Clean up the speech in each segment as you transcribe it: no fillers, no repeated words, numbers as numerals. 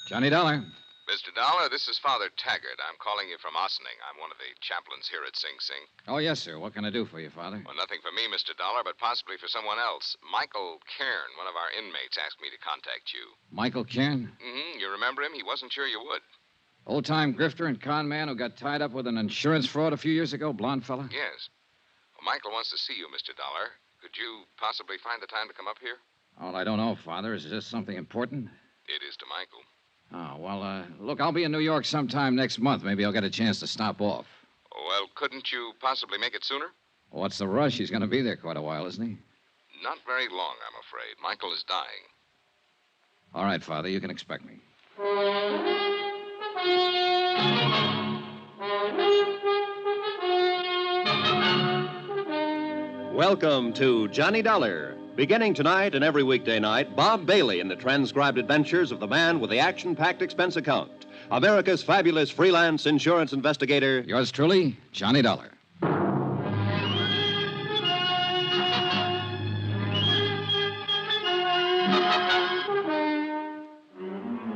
Johnny Dollar. Mr. Dollar, this is Father Taggart. I'm calling you from Ossining. I'm one of the chaplains here at Sing Sing. Oh, yes, sir. What can I do for you, Father? Well, nothing for me, Mr. Dollar, but possibly for someone else. Michael Cairn, one of our inmates, asked me to contact you. Michael Cairn? Mm-hmm. You remember him? He wasn't sure you would. Old-time grifter and con man who got tied up with an insurance fraud a few years ago, blonde fella? Yes. Well, Michael wants to see you, Mr. Dollar. Could you possibly find the time to come up here? Oh, I don't know, Father. Is this something important? It is to Michael. Oh, well, look, I'll be in New York sometime next month. Maybe I'll get a chance to stop off. Well, couldn't you possibly make it sooner? What's the rush? He's going to be there quite a while, isn't he? Not very long, I'm afraid. Michael is dying. All right, Father, you can expect me. Welcome to Johnny Dollar. Beginning tonight and every weekday night, Bob Bailey in the transcribed adventures of the man with the action-packed expense account. America's fabulous freelance insurance investigator. Yours truly, Johnny Dollar.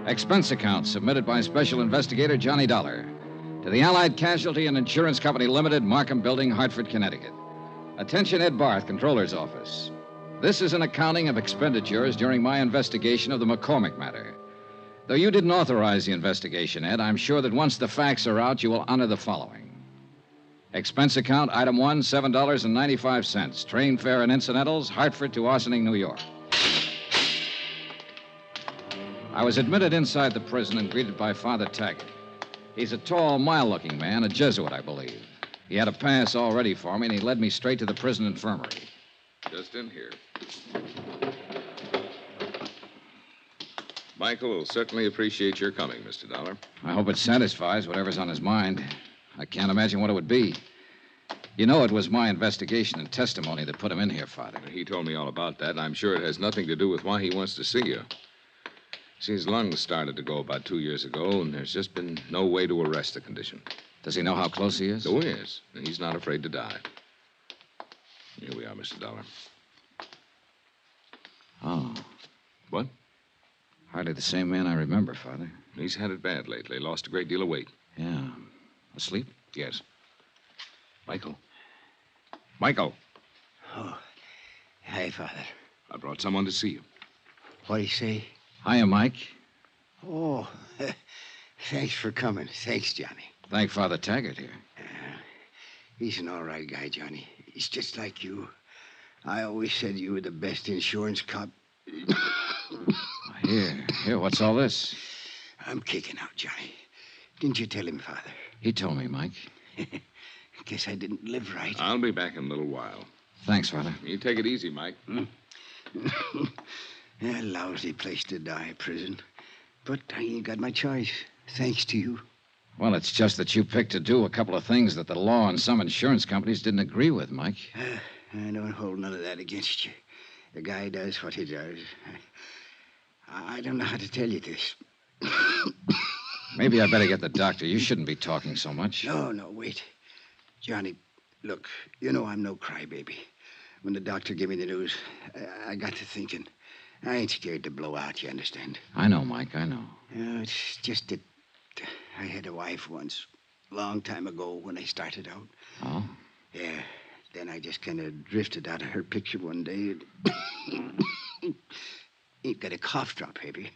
Expense account submitted by Special Investigator Johnny Dollar to the Allied Casualty and Insurance Company Limited, Markham Building, Hartford, Connecticut. Attention, Ed Barth, Controller's Office. This is an accounting of expenditures during my investigation of the McCormick matter. Though you didn't authorize the investigation, Ed, I'm sure that once the facts are out, you will honor the following. Expense account, item 1, $7.95. Train fare and incidentals, Hartford to Ossining, New York. I was admitted inside the prison and greeted by Father Taggart. He's a tall, mild-looking man, a Jesuit, I believe. He had a pass all ready for me, and he led me straight to the prison infirmary. Just in here. Michael will certainly appreciate your coming, Mr. Dollar. I hope it satisfies whatever's on his mind. I can't imagine what it would be. You know, it was my investigation and testimony that put him in here, Father. He told me all about that, and I'm sure it has nothing to do with why he wants to see you. See, his lungs started to go about 2 years ago, and there's just been no way to arrest the condition. Does he know how close he is? Oh, he is. And he's not afraid to die. Here we are, Mr. Dollar. Oh. What? Hardly the same man I remember, Father. He's had it bad lately. Lost a great deal of weight. Yeah. Asleep? Yes. Michael. Michael. Oh. Hi, Father. I brought someone to see you. What'd he say? Hiya, Mike. Oh, thanks for coming. Thanks, Johnny. Thank Father Taggart here. He's an all right guy, Johnny. He's just like you. I always said you were the best insurance cop. Here, what's all this? I'm kicking out, Johnny. Didn't you tell him, Father? He told me, Mike. Guess I didn't live right. I'll be back in a little while. Thanks, Father. You take it easy, Mike. A lousy place to die, prison. But I ain't got my choice, thanks to you. Well, it's just that you picked to do a couple of things that the law and some insurance companies didn't agree with, Mike. I don't hold none of that against you. The guy does what he does. I don't know how to tell you this. Maybe I better get the doctor. You shouldn't be talking so much. No, wait. Johnny, look, you know I'm no crybaby. When the doctor gave me the news, I got to thinking. I ain't scared to blow out, you understand? I know, Mike, I know. It's just that I had a wife once, a long time ago when I started out. Oh? Yeah, then I just kind of drifted out of her picture one day. Ain't got a cough drop, baby.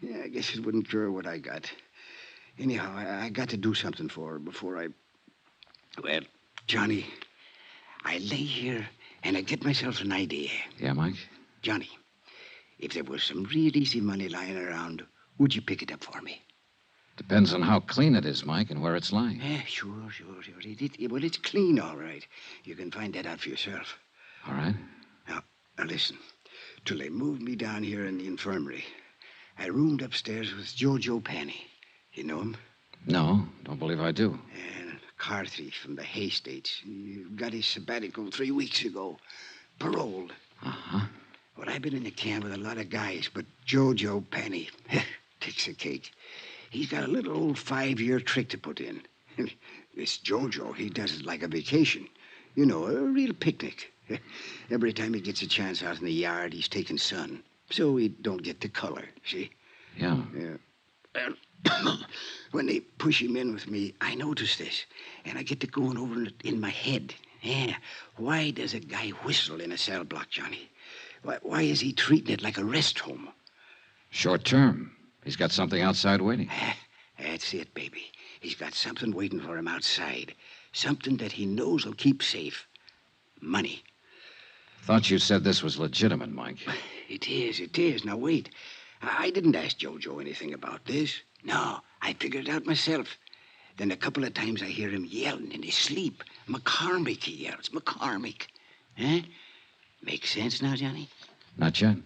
Yeah, I guess it wouldn't cure what I got. Anyhow, I got to do something for her before I... Well, Johnny, I lay here and I get myself an idea. Yeah, Mike? Johnny, if there was some real easy money lying around, would you pick it up for me? Depends on how clean it is, Mike, and where it's lying. Yeah, sure. Well, it's clean, all right. You can find that out for yourself. All right. Now listen. Till they moved me down here in the infirmary, I roomed upstairs with Jojo Penney. You know him? No, don't believe I do. And a car thief from the Hay States. He got his sabbatical 3 weeks ago. Paroled. Uh-huh. Well, I've been in the camp with a lot of guys, but Jojo Penney takes the cake. He's got a little old 5-year trick to put in. This Jojo, he does it like a vacation. You know, a real picnic. Every time he gets a chance out in the yard, he's taking sun. so he don't get the color, see? Yeah. Yeah. When they push him in with me, I notice this, and I get to going over it in my head. Yeah. Why does a guy whistle in a cell block, Johnny? Why is he treating it like a rest home? Short term. He's got something outside waiting. That's it, baby. He's got something waiting for him outside. Something that he knows will keep safe. Money. Thought you said this was legitimate, Mike. It is. Now, wait. I didn't ask Jojo anything about this. No, I figured it out myself. Then a couple of times I hear him yelling in his sleep. McCormick, he yells. McCormick. Huh? Makes sense now, Johnny? Not yet.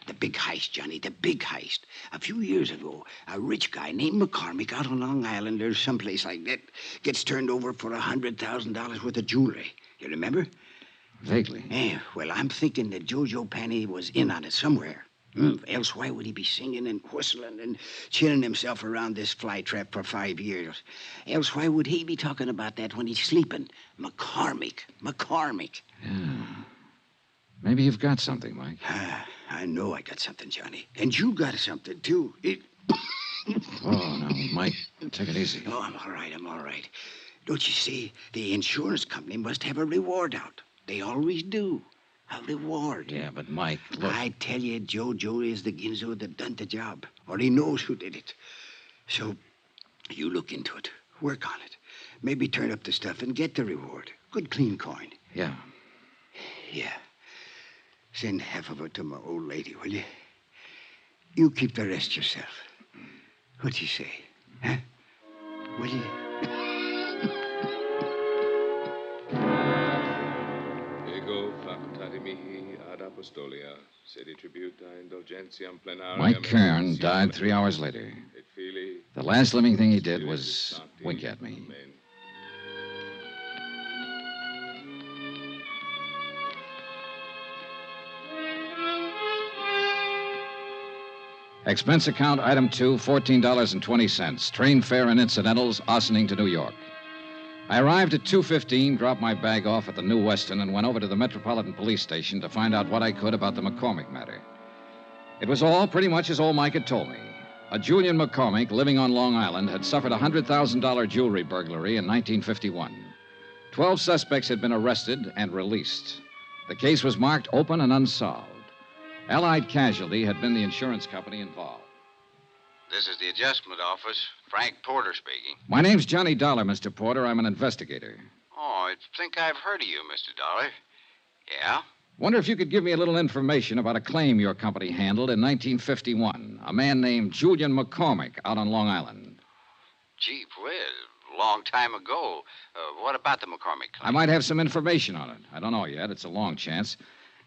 The big heist, Johnny, the big heist. A few years ago, a rich guy named McCormick out on Long Island or someplace like that gets turned over for $100,000 worth of jewelry. You remember? Vaguely. Yeah, well, I'm thinking that Jojo Penney was in on it somewhere. Else why would he be singing and whistling and chilling himself around this flytrap for 5 years? Else why would he be talking about that when he's sleeping? McCormick. Yeah. Maybe you've got something, Mike. I know I got something, Johnny. And you got something, too. Oh, no, Mike, take it easy. Oh, I'm all right. Don't you see? The insurance company must have a reward out. They always do. A reward. Yeah, but Mike, look. I tell you, Jojo is the Ginzo that done the job. Or he knows who did it. So, you look into it. Work on it. Maybe turn up the stuff and get the reward. Good clean coin. Yeah. Yeah. Send half of it to my old lady, will you? You keep the rest yourself. What you say? Huh? Will you? Ego facultati mihi ad apostolia, sedi tributa indulgentiam plenariam. Mike Kern died 3 hours later. Et Filii, The last living thing he did was Sancti. wink at me. Amen. Expense account item 2, $14.20. Train fare and incidentals, Ossining to New York. I arrived at 2:15, dropped my bag off at the New Weston, and went over to the Metropolitan Police Station to find out what I could about the McCormick matter. It was all pretty much as old Mike had told me. A Julian McCormick living on Long Island had suffered a $100,000 jewelry burglary in 1951. 12 suspects had been arrested and released. The case was marked open and unsolved. Allied Casualty had been the insurance company involved. This is the adjustment office. Frank Porter speaking. My name's Johnny Dollar, Mr. Porter. I'm an investigator. Oh, I think I've heard of you, Mr. Dollar. Yeah? Wonder if you could give me a little information about a claim your company handled in 1951. A man named Julian McCormick out on Long Island. Gee whiz, a long time ago. What about the McCormick claim? I might have some information on it. I don't know yet. It's a long chance.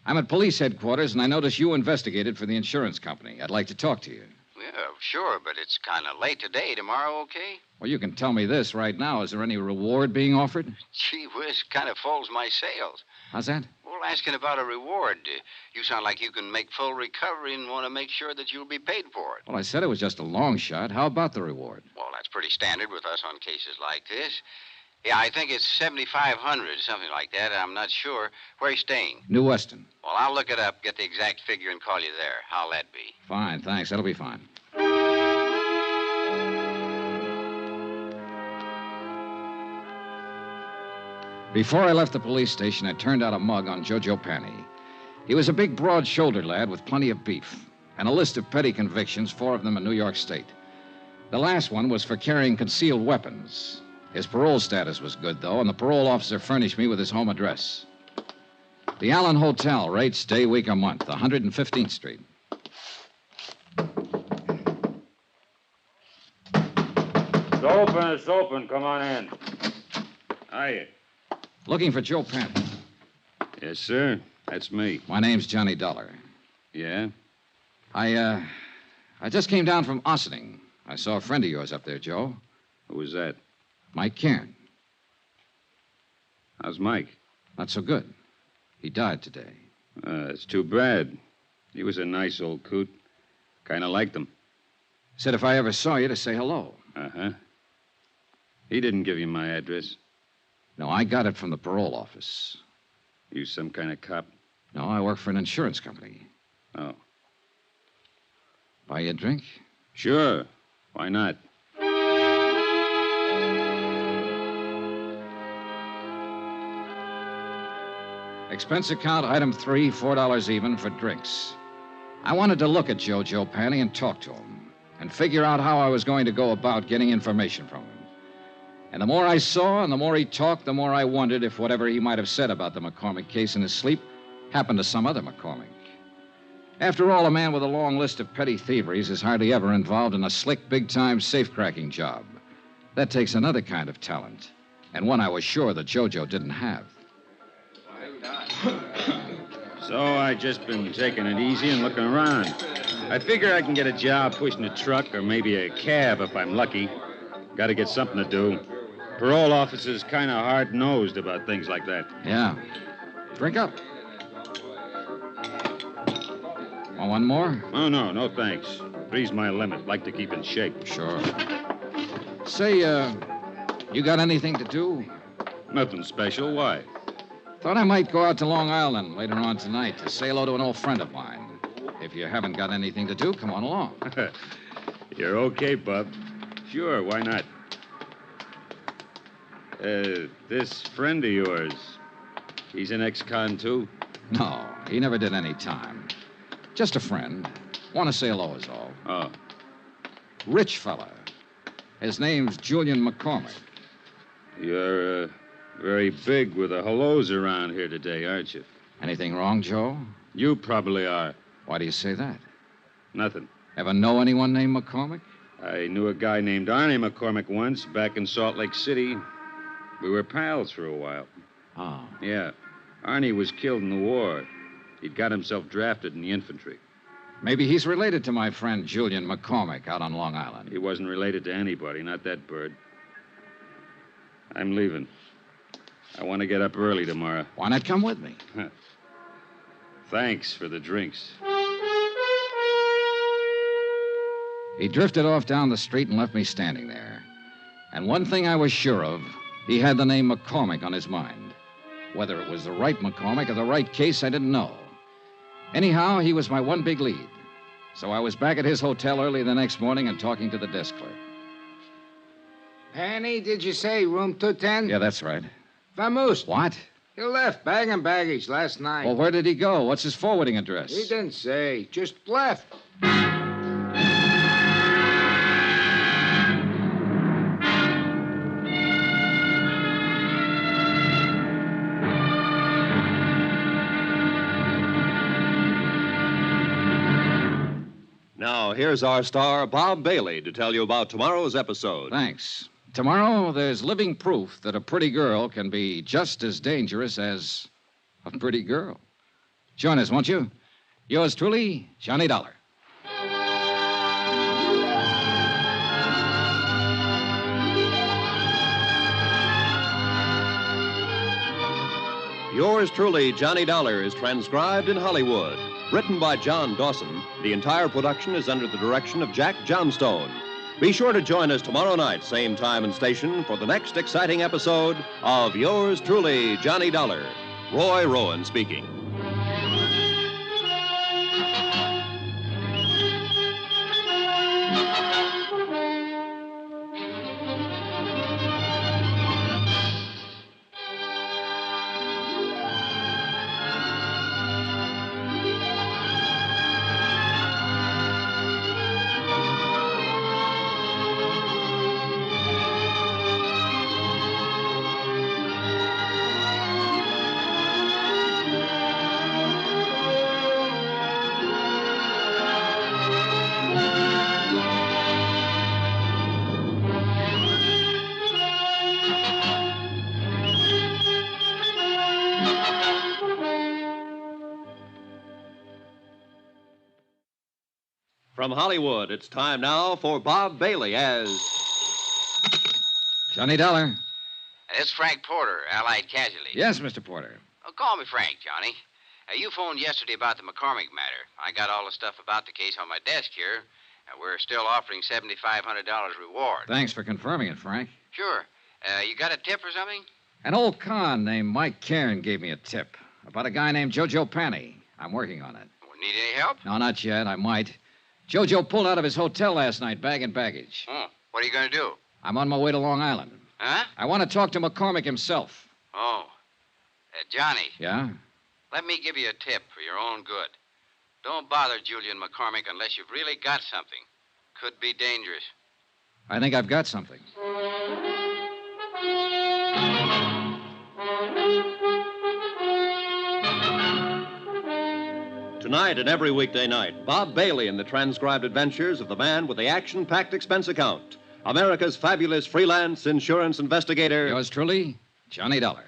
I'm at police headquarters, and I notice you investigated for the insurance company. I'd like to talk to you. Yeah, sure, but it's kind of late today. Tomorrow, okay? Well, you can tell me this right now. Is there any reward being offered? Gee whiz, kind of folds my sails. How's that? Well, asking about a reward. You sound like you can make full recovery and want to make sure that you'll be paid for it. Well, I said it was just a long shot. How about the reward? Well, that's pretty standard with us on cases like this. Yeah, I think it's 7,500, something like that. I'm not sure. Where are you staying? New Weston. Well, I'll look it up, get the exact figure, and call you there. How'll that be? Fine, thanks. That'll be fine. Before I left the police station, I turned out a mug on Jojo Penney. He was a big, broad-shouldered lad with plenty of beef, and a list of petty convictions, 4 of them in New York State. The last one was for carrying concealed weapons. His parole status was good, though, and the parole officer furnished me with his home address. The Allen Hotel, rates day, week, or month, 115th Street. It's open. Come on in. Hiya. Looking for Joe Penney. Yes, sir. That's me. My name's Johnny Dollar. Yeah? I just came down from Ossining. I saw a friend of yours up there, Joe. Who was that? Mike Cairn. How's Mike? Not so good. He died today. It's too bad. He was a nice old coot. Kind of liked him. Said if I ever saw you to say hello. Uh-huh. He didn't give you my address. No, I got it from the parole office. You some kind of cop? No, I work for an insurance company. Oh. Buy you a drink? Sure. Why not? Expense account, item 3, $4 even for drinks. I wanted to look at Jojo, Penney, and talk to him, and figure out how I was going to go about getting information from him. And the more I saw and the more he talked, the more I wondered if whatever he might have said about the McCormick case in his sleep happened to some other McCormick. After all, a man with a long list of petty thieveries is hardly ever involved in a slick, big-time safe-cracking job. That takes another kind of talent, and one I was sure that Jojo didn't have. So I just been taking it easy and looking around. I figure I can get a job pushing a truck or maybe a cab if I'm lucky. Got to get something to do. Parole officers kind of hard-nosed about things like that. Yeah. Drink up. Want one more? Oh, no thanks. 3's my limit. Like to keep in shape. Sure. Say, you got anything to do? Nothing special. Why? Thought I might go out to Long Island later on tonight to say hello to an old friend of mine. If you haven't got anything to do, come on along. You're okay, Bub. Sure, why not? This friend of yours, he's an ex-con, too? No, he never did any time. Just a friend. Want to say hello is all. Oh. Rich fella. His name's Julian McCormick. You're, very big with the hellos around here today, aren't you? Anything wrong, Joe? You probably are. Why do you say that? Nothing. Ever know anyone named McCormick? I knew a guy named Arnie McCormick once back in Salt Lake City. We were pals for a while. Oh. Yeah. Arnie was killed in the war. He'd got himself drafted in the infantry. Maybe he's related to my friend Julian McCormick out on Long Island. He wasn't related to anybody, not that bird. I'm leaving. I want to get up early tomorrow. Why not come with me? Thanks for the drinks. He drifted off down the street and left me standing there. And one thing I was sure of, he had the name McCormick on his mind. Whether it was the right McCormick or the right case, I didn't know. Anyhow, he was my one big lead. So I was back at his hotel early the next morning and talking to the desk clerk. Penney, did you say room 210? Yeah, that's right. Vamoose. What? He left bag and baggage last night. Well, where did he go? What's his forwarding address? He didn't say. Just left. Now, here's our star, Bob Bailey, to tell you about tomorrow's episode. Thanks. Tomorrow, there's living proof that a pretty girl can be just as dangerous as a pretty girl. Join us, won't you? Yours truly, Johnny Dollar. Yours truly, Johnny Dollar, is transcribed in Hollywood. Written by John Dawson, the entire production is under the direction of Jack Johnstone. Be sure to join us tomorrow night, same time and station, for the next exciting episode of Yours truly, Johnny Dollar. Roy Rowan speaking. From Hollywood, it's time now for Bob Bailey as... Johnny Dollar. It's Frank Porter, Allied Casualty. Yes, Mr. Porter. Oh, call me Frank, Johnny. You phoned yesterday about the McCormick matter. I got all the stuff about the case on my desk here, and we're still offering $7,500 reward. Thanks for confirming it, Frank. Sure. You got a tip or something? An old con named Mike Cairn gave me a tip about a guy named Jojo Penney. I'm working on it. Need any help? No, not yet. I might. Jojo pulled out of his hotel last night, bag and baggage. Oh, what are you going to do? I'm on my way to Long Island. Huh? I want to talk to McCormick himself. Oh. Johnny, Yeah? let me give you a tip for your own good. Don't bother Julian McCormick unless you've really got something. Could be dangerous. I think I've got something. Tonight and every weekday night, Bob Bailey in the transcribed adventures of the man with the action-packed expense account. America's fabulous freelance insurance investigator. Yours truly, Johnny Dollar.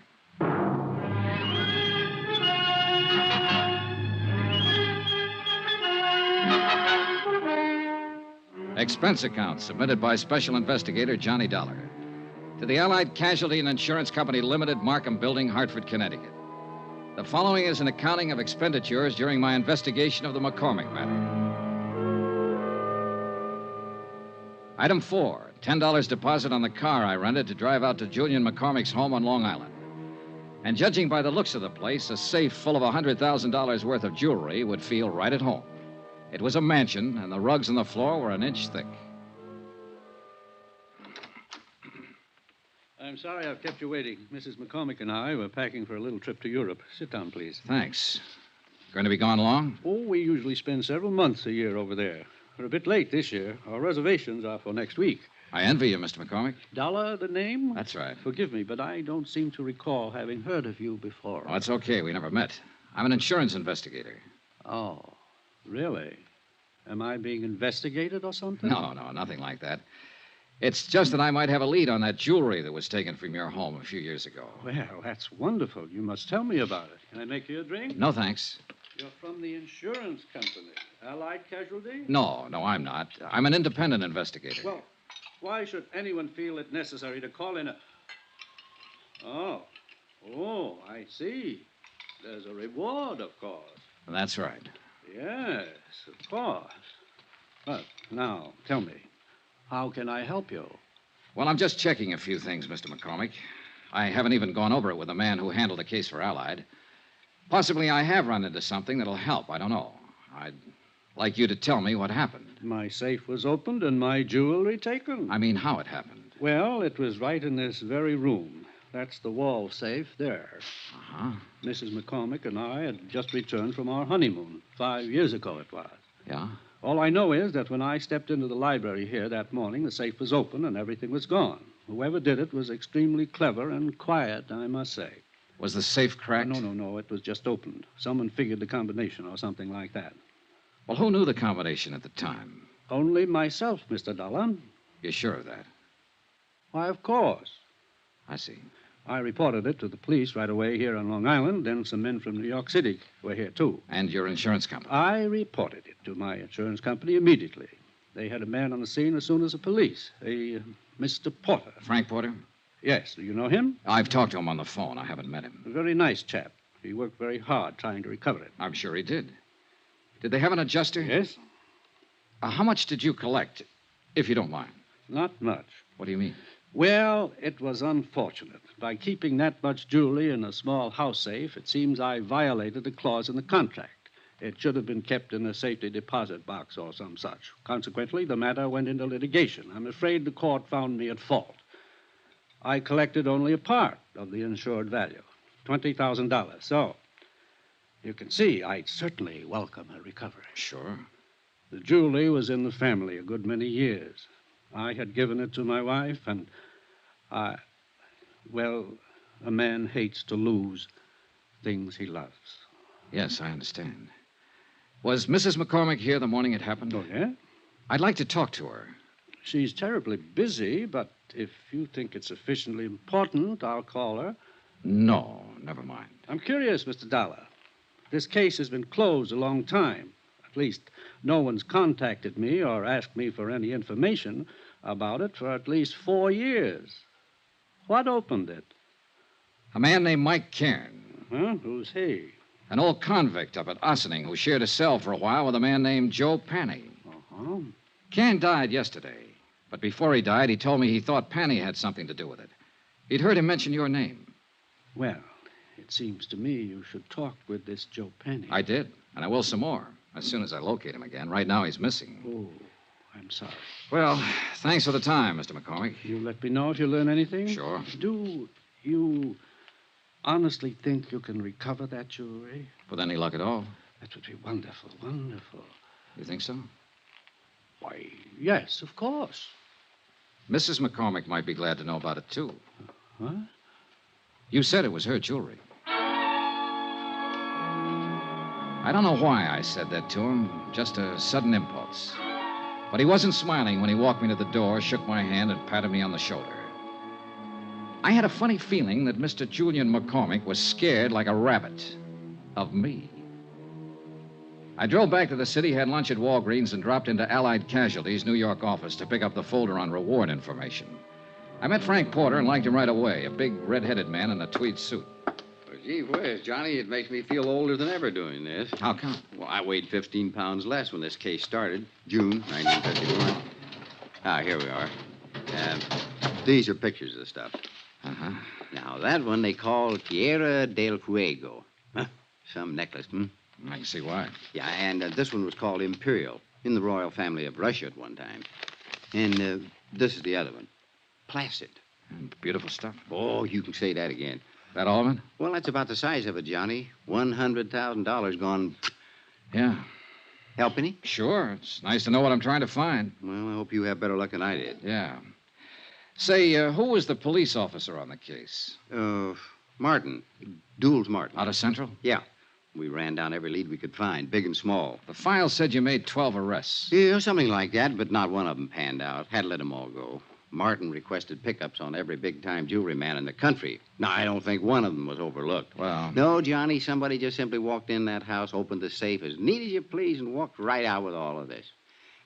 Expense account submitted by Special Investigator Johnny Dollar to the Allied Casualty and Insurance Company Limited, Markham Building, Hartford, Connecticut. The following is an accounting of expenditures during my investigation of the McCormick matter. Item 4, $10 deposit on the car I rented to drive out to Julian McCormick's home on Long Island. And judging by the looks of the place, a safe full of $100,000 worth of jewelry would feel right at home. It was a mansion, and the rugs on the floor were an inch thick. I'm sorry I've kept you waiting. Mrs. McCormick and I were packing for a little trip to Europe. Sit down, please. Thanks. Going to be gone long? Oh, we usually spend several months a year over there. We're a bit late this year. Our reservations are for next week. I envy you, Mr. McCormick. Dollar, the name? That's right. Forgive me, but I don't seem to recall having heard of you before. Oh, it's okay. We never met. I'm an insurance investigator. Oh, really? Am I being investigated or something? No, nothing like that. It's just that I might have a lead on that jewelry that was taken from your home a few years ago. Well, that's wonderful. You must tell me about it. Can I make you a drink? No, thanks. You're from the insurance company, Allied Casualty? No, I'm not. I'm an independent investigator. Well, why should anyone feel it necessary to call in a... Oh, I see. There's a reward, of course. That's right. Yes, of course. But now, tell me, how can I help you? Well, I'm just checking a few things, Mr. McCormick. I haven't even gone over it with the man who handled the case for Allied. Possibly I have run into something that'll help. I don't know. I'd like you to tell me what happened. My safe was opened and my jewelry taken. I mean, how it happened. Well, it was right in this very room. That's the wall safe there. Uh-huh. Mrs. McCormick and I had just returned from our honeymoon. 5 years ago it was. Yeah? All I know is that when I stepped into the library here that morning, the safe was open and everything was gone. Whoever did it was extremely clever and quiet, I must say. Was the safe cracked? No. It was just opened. Someone figured the combination or something like that. Well, who knew the combination at the time? Only myself, Mr. Dollar. You're sure of that? Why, of course. I see. I reported it to the police right away here on Long Island. Then some men from New York City were here, too. And your insurance company? I reported it to my insurance company immediately. They had a man on the scene as soon as the police, Mr. Porter. Frank Porter? Yes. Do you know him? I've talked to him on the phone. I haven't met him. A very nice chap. He worked very hard trying to recover it. I'm sure he did. Did they have an adjuster? Yes? How much did you collect, if you don't mind? Not much. What do you mean? Well, it was unfortunate. By keeping that much jewelry in a small house safe, it seems I violated a clause in the contract. It should have been kept in a safety deposit box or some such. Consequently, the matter went into litigation. I'm afraid the court found me at fault. I collected only a part of the insured value, $20,000. So, you can see I'd certainly welcome a recovery. Sure. The jewelry was in the family a good many years. I had given it to my wife, and well, a man hates to lose things he loves. Yes, I understand. Was Mrs. McCormick here the morning it happened? Oh, yeah? I'd like to talk to her. She's terribly busy, but if you think it's sufficiently important, I'll call her. No, never mind. I'm curious, Mr. Dollar. This case has been closed a long time. At least, no one's contacted me or asked me for any information about it for at least 4 years. What opened it? A man named Mike Cairn. Huh? Who's he? An old convict up at Ossining who shared a cell for a while with a man named Joe Penney. Uh-huh. Cairn died yesterday. But before he died, he told me he thought Penney had something to do with it. He'd heard him mention your name. Well, it seems to me you should talk with this Joe Penney. I did, and I will some more. As soon as I locate him again. Right now, he's missing. Oh, I'm sorry. Well, thanks for the time, Mr. McCormick. You let me know if you learn anything? Sure. Do you honestly think you can recover that jewelry? With any luck at all. That would be wonderful, wonderful. You think so? Why, yes, of course. Mrs. McCormick might be glad to know about it, too. Huh? You said it was her jewelry. I don't know why I said that to him, just a sudden impulse. But he wasn't smiling when he walked me to the door, shook my hand, and patted me on the shoulder. I had a funny feeling that Mr. Julian McCormick was scared like a rabbit of me. I drove back to the city, had lunch at Walgreens, and dropped into Allied Casualty's New York office to pick up the folder on reward information. I met Frank Porter and liked him right away, a big, red-headed man in a tweed suit. Well, gee whiz, Johnny, it makes me feel older than ever doing this. How come? Well, I weighed 15 pounds less when this case started, June 1951. Here we are. These are pictures of the stuff. Uh-huh. Now, that one they call Tierra del Fuego. Huh? Some necklace, I can see why. Yeah, and this one was called Imperial, in the royal family of Russia at one time. And this is the other one, Placid. Beautiful stuff. Oh, you can say that again. That all of it? Well, that's about the size of it, Johnny. $100,000 gone. Yeah. Help any? Sure. It's nice to know what I'm trying to find. Well, I hope you have better luck than I did. Yeah. Say, who was the police officer on the case? Martin. Dools Martin. Out of Central? Yeah. We ran down every lead we could find, big and small. The file said you made 12 arrests. Yeah, something like that, but not one of them panned out. Had to let them all go. Martin requested pickups on every big-time jewelry man in the country. Now, I don't think one of them was overlooked. Well... No, Johnny, somebody just simply walked in that house, opened the safe as neat as you please, and walked right out with all of this.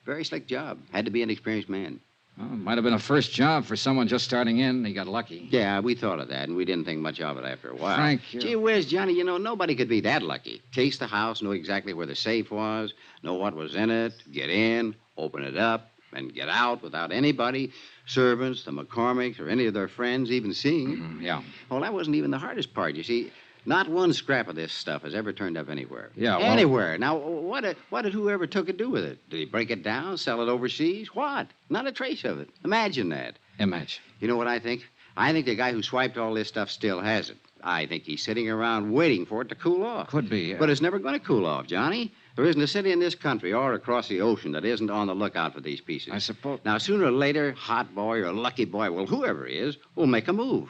Very slick job. Had to be an experienced man. Well, it might have been a first job for someone just starting in. He got lucky. Yeah, we thought of that, and we didn't think much of it after a while. Frank, Gee whiz, Johnny, you know, nobody could be that lucky. Case the house, know exactly where the safe was, know what was in it, get in, open it up, and get out without anybody, servants, the McCormicks, or any of their friends even seeing it. Mm-hmm, yeah. Well, that wasn't even the hardest part, you see. Not one scrap of this stuff has ever turned up anywhere. Yeah, well... Anywhere. Now, what did whoever took it do with it? Did he break it down, sell it overseas? What? Not a trace of it. Imagine that. Imagine. You know what I think? I think the guy who swiped all this stuff still has it. I think he's sitting around waiting for it to cool off. Could be, yeah. But it's never going to cool off, Johnny. There isn't a city in this country or across the ocean that isn't on the lookout for these pieces. I suppose... Now, sooner or later, Hot Boy or Lucky Boy, well, whoever he is, will make a move.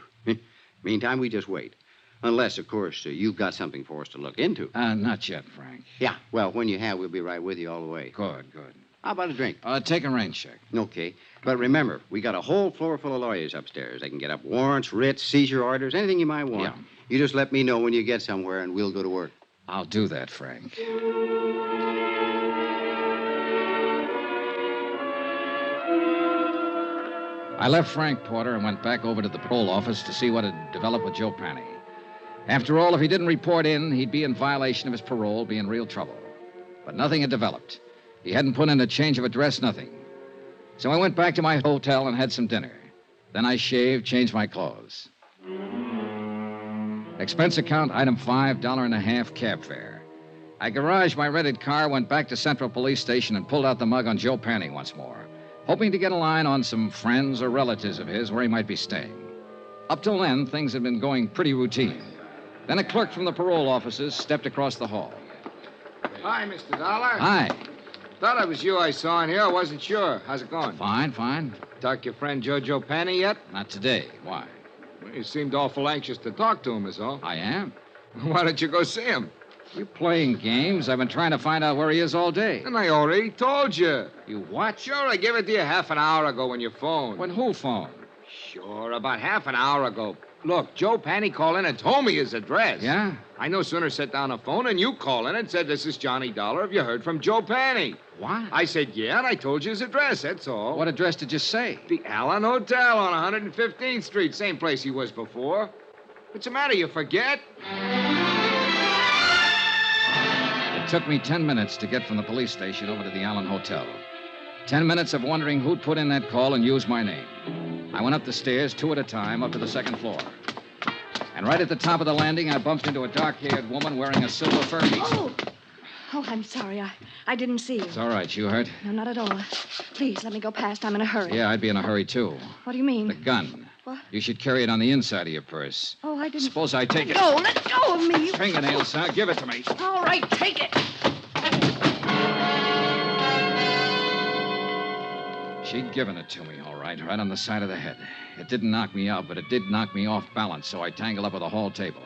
Meantime, we just wait. Unless, of course, you've got something for us to look into. Not yet, Frank. Yeah, well, when you have, we'll be right with you all the way. Good, good. How about a drink? Take a rain check. Okay. But remember, we got a whole floor full of lawyers upstairs. They can get up warrants, writs, seizure orders, anything you might want. Yeah. You just let me know when you get somewhere, and we'll go to work. I'll do that, Frank. I left Frank Porter and went back over to the parole office to see what had developed with Joe Penney. After all, if he didn't report in, he'd be in violation of his parole, be in real trouble. But nothing had developed. He hadn't put in a change of address, nothing. So I went back to my hotel and had some dinner. Then I shaved, changed my clothes. Expense account, item 5, $1.50 cab fare. I garaged my rented car, went back to Central Police Station, and pulled out the mug on Joe Penney once more, hoping to get a line on some friends or relatives of his where he might be staying. Up till then, things had been going pretty routine. Then a clerk from the parole offices stepped across the hall. Hi, Mr. Dollar. Hi. Thought it was you I saw in here. I wasn't sure. How's it going? Fine, fine. Talk to your friend Jojo Penney yet? Not today. Why? Well, you seemed awful anxious to talk to him, is all. I am. Why don't you go see him? You playing games? I've been trying to find out where he is all day. And I already told you. You what? Sure, I gave it to you half an hour ago when you phoned. When who phoned? Sure, about half an hour ago. Look, Joe Penney called in and told me his address. Yeah? I no sooner set down the phone and you called in and said, "This is Johnny Dollar. Have you heard from Joe Penney?" What? I said, "Yeah," and I told you his address, that's all. What address did you say? The Allen Hotel on 115th Street, same place he was before. What's the matter, you forget? It took me 10 minutes to get from the police station over to the Allen Hotel. 10 minutes of wondering who'd put in that call and used my name. I went up the stairs, 2 at a time, up to the second floor. And right at the top of the landing, I bumped into a dark-haired woman wearing a silver fur piece. Oh, Oh, I'm sorry. I didn't see you. It's all right. You hurt? No, not at all. Please, let me go past. I'm in a hurry. Yeah, I'd be in a hurry, too. What do you mean? The gun. What? You should carry it on the inside of your purse. Oh, I didn't... Suppose I take it. No, let go of me. Fingernails, huh? Give it to me. All right, take it. She'd given it to me, all right on the side of the head. It didn't knock me out, but it did knock me off balance, so I tangled up with the hall table.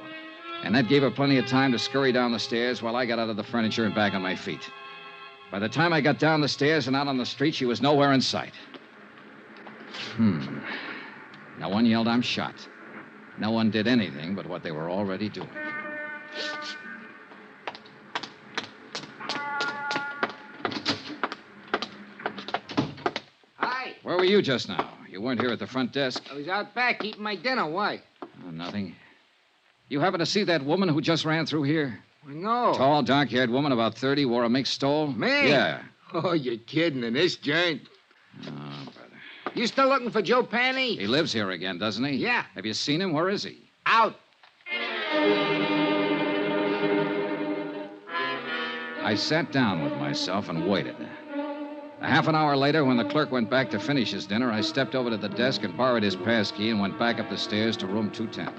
And that gave her plenty of time to scurry down the stairs while I got out of the furniture and back on my feet. By the time I got down the stairs and out on the street, she was nowhere in sight. No one yelled, "I'm shot." No one did anything but what they were already doing. Hi. Where were you just now? You weren't here at the front desk? I was out back eating my dinner. Why? Oh, nothing. You happen to see that woman who just ran through here? No. Tall, dark-haired woman, about 30, wore a mixed stole? Me? Yeah. Oh, you're kidding in this joint. Oh, brother. You still looking for Joe Penney? He lives here again, doesn't he? Yeah. Have you seen him? Where is he? Out. I sat down with myself and waited. A half an hour later, when the clerk went back to finish his dinner, I stepped over to the desk and borrowed his passkey and went back up the stairs to room 210.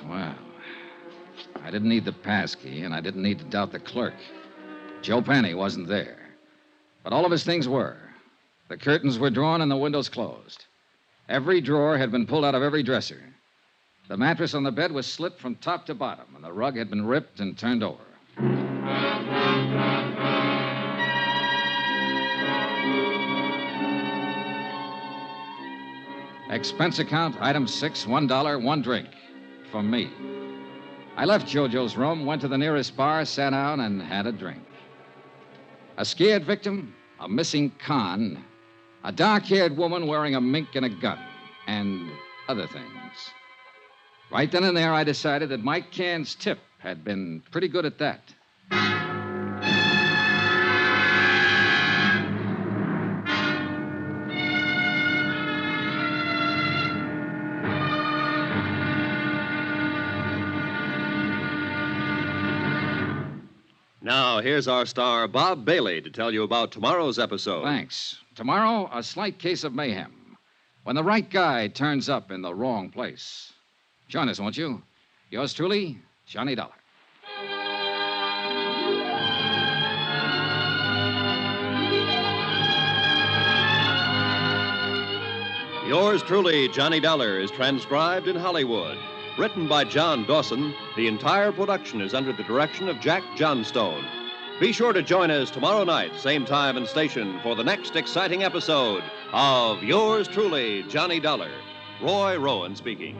Well, I didn't need the passkey, and I didn't need to doubt the clerk. Joe Penney wasn't there. But all of his things were. The curtains were drawn and the windows closed. Every drawer had been pulled out of every dresser. The mattress on the bed was slit from top to bottom, and the rug had been ripped and turned over. Expense account, item 6, $1, one drink. For me. I left Jojo's room, went to the nearest bar, sat down, and had a drink. A scared victim, a missing con, a dark-haired woman wearing a mink and a gun, and other things. Right then and there, I decided that Mike Cairns' tip had been pretty good at that. Now, here's our star, Bob Bailey, to tell you about tomorrow's episode. Thanks. Tomorrow, a slight case of mayhem. When the right guy turns up in the wrong place. Join us, won't you? Yours truly, Johnny Dollar. Yours truly, Johnny Dollar, is transcribed in Hollywood. Written by John Dawson, the entire production is under the direction of Jack Johnstone. Be sure to join us tomorrow night, same time and station, for the next exciting episode of Yours truly, Johnny Dollar. Roy Rowan speaking.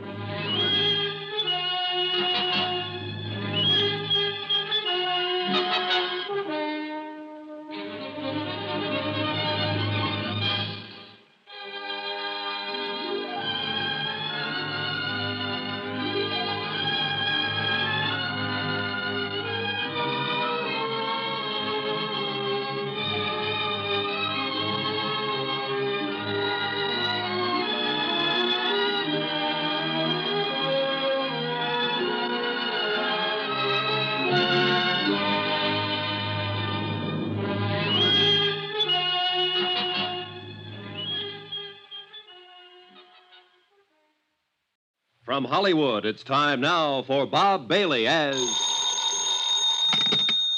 From Hollywood, it's time now for Bob Bailey as...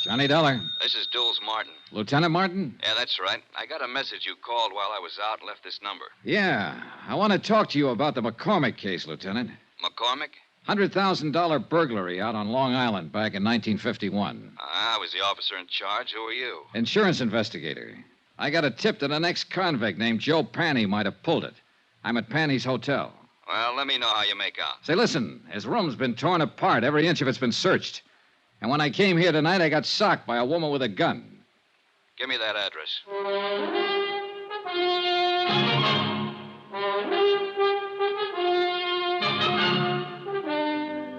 Johnny Dollar. This is Dulles Martin. Lieutenant Martin? Yeah, that's right. I got a message you called while I was out and left this number. Yeah. I want to talk to you about the McCormick case, Lieutenant. McCormick? $100,000 burglary out on Long Island back in 1951. I was the officer in charge. Who are you? Insurance investigator. I got a tip that an ex-convict named Joe Penney might have pulled it. I'm at Penney's hotel. Well, let me know how you make out. Say, listen, his room's been torn apart. Every inch of it's been searched. And when I came here tonight, I got socked by a woman with a gun. Give me that address.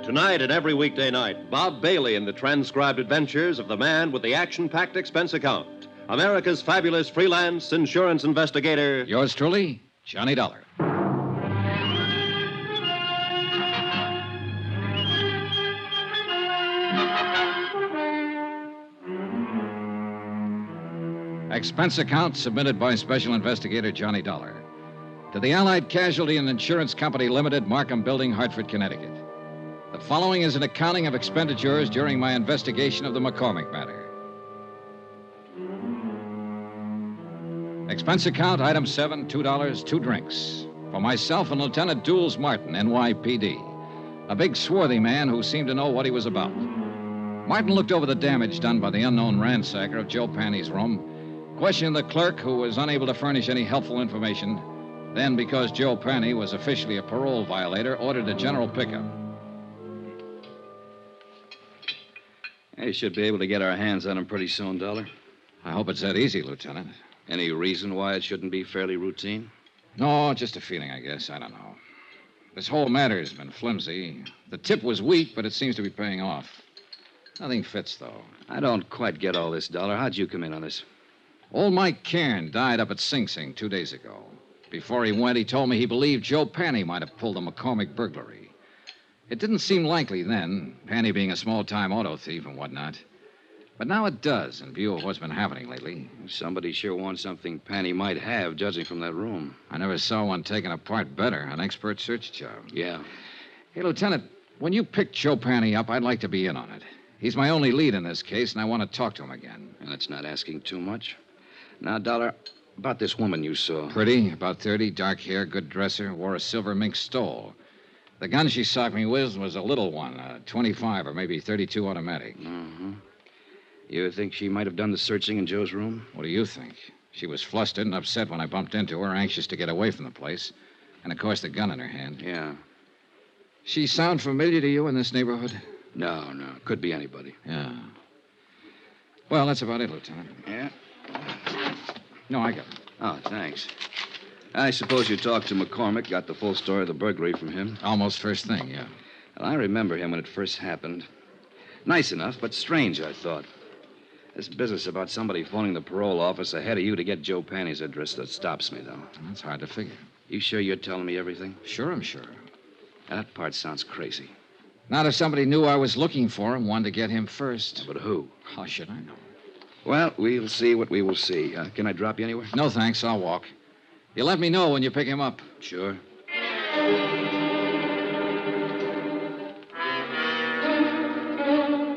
Tonight and every weekday night, Bob Bailey in the transcribed adventures of the man with the action-packed expense account. America's fabulous freelance insurance investigator. Yours truly, Johnny Dollar. Expense account submitted by Special Investigator Johnny Dollar to the Allied Casualty and Insurance Company Limited, Markham Building, Hartford, Connecticut. The following is an accounting of expenditures during my investigation of the McCormick matter. Expense account, item 7, $2, 2 drinks. For myself and Lieutenant Dools Martin, NYPD. A big, swarthy man who seemed to know what he was about. Martin looked over the damage done by the unknown ransacker of Joe Penney's room, questioned the clerk, who was unable to furnish any helpful information. Then, because Joe Penney was officially a parole violator, ordered a general pickup. We should be able to get our hands on him pretty soon, Dollar. I hope it's that easy, Lieutenant. Any reason why it shouldn't be fairly routine? No, just a feeling, I guess. I don't know. This whole matter has been flimsy. The tip was weak, but it seems to be paying off. Nothing fits, though. I don't quite get all this, Dollar. How'd you come in on this? Old Mike Cairn died up at Sing Sing 2 days ago. Before he went, he told me he believed Joe Penney might have pulled the McCormick burglary. It didn't seem likely then, Penney being a small-time auto thief and whatnot. But now it does, in view of what's been happening lately. Somebody sure wants something Penney might have, judging from that room. I never saw one taken apart better. An expert search job. Yeah. Hey, Lieutenant, when you picked Joe Penney up, I'd like to be in on it. He's my only lead in this case, and I want to talk to him again. That's not asking too much. Now, Dollar, about this woman you saw. Pretty, about 30, dark hair, good dresser, wore a silver mink stole. The gun she socked me with was a little one, a 25 or maybe 32 automatic. Mm-hmm. You think she might have done the searching in Joe's room? What do you think? She was flustered and upset when I bumped into her, anxious to get away from the place. And, of course, the gun in her hand. Yeah. She sound familiar to you in this neighborhood? No. Could be anybody. Yeah. Well, that's about it, Lieutenant. Yeah? No, I got it. Oh, thanks. I suppose you talked to McCormick, got the full story of the burglary from him? Almost first thing, yeah. Well, I remember him when it first happened. Nice enough, but strange, I thought. This business about somebody phoning the parole office ahead of you to get Joe Penney's address that stops me, though. That's hard to figure. You sure you're telling me everything? Sure, I'm sure. That part sounds crazy. Not if somebody knew I was looking for him, wanted to get him first. But who? How should I know? Well, we'll see what we will see. Can I drop you anywhere? No, thanks. I'll walk. You let me know when you pick him up. Sure.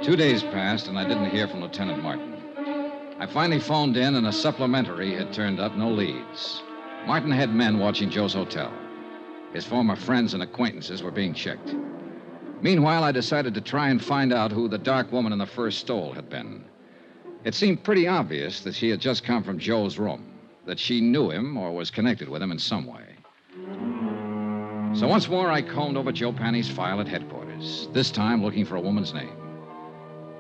2 days passed, and I didn't hear from Lieutenant Martin. I finally phoned in, and a supplementary had turned up, no leads. Martin had men watching Joe's hotel. His former friends and acquaintances were being checked. Meanwhile, I decided to try and find out who the dark woman in the first stole had been. It seemed pretty obvious that she had just come from Joe's room, that she knew him or was connected with him in some way. So once more, I combed over Joe Penney's file at headquarters, this time looking for a woman's name.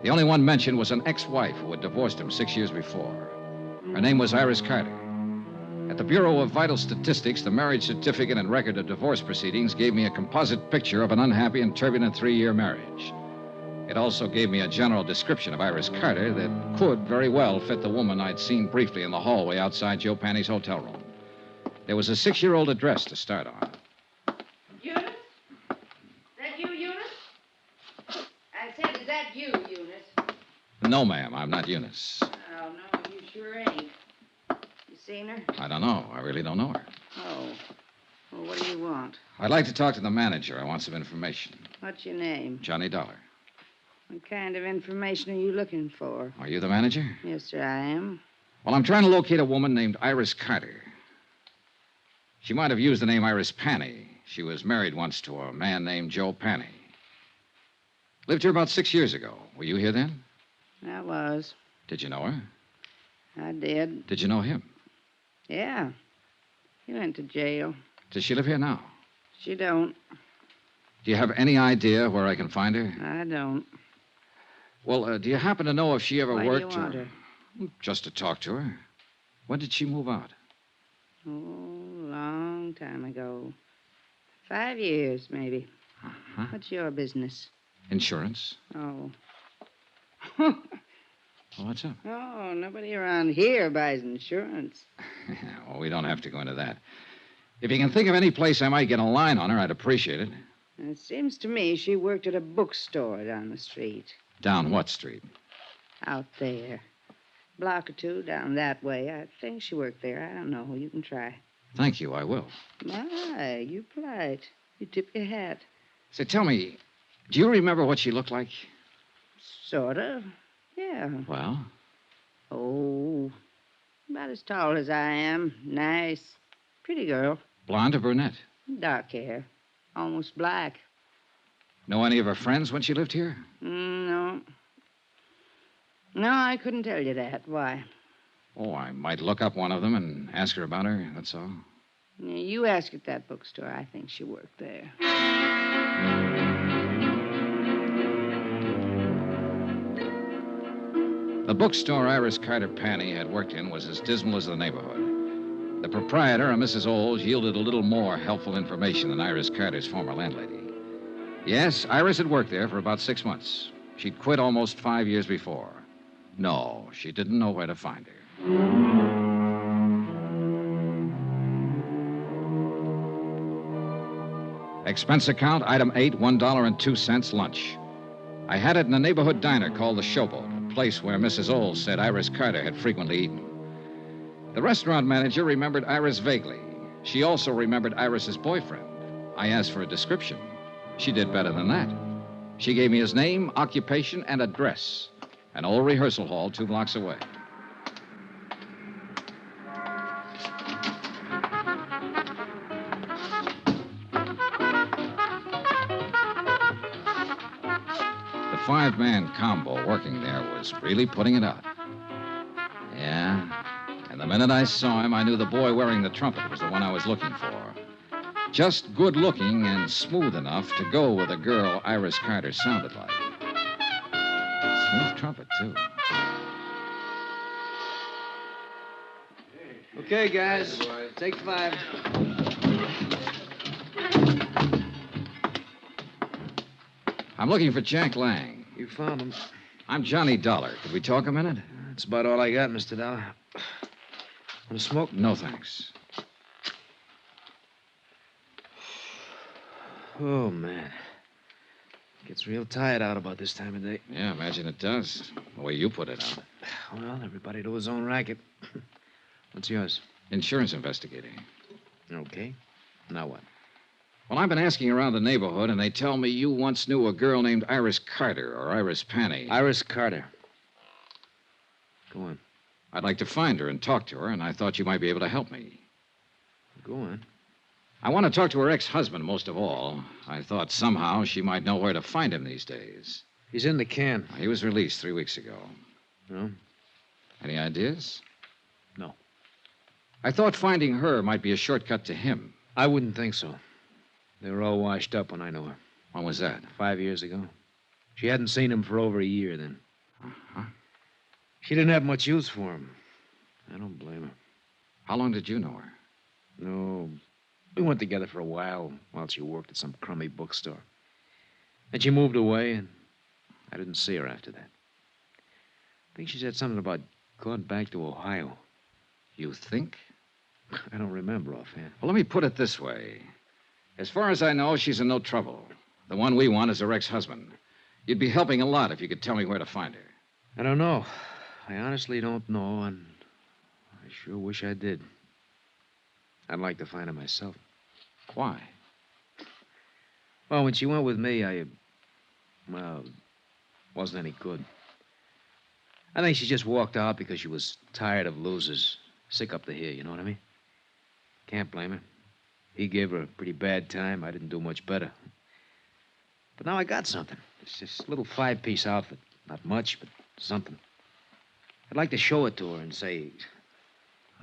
The only one mentioned was an ex-wife who had divorced him 6 years before. Her name was Iris Carter. At the Bureau of Vital Statistics, the marriage certificate and record of divorce proceedings gave me a composite picture of an unhappy and turbulent 3-year marriage. It also gave me a general description of Iris Carter that could very well fit the woman I'd seen briefly in the hallway outside Joe Penney's hotel room. There was a 6-year-old address to start on. Eunice? Is that you, Eunice? I said, is that you, Eunice? No, ma'am, I'm not Eunice. Oh, no, you sure ain't. You seen her? I don't know. I really don't know her. Oh. Well, what do you want? I'd like to talk to the manager. I want some information. What's your name? Johnny Dollar. What kind of information are you looking for? Are you the manager? Yes, sir, I am. Well, I'm trying to locate a woman named Iris Carter. She might have used the name Iris Penney. She was married once to a man named Joe Penney. Lived here about 6 years ago. Were you here then? I was. Did you know her? I did. Did you know him? Yeah. He went to jail. Does she live here now? She don't. Do you have any idea where I can find her? I don't. Well, do you happen to know if she ever Why worked do you want or... her? Just to talk to her. When did she move out? Oh, long time ago. 5 years, maybe. Uh-huh. What's your business? Insurance. Oh. Well, what's up? Oh, nobody around here buys insurance. Well, we don't have to go into that. If you can think of any place I might get a line on her, I'd appreciate it. It seems to me she worked at a bookstore down the street. Down what street? Out there. Block or two down that way. I think she worked there. I don't know. You can try. Thank you, I will. My, you polite. You tip your hat. Say, tell me, do you remember what she looked like? Sort of. Yeah. Well? Oh, about as tall as I am. Nice. Pretty girl. Blonde or brunette? Dark hair. Almost black. Know any of her friends when she lived here? No. No, I couldn't tell you that. Why? Oh, I might look up one of them and ask her about her, that's all. You ask at that bookstore. I think she worked there. The bookstore Iris Carter Penney had worked in was as dismal as the neighborhood. The proprietor, a Mrs. Oles, yielded a little more helpful information than Iris Carter's former landlady. Yes, Iris had worked there for about 6 months. She'd quit almost 5 years before. No, she didn't know where to find her. Expense account, item 8, $1.02 lunch. I had it in a neighborhood diner called the Showboat, a place where Mrs. Oles said Iris Carter had frequently eaten. The restaurant manager remembered Iris vaguely. She also remembered Iris's boyfriend. I asked for a description. She did better than that. She gave me his name, occupation, and address. An old rehearsal hall 2 blocks away. The 5-man combo working there was really putting it out. Yeah, and the minute I saw him, I knew the boy wearing the trumpet was the one I was looking for. Just good looking and smooth enough to go with a girl Iris Carter sounded like. Smooth trumpet, too. Okay, guys, take 5. I'm looking for Jack Lang. You found him. I'm Johnny Dollar. Could we talk a minute? That's about all I got, Mr. Dollar. Want to smoke? No, thanks. Oh, man. Gets real tired out about this time of day. Yeah, imagine it does. The way you put it out. Well, everybody to his own racket. What's yours? Insurance investigator. Okay. Now what? Well, I've been asking around the neighborhood, and they tell me you once knew a girl named Iris Carter, or Iris Penney. Iris Carter. Go on. I'd like to find her and talk to her, and I thought you might be able to help me. Go on. I want to talk to her ex-husband most of all. I thought somehow she might know where to find him these days. He's in the can. He was released 3 weeks ago. No? Any ideas? No. I thought finding her might be a shortcut to him. I wouldn't think so. They were all washed up when I knew her. When was that? 5 years ago. She hadn't seen him for over a year then. Uh-huh. She didn't have much use for him. I don't blame her. How long did you know her? No, we went together for a while she worked at some crummy bookstore. Then she moved away, and I didn't see her after that. I think she said something about going back to Ohio. You think? I don't remember offhand. Well, let me put it this way. As far as I know, she's in no trouble. The one we want is her ex-husband. You'd be helping a lot if you could tell me where to find her. I don't know. I honestly don't know, and I sure wish I did. I'd like to find her myself. Why? Well, when she went with me, wasn't any good. I think she just walked out because she was tired of losers. Sick up to here, you know what I mean? Can't blame her. He gave her a pretty bad time. I didn't do much better. But now I got something. It's this little 5-piece outfit. Not much, but something. I'd like to show it to her and say,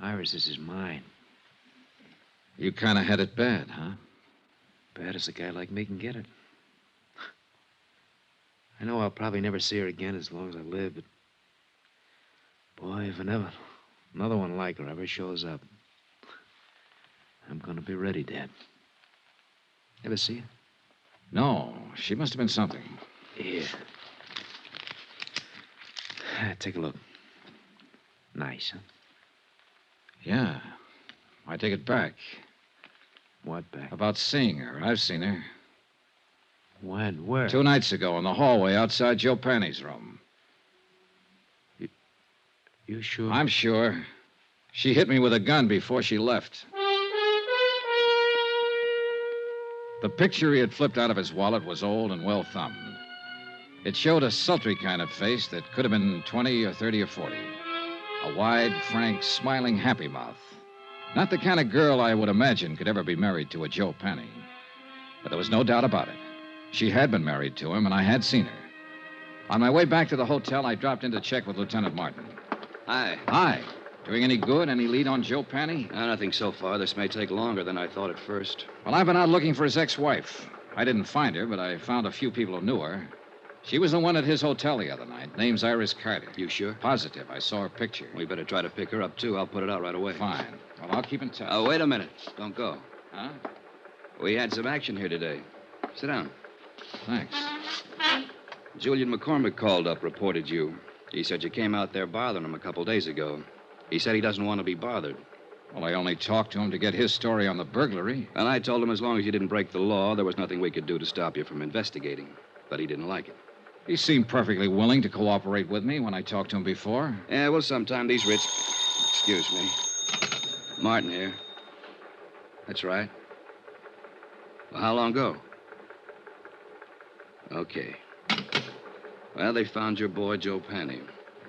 Iris, this is mine. You kind of had it bad, huh? Bad as a guy like me can get it. I know I'll probably never see her again as long as I live, but... boy, if another one like her ever shows up, I'm gonna be ready, Dad. Ever see her? No, she must have been something. Yeah. Take a look. Nice, huh? Yeah. I take it back. What back? About seeing her. I've seen her. When? Where? 2 nights ago in the hallway outside Joe Penney's room. You sure? I'm sure. She hit me with a gun before she left. The picture he had flipped out of his wallet was old and well thumbed. It showed a sultry kind of face that could have been 20 or 30 or 40. A wide, frank, smiling, happy mouth. Not the kind of girl I would imagine could ever be married to a Joe Penney. But there was no doubt about it. She had been married to him, and I had seen her. On my way back to the hotel, I dropped in to check with Lieutenant Martin. Hi. Hi. Doing any good? Any lead on Joe Penney? Nothing so far. This may take longer than I thought at first. Well, I've been out looking for his ex-wife. I didn't find her, but I found a few people who knew her. She was the one at his hotel the other night. Name's Iris Carter. You sure? Positive. I saw her picture. We better try to pick her up, too. I'll put it out right away. Fine. Well, I'll keep in touch. Oh, wait a minute. Don't go. Huh? We had some action here today. Sit down. Thanks. Julian McCormick called up, reported you. He said you came out there bothering him a couple days ago. He said he doesn't want to be bothered. Well, I only talked to him to get his story on the burglary. And I told him as long as you didn't break the law, there was nothing we could do to stop you from investigating. But he didn't like it. He seemed perfectly willing to cooperate with me when I talked to him before. Yeah, well, sometime these rich... Excuse me. Martin here. That's right. Well, how long ago? Okay. Well, they found your boy, Joe Penney.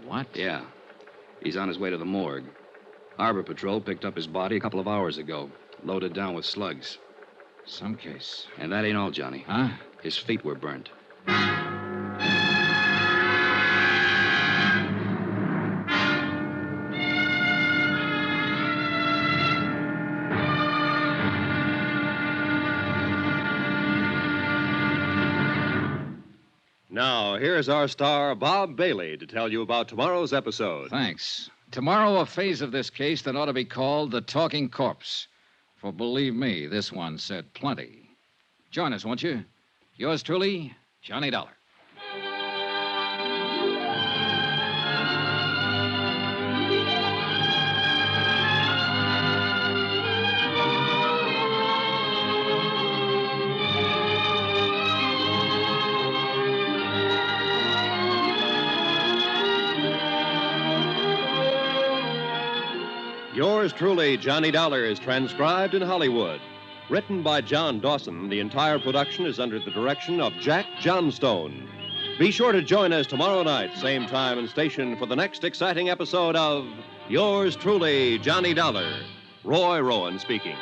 What? Yeah. He's on his way to the morgue. Harbor Patrol picked up his body a couple of hours ago, loaded down with slugs. Some case. And that ain't all, Johnny. Huh? His feet were burnt. Now, here's our star, Bob Bailey, to tell you about tomorrow's episode. Thanks. Tomorrow, a phase of this case that ought to be called the Talking Corpse. For believe me, this one said plenty. Join us, won't you? Yours truly, Johnny Dollar. Yours truly, Johnny Dollar, is transcribed in Hollywood. Written by John Dawson, the entire production is under the direction of Jack Johnstone. Be sure to join us tomorrow night, same time and station, for the next exciting episode of Yours truly, Johnny Dollar. Roy Rowan speaking.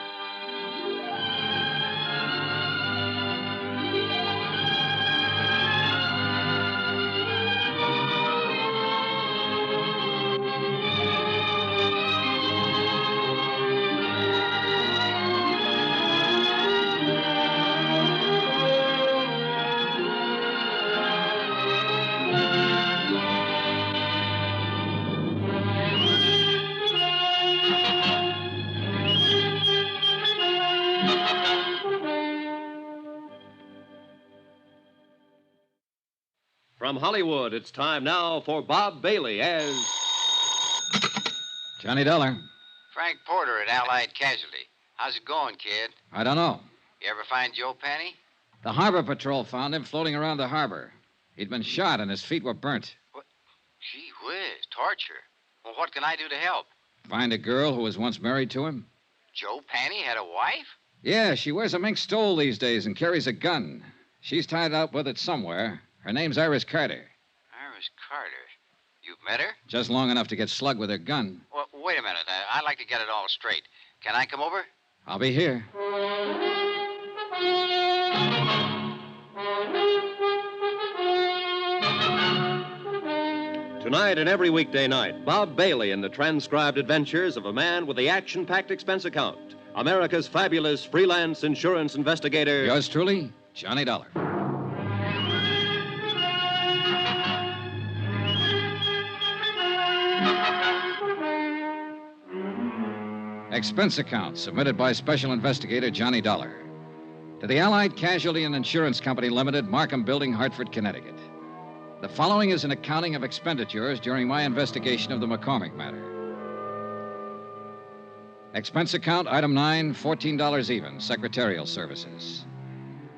From Hollywood, it's time now for Bob Bailey as... Johnny Dollar. Frank Porter at Allied Casualty. How's it going, kid? I don't know. You ever find Joe Penney? The Harbor Patrol found him floating around the harbor. He'd been shot and his feet were burnt. What? Gee whiz, torture. Well, what can I do to help? Find a girl who was once married to him? Joe Penney had a wife? Yeah, she wears a mink stole these days and carries a gun. She's tied up with it somewhere. Her name's Iris Carter. Iris Carter. You've met her? Just long enough to get slugged with her gun. Well, wait a minute. I'd like to get it all straight. Can I come over? I'll be here. Tonight and every weekday night, Bob Bailey in the transcribed adventures of a man with the action-packed expense account. America's fabulous freelance insurance investigator. Yours truly, Johnny Dollar. Expense account submitted by Special Investigator Johnny Dollar to the Allied Casualty and Insurance Company Limited, Markham Building, Hartford, Connecticut. The following is an accounting of expenditures during my investigation of the McCormick matter. Expense account, item 9, $14 even, secretarial services.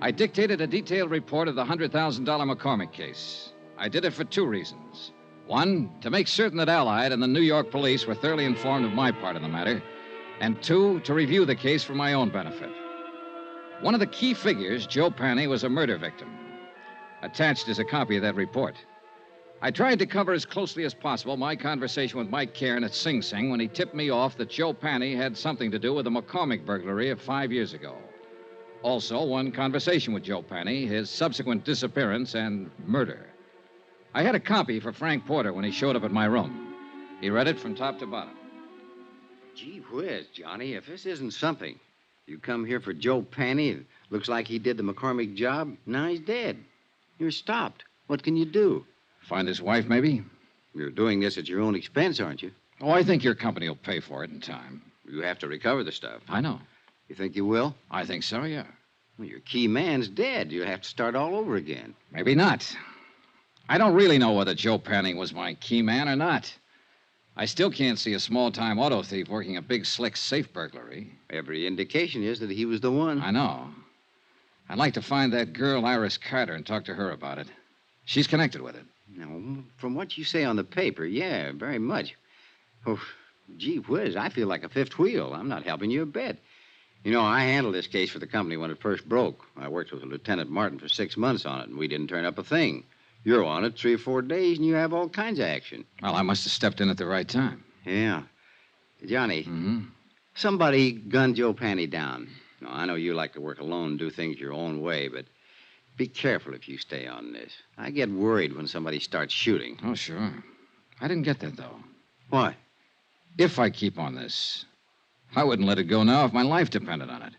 I dictated a detailed report of the $100,000 McCormick case. I did it for two reasons. One, to make certain that Allied and the New York police were thoroughly informed of my part in the matter. And two, to review the case for my own benefit. One of the key figures, Joe Penney, was a murder victim. Attached is a copy of that report. I tried to cover as closely as possible my conversation with Mike Cairn at Sing Sing when he tipped me off that Joe Penney had something to do with the McCormick burglary of 5 years ago. Also, one conversation with Joe Penney, his subsequent disappearance, and murder. I had a copy for Frank Porter when he showed up at my room. He read it from top to bottom. Gee whiz, Johnny, if this isn't something. You come here for Joe Penney. It looks like he did the McCormick job. Now he's dead. You're stopped. What can you do? Find his wife, maybe? You're doing this at your own expense, aren't you? Oh, I think your company will pay for it in time. You have to recover the stuff. I know. You think you will? I think so, yeah. Well, your key man's dead. You'll have to start all over again. Maybe not. I don't really know whether Joe Penney was my key man or not. I still can't see a small-time auto thief working a big, slick safe burglary. Every indication is that he was the one. I know. I'd like to find that girl, Iris Carter, and talk to her about it. She's connected with it. Now, from what you say on the paper, yeah, very much. Oh, gee whiz, I feel like a fifth wheel. I'm not helping you a bit. You know, I handled this case for the company when it first broke. I worked with Lieutenant Martin for 6 months on it, and we didn't turn up a thing. You're on it 3 or 4 days, and you have all kinds of action. Well, I must have stepped in at the right time. Yeah. Johnny, Mm-hmm. somebody gunned Joe Penney down. Now, I know you like to work alone and do things your own way, but be careful if you stay on this. I get worried when somebody starts shooting. Oh, sure. I didn't get that, though. Why? If I keep on this, I wouldn't let it go now if my life depended on it.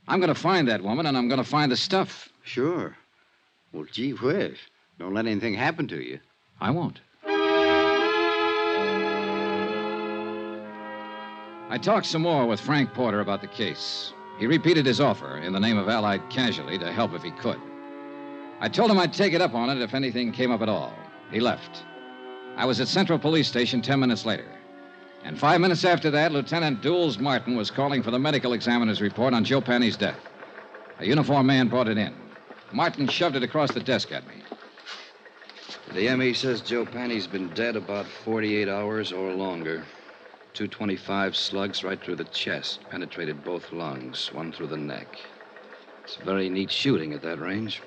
I'm going to find that woman, and I'm going to find the stuff. Sure. Well, gee whiz. Don't let anything happen to you. I won't. I talked some more with Frank Porter about the case. He repeated his offer in the name of Allied Casualty to help if he could. I told him I'd take it up on it if anything came up at all. He left. I was at Central Police Station 10 minutes later. And 5 minutes after that, Lieutenant Dools Martin was calling for the medical examiner's report on Joe Penney's death. A uniformed man brought it in. Martin shoved it across the desk at me. The ME says Joe Penney's been dead about 48 hours or longer. 225 slugs right through the chest, penetrated both lungs, one through the neck. It's very neat shooting at that range.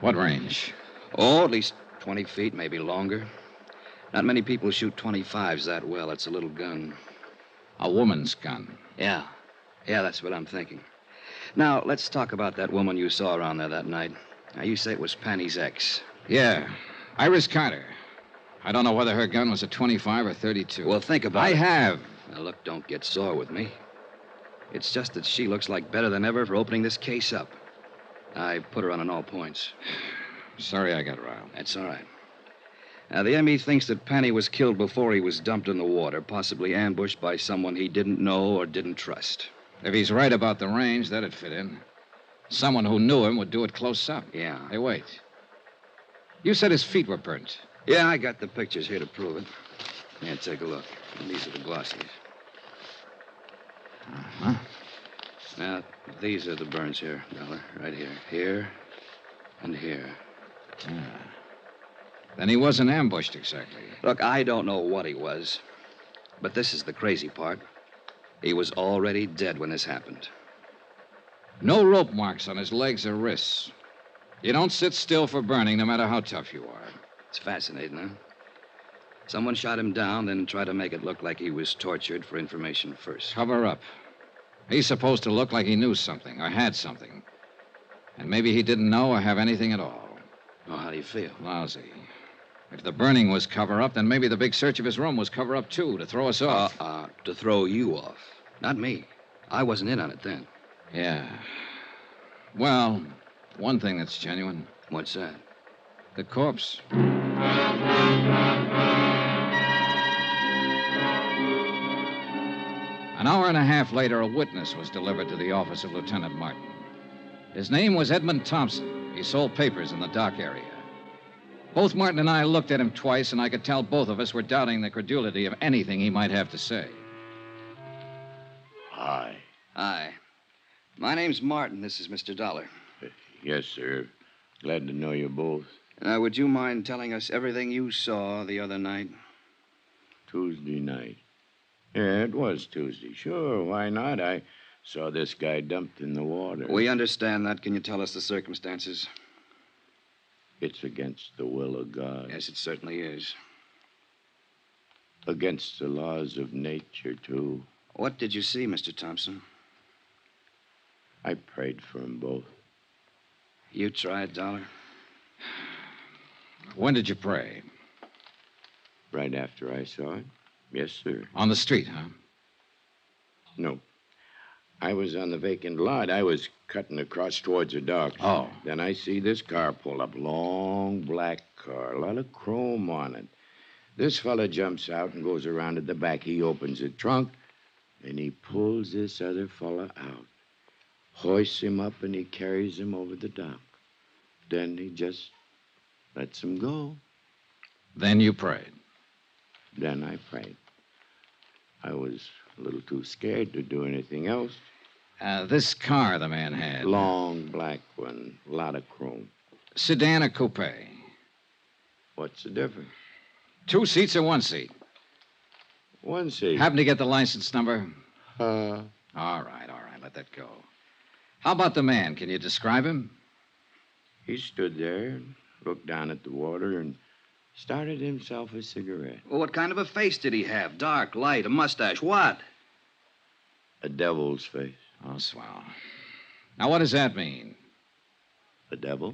What range? Oh, at least 20 feet, maybe longer. Not many people shoot 25s that well. It's a little gun. A woman's gun. Yeah. Yeah, that's what I'm thinking. Now, let's talk about that woman you saw around there that night. Now, you say it was Penney's ex. Yeah. Iris Carter. I don't know whether her gun was a 25 or 32. Well, think about it. I have. Now, look, don't get sore with me. It's just that she looks like better than ever for opening this case up. I put her on all points. Sorry I got riled. That's all right. Now, the ME thinks that Penney was killed before he was dumped in the water, possibly ambushed by someone he didn't know or didn't trust. If he's right about the range, that'd fit in. Someone who knew him would do it close up. Yeah. Hey, wait. You said his feet were burnt. Yeah, I got the pictures here to prove it. Yeah, take a look. And these are the glossies. Uh-huh. Now, these are the burns here, Dollar. Right here. Here and here. Yeah. Then he wasn't ambushed exactly. Look, I don't know what he was. But this is the crazy part. He was already dead when this happened. No rope marks on his legs or wrists. You don't sit still for burning, no matter how tough you are. It's fascinating, huh? Someone shot him down, then tried to make it look like he was tortured for information first. Cover up. He's supposed to look like he knew something or had something. And maybe he didn't know or have anything at all. Oh, how do you feel? Lousy. If the burning was cover up, then maybe the big search of his room was cover up, too, to throw us off. To throw you off. Not me. I wasn't in on it then. Yeah. Well, one thing that's genuine. What's that? The corpse. An hour and a half later, a witness was delivered to the office of Lieutenant Martin. His name was Edmund Thompson. He sold papers in the dock area. Both Martin and I looked at him twice, and I could tell both of us were doubting the credulity of anything he might have to say. Hi. Hi. My name's Martin. This is Mr. Dollar. Yes, sir. Glad to know you both. Would you mind telling us everything you saw the other night? Tuesday night. Yeah, it was Tuesday. Sure, why not? I saw this guy dumped in the water. We understand that. Can you tell us the circumstances? It's against the will of God. Yes, it certainly is. Against the laws of nature, too. What did you see, Mr. Thompson? I prayed for them both. You tried, Dollar? When did you pray? Right after I saw it. Yes, sir. On the street, huh? No. I was on the vacant lot. I was cutting across towards the dock. Oh. Then I see this car pull up. Long black car. A lot of chrome on it. This fella jumps out and goes around at the back. He opens the trunk, and he pulls this other fella out. Hoists him up, and he carries him over the dock. Then he just lets him go. Then you prayed. Then I prayed. I was a little too scared to do anything else. This car the man had. Long black one, a lot of chrome. Sedan or coupe? What's the difference? 2 seats or 1 seat? 1 seat. Happen to get the license number? Uh. All right, let that go. How about the man? Can you describe him? He stood there and looked down at the water and started himself a cigarette. Well, what kind of a face did he have? Dark, light, a mustache, what? A devil's face. Oh, swell. Now, what does that mean? A devil?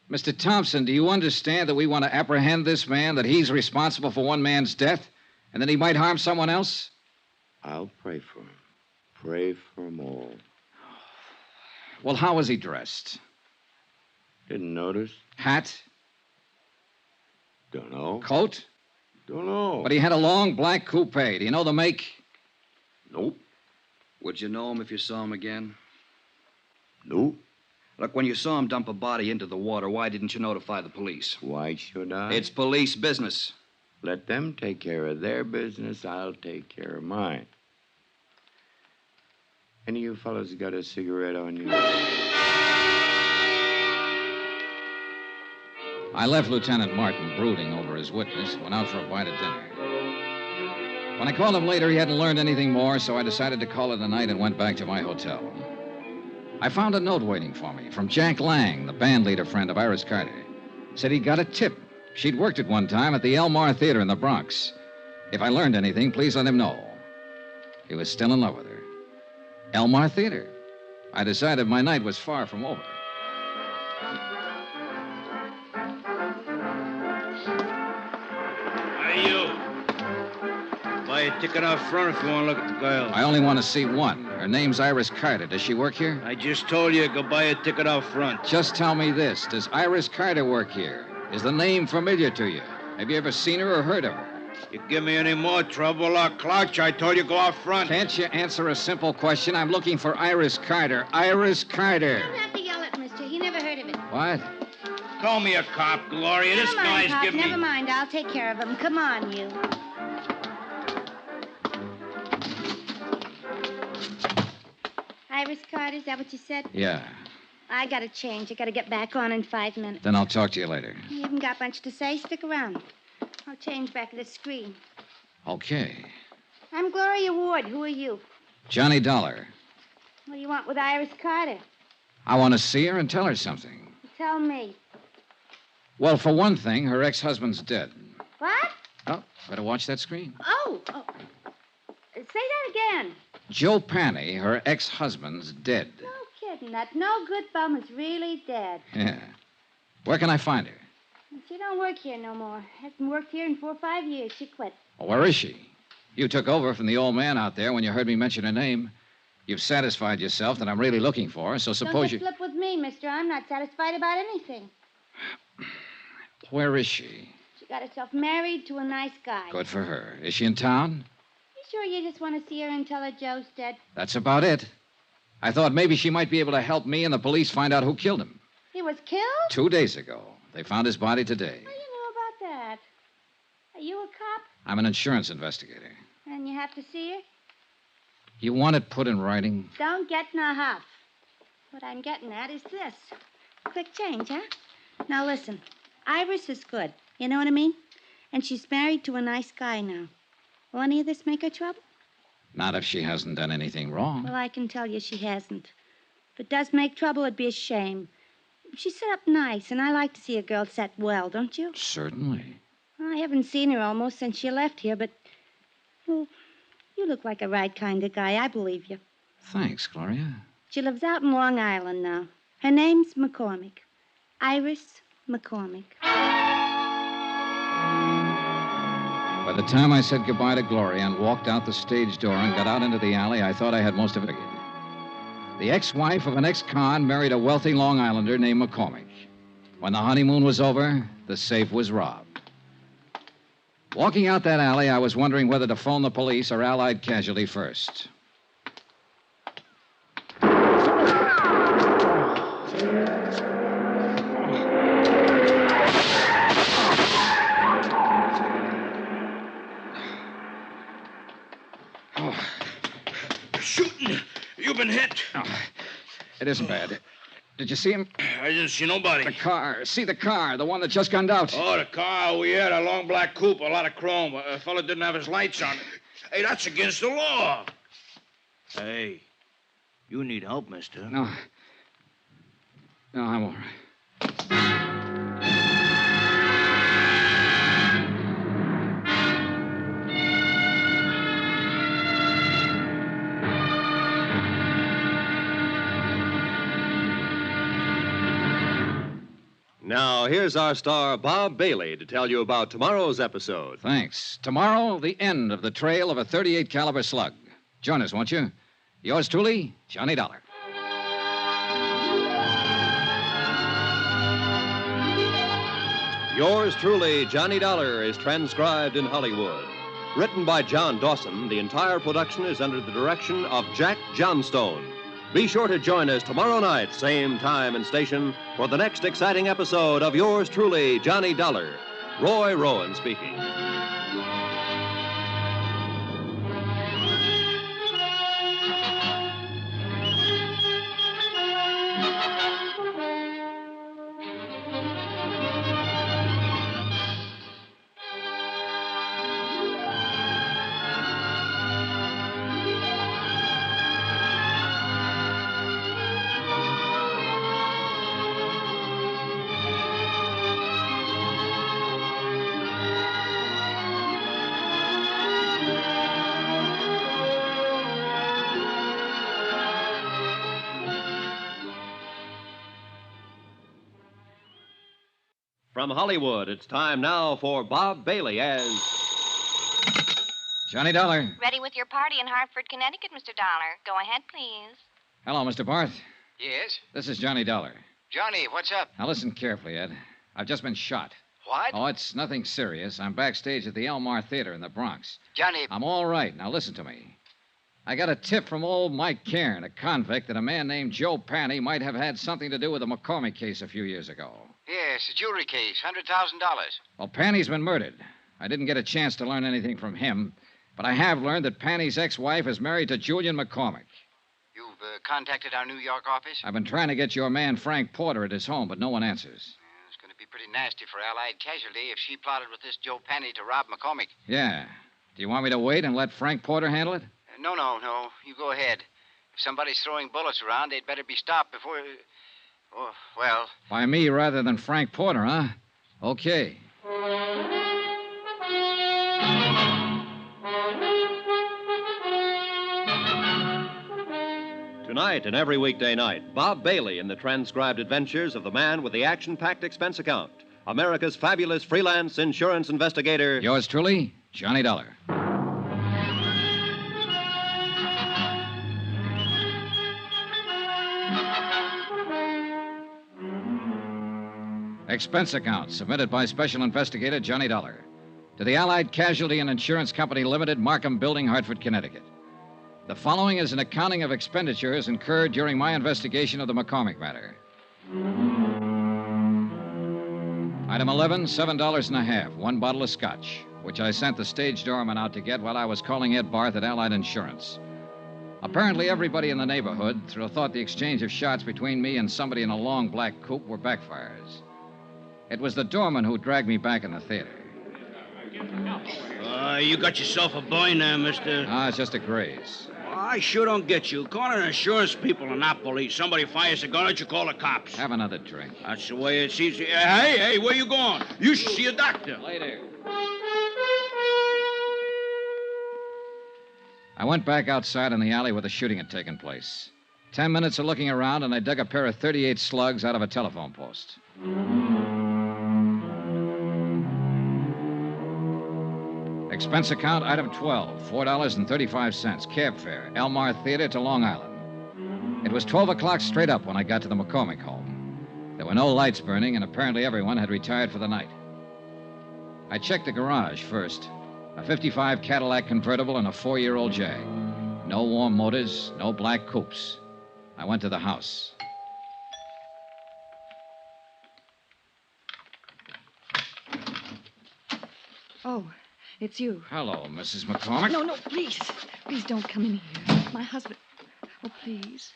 Mr. Thompson, do you understand that we want to apprehend this man, that he's responsible for one man's death, and that he might harm someone else? I'll pray for him. Pray for them all. Well, how was he dressed? Didn't notice. Hat? Don't know. Coat? Don't know. But he had a long black coupe. Do you know the make? Nope. Would you know him if you saw him again? Nope. Look, when you saw him dump a body into the water, why didn't you notify the police? Why should I? It's police business. Let them take care of their business. I'll take care of mine. Any of you fellas got a cigarette on you? I left Lieutenant Martin brooding over his witness and went out for a bite of dinner. When I called him later, he hadn't learned anything more, so I decided to call it a night and went back to my hotel. I found a note waiting for me from Jack Lang, the band leader friend of Iris Carter. Said he'd got a tip. She'd worked at one time at the Elmar Theater in the Bronx. If I learned anything, please let him know. He was still in love with her. Elmar Theater. I decided my night was far from over. Hey, you. Buy a ticket out front if you want to look at the girl. I only want to see one. Her name's Iris Carter. Does she work here? I just told you, go buy a ticket out front. Just tell me this. Does Iris Carter work here? Is the name familiar to you? Have you ever seen her or heard of her? You give me any more trouble, I'll clouch. I told you, go out front. Can't you answer a simple question? I'm looking for Iris Carter. Iris Carter. You don't have to yell at mister. He never heard of it. What? Call me a cop, Gloria. This Never mind, guy's Pop. giving me... Never mind. I'll take care of him. Come on, you. Iris Carter, is that what you said? Yeah. I gotta change. I gotta get back on in 5 minutes. Then I'll talk to you later. You haven't got much to say. Stick around. I'll change back at the screen. Okay. I'm Gloria Ward. Who are you? Johnny Dollar. What do you want with Iris Carter? I want to see her and tell her something. Tell me. Well, for one thing, her ex-husband's dead. What? Oh, better watch that screen. Oh. Say that again. Joe Penney, her ex-husband's dead. No kidding. That no good bum is really dead. Yeah. Where can I find her? She don't work here no more. Hasn't worked here in 4 or 5 years. She quit. Well, where is she? You took over from the old man out there when you heard me mention her name. You've satisfied yourself that I'm really looking for her, so suppose Don't you... flip with me, mister. I'm not satisfied about anything. Where is she? She got herself married to a nice guy. Good for her. Is she in town? You sure you just want to see her and tell her Joe's dead? That's about it. I thought maybe she might be able to help me and the police find out who killed him. He was killed? 2 days ago. They found his body today. Well, you know, Are you a cop? I'm an insurance investigator. And you have to see her? You want it put in writing? Don't get in a huff. What I'm getting at is this. Quick change, huh? Now listen. Iris is good. You know what I mean? And she's married to a nice guy now. Will any of this make her trouble? Not if she hasn't done anything wrong. Well, I can tell you she hasn't. If it does make trouble, it'd be a shame. She's set up nice, and I like to see a girl set well, don't you? Certainly. Well, I haven't seen her almost since she left here, but... Well, you look like a right kind of guy. I believe you. Thanks, Gloria. She lives out in Long Island now. Her name's McCormick. Iris McCormick. By the time I said goodbye to Gloria and walked out the stage door and got out into the alley, I thought I had most of it again. The ex-wife of an ex-con married a wealthy Long Islander named McCormick. When the honeymoon was over, the safe was robbed. Walking out that alley, I was wondering whether to phone the police or Allied Casualty first. Shooting. You've been hit. Oh, it isn't bad. Did you see him? I didn't see nobody. The car. See the car, the one that just gunned out. Oh, the car we had, a long black coupe, a lot of chrome. A fella didn't have his lights on. Hey, that's against the law. Hey, you need help, mister. No, I'm all right. Now, here's our star, Bob Bailey, to tell you about tomorrow's episode. Thanks. Tomorrow, the end of the trail of a .38 caliber slug. Join us, won't you? Yours truly, Johnny Dollar. Yours truly, Johnny Dollar, is transcribed in Hollywood. Written by John Dawson, the entire production is under the direction of Jack Johnstone. Be sure to join us tomorrow night, same time and station, for the next exciting episode of Yours truly, Johnny Dollar. Roy Rowan speaking. From Hollywood, it's time now for Bob Bailey as... Johnny Dollar. Ready with your party in Hartford, Connecticut, Mr. Dollar. Go ahead, please. Hello, Mr. Barth. Yes? This is Johnny Dollar. Johnny, what's up? Now listen carefully, Ed. I've just been shot. What? Oh, it's nothing serious. I'm backstage at the Elmar Theater in the Bronx. Johnny... I'm all right. Now listen to me. I got a tip from old Mike Cairn, a convict, that a man named Joe Penney might have had something to do with the McCormick case a few years ago. Yes, a jewelry case, $100,000. Well, Penney's been murdered. I didn't get a chance to learn anything from him, but I have learned that Penney's ex-wife is married to Julian McCormick. You've contacted our New York office? I've been trying to get your man Frank Porter at his home, but no one answers. It's going to be pretty nasty for Allied Casualty if she plotted with this Joe Penney to rob McCormick. Yeah. Do you want me to wait and let Frank Porter handle it? No. You go ahead. If somebody's throwing bullets around, they'd better be stopped before... Oh, well... By me rather than Frank Porter, huh? Okay. Tonight and every weekday night, Bob Bailey in the transcribed adventures of the man with the action-packed expense account, America's fabulous freelance insurance investigator... Yours truly, Johnny Dollar. Expense account submitted by Special Investigator Johnny Dollar to the Allied Casualty and Insurance Company Limited, Markham Building, Hartford, Connecticut. The following is an accounting of expenditures incurred during my investigation of the McCormick matter. Item 11, $7.50, one bottle of scotch. which I sent the stage doorman out to get while I was calling Ed Barth at Allied Insurance. Apparently, everybody in the neighborhood thought the exchange of shots between me and somebody in a long black coupe were backfires. It was the doorman who dragged me back in the theater. You got yourself a boy now, mister. It's just a graze. I sure don't get you. Calling insurance people and not police. Somebody fires a gun at you, call the cops. Have another drink. That's the way it's easy. Hey, where you going? You should see a doctor. Later. I went back outside in the alley where the shooting had taken place. 10 minutes of looking around, and I dug a pair of .38 slugs out of a telephone post. Expense account, item 12, $4.35, cab fare, Elmar Theater to Long Island. It was 12 o'clock straight up when I got to the McCormick home. There were no lights burning, and apparently everyone had retired for the night. I checked the garage first. A 55 Cadillac convertible and a 4-year-old Jag. No warm motors, no black coupes. I went to the house. Oh, it's you. Hello, Mrs. McCormick. No, please. Please don't come in here. My husband. Oh, please.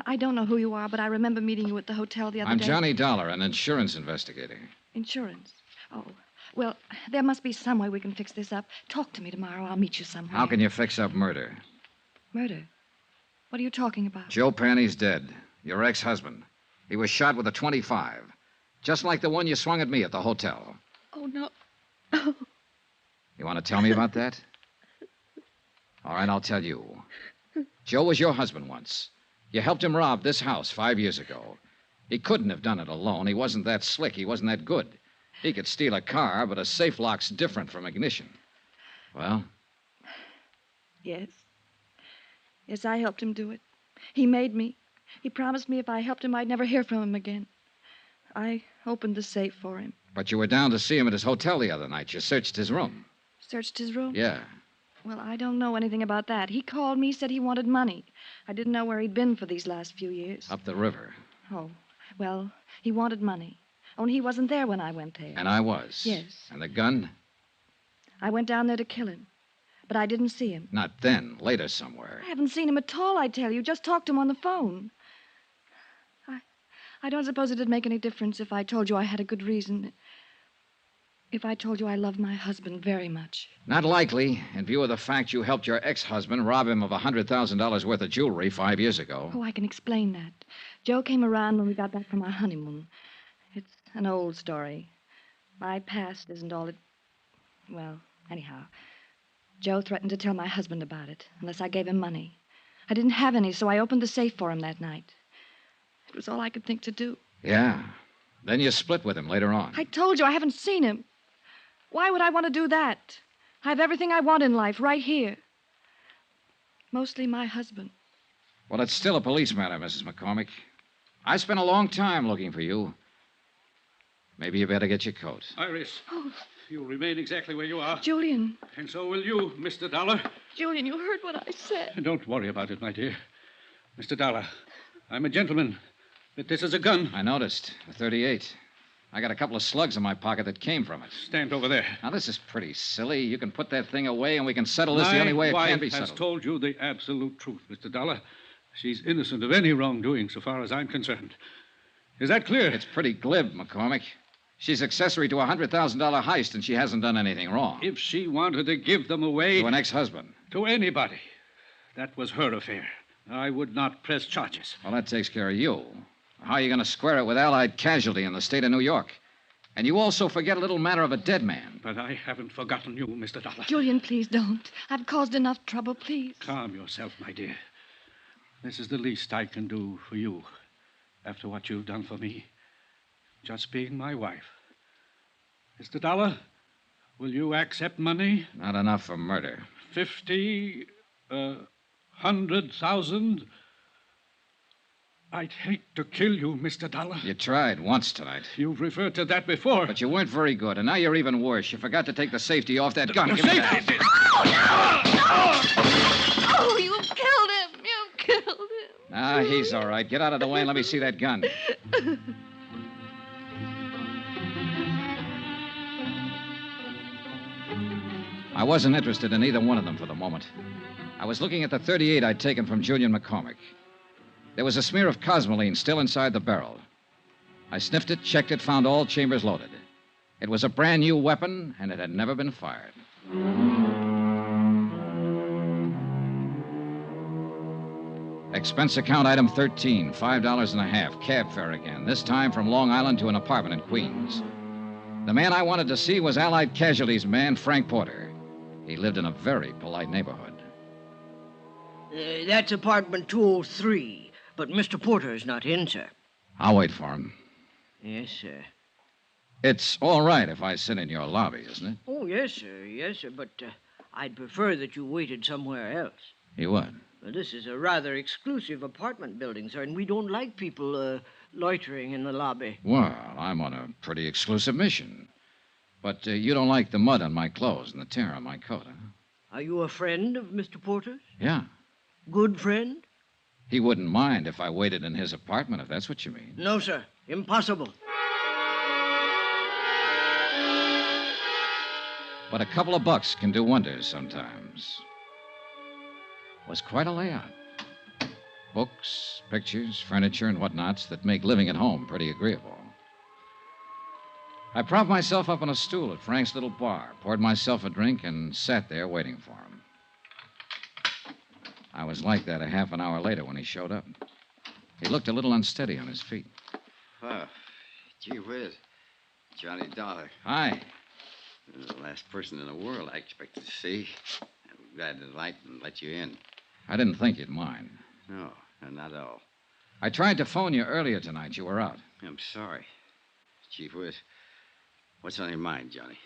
I don't know who you are, but I remember meeting you at the hotel the other day. I'm Johnny Dollar, an insurance investigator. Insurance? Oh, well, there must be some way we can fix this up. Talk to me tomorrow. I'll meet you somewhere. How can you fix up murder? Murder? What are you talking about? Joe Penney's dead. Your ex-husband. He was shot with a .25. Just like the one you swung at me at the hotel. Oh, no. Oh. You want to tell me about that? All right, I'll tell you. Joe was your husband once. You helped him rob this house 5 years ago. He couldn't have done it alone. He wasn't that slick. He wasn't that good. He could steal a car, but a safe lock's different from ignition. Well? Yes. Yes, I helped him do it. He made me. He promised me if I helped him, I'd never hear from him again. I opened the safe for him. But you were down to see him at his hotel the other night. You searched his room. Searched his room? Yeah. Well, I don't know anything about that. He called me, said he wanted money. I didn't know where he'd been for these last few years. Up the river. Oh, well, he wanted money. Only he wasn't there when I went there. And I was. Yes. And the gun? I went down there to kill him. But I didn't see him. Not then. Later somewhere. I haven't seen him at all, I tell you. Just talked to him on the phone. I don't suppose it'd make any difference if I told you I had a good reason. If I told you I love my husband very much. Not likely, in view of the fact you helped your ex-husband rob him of $100,000 worth of jewelry 5 years ago. Oh, I can explain that. Joe came around when we got back from our honeymoon. It's an old story. My past isn't all it... Well, anyhow, Joe threatened to tell my husband about it, unless I gave him money. I didn't have any, so I opened the safe for him that night. It was all I could think to do. Yeah. Then you split with him later on. I told you I haven't seen him. Why would I want to do that? I have everything I want in life right here. Mostly my husband. Well, it's still a police matter, Mrs. McCormick. I spent a long time looking for you. Maybe you better get your coat. Iris, you'll remain exactly where you are. Julian. And so will you, Mr. Dollar. Julian, you heard what I said. Don't worry about it, my dear. Mr. Dollar, I'm a gentleman. But this is a gun. I noticed. A .38. I got a couple of slugs in my pocket that came from it. Stand over there. Now, this is pretty silly. You can put that thing away and we can settle this the only way it can be My wife has settled. told you the absolute truth, Mr. Dollar. She's innocent of any wrongdoing so far as I'm concerned. Is that clear? It's pretty glib, McCormick. She's accessory to a $100,000 heist and she hasn't done anything wrong. If she wanted to give them away... To an ex-husband. To anybody. That was her affair. I would not press charges. Well, that takes care of you. How are you going to square it with Allied casualty in the state of New York? And you also forget a little matter of a dead man. But I haven't forgotten you, Mr. Dollar. Julian, please don't. I've caused enough trouble, please. Calm yourself, my dear. This is the least I can do for you after what you've done for me. Just being my wife. Mr. Dollar, will you accept money? Not enough for murder. 50, 100,000. I'd hate to kill you, Mr. Dollar. You tried once tonight. You've referred to that before. But you weren't very good, and now you're even worse. You forgot to take the safety off that gun. The Give me that. safety? Oh, you killed him. You killed him. Ah, he's all right. Get out of the way and let me see that gun. I wasn't interested in either one of them for the moment. I was looking at the .38 I'd taken from Julian McCormick. There was a smear of cosmoline still inside the barrel. I sniffed it, checked it, found all chambers loaded. It was a brand new weapon, and it had never been fired. Expense account item 13, $5.50, cab fare again, this time from Long Island to an apartment in Queens. The man I wanted to see was Allied Casualties man Frank Porter. He lived in a very polite neighborhood. That's apartment 203, but Mr. Porter is not in, sir. I'll wait for him. Yes, sir. It's all right if I sit in your lobby, isn't it? Oh, yes, sir. Yes, sir. But I'd prefer that you waited somewhere else. You would? Well, this is a rather exclusive apartment building, sir, and we don't like people loitering in the lobby. Well, I'm on a pretty exclusive mission. But you don't like the mud on my clothes and the tear on my coat, huh? Are you a friend of Mr. Porter's? Yeah. Good friend? He wouldn't mind if I waited in his apartment, if that's what you mean. No, sir. Impossible. But a couple of bucks can do wonders sometimes. It was quite a layout. Books, pictures, furniture, and whatnots that make living at home pretty agreeable. I propped myself up on a stool at Frank's little bar, poured myself a drink, and sat there waiting for him. I was like that a half an hour later when he showed up. He looked a little unsteady on his feet. Oh, gee whiz. Johnny Dollar. Hi. You're the last person in the world I expected to see. I'm glad to light and let you in. I didn't think you'd mind. No, not at all. I tried to phone you earlier tonight. You were out. I'm sorry. Chief Whiz, what's on your mind, Johnny?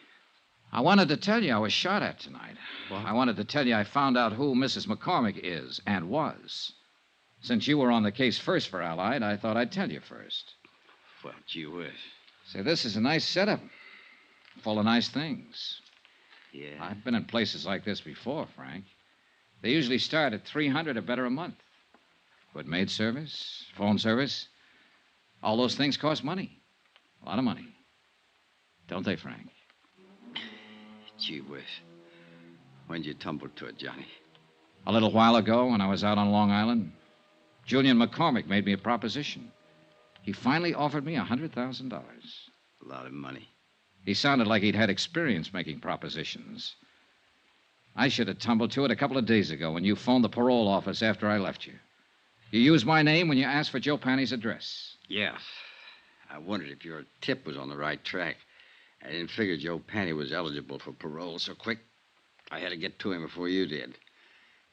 I wanted to tell you I was shot at tonight. What? I wanted to tell you I found out who Mrs. McCormick is and was. Since you were on the case first for Allied, I thought I'd tell you first. Well, gee whiz. Say, this is a nice setup. Full of nice things. Yeah. I've been in places like this before, Frank. They usually start at $300 or better a month. Good maid service, phone service. All those things cost money. A lot of money. Don't they, Frank? Gee whiz. When'd you tumble to it, Johnny? A little while ago when I was out on Long Island, Julian McCormick made me a proposition. He finally offered me $100,000. A lot of money. He sounded like he'd had experience making propositions. I should have tumbled to it a couple of days ago when you phoned the parole office after I left you. You used my name when you asked for Joe Penney's address. Yeah. I wondered if your tip was on the right track. I didn't figure Joe Penney was eligible for parole so quick. I had to get to him before you did.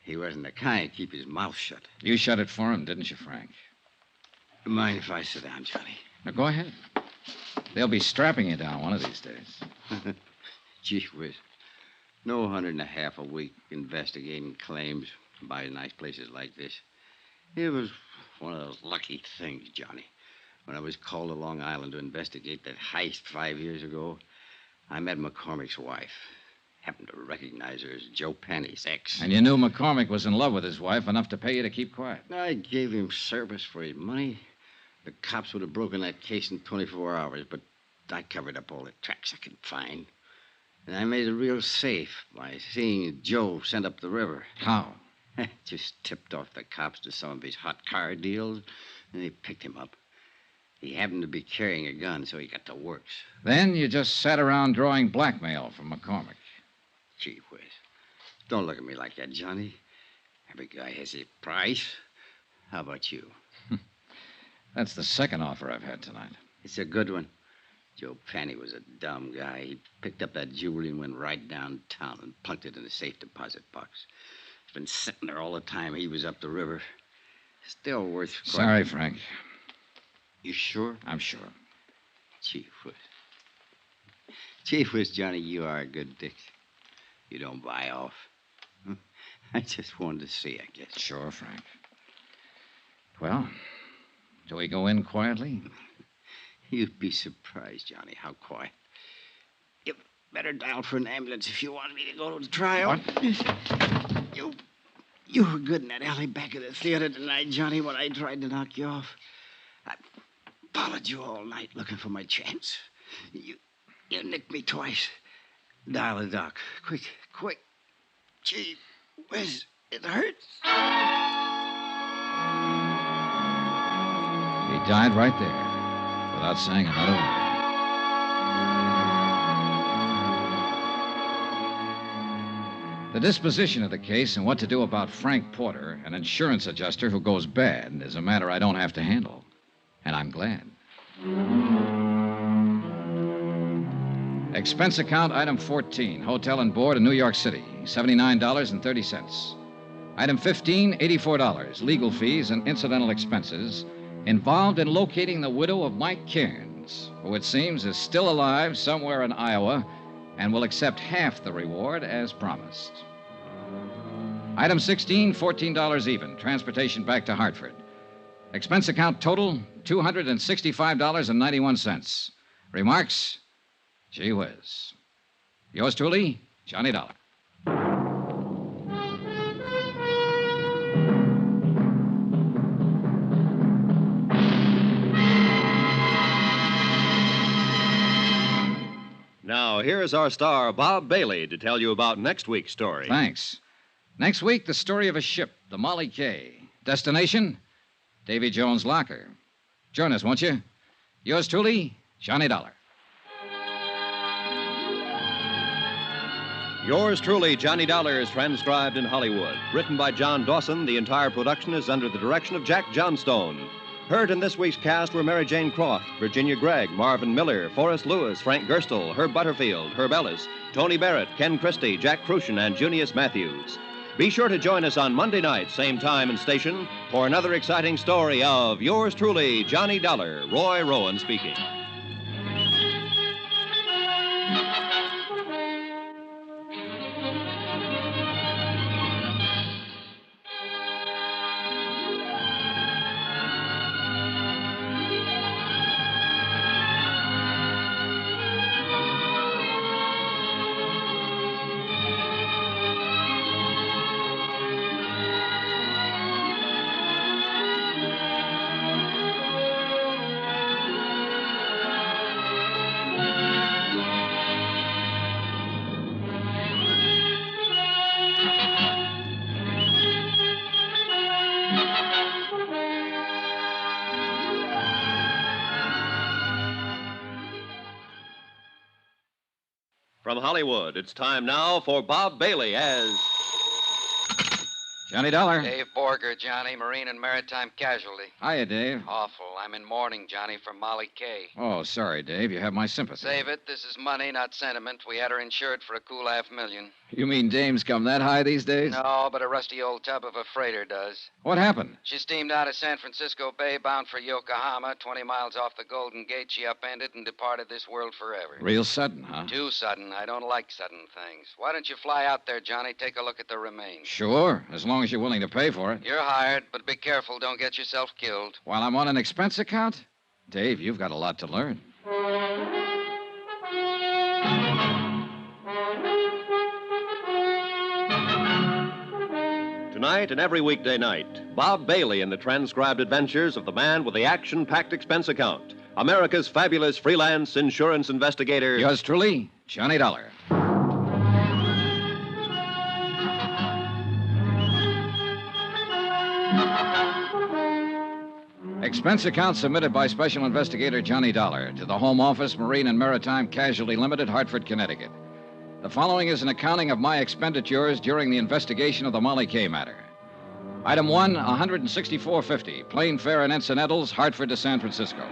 He wasn't the kind to keep his mouth shut. You shut it for him, didn't you, Frank? Mind if I sit down, Johnny? Now, go ahead. They'll be strapping you down one of these days. Gee whiz. No $150 a week investigating claims by nice places like this. It was one of those lucky things, Johnny. When I was called to Long Island to investigate that heist 5 years ago, I met McCormick's wife. Happened to recognize her as Joe Penney's ex. And you knew McCormick was in love with his wife enough to pay you to keep quiet. I gave him service for his money. The cops would have broken that case in 24 hours, but I covered up all the tracks I could find. And I made it real safe by seeing Joe send up the river. How? Just tipped off the cops to some of his hot car deals, and they picked him up. He happened to be carrying a gun, so he got the works. Then you just sat around drawing blackmail from McCormick. Gee whiz. Don't look at me like that, Johnny. Every guy has his price. How about you? That's the second offer I've had tonight. It's a good one. Joe Penney was a dumb guy. He picked up that jewelry and went right downtown and plunked it in a safe deposit box. It's been sitting there all the time he was up the river. Still worth... Sorry, Frank. You sure? I'm sure. Chief Whiz. Chief Whiz, Johnny, you are a good dick. You don't buy off. I just wanted to see, I guess. Sure, Frank. Well, do we go in quietly? You'd be surprised, Johnny, how quiet. You better dial for an ambulance if you want me to go to the trial. What? You were good in that alley back of the theater tonight, Johnny, when I tried to knock you off. I followed you all night looking for my chance. You nicked me twice. Dollar, Doc. Quick, quick. Gee whiz, it hurts. He died right there, without saying another word. The disposition of the case and what to do about Frank Porter, an insurance adjuster who goes bad, is a matter I don't have to handle. And I'm glad. Expense account item 14, hotel and board in New York City, $79.30. Item 15, $84, legal fees and incidental expenses involved in locating the widow of Mike Cairns, who it seems is still alive somewhere in Iowa and will accept half the reward as promised. Item 16, $14 even, transportation back to Hartford. Expense account total, $265.91. Remarks? Gee whiz. Yours truly, Johnny Dollar. Now, here's our star, Bob Bailey, to tell you about next week's story. Thanks. Next week, the story of a ship, the Molly K. Destination, Davy Jones' locker. Join us, won't you? Yours truly, Johnny Dollar. Yours truly, Johnny Dollar, is transcribed in Hollywood. Written by John Dawson, the entire production is under the direction of Jack Johnstone. Heard in this week's cast were Mary Jane Croft, Virginia Gregg, Marvin Miller, Forrest Lewis, Frank Gerstle, Herb Butterfield, Herb Ellis, Tony Barrett, Ken Christie, Jack Crucian, and Junius Matthews. Be sure to join us on Monday night, same time and station, for another exciting story of yours truly, Johnny Dollar. Roy Rowan speaking. From Hollywood, it's time now for Bob Bailey as Johnny Dollar. Dave Borger, Johnny, Marine and Maritime Casualty. Hiya, Dave. Awful. I'm in mourning, Johnny, from Molly K. Oh, sorry, Dave. You have my sympathy. Save it. This is money, not sentiment. We had her insured for a cool $500,000. You mean dames come that high these days? No, but a rusty old tub of a freighter does. What happened? She steamed out of San Francisco Bay, bound for Yokohama. 20 miles off the Golden Gate, she upended and departed this world forever. Real sudden, huh? Too sudden. I don't like sudden things. Why don't you fly out there, Johnny? Take a look at the remains. Sure, as long as you're willing to pay for it. You're hired, but be careful. Don't get yourself killed. While I'm on an expense account? Dave, you've got a lot to learn. Tonight and every weekday night, Bob Bailey in the transcribed adventures of the man with the action-packed expense account, America's fabulous freelance insurance investigator. Yours truly, Johnny Dollar. Expense account submitted by Special Investigator Johnny Dollar to the Home Office, Marine and Maritime Casualty Limited, Hartford, Connecticut. The following is an accounting of my expenditures during the investigation of the Molly K matter. Item 1, $164.50, plane fare and incidentals, Hartford to San Francisco.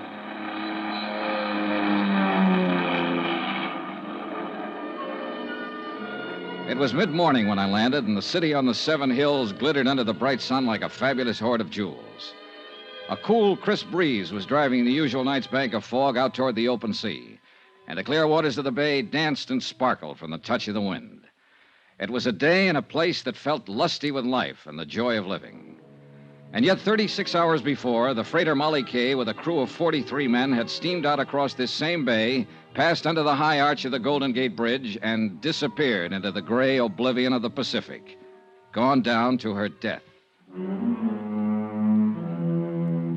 It was mid-morning when I landed, and the city on the Seven Hills glittered under the bright sun like a fabulous hoard of jewels. A cool, crisp breeze was driving the usual night's bank of fog out toward the open sea, and the clear waters of the bay danced and sparkled from the touch of the wind. It was a day and a place that felt lusty with life and the joy of living. And yet 36 hours before, the freighter Molly K, with a crew of 43 men, had steamed out across this same bay, passed under the high arch of the Golden Gate Bridge, and disappeared into the gray oblivion of the Pacific, gone down to her death.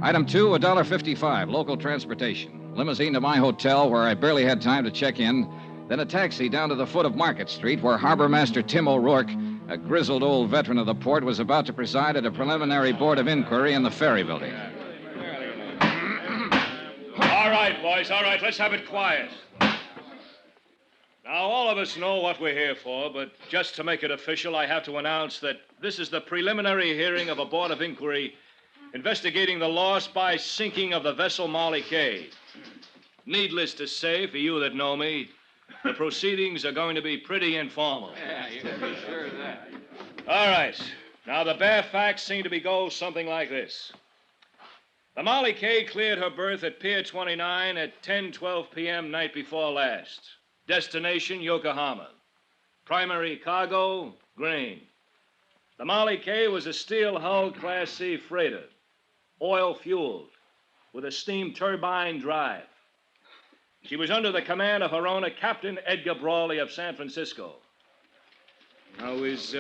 Item 2, $1.55, local transportation. Limousine to my hotel, where I barely had time to check in, Then a taxi down to the foot of Market Street, where Harbor Master Tim O'Rourke, a grizzled old veteran of the port, was about to preside at a preliminary board of inquiry in the ferry building. All right, boys, all right. Let's have it quiet. Now, all of us know what we're here for, but just to make it official, I have to announce that this is the preliminary hearing of a board of inquiry investigating the loss by sinking of the vessel Molly Kay. Needless to say, for you that know me, the proceedings are going to be pretty informal. Yeah, you can be sure of that. All right. Now, the bare facts seem to go something like this. The Molly Kay cleared her berth at Pier 29 at 10:12 p.m. night before last. Destination, Yokohama. Primary cargo, grain. The Molly Kay was a steel-hulled Class C freighter, oil-fueled, with a steam turbine drive. She was under the command of her owner, Captain Edgar Brawley of San Francisco. Now, is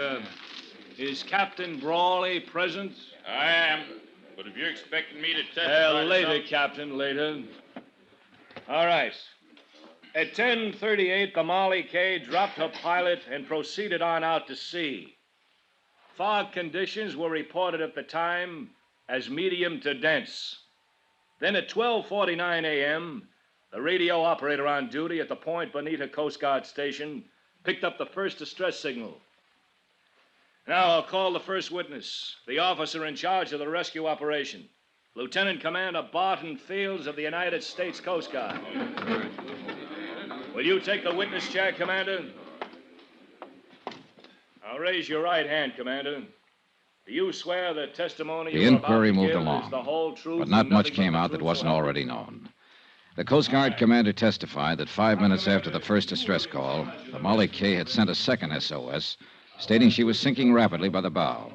Captain Brawley present? I am, but if you're expecting me to testify... Later, Captain, later. All right. At 10:38, the Molly Kay dropped her pilot and proceeded on out to sea. Fog conditions were reported at the time as medium to dense. Then at 12:49 a.m., the radio operator on duty at the Point Bonita Coast Guard station picked up the first distress signal. Now I'll call the first witness, the officer in charge of the rescue operation, Lieutenant Commander Barton Fields of the United States Coast Guard. Will you take the witness chair, Commander? Now raise your right hand, Commander. Do you swear the testimony The you are about inquiry to moved give along, is the whole truth but not and much nothing came but the out that truth, wasn't so help already known. The Coast Guard commander testified that 5 minutes after the first distress call, the Molly Kay had sent a second SOS, stating she was sinking rapidly by the bow.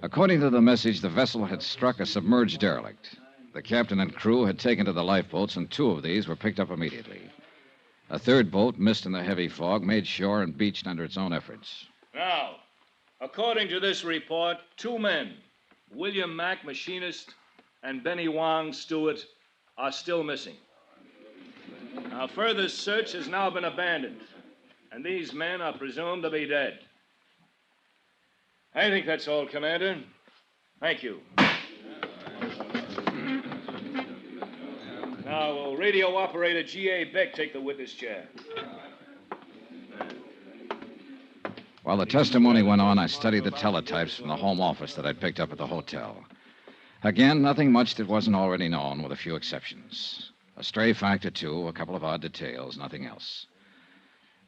According to the message, the vessel had struck a submerged derelict. The captain and crew had taken to the lifeboats, and 2 of these were picked up immediately. A third boat, missed in the heavy fog, made shore and beached under its own efforts. Now, according to this report, 2 men, William Mack, machinist, and Benny Wong, steward, are still missing. Now, further search has now been abandoned, and these men are presumed to be dead. I think that's all, Commander. Thank you. Now, will radio operator G.A. Beck take the witness chair? While the testimony went on, I studied the teletypes from the home office that I'd picked up at the hotel. Again, nothing much that wasn't already known, with a few exceptions. A stray fact or two, a couple of odd details, nothing else.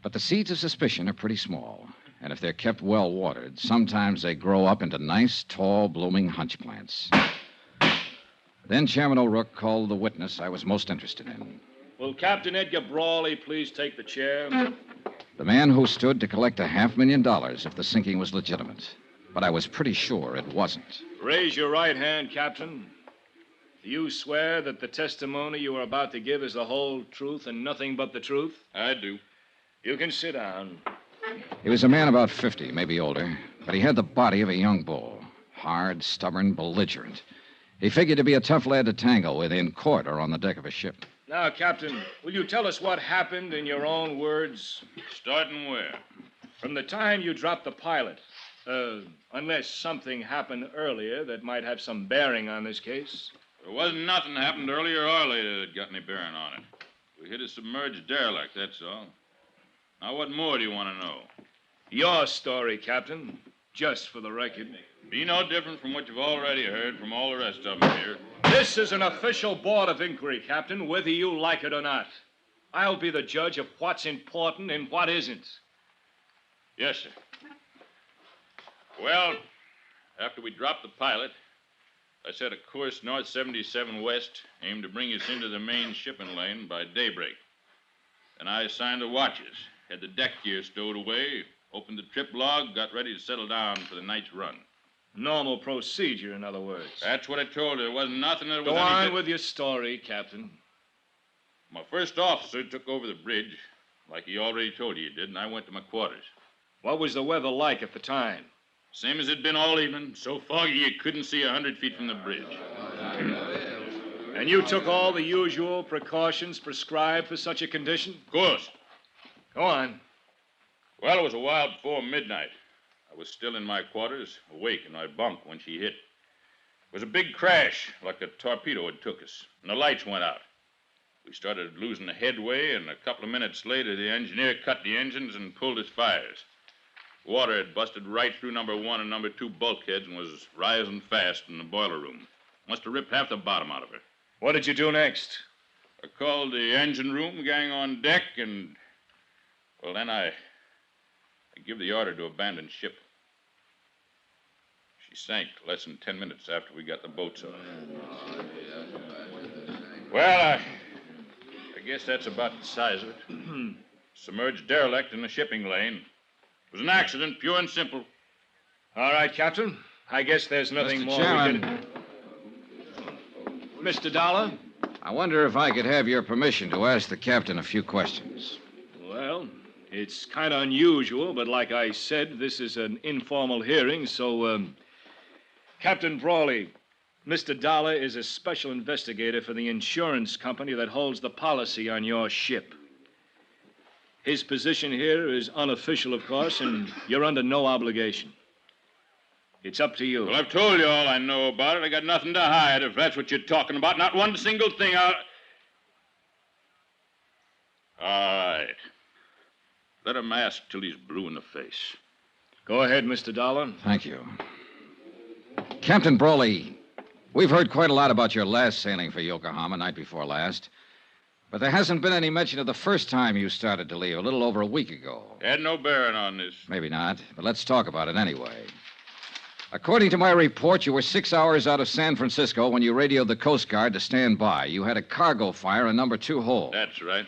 But the seeds of suspicion are pretty small, and if they're kept well watered, sometimes they grow up into nice, tall, blooming hunch plants. Then Chairman O'Rourke called the witness I was most interested in. Will Captain Edgar Brawley please take the chair? The man who stood to collect $500,000 if the sinking was legitimate. But I was pretty sure it wasn't. Raise your right hand, Captain. Do you swear that the testimony you are about to give is the whole truth and nothing but the truth? I do. You can sit down. He was a man about 50, maybe older, but he had the body of a young bull. Hard, stubborn, belligerent. He figured to be a tough lad to tangle with in court or on the deck of a ship. Now, Captain, will you tell us what happened in your own words? Starting where? From the time you dropped the pilot. Unless something happened earlier that might have some bearing on this case. There wasn't nothing happened earlier or later that got any bearing on it. We hit a submerged derelict, that's all. Now, what more do you want to know? Your story, Captain. Just for the record. Be no different from what you've already heard from all the rest of them here. This is an official board of inquiry, Captain, whether you like it or not. I'll be the judge of what's important and what isn't. Yes, sir. Well, after we dropped the pilot, I set a course north 77 west, aimed to bring us into the main shipping lane by daybreak. Then I assigned the watches, had the deck gear stowed away, opened the trip log, got ready to settle down for the night's run. Normal procedure, in other words. That's what I told her. There wasn't nothing that was... Go on with your story, Captain. My first officer took over the bridge, like he already told you he did, and I went to my quarters. What was the weather like at the time? Same as it'd been all evening. So foggy you couldn't see 100 feet from the bridge. And you took all the usual precautions prescribed for such a condition? Of course. Go on. Well, it was a while before midnight. I was still in my quarters, awake in my bunk when she hit. It was a big crash, like a torpedo had took us, and the lights went out. We started losing the headway, and a couple of minutes later, the engineer cut the engines and pulled his fires. Water had busted right through number 1 and number 2 bulkheads and was rising fast in the boiler room. Must have ripped half the bottom out of her. What did you do next? I called the engine room gang on deck, and, well, then I give the order to abandon ship. She sank less than 10 minutes after we got the boats off. Well, I guess that's about the size of it. Submerged derelict in the shipping lane. It was an accident, pure and simple. All right, Captain. I guess there's nothing Mr. more Chairman. we can... Mr. Dollar? I wonder if I could have your permission to ask the captain a few questions. Well, it's kind of unusual, but like I said, this is an informal hearing, so, Captain Brawley, Mr. Dollar is a special investigator for the insurance company that holds the policy on your ship. His position here is unofficial, of course, and you're under no obligation. It's up to you. Well, I've told you all I know about it. I got nothing to hide, if that's what you're talking about. Not one single thing. All right. Let him ask till he's blue in the face. Go ahead, Mr. Dollar. Thank you. Captain Brawley, we've heard quite a lot about your last sailing for Yokohama, night before last. But there hasn't been any mention of the first time you started to leave, a little over a week ago. Had no bearing on this. Maybe not, but let's talk about it anyway. According to my report, you were 6 hours out of San Francisco when you radioed the Coast Guard to stand by. You had a cargo fire in number 2 hold. That's right.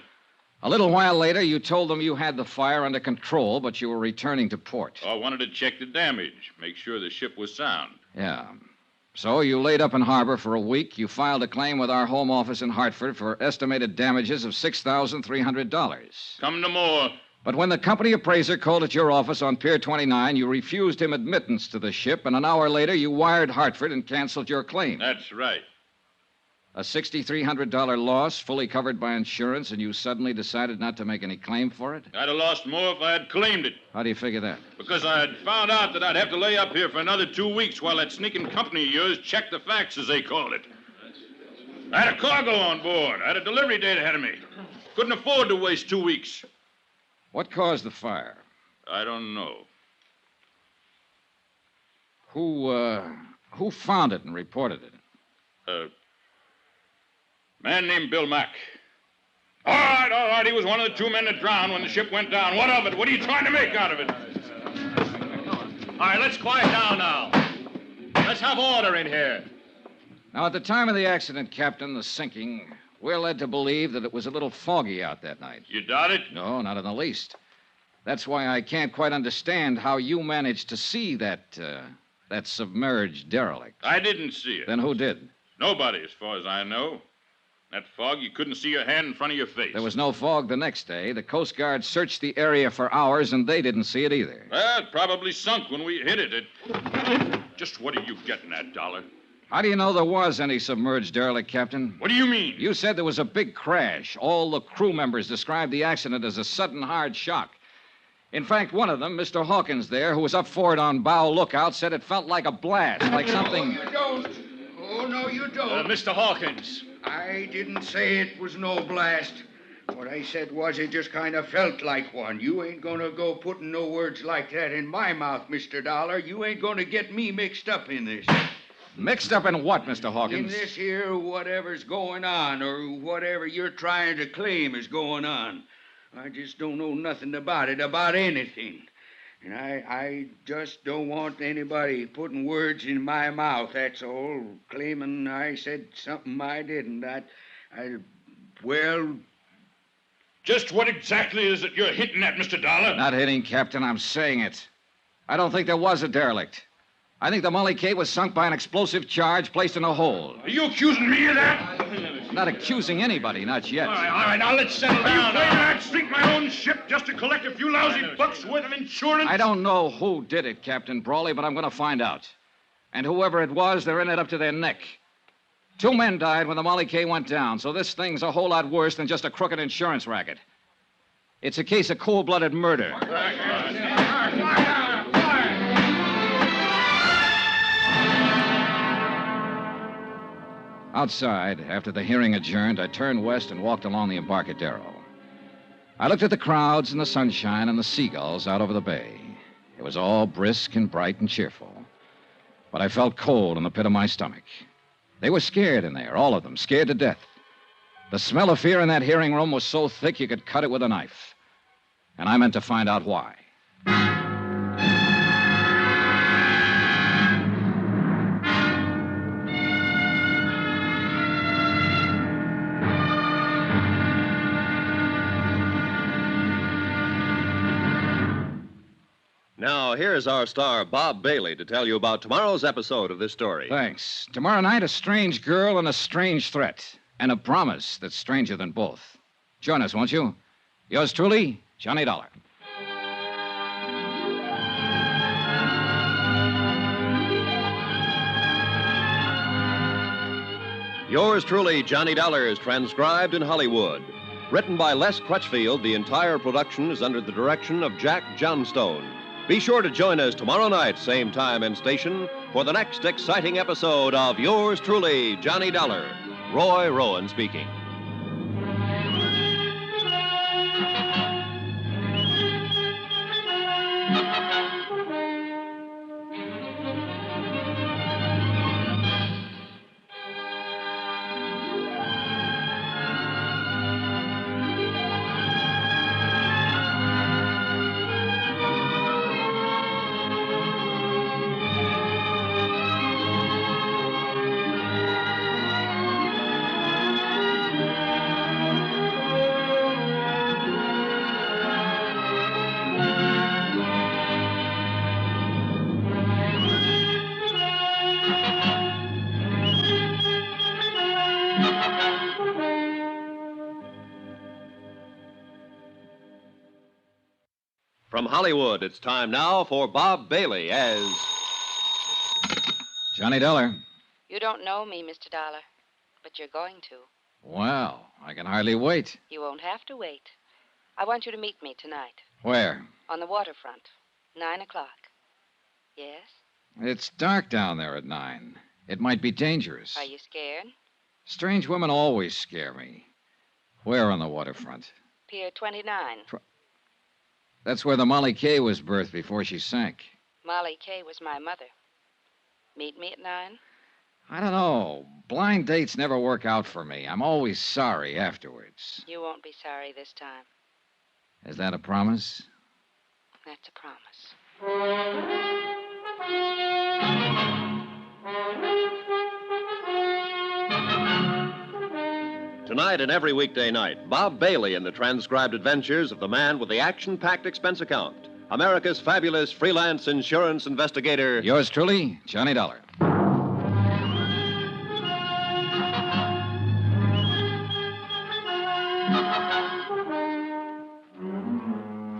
A little while later, you told them you had the fire under control, but you were returning to port. I wanted to check the damage, make sure the ship was sound. Yeah. So you laid up in harbor for a week. You filed a claim with our home office in Hartford for estimated damages of $6,300. Come no more. But when the company appraiser called at your office on Pier 29, you refused him admittance to the ship, and an hour later you wired Hartford and canceled your claim. That's right. A $6,300 loss, fully covered by insurance, and you suddenly decided not to make any claim for it? I'd have lost more if I had claimed it. How do you figure that? Because I had found out that I'd have to lay up here for another 2 weeks while that sneaking company of yours checked the facts, as they called it. I had a cargo on board. I had a delivery date ahead of me. Couldn't afford to waste 2 weeks. What caused the fire? I don't know. Who found it and reported it? A man named Bill Mack. All right. He was one of the 2 men that drowned when the ship went down. What of it? What are you trying to make out of it? All right, let's quiet down now. Let's have order in here. Now, at the time of the accident, Captain, the sinking, we're led to believe that it was a little foggy out that night. You doubt it? No, not in the least. That's why I can't quite understand how you managed to see that submerged derelict. I didn't see it. Then who did? Nobody, as far as I know. That fog, you couldn't see your hand in front of your face. There was no fog the next day. The Coast Guard searched the area for hours, and they didn't see it either. Well, it probably sunk when we hit it. Just what are you getting at, Dollar? How do you know there was any submerged derelict, Captain? What do you mean? You said there was a big crash. All the crew members described the accident as a sudden hard shock. In fact, one of them, Mr. Hawkins there, who was up forward on bow lookout, said it felt like a blast, like something... No, you don't. Oh, no, you don't. Mr. Hawkins. I didn't say it was no blast. What I said was it just kind of felt like one. You ain't gonna go putting no words like that in my mouth, Mr. Dollar. You ain't gonna get me mixed up in this. Mixed up in what, Mr. Hawkins? In this here whatever's going on, or whatever you're trying to claim is going on. I just don't know nothing about it, about anything. And I just don't want anybody putting words in my mouth, that's all. Claiming I said something I didn't. Well... Just what exactly is it you're hinting at, Mr. Dollar? Not hitting, Captain. I'm saying it. I don't think there was a derelict. I think the Molly K was sunk by an explosive charge placed in a hole. Are you accusing me of that? Not accusing anybody, not yet. All right, now let's settle down. Are you claiming I'd sink my own ship just to collect a few lousy bucks worth of insurance? I don't know who did it, Captain Brawley, but I'm going to find out. And whoever it was, they're in it up to their neck. 2 men died when the Molly K went down, so this thing's a whole lot worse than just a crooked insurance racket. It's a case of cold-blooded murder. Outside, after the hearing adjourned, I turned west and walked along the Embarcadero. I looked at the crowds and the sunshine and the seagulls out over the bay. It was all brisk and bright and cheerful. But I felt cold in the pit of my stomach. They were scared in there, all of them, scared to death. The smell of fear in that hearing room was so thick you could cut it with a knife. And I meant to find out why. Now, here's our star, Bob Bailey, to tell you about tomorrow's episode of this story. Thanks. Tomorrow night, a strange girl and a strange threat. And a promise that's stranger than both. Join us, won't you? Yours truly, Johnny Dollar. Yours truly, Johnny Dollar, is transcribed in Hollywood. Written by Les Crutchfield, the entire production is under the direction of Jack Johnstone. Be sure to join us tomorrow night, same time and station, for the next exciting episode of Yours truly, Johnny Dollar. Roy Rowan speaking. From Hollywood, it's time now for Bob Bailey as Johnny Dollar. You don't know me, Mr. Dollar, but you're going to. Well, I can hardly wait. You won't have to wait. I want you to meet me tonight. Where? On the waterfront. 9 o'clock. Yes? It's dark down there at 9. It might be dangerous. Are you scared? Strange women always scare me. Where on the waterfront? Pier 29. That's where the Molly Kay was birthed before she sank. Molly Kay was my mother. Meet me at 9? I don't know. Blind dates never work out for me. I'm always sorry afterwards. You won't be sorry this time. Is that a promise? That's a promise. Tonight and every weekday night, Bob Bailey in the transcribed adventures of the man with the action-packed expense account. America's fabulous freelance insurance investigator. Yours truly, Johnny Dollar.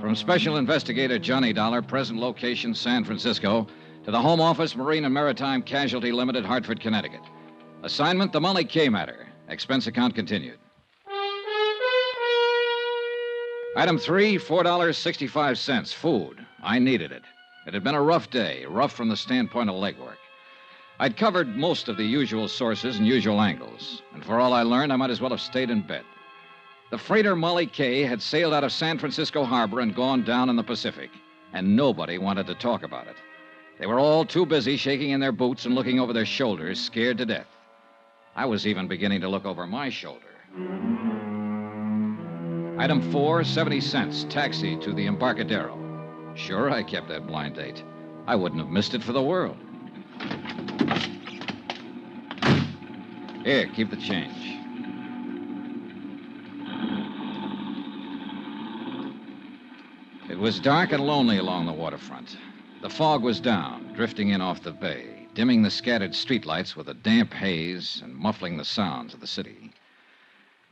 From Special Investigator Johnny Dollar, present location San Francisco, to the Home Office, Marine and Maritime Casualty Limited, Hartford, Connecticut. Assignment, the Molly Kay matter. Expense account continued. Item 3, $4.65. Food. I needed it. It had been a rough day, rough from the standpoint of legwork. I'd covered most of the usual sources and usual angles, and for all I learned, I might as well have stayed in bed. The freighter Molly Kay had sailed out of San Francisco Harbor and gone down in the Pacific, and nobody wanted to talk about it. They were all too busy shaking in their boots and looking over their shoulders, scared to death. I was even beginning to look over my shoulder. Item 4, 70 cents, taxi to the Embarcadero. Sure, I kept that blind date. I wouldn't have missed it for the world. Here, keep the change. It was dark and lonely along the waterfront. The fog was down, drifting in off the bay, dimming the scattered streetlights with a damp haze and muffling the sounds of the city.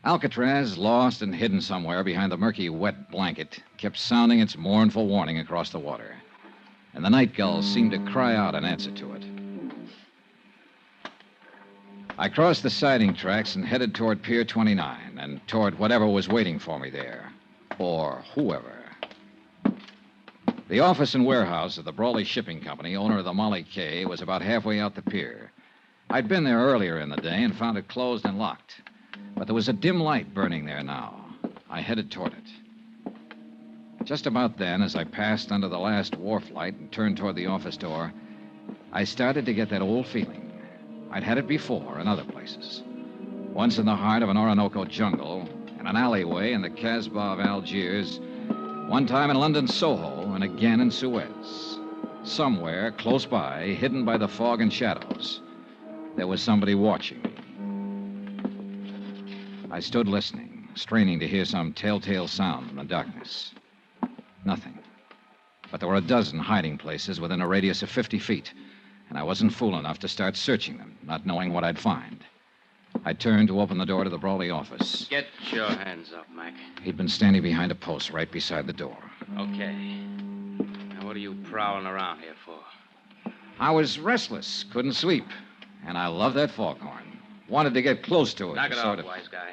Alcatraz, lost and hidden somewhere behind the murky, wet blanket, kept sounding its mournful warning across the water. And the night gulls seemed to cry out in answer to it. I crossed the siding tracks and headed toward Pier 29 and toward whatever was waiting for me there. or whoever. The office and warehouse of the Brawley Shipping Company, owner of the Molly K, was about halfway out the pier. I'd been there earlier in the day and found it closed and locked. But there was a dim light burning there now. I headed toward it. Just about then, as I passed under the last wharf light and turned toward the office door, I started to get that old feeling. I'd had it before in other places. Once in the heart of an Orinoco jungle, in an alleyway in the Casbah of Algiers, one time in London Soho, and again in Suez. Somewhere close by, hidden by the fog and shadows, there was somebody watching me. I stood listening, straining to hear some telltale sound in the darkness. Nothing. But there were a dozen hiding places within a radius of 50 feet, and I wasn't fool enough to start searching them, not knowing what I'd find. I turned to open the door to the Brawley office. Get your hands up, Mac. He'd been standing behind a post right beside the door. Okay. Now, what are you prowling around here for? I was restless, couldn't sleep, and I love that foghorn. Wanted to get close to it. Knock it sort off, of... wise guy.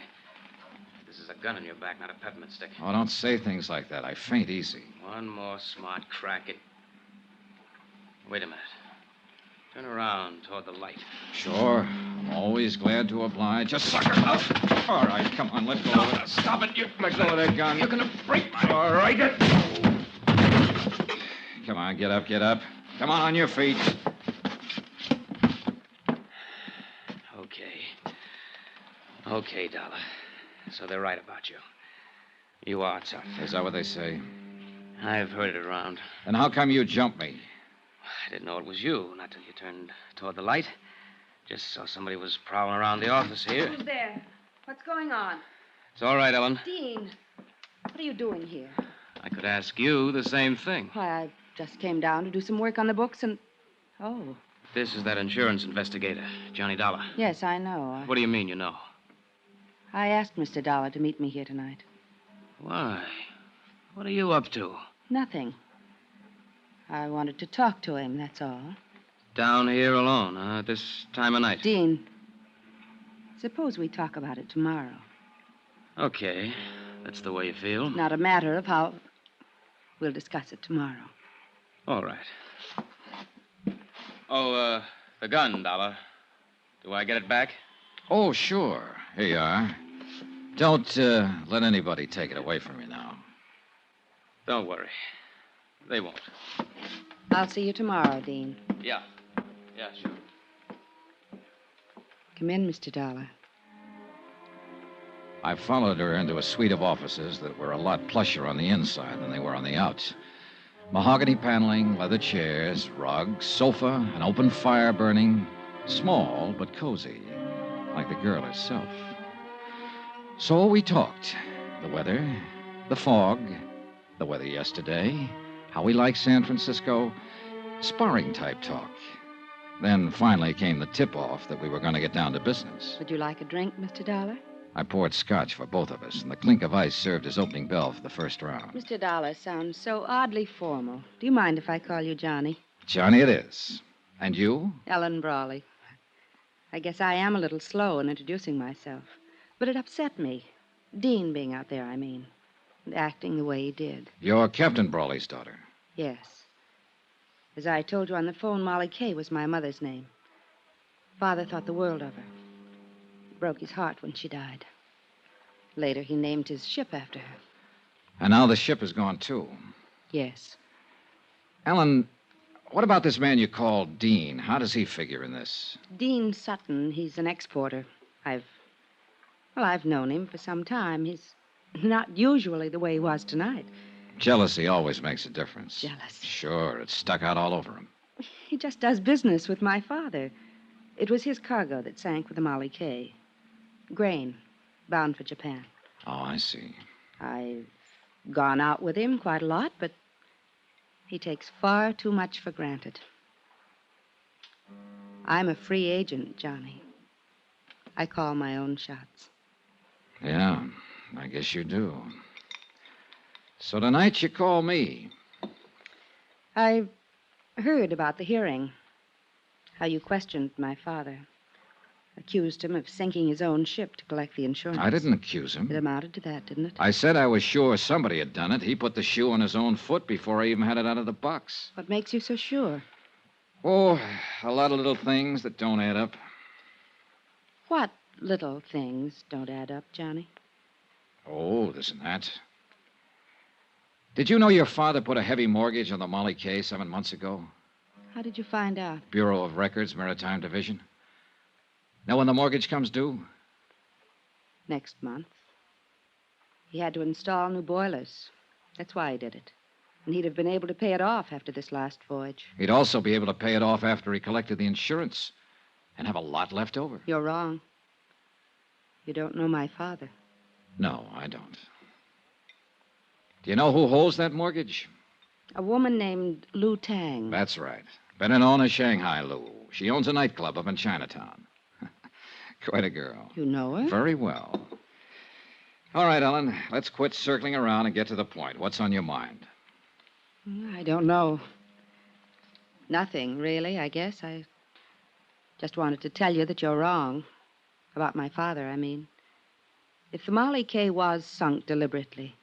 This is a gun in your back, not a peppermint stick. Oh, don't say things like that. I faint easy. One more smart crack at... Wait a minute. Turn around toward the light. Sure. I'm always glad to oblige. Just sucker up. All right, come on, let go of it. Stop it. You Let go of that gun. You're going to break my... All right. Come on, get up, get up. Come on your feet. Okay, Dollar. So they're right about you. You are tough. Is that what they say? I've heard it around. Then how come you jumped me? I didn't know it was you, not till you turned toward the light. Just saw somebody was prowling around the office here. Who's there? What's going on? It's all right, Ellen. Dean, what are you doing here? I could ask you the same thing. Why, I just came down to do some work on the books and... Oh, This is that insurance investigator, Johnny Dollar. yes, I know. What do you mean you know? I asked Mr. Dollar to meet me here tonight. Why? What are you up to? Nothing. I wanted to talk to him, that's all. Down here alone, huh? At this time of night? Dean, suppose we talk about it tomorrow. Okay. That's the way you feel. Not a matter of how... We'll discuss it tomorrow. All right. Oh, the gun, Dollar. Do I get it back? Oh, sure. Here you are. Don't let anybody take it away from you now. Don't worry. They won't. I'll see you tomorrow, Dean. Yeah. Yeah, sure. Come in, Mr. Dollar. I followed her into a suite of offices that were a lot plusher on the inside than they were on the outs. Mahogany paneling, leather chairs, rugs, sofa, an open fire burning. Small, but cozy, like the girl herself. So we talked. The weather, the fog, the weather yesterday, how we like San Francisco, sparring-type talk. Then finally came the tip-off that we were going to get down to business. Would you like a drink, Mr. Dollar? I poured scotch for both of us, and the clink of ice served as opening bell for the first round. Mr. Dollar sounds so oddly formal. Do you mind if I call you Johnny? Johnny it is. And you? Ellen Brawley. I guess I am a little slow in introducing myself. But it upset me. Dean being out there, I mean. And acting the way he did. You're Captain Brawley's daughter. Yes. As I told you on the phone, Molly Kay was my mother's name. Father thought the world of her. It broke his heart when she died. Later, he named his ship after her. And now the ship is gone, too. Yes. Ellen, what about this man you call Dean? How does he figure in this? Dean Sutton, he's an exporter. I've known him for some time. He's not usually the way he was tonight. Jealousy always makes a difference. Jealousy. Sure, it's stuck out all over him. He just does business with my father. It was his cargo that sank with the Molly Kay. Grain, bound for Japan. Oh, I see. I've gone out with him quite a lot, but he takes far too much for granted. I'm a free agent, Johnny. I call my own shots. Yeah, I guess you do. So tonight you call me. I heard about the hearing, how you questioned my father. Accused him of sinking his own ship to collect the insurance. I didn't accuse him. It amounted to that, didn't it? I said I was sure somebody had done it. He put the shoe on his own foot before I even had it out of the box. What makes you so sure? Oh, a lot of little things that don't add up. What little things don't add up, Johnny? Oh, this and that. Did you know your father put a heavy mortgage on the Molly K 7 months ago? How did you find out? Bureau of Records, Maritime Division. Know when the mortgage comes due? Next month. He had to install new boilers. That's why he did it. And he'd have been able to pay it off after this last voyage. He'd also be able to pay it off after he collected the insurance and have a lot left over. You're wrong. You don't know my father. No, I don't. Do you know who holds that mortgage? A woman named Lu Tang. That's right. Better known as Shanghai Lou. She owns a nightclub up in Chinatown. Quite a girl. You know her? Very well. All right, Ellen, let's quit circling around and get to the point. What's on your mind? I don't know. Nothing, really, I guess. I just wanted to tell you that you're wrong. About my father, I mean. If the Molly K was sunk deliberately,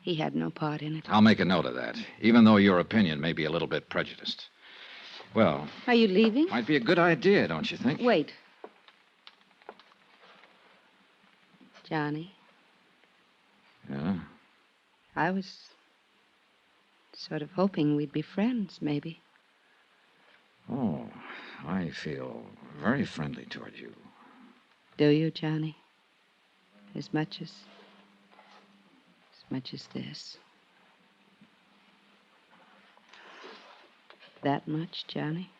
he had no part in it. I'll make a note of that, even though your opinion may be a little bit prejudiced. Well... Are you leaving? Might be a good idea, don't you think? Wait. Johnny. Yeah? I was sort of hoping we'd be friends, maybe. Oh, I feel very friendly toward you. Do you, Johnny? As much as this. That much, Johnny?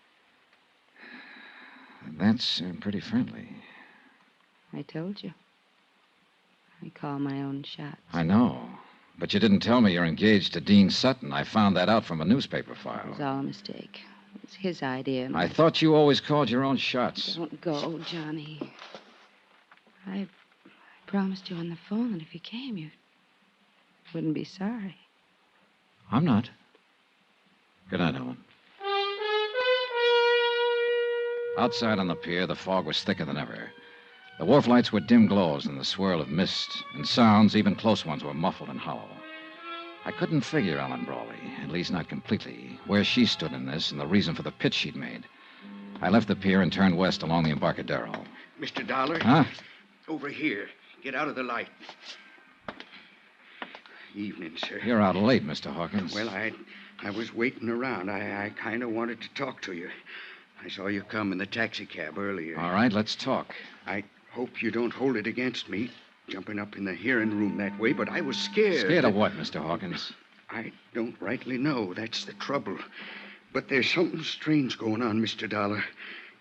That's pretty friendly. I told you. I call my own shots. I know. But you didn't tell me you're engaged to Dean Sutton. I found that out from a newspaper It file. was all a mistake. It was his idea. And I thought you always called your own shots. Don't go, Johnny. I promised you on the phone that if you came, you wouldn't be sorry. I'm not. Good night, Ellen. Outside on the pier, the fog was thicker than ever. The wharf lights were dim glows in the swirl of mist, and sounds, even close ones, were muffled and hollow. I couldn't figure Ellen Brawley, at least not completely, where she stood in this and the reason for the pitch she'd made. I left the pier and turned west along the Embarcadero. Mr. Dollar? Huh? Over here. Get out of the light. Evening, sir. You're out late, Mr. Hawkins. Well, I was waiting around. I kind of wanted to talk to you. I saw you come in the taxicab earlier. All right, let's talk. I hope you don't hold it against me, jumping up in the hearing room that way, but I was scared. Scared of what, Mr. Hawkins? I don't rightly know. That's the trouble. But there's something strange going on, Mr. Dollar.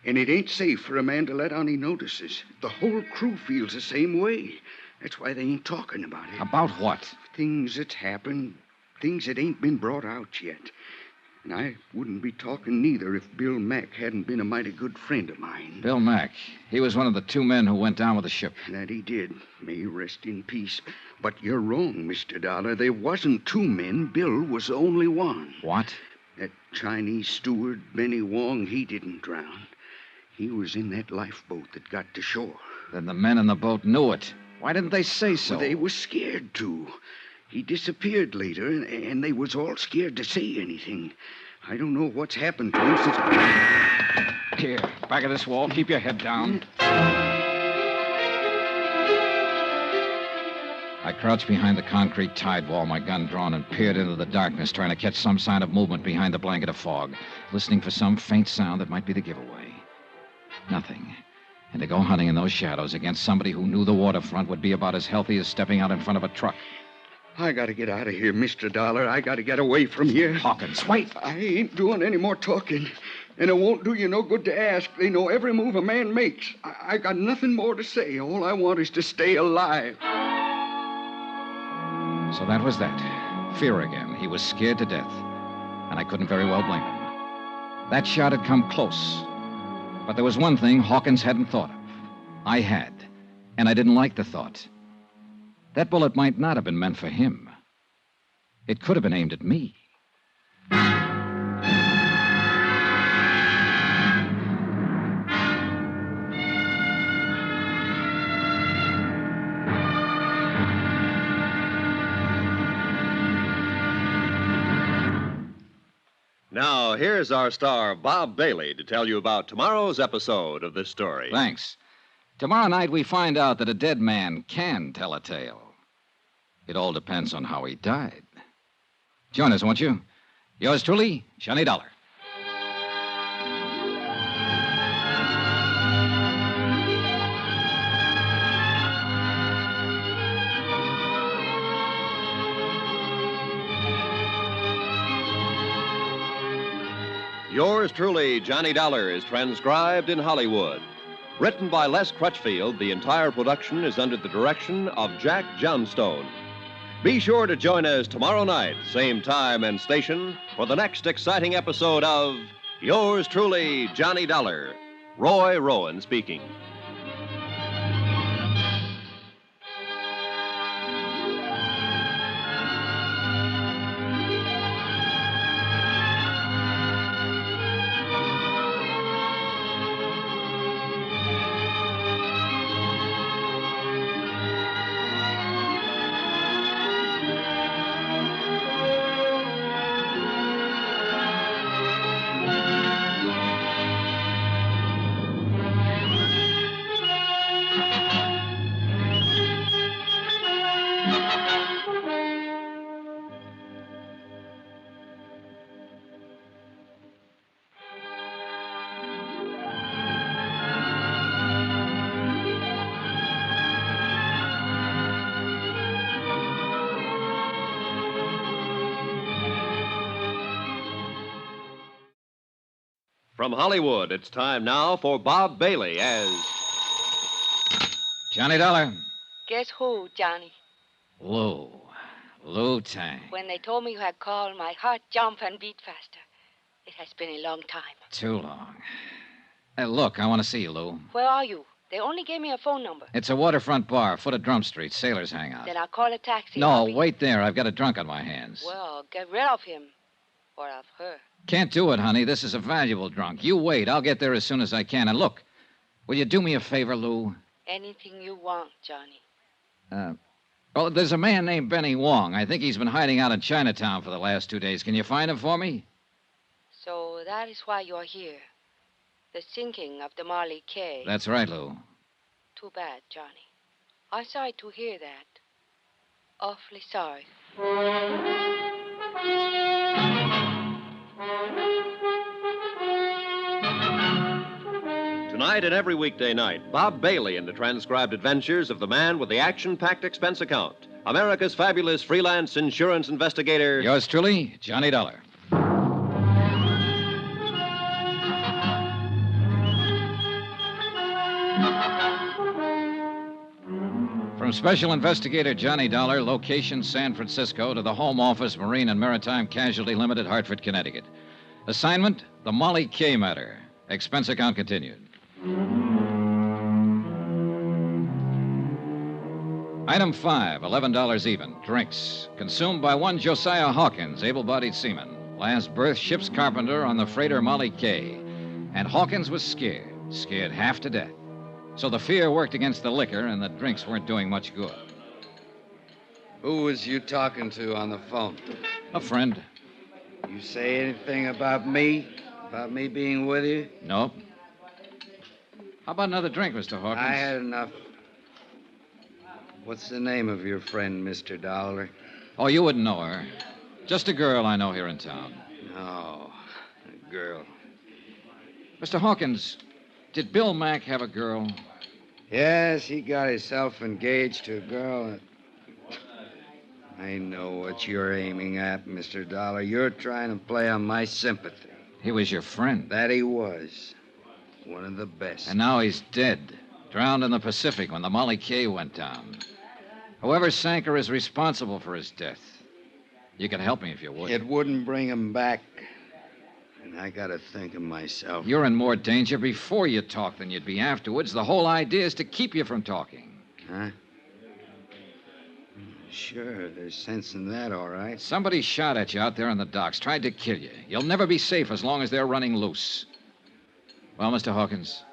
And it ain't safe for a man to let on he notices. The whole crew feels the same way. That's why they ain't talking about it. About what? Things that's happened, things that ain't been brought out yet. And I wouldn't be talking neither if Bill Mack hadn't been a mighty good friend of mine. Bill Mack. He was one of the two men who went down with the ship. That he did. May he rest in peace. But you're wrong, Mr. Dollar. There wasn't two men. Bill was the only one. What? That Chinese steward, Benny Wong, he didn't drown. He was in that lifeboat that got to shore. Then the men in the boat knew it. Why didn't they say so? Well, they was scared to. He disappeared later, and they was all scared to say anything. I don't know what's happened to him since... Here, back of this wall. Keep your head down. I crouched behind the concrete tide wall, my gun drawn, and peered into the darkness, trying to catch some sign of movement behind the blanket of fog, listening for some faint sound that might be the giveaway. Nothing. And to go hunting in those shadows against somebody who knew the waterfront would be about as healthy as stepping out in front of a truck. I gotta get out of here, Mr. Dollar. I gotta get away from here. Hawkins, wait. I ain't doing any more talking. And it won't do you no good to ask. They know every move a man makes. I got nothing more to say. All I want is to stay alive. So that was that. Fear again. He was scared to death. And I couldn't very well blame him. That shot had come close. But there was one thing Hawkins hadn't thought of. I had. And I didn't like the thought. That bullet might not have been meant for him. It could have been aimed at me. Now, here's our star, Bob Bailey, to tell you about tomorrow's episode of this story. Thanks. Tomorrow night, we find out that a dead man can tell a tale. It all depends on how he died. Join us, won't you? Yours truly, Johnny Dollar. Yours truly, Johnny Dollar, is transcribed in Hollywood. Written by Les Crutchfield, the entire production is under the direction of Jack Johnstone. Be sure to join us tomorrow night, same time and station, for the next exciting episode of Yours truly, Johnny Dollar. Roy Rowan speaking. From Hollywood, it's time now for Bob Bailey as Johnny Dollar. Guess who, Johnny? Lou Tang. When they told me you had called, my heart jumped and beat faster. It has been a long time. Too long. Hey, look, I want to see you, Lou. Where are you? They only gave me a phone number. It's a waterfront bar, foot of Drum Street. Sailors hang out. Then I'll call a taxi. No, wait there. I've got a drunk on my hands. Well, get rid of him. Or of her. Can't do it, honey. This is a valuable drunk. You wait. I'll get there as soon as I can. And look, will you do me a favor, Lou? Anything you want, Johnny. Well, there's a man named Benny Wong. I think he's been hiding out in Chinatown for the last 2 days. Can you find him for me? So that is why you're here. The sinking of the Marley K. That's right, Lou. Too bad, Johnny. I'm sorry to hear that. Awfully sorry. Tonight and every weekday night, Bob Bailey in the transcribed adventures of the man with the action-packed expense account, America's fabulous freelance insurance investigator. Yours truly, Johnny Dollar. From Special Investigator Johnny Dollar, location San Francisco, to the Home Office, Marine and Maritime Casualty Limited, Hartford, Connecticut. Assignment, the Molly K matter. Expense account continued. Item 5, $11 even. Drinks. Consumed by one Josiah Hawkins, able-bodied seaman. Last berth, ship's carpenter on the freighter Molly K. And Hawkins was scared half to death. So the fear worked against the liquor, and the drinks weren't doing much good. Who was you talking to on the phone? A friend. You say anything about me? About me being with you? Nope. How about another drink, Mr. Hawkins? I had enough. What's the name of your friend, Mr. Dollar? Oh, you wouldn't know her. Just a girl I know here in town. Oh, a girl. Mr. Hawkins, did Bill Mack have a girl? Yes, he got himself engaged to a girl. I know what you're aiming at, Mr. Dollar. You're trying to play on my sympathy. He was your friend. That he was. One of the best. And now he's dead. Drowned in the Pacific when the Molly K went down. Whoever sank her is responsible for his death. You could help me if you would. It wouldn't bring him back. And I gotta think of myself. You're in more danger before you talk than you'd be afterwards. The whole idea is to keep you from talking. Huh? Sure, there's sense in that, all right. Somebody shot at you out there on the docks, tried to kill you. You'll never be safe as long as they're running loose. Well, Mr. Hawkins?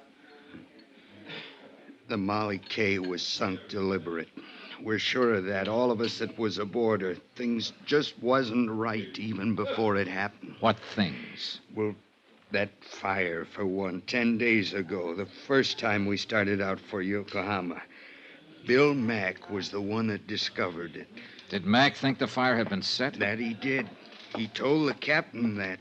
The Molly K was sunk deliberate. We're sure of that, all of us that was aboard her. Things just wasn't right even before it happened. What things? Well, that fire, for one, 10 days ago, the first time we started out for Yokohama. Bill Mack was the one that discovered it. Did Mack think the fire had been set? That he did. He told the captain that.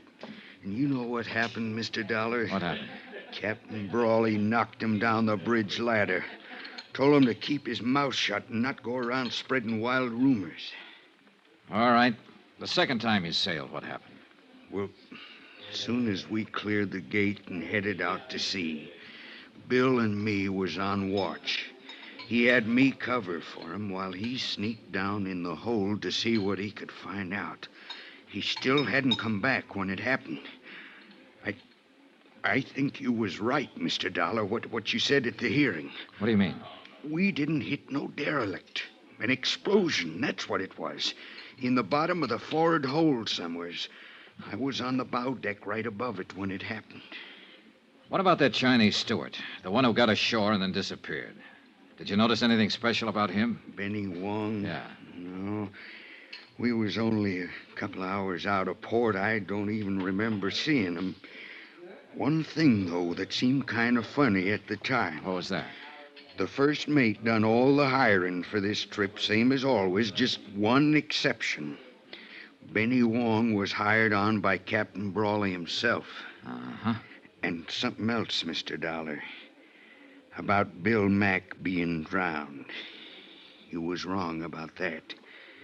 And you know what happened, Mr. Dollar? What happened? Captain Brawley knocked him down the bridge ladder. Told him to keep his mouth shut and not go around spreading wild rumors. All right. The second time you sailed, what happened? Well, as soon as we cleared the gate and headed out to sea, Bill and me was on watch. He had me cover for him while he sneaked down in the hold to see what he could find out. He still hadn't come back when it happened. I think you was right, Mr. Dollar, what you said at the hearing. What do you mean? We didn't hit no derelict. An explosion, that's what it was. In the bottom of the forward hold somewheres. I was on the bow deck right above it when it happened. What about that Chinese steward, the one who got ashore and then disappeared? Did you notice anything special about him? Benny Wong? Yeah. No. We was only a couple of hours out of port. I don't even remember seeing him. One thing, though, that seemed kind of funny at the time. What was that? The first mate done all the hiring for this trip, same as always, just one exception. Benny Wong was hired on by Captain Brawley himself. Uh-huh. And something else, Mr. Dollar. About Bill Mack being drowned. You was wrong about that.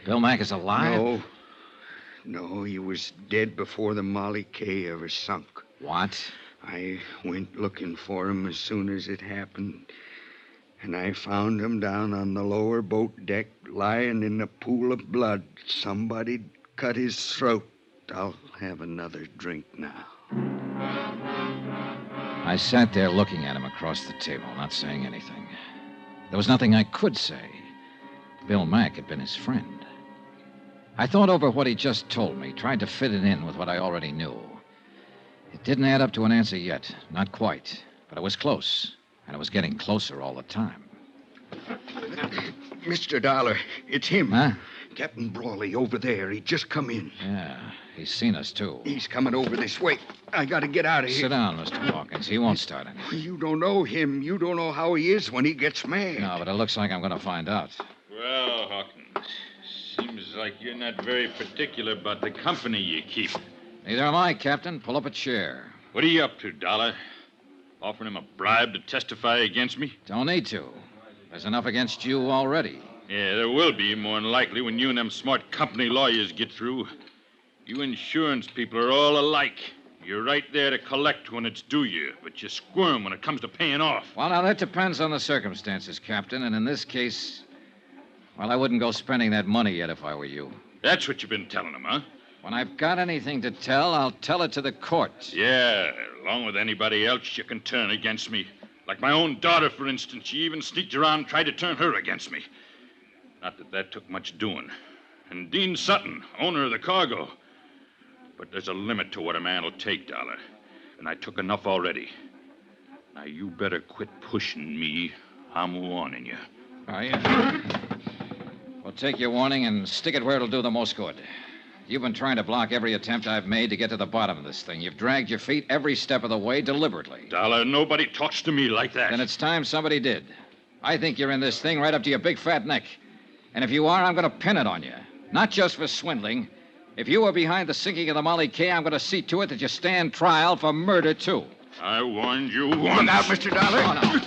Bill Mack is alive? No, he was dead before the Molly K ever sunk. What? I went looking for him as soon as it happened. And I found him down on the lower boat deck, lying in a pool of blood. Somebody'd cut his throat. I'll have another drink now. I sat there looking at him across the table, not saying anything. There was nothing I could say. Bill Mack had been his friend. I thought over what he just told me, tried to fit it in with what I already knew. It didn't add up to an answer yet, not quite, but it was close, and it was getting closer all the time. Mr. Dollar, it's him. Huh? Captain Brawley over there. He just come in. Yeah, he's seen us, too. He's coming over this way. I gotta get out of here. Sit down, Mr. Hawkins. He won't start anything. You don't know him. You don't know how he is when he gets mad. No, but it looks like I'm going to find out. Well, Hawkins, seems like you're not very particular about the company you keep. Neither am I, Captain. Pull up a chair. What are you up to, Dollar? Offering him a bribe to testify against me? Don't need to. There's enough against you already. Yeah, there will be, more than likely, when you and them smart company lawyers get through. You insurance people are all alike. You're right there to collect when it's due you, but you squirm when it comes to paying off. Well, now, that depends on the circumstances, Captain, and in this case, well, I wouldn't go spending that money yet if I were you. That's what you've been telling them, huh? When I've got anything to tell, I'll tell it to the court. Yeah, along with anybody else you can turn against me. Like my own daughter, for instance. She even sneaked around and tried to turn her against me. Not that that took much doing. And Dean Sutton, owner of the cargo. But there's a limit to what a man will take, Dollar. And I took enough already. Now, you better quit pushing me. I'm warning you. Are you? Well, take your warning and stick it where it'll do the most good. You've been trying to block every attempt I've made to get to the bottom of this thing. You've dragged your feet every step of the way deliberately. Dollar, nobody talks to me like that. Then it's time somebody did. I think you're in this thing right up to your big fat neck. And if you are, I'm going to pin it on you. Not just for swindling. If you were behind the sinking of the Molly K, I'm going to see to it that you stand trial for murder, too. I warned you once. Look out, Mr. Dollar. Oh, no.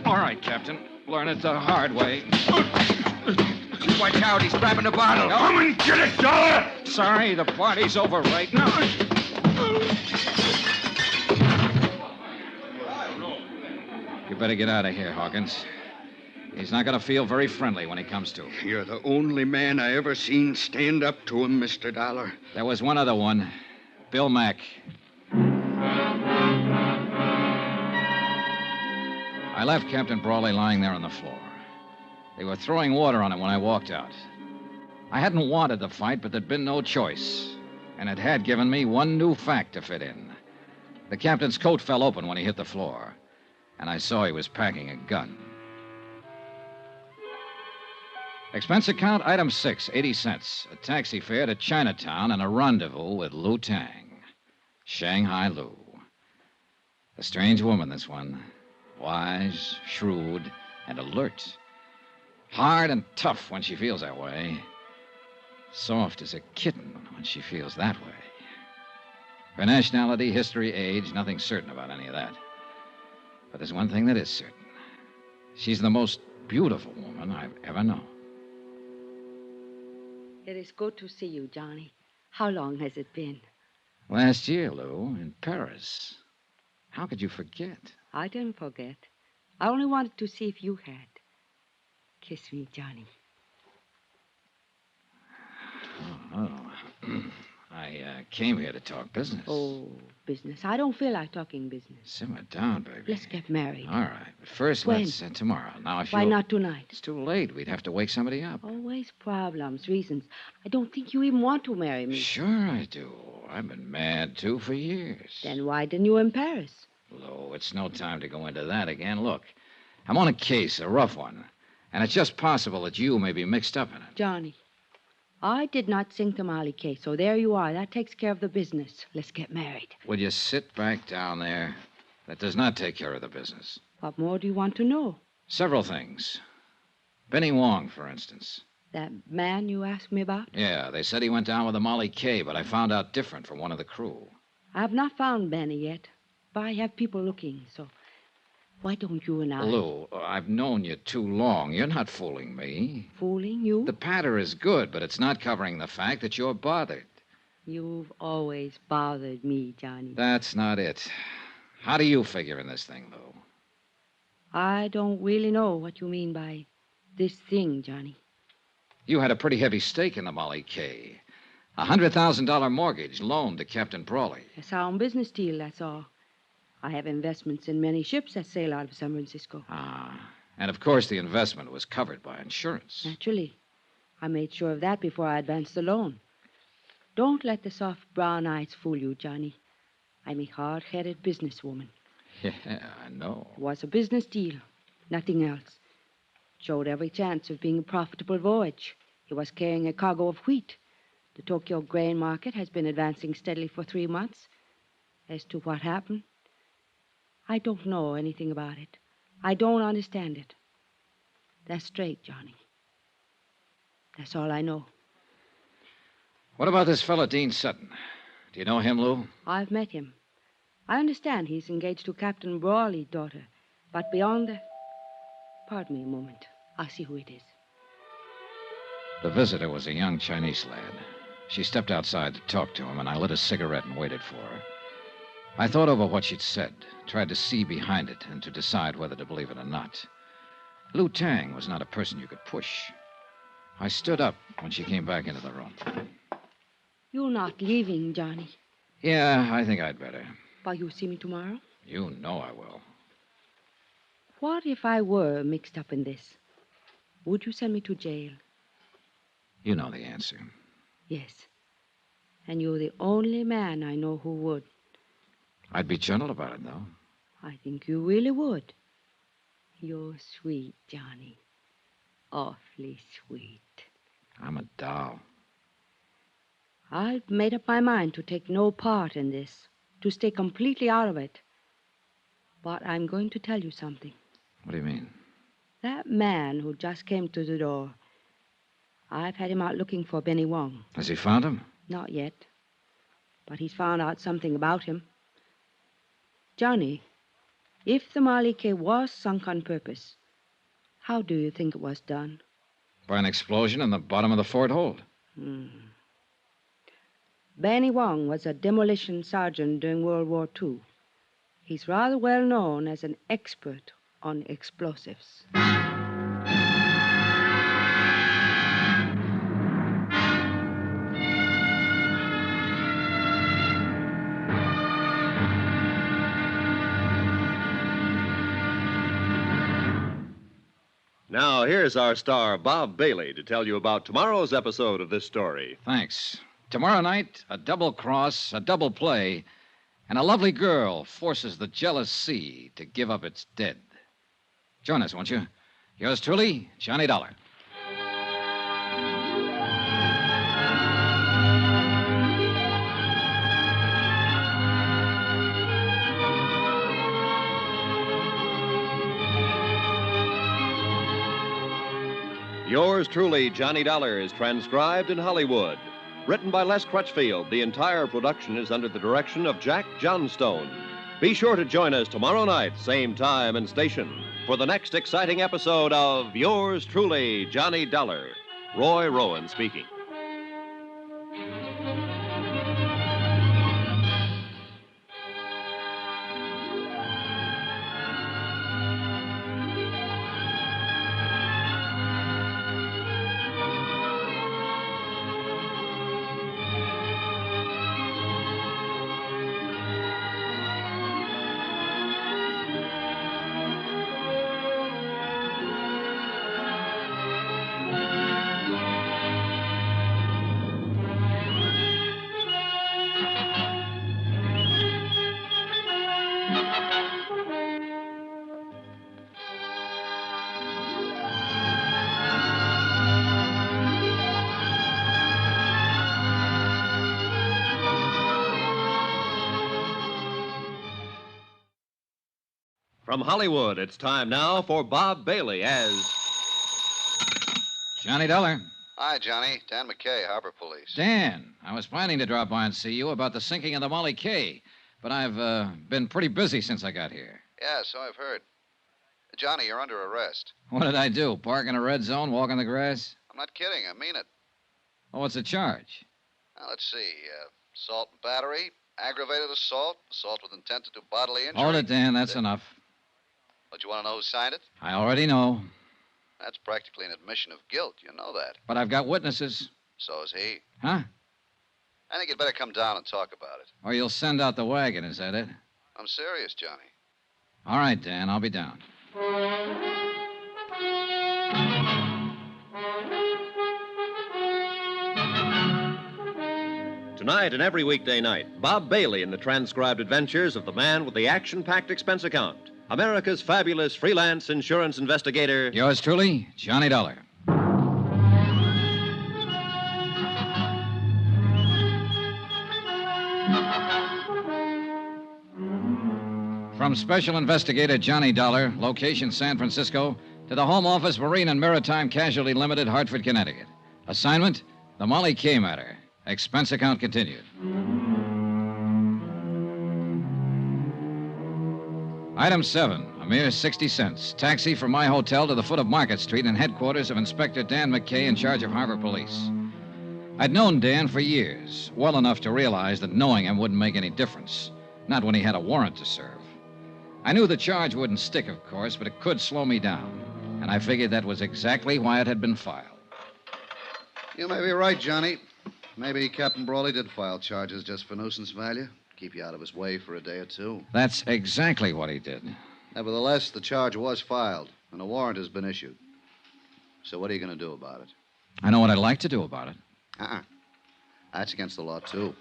Oh, all right, Captain. Learn it the hard way. Watch out, he's grabbing the bottle. Come and get it, Dollar! Sorry, the party's over right now. You better get out of here, Hawkins. He's not going to feel very friendly when he comes to. You're the only man I ever seen stand up to him, Mr. Dollar. There was one other one. Bill Mack. I left Captain Brawley lying there on the floor. They were throwing water on him when I walked out. I hadn't wanted the fight, but there'd been no choice. And it had given me one new fact to fit in. The captain's coat fell open when he hit the floor, and I saw he was packing a gun. Expense account, item 6, 80 cents. A taxi fare to Chinatown and a rendezvous with Lou Tang. Shanghai Lou. A strange woman, this one. Wise, shrewd, and alert. Hard and tough when she feels that way. Soft as a kitten when she feels that way. Her nationality, history, age, nothing certain about any of that. But there's one thing that is certain. She's the most beautiful woman I've ever known. It is good to see you, Johnny. How long has it been? Last year, Lou, in Paris. How could you forget? I didn't forget. I only wanted to see if you had. Kiss me, Johnny. Oh. I came here to talk business. Oh, business. I don't feel like talking business. Simmer down, baby. Let's get married. All right. But first, When? let's... tomorrow. Now, if Why you'll- not tonight? It's too late. We'd have to wake somebody up. Always problems, reasons. I don't think you even want to marry me. Sure I do. I've been mad, too, for years. Then why didn't you in Paris? Lou, it's no time to go into that again. Look, I'm on a case, a rough one. And it's just possible that you may be mixed up in it. Johnny, I did not sing Tamale case, so there you are. That takes care of the business. Let's get married. Will you sit back down there? That does not take care of the business. What more do you want to know? Several things. Benny Wong, for instance. That man you asked me about? Yeah, they said he went down with a Molly K, but I found out different from one of the crew. I have not found Benny yet, but I have people looking, so why don't you and I... Lou, I've known you too long. You're not fooling me. Fooling you? The patter is good, but it's not covering the fact that you're bothered. You've always bothered me, Johnny. That's not it. How do you figure in this thing, Lou? I don't really know what you mean by this thing, Johnny. You had a pretty heavy stake in the Molly K. $100,000 mortgage loaned to Captain Brawley. A sound business deal, that's all. I have investments in many ships that sail out of San Francisco. Ah. And of course, the investment was covered by insurance. Naturally. I made sure of that before I advanced the loan. Don't let the soft brown eyes fool you, Johnny. I'm a hard-headed businesswoman. Yeah, I know. It was a business deal, nothing else. Showed every chance of being a profitable voyage. He was carrying a cargo of wheat. The Tokyo grain market has been advancing steadily for 3 months. As to what happened, I don't know anything about it. I don't understand it. That's straight, Johnny. That's all I know. What about this fellow, Dean Sutton? Do you know him, Lou? I've met him. I understand he's engaged to Captain Brawley's daughter. But beyond that... Pardon me a moment. I'll see who it is. The visitor was a young Chinese lad. She stepped outside to talk to him, and I lit a cigarette and waited for her. I thought over what she'd said, tried to see behind it, and to decide whether to believe it or not. Lou Tang was not a person you could push. I stood up when she came back into the room. You're not leaving, Johnny. Yeah, I think I'd better. But you'll see me tomorrow? You know I will. What if I were mixed up in this? Would you send me to jail? You know the answer. Yes. And you're the only man I know who would. I'd be gentle about it, though. I think you really would. You're sweet, Johnny. Awfully sweet. I'm a doll. I've made up my mind to take no part in this, to stay completely out of it. But I'm going to tell you something. What do you mean? That man who just came to the door, I've had him out looking for Benny Wong. Has he found him? Not yet. But he's found out something about him. Johnny, if the Malike was sunk on purpose, how do you think it was done? By an explosion in the bottom of the fort hold. Benny Wong was a demolition sergeant during World War II. He's rather well known as an expert on explosives. Now, here's our star, Bob Bailey, to tell you about tomorrow's episode of this story. Thanks. Tomorrow night, a double cross, a double play, and a lovely girl forces the jealous sea to give up its dead. Join us, won't you? Yours truly, Johnny Dollar. Yours truly, Johnny Dollar, is transcribed in Hollywood. Written by Les Crutchfield, the entire production is under the direction of Jack Johnstone. Be sure to join us tomorrow night, same time and station, for the next exciting episode of Yours truly, Johnny Dollar. Roy Rowan speaking. From Hollywood, it's time now for Bob Bailey as Johnny Dollar. Hi, Johnny. Dan McKay, Harbor Police. Dan, I was planning to drop by and see you about the sinking of the Molly K, but I've been pretty busy since I got here. Yeah, so I've heard. Johnny, you're under arrest. What did I do? Park in a red zone, walk in the grass? I'm not kidding. I mean it. Oh, what's the charge? Now, let's see. Assault and battery, aggravated assault, assault with intent to do bodily injury. Hold it, Dan. That's enough. But you want to know who signed it? I already know. That's practically an admission of guilt. You know that. But I've got witnesses. So is he. Huh? I think you'd better come down and talk about it. Or you'll send out the wagon, is that it? I'm serious, Johnny. All right, Dan. I'll be down. Tonight and every weekday night, Bob Bailey in the transcribed adventures of the man with the action-packed expense account. America's fabulous freelance insurance investigator. Yours truly, Johnny Dollar. From Special Investigator Johnny Dollar, location San Francisco, to the Home Office, Marine and Maritime Casualty Limited, Hartford, Connecticut. Assignment, the Molly K matter. Expense account continued. Item 7, a mere 60 cents. Taxi from my hotel to the foot of Market Street and headquarters of Inspector Dan McKay in charge of Harbor Police. I'd known Dan for years, well enough to realize that knowing him wouldn't make any difference. Not when he had a warrant to serve. I knew the charge wouldn't stick, of course, but it could slow me down. And I figured that was exactly why it had been filed. You may be right, Johnny. Maybe Captain Brawley did file charges just for nuisance value. Keep you out of his way for a day or two. That's exactly what he did. Nevertheless, the charge was filed, and a warrant has been issued. So what are you going to do about it? I know what I'd like to do about it. That's against the law, too.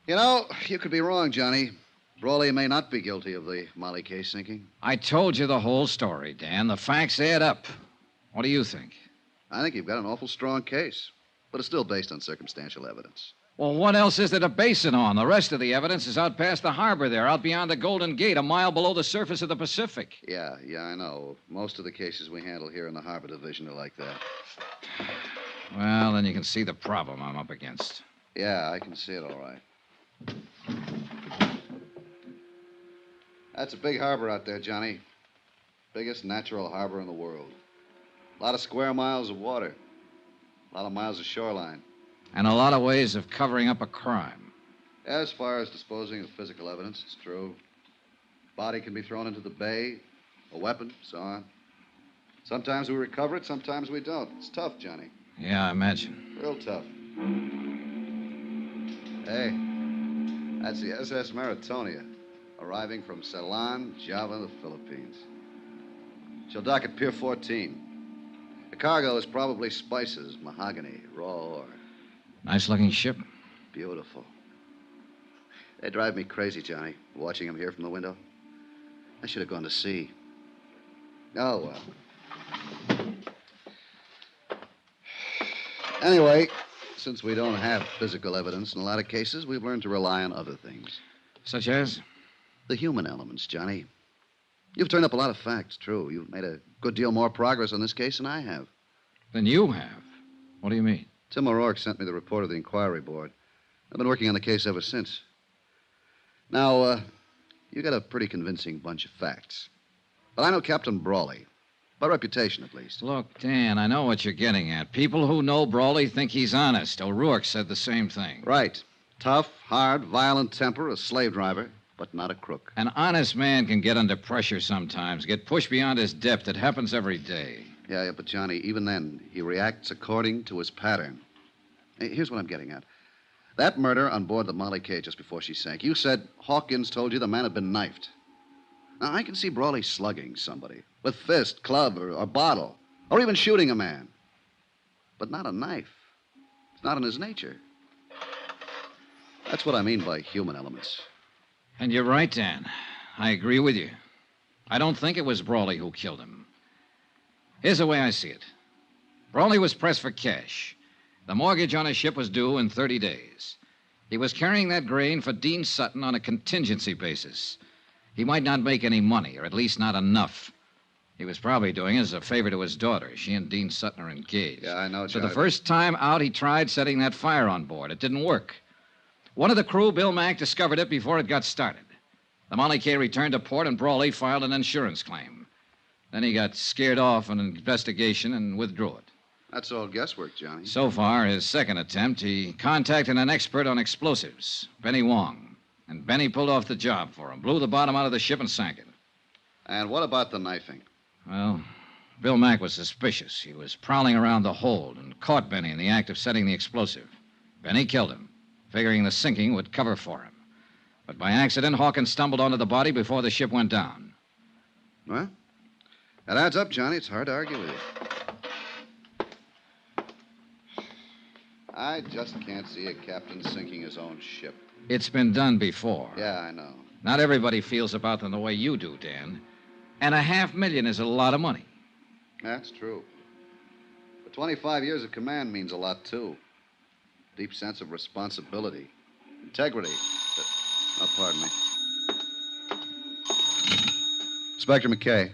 You know, you could be wrong, Johnny. Brawley may not be guilty of the Molly K sinking. I told you the whole story, Dan. The facts add up. What do you think? I think you've got an awful strong case, but it's still based on circumstantial evidence. Well, what else is there to base it on? The rest of the evidence is out past the harbor there, out beyond the Golden Gate, a mile below the surface of the Pacific. Yeah, I know. Most of the cases we handle here in the Harbor Division are like that. Well, then you can see the problem I'm up against. Yeah, I can see it all right. That's a big harbor out there, Johnny. Biggest natural harbor in the world. A lot of square miles of water. A lot of miles of shoreline. And a lot of ways of covering up a crime. As far as disposing of physical evidence, it's true. Body can be thrown into the bay, a weapon, so on. Sometimes we recover it, sometimes we don't. It's tough, Johnny. Yeah, I imagine. Real tough. Hey, that's the SS Maritonia, arriving from Ceylon, Java, the Philippines. She'll dock at Pier 14. The cargo is probably spices, mahogany, raw ore. Nice-looking ship. Beautiful. They drive me crazy, Johnny, watching them here from the window. I should have gone to sea. Oh, well. Anyway, since we don't have physical evidence in a lot of cases, we've learned to rely on other things. Such as? The human elements, Johnny. You've turned up a lot of facts, true. You've made a good deal more progress on this case than I have. Than you have? What do you mean? Tim O'Rourke sent me the report of the inquiry board. I've been working on the case ever since. Now, you got a pretty convincing bunch of facts. But I know Captain Brawley. By reputation, at least. Look, Dan, I know what you're getting at. People who know Brawley think he's honest. O'Rourke said the same thing. Right. Tough, hard, violent temper, a slave driver, but not a crook. An honest man can get under pressure sometimes, get pushed beyond his depth. It happens every day. Yeah, but Johnny, even then, he reacts according to his pattern. Hey, here's what I'm getting at. That murder on board the Molly K just before she sank, you said Hawkins told you the man had been knifed. Now, I can see Brawley slugging somebody with fist, club, or bottle, or even shooting a man. But not a knife. It's not in his nature. That's what I mean by human elements. And you're right, Dan. I agree with you. I don't think it was Brawley who killed him. Here's the way I see it. Brawley was pressed for cash. The mortgage on his ship was due in 30 days. He was carrying that grain for Dean Sutton on a contingency basis. He might not make any money, or at least not enough. He was probably doing it as a favor to his daughter. She and Dean Sutton are engaged. Yeah, I know, So Johnny. the first time out, he tried setting that fire on board. It didn't work. One of the crew, Bill Mack, discovered it before it got started. The Molly K returned to port, and Brawley filed an insurance claim. Then he got scared off an investigation and withdrew it. That's all guesswork, Johnny. So far, his second attempt, he contacted an expert on explosives, Benny Wong. And Benny pulled off the job for him, blew the bottom out of the ship and sank it. And what about the knifing? Well, Bill Mack was suspicious. He was prowling around the hold and caught Benny in the act of setting the explosive. Benny killed him, figuring the sinking would cover for him. But by accident, Hawkins stumbled onto the body before the ship went down. Well, that adds up, Johnny. It's hard to argue with you. I just can't see a captain sinking his own ship. It's been done before. Yeah, I know. Not everybody feels about them the way you do, Dan. And $500,000 is a lot of money. That's true. But 25 years of command means a lot, too. Deep sense of responsibility, integrity. Oh, pardon me. Inspector McKay.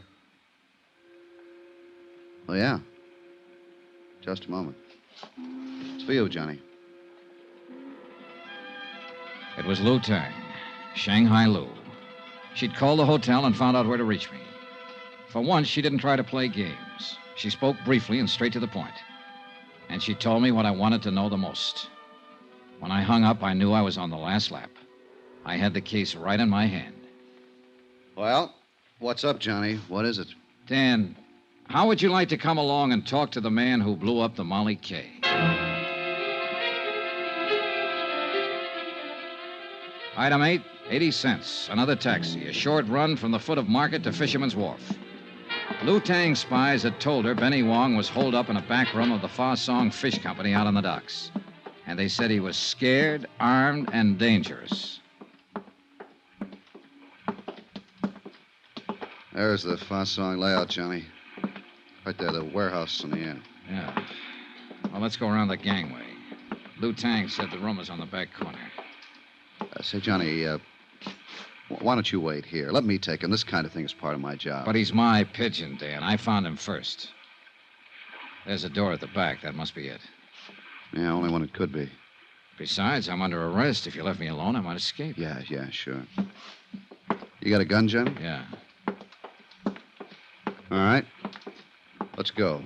Oh, yeah. Just a moment. It's for you, Johnny. It was Lou Tang, Shanghai Lou. She'd called the hotel and found out where to reach me. For once, she didn't try to play games. She spoke briefly and straight to the point. And she told me what I wanted to know the most. When I hung up, I knew I was on the last lap. I had the case right in my hand. Well, what's up, Johnny? What is it? Dan, how would you like to come along and talk to the man who blew up the Molly K? Item 8, 80 cents. Another taxi. A short run from the foot of Market to Fisherman's Wharf. Lou Tang's spies had told her Benny Wong was holed up in a back room of the Fa Song Fish Company out on the docks. And they said he was scared, armed, and dangerous. There's the Fa Song layout, Johnny. Right there, the warehouse on the end. Yeah. Well, let's go around the gangway. Lou Tang said the room was on the back corner. Say, Johnny, why don't you wait here? Let me take him. This kind of thing is part of my job. But he's my pigeon, Dan. I found him first. There's a door at the back. That must be it. Yeah, only one it could be. Besides, I'm under arrest. If you left me alone, I might escape. Yeah, sure. You got a gun, Johnny? Yeah. All right. Let's go.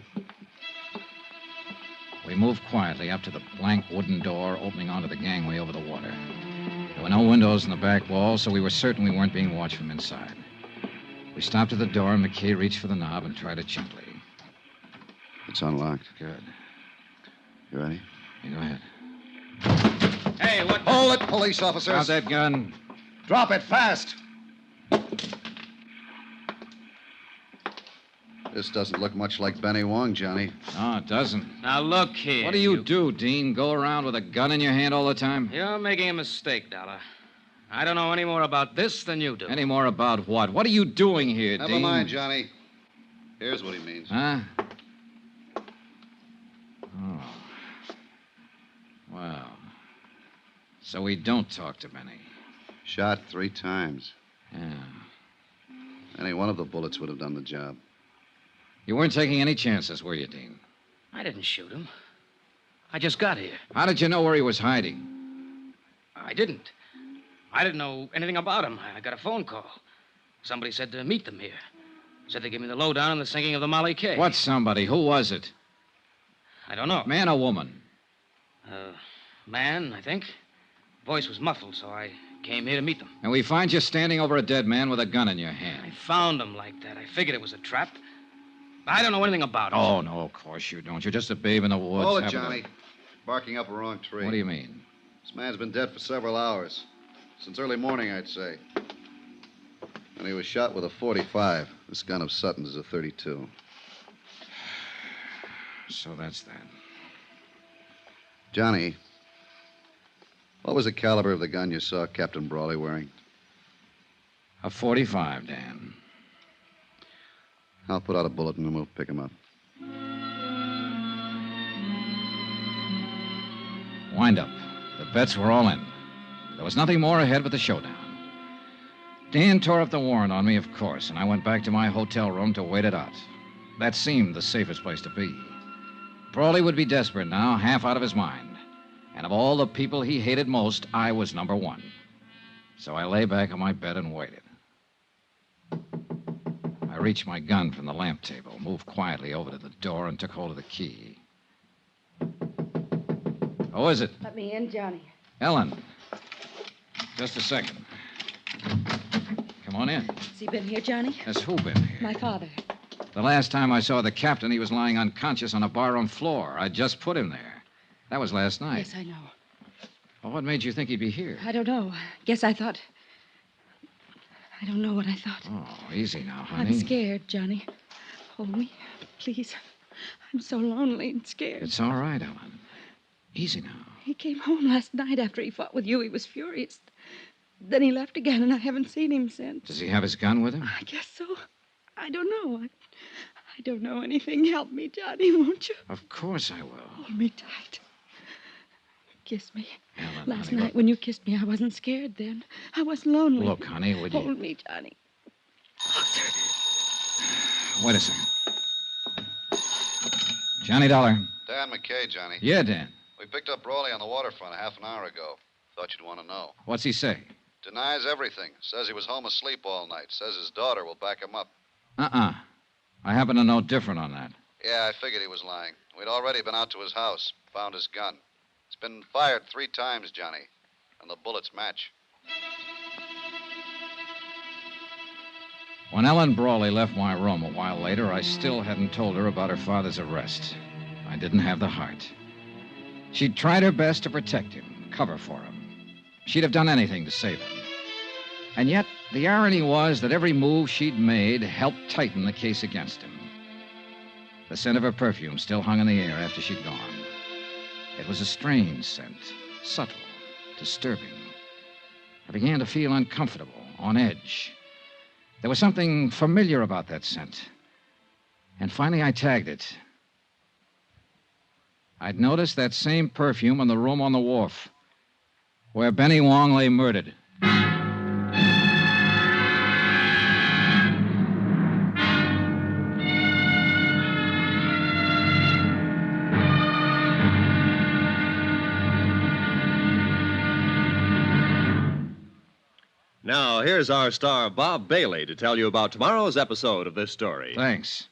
We moved quietly up to the blank wooden door opening onto the gangway over the water. There were no windows in the back wall, so we were certain we weren't being watched from inside. We stopped at the door, and McKay reached for the knob and tried it gently. It's unlocked. Good. You ready? You go ahead. Hey, what? Hold it, police officers. Drop that gun. Drop it fast. This doesn't look much like Benny Wong, Johnny. No, it doesn't. Now, look here. What do you do, Dean? Go around with a gun in your hand all the time? You're making a mistake, Dollar. I don't know any more about this than you do. Any more about what? What are you doing here, Never Dean? mind, Johnny. Here's what he means. Huh? Oh. Well. So we don't talk to Benny. Shot 3 times. Yeah. Any one of the bullets would have done the job. You weren't taking any chances, were you, Dean? I didn't shoot him. I just got here. How did you know where he was hiding? I didn't. I didn't know anything about him. I got a phone call. Somebody said to meet them here. Said they gave me the lowdown on the sinking of the Molly K. What somebody? Who was it? I don't know. Man or woman? Man, I think. Voice was muffled, so I came here to meet them. And we find you standing over a dead man with a gun in your hand. I found him like that. I figured it was a trap. I don't know anything about it. Oh, no, of course you don't. You're just a babe in the woods. Hold it, Johnny. Barking up a wrong tree. What do you mean? This man's been dead for several hours. Since early morning, I'd say. And he was shot with a .45. This gun of Sutton's is a .32. So that's that. Johnny, what was the caliber of the gun you saw Captain Brawley wearing? A .45, Dan. I'll put out a bulletin and we'll pick him up. Wind up. The bets were all in. There was nothing more ahead but the showdown. Dan tore up the warrant on me, of course, and I went back to my hotel room to wait it out. That seemed the safest place to be. Brawley would be desperate now, half out of his mind. And of all the people he hated most, I was number one. So I lay back on my bed and waited. I reached my gun from the lamp table, moved quietly over to the door, and took hold of the key. Who is it? Let me in, Johnny. Ellen. Just a second. Come on in. Has he been here, Johnny? Has who been here? My father. The last time I saw the captain, he was lying unconscious on a barroom floor. I just put him there. That was last night. Yes, I know. Well, what made you think he'd be here? I don't know. Guess I thought... I don't know what I thought. Oh, easy now, honey. I'm scared, Johnny. Hold me, please. I'm so lonely and scared. It's all right, Ellen. Easy now. He came home last night after he fought with you. He was furious. Then he left again, and I haven't seen him since. Does he have his gun with him? I guess so. I don't know. I don't know anything. Help me, Johnny, won't you? Of course I will. Hold me tight. Kiss me. Ellen, Last honey, night look. when you kissed me, I wasn't scared then. I was lonely. Look, honey, would you... Hold me, Johnny. Wait a second. Johnny Dollar. Dan McKay, Johnny. Yeah, Dan. We picked up Brawley on the waterfront half an hour ago. Thought you'd want to know. What's he say? Denies everything. Says he was home asleep all night. Says his daughter will back him up. I happen to know different on that. Yeah, I figured he was lying. We'd already been out to his house. Found his gun. It's been fired 3 times, Johnny. And the bullets match. When Ellen Brawley left my room a while later, I still hadn't told her about her father's arrest. I didn't have the heart. She'd tried her best to protect him, cover for him. She'd have done anything to save him. And yet, the irony was that every move she'd made helped tighten the case against him. The scent of her perfume still hung in the air after she'd gone. It was a strange scent, subtle, disturbing. I began to feel uncomfortable, on edge. There was something familiar about that scent. And finally, I tagged it. I'd noticed that same perfume in the room on the wharf, where Benny Wong lay murdered. Now, here's our star, Bob Bailey, to tell you about tomorrow's episode of this story. Thanks.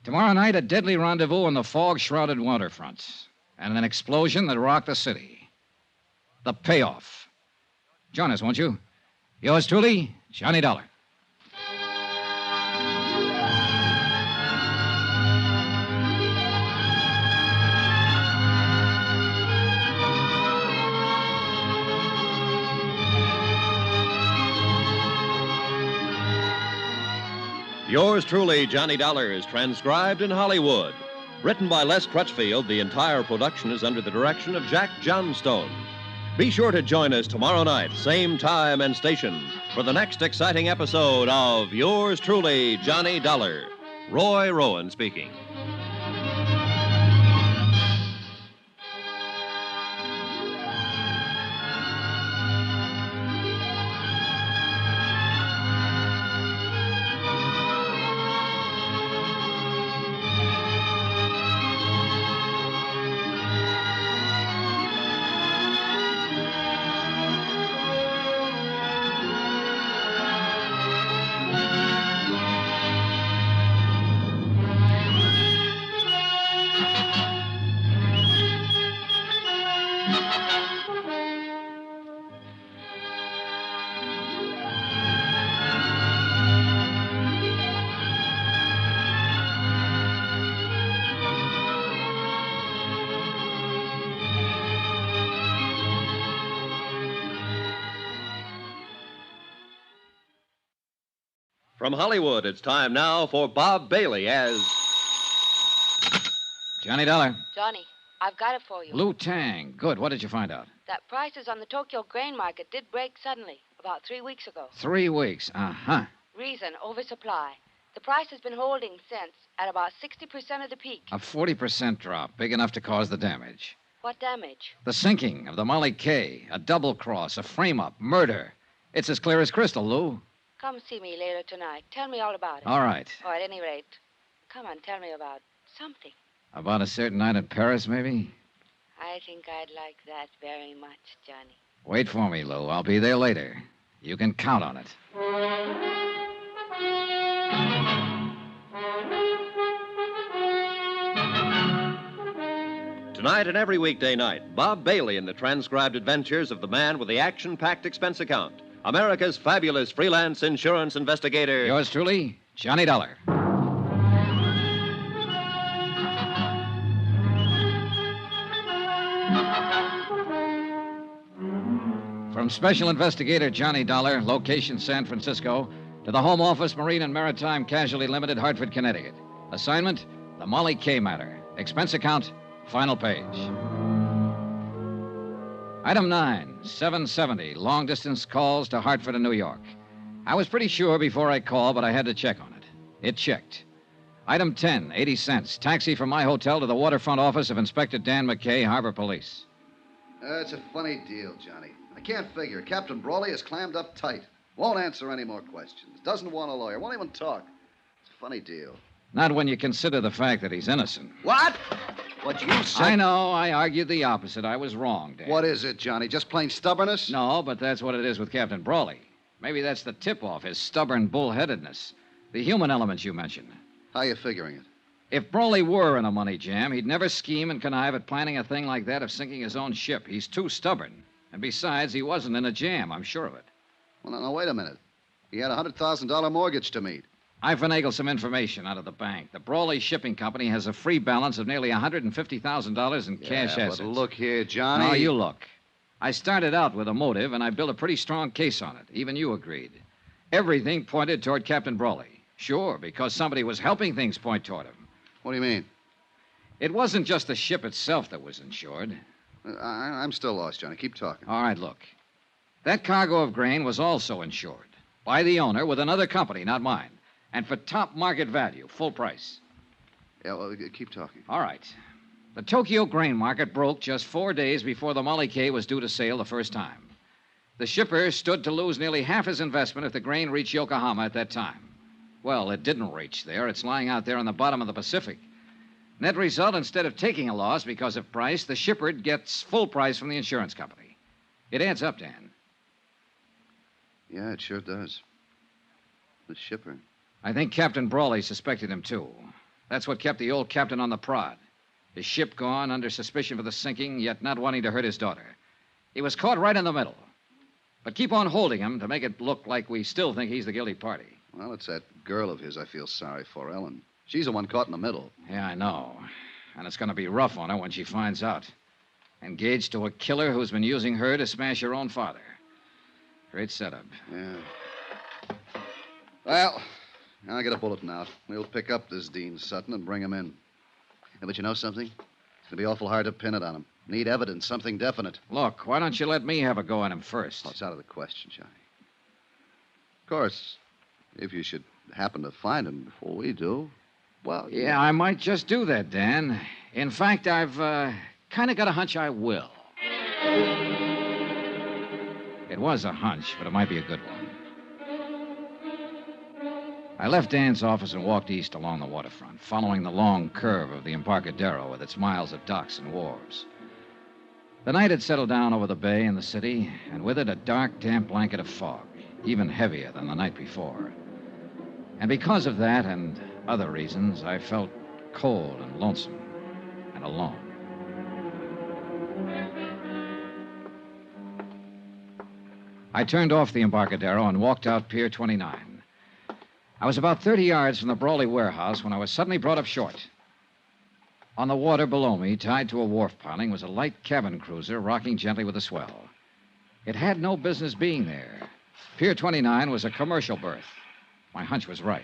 Tomorrow night, a deadly rendezvous on the fog-shrouded waterfront, and an explosion that rocked the city. The payoff. Join us, won't you? Yours truly, Johnny Dollar. Yours truly, Johnny Dollar, is transcribed in Hollywood. Written by Les Crutchfield, the entire production is under the direction of Jack Johnstone. Be sure to join us tomorrow night, same time and station, for the next exciting episode of Yours truly, Johnny Dollar. Roy Rowan speaking. From Hollywood, it's time now for Bob Bailey as... Johnny Dollar. Johnny, I've got it for you. Blue Tang. Good. What did you find out? That prices on the Tokyo grain market did break suddenly, about 3 weeks ago. 3 weeks. Uh-huh. Reason, oversupply. The price has been holding since, at about 60% of the peak. A 40% drop, big enough to cause the damage. What damage? The sinking of the Molly K, a double cross, a frame-up, murder. It's as clear as crystal, Lou. Come see me later tonight. Tell me all about it. All right. Or at any rate, come on, tell me about something. About a certain night in Paris, maybe? I think I'd like that very much, Johnny. Wait for me, Lou. I'll be there later. You can count on it. Tonight and every weekday night, Bob Bailey in the transcribed adventures of the man with the action-packed expense account. America's fabulous freelance insurance investigator. Yours truly, Johnny Dollar. From Special Investigator Johnny Dollar, location San Francisco, to the Home Office, Marine and Maritime Casualty Limited, Hartford, Connecticut. Assignment, the Molly K matter. Expense account, final page. Item 9, 770, long-distance calls to Hartford and New York. I was pretty sure before I called, but I had to check on it. It checked. Item 10, 80 cents, taxi from my hotel to the waterfront office of Inspector Dan McKay, Harbor Police. It's a funny deal, Johnny. I can't figure. Captain Brawley is clammed up tight. Won't answer any more questions. Doesn't want a lawyer. Won't even talk. It's a funny deal. Not when you consider the fact that he's innocent. What? What you said? I know. I argued the opposite. I was wrong, Dan. What is it, Johnny? Just plain stubbornness? No, but that's what it is with Captain Brawley. Maybe that's the tip-off, his stubborn bullheadedness. The human elements you mentioned. How you figuring it? If Brawley were in a money jam, he'd never scheme and connive at planning a thing like that of sinking his own ship. He's too stubborn. And besides, he wasn't in a jam, I'm sure of it. Well, no, wait a minute. He had a $100,000 mortgage to meet. I finagled some information out of the bank. The Brawley Shipping Company has a free balance of nearly $150,000 in cash assets. But look here, Johnny. No, you look. I started out with a motive, and I built a pretty strong case on it. Even you agreed. Everything pointed toward Captain Brawley. Sure, because somebody was helping things point toward him. What do you mean? It wasn't just the ship itself that was insured. I'm still lost, Johnny. Keep talking. All right, look. That cargo of grain was also insured by the owner with another company, not mine. And for top market value, full price. Yeah, well, keep talking. All right. The Tokyo grain market broke just 4 days before the Molly K was due to sail the first time. The shipper stood to lose nearly half his investment if the grain reached Yokohama at that time. Well, it didn't reach there. It's lying out there on the bottom of the Pacific. Net result, instead of taking a loss because of price, the shipper gets full price from the insurance company. It adds up, Dan. Yeah, it sure does. The shipper. I think Captain Brawley suspected him, too. That's what kept the old captain on the prod. His ship gone, under suspicion for the sinking, yet not wanting to hurt his daughter. He was caught right in the middle. But keep on holding him to make it look like we still think he's the guilty party. Well, it's that girl of his I feel sorry for, Ellen. She's the one caught in the middle. Yeah, I know. And it's going to be rough on her when she finds out. Engaged to a killer who's been using her to smash her own father. Great setup. Yeah. Well, I'll get a bulletin out. We'll pick up this Dean Sutton and bring him in. Yeah, but you know something? It's going to be awful hard to pin it on him. Need evidence, something definite. Look, why don't you let me have a go at him first? Well, it's out of the question, Johnny. Of course, if you should happen to find him before we do, well... Yeah, I might just do that, Dan. In fact, I've kind of got a hunch I will. It was a hunch, but it might be a good one. I left Dan's office and walked east along the waterfront, following the long curve of the Embarcadero with its miles of docks and wharves. The night had settled down over the bay and the city, and with it a dark, damp blanket of fog, even heavier than the night before. And because of that and other reasons, I felt cold and lonesome and alone. I turned off the Embarcadero and walked out Pier 29. I was about 30 yards from the Brawley warehouse when I was suddenly brought up short. On the water below me, tied to a wharf piling, was a light cabin cruiser rocking gently with a swell. It had no business being there. Pier 29 was a commercial berth. My hunch was right.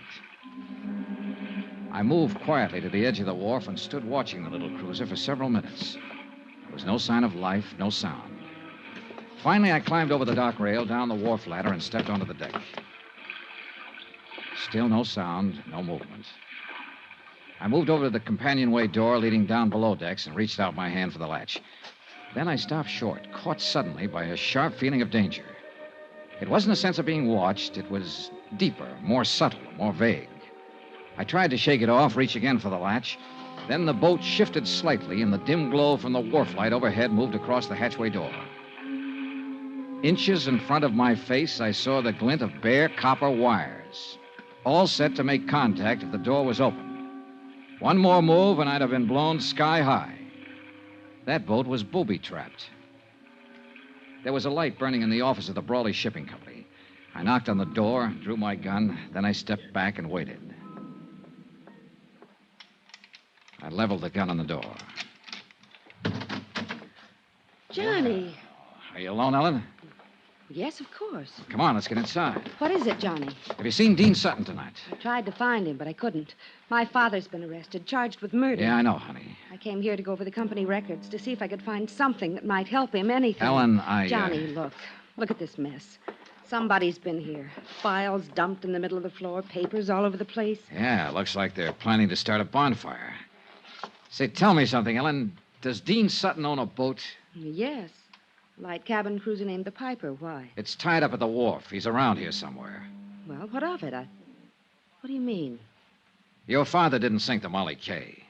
I moved quietly to the edge of the wharf and stood watching the little cruiser for several minutes. There was no sign of life, no sound. Finally, I climbed over the dock rail, down the wharf ladder, and stepped onto the deck. Still no sound, no movement. I moved over to the companionway door leading down below decks and reached out my hand for the latch. Then I stopped short, caught suddenly by a sharp feeling of danger. It wasn't a sense of being watched. It was deeper, more subtle, more vague. I tried to shake it off, reach again for the latch. Then the boat shifted slightly, and the dim glow from the wharf light overhead moved across the hatchway door. Inches in front of my face, I saw the glint of bare copper wires, all set to make contact if the door was open. One more move, and I'd have been blown sky high. That boat was booby-trapped. There was a light burning in the office of the Brawley Shipping Company. I knocked on the door, drew my gun, then I stepped back and waited. I leveled the gun on the door. Johnny. Are you alone, Ellen? Yes, of course. Come on, let's get inside. What is it, Johnny? Have you seen Dean Sutton tonight? I tried to find him, but I couldn't. My father's been arrested, charged with murder. Yeah, I know, honey. I came here to go over the company records to see if I could find something that might help him, anything. Ellen, Johnny, look. Look at this mess. Somebody's been here. Files dumped in the middle of the floor, papers all over the place. Yeah, looks like they're planning to start a bonfire. Say, tell me something, Ellen. Does Dean Sutton own a boat? Yes. A light cabin cruiser named the Piper. Why? It's tied up at the wharf. He's around here somewhere. Well, what of it? What do you mean? Your father didn't sink the Molly K.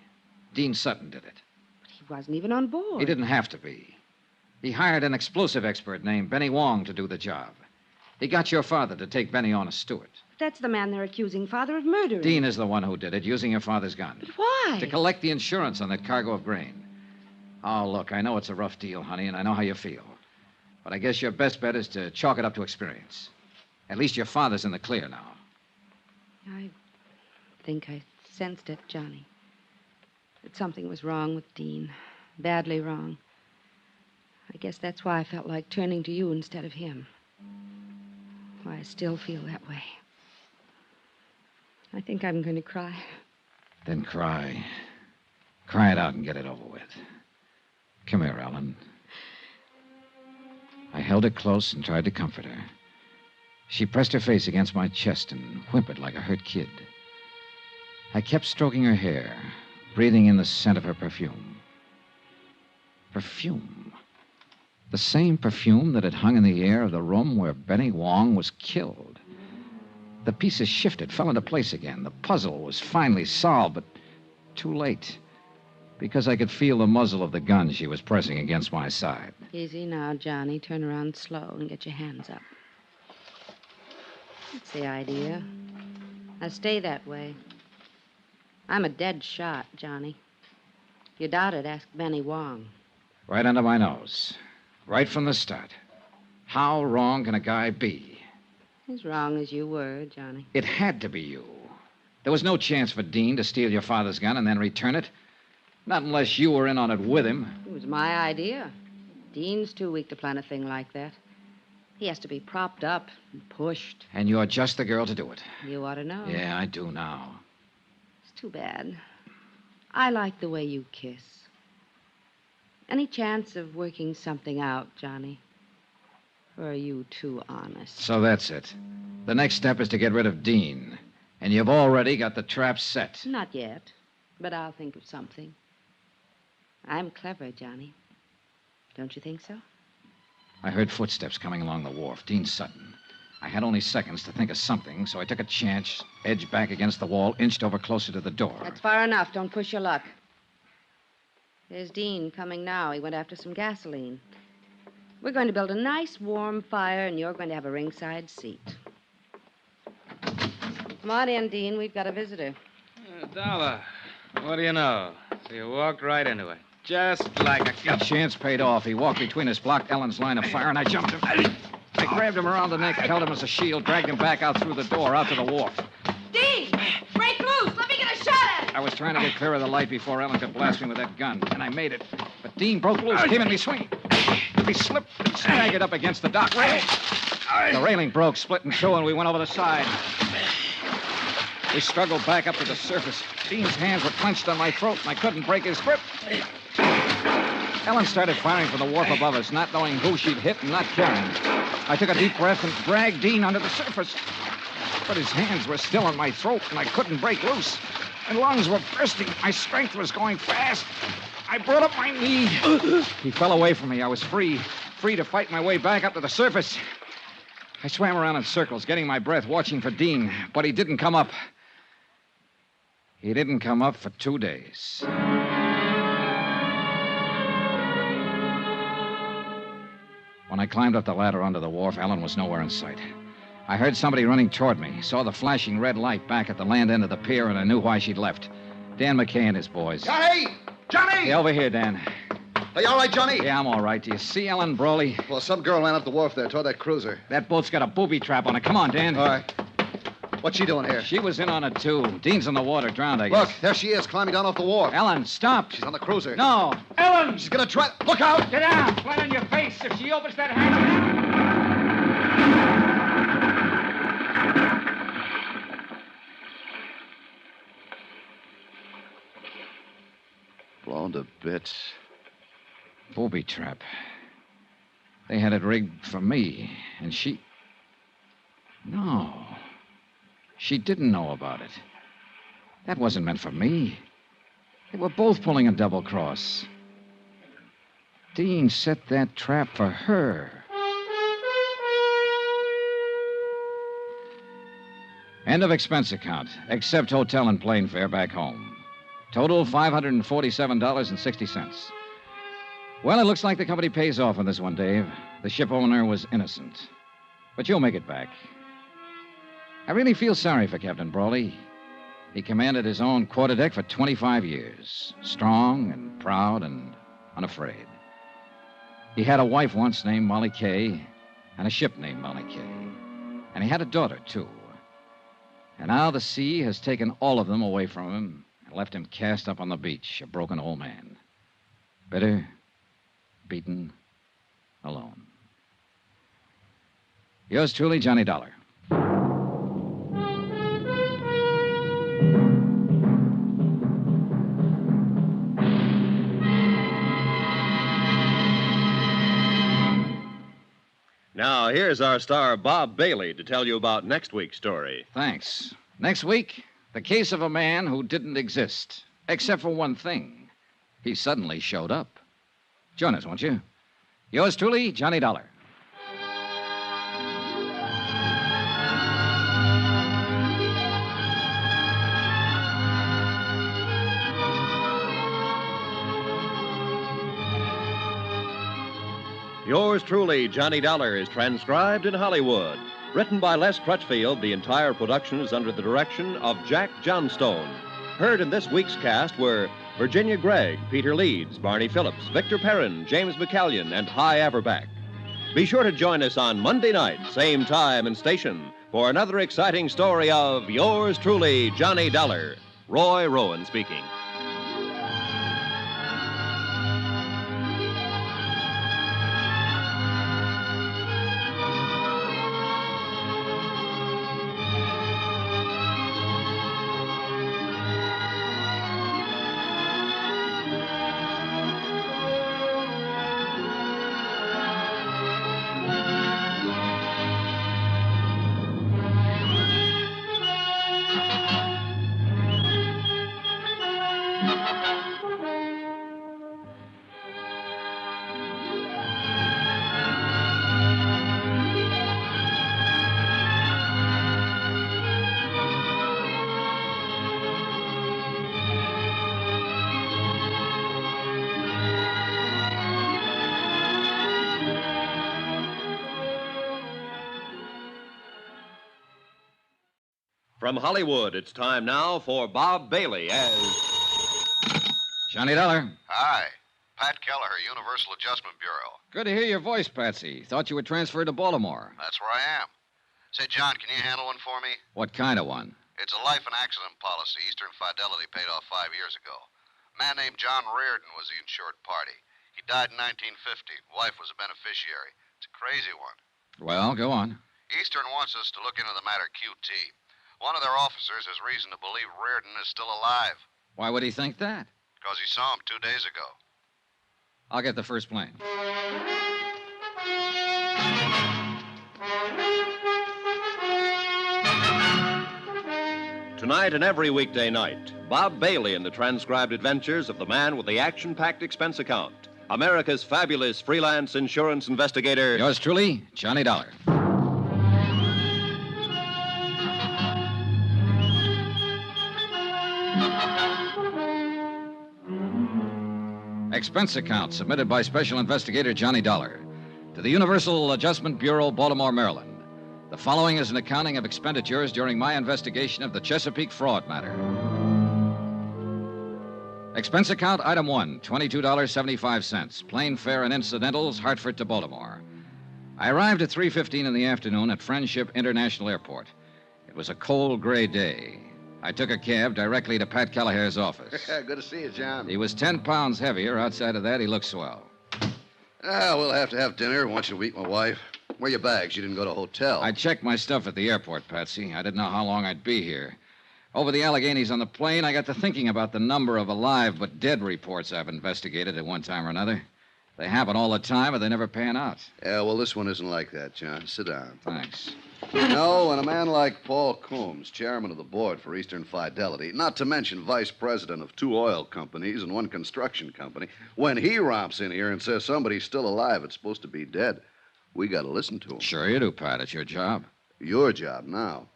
Dean Sutton did it. But he wasn't even on board. He didn't have to be. He hired an explosive expert named Benny Wong to do the job. He got your father to take Benny on as steward. That's the man they're accusing Father of murdering. Dean is the one who did it, using your father's gun. But why? To collect the insurance on that cargo of grain. Oh, look, I know it's a rough deal, honey, and I know how you feel. But I guess your best bet is to chalk it up to experience. At least your father's in the clear now. I think I sensed it, Johnny. That something was wrong with Dean. Badly wrong. I guess that's why I felt like turning to you instead of him. Why I still feel that way. I think I'm going to cry. Then cry. Cry it out and get it over with. Come here, Ellen. I held her close and tried to comfort her. She pressed her face against my chest and whimpered like a hurt kid. I kept stroking her hair, breathing in the scent of her perfume. Perfume. The same perfume that had hung in the air of the room where Benny Wong was killed. The pieces shifted, fell into place again. The puzzle was finally solved, but too late. Because I could feel the muzzle of the gun she was pressing against my side. Easy now, Johnny. Turn around slow and get your hands up. That's the idea. Now stay that way. I'm a dead shot, Johnny. If you doubt it, ask Benny Wong. Right under my nose. Right from the start. How wrong can a guy be? As wrong as you were, Johnny. It had to be you. There was no chance for Dean to steal your father's gun and then return it. Not unless you were in on it with him. It was my idea. Dean's too weak to plan a thing like that. He has to be propped up and pushed. And you're just the girl to do it. You ought to know. Yeah, I do now. It's too bad. I like the way you kiss. Any chance of working something out, Johnny? Or are you too honest? So that's it. The next step is to get rid of Dean. And you've already got the trap set. Not yet, but I'll think of something. I'm clever, Johnny. Don't you think so? I heard footsteps coming along the wharf. Dean Sutton. I had only seconds to think of something, so I took a chance, edged back against the wall, inched over closer to the door. That's far enough. Don't push your luck. There's Dean coming now. He went after some gasoline. We're going to build a nice warm fire, and you're going to have a ringside seat. Come on in, Dean. We've got a visitor. Dollar. What do you know? So you walked right into it. Just like a That chance paid off. He walked between us, blocked Ellen's line of fire, and I jumped him. I grabbed him around the neck, held him as a shield, dragged him back out through the door, out to the wharf. Dean! Break loose! Let me get a shot at him! I was trying to get clear of the light before Ellen could blast me with that gun, and I made it. But Dean broke loose, came at me swinging. He slipped and staggered up against the dock rail. The railing broke, split in two, and we went over the side. We struggled back up to the surface. Dean's hands were clenched on my throat, and I couldn't break his grip. Ellen started firing from the wharf above us, not knowing who she'd hit and not caring. I took a deep breath and dragged Dean under the surface. But his hands were still on my throat, and I couldn't break loose. My lungs were bursting. My strength was going fast. I brought up my knee. He fell away from me. I was free to fight my way back up to the surface. I swam around in circles, getting my breath, watching for Dean, but he didn't come up. He didn't come up for 2 days. When I climbed up the ladder onto the wharf, Ellen was nowhere in sight. I heard somebody running toward me, saw the flashing red light back at the land end of the pier, and I knew why she'd left. Dan McKay and his boys. Johnny! Johnny! Hey, over here, Dan. Are you all right, Johnny? Yeah, I'm all right. Do you see Ellen Brawley? Well, some girl ran up the wharf there toward that cruiser. That boat's got a booby trap on it. Come on, Dan. All right. What's she doing here? She was in on it, too. Dean's in the water, drowned, I guess. Look, there she is, climbing down off the wharf. Ellen, stop. She's on the cruiser. No. Ellen! She's gonna try... Look out! Get down. Flat on your face. If she opens that hatch... Blown to bits. Booby trap. They had it rigged for me, and she... No. She didn't know about it. That wasn't meant for me. They were both pulling a double cross. Dean set that trap for her. End of expense account, except hotel and plane fare back home. Total $547.60. Well, it looks like the company pays off on this one, Dave. The ship owner was innocent. But you'll make it back. I really feel sorry for Captain Brawley. He commanded his own quarterdeck for 25 years. Strong and proud and unafraid. He had a wife once named Molly Kay, and a ship named Molly Kay. And he had a daughter, too. And now the sea has taken all of them away from him and left him cast up on the beach, a broken old man. Bitter, beaten, alone. Yours truly, Johnny Dollar. Now, here's our star, Bob Bailey, to tell you about next week's story. Thanks. Next week, the case of a man who didn't exist, except for one thing. He suddenly showed up. Join us, won't you? Yours truly, Johnny Dollar. Yours truly, Johnny Dollar, is transcribed in Hollywood. Written by Les Crutchfield, the entire production is under the direction of Jack Johnstone. Heard in this week's cast were Virginia Gregg, Peter Leeds, Barney Phillips, Victor Perrin, James McCallion, and Hy Averback. Be sure to join us on Monday night, same time and station, for another exciting story of Yours truly, Johnny Dollar. Roy Rowan speaking. From Hollywood, it's time now for Bob Bailey as... Johnny Dollar. Hi. Pat Kelleher, Universal Adjustment Bureau. Good to hear your voice, Patsy. Thought you were transferred to Baltimore. That's where I am. Say, John, can you handle one for me? What kind of one? It's a life and accident policy Eastern Fidelity paid off 5 years ago. A man named John Reardon was the insured party. He died in 1950. Wife was a beneficiary. It's a crazy one. Well, go on. Eastern wants us to look into the matter QT. One of their officers has reason to believe Reardon is still alive Why would he think that? because he saw him 2 days ago. I'll get the first plane. Tonight and every weekday night, Bob Bailey in the transcribed adventures of the man with the action-packed expense account, America's fabulous freelance insurance investigator. Yours truly, Johnny Dollar. Expense account submitted by Special Investigator Johnny Dollar to the Universal Adjustment Bureau, Baltimore, Maryland. The following is an accounting of expenditures during my investigation of the Chesapeake fraud matter. Expense account item 1, $22.75. Plane fare and incidentals, Hartford to Baltimore. I arrived at 3:15 in the afternoon at Friendship International Airport. It was a cold, gray day. I took a cab directly to Pat Callaher's office. Good to see you, John. He was 10 pounds heavier. Outside of that, he looked swell. We'll have to have dinner once you meet my wife. Where are your bags? You didn't go to a hotel. I checked my stuff at the airport, Patsy. I didn't know how long I'd be here. Over the Alleghenies on the plane, I got to thinking about the number of alive but dead reports I've investigated at one time or another. They happen all the time, but they never pan out. Yeah, well, this one isn't like that, John. Sit down. Thanks. You know, when a man like Paul Coombs, chairman of the board for Eastern Fidelity, not to mention vice president of 2 oil companies and 1 construction company, when he romps in here and says somebody's still alive, it's supposed to be dead, we got to listen to him. Sure you do, Pat. It's your job. Your job now.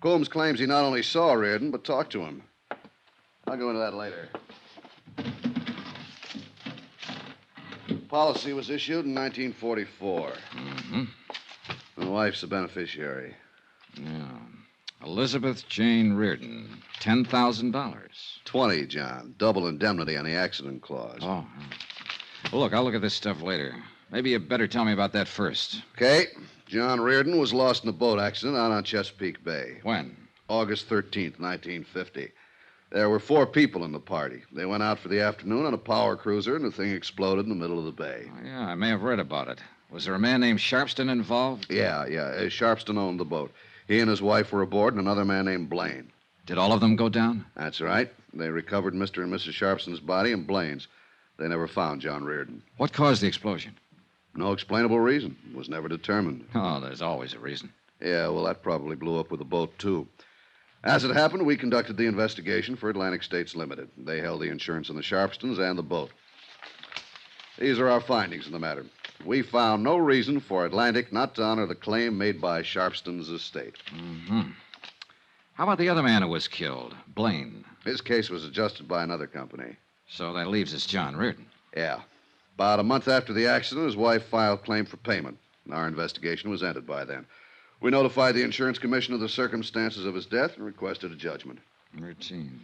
Coombs claims he not only saw Reardon, but talked to him. I'll go into that later. Policy was issued in 1944. Mm-hmm. My wife's the beneficiary. Yeah. Elizabeth Jane Reardon, $10,000. 20, John. Double indemnity on the accident clause. Oh. Well, look, I'll look at this stuff later. Maybe you better tell me about that first. Okay. John Reardon was lost in a boat accident out on Chesapeake Bay. When? August 13th, 1950. There were 4 people in the party. They went out for the afternoon on a power cruiser, and the thing exploded in the middle of the bay. Oh, yeah, I may have read about it. Was there a man named Sharpston involved? Yeah. Sharpston owned the boat. He and his wife were aboard, and another man named Blaine. Did all of them go down? That's right. They recovered Mr. and Mrs. Sharpston's body and Blaine's. They never found John Reardon. What caused the explosion? No explainable reason. It was never determined. Oh, there's always a reason. Yeah, well, that probably blew up with the boat, too. As it happened, we conducted the investigation for Atlantic States Limited. They held the insurance on the Sharpstons and the boat. These are our findings in the matter. We found no reason for Atlantic not to honor the claim made by Sharpston's estate. Mm-hmm. How about the other man who was killed, Blaine? His case was adjusted by another company. So that leaves us John Reardon. Yeah. About a month after the accident, his wife filed claim for payment. Our investigation was ended by then. We notified the insurance commission of the circumstances of his death and requested a judgment. Routine.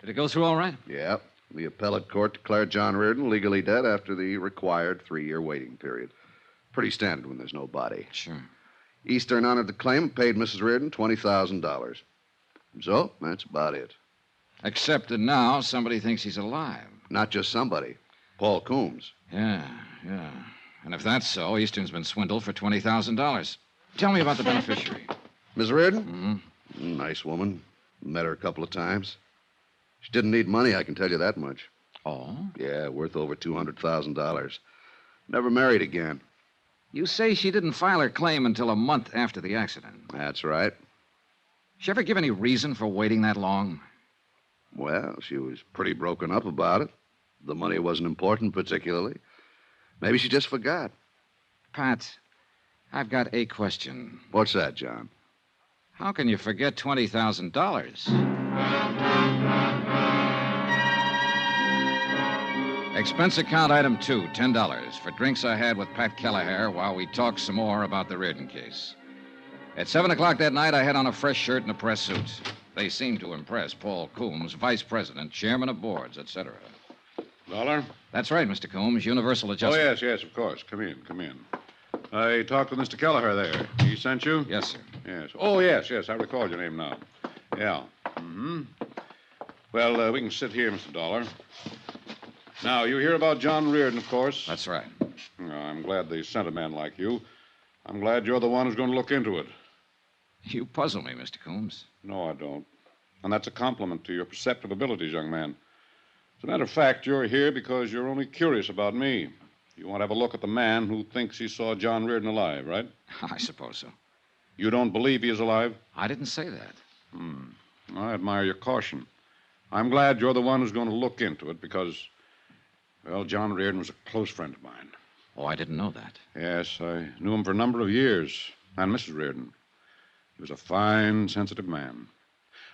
Did it go through all right? Yeah. The appellate court declared John Reardon legally dead after the required 3-year waiting period. Pretty standard when there's no body. Sure. Eastern honored the claim and paid Mrs. Reardon $20,000. So, that's about it. Except that now somebody thinks he's alive. Not just somebody. Paul Coombs. Yeah. And if that's so, Eastern's been swindled for $20,000. Tell me about the beneficiary. Miss Reardon? Mm-hmm. Nice woman. Met her a couple of times. She didn't need money, I can tell you that much. Oh? Yeah, worth over $200,000. Never married again. You say she didn't file her claim until a month after the accident. That's right. She ever give any reason for waiting that long? Well, she was pretty broken up about it. The money wasn't important particularly. Maybe she just forgot. Pat, I've got a question. What's that, John? How can you forget $20,000? Expense account item 2, $10 for drinks I had with Pat Callaher while we talked some more about the Reardon case. At 7 o'clock that night, I had on a fresh shirt and a press suit. They seemed to impress Paul Coombs, vice president, chairman of boards, etc. Dollar? That's right, Mr. Coombs. Universal Adjustment. Oh, yes, of course. Come in. I talked with Mr. Kelleher there. He sent you? Yes, sir. Yes. Oh, yes. I recall your name now. Yeah. Mm-hmm. Well, we can sit here, Mr. Dollar. Now, you hear about John Reardon, of course. That's right. I'm glad they sent a man like you. I'm glad you're the one who's going to look into it. You puzzle me, Mr. Coombs. No, I don't. And that's a compliment to your perceptive abilities, young man. As a matter of fact, you're here because you're only curious about me. You want to have a look at the man who thinks he saw John Reardon alive, right? I suppose so. You don't believe he is alive? I didn't say that. I admire your caution. I'm glad you're the one who's going to look into it because, well, John Reardon was a close friend of mine. Oh, I didn't know that. Yes, I knew him for a number of years, and Mrs. Reardon. He was a fine, sensitive man.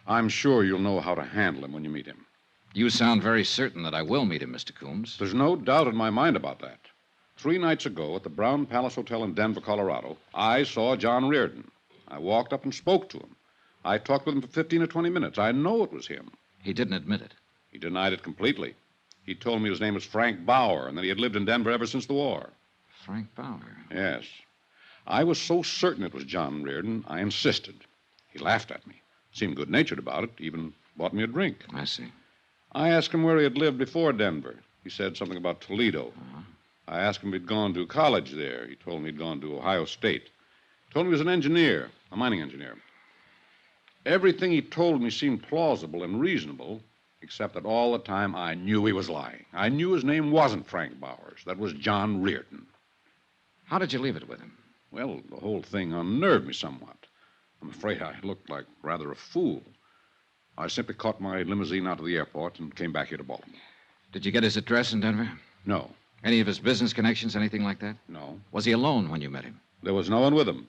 I'm sure you'll know how to handle him when you meet him. You sound very certain that I will meet him, Mr. Coombs. There's no doubt in my mind about that. 3 nights ago at the Brown Palace Hotel in Denver, Colorado, I saw John Reardon. I walked up and spoke to him. I talked with him for 15 or 20 minutes. I know it was him. He didn't admit it. He denied it completely. He told me his name was Frank Bauer and that he had lived in Denver ever since the war. Frank Bauer? Yes. I was so certain it was John Reardon, I insisted. He laughed at me, seemed good-natured about it, even bought me a drink. I see. I asked him where he had lived before Denver. He said something about Toledo. I asked him if he'd gone to college there. He told me he'd gone to Ohio State. He told me he was an engineer, a mining engineer. Everything he told me seemed plausible and reasonable, except that all the time I knew he was lying. I knew his name wasn't Frank Bowers. That was John Reardon. How did you leave it with him? Well, the whole thing unnerved me somewhat. I'm afraid I looked like rather a fool. I simply caught my limousine out of the airport and came back here to Baltimore. Did you get his address in Denver? No. Any of his business connections, anything like that? No. Was he alone when you met him? There was no one with him.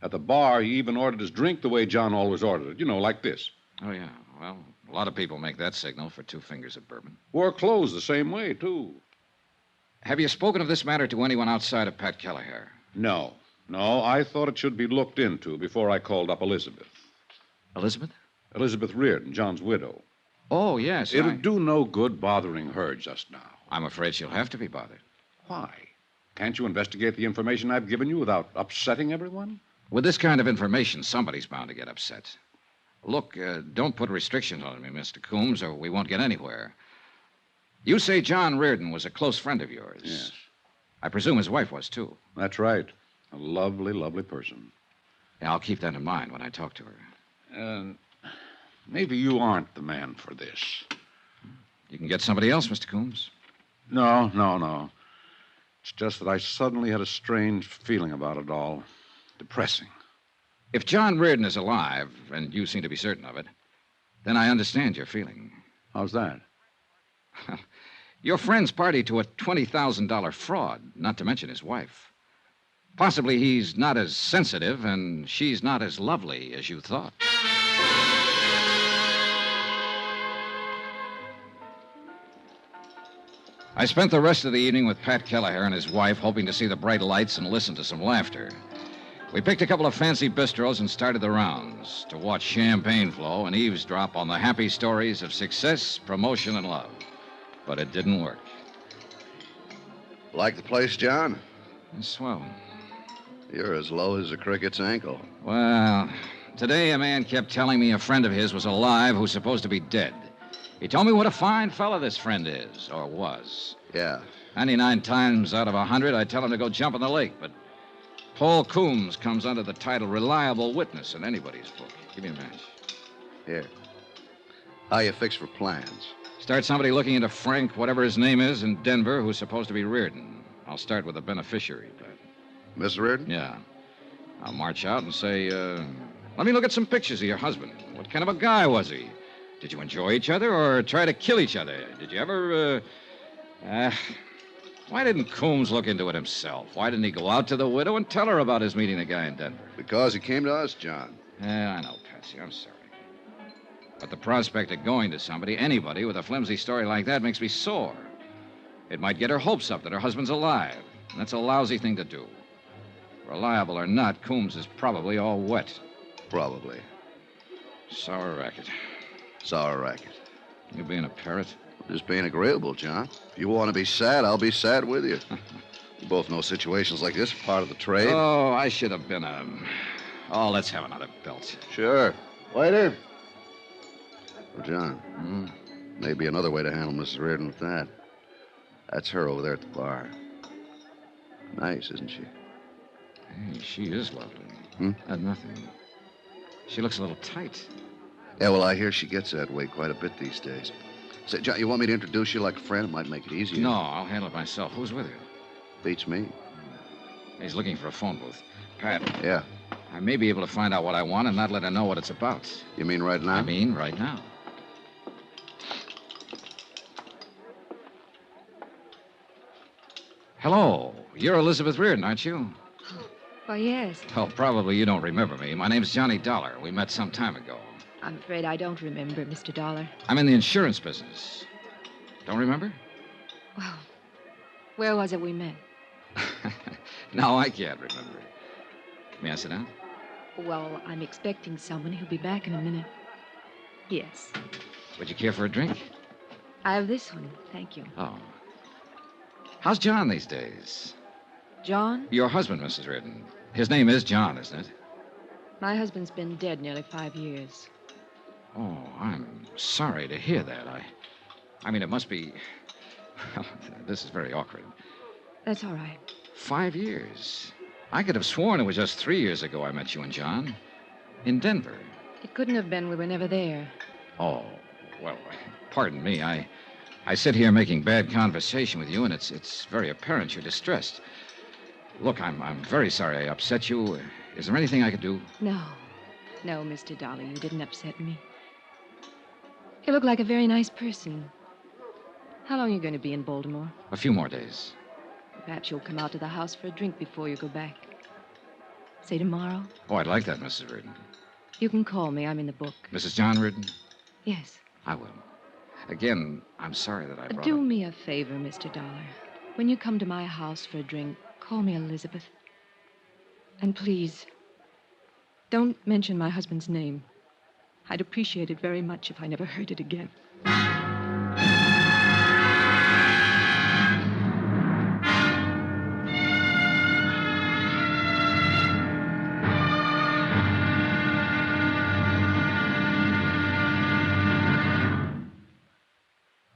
At the bar, he even ordered his drink the way John always ordered it. You know, like this. Oh, yeah. Well, a lot of people make that signal for 2 fingers of bourbon. Wore clothes the same way, too. Have you spoken of this matter to anyone outside of Pat Kelleher? No. No, I thought it should be looked into before I called up Elizabeth. Elizabeth? Elizabeth Reardon, John's widow. Oh, yes. It'll do no good bothering her just now. I'm afraid she'll have to be bothered. Why? Can't you investigate the information I've given you without upsetting everyone? With this kind of information, somebody's bound to get upset. Look, don't put restrictions on me, Mr. Coombs, or we won't get anywhere. You say John Reardon was a close friend of yours. Yes. I presume his wife was, too. That's right. A lovely, lovely person. Yeah, I'll keep that in mind when I talk to her. Maybe you aren't the man for this. You can get somebody else, Mr. Coombs. No. It's just that I suddenly had a strange feeling about it all. Depressing. If John Reardon is alive, and you seem to be certain of it, then I understand your feeling. How's that? Your friend's party to a $20,000 fraud, not to mention his wife. Possibly he's not as sensitive and she's not as lovely as you thought. I spent the rest of the evening with Pat Kelleher and his wife, hoping to see the bright lights and listen to some laughter. We picked a couple of fancy bistros and started the rounds to watch champagne flow and eavesdrop on the happy stories of success, promotion, and love. But it didn't work. Like the place, John? It's swell. You're as low as a cricket's ankle. Well, today a man kept telling me a friend of his was alive who's supposed to be dead. He told me what a fine fella this friend is, or was. Yeah. 99 times out of 100, I tell him to go jump in the lake, but Paul Coombs comes under the title reliable witness in anybody's book. Give me a match. Here. How you fix for plans? Start somebody looking into Frank, whatever his name is, in Denver, who's supposed to be Reardon. I'll start with the beneficiary, but... Miss Reardon? Yeah. I'll march out and say, let me look at some pictures of your husband. What kind of a guy was he? Did you enjoy each other or try to kill each other? Did you ever, Why didn't Coombs look into it himself? Why didn't he go out to the widow and tell her about his meeting the guy in Denver? Because he came to us, John. Yeah, I know, Patsy. I'm sorry. But the prospect of going to somebody, anybody, with a flimsy story like that makes me sore. It might get her hopes up that her husband's alive. And that's a lousy thing to do. Reliable or not, Coombs is probably all wet. Probably. Sour racket. Sour racket. You being a parrot? Just being agreeable, John. If you want to be sad, I'll be sad with you. We both know situations like this are part of the trade. Oh, I should have been a... Oh, let's have another belt. Sure. Waiter. Well, John, maybe another way to handle Mrs. Reardon with that. That's her over there at the bar. Nice, isn't she? Hey, she is lovely. Nothing. She looks a little tight. Yeah, well, I hear she gets that way quite a bit these days. Say, John, you want me to introduce you like a friend? It might make it easier. No, I'll handle it myself. Who's with her? Beats me. He's looking for a phone booth. Pat. Yeah. I may be able to find out what I want and not let her know what it's about. You mean right now? I mean right now. Hello. You're Elizabeth Reardon, aren't you? Why, yes. Oh, probably you don't remember me. My name's Johnny Dollar. We met some time ago. I'm afraid I don't remember, Mr. Dollar. I'm in the insurance business. Don't remember? Well, where was it we met? No, I can't remember. May I sit down? Well, I'm expecting someone who'll be back in a minute. Yes. Would you care for a drink? I have this one, thank you. Oh. How's John these days? John? Your husband, Mrs. Reardon. His name is John, isn't it? My husband's been dead nearly 5 years. Oh, I'm sorry to hear that. I mean, it must be... Well, this is very awkward. That's all right. 5 years. I could have sworn it was just 3 years ago I met you and John. In Denver. It couldn't have been. We were never there. Oh, well, pardon me. I sit here making bad conversation with you, and it's very apparent you're distressed. Look, I'm very sorry I upset you. Is there anything I could do? No. No, Mr. Dollar, you didn't upset me. You look like a very nice person. How long are you going to be in Baltimore? A few more days. Perhaps you'll come out to the house for a drink before you go back. Say tomorrow? Oh, I'd like that, Mrs. Reardon. You can call me. I'm in the book. Mrs. John Reardon? Yes. I will. Again, I'm sorry that I brought Do up... me a favor, Mr. Dollar. When you come to my house for a drink, call me Elizabeth. And please, don't mention my husband's name. I'd appreciate it very much if I never heard it again.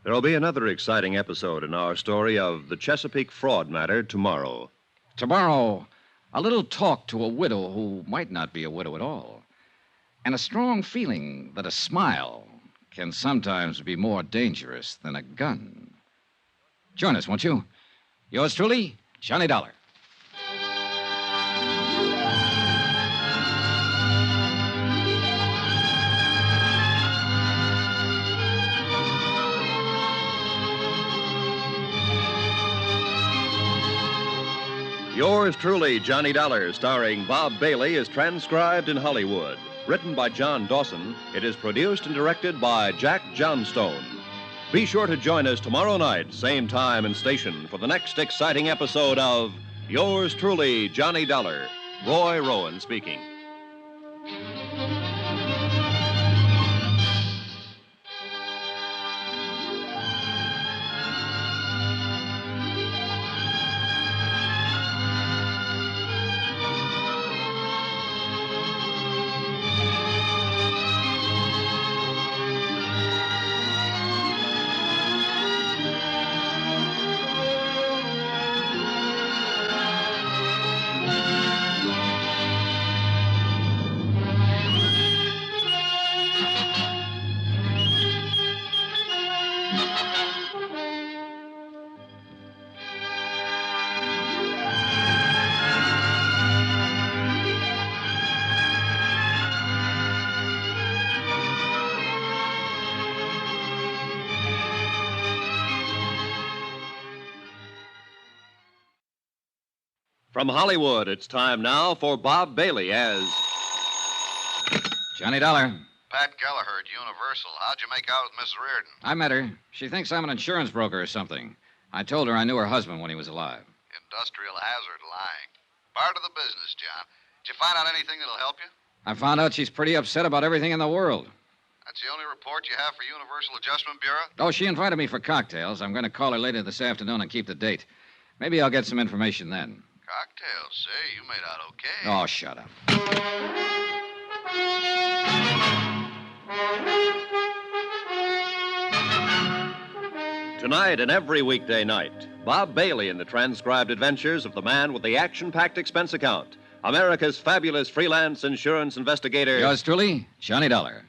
There'll be another exciting episode in our story of the Chesapeake fraud matter tomorrow. Tomorrow, a little talk to a widow who might not be a widow at all. And a strong feeling that a smile can sometimes be more dangerous than a gun. Join us, won't you? Yours truly, Johnny Dollar. Yours truly, Johnny Dollar, starring Bob Bailey, is transcribed in Hollywood. Written by John Dawson, it is produced and directed by Jack Johnstone. Be sure to join us tomorrow night, same time and station, for the next exciting episode of Yours truly, Johnny Dollar. Roy Rowan speaking. From Hollywood, it's time now for Bob Bailey as... Johnny Dollar. Pat Gallagher at Universal. How'd you make out with Miss Reardon? I met her. She thinks I'm an insurance broker or something. I told her I knew her husband when he was alive. Industrial hazard lying. Part of the business, John. Did you find out anything that'll help you? I found out she's pretty upset about everything in the world. That's the only report you have for Universal Adjustment Bureau? Oh, she invited me for cocktails. I'm going to call her later this afternoon and keep the date. Maybe I'll get some information then. Cocktails, say. You made out okay. Oh, shut up. Tonight and every weekday night, Bob Bailey in the transcribed adventures of the man with the action-packed expense account. America's fabulous freelance insurance investigator. Yours truly, Johnny Dollar.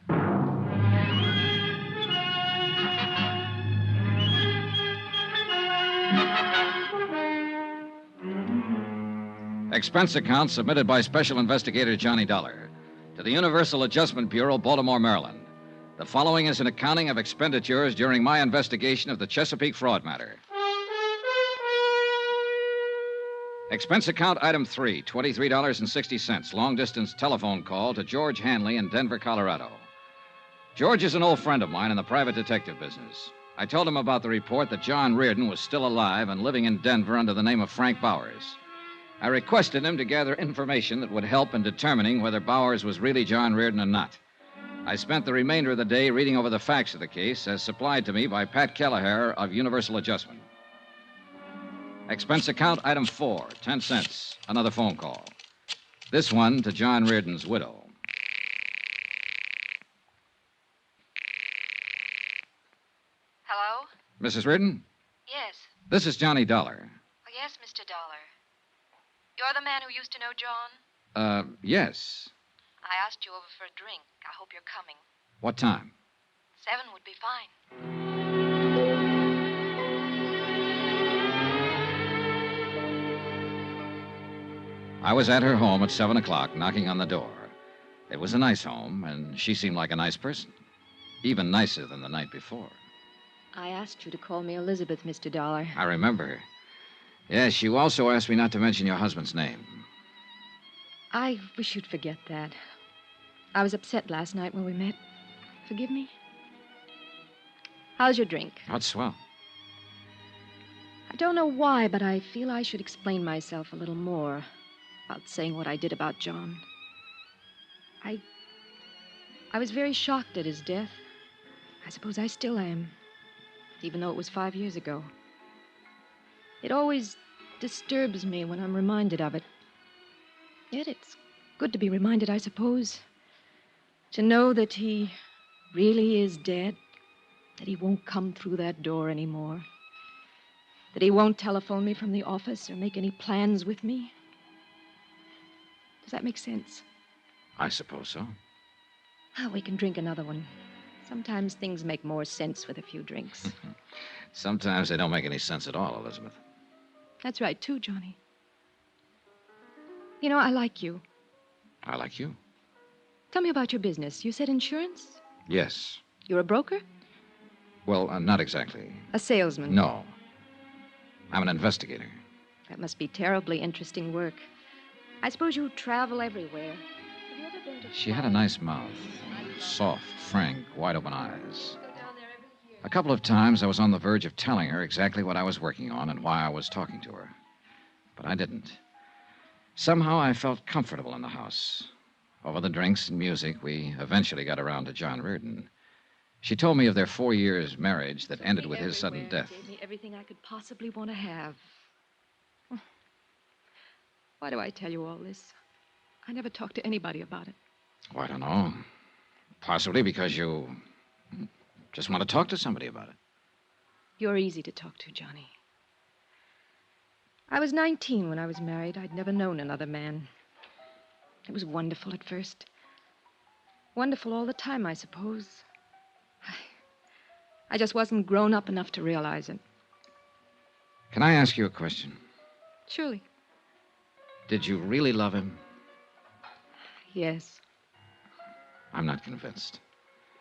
Expense account submitted by Special Investigator Johnny Dollar to the Universal Adjustment Bureau, Baltimore, Maryland. The following is an accounting of expenditures during my investigation of the Chesapeake fraud matter. Expense account item 3, $23.60, long-distance telephone call to George Hanley in Denver, Colorado. George is an old friend of mine in the private detective business. I told him about the report that John Reardon was still alive and living in Denver under the name of Frank Bowers. I requested him to gather information that would help in determining whether Bowers was really John Reardon or not. I spent the remainder of the day reading over the facts of the case as supplied to me by Pat Kelleher of Universal Adjustment. Expense account item 4, 10 cents, another phone call. This one to John Reardon's widow. Hello? Mrs. Reardon? Yes. This is Johnny Dollar. Oh, yes, Mr. Dollar. You're the man who used to know John? Yes. I asked you over for a drink. I hope you're coming. What time? 7 would be fine. I was at her home at 7 o'clock, knocking on the door. It was a nice home, and she seemed like a nice person. Even nicer than the night before. I asked you to call me Elizabeth, Mr. Dollar. I remember her. Yes, you also asked me not to mention your husband's name. I wish you'd forget that. I was upset last night when we met. Forgive me? How's your drink? That's swell. I don't know why, but I feel I should explain myself a little more about saying what I did about John. I was very shocked at his death. I suppose I still am, even though it was 5 years ago. It always disturbs me when I'm reminded of it. Yet it's good to be reminded, I suppose. To know that he really is dead. That he won't come through that door anymore. That he won't telephone me from the office or make any plans with me. Does that make sense? I suppose so. Oh, we can drink another one. Sometimes things make more sense with a few drinks. Sometimes they don't make any sense at all, Elizabeth. That's right, too, Johnny. You know, I like you. I like you. Tell me about your business. You said insurance? Yes. You're a broker? Well, not exactly. A salesman? No. I'm an investigator. That must be terribly interesting work. I suppose you travel everywhere. Have you ever been to... She had a nice mouth. Soft, frank, wide-open eyes. A couple of times I was on the verge of telling her exactly what I was working on and why I was talking to her. But I didn't. Somehow I felt comfortable in the house. Over the drinks and music, we eventually got around to John Reardon. She told me of their 4 years' marriage that ended with his sudden death. Gave me everything I could possibly want to have. Why do I tell you all this? I never talked to anybody about it. Oh, I don't know. Possibly because you just want to talk to somebody about it. You're easy to talk to, Johnny. I was 19 when I was married. I'd never known another man. It was wonderful at first. Wonderful all the time, I suppose. I just wasn't grown up enough to realize it. Can I ask you a question? Surely. Did you really love him? Yes. I'm not convinced.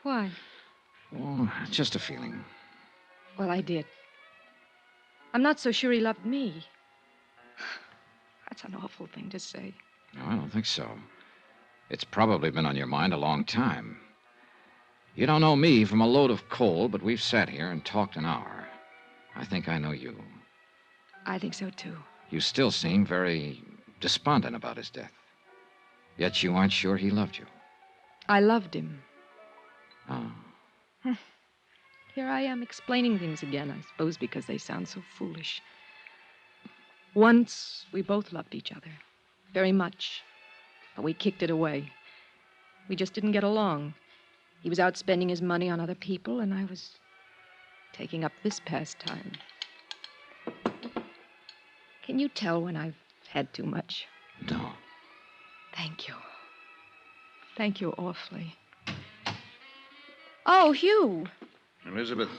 Why? Oh, just a feeling. Well, I did. I'm not so sure he loved me. That's an awful thing to say. No, I don't think so. It's probably been on your mind a long time. You don't know me from a load of coal, but we've sat here and talked an hour. I think I know you. I think so, too. You still seem very despondent about his death. Yet you aren't sure he loved you. I loved him. Oh. Here I am explaining things again, I suppose because they sound so foolish. Once, we both loved each other. Very much. But we kicked it away. We just didn't get along. He was out spending his money on other people, and I was taking up this pastime. Can you tell when I've had too much? No. Thank you. Thank you awfully. Oh, Hugh. Elizabeth.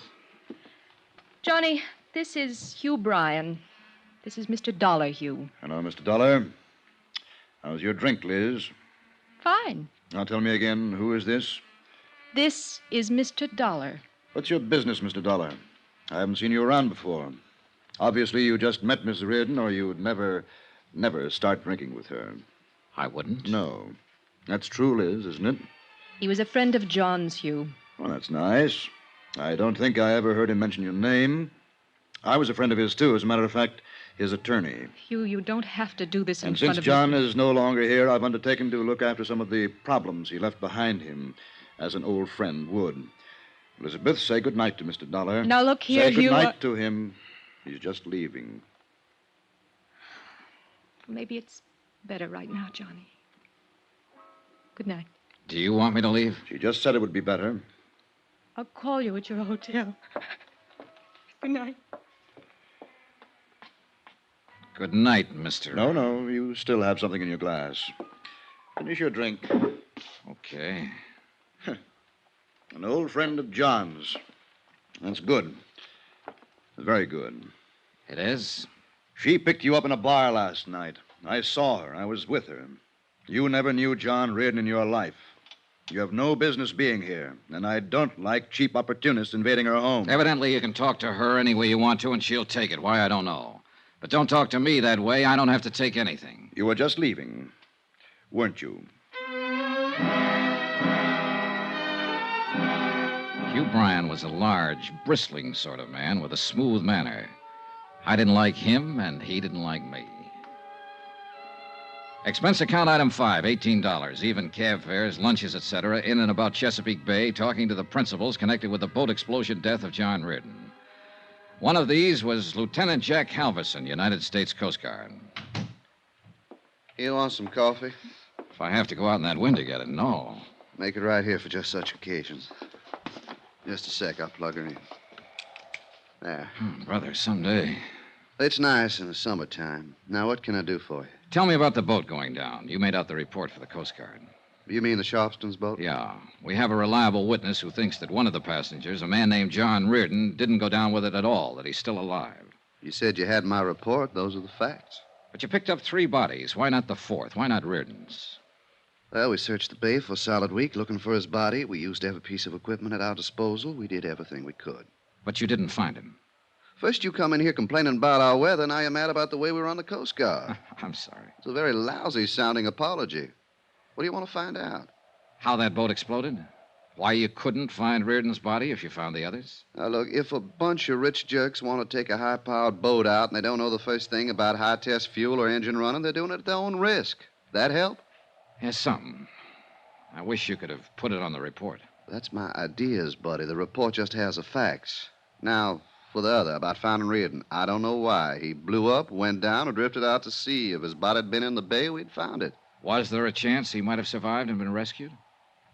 Johnny, this is Hugh Bryan. This is Mr. Dollar, Hugh. Hello, Mr. Dollar. How's your drink, Liz? Fine. Now tell me again, who is this? This is Mr. Dollar. What's your business, Mr. Dollar? I haven't seen you around before. Obviously, you just met Miss Reardon, or you'd never start drinking with her. I wouldn't. No. That's true, Liz, isn't it? He was a friend of John's, Hugh. Well, that's nice. I don't think I ever heard him mention your name. I was a friend of his, too. As a matter of fact, his attorney. Hugh, you don't have to do this in And front since of John is no longer here, I've undertaken to look after some of the problems he left behind him, as an old friend would. Elizabeth, say good night to Mr. Dollar. Now, look here, say good Hugh, night to him. He's just leaving. Maybe it's better right now, Johnny. Good night. Do you want me to leave? She just said it would be better. I'll call you at your hotel. Good night. Good night, Mr. No, you still have something in your glass. Finish your drink. Okay. An old friend of John's. That's good. Very good. It is? She picked you up in a bar last night. I saw her. I was with her. You never knew John Reardon in your life. You have no business being here, and I don't like cheap opportunists invading her home. Evidently, you can talk to her any way you want to, and she'll take it. Why, I don't know. But don't talk to me that way. I don't have to take anything. You were just leaving, weren't you? Hugh Bryan was a large, bristling sort of man with a smooth manner. I didn't like him, and he didn't like me. Expense account item 5, $18. Even cab fares, lunches, etc., in and about Chesapeake Bay, talking to the principals connected with the boat explosion death of John Reardon. One of these was Lieutenant Jack Halverson, United States Coast Guard. You want some coffee? If I have to go out in that wind to get it, no. Make it right here for just such occasions. Just a sec, I'll plug her in. There. Brother, someday. It's nice in the summertime. Now, what can I do for you? Tell me about the boat going down. You made out the report for the Coast Guard. You mean the Sharpston's boat? Yeah. We have a reliable witness who thinks that one of the passengers, a man named John Reardon, didn't go down with it at all, that he's still alive. You said you had my report. Those are the facts. But you picked up 3 bodies. Why not the 4th? Why not Reardon's? Well, we searched the bay for a solid week looking for his body. We used every piece of equipment at our disposal. We did everything we could. But you didn't find him. First you come in here complaining about our weather, now you're mad about the way we run the Coast Guard. I'm sorry. It's a very lousy-sounding apology. What do you want to find out? How that boat exploded? Why you couldn't find Reardon's body if you found the others? Now, look, if a bunch of rich jerks want to take a high-powered boat out and they don't know the first thing about high-test fuel or engine running, they're doing it at their own risk. That help? Yes, something. I wish you could have put it on the report. That's my ideas, buddy. The report just has the facts. Now, for the other, about finding Reardon, I don't know why. He blew up, went down, or drifted out to sea. If his body had been in the bay, we'd found it. Was there a chance he might have survived and been rescued?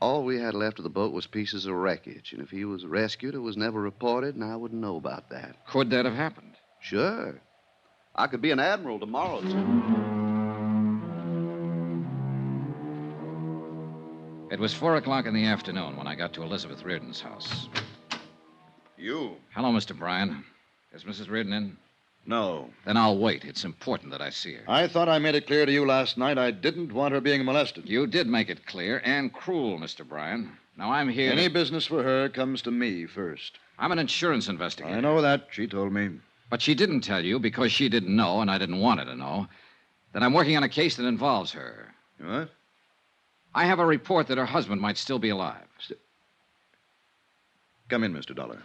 All we had left of the boat was pieces of wreckage. And if he was rescued, it was never reported, and I wouldn't know about that. Could that have happened? Sure. I could be an admiral tomorrow, too. It was 4 o'clock in the afternoon when I got to Elizabeth Reardon's house. You? Hello, Mr. Bryan. Is Mrs. Reardon in? No. Then I'll wait. It's important that I see her. I thought I made it clear to you last night I didn't want her being molested. You did make it clear and cruel, Mr. Bryan. Now, I'm here Any business for her comes to me first. I'm an insurance investigator. I know that. She told me. But she didn't tell you because she didn't know, and I didn't want her to know, that I'm working on a case that involves her. What? I have a report that her husband might still be alive. Come in, Mr. Dollar.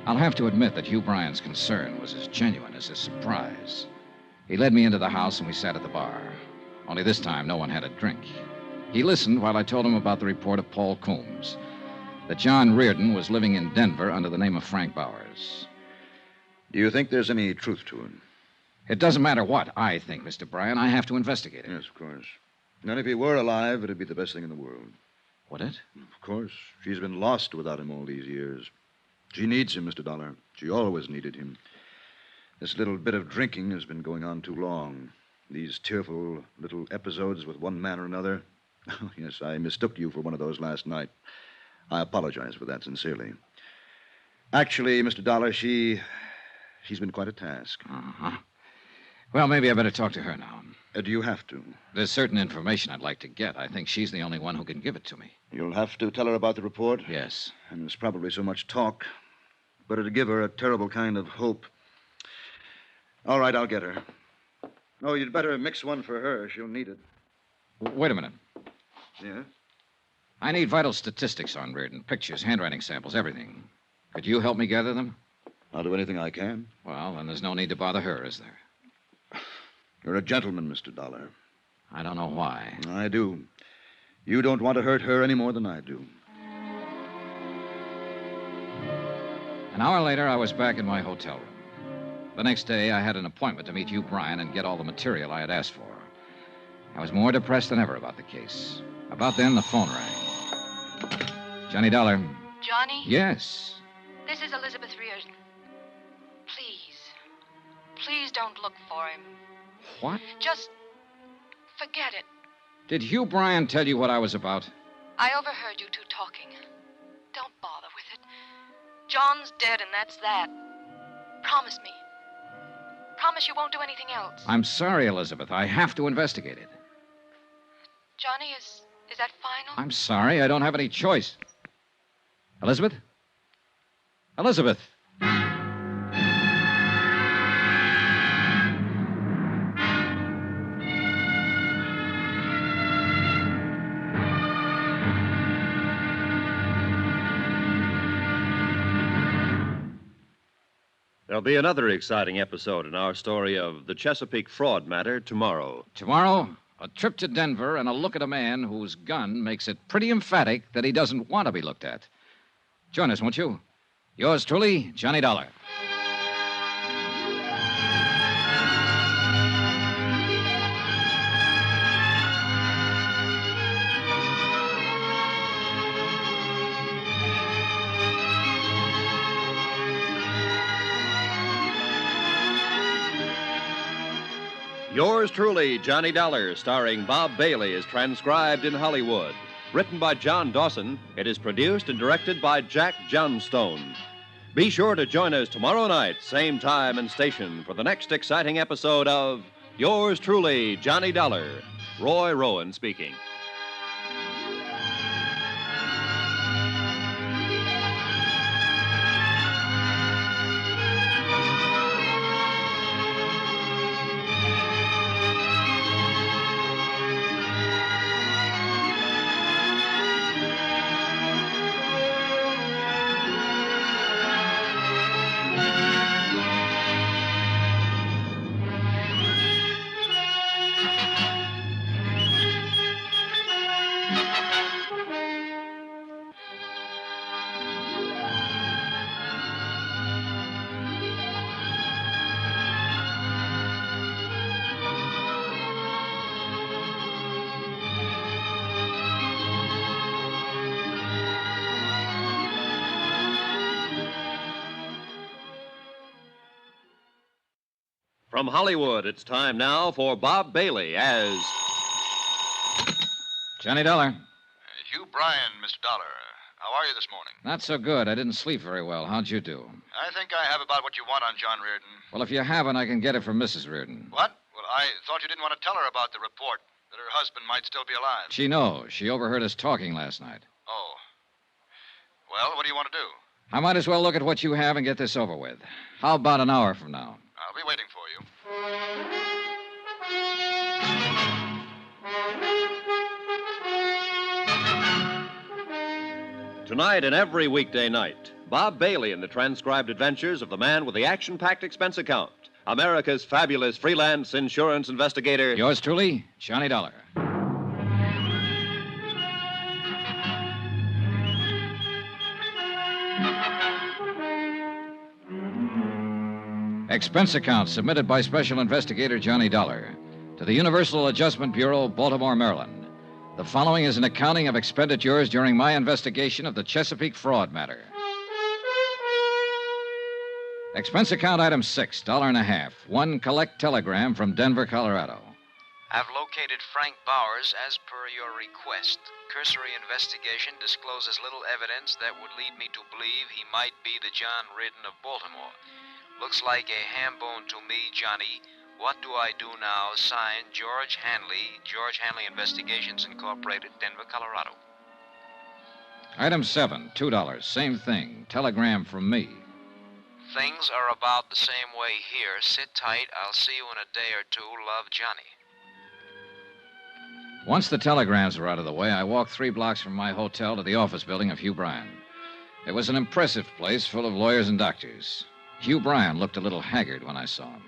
I'll have to admit that Hugh Bryan's concern was as genuine as his surprise. He led me into the house and we sat at the bar. Only this time, no one had a drink. He listened while I told him about the report of Paul Coombs, that John Reardon was living in Denver under the name of Frank Bowers. Do you think there's any truth to it? It doesn't matter what I think, Mr. Bryan. I have to investigate it. Yes, of course. And if he were alive, it'd be the best thing in the world. Would it? Of course. She's been lost without him all these years. She needs him, Mr. Dollar. She always needed him. This little bit of drinking has been going on too long. These tearful little episodes with one man or another. Oh, yes, I mistook you for one of those last night. I apologize for that sincerely. Actually, Mr. Dollar, she's been quite a task. Uh-huh. Well, maybe I better talk to her now. Do you have to? There's certain information I'd like to get. I think she's the only one who can give it to me. You'll have to tell her about the report? Yes. And there's probably so much talk, but it'll give her a terrible kind of hope. All right, I'll get her. Oh, you'd better mix one for her. She'll need it. Wait a minute. Yeah? I need vital statistics on Reardon. Pictures, handwriting samples, everything. Could you help me gather them? I'll do anything I can. Well, then there's no need to bother her, is there? You're a gentleman, Mr. Dollar. I don't know why. I do. You don't want to hurt her any more than I do. An hour later, I was back in my hotel room. The next day, I had an appointment to meet Hugh Bryan and get all the material I had asked for. I was more depressed than ever about the case. About then, the phone rang. Johnny Dollar. Johnny? Yes. This is Elizabeth Reardon. Please. Please don't look for him. What? Just forget it. Did Hugh Bryan tell you what I was about? I overheard you two talking. Don't bother with it. John's dead, and that's that. Promise me. Promise you won't do anything else. I'm sorry, Elizabeth. I have to investigate it. Johnny, is that final? I'm sorry. I don't have any choice. Elizabeth? Elizabeth! There'll be another exciting episode in our story of the Chesapeake fraud matter tomorrow. Tomorrow, a trip to Denver and a look at a man whose gun makes it pretty emphatic that he doesn't want to be looked at. Join us, won't you? Yours truly, Johnny Dollar. Yours truly, Johnny Dollar, starring Bob Bailey, is transcribed in Hollywood. Written by John Dawson, it is produced and directed by Jack Johnstone. Be sure to join us tomorrow night, same time and station, for the next exciting episode of Yours truly, Johnny Dollar. Roy Rowan speaking. From Hollywood, it's time now for Bob Bailey as Johnny Dollar. Hugh Bryan, Mr. Dollar. How are you this morning? Not so good. I didn't sleep very well. How'd you do? I think I have about what you want on John Reardon. Well, if you haven't, I can get it from Mrs. Reardon. What? Well, I thought you didn't want to tell her about the report, that her husband might still be alive. She knows. She overheard us talking last night. Oh. Well, what do you want to do? I might as well look at what you have and get this over with. How about an hour from now? I'll be waiting for you. Tonight and every weekday night, Bob Bailey in the transcribed adventures of the man with the action-packed expense account, America's fabulous freelance insurance investigator. Yours truly, Johnny Dollar. Expense account submitted by Special Investigator Johnny Dollar to the Universal Adjustment Bureau, Baltimore, Maryland. The following is an accounting of expenditures during my investigation of the Chesapeake fraud matter. Expense account item 6, $1.50. One collect telegram from Denver, Colorado. I've located Frank Bowers as per your request. Cursory investigation discloses little evidence that would lead me to believe he might be the John Reardon of Baltimore. Looks like a ham bone to me, Johnny. What do I do now? Signed, George Hanley, George Hanley Investigations Incorporated, Denver, Colorado. Item 7, $2. Same thing. Telegram from me. Things are about the same way here. Sit tight. I'll see you in a day or two. Love, Johnny. Once the telegrams were out of the way, I walked 3 blocks from my hotel to the office building of Hugh Bryan. It was an impressive place full of lawyers and doctors. Hugh Bryan looked a little haggard when I saw him.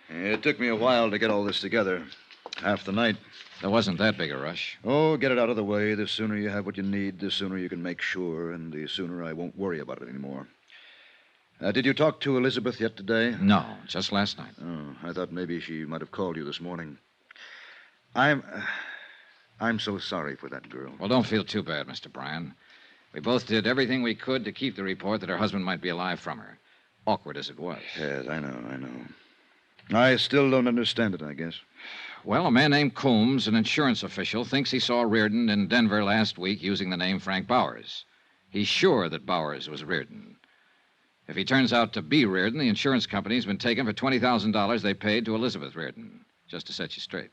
It took me a while to get all this together. Half the night. There wasn't that big a rush. Oh, get it out of the way. The sooner you have what you need, the sooner you can make sure, and the sooner I won't worry about it anymore. Did you talk to Elizabeth yet today? No, just last night. Oh, I thought maybe she might have called you this morning. I'm so sorry for that girl. Well, don't feel too bad, Mr. Bryan. We both did everything we could to keep the report that her husband might be alive from her. Awkward as it was. Yes, I know. I still don't understand it, I guess. Well, a man named Coombs, an insurance official, thinks he saw Reardon in Denver last week using the name Frank Bowers. He's sure that Bowers was Reardon. If he turns out to be Reardon, the insurance company's been taken for $20,000 they paid to Elizabeth Reardon, just to set you straight.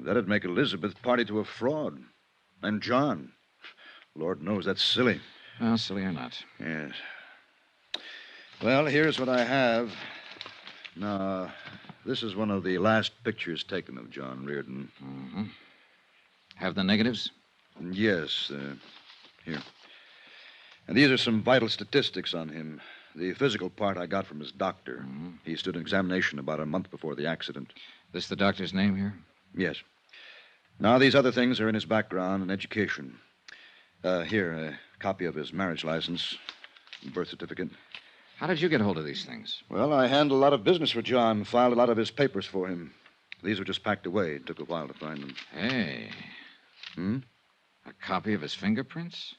That'd make Elizabeth party to a fraud. And John. Lord knows that's silly. Well, silly or not. Yes. Well, here's what I have. Now, this is one of the last pictures taken of John Reardon. Mm-hmm. Have the negatives? Yes. Here. And these are some vital statistics on him. The physical part I got from his doctor. Mm-hmm. He stood an examination about a month before the accident. This the doctor's name here? Yes. Now, these other things are in his background and education. Here, a copy of his marriage license, birth certificate. How did you get hold of these things? Well, I handled a lot of business for John, filed a lot of his papers for him. These were just packed away. It took a while to find them. Hey. A copy of his fingerprints?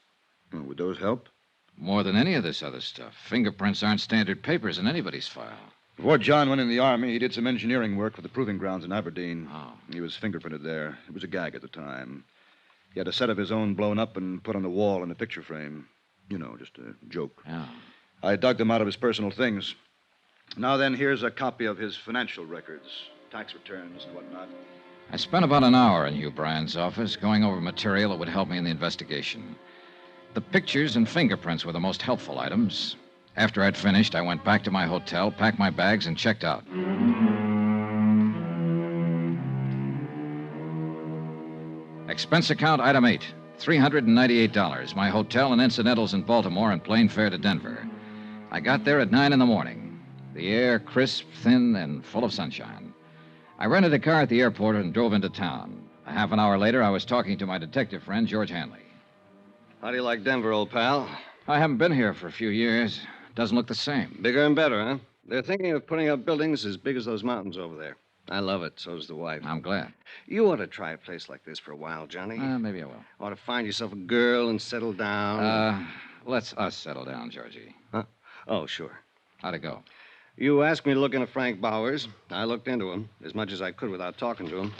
Oh, would those help? More than any of this other stuff. Fingerprints aren't standard papers in anybody's file. Before John went in the Army, he did some engineering work for the proving grounds in Aberdeen. Oh. He was fingerprinted there. It was a gag at the time. He had a set of his own blown up and put on the wall in a picture frame. You know, just a joke. Yeah. I dug them out of his personal things. Now then, here's a copy of his financial records, tax returns and whatnot. I spent about an hour in Hugh Bryan's office going over material that would help me in the investigation. The pictures and fingerprints were the most helpful items. After I'd finished, I went back to my hotel, packed my bags, and checked out. Expense account, item 8, $398. My hotel and incidentals in Baltimore and plane fare to Denver. I got there at 9 in the morning. The air crisp, thin, and full of sunshine. I rented a car at the airport and drove into town. A half an hour later, I was talking to my detective friend, George Hanley. How do you like Denver, old pal? I haven't been here for a few years. Doesn't look the same. Bigger and better, huh? They're thinking of putting up buildings as big as those mountains over there. I love it. So does the wife. I'm glad. You ought to try a place like this for a while, Johnny. Maybe I will. Ought to find yourself a girl and settle down. Let's us settle down, Georgie. Huh? Oh, sure. How'd it go? You asked me to look into Frank Bowers. I looked into him as much as I could without talking to him.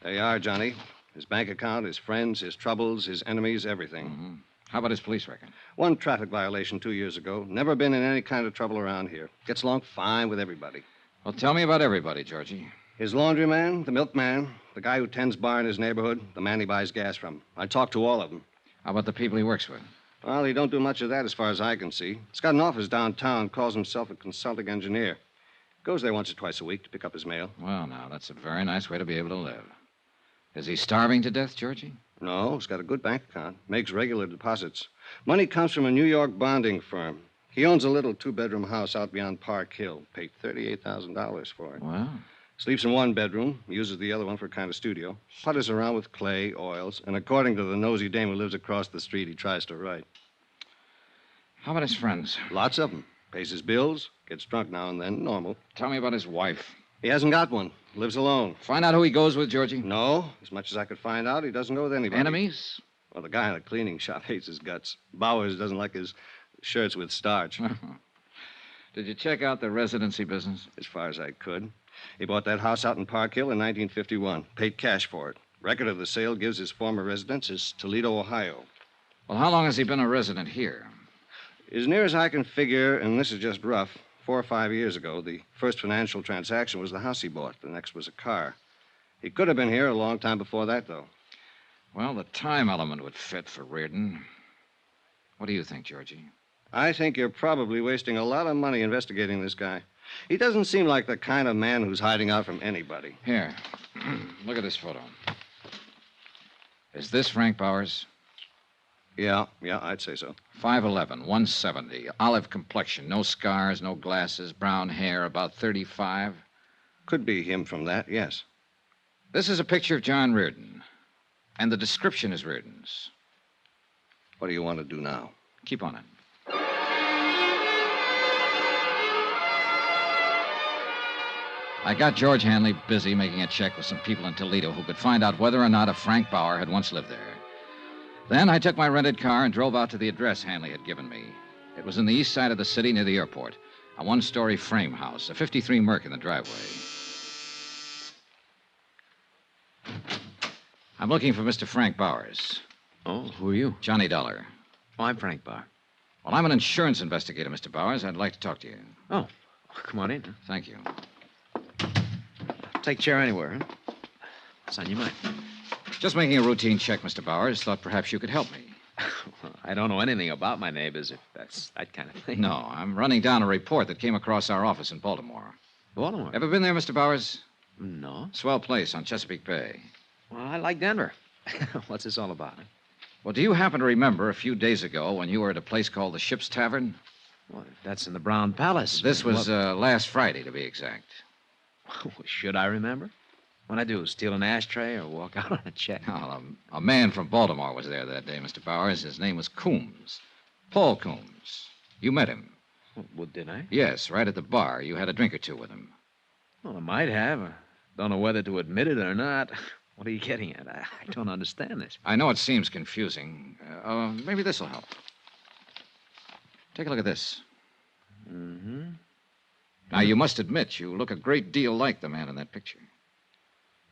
There you are, Johnny. His bank account, his friends, his troubles, his enemies, everything. Mm-hmm. How about his police record? 1 traffic violation 2 years ago. Never been in any kind of trouble around here. Gets along fine with everybody. Well, tell me about everybody, Georgie. His laundryman, the milkman, the guy who tends bar in his neighborhood, the man he buys gas from. I talked to all of them. How about the people he works with? Well, he don't do much of that as far as I can see. He's got an office downtown, calls himself a consulting engineer. Goes there once or twice a week to pick up his mail. Well, now, that's a very nice way to be able to live. Is he starving to death, Georgie? No, he's got a good bank account. Makes regular deposits. Money comes from a New York bonding firm. He owns a little 2-bedroom house out beyond Park Hill. Paid $38,000 for it. Wow. Sleeps in 1 bedroom, uses the other one for a kind of studio. Putters around with clay, oils, and according to the nosy dame who lives across the street, he tries to write. How about his friends? Lots of them. Pays his bills, gets drunk now and then, normal. Tell me about his wife. He hasn't got one. Lives alone. Find out who he goes with, Georgie? No. As much as I could find out, he doesn't go with anybody. Enemies? Well, the guy in the cleaning shop hates his guts. Bowers doesn't like his shirts with starch. Did you check out the residency business? As far as I could. He bought that house out in Park Hill in 1951. Paid cash for it. Record of the sale gives his former residence as Toledo, Ohio. Well, how long has he been a resident here? As near as I can figure, and this is just rough, 4 or 5 years ago, the first financial transaction was the house he bought. The next was a car. He could have been here a long time before that, though. Well, the time element would fit for Reardon. What do you think, Georgie? I think you're probably wasting a lot of money investigating this guy. He doesn't seem like the kind of man who's hiding out from anybody. Here, look at this photo. Is this Frank Bowers? Yeah, I'd say so. 5'11", 170, olive complexion, no scars, no glasses, brown hair, about 35. Could be him from that, yes. This is a picture of John Reardon, and the description is Reardon's. What do you want to do now? Keep on it. I got George Hanley busy making a check with some people in Toledo who could find out whether or not a Frank Bauer had once lived there. Then I took my rented car and drove out to the address Hanley had given me. It was in the east side of the city near the airport, a one-story frame house, a 53 Merc in the driveway. I'm looking for Mr. Frank Bowers. Oh, who are you? Johnny Dollar. Oh, I'm Frank Bauer. Well, I'm an insurance investigator, Mr. Bowers. I'd like to talk to you. Oh, come on in. Thank you. Take chair anywhere, huh? What's on your mind? Just making a routine check, Mr. Bowers. Thought perhaps you could help me. I don't know anything about my neighbors, if that's that kind of thing. No, I'm running down a report that came across our office in Baltimore. Baltimore? Ever been there, Mr. Bowers? No. Swell place on Chesapeake Bay. Well, I like Denver. What's this all about? Huh? Well, do you happen to remember a few days ago when you were at a place called the Ship's Tavern? Well, that's in the Brown Palace. This was last Friday, to be exact. Should I remember? What'd I do, steal an ashtray or walk out on a check? Well, a man from Baltimore was there that day, Mr. Bowers. His name was Coombs. Paul Coombs. You met him. Well, did I? Yes, right at the bar. You had a drink or two with him. Well, I might have. I don't know whether to admit it or not. What are you getting at? I don't understand this. I know it seems confusing. Maybe this will help. Take a look at this. Mm-hmm. Now, you must admit you look a great deal like the man in that picture.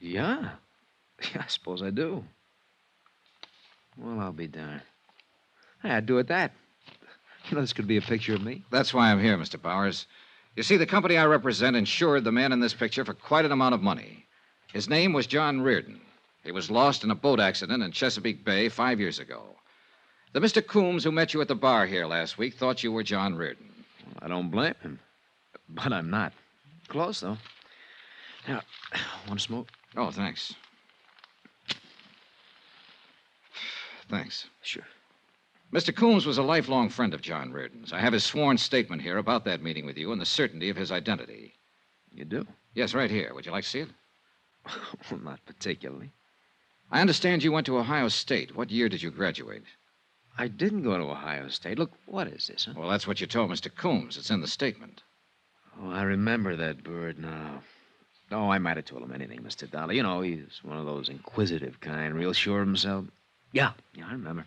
Yeah? Yeah, I suppose I do. Well, I'll be darned. Hey, I'd do it that. You know, this could be a picture of me. That's why I'm here, Mr. Bowers. You see, the company I represent insured the man in this picture for quite an amount of money. His name was John Reardon. He was lost in a boat accident in Chesapeake Bay 5 years ago. The Mr. Coombs who met you at the bar here last week thought you were John Reardon. Well, I don't blame him. But I'm not. Close, though. Now, want to smoke? Oh, thanks. Thanks. Sure. Mr. Coombs was a lifelong friend of John Reardon's. I have his sworn statement here about that meeting with you and the certainty of his identity. You do? Yes, right here. Would you like to see it? Well, not particularly. I understand you went to Ohio State. What year did you graduate? I didn't go to Ohio State. Look, what is this, huh? Well, that's what you told Mr. Coombs. It's in the statement. Oh, I remember that bird now. Oh, I might have told him anything, Mr. Dollar. You know, he's one of those inquisitive kind, real sure of himself. Yeah, I remember.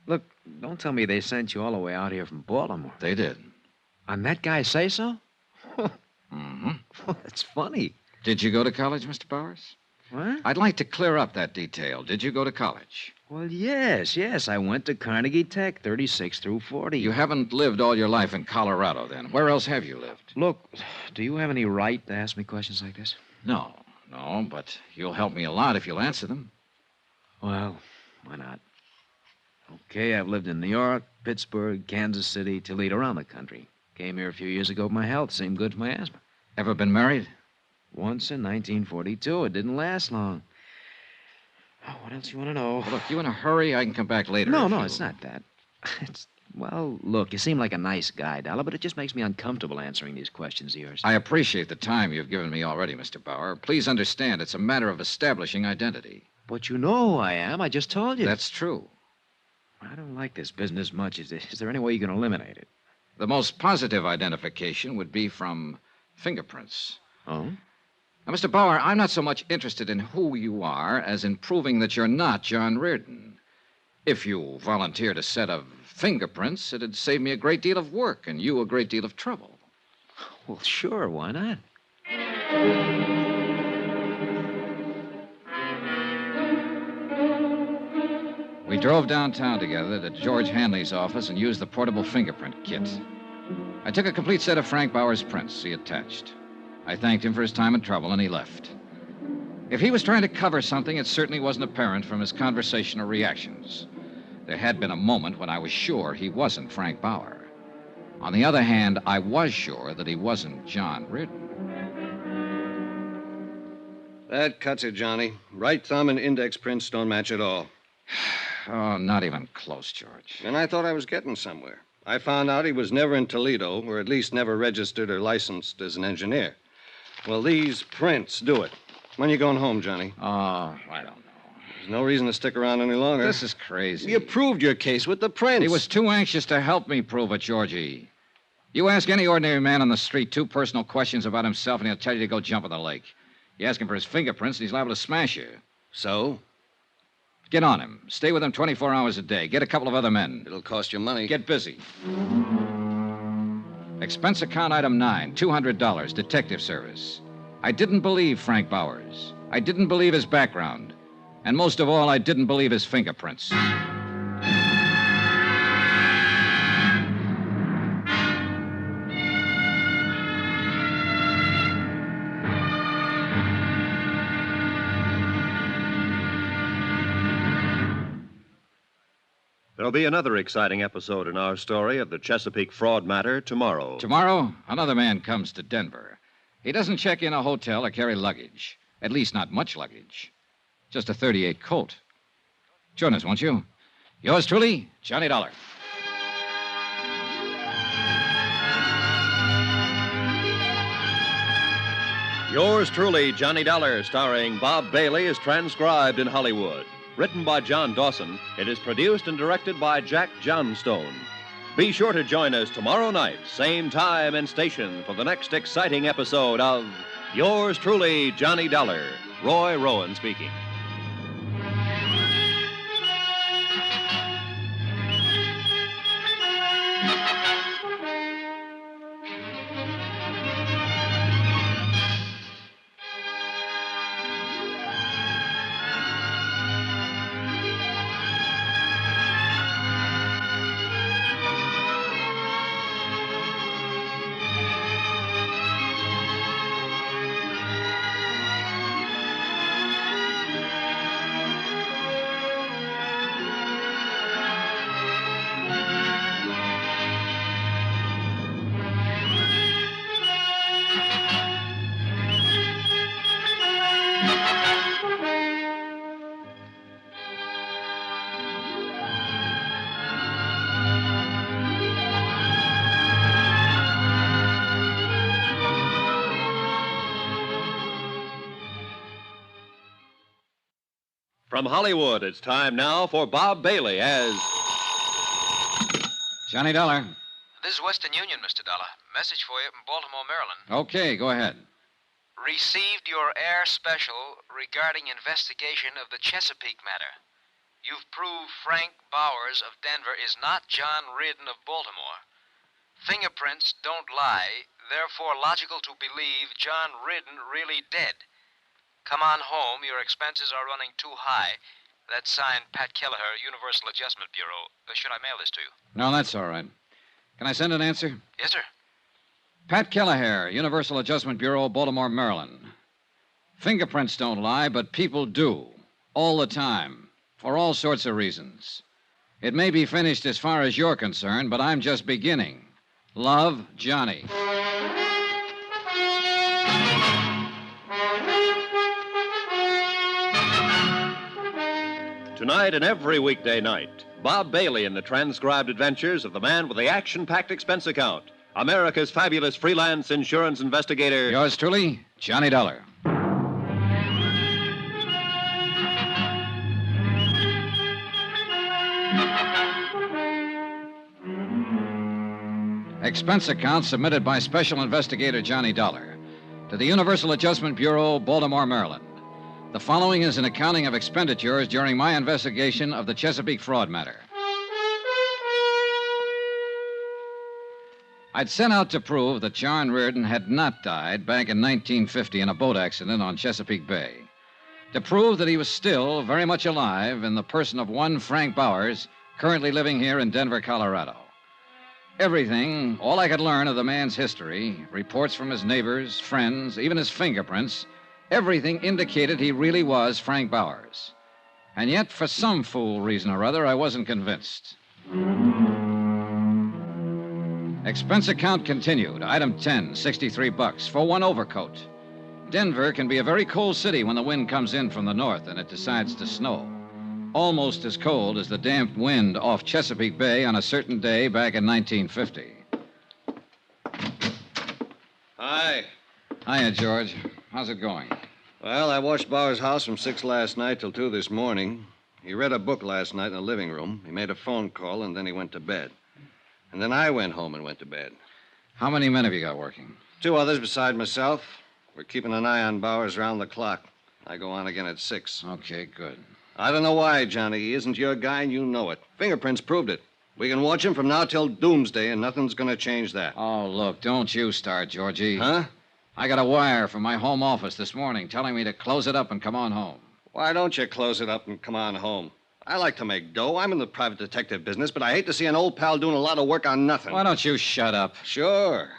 Look, don't tell me they sent you all the way out here from Baltimore. They did. On that guy say so? Mm-hmm. That's funny. Did you go to college, Mr. Bowers? What? I'd like to clear up that detail. Did you go to college? Well, yes. I went to Carnegie Tech, 36 through 40. You haven't lived all your life in Colorado, then. Where else have you lived? Look, do you have any right to ask me questions like this? No, but you'll help me a lot if you'll answer them. Well, why not? Okay, I've lived in New York, Pittsburgh, Kansas City, Toledo, around the country. Came here a few years ago with my health. Seemed good for my asthma. Ever been married? Once in 1942. It didn't last long. Oh, what else you want to know? Well, look, you in a hurry? I can come back later. No, it's not that. Well, look, you seem like a nice guy, Dollar, but it just makes me uncomfortable answering these questions of yours. I appreciate the time you've given me already, Mr. Bauer. Please understand, it's a matter of establishing identity. But you know who I am. I just told you. That's true. I don't like this business much. Is there any way you can eliminate it? The most positive identification would be from fingerprints. Oh? Now, Mr. Bauer, I'm not so much interested in who you are as in proving that you're not John Reardon. If you volunteered a set of fingerprints, it'd save me a great deal of work and you a great deal of trouble. Well, sure, why not? We drove downtown together to George Hanley's office and used the portable fingerprint kit. I took a complete set of Frank Bauer's prints he attached. I thanked him for his time and trouble, and he left. If he was trying to cover something, it certainly wasn't apparent from his conversational reactions. There had been a moment when I was sure he wasn't Frank Bauer. On the other hand, I was sure that he wasn't John Ridden. That cuts it, Johnny. Right thumb and index prints don't match at all. Oh, not even close, George. And I thought I was getting somewhere. I found out he was never in Toledo, or at least never registered or licensed as an engineer. Well, these prints do it. When are you going home, Johnny? Oh, I don't know. There's no reason to stick around any longer. This is crazy. You proved your case with the prints. He was too anxious to help me prove it, Georgie. You ask any ordinary man on the street 2 personal questions about himself, and he'll tell you to go jump in the lake. You ask him for his fingerprints, and he's liable to smash you. So? Get on him. Stay with him 24 hours a day. Get a couple of other men. It'll cost you money. Get busy. Expense account item 9, $200, detective service. I didn't believe Frank Bowers. I didn't believe his background. And most of all, I didn't believe his fingerprints. There'll be another exciting episode in our story of the Chesapeake fraud matter tomorrow. Tomorrow, another man comes to Denver. He doesn't check in a hotel or carry luggage. At least not much luggage. Just a .38 Colt. Join us, won't you? Yours truly, Johnny Dollar. Yours truly, Johnny Dollar, starring Bob Bailey, is transcribed in Hollywood. Written by John Dawson, it is produced and directed by Jack Johnstone. Be sure to join us tomorrow night, same time and station, for the next exciting episode of Yours truly, Johnny Dollar. Roy Rowan speaking. From Hollywood, it's time now for Bob Bailey as Johnny Dollar. This is Western Union, Mr. Dollar. Message for you from Baltimore, Maryland. Okay, go ahead. Received your air special regarding investigation of the Chesapeake matter. You've proved Frank Bowers of Denver is not John Ridden of Baltimore. Fingerprints don't lie, therefore logical to believe John Ridden really dead. Come on home. Your expenses are running too high. That's signed Pat Kelleher, Universal Adjustment Bureau. Should I mail this to you? No, that's all right. Can I send an answer? Yes, sir. Pat Kelleher, Universal Adjustment Bureau, Baltimore, Maryland. Fingerprints don't lie, but people do. All the time. For all sorts of reasons. It may be finished as far as you're concerned, but I'm just beginning. Love, Johnny. Tonight and every weekday night, Bob Bailey in the transcribed adventures of the man with the action-packed expense account, America's fabulous freelance insurance investigator. Yours truly, Johnny Dollar. Expense account submitted by Special Investigator Johnny Dollar to the Universal Adjustment Bureau, Baltimore, Maryland. The following is an accounting of expenditures during my investigation of the Chesapeake fraud matter. I'd set out to prove that John Reardon had not died back in 1950 in a boat accident on Chesapeake Bay. To prove that he was still very much alive in the person of one Frank Bowers, currently living here in Denver, Colorado. Everything, all I could learn of the man's history, reports from his neighbors, friends, even his fingerprints, everything indicated he really was Frank Bowers. And yet, for some fool reason or other, I wasn't convinced. Expense account continued. Item 10, $63 for one overcoat. Denver can be a very cold city when the wind comes in from the north and it decides to snow. Almost as cold as the damp wind off Chesapeake Bay on a certain day back in 1950. Hi. Hiya, George. How's it going? Well, I watched Bauer's house from 6 last night till 2 this morning. He read a book last night in the living room. He made a phone call, and then he went to bed. And then I went home and went to bed. How many men have you got working? 2 others beside myself. We're keeping an eye on Bowers round the clock. I go on again at 6. Okay, good. I don't know why, Johnny. He isn't your guy, and you know it. Fingerprints proved it. We can watch him from now till doomsday, and nothing's going to change that. Oh, look, don't you start, Georgie. Huh? I got a wire from my home office this morning telling me to close it up and come on home. Why don't you close it up and come on home? I like to make dough. I'm in the private detective business, but I hate to see an old pal doing a lot of work on nothing. Why don't you shut up? Sure.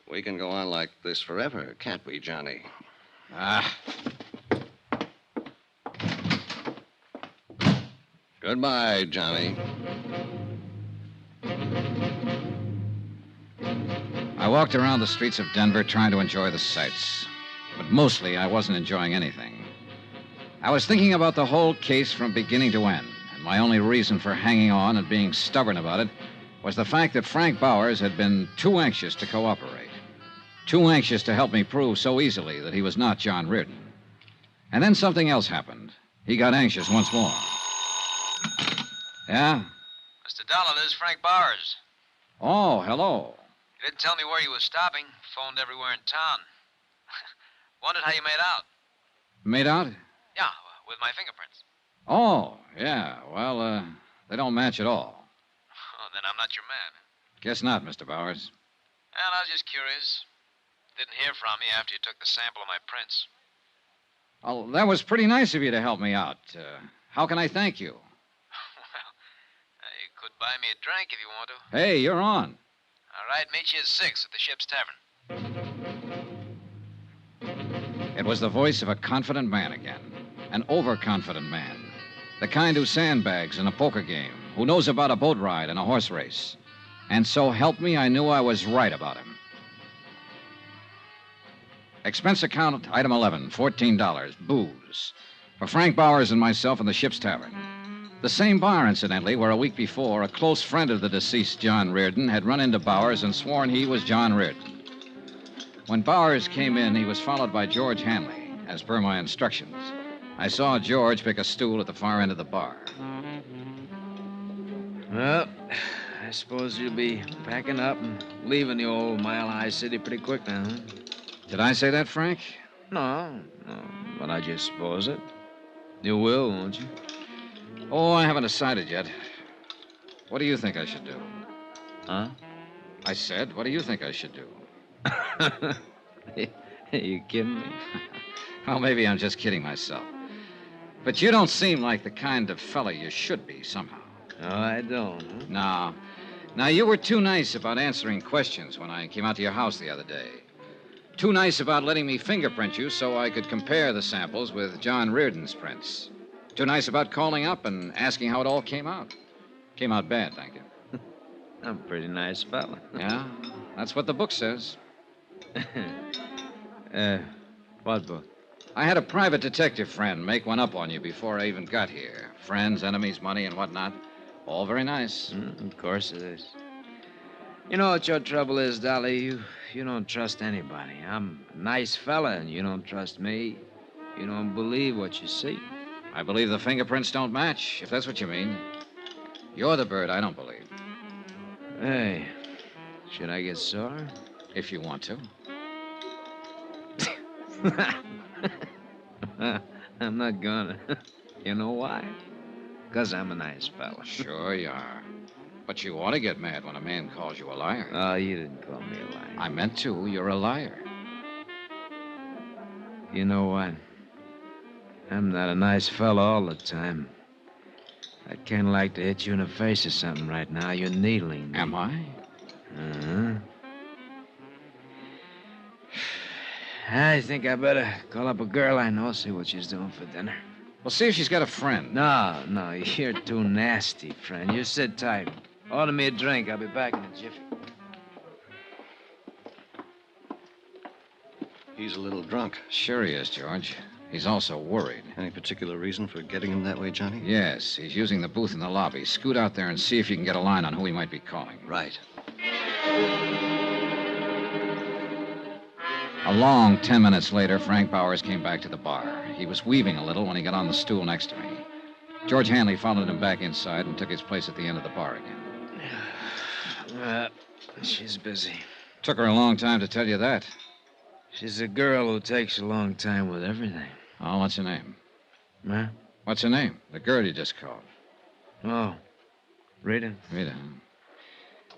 We can go on like this forever, can't we, Johnny? Ah. Goodbye, Johnny. I walked around the streets of Denver trying to enjoy the sights. But mostly, I wasn't enjoying anything. I was thinking about the whole case from beginning to end, and my only reason for hanging on and being stubborn about it was the fact that Frank Bowers had been too anxious to cooperate, too anxious to help me prove so easily that he was not John Reardon. And then something else happened. He got anxious once more. Yeah? Mr. Dollar, this is Frank Bowers. Oh, hello. You didn't tell me where you were stopping. Phoned everywhere in town. Wondered how you made out. Made out? Yeah, with my fingerprints. Oh, yeah. Well, they don't match at all. Oh, then I'm not your man. Guess not, Mr. Bowers. Well, I was just curious. Didn't hear from you after you took the sample of my prints. Oh, that was pretty nice of you to help me out. How can I thank you? You could buy me a drink if you want to. Hey, you're on. All right, meet you at 6 at the Ship's Tavern. It was the voice of a confident man again. An overconfident man. The kind who sandbags in a poker game, who knows about a boat ride and a horse race. And so help me, I knew I was right about him. Expense account, item 11, $14, booze. For Frank Bowers and myself in the Ship's Tavern. The same bar, incidentally, where a week before, a close friend of the deceased John Reardon had run into Bowers and sworn he was John Reardon. When Bowers came in, he was followed by George Hanley, as per my instructions. I saw George pick a stool at the far end of the bar. Well, I suppose you'll be packing up and leaving the old Mile High City pretty quick now, huh? Did I say that, Frank? No, but I just suppose it. You will, won't you? Oh, I haven't decided yet. What do you think I should do? Huh? I said, what do you think I should do? You kidding me? Well, maybe I'm just kidding myself. But you don't seem like the kind of fella you should be, somehow. Oh, I don't, huh? No. Now, you were too nice about answering questions when I came out to your house the other day. Too nice about letting me fingerprint you so I could compare the samples with John Reardon's prints. Too nice about calling up and asking how it all came out. Came out bad, thank you. I'm a pretty nice fella. Yeah, that's what the book says. What book? I had a private detective friend make one up on you before I even got here. Friends, enemies, money, and whatnot. All very nice. Of course it is. You know what your trouble is, Dolly? You don't trust anybody. I'm a nice fella, and you don't trust me. You don't believe what you see. I believe the fingerprints don't match, if that's what you mean. You're the bird I don't believe. Hey, should I get sore? If you want to. I'm not gonna. You know why? Because I'm a nice fella. Sure you are. But you ought to get mad when a man calls you a liar. Oh, you didn't call me a liar. I meant to. You're a liar. You know what? I'm not a nice fellow all the time. I'd kind of like to hit you in the face or something right now. You're needling me. Am I? Uh-huh. I think I better call up a girl I know, see what she's doing for dinner. Well, see if she's got a friend. No, you're too nasty, friend. You sit tight. Order me a drink. I'll be back in a jiffy. He's a little drunk. Sure he is, George. He's also worried. Any particular reason for getting him that way, Johnny? Yes, he's using the booth in the lobby. Scoot out there and see if you can get a line on who he might be calling. Right. A long 10 minutes later, Frank Bowers came back to the bar. He was weaving a little when he got on the stool next to me. George Hanley followed him back inside and took his place at the end of the bar again. She's busy. Took her a long time to tell you that. She's a girl who takes a long time with everything. Oh, what's her name? Huh? What's her name? The girl you just called. Oh, Rita? Rita.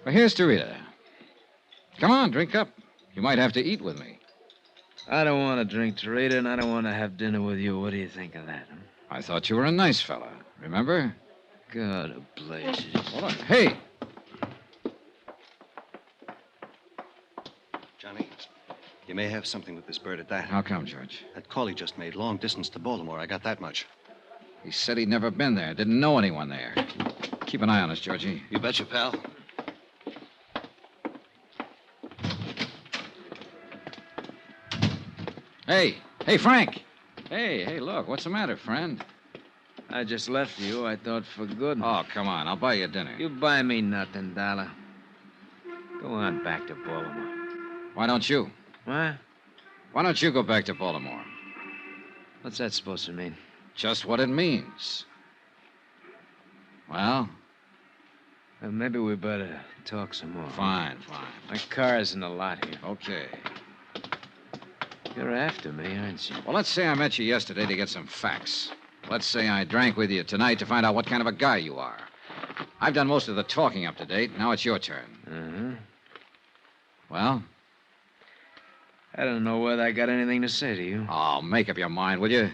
Well, here's to Rita. Come on, drink up. You might have to eat with me. I don't want to drink to Rita, and I don't want to have dinner with you. What do you think of that? Huh? I thought you were a nice fella. Remember? God of blazes. Hold on. Hey! Johnny, you may have something with this bird at that. How come, George? That call he just made, long distance to Baltimore. I got that much. He said he'd never been there, didn't know anyone there. Keep an eye on us, Georgie. You betcha, pal. Hey, Frank. Hey, look, what's the matter, friend? I just left you, I thought, for good. Oh, come on, I'll buy you dinner. You buy me nothing, Dollar. Go on back to Baltimore. Why don't you? What? Why don't you go back to Baltimore? What's that supposed to mean? Just what it means. Well? Maybe we better talk some more. Fine. My car's in the lot here. Okay. You're after me, aren't you? Well, let's say I met you yesterday to get some facts. Let's say I drank with you tonight to find out what kind of a guy you are. I've done most of the talking up to date. Now it's your turn. Uh-huh. Well? I don't know whether I got anything to say to you. Oh, make up your mind, will you?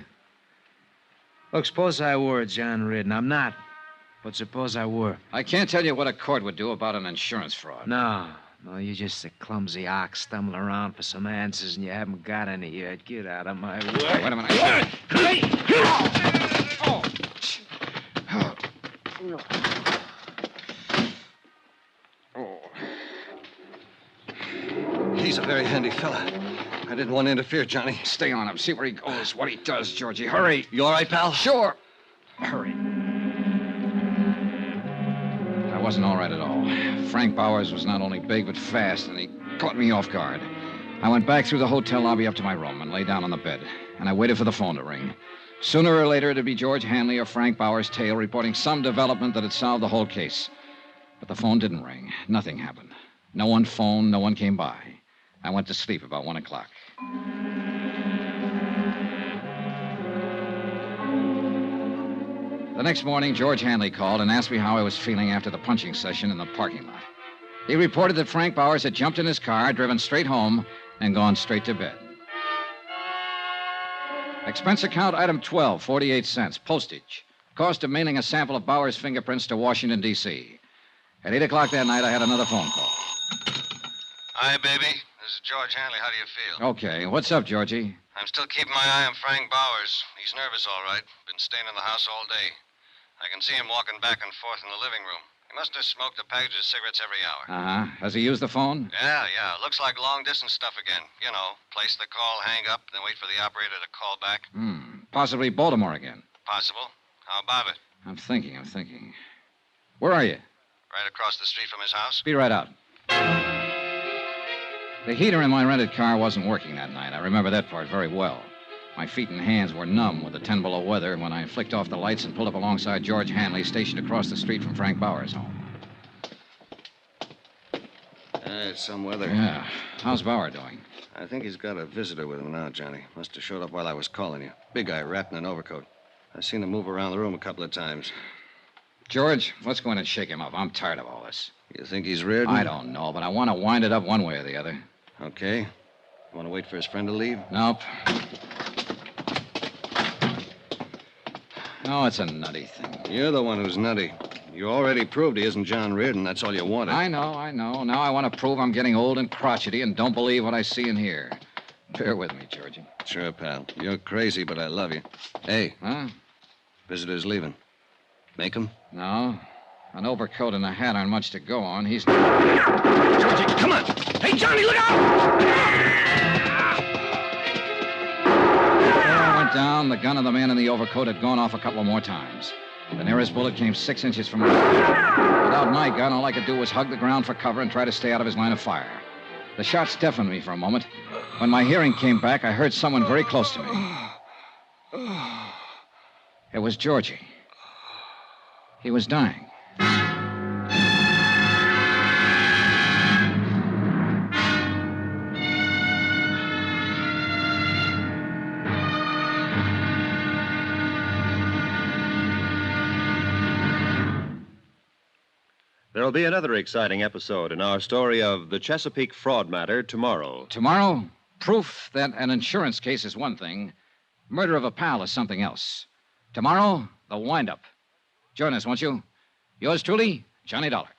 Look, suppose I were John Ridden. I'm not. But suppose I were. I can't tell you what a court would do about an insurance fraud. No, you're just a clumsy ox stumbling around for some answers and you haven't got any yet. Get out of my way. Wait a minute. He's a very handy fella. I didn't want to interfere, Johnny. Stay on him. See where he goes, what he does, Georgie. Hurry. You all right, pal? Sure. Hurry. I wasn't all right at all. Frank Bowers was not only big, but fast, and he caught me off guard. I went back through the hotel lobby up to my room and lay down on the bed, and I waited for the phone to ring. Sooner or later, it'd be George Hanley or Frank Bowers' tale reporting some development that had solved the whole case. But the phone didn't ring. Nothing happened. No one phoned, no one came by. I went to sleep about 1 o'clock. The next morning, George Hanley called and asked me how I was feeling after the punching session in the parking lot. He reported that Frank Bowers had jumped in his car, driven straight home, and gone straight to bed. Expense account item 12, 48 cents, postage. Cost of mailing a sample of Bowers' fingerprints to Washington, D.C. At 8 o'clock that night, I had another phone call. Hi, baby. This is George Hanley. How do you feel? Okay, what's up, Georgie? I'm still keeping my eye on Frank Bowers. He's nervous, all right. Been staying in the house all day. I can see him walking back and forth in the living room. He must have smoked a package of cigarettes every hour. Uh-huh. Has he used the phone? Yeah. Looks like long-distance stuff again. You know, place the call, hang up, then wait for the operator to call back. Possibly Baltimore again. Possible. How about it? I'm thinking. Where are you? Right across the street from his house. Be right out. The heater in my rented car wasn't working that night. I remember that part very well. My feet and hands were numb with the 10 below weather when I flicked off the lights and pulled up alongside George Hanley, stationed across the street from Frank Bowers' home. It's some weather. Yeah. How's Bauer doing? I think he's got a visitor with him now, Johnny. Must have showed up while I was calling you. Big guy wrapped in an overcoat. I've seen him move around the room a couple of times. George, let's go in and shake him up. I'm tired of all this. You think he's Reardon? I don't know, but I want to wind it up one way or the other. Okay. Want to wait for his friend to leave? Nope. No, it's a nutty thing. You're the one who's nutty. You already proved he isn't John Reardon. That's all you wanted. I know. Now I want to prove I'm getting old and crotchety and don't believe what I see and hear. Bear with me, Georgie. Sure, pal. You're crazy, but I love you. Hey. Huh? Visitor's leaving. Make him? No. An overcoat and a hat aren't much to go on. He's... Georgie, come on! Hey, Johnny, look out! Before I went down, the gun of the man in the overcoat had gone off a couple more times. The nearest bullet came 6 inches from my head. Without my gun, all I could do was hug the ground for cover and try to stay out of his line of fire. The shots deafened me for a moment. When my hearing came back, I heard someone very close to me. It was Georgie. He was dying. There'll be another exciting episode in our story of the Chesapeake fraud matter tomorrow. Tomorrow, proof that an insurance case is one thing, murder of a pal is something else. Tomorrow, the wind-up. Join us, won't you? Yours truly, Johnny Dollar.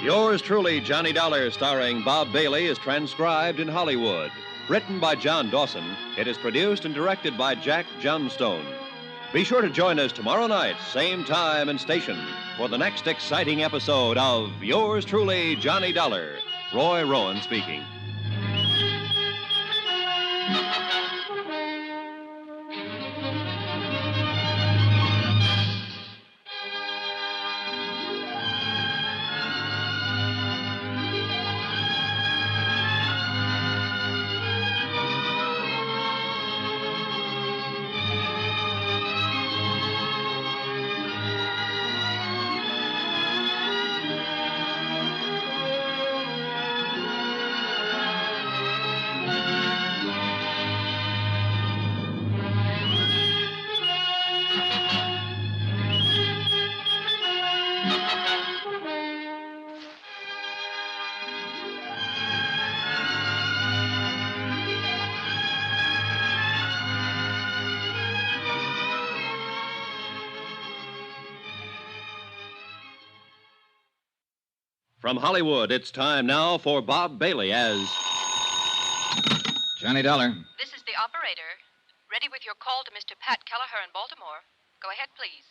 Yours truly, Johnny Dollar, starring Bob Bailey, is transcribed in Hollywood. Written by John Dawson, it is produced and directed by Jack Johnstone. Be sure to join us tomorrow night, same time and station, for the next exciting episode of Yours truly, Johnny Dollar. Roy Rowan speaking. From Hollywood, it's time now for Bob Bailey as... Johnny Dollar. This is the operator. Ready with your call to Mr. Pat Kelleher in Baltimore. Go ahead, please.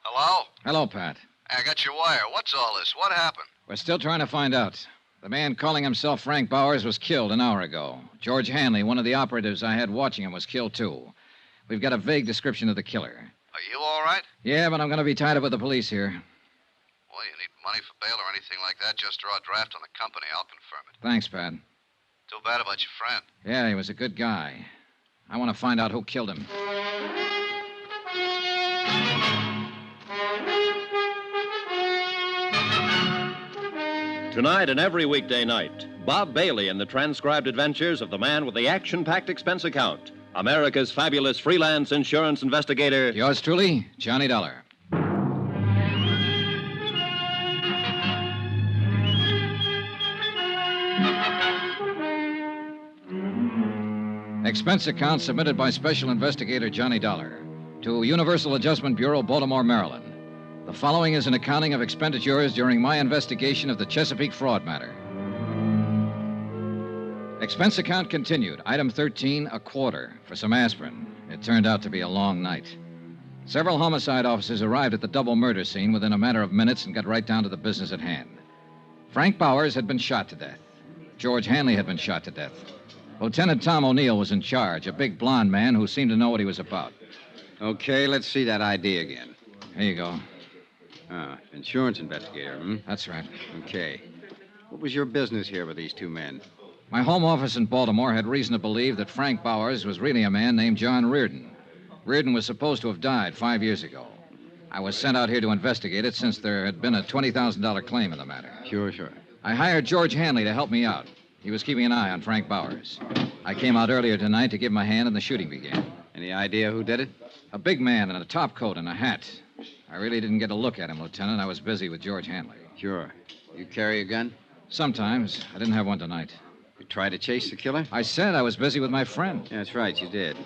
Hello? Hello, Pat. I got your wire. What's all this? What happened? We're still trying to find out. The man calling himself Frank Bowers was killed an hour ago. George Hanley, one of the operatives I had watching him, was killed, too. We've got a vague description of the killer. Are you all right? Yeah, but I'm going to be tied up with the police here. Well, you need money for bail or anything like that, just draw a draft on the company. I'll confirm it. Thanks, Pat. Too bad about your friend. Yeah, he was a good guy. I want to find out who killed him. Tonight and every weekday night, Bob Bailey in the transcribed adventures of the man with the action-packed expense account, America's fabulous freelance insurance investigator. Yours truly, Johnny Dollar. Expense account submitted by Special Investigator Johnny Dollar to Universal Adjustment Bureau, Baltimore, Maryland. The following is an accounting of expenditures during my investigation of the Chesapeake fraud matter. Expense account continued. Item 13, a quarter for some aspirin. It turned out to be a long night. Several homicide officers arrived at the double murder scene within a matter of minutes and got right down to the business at hand. Frank Bowers had been shot to death. George Hanley had been shot to death. Lieutenant Tom O'Neill was in charge, a big blond man who seemed to know what he was about. Okay, let's see that ID again. Here you go. Insurance investigator, hmm? That's right. Okay. What was your business here with these two men? My home office in Baltimore had reason to believe that Frank Bowers was really a man named John Reardon. Reardon was supposed to have died 5 years ago. I was sent out here to investigate it since there had been a $20,000 claim in the matter. Sure. I hired George Hanley to help me out. He was keeping an eye on Frank Bowers. I came out earlier tonight to give him a hand, and the shooting began. Any idea who did it? A big man in a top coat and a hat. I really didn't get a look at him, Lieutenant. I was busy with George Hanley. Sure. You carry a gun? Sometimes. I didn't have one tonight. You tried to chase the killer? I said I was busy with my friend. Yeah, that's right, you did.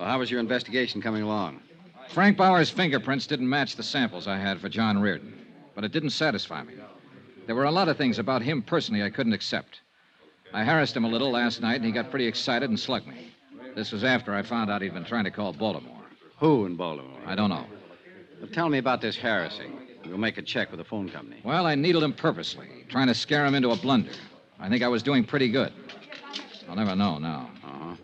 Well, how was your investigation coming along? Frank Bowers' fingerprints didn't match the samples I had for John Reardon, but it didn't satisfy me. There were a lot of things about him personally I couldn't accept. I harassed him a little last night, and he got pretty excited and slugged me. This was after I found out he'd been trying to call Baltimore. Who in Baltimore? I don't know. Well, tell me about this harassing. We'll make a check with the phone company. Well, I needled him purposely, trying to scare him into a blunder. I think I was doing pretty good. I'll never know now. Uh-huh.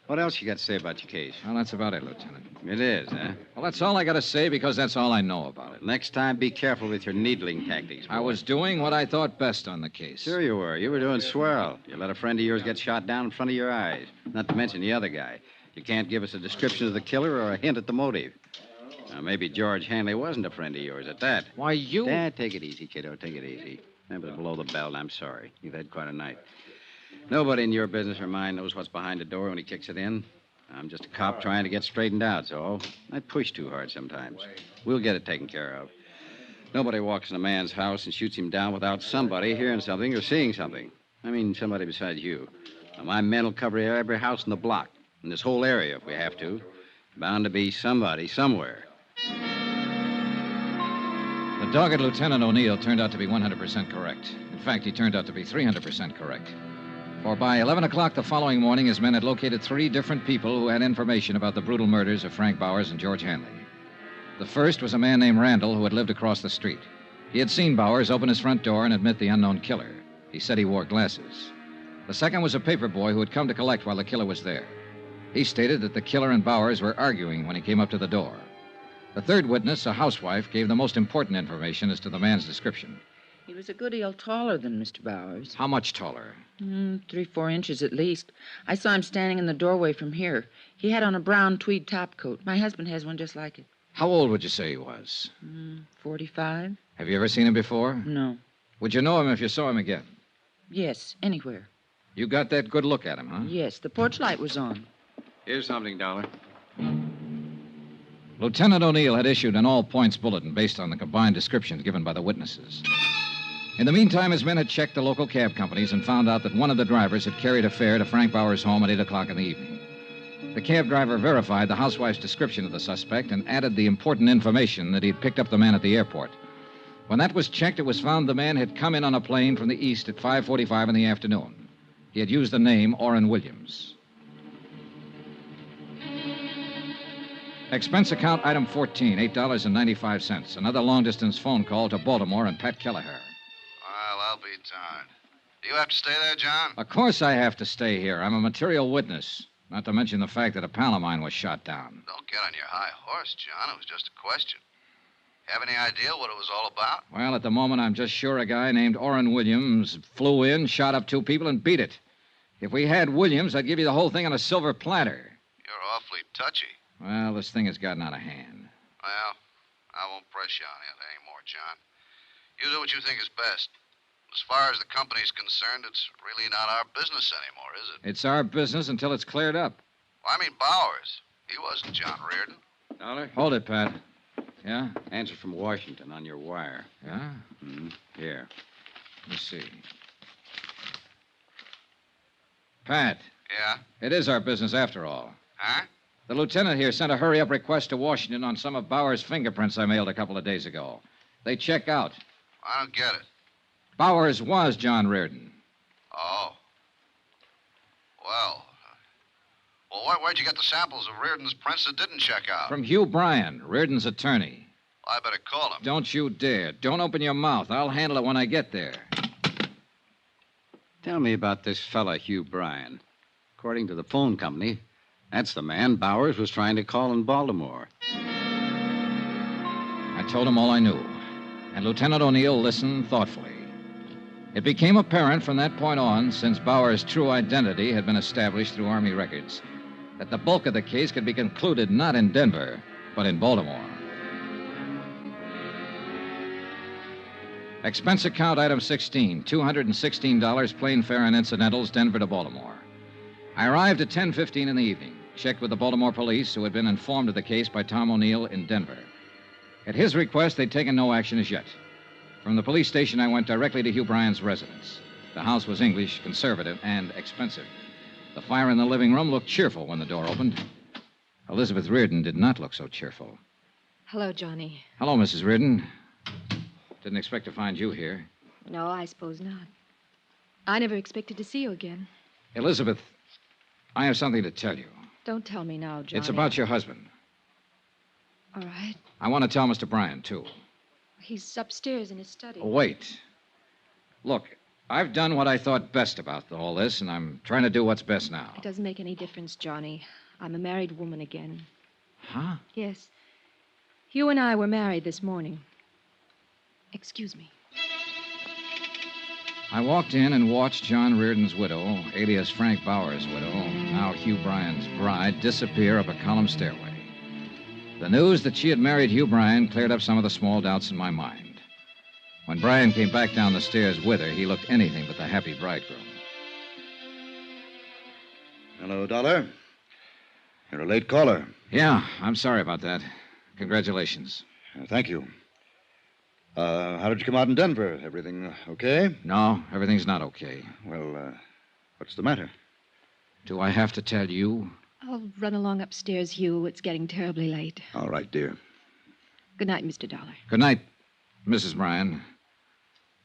What else you got to say about your case? Well, that's about it, Lieutenant. It is, huh? Well, that's all I got to say because that's all I know about it. Next time, be careful with your needling tactics, boy. I was doing what I thought best on the case. Sure you were. You were doing swell. You let a friend of yours get shot down in front of your eyes, not to mention the other guy. You can't give us a description of the killer or a hint at the motive. Now, maybe George Hanley wasn't a friend of yours at that. Why, you... Dad, take it easy, kiddo. Take it easy. Remember to blow the bell. I'm sorry. You've had quite a night. Nobody in your business or mine knows what's behind the door when he kicks it in. I'm just a cop trying to get straightened out, so I push too hard sometimes. We'll get it taken care of. Nobody walks in a man's house and shoots him down without somebody hearing something or seeing something. I mean, somebody besides you. Now, my men will cover every house in the block, in this whole area if we have to. Bound to be somebody somewhere. The dogged Lieutenant O'Neill turned out to be 100% correct. In fact, he turned out to be 300% correct. For by 11 o'clock the following morning, his men had located 3 different people who had information about the brutal murders of Frank Bowers and George Hanley. The first was a man named Randall who had lived across the street. He had seen Bowers open his front door and admit the unknown killer. He said he wore glasses. The second was a paper boy who had come to collect while the killer was there. He stated that the killer and Bowers were arguing when he came up to the door. The third witness, a housewife, gave the most important information as to the man's description. He was a good deal taller than Mr. Bowers. How much taller? 3-4 inches at least. I saw him standing in the doorway from here. He had on a brown tweed topcoat. My husband has one just like it. How old would you say he was? 45. Have you ever seen him before? No. Would you know him if you saw him again? Yes, anywhere. You got that good look at him, huh? Yes, the porch light was on. Here's something, Dollar. Lieutenant O'Neill had issued an all-points bulletin based on the combined descriptions given by the witnesses. In the meantime, his men had checked the local cab companies and found out that one of the drivers had carried a fare to Frank Bowers' home at 8 o'clock in the evening. The cab driver verified the housewife's description of the suspect and added the important information that he'd picked up the man at the airport. When that was checked, it was found the man had come in on a plane from the east at 5:45 in the afternoon. He had used the name Orrin Williams. Expense account item 14, $8.95. Another long-distance phone call to Baltimore and Pat Kelleher. Well, I'll be darned. Do you have to stay there, John? Of course I have to stay here. I'm a material witness. Not to mention the fact that a pal of mine was shot down. Don't get on your high horse, John. It was just a question. Have any idea what it was all about? Well, at the moment, I'm just sure a guy named Orrin Williams flew in, shot up 2 people, and beat it. If we had Williams, I'd give you the whole thing on a silver platter. You're awfully touchy. Well, this thing has gotten out of hand. Well, I won't press you on it anymore, John. You do what you think is best. As far as the company's concerned, it's really not our business anymore, is it? It's our business until it's cleared up. Well, I mean Bowers. He wasn't John Reardon. Dollar? Hold it, Pat. Yeah? Answer from Washington on your wire. Yeah? Here. Let me see. Pat. Yeah? It is our business after all. Huh? The lieutenant here sent a hurry-up request to Washington on some of Bowers' fingerprints I mailed a couple of days ago. They check out. I don't get it. Bowers was John Reardon. Oh. Well, where'd you get the samples of Reardon's prints that didn't check out? From Hugh Bryan, Reardon's attorney. Well, I better call him. Don't you dare. Don't open your mouth. I'll handle it when I get there. Tell me about this fella, Hugh Bryan. According to the phone company, that's the man Bowers was trying to call in Baltimore. I told him all I knew, and Lieutenant O'Neill listened thoughtfully. It became apparent from that point on, since Bowers' true identity had been established through Army records, that the bulk of the case could be concluded not in Denver, but in Baltimore. Expense account item 16, $216, plane fare and incidentals, Denver to Baltimore. I arrived at 10:15 in the evening, checked with the Baltimore police, who had been informed of the case by Tom O'Neill in Denver. At his request, they'd taken no action as yet. From the police station, I went directly to Hugh Bryan's residence. The house was English, conservative, and expensive. The fire in the living room looked cheerful when the door opened. Elizabeth Reardon did not look so cheerful. Hello, Johnny. Hello, Mrs. Reardon. Didn't expect to find you here. No, I suppose not. I never expected to see you again. Elizabeth, I have something to tell you. Don't tell me now, Johnny. It's about your husband. All right. I want to tell Mr. Bryan, too. He's upstairs in his study. Wait. Look, I've done what I thought best about all this, and I'm trying to do what's best now. It doesn't make any difference, Johnny. I'm a married woman again. Huh? Yes. Hugh and I were married this morning. Excuse me. I walked in and watched John Reardon's widow, alias Frank Bauer's widow, now Hugh Bryan's bride, disappear up a column stairway. The news that she had married Hugh Bryan cleared up some of the small doubts in my mind. When Bryan came back down the stairs with her, he looked anything but the happy bridegroom. Hello, Dollar. You're a late caller. Yeah, I'm sorry about that. Congratulations. Thank you. How did you come out in Denver? Everything okay? No, everything's not okay. Well, what's the matter? Do I have to tell you? I'll run along upstairs, Hugh. It's getting terribly late. All right, dear. Good night, Mr. Dollar. Good night, Mrs. Bryan.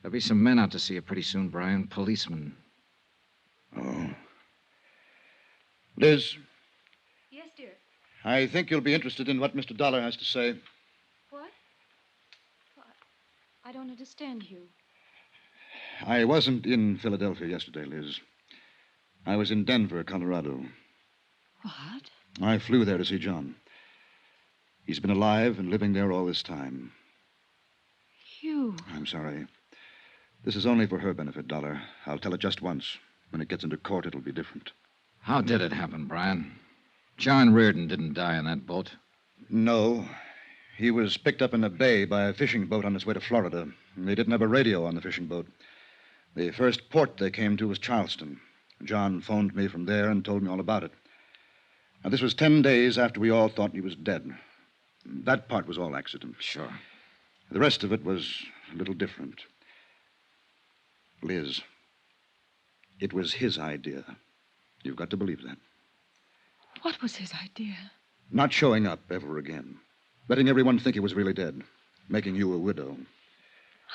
There'll be some men out to see you pretty soon, Bryan. Policemen. Oh. Liz, Yes, dear. I think you'll be interested in what Mr. Dollar has to say. What? I don't understand, Hugh. I wasn't in Philadelphia yesterday, Liz. I was in Denver, Colorado. What? I flew there to see John. He's been alive and living there all this time. Hugh. I'm sorry. This is only for her benefit, Dollar. I'll tell it just once. When it gets into court, it'll be different. How did it happen, Bryan? John Reardon didn't die in that boat. No. He was picked up in a bay by a fishing boat on its way to Florida. They didn't have a radio on the fishing boat. The first port they came to was Charleston. John phoned me from there and told me all about it. Now, this was 10 days after we all thought he was dead. That part was all accident. Sure. The rest of it was a little different. Liz, it was his idea. You've got to believe that. What was his idea? Not showing up ever again. Letting everyone think he was really dead. Making you a widow.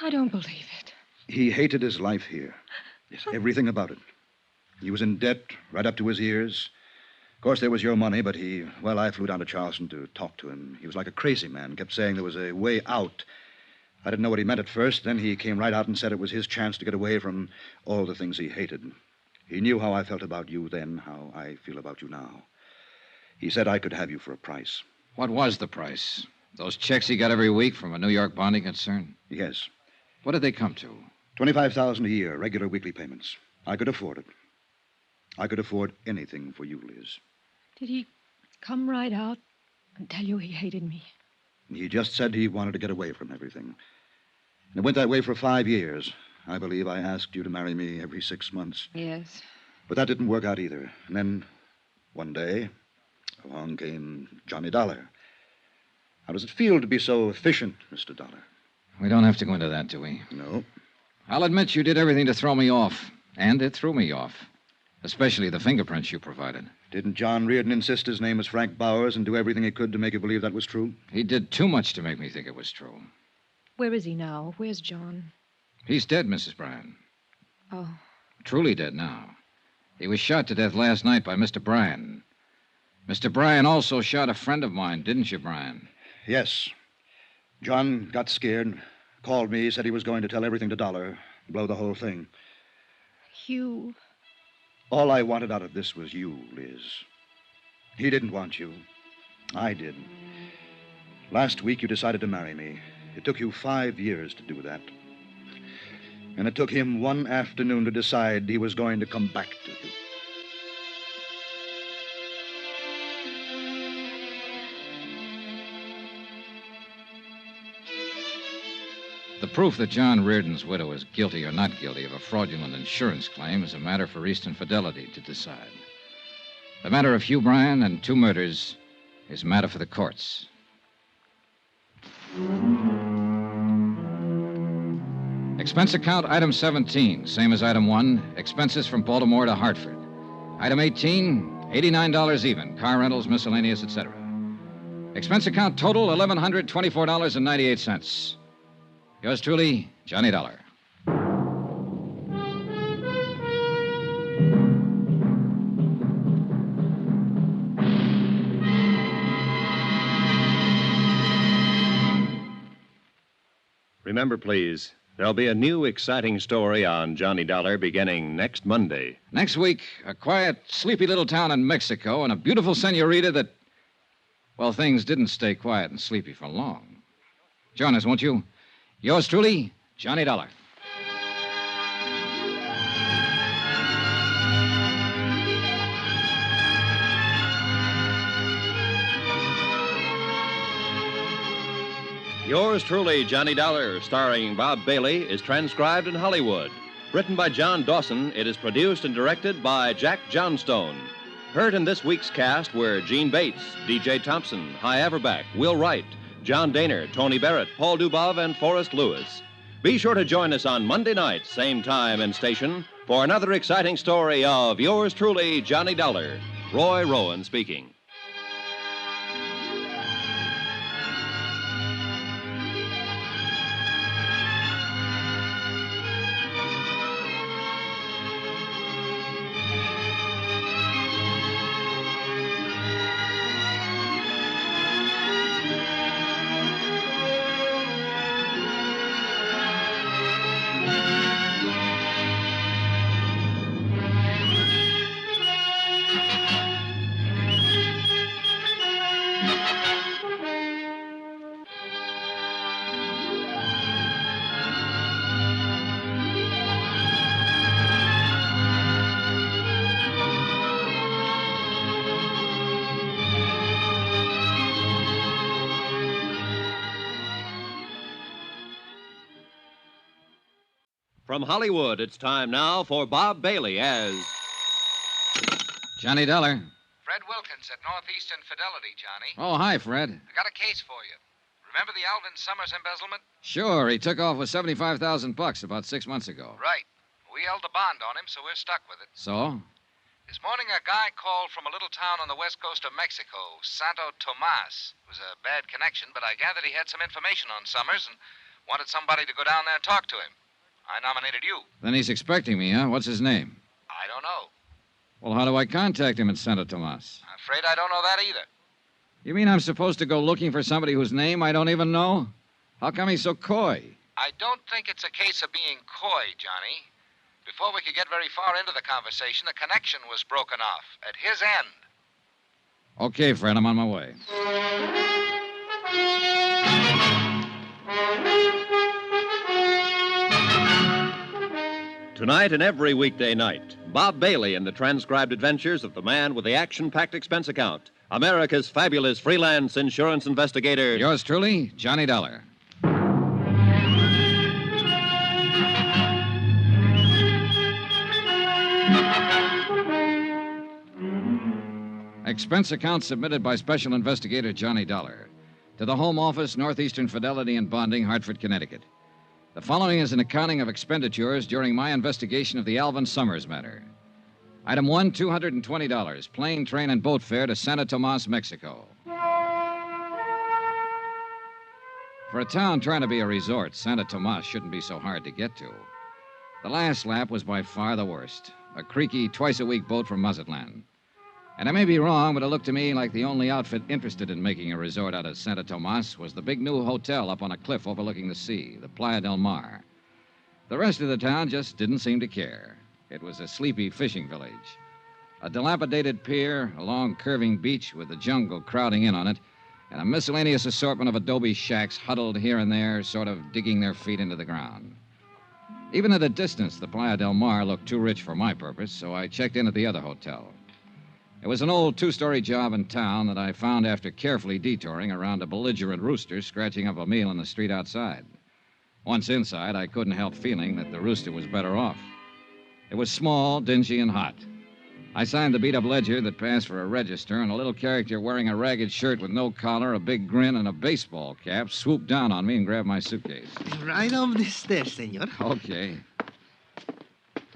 I don't believe it. He hated his life here. Yes, everything about it. He was in debt right up to his ears. Of course, there was your money, but I flew down to Charleston to talk to him. He was like a crazy man, kept saying there was a way out. I didn't know what he meant at first. Then he came right out and said it was his chance to get away from all the things he hated. He knew how I felt about you then, how I feel about you now. He said I could have you for a price. What was the price? Those checks he got every week from a New York bonding concern? Yes. What did they come to? $25,000 a year, regular weekly payments. I could afford it. I could afford anything for you, Liz. Did he come right out and tell you he hated me? He just said he wanted to get away from everything. And it went that way for 5 years. I believe I asked you to marry me every 6 months. Yes. But that didn't work out either. And then, one day, along came Johnny Dollar. How does it feel to be so efficient, Mr. Dollar? We don't have to go into that, do we? No. I'll admit you did everything to throw me off. And it threw me off. Especially the fingerprints you provided. Didn't John Reardon insist his name was Frank Bowers and do everything he could to make you believe that was true? He did too much to make me think it was true. Where is he now? Where's John? He's dead, Mrs. Bryan. Oh. Truly dead now. He was shot to death last night by Mr. Bryan. Mr. Bryan also shot a friend of mine, didn't you, Bryan? Yes. John got scared, called me, said he was going to tell everything to Dollar, blow the whole thing. Hugh. All I wanted out of this was you, Liz. He didn't want you. I did. Last week, you decided to marry me. It took you 5 years to do that. And it took him one afternoon to decide he was going to come back to you. The proof that John Reardon's widow is guilty or not guilty of a fraudulent insurance claim is a matter for Eastern Fidelity to decide. The matter of Hugh Bryan and 2 murders is a matter for the courts. Expense account item 17, same as item 1, expenses from Baltimore to Hartford. Item 18, $89 even, car rentals, miscellaneous, etc. Expense account total, $1,124.98. Yours truly, Johnny Dollar. Remember, please, there'll be a new exciting story on Johnny Dollar beginning next Monday. Next week, a quiet, sleepy little town in Mexico and a beautiful senorita that, well, things didn't stay quiet and sleepy for long. Join us, won't you? Yours truly, Johnny Dollar. Yours truly, Johnny Dollar, starring Bob Bailey, is transcribed in Hollywood. Written by John Dawson, it is produced and directed by Jack Johnstone. Heard in this week's cast were Gene Bates, D.J. Thompson, Hy Averback, Will Wright, John Daner, Tony Barrett, Paul Dubov, and Forrest Lewis. Be sure to join us on Monday night, same time and station, for another exciting story of yours truly, Johnny Dollar. Roy Rowan speaking. From Hollywood, it's time now for Bob Bailey as Johnny Dollar. Fred Wilkins at Northeastern Fidelity, Johnny. Oh, hi, Fred. I got a case for you. Remember the Alvin Summers embezzlement? Sure, he took off with $75,000 about 6 months ago. Right. We held the bond on him, so we're stuck with it. So? This morning, a guy called from a little town on the west coast of Mexico, Santo Tomas. It was a bad connection, but I gathered he had some information on Summers and wanted somebody to go down there and talk to him. I nominated you. Then he's expecting me, huh? What's his name? I don't know. Well, how do I contact him in Santo Tomas? I'm afraid I don't know that either. You mean I'm supposed to go looking for somebody whose name I don't even know? How come he's so coy? I don't think it's a case of being coy, Johnny. Before we could get very far into the conversation, the connection was broken off at his end. Okay, Fred, I'm on my way. Tonight and every weekday night, Bob Bailey in the transcribed adventures of the man with the action-packed expense account, America's fabulous freelance insurance investigator. Yours truly, Johnny Dollar. Expense account submitted by Special Investigator Johnny Dollar to the Home Office, Northeastern Fidelity and Bonding, Hartford, Connecticut. The following is an accounting of expenditures during my investigation of the Alvin Summers matter. Item 1, $220, plane, train, and boat fare to Santo Tomas, Mexico. For a town trying to be a resort, Santo Tomas shouldn't be so hard to get to. The last lap was by far the worst. A creaky, twice-a-week boat from Mazatlan. And I may be wrong, but it looked to me like the only outfit interested in making a resort out of Santo Tomas was the big new hotel up on a cliff overlooking the sea, the Playa del Mar. The rest of the town just didn't seem to care. It was a sleepy fishing village. A dilapidated pier, a long curving beach with the jungle crowding in on it, and a miscellaneous assortment of adobe shacks huddled here and there, sort of digging their feet into the ground. Even at a distance, the Playa del Mar looked too rich for my purpose, so I checked in at the other hotel. It was an old two-story job in town that I found after carefully detouring around a belligerent rooster scratching up a meal in the street outside. Once inside, I couldn't help feeling that the rooster was better off. It was small, dingy, and hot. I signed the beat-up ledger that passed for a register, and a little character wearing a ragged shirt with no collar, a big grin, and a baseball cap swooped down on me and grabbed my suitcase. Right up the stairs, senor. Okay.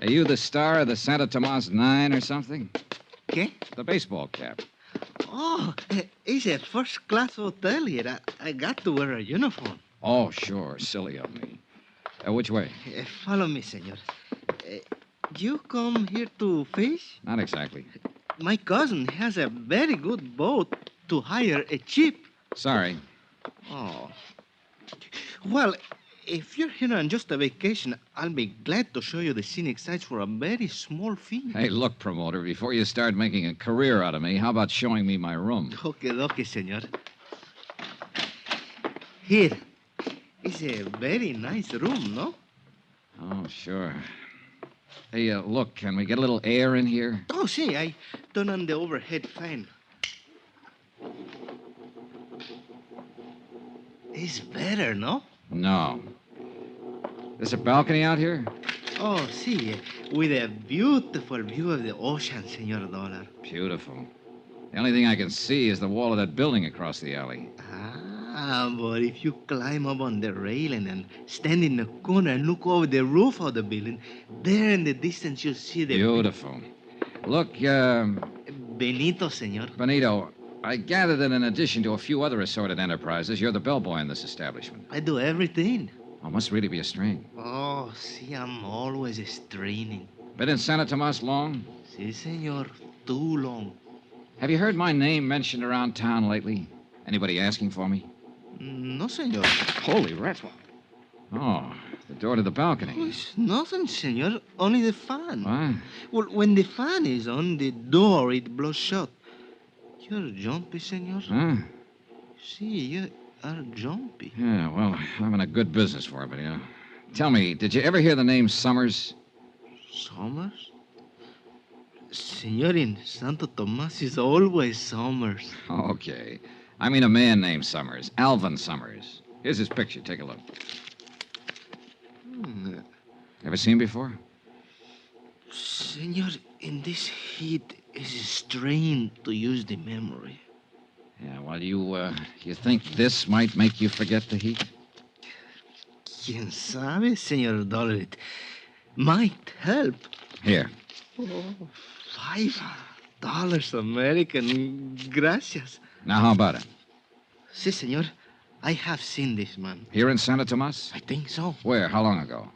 Are you the star of the Santa Tomas 9 or something? ¿Qué? The baseball cap. Oh, it's a first-class hotel here. I got to wear a uniform. Oh, sure. Silly of me. Which way? Follow me, senor. You come here to fish? Not exactly. My cousin has a very good boat to hire a cheap. Sorry. Oh. Well, if you're here on just a vacation, I'll be glad to show you the scenic sights for a very small fee. Hey, look, promoter, before you start making a career out of me, how about showing me my room? Okay, senor. Here. It's a very nice room, no? Oh, sure. Hey, look, can we get a little air in here? Oh, see, I turn on the overhead fan. It's better, no? No. There's a balcony out here? Oh, see, with a beautiful view of the ocean, Senor Dollar. Beautiful. The only thing I can see is the wall of that building across the alley. But if you climb up on the railing and stand in the corner and look over the roof of the building, there in the distance you'll see the... Beautiful. Look, Benito, senor. Benito, I gather that in addition to a few other assorted enterprises, you're the bellboy in this establishment. I do everything. Oh, must really be a strain. Oh, see, I'm always straining. Been in Santa Tomas long? Si, senor. Too long. Have you heard my name mentioned around town lately? Anybody asking for me? No, senor. Holy rats. Oh, the door to the balcony. Oh, it's nothing, senor. Only the fan. What? Well, when the fan is on, the door, it blows shut. You're jumpy, senor. Huh? See, you are jumpy. Yeah, well, I'm in a good business for it, but, Tell me, did you ever hear the name Summers? Summers? Senor, in Santo Tomas is always Summers. Okay. I mean a man named Summers, Alvin Summers. Here's his picture. Take a look. Ever seen him before? Senor, in this heat, it's strain to use the memory. Yeah, well, you think this might make you forget the heat? Quien sabe, Senor Dollar, it might help. Here. Oh, $5 American. Gracias. Now, how about it? Si, senor. I have seen this man. Here in Santa Tomas? I think so. Where? How long ago?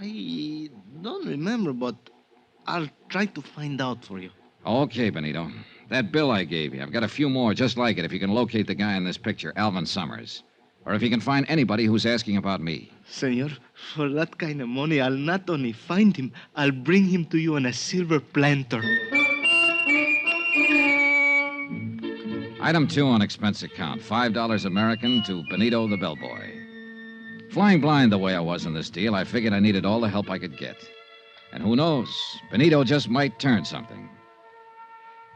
I don't remember, but I'll try to find out for you. Okay, Benito. That bill I gave you, I've got a few more just like it if you can locate the guy in this picture, Alvin Summers. Or if you can find anybody who's asking about me. Senor, for that kind of money, I'll not only find him, I'll bring him to you on a silver planter. Item 2 on expense account, $5 American to Benito the bellboy. Flying blind the way I was in this deal, I figured I needed all the help I could get. And who knows, Benito just might turn something.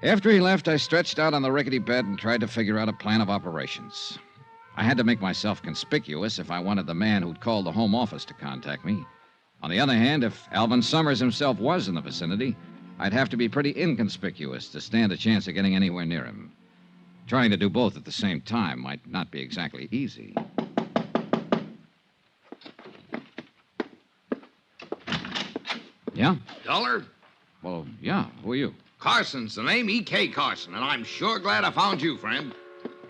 After he left, I stretched out on the rickety bed and tried to figure out a plan of operations. I had to make myself conspicuous if I wanted the man who'd called the home office to contact me. On the other hand, if Alvin Summers himself was in the vicinity, I'd have to be pretty inconspicuous to stand a chance of getting anywhere near him. Trying to do both at the same time might not be exactly easy. Yeah? Dollar? Well, yeah. Who are you? Carson's the name, E.K. Carson, and I'm sure glad I found you, friend.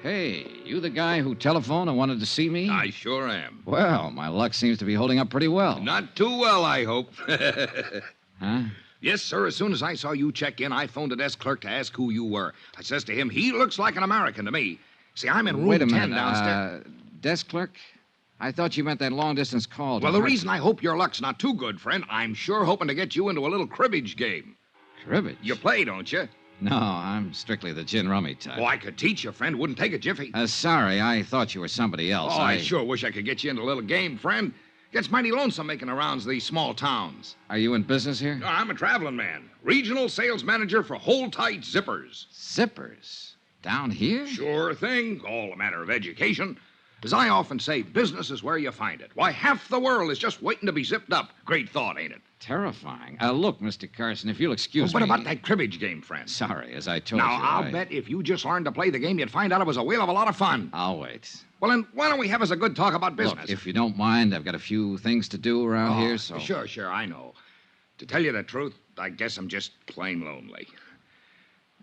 Hey, you the guy who telephoned and wanted to see me? I sure am. Well, my luck seems to be holding up pretty well. Not too well, I hope. Huh? Yes, sir. As soon as I saw you check in, I phoned the desk clerk to ask who you were. I says to him, he looks like an American to me. See, I'm in room Wait a 10 minute. downstairs. Desk clerk? I thought you meant that long-distance call. Well, the reason I hope your luck's not too good, friend, I'm sure hoping to get you into a little cribbage game. Cribbage? You play, don't you? No, I'm strictly the gin rummy type. Oh, I could teach you, friend. Wouldn't take a jiffy. Sorry, I thought you were somebody else. Oh, I sure wish I could get you into a little game, friend. Gets mighty lonesome making the rounds of these small towns. Are you in business here? No, I'm a traveling man. Regional sales manager for Hold Tight Zippers. Zippers? Down here? Sure thing. All a matter of education. As I often say, business is where you find it. Why, half the world is just waiting to be zipped up. Great thought, ain't it? Terrifying. Look, Mr. Carson, if you'll excuse What me. about that cribbage game, friend? Sorry, as I told Now, you. I'll bet if you just learned to play the game, you'd find out it was a whale of a lot of fun. I'll wait. Well, then, why don't we have us a good talk about business? Look, if you don't mind, I've got a few things to do around here, so... Sure, I know. To tell you the truth, I guess I'm just plain lonely.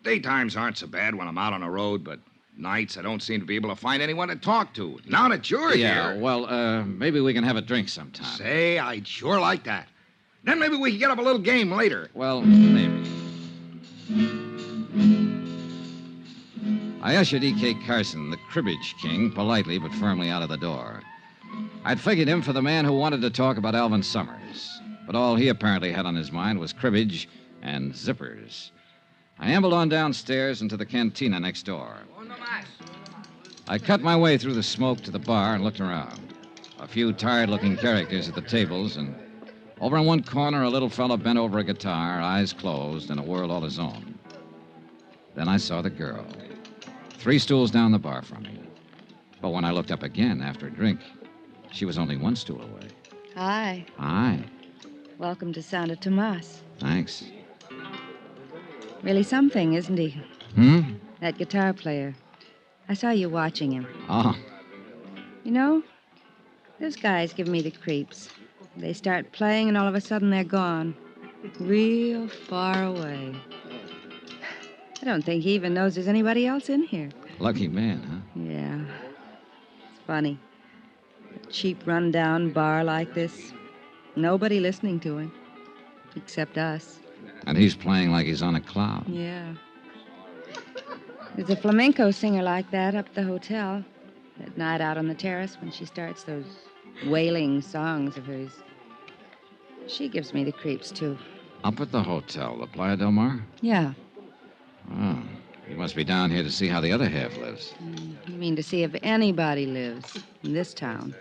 Daytimes aren't so bad when I'm out on the road, but nights I don't seem to be able to find anyone to talk to. Now that you're here... well, maybe we can have a drink sometime. Say, I'd sure like that. Then maybe we can get up a little game later. Well, maybe. I ushered E.K. Carson, the cribbage king, politely but firmly out of the door. I'd figured him for the man who wanted to talk about Alvin Summers, but all he apparently had on his mind was cribbage and zippers. I ambled on downstairs into the cantina next door. I cut my way through the smoke to the bar and looked around. A few tired-looking characters at the tables, and over in one corner, a little fellow bent over a guitar, eyes closed, in a world all his own. Then I saw the girl, 3 stools down the bar from me. But when I looked up again after a drink, she was only 1 stool away. Hi. Hi. Welcome to Santa Tomas. Thanks. Really something, isn't he? That guitar player. I saw you watching him. Oh. You know, those guys give me the creeps. They start playing, and all of a sudden they're gone. Real far away. I don't think he even knows there's anybody else in here. Lucky man, huh? Yeah. It's funny. A cheap, run-down bar like this. Nobody listening to him. Except us. And he's playing like he's on a cloud. Yeah. There's a flamenco singer like that up at the hotel. At night out on the terrace when she starts those wailing songs of hers. She gives me the creeps, too. Up at the hotel, the Playa del Mar? Yeah. Oh, you must be down here to see how the other half lives. You mean to see if anybody lives in this town.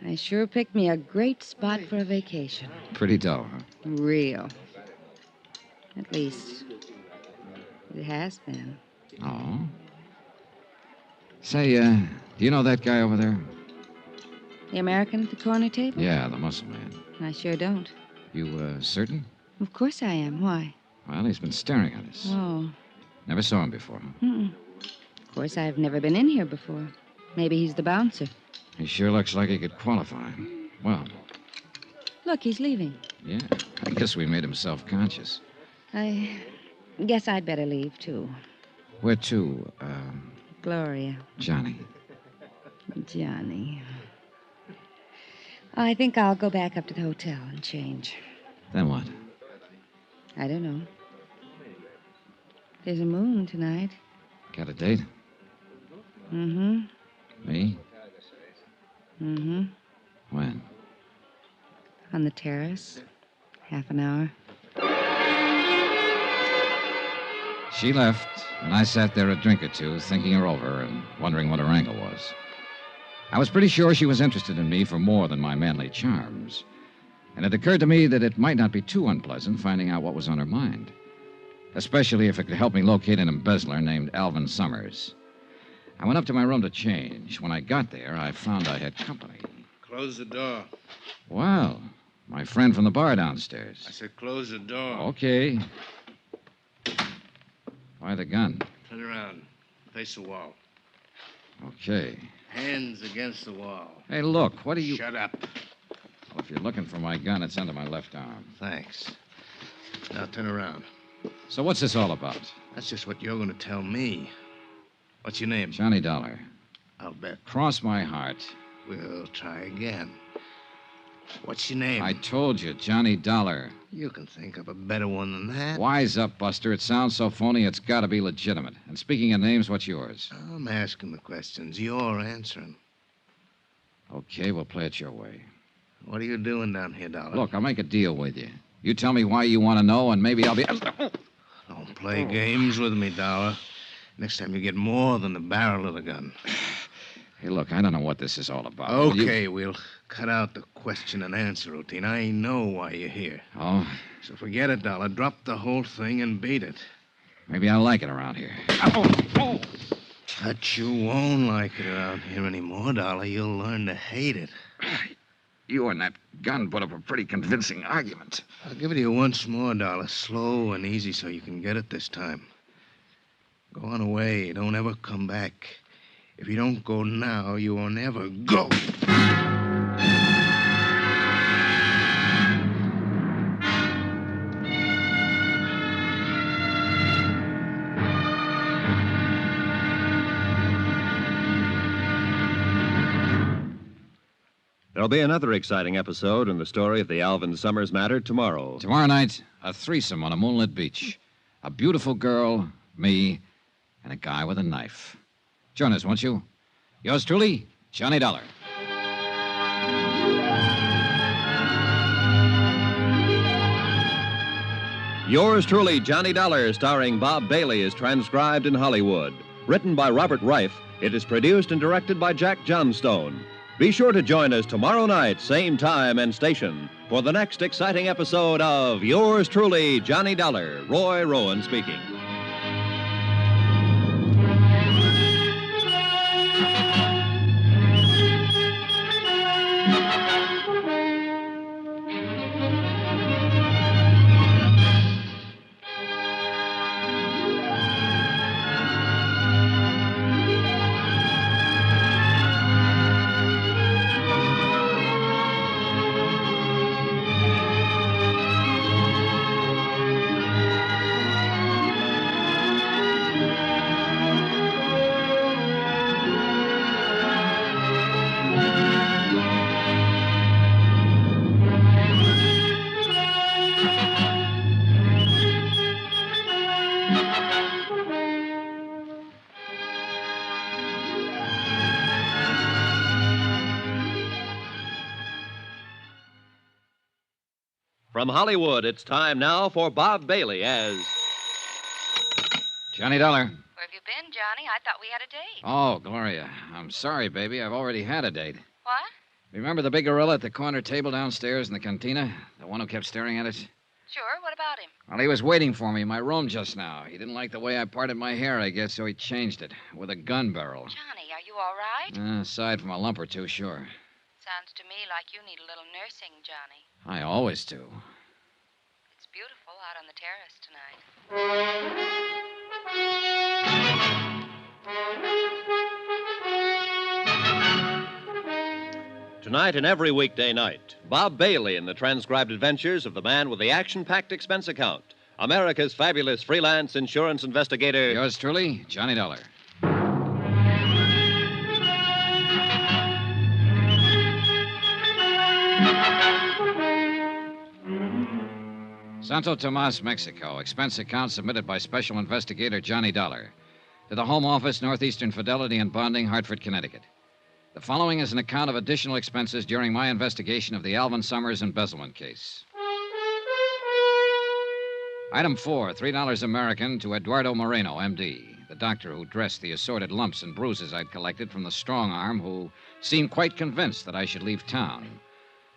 I sure picked me a great spot for a vacation. Pretty dull, huh? Real. At least, it has been. Oh? Say, do you know that guy over there? The American at the corner table? Yeah, the muscle man. I sure don't. You, certain? Of course I am. Why? Well, he's been staring at us. Oh. Never saw him before, huh? Mm-mm. Of course, I've never been in here before. Maybe he's the bouncer. He sure looks like he could qualify. Well, Look, he's leaving. yeah, I guess we made him self-conscious. I guess I'd better leave, too. Where to? Gloria. Johnny. Johnny. I think I'll go back up to the hotel and change. Then what? I don't know. There's a moon tonight. Got a date? Mm-hmm. Me? Mm-hmm. When? On the terrace. Half an hour. She left, and I sat there a drink or two, thinking her over and wondering what her angle was. I was pretty sure she was interested in me for more than my manly charms. And it occurred to me that it might not be too unpleasant finding out what was on her mind. Especially if it could help me locate an embezzler named Alvin Summers. I went up to my room to change. When I got there, I found I had company. Close the door. Well, my friend from the bar downstairs. I said close the door. Okay. Why the gun? Turn around. Face the wall. Okay. Hands against the wall. Hey, look, what are you... Shut up. Well, if you're looking for my gun, it's under my left arm. Thanks. Now turn around. So what's this all about? That's just what you're going to tell me. What's your name? Johnny Dollar. I'll bet. Cross my heart. We'll try again. What's your name? I told you, Johnny Dollar. You can think of a better one than that. Wise up, Buster. It sounds so phony, it's got to be legitimate. And speaking of names, what's yours? I'm asking the questions. You're answering. Okay, we'll play it your way. What are you doing down here, Dollar? Look, I'll make a deal with you. You tell me why you want to know, and maybe I'll be... Don't play games with me, Dollar. Next time you get more than the barrel of the gun. Hey, look, I don't know what this is all about. Okay, we'll cut out the question and answer routine. I know why you're here. Oh? So forget it, Dollar. Drop the whole thing and beat it. Maybe I like it around here. But you won't like it around here anymore, Dollar. You'll learn to hate it. You and that gun put up a pretty convincing argument. I'll give it to you once more, Dollar. Slow and easy so you can get it this time. Go on away. Don't ever come back. If you don't go now, you won't ever go. There'll be another exciting episode in the story of the Alvin Summers matter tomorrow. Tomorrow night, a threesome on a moonlit beach. A beautiful girl, me, and a guy with a knife. Join us, won't you? Yours truly, Johnny Dollar. Yours truly, Johnny Dollar, starring Bob Bailey, is transcribed in Hollywood. Written by Robert Reif, it is produced and directed by Jack Johnstone. Be sure to join us tomorrow night, same time and station, for the next exciting episode of Yours truly, Johnny Dollar. Roy Rowan speaking. From Hollywood, it's time now for Bob Bailey as Johnny Dollar. Where have you been, Johnny? I thought we had a date. Oh, Gloria. I'm sorry, baby. I've already had a date. What? Remember the big gorilla at the corner table downstairs in the cantina? The one who kept staring at us? Sure. What about him? Well, he was waiting for me in my room just now. He didn't like the way I parted my hair, I guess, so he changed it with a gun barrel. Johnny, are you all right? Aside from a lump or two, sure. Sounds to me like you need a little nursing, Johnny. I always do. It's beautiful out on the terrace tonight. Tonight and every weekday night, Bob Bailey in the transcribed adventures of the man with the action-packed expense account, America's fabulous freelance insurance investigator. Yours truly, Johnny Dollar. Santo Tomas, Mexico. Expense account submitted by Special Investigator Johnny Dollar. To the Home Office, Northeastern Fidelity and Bonding, Hartford, Connecticut. The following is an account of additional expenses during my investigation of the Alvin Summers embezzlement case. Item 4, $3 American to Eduardo Moreno, M.D., the doctor who dressed the assorted lumps and bruises I'd collected from the strong arm who seemed quite convinced that I should leave town.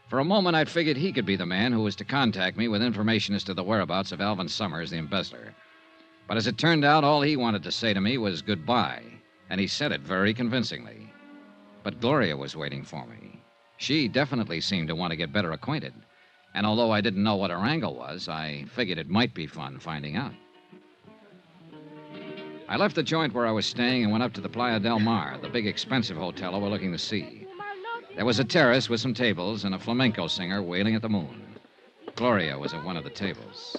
For a moment, I'd figured he could be the man who was to contact me with information as to the whereabouts of Alvin Summers, the embezzler. But as it turned out, all he wanted to say to me was goodbye, and he said it very convincingly. But Gloria was waiting for me. She definitely seemed to want to get better acquainted. And although I didn't know what her angle was, I figured it might be fun finding out. I left the joint where I was staying and went up to the Playa del Mar, the big expensive hotel overlooking the sea. There was a terrace with some tables and a flamenco singer wailing at the moon. Gloria was at one of the tables.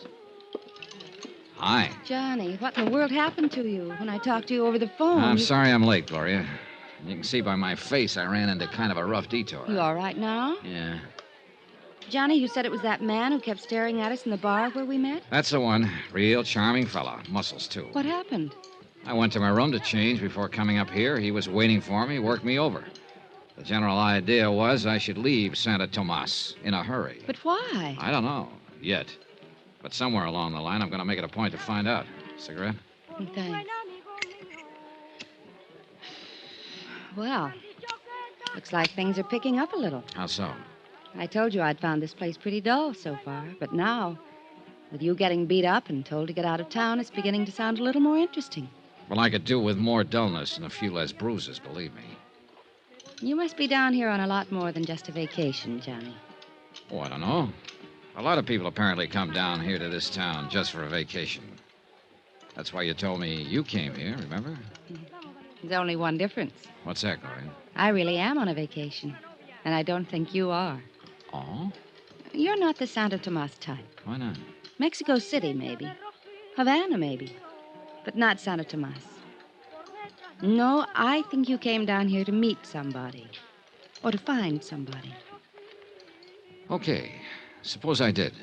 Hi. Johnny, what in the world happened to you when I talked to you over the phone? I'm sorry I'm late, Gloria. You can see by my face I ran into kind of a rough detour. You all right now? Yeah. Johnny, you said it was that man who kept staring at us in the bar where we met? That's the one. Real charming fella. Muscles, too. What happened? I went to my room to change before coming up here. He was waiting for me, worked me over. The general idea was I should leave Santo Tomas in a hurry. But why? I don't know, yet. But somewhere along the line, I'm going to make it a point to find out. Cigarette? Thanks. Well, looks like things are picking up a little. How so? I told you I'd found this place pretty dull so far, but now, with you getting beat up and told to get out of town, it's beginning to sound a little more interesting. Well, I could do with more dullness and a few less bruises, believe me. You must be down here on a lot more than just a vacation, Johnny. Oh, I don't know. A lot of people apparently come down here to this town just for a vacation. That's why you told me you came here, remember? There's only one difference. What's that, Gloria? I really am on a vacation, and I don't think you are. Oh? You're not the Santo Tomas type. Why not? Mexico City, maybe. Havana, maybe. But not Santo Tomas. No, I think you came down here to meet somebody. Or to find somebody. Okay. Suppose I did.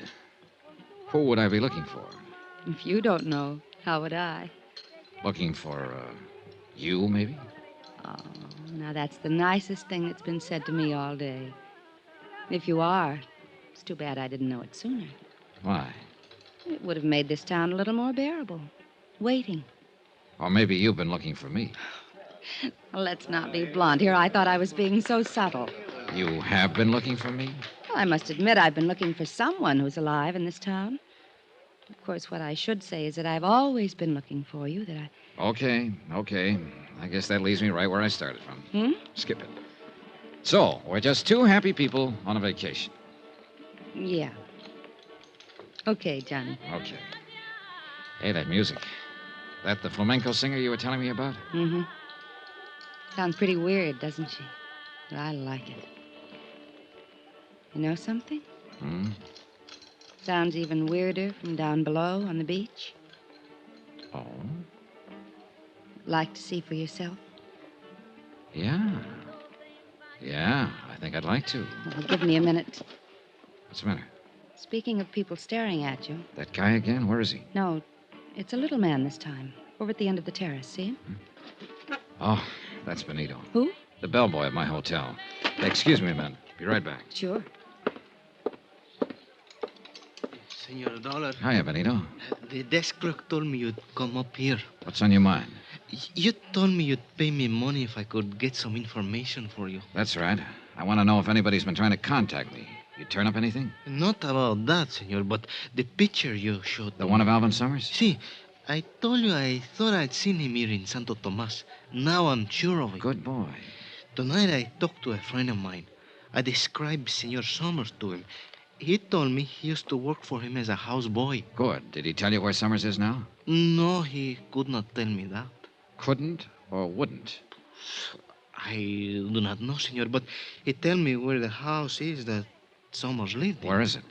Who would I be looking for? If you don't know, how would I? Looking for, you, maybe? Oh, now that's the nicest thing that's been said to me all day. If you are, it's too bad I didn't know it sooner. Why? It would have made this town a little more bearable. Waiting. Or maybe you've been looking for me. Well, let's not be blunt here. I thought I was being so subtle. You have been looking for me? Well, I must admit I've been looking for someone who's alive in this town. Of course, what I should say is that I've always been looking for you, that I... Okay. I guess that leaves me right where I started from. Skip it. So, we're just two happy people on a vacation. Yeah. Okay, Johnny. Okay. Hey, that music. That the flamenco singer you were telling me about? Mm-hmm. Sounds pretty weird, doesn't she? But I like it. You know something? Sounds even weirder from down below on the beach. Oh? Like to see for yourself? Yeah, I think I'd like to. Well, give me a minute. What's the matter? Speaking of people staring at you. That guy again? Where is he? No, it's a little man this time. Over at the end of the terrace, see him? Oh, that's Benito. Who? The bellboy at my hotel. Excuse me a minute. Be right back. Sure. Senor Dollar. Hiya, Benito. The desk clerk told me you'd come up here. What's on your mind? You told me you'd pay me money if I could get some information for you. That's right. I want to know if anybody's been trying to contact me. You turn up anything? Not about that, senor, but the picture you showed The me. one of Alvin Summers? See, I told you I thought I'd seen him here in Santo Tomas. Now I'm sure of it. Good boy. Tonight I talked to a friend of mine. I described Senor Summers to him. He told me he used to work for him as a houseboy. Good. Did he tell you where Summers is now? No, he could not tell me that. Couldn't or wouldn't? I do not know, senor, but he told me where the house is that Summers lived in. Where is it?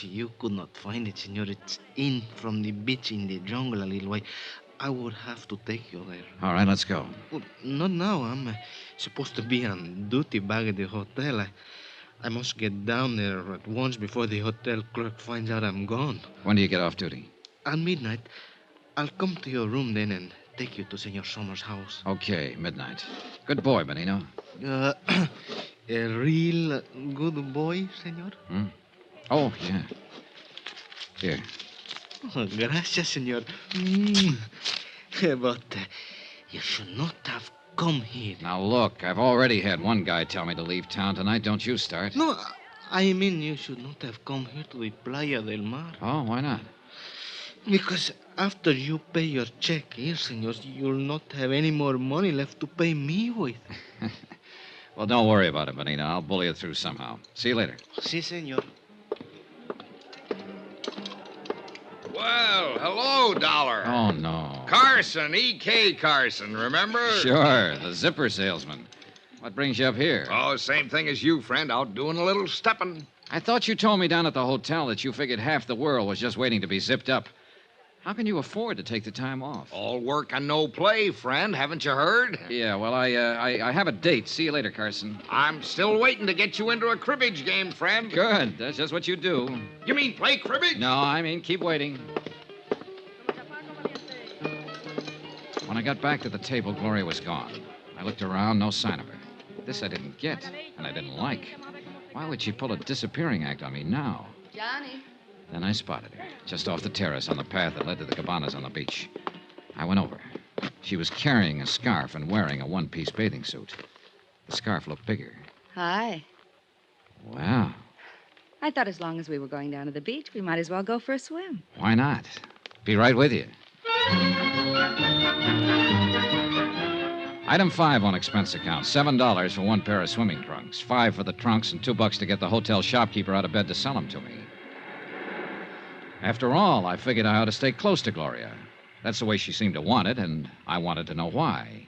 You could not find it, senor. It's in from the beach in the jungle a little way. I would have to take you there. All right, let's go. Well, not now. I'm supposed to be on duty back at the hotel. I must get down there at once before the hotel clerk finds out I'm gone. When do you get off duty? At midnight. I'll come to your room then and take you to Senor Summers' house. Okay, midnight. Good boy, Benito. A real good boy, senor? Oh, yeah. Here. Oh, gracias, senor. But you should not have come here. Now, look, I've already had one guy tell me to leave town tonight. Don't you start. No, I mean you should not have come here to the Playa del Mar. Oh, why not? Because after you pay your check here, senor, you'll not have any more money left to pay me with. Well, don't worry about it, Benito. I'll bully it through somehow. See you later. Si, senor. Well, hello, Dollar. Oh, no. Carson, E.K. Carson, remember? Sure, the zipper salesman. What brings you up here? Oh, same thing as you, friend. Out doing a little stepping. I thought you told me down at the hotel that you figured half the world was just waiting to be zipped up. How can you afford to take the time off? All work and no play, friend. Haven't you heard? Yeah, well, I have a date. See you later, Carson. I'm still waiting to get you into a cribbage game, friend. Good. That's just what you do. You mean play cribbage? No, I mean keep waiting. When I got back to the table, Gloria was gone. I looked around, no sign of her. This I didn't get, and I didn't like. Why would she pull a disappearing act on me now? Johnny. Then I spotted her, just off the terrace on the path that led to the cabanas on the beach. I went over. She was carrying a scarf and wearing a one-piece bathing suit. The scarf looked bigger. Hi. Wow. I thought as long as we were going down to the beach, we might as well go for a swim. Why not? Be right with you. Item 5 on expense account, $7 for one pair of swimming trunks, $5 for the trunks, and $2 to get the hotel shopkeeper out of bed to sell them to me. After all, I figured I ought to stay close to Gloria. That's the way she seemed to want it, and I wanted to know why.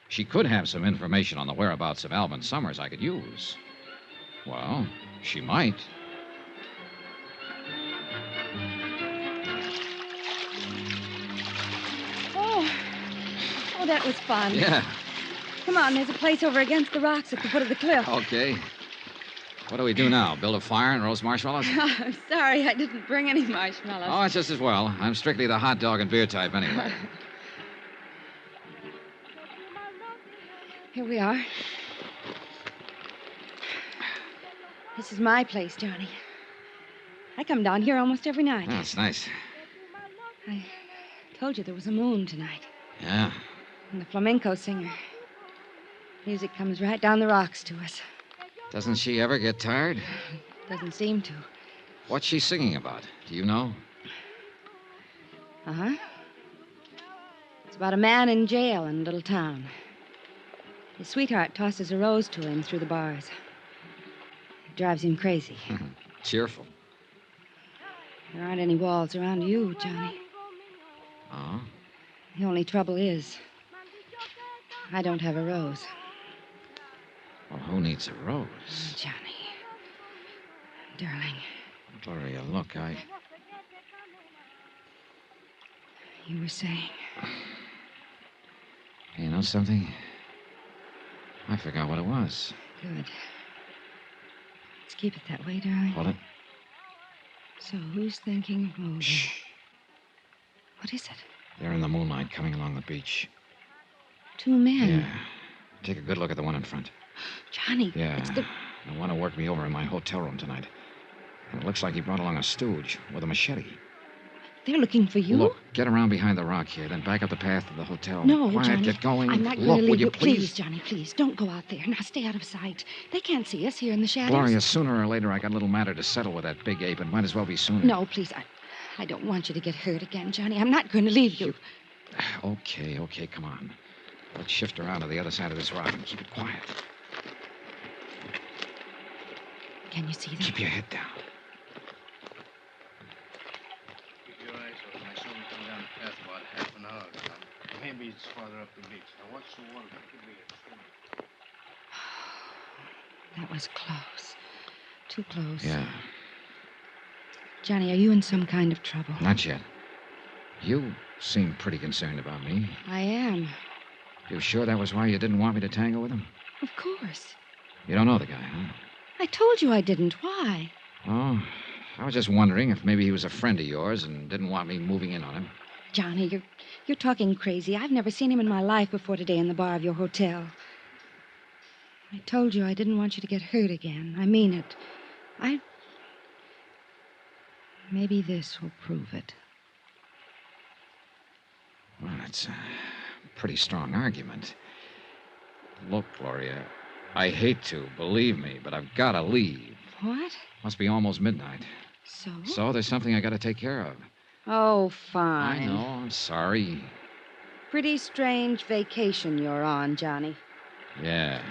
She could have some information on the whereabouts of Alvin Summers I could use. Well, she might. Oh, that was fun. Yeah. Come on, there's a place over against the rocks at the foot of the cliff. Okay. What do we do now? Build a fire and roast marshmallows? Oh, I'm sorry, I didn't bring any marshmallows. Oh, it's just as well. I'm strictly the hot dog and beer type anyway. Here we are. This is my place, Johnny. I come down here almost every night. Oh, that's nice. I told you there was a moon tonight. Yeah. And the flamenco singer. Music comes right down the rocks to us. Doesn't she ever get tired? Doesn't seem to. What's she singing about? Do you know? Uh-huh. It's about a man in jail in a little town. His sweetheart tosses a rose to him through the bars. It drives him crazy. Cheerful. There aren't any walls around you, Johnny. Oh? The only trouble is, I don't have a rose. Well, who needs a rose? Johnny. Darling. Gloria, look, You were saying. You know something? I forgot what it was. Good. Let's keep it that way, darling. Hold it. So, who's thinking of moving? Shh. What is it? They're in the moonlight coming along the beach. 2 men. Yeah. Take a good look at the one in front. Johnny. Yeah. It's the... They want to work me over in my hotel room tonight. And it looks like he brought along a stooge with a machete. They're looking for you? Look, get around behind the rock here, then back up the path to the hotel. No, Quiet, Johnny. get going. I'm not Look, going to will leave you Please, Johnny, please. Don't go out there. Now, stay out of sight. They can't see us here in the shadows. Gloria, sooner or later, I got a little matter to settle with that big ape. It might as well be sooner. No, please. I don't want you to get hurt again, Johnny. I'm not going to leave you. Okay, come on. Let's shift around to the other side of this rock and keep it quiet. Can you see them? Keep your head down. Keep your eyes open. I saw them come down the path about half an hour ago. Maybe it's farther up the beach. Now, what's the water? Give me a That was close. Too close. Yeah, Johnny, are you in some kind of trouble? not yet. You seem pretty concerned about me. I am. You sure that was why you didn't want me to tango with him? Of course. You don't know the guy, huh? I told you I didn't. Why? Oh, I was just wondering if maybe he was a friend of yours and didn't want me moving in on him. Johnny, you're talking crazy. I've never seen him in my life before today in the bar of your hotel. I told you I didn't want you to get hurt again. I mean it. Maybe this will prove it. Well, that's a pretty strong argument. Look, Gloria, I hate to, believe me, but I've got to leave. What? Must be almost midnight. So? So there's something I got to take care of. Oh, fine. I know, I'm sorry. Pretty strange vacation you're on, Johnny. Yeah.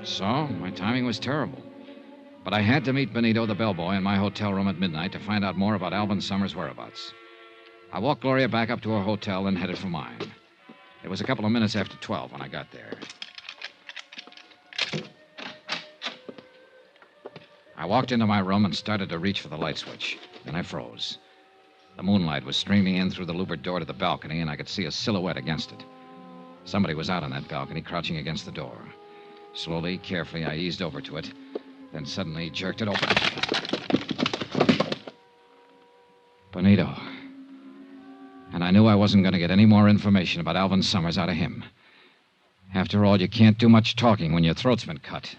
So, my timing was terrible. But I had to meet Benito, the bellboy, in my hotel room at midnight to find out more about Alvin Summers' whereabouts. I walked Gloria back up to her hotel and headed for mine. It was a couple of minutes after 12 when I got there. I walked into my room and started to reach for the light switch. Then I froze. The moonlight was streaming in through the louvered door to the balcony, and I could see a silhouette against it. Somebody was out on that balcony, crouching against the door. Slowly, carefully, I eased over to it, then suddenly jerked it open. Benito. And I knew I wasn't going to get any more information about Alvin Summers out of him. After all, you can't do much talking when your throat's been cut.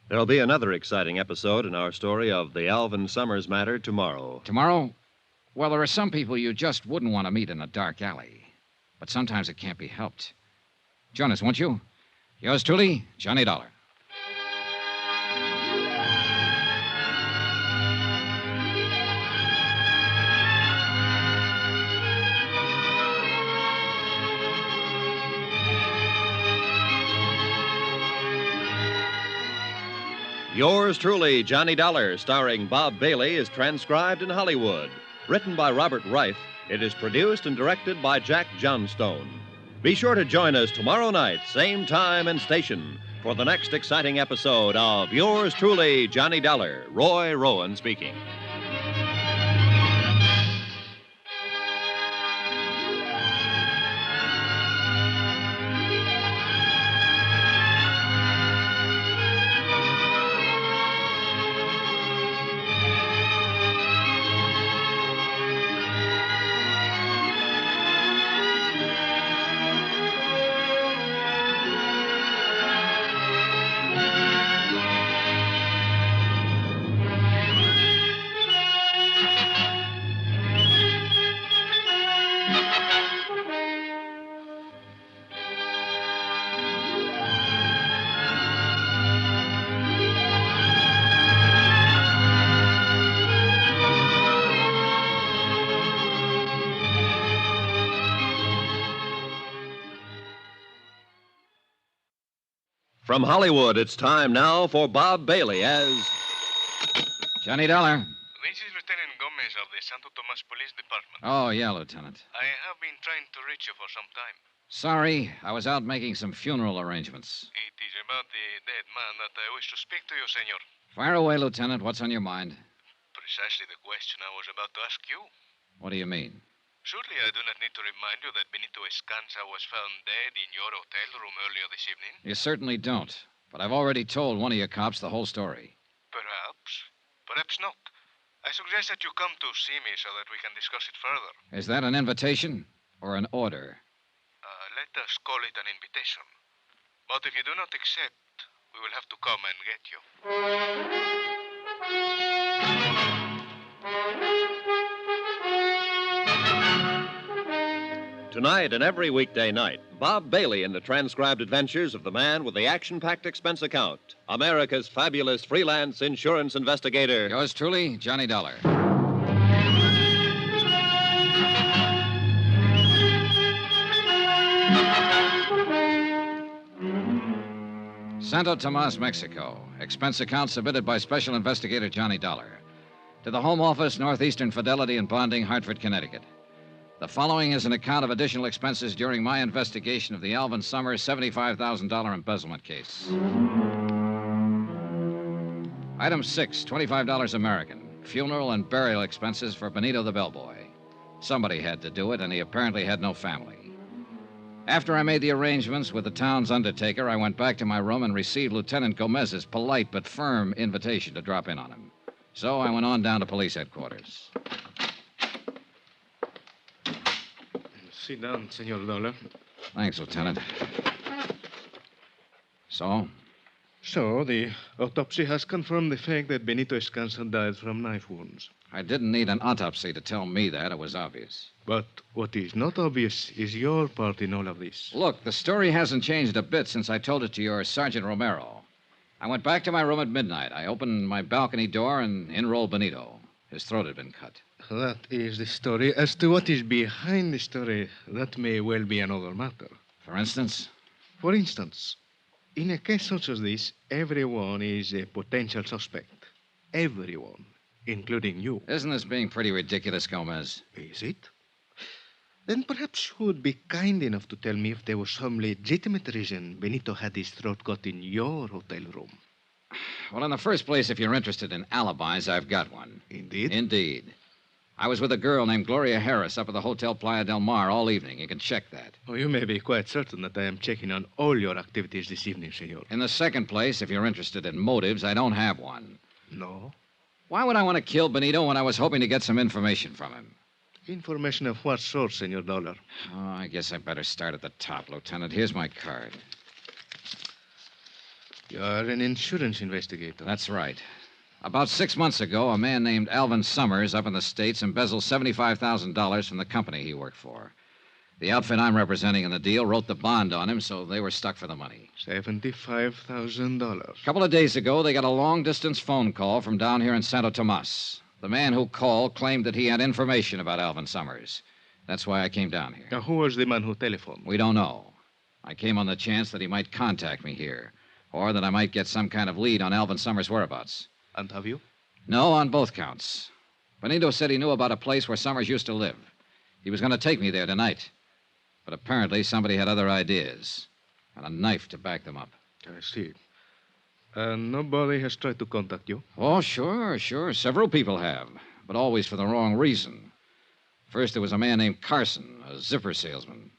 There'll be another exciting episode in our story of the Alvin Summers matter tomorrow. Tomorrow? Well, there are some people you just wouldn't want to meet in a dark alley. But sometimes it can't be helped. Join us, won't you? Yours truly, Johnny Dollar. Yours truly, Johnny Dollar, starring Bob Bailey, is transcribed in Hollywood. Written by Robert Reif, it is produced and directed by Jack Johnstone. Be sure to join us tomorrow night, same time and station, for the next exciting episode of Yours truly, Johnny Dollar. Roy Rowan speaking. From Hollywood, it's time now for Bob Bailey as Johnny Dollar. This is Lieutenant Gomez of the Santo Tomas Police Department. Oh, yeah, Lieutenant. I have been trying to reach you for some time. Sorry, I was out making some funeral arrangements. It is about the dead man that I wish to speak to you, senor. Fire away, Lieutenant. What's on your mind? Precisely the question I was about to ask you. What do you mean? Surely I do not need to remind you that Benito Escanza was found dead in your hotel room earlier this evening. You certainly don't. But I've already told one of your cops the whole story. Perhaps. Perhaps not. I suggest that you come to see me so that we can discuss it further. Is that an invitation or an order? Let us call it an invitation. But if you do not accept, we will have to come and get you. Tonight and every weekday night, Bob Bailey in the transcribed adventures of the man with the action-packed expense account, America's fabulous freelance insurance investigator. Yours truly, Johnny Dollar. Santo Tomas, Mexico. Expense account submitted by Special Investigator Johnny Dollar. To the Home Office, Northeastern Fidelity and Bonding, Hartford, Connecticut. The following is an account of additional expenses during my investigation of the Alvin Summers $75,000 embezzlement case. Item 6, $25 American. Funeral and burial expenses for Benito the bellboy. Somebody had to do it, and he apparently had no family. After I made the arrangements with the town's undertaker, I went back to my room and received Lieutenant Gomez's polite but firm invitation to drop in on him. So I went on down to police headquarters. Sit down, Senor Dollar. Thanks, Lieutenant. So? So, the autopsy has confirmed the fact that Benito Escanza died from knife wounds. I didn't need an autopsy to tell me that. It was obvious. But what is not obvious is your part in all of this. Look, the story hasn't changed a bit since I told it to your Sergeant Romero. I went back to my room at midnight. I opened my balcony door and in rolled Benito. His throat had been cut. That is the story. As to what is behind the story, that may well be another matter. For instance? For instance, in a case such as this, everyone is a potential suspect. Everyone, including you. Isn't this being pretty ridiculous, Gomez? Is it? Then perhaps you would be kind enough to tell me if there was some legitimate reason Benito had his throat cut in your hotel room. Well, in the first place, if you're interested in alibis, I've got one. Indeed? Indeed. I was with a girl named Gloria Harris up at the Hotel Playa del Mar all evening. You can check that. Oh, you may be quite certain that I am checking on all your activities this evening, senor. In the second place, if you're interested in motives, I don't have one. No? Why would I want to kill Benito when I was hoping to get some information from him? Information of what sort, Senor Dollar? Oh, I guess I better start at the top, Lieutenant. Here's my card. You are an insurance investigator. That's right. About 6 months ago, a man named Alvin Summers up in the States embezzled $75,000 from the company he worked for. The outfit I'm representing in the deal wrote the bond on him, so they were stuck for the money. $75,000. A couple of days ago, they got a long-distance phone call from down here in Santo Tomas. The man who called claimed that he had information about Alvin Summers. That's why I came down here. Now, who was the man who telephoned? We don't know. I came on the chance that he might contact me here, or that I might get some kind of lead on Alvin Summers' whereabouts. And have you? No, on both counts. Benito said he knew about a place where Summers used to live. He was going to take me there tonight. But apparently somebody had other ideas, and a knife to back them up. I see. Nobody has tried to contact you? Oh, sure. Several people have, but always for the wrong reason. First, there was a man named Carson, a zipper salesman.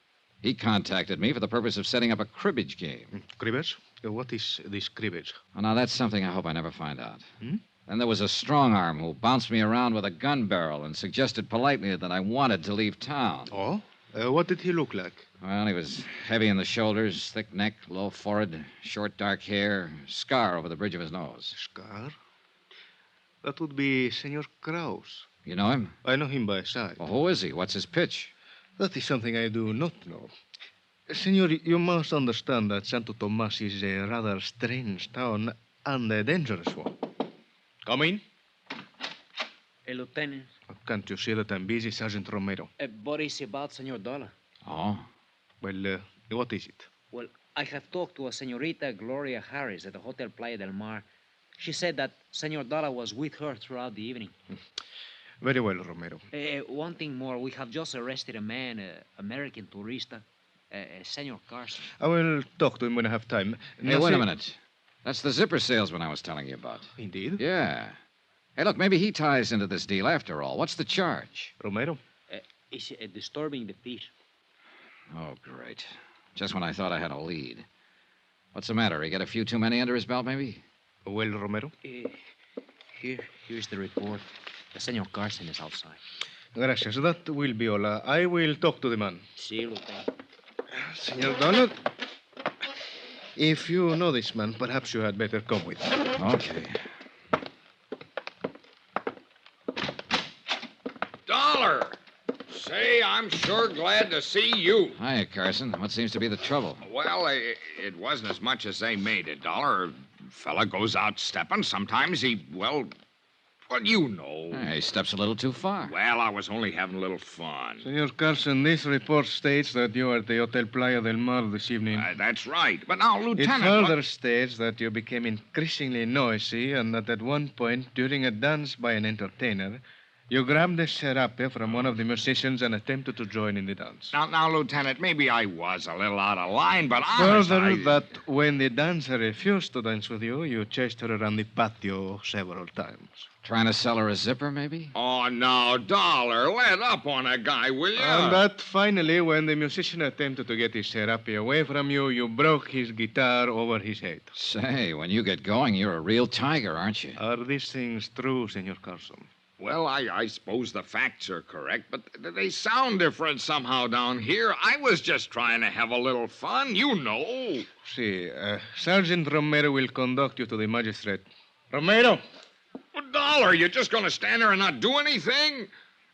He contacted me for the purpose of setting up a cribbage game. Cribbage? What is this cribbage? Oh, now, that's something I hope I never find out. Hmm? Then there was a strong arm who bounced me around with a gun barrel and suggested politely that I wanted to leave town. Oh? What did he look like? Well, he was heavy in the shoulders, thick neck, low forehead, short dark hair, scar over the bridge of his nose. Scar? That would be Senor Kraus. You know him? I know him by sight. Well, who is he? What's his pitch? That is something I do not know. Senor, you must understand that Santo Tomas is a rather strange town and a dangerous one. Come in. Hey, Lieutenant. Can't you see that I'm busy, Sergeant Romero? What is about Senor Dollar? Oh? Well, what is it? Well, I have talked to a Senorita Gloria Harris at the Hotel Playa del Mar. She said that Senor Dollar was with her throughout the evening. Very well, Romero. One thing more. We have just arrested a man, American tourista, Senor Carson. I will talk to him when I have time. Hey, wait a minute. That's the zipper salesman I was telling you about. Indeed? Yeah. Hey, look, maybe he ties into this deal after all. What's the charge? Romero? It's disturbing the peace. Oh, great. Just when I thought I had a lead. What's the matter? He got a few too many under his belt, maybe? Well, Romero? Here's the report. The Senor Carson is outside. Gracias. That will be all. I will talk to the man. See you, Lieutenant. Senor Donald, if you know this man, perhaps you had better come with me. Okay. Dollar! Say, I'm sure glad to see you. Hiya, Carson. What seems to be the trouble? Well, it wasn't as much as they made it, Dollar. Fella goes out stepping. Sometimes he, well, you know. He steps a little too far. Well, I was only having a little fun. Senor Carson, this report states that you are at the Hotel Playa del Mar this evening. That's right. But now, Lieutenant... It further states that you became increasingly noisy and that at one point, during a dance by an entertainer, you grabbed a serape from one of the musicians and attempted to join in the dance. Now, Lieutenant, maybe I was a little out of line, but Further, that when the dancer refused to dance with you, you chased her around the patio several times. Trying to sell her a zipper, maybe? Oh, no, Dollar, let up on a guy, will you? And that finally, when the musician attempted to get his serape away from you, you broke his guitar over his head. Say, when you get going, you're a real tiger, aren't you? Are these things true, Senor Carson? Well, I suppose the facts are correct, but they sound different somehow down here. I was just trying to have a little fun, you know. See, Sergeant Romero will conduct you to the magistrate. Romero! Well, Dollar, you're just going to stand there and not do anything?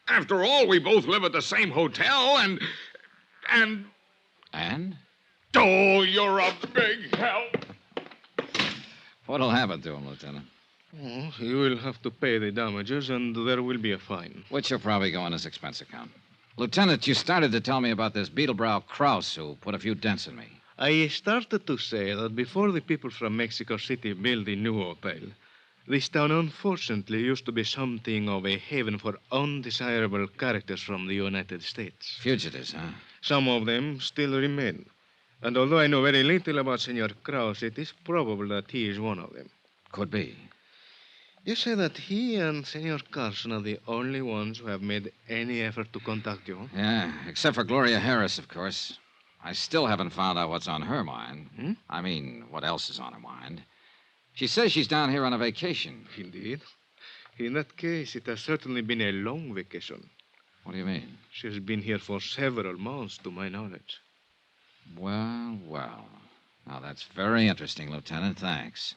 After all, we both live at the same hotel, and... And? Oh, you're a big help. What'll happen to him, Lieutenant? Oh, he will have to pay the damages, and there will be a fine. Which will probably go on his expense account. Lieutenant, you started to tell me about this Beetlebrow Kraus who put a few dents in me. I started to say that before the people from Mexico City built the new hotel, this town unfortunately used to be something of a haven for undesirable characters from the United States. Fugitives, huh? Some of them still remain. And although I know very little about Senor Kraus, it is probable that he is one of them. Could be. You say that he and Senor Carson are the only ones who have made any effort to contact you? Yeah, except for Gloria Harris, of course. I still haven't found out what's on her mind. I mean, what else is on her mind. She says she's down here on a vacation. Indeed. In that case, it has certainly been a long vacation. What do you mean? She has been here for several months, to my knowledge. Well. Now, that's very interesting, Lieutenant. Thanks.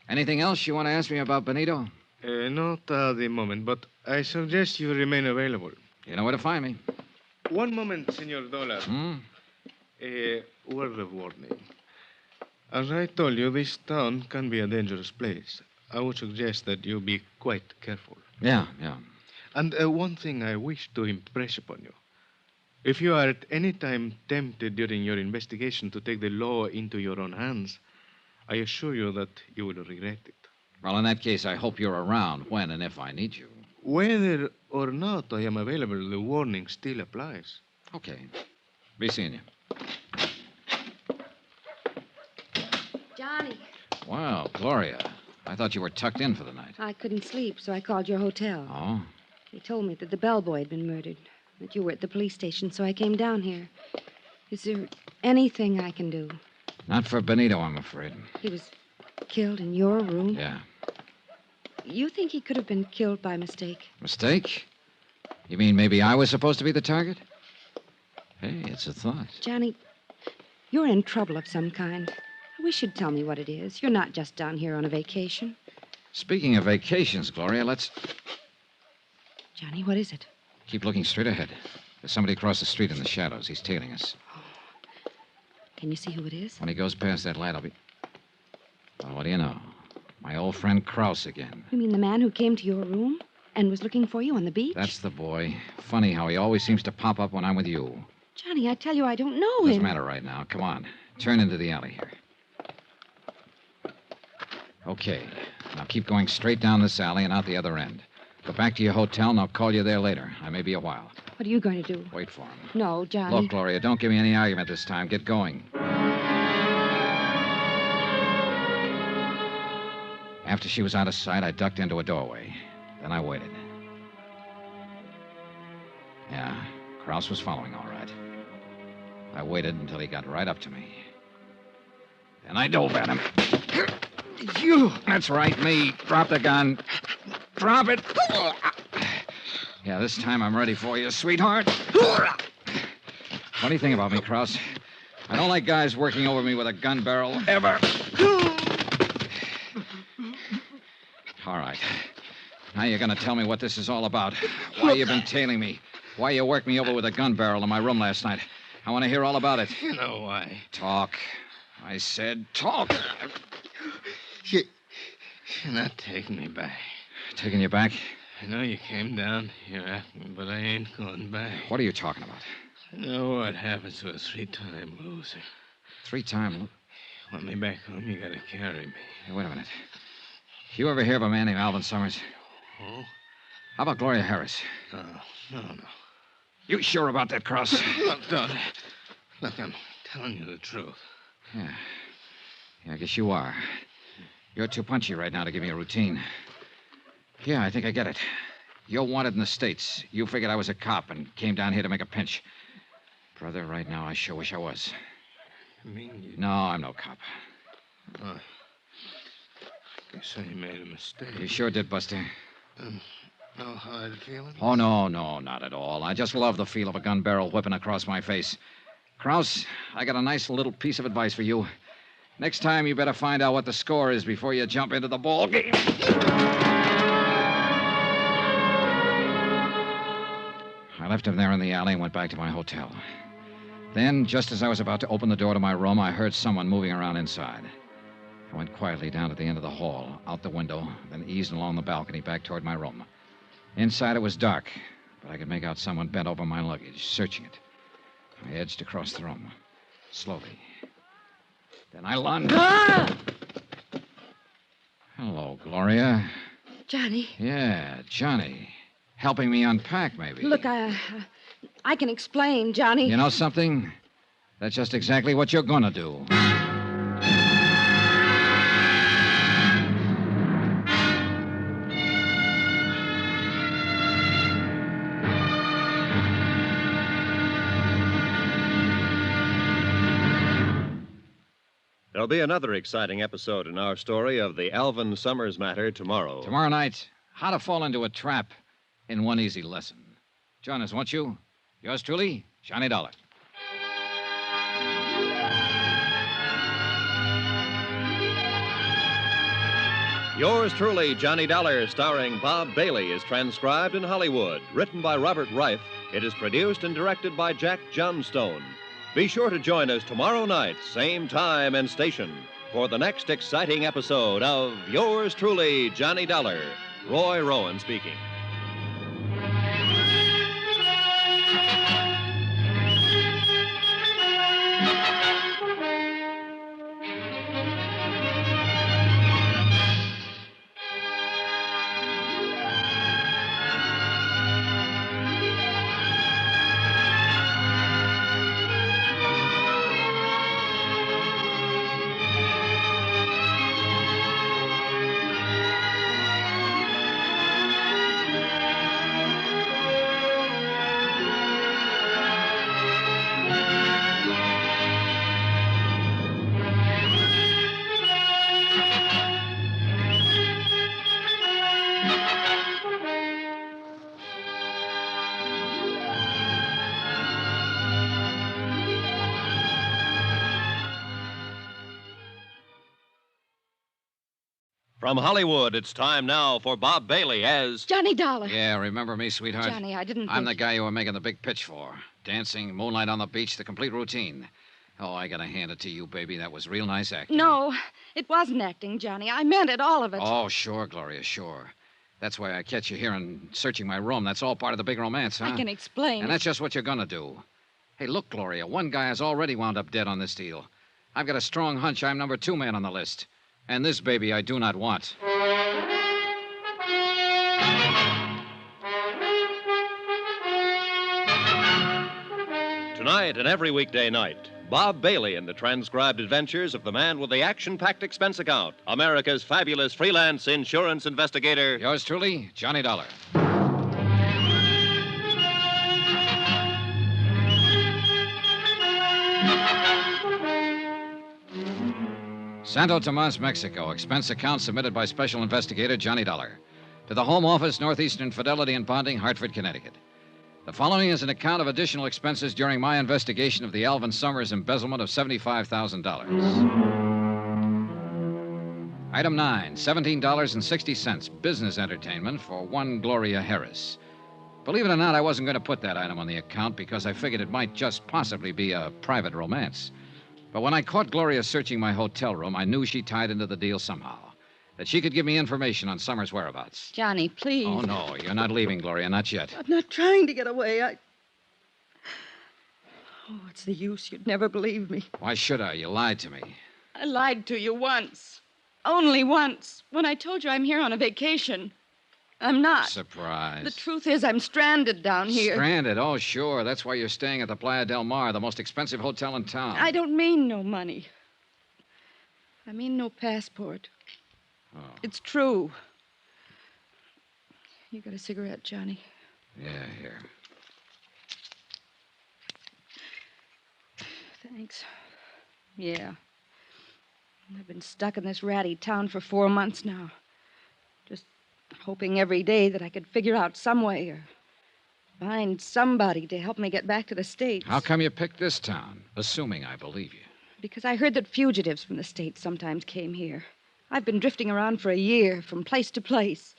Anything else you want to ask me about Benito? Not at the moment, but I suggest you remain available. You know where to find me. One moment, Senor Dollar. A word of warning. As I told you, this town can be a dangerous place. I would suggest that you be quite careful. Yeah. And one thing I wish to impress upon you. If you are at any time tempted during your investigation to take the law into your own hands, I assure you that you will regret it. Well, in that case, I hope you're around when and if I need you. Whether or not I am available, the warning still applies. Okay. Be seeing you. Johnny, Wow, Gloria. I thought you were tucked in for the night. I couldn't sleep, so I called your hotel. Oh? They told me that the bellboy had been murdered, that you were at the police station, so I came down here. Is there anything I can do? Not for Benito, I'm afraid. He was killed in your room? Yeah. You think he could have been killed by mistake? Mistake? You mean maybe I was supposed to be the target? Hey, it's a thought. Johnny, you're in trouble of some kind. I wish you'd tell me what it is. You're not just down here on a vacation. Speaking of vacations, Gloria, let's Johnny, what is it? keep looking straight ahead. There's somebody across the street in the shadows. He's tailing us. Can you see who it is? When he goes past that light, I'll be... Well, what do you know? My old friend Krause again. You mean the man who came to your room and was looking for you on the beach? That's the boy. Funny how he always seems to pop up when I'm with you. Johnny, I tell you, I don't know Doesn't him. matter right now. Come on. Turn into the alley here. Okay. Now keep going straight down this alley and out the other end. Go back to your hotel, and I'll call you there later. I may be a while. What are you going to do? Wait for him. No, Johnny. Look, Gloria, don't give me any argument this time. Get going. After she was out of sight, I ducked into a doorway. Then I waited. Yeah, Krause was following all right. I waited until he got right up to me. Then I dove at him. You! That's right, me. Drop the gun. Drop it. Yeah, this time I'm ready for you, sweetheart. Funny thing about me, Krause. I don't like guys working over me with a gun barrel, ever. All right. Now you're going to tell me what this is all about. Why you've been tailing me. Why you worked me over with a gun barrel in my room last night. I want to hear all about it. You know why. Talk. I said talk. You're not taking me back. Taking you back? I know you came down here after me, but I ain't going back. What are you talking about? I know what happens to a three-time loser. Three-time? Want me back home, you gotta carry me. Hey, wait a minute. You ever hear of a man named Alvin Summers? Oh? How about Gloria Harris? No. You sure about that, Krause? Look, daughter. Look, I'm telling you the truth. Yeah, I guess you are. You're too punchy right now to give me a routine. Yeah, I think I get it. You're wanted in the States. You figured I was a cop and came down here to make a pinch. Brother, right now, I sure wish I was. You mean you... No, I'm no cop. Oh. Guess I made a mistake. You sure did, Buster. No hard feelings? Oh, no, not at all. I just love the feel of a gun barrel whipping across my face. Krause, I got a nice little piece of advice for you. Next time, you better find out what the score is before you jump into the ball game. I left him there in the alley and went back to my hotel. Then, just as I was about to open the door to my room, I heard someone moving around inside. I went quietly down to the end of the hall, out the window, then eased along the balcony back toward my room. Inside, it was dark, but I could make out someone bent over my luggage, searching it. I edged across the room, slowly. Then I lunged. Ah! Hello, Gloria. Johnny. Yeah, Johnny. Helping me unpack, maybe. Look, I can explain, Johnny. You know something? That's just exactly what you're gonna do. There'll be another exciting episode in our story of the Alvin Summers matter tomorrow. Tomorrow night, how to fall into a trap in one easy lesson. Join us, won't you? Yours truly, Johnny Dollar. Yours truly, Johnny Dollar, starring Bob Bailey, is transcribed in Hollywood. Written by Robert Reif, it is produced and directed by Jack Johnstone. Be sure to join us tomorrow night, same time and station, for the next exciting episode of Yours truly, Johnny Dollar. Roy Rowan speaking. From Hollywood, it's time now for Bob Bailey as Johnny Dollar. Yeah, remember me, sweetheart? Johnny, I didn't I'm the think... guy you were making the big pitch for. Dancing, moonlight on the beach, the complete routine. Oh, I gotta hand it to you, baby. That was real nice acting. No, it wasn't acting, Johnny. I meant it, all of it. Oh, sure, Gloria, sure. That's why I catch you here and searching my room. That's all part of the big romance, huh? I can explain. And that's just what you're gonna do. Hey, look, Gloria, one guy has already wound up dead on this deal. I've got a strong hunch I'm number 2 man on the list. And this baby I do not want. Tonight and every weekday night, Bob Bailey in the transcribed adventures of the man with the action-packed expense account, America's fabulous freelance insurance investigator. Yours truly, Johnny Dollar. Santo Tomas, Mexico. Expense account submitted by Special Investigator Johnny Dollar. To the Home Office, Northeastern Fidelity and Bonding, Hartford, Connecticut. The following is an account of additional expenses during my investigation of the Alvin Summers embezzlement of $75,000. Item 9, $17.60, business entertainment for one Gloria Harris. Believe it or not, I wasn't going to put that item on the account because I figured it might just possibly be a private romance. But when I caught Gloria searching my hotel room, I knew she tied into the deal somehow. That she could give me information on Summers' whereabouts. Johnny, please. Oh, no, you're not leaving, Gloria, not yet. I'm not trying to get away. Oh, what's the use? You'd never believe me. Why should I? You lied to me. I lied to you once. Only once. When I told you I'm here on a vacation. I'm not. Surprise. The truth is, I'm stranded down here. Stranded? Oh, sure. That's why you're staying at the Playa del Mar, the most expensive hotel in town. I don't mean no money. I mean no passport. Oh. It's true. You got a cigarette, Johnny? Yeah, here. Thanks. Yeah. I've been stuck in this ratty town for 4 months now. Just hoping every day that I could figure out some way or find somebody to help me get back to the States. How come you picked this town? Assuming I believe you. Because I heard that fugitives from the States sometimes came here. I've been drifting around for a year, from place to place.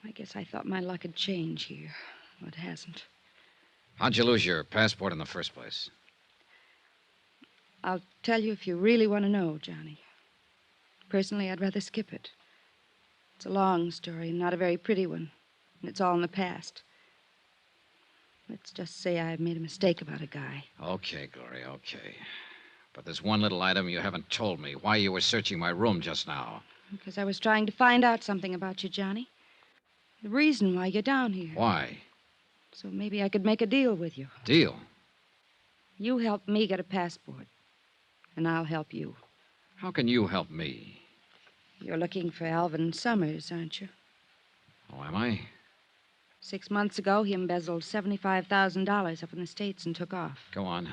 I guess I thought my luck had changed here. Well, it hasn't. How'd you lose your passport in the first place? I'll tell you if you really want to know, Johnny. Personally, I'd rather skip it. It's a long story, and not a very pretty one. And it's all in the past. Let's just say I made a mistake about a guy. Okay, Gloria, okay. But there's one little item you haven't told me. Why you were searching my room just now. Because I was trying to find out something about you, Johnny. The reason why you're down here. Why? So maybe I could make a deal with you. Deal? You help me get a passport, and I'll help you. How can you help me? You're looking for Alvin Summers, aren't you? Oh, am I? 6 months ago, he embezzled $75,000 up in the States and took off. Go on.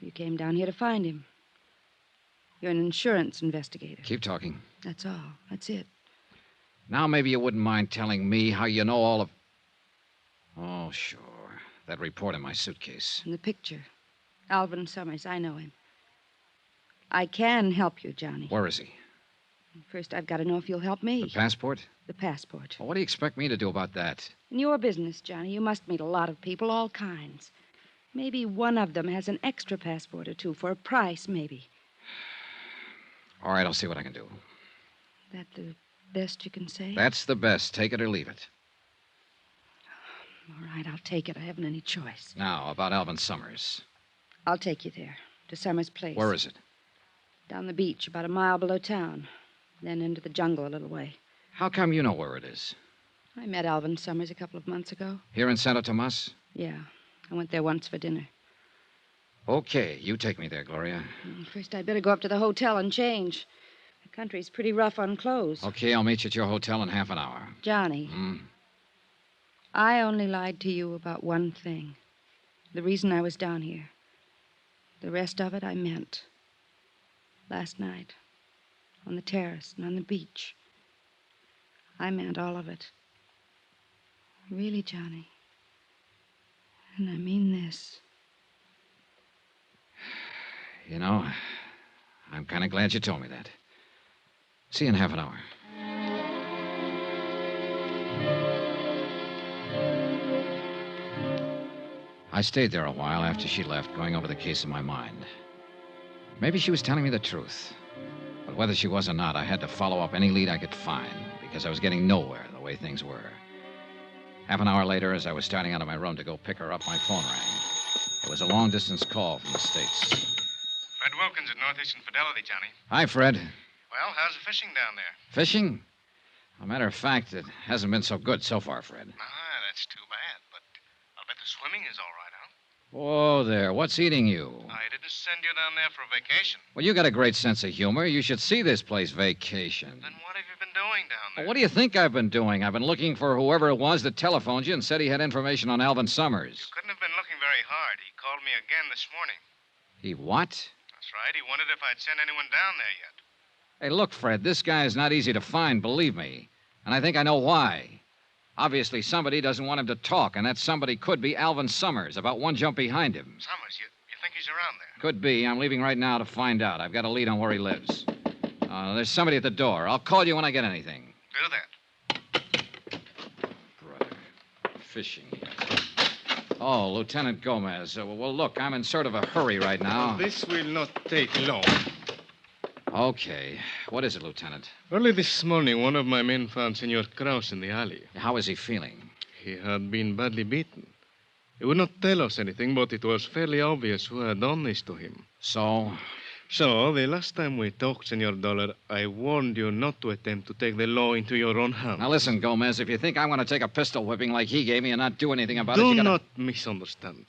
You came down here to find him. You're an insurance investigator. Keep talking. That's all. That's it. Now maybe you wouldn't mind telling me how you know all of... Oh, sure. That report in my suitcase. And the picture. Alvin Summers, I know him. I can help you, Johnny. Where is he? First, I've got to know if you'll help me. The passport? The passport. Well, what do you expect me to do about that? In your business, Johnny, you must meet a lot of people, all kinds. Maybe one of them has an extra passport or two for a price, maybe. All right, I'll see what I can do. That the best you can say? That's the best. Take it or leave it. All right, I'll take it. I haven't any choice. Now, about Alvin Summers. I'll take you there, to Summers' place. Where is it? Down the beach, about a mile below town. Then into the jungle a little way. How come you know where it is? I met Alvin Summers a couple of months ago. Here in Santo Tomas? Yeah, I went there once for dinner. Okay, you take me there, Gloria. First, I'd better go up to the hotel and change. The country's pretty rough on clothes. Okay, I'll meet you at your hotel in half an hour. Johnny, I only lied to you about one thing. The reason I was down here. The rest of it I meant. Last night, on the terrace and on the beach. I meant all of it. Really, Johnny. And I mean this. You know, I'm kind of glad you told me that. See you in half an hour. I stayed there a while after she left, going over the case in my mind. Maybe she was telling me the truth. But whether she was or not, I had to follow up any lead I could find, because I was getting nowhere the way things were. Half an hour later, as I was starting out of my room to go pick her up, my phone rang. It was a long-distance call from the States. Fred Wilkins at Northeastern Fidelity, Johnny. Hi, Fred. Well, how's the fishing down there? Fishing? As a matter of fact, it hasn't been so good so far, Fred. That's too bad, but I'll bet the swimming is all right, huh? Whoa there, what's eating you? I didn't send you down there for a vacation. Well, you got a great sense of humor. You should see this place vacation. Then what have you been doing down there? Well, what do you think I've been doing? I've been looking for whoever it was that telephoned you and said he had information on Alvin Summers. You couldn't have been looking very hard. He called me again this morning. He what? That's right. He wondered if I'd sent anyone down there yet. Hey, look, Fred, this guy is not easy to find, believe me. And I think I know why. Obviously, somebody doesn't want him to talk, and that somebody could be Alvin Summers, about one jump behind him. Summers, you think he's around there? Could be. I'm leaving right now to find out. I've got a lead on where he lives. There's somebody at the door. I'll call you when I get anything. Do that. Brother. Fishing. Oh, Lieutenant Gomez. Well, look, I'm in sort of a hurry right now. This will not take long. Okay. What is it, Lieutenant? Early this morning, one of my men found Senor Krause in the alley. How is he feeling? He had been badly beaten. He would not tell us anything, but it was fairly obvious who had done this to him. So? So, the last time we talked, Senor Dollar, I warned you not to attempt to take the law into your own hands. Now, listen, Gomez, if you think I want to take a pistol whipping like he gave me and not do anything about it, Do you gotta... not misunderstand.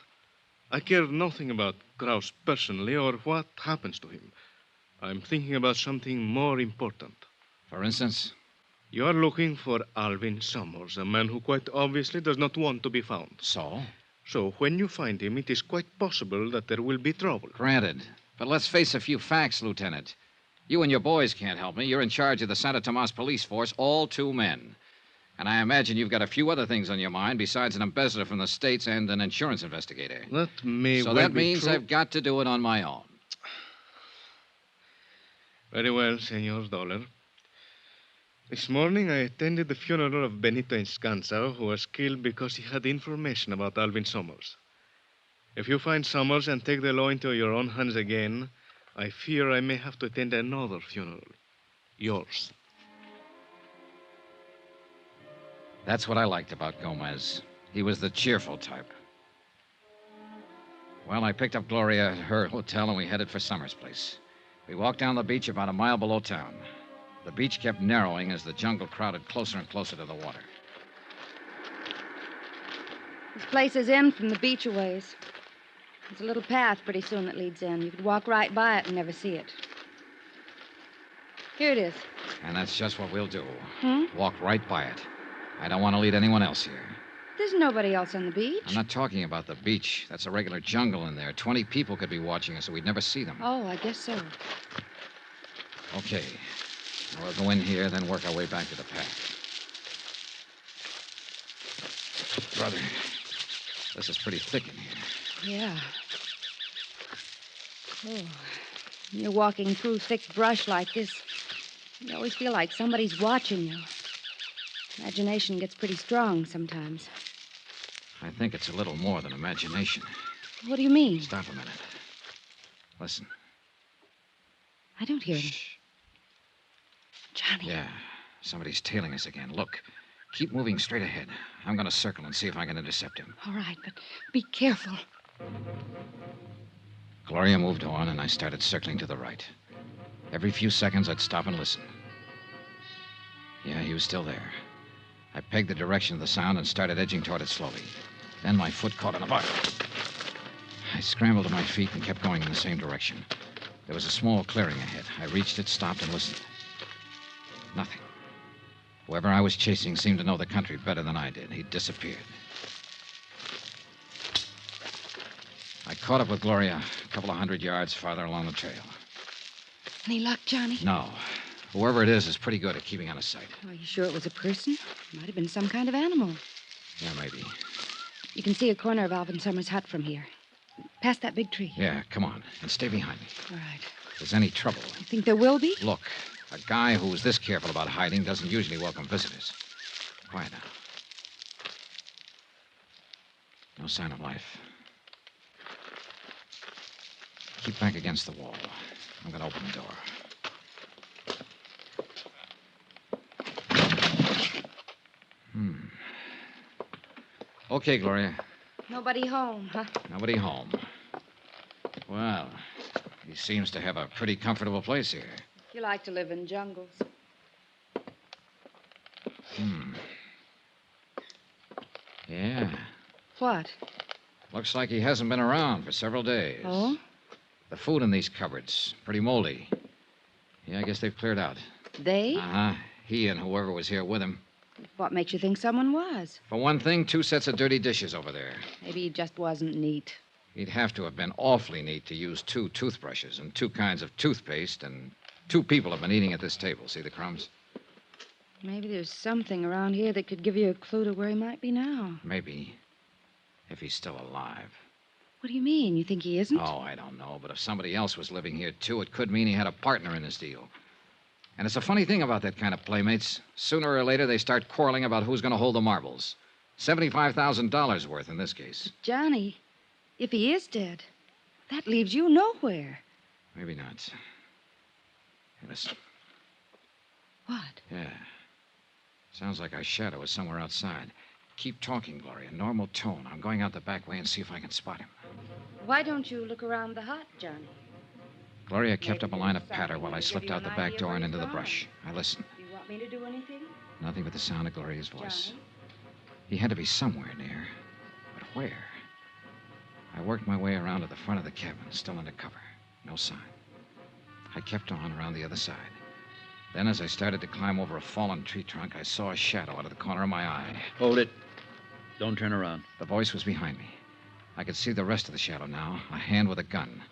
I care nothing about Krause personally or what happens to him. I'm thinking about something more important. For instance? You are looking for Alvin Summers, a man who quite obviously does not want to be found. So? So, when you find him, it is quite possible that there will be trouble. Granted. But let's face a few facts, Lieutenant. You and your boys can't help me. You're in charge of the Santo Tomas police force, all 2 men. And I imagine you've got a few other things on your mind besides an ambassador from the States and an insurance investigator. That may So well that be means true. I've got to do it on my own. Very well, Senor Dollar. This morning I attended the funeral of Benito Enscanza, who was killed because he had information about Alvin Summers. If you find Summers and take the law into your own hands again, I fear I may have to attend another funeral. Yours. That's what I liked about Gomez. He was the cheerful type. Well, I picked up Gloria at her hotel and we headed for Summers' place. We walked down the beach about a mile below town. The beach kept narrowing as the jungle crowded closer and closer to the water. This place is in from the beach a ways. There's a little path pretty soon that leads in. You could walk right by it and never see it. Here it is. And that's just what we'll do. Hmm? Walk right by it. I don't want to lead anyone else here. There's nobody else on the beach. I'm not talking about the beach. That's a regular jungle in there. 20 people could be watching us, so we'd never see them. Oh, I guess so. Okay. Now we'll go in here, then work our way back to the path. Brother, this is pretty thick in here. Yeah. Oh, you're walking through thick brush like this. You always feel like somebody's watching you. Imagination gets pretty strong sometimes. I think it's a little more than imagination. What do you mean? Stop a minute. Listen. I don't hear him. Johnny. Yeah, somebody's tailing us again. Look, keep moving straight ahead. I'm going to circle and see if I can intercept him. All right, but be careful. Gloria moved on, and I started circling to the right. Every few seconds, I'd stop and listen. Yeah, he was still there. I pegged the direction of the sound and started edging toward it slowly. Then my foot caught on a butt. I scrambled to my feet and kept going in the same direction. There was a small clearing ahead. I reached it, stopped, and listened. Nothing. Whoever I was chasing seemed to know the country better than I did. He'd disappeared. I caught up with Gloria a couple of 100 yards farther along the trail. Any luck, Johnny? No. Whoever it is pretty good at keeping out of sight. Are you sure it was a person? Might have been some kind of animal. Yeah, maybe. You can see a corner of Alvin Summers' hut from here. Past that big tree. Yeah, come on. And stay behind me. All right. If there's any trouble. You think there will be? Look, a guy who's this careful about hiding doesn't usually welcome visitors. Quiet now. No sign of life. Keep back against the wall. I'm going to open the door. Okay, Gloria. Nobody home, huh? Nobody home. Well, he seems to have a pretty comfortable place here. You like to live in jungles. Yeah. What? Looks like he hasn't been around for several days. Oh? The food in these cupboards, pretty moldy. Yeah, I guess they've cleared out. They? Uh-huh. He and whoever was here with him. What makes you think someone was? For one thing, 2 sets of dirty dishes over there. Maybe he just wasn't neat. He'd have to have been awfully neat to use 2 toothbrushes and 2 kinds of toothpaste, and 2 people have been eating at this table. See the crumbs? Maybe there's something around here that could give you a clue to where he might be now. Maybe. If he's still alive. What do you mean? You think he isn't? Oh, I don't know. But if somebody else was living here, too, it could mean he had a partner in this deal. And it's a funny thing about that kind of playmates. Sooner or later, they start quarreling about who's going to hold the marbles. $75,000 worth in this case. Johnny, if he is dead, that leaves you nowhere. Maybe not. Hey, listen. What? Yeah. Sounds like our shadow is somewhere outside. Keep talking, Gloria. Normal tone. I'm going out the back way and see if I can spot him. Why don't you look around the hut, Johnny? Gloria kept up a line of patter while I slipped out the back door and into the brush. I listened. Do you want me to do anything? Nothing but the sound of Gloria's voice. Johnny? He had to be somewhere near. But where? I worked my way around to the front of the cabin, still under cover. No sign. I kept on around the other side. Then, as I started to climb over a fallen tree trunk, I saw a shadow out of the corner of my eye. Hold it. Don't turn around. The voice was behind me. I could see the rest of the shadow now, a hand with a gun.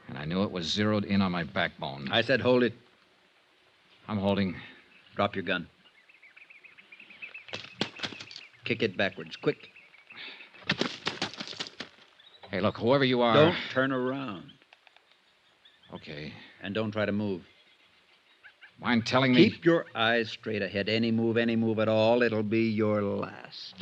And I knew it was zeroed in on my backbone. I said hold it. I'm holding. Drop your gun. Kick it backwards, quick. Hey, look, whoever you are... Don't turn around. Okay. And don't try to move. Mind telling me... Keep your eyes straight ahead. Any move at all, it'll be your last.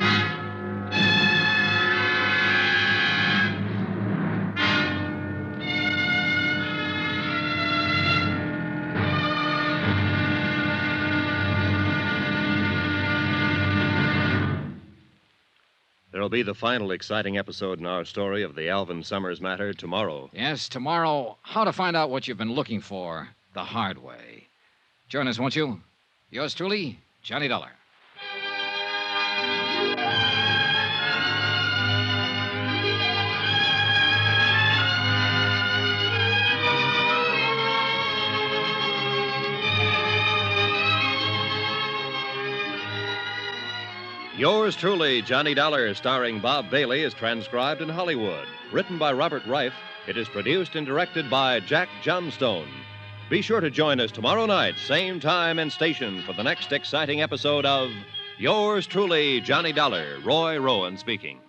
There'll be the final exciting episode in our story of the Alvin Summers matter tomorrow. Yes, tomorrow, how to find out what you've been looking for the hard way. Join us, won't you? Yours truly, Johnny Dollar. Yours truly, Johnny Dollar, starring Bob Bailey, is transcribed in Hollywood. Written by Robert Reif, it is produced and directed by Jack Johnstone. Be sure to join us tomorrow night, same time and station, for the next exciting episode of Yours truly, Johnny Dollar. Roy Rowan speaking.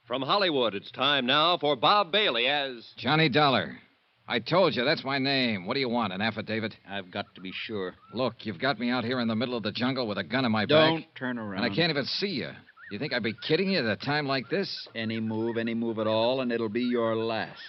From Hollywood, it's time now for Bob Bailey as Johnny Dollar. I told you, that's my name. What do you want, an affidavit? I've got to be sure. Look, you've got me out here in the middle of the jungle with a gun in my back. Don't turn around. And I can't even see you. You think I'd be kidding you at a time like this? Any move at all, and it'll be your last.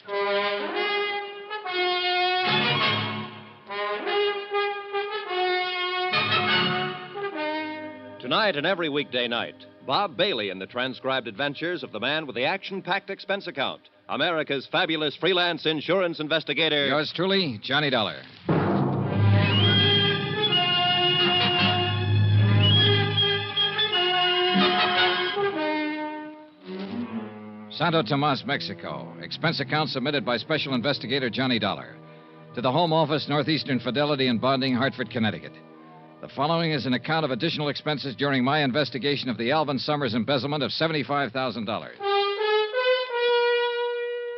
Tonight and every weekday night, Bob Bailey in the transcribed adventures of the man with the action-packed expense account, America's fabulous freelance insurance investigator. Yours truly, Johnny Dollar. Santo Tomas, Mexico. Expense account submitted by Special Investigator Johnny Dollar. To the Home Office, Northeastern Fidelity and Bonding, Hartford, Connecticut. The following is an account of additional expenses during my investigation of the Alvin Summers embezzlement of $75,000.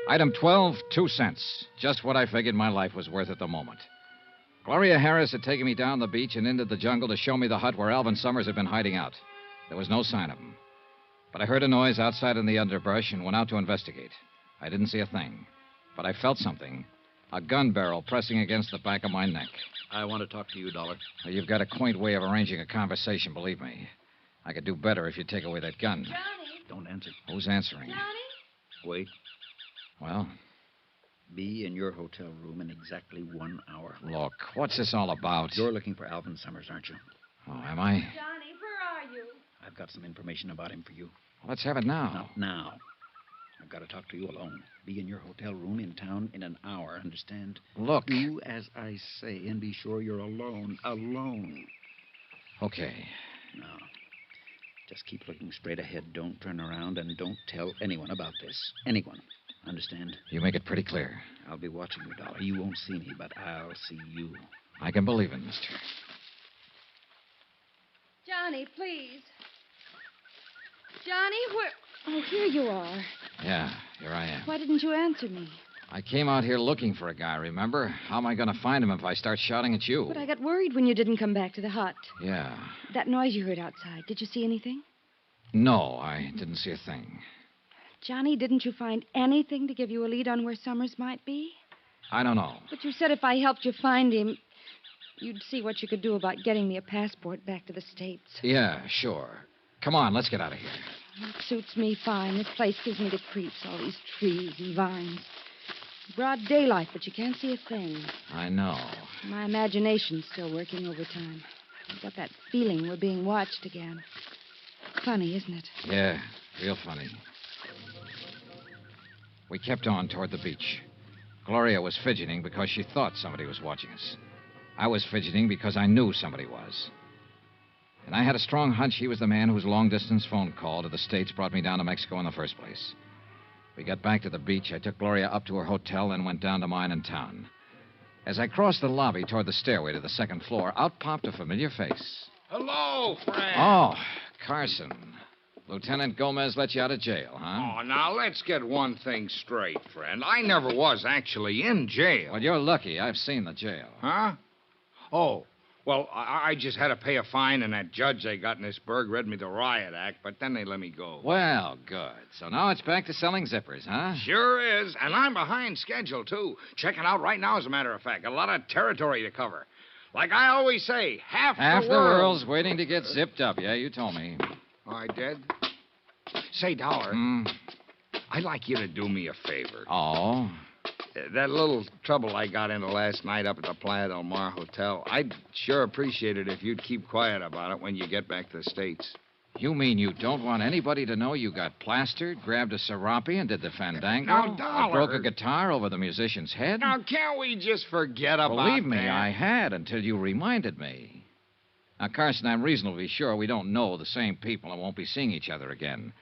Item 12, 2 cents. Just what I figured my life was worth at the moment. Gloria Harris had taken me down the beach and into the jungle to show me the hut where Alvin Summers had been hiding out. There was no sign of him. But I heard a noise outside in the underbrush and went out to investigate. I didn't see a thing, but I felt something. A gun barrel pressing against the back of my neck. I want to talk to you, Dollar. Well, you've got a quaint way of arranging a conversation, believe me. I could do better if you'd take away that gun. Johnny? Don't answer. Who's answering? Johnny? Wait. Well? Be in your hotel room in exactly 1 hour. Look, what's this all about? You're looking for Alvin Summers, aren't you? Oh, am I? Johnny, where are you? I've got some information about him for you. Let's have it now. Not now. I've got to talk to you alone. Be in your hotel room in town in an hour, understand? Look. Do as I say and be sure you're alone. Alone. Okay. Now, just keep looking straight ahead. Don't turn around and don't tell anyone about this. Anyone. Understand? You make it pretty clear. I'll be watching you, Dollar. You won't see me, but I'll see you. I can believe it, mister. Johnny, please. Johnny, where... Oh, here you are. Yeah, here I am. Why didn't you answer me? I came out here looking for a guy, remember? How am I going to find him if I start shouting at you? But I got worried when you didn't come back to the hut. Yeah. That noise you heard outside, did you see anything? No, I didn't see a thing. Johnny, didn't you find anything to give you a lead on where Summers might be? I don't know. But you said if I helped you find him, you'd see what you could do about getting me a passport back to the States. Yeah, sure. Come on, let's get out of here. It suits me fine. This place gives me the creeps, all these trees and vines. Broad daylight, but you can't see a thing. I know. My imagination's still working overtime. I've got that feeling we're being watched again. Funny, isn't it? Yeah, real funny. We kept on toward the beach. Gloria was fidgeting because she thought somebody was watching us. I was fidgeting because I knew somebody was. And I had a strong hunch he was the man whose long-distance phone call to the States brought me down to Mexico in the first place. We got back to the beach. I took Gloria up to her hotel and went down to mine in town. As I crossed the lobby toward the stairway to the second floor, out popped a familiar face. Hello, friend. Oh, Carson. Lieutenant Gomez let you out of jail, huh? Oh, now let's get one thing straight, friend. I never was actually in jail. Well, you're lucky. I've seen the jail. Huh? Oh, well, I just had to pay a fine, and that judge they got in this burg read me the riot act, but then they let me go. Well, good. So now it's back to selling zippers, huh? Sure is, and I'm behind schedule, too. Checking out right now, as a matter of fact. A lot of territory to cover. Like I always say, half the world's waiting to get zipped up. Yeah, you told me. Oh, I did? Say, Dollar, I'd like you to do me a favor. Oh? That little trouble I got into last night up at the Playa del Mar Hotel, I'd sure appreciate it if you'd keep quiet about it when you get back to the States. You mean you don't want anybody to know you got plastered, grabbed a serape, and did the fandango? Now, Dollar. Broke a guitar over the musician's head? Now, can't we just forget about that? Believe me, I had until you reminded me. Now, Carson, I'm reasonably sure we don't know the same people and won't be seeing each other again.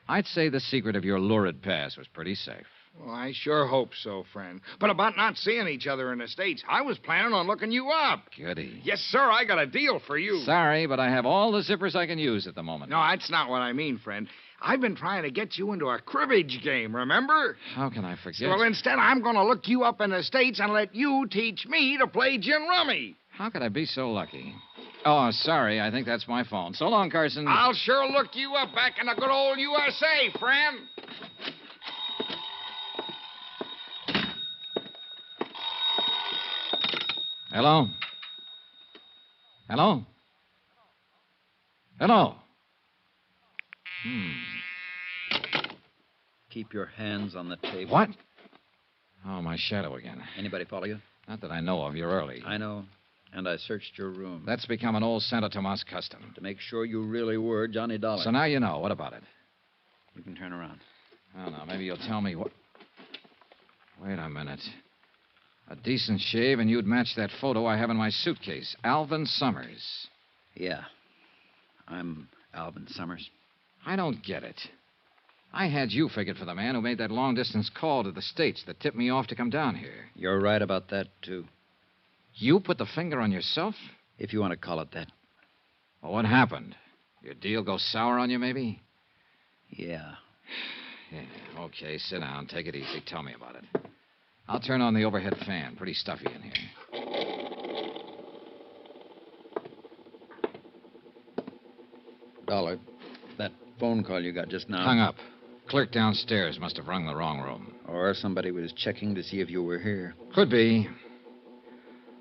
I'd say the secret of your lurid past was pretty safe. Well, I sure hope so, friend. But about not seeing each other in the States, I was planning on looking you up. Goody. Yes, sir, I got a deal for you. Sorry, but I have all the zippers I can use at the moment. No, that's not what I mean, friend. I've been trying to get you into a cribbage game, remember? How can I forget? Well, instead, I'm going to look you up in the States and let you teach me to play gin rummy. How could I be so lucky? Oh, sorry. I think that's my phone. So long, Carson. I'll sure look you up back in the good old USA, friend. Hello? Hello? Hello? Keep your hands on the table. What? Oh, my shadow again. Anybody follow you? Not that I know of. You're early. I know. And I searched your room. That's become an old Santo Tomas custom. To make sure you really were Johnny Dollar. So now you know. What about it? You can turn around. I don't know. Maybe you'll tell me what... Wait a minute. A decent shave, and you'd match that photo I have in my suitcase. Alvin Summers. Yeah. I'm Alvin Summers. I don't get it. I had you figured for the man who made that long-distance call to the States that tipped me off to come down here. You're right about that, too. You put the finger on yourself? If you want to call it that. Well, what happened? Your deal go sour on you, maybe? Yeah. Yeah, okay, sit down. Take it easy. Tell me about it. I'll turn on the overhead fan. Pretty stuffy in here. Dollar, that phone call you got just now. Hung up. Clerk downstairs must have rung the wrong room. Or somebody was checking to see if you were here. Could be.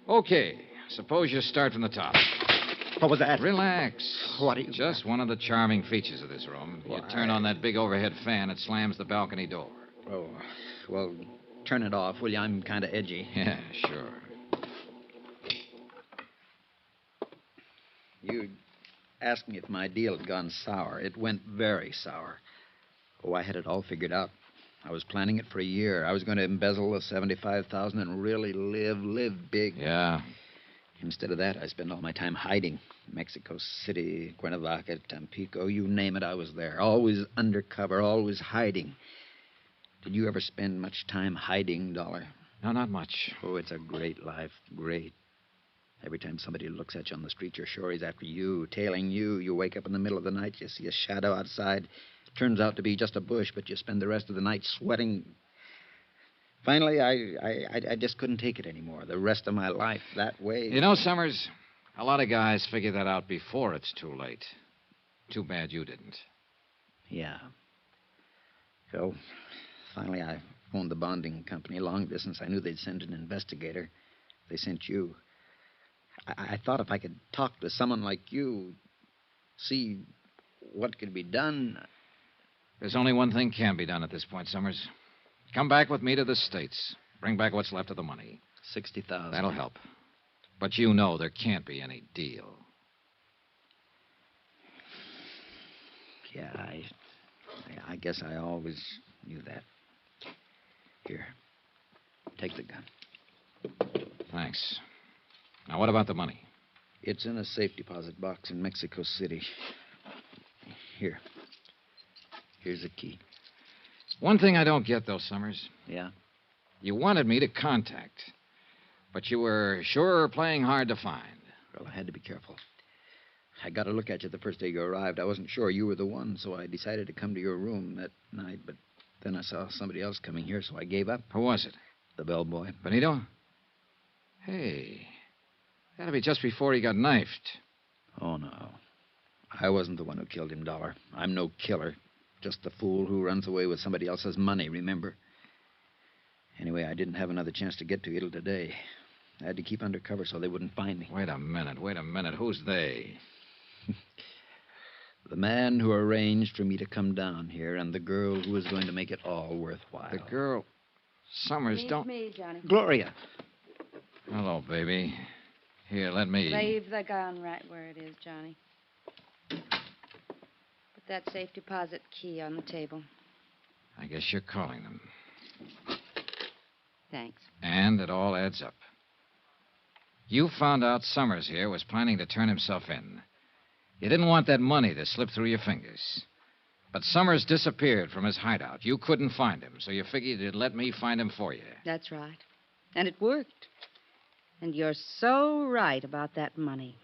Okay, suppose you start from the top. What was that? Relax. What are you... Just one of the charming features of this room. You turn on that big overhead fan, it slams the balcony door. Oh, well, turn it off, will you? I'm kind of edgy. Yeah, sure. You asked me if my deal had gone sour. It went very sour. Oh, I had it all figured out. I was planning it for a year. I was going to embezzle the $75,000 and really live big. Yeah. Instead of that, I spent all my time hiding. Mexico City, Cuernavaca, Tampico, you name it, I was there. Always undercover, always hiding. Did you ever spend much time hiding, Dollar? No, not much. Oh, it's a great life. Great. Every time somebody looks at you on the street, you're sure he's after you, tailing you. You wake up in the middle of the night, you see a shadow outside. It turns out to be just a bush, but you spend the rest of the night sweating. Finally, I just couldn't take it anymore. The rest of my life that way. You know, Summers, a lot of guys figure that out before it's too late. Too bad you didn't. Yeah. So, finally, I phoned the bonding company long distance. I knew they'd send an investigator. They sent you. I thought if I could talk to someone like you, see what could be done. There's only one thing can be done at this point, Summers. Come back with me to the States. Bring back what's left of the money. $60,000. That'll help. But you know there can't be any deal. Yeah, I guess I always knew that. Here, take the gun. Thanks. Now, what about the money? It's in a safe deposit box in Mexico City. Here. Here's the key. One thing I don't get, though, Summers. Yeah? You wanted me to contact, but you were sure playing hard to find. Well, I had to be careful. I got a look at you the first day you arrived. I wasn't sure you were the one, so I decided to come to your room that night, but then I saw somebody else coming here, so I gave up. Who was it? The bellboy. Benito? Hey, that'll be just before he got knifed. Oh, no. I wasn't the one who killed him, Dollar. I'm no killer. Just the fool who runs away with somebody else's money, remember? Anyway, I didn't have another chance to get to you till today. I had to keep undercover so they wouldn't find me. Wait a minute. Who's they? The man who arranged for me to come down here and the girl who was going to make it all worthwhile. The girl... Summers, don't... Me, Johnny. Gloria. Hello, baby. Here, let me... Leave the gun right where it is, Johnny. Put that safe deposit key on the table. I guess you're calling them. Thanks. And it all adds up. You found out Summers here was planning to turn himself in. You didn't want that money to slip through your fingers. But Summers disappeared from his hideout. You couldn't find him, so you figured you'd let me find him for you. That's right. And it worked. And you're so right about that money.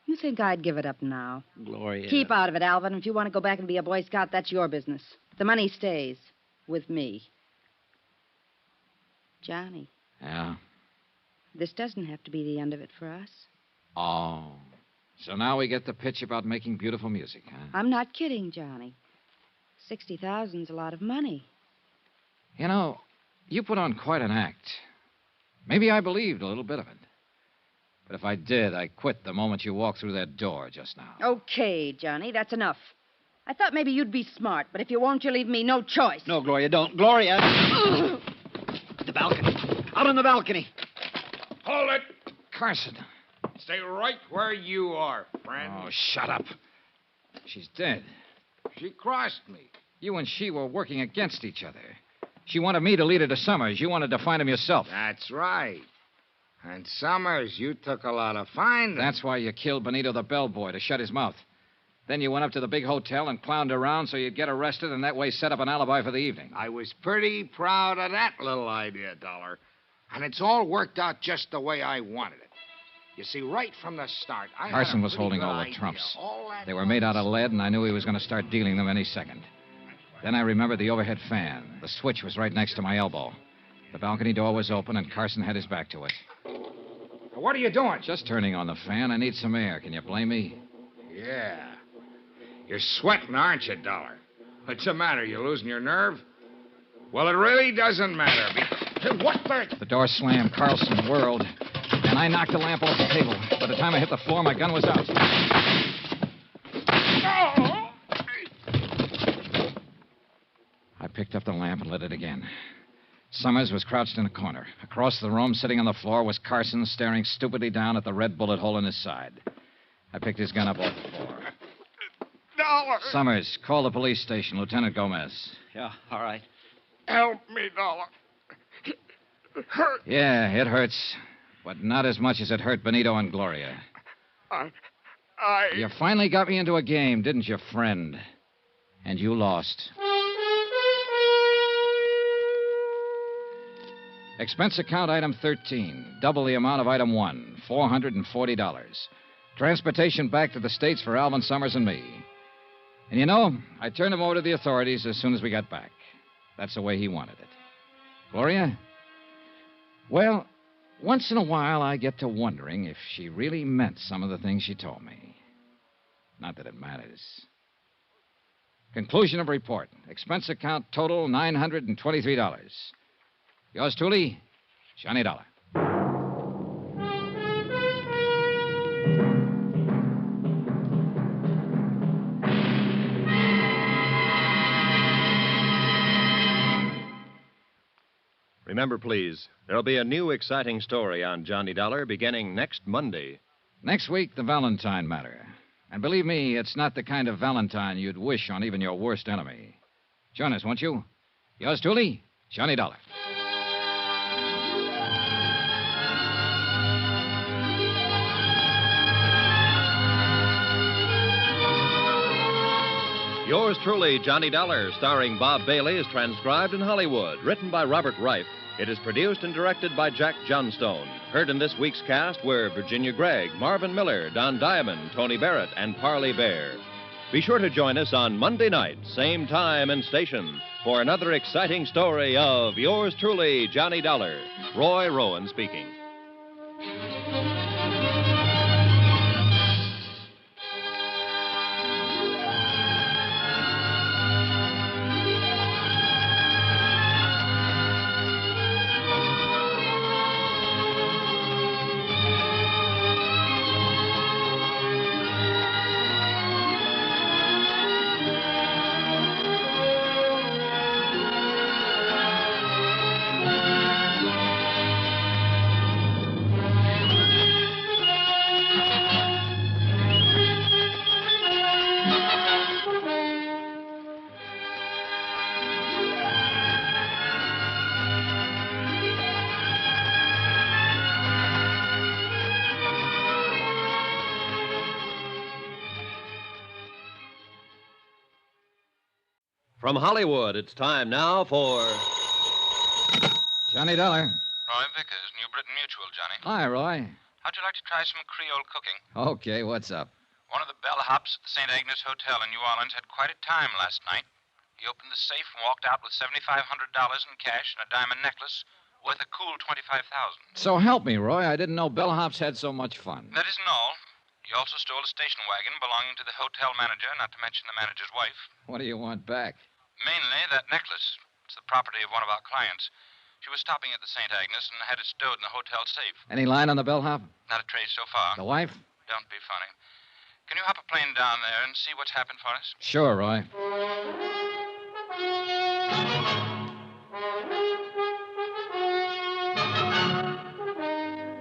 You think I'd give it up now? Gloria. Keep out of it, Alvin. If you want to go back and be a Boy Scout, that's your business. The money stays with me. Johnny. Yeah? This doesn't have to be the end of it for us. Oh. So now we get the pitch about making beautiful music, huh? I'm not kidding, Johnny. 60,000's a lot of money. You know, you put on quite an act. Maybe I believed a little bit of it. But if I did, I quit the moment you walked through that door just now. Okay, Johnny, that's enough. I thought maybe you'd be smart, but if you won't, you leave me no choice. No, Gloria, don't. Gloria! The balcony. Out on the balcony. Hold it. Carson. Stay right where you are, friend. Oh, shut up. She's dead. She crossed me. You and she were working against each other. She wanted me to lead her to Summers. You wanted to find him yourself. That's right. And Summers, you took a lot of finding. That's why you killed Benito the bellboy, to shut his mouth. Then you went up to the big hotel and clowned around so you'd get arrested and that way set up an alibi for the evening. I was pretty proud of that little idea, Dollar. And it's all worked out just the way I wanted it. You see, right from the start, Carson was holding all the trumps. They were made out of lead, and I knew he was going to start dealing them any second. Then I remembered the overhead fan. The switch was right next to my elbow. The balcony door was open, and Carson had his back to it. What are you doing? Just turning on the fan. I need some air. Can you blame me? Yeah. You're sweating, aren't you, Dollar? What's the matter? You losing your nerve? Well, it really doesn't matter. What the... The door slammed. Carlson whirled, and I knocked the lamp off the table. By the time I hit the floor, my gun was out. I picked up the lamp and lit it again. Summers was crouched in a corner. Across the room, sitting on the floor, was Carson, staring stupidly down at the red bullet hole in his side. I picked his gun up off the floor. Dollar! Summers, call the police station. Lieutenant Gomez. Yeah, all right. Help me, Dollar. It hurts. Yeah, it hurts. But not as much as it hurt Benito and Gloria. You finally got me into a game, didn't you, friend? And you lost. Expense account item 13. Double the amount of item 1. $440. Transportation back to the States for Alvin Summers and me. And you know, I turned him over to the authorities as soon as we got back. That's the way he wanted it. Gloria? Well, once in a while I get to wondering if she really meant some of the things she told me. Not that it matters. Conclusion of report. Expense account total $923. Yours truly, Johnny Dollar. Remember, please, there'll be a new exciting story on Johnny Dollar beginning next Monday. Next week, the Valentine matter. And believe me, it's not the kind of Valentine you'd wish on even your worst enemy. Join us, won't you? Yours truly, Johnny Dollar. Yours truly, Johnny Dollar, starring Bob Bailey, is transcribed in Hollywood. Written by Robert Reif. It is produced and directed by Jack Johnstone. Heard in this week's cast were Virginia Gregg, Marvin Miller, Don Diamond, Tony Barrett, and Parley Bear. Be sure to join us on Monday night, same time and station, for another exciting story of Yours truly, Johnny Dollar. Roy Rowan speaking. From Hollywood, it's time now for... Johnny Dollar. Roy Vickers, New Britain Mutual, Johnny. Hi, Roy. How'd you like to try some Creole cooking? Okay, what's up? One of the bellhops at the St. Agnes Hotel in New Orleans had quite a time last night. He opened the safe and walked out with $7,500 in cash and a diamond necklace worth a cool $25,000. So help me, Roy. I didn't know bellhops had so much fun. That isn't all. He also stole a station wagon belonging to the hotel manager, not to mention the manager's wife. What do you want back? Mainly that necklace. It's the property of one of our clients. She was stopping at the St. Agnes and had it stowed in the hotel safe. Any line on the bellhop? Not a trace so far. The wife? Don't be funny. Can you hop a plane down there and see what's happened for us? Sure, Roy.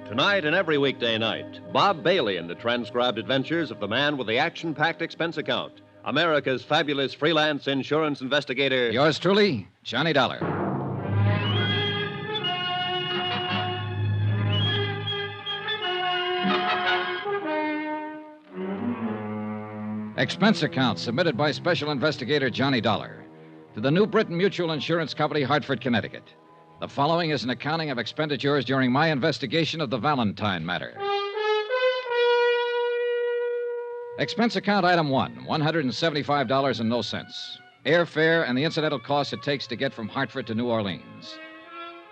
Tonight and every weekday night, Bob Bailey in the transcribed adventures of the man with the action-packed expense account, America's fabulous freelance insurance investigator. Yours truly, Johnny Dollar. Expense account submitted by Special Investigator Johnny Dollar to the New Britain Mutual Insurance Company, Hartford, Connecticut. The following is an accounting of expenditures during my investigation of the Valentine matter. Expense account item 1, $175 and no cents. Airfare and the incidental costs it takes to get from Hartford to New Orleans.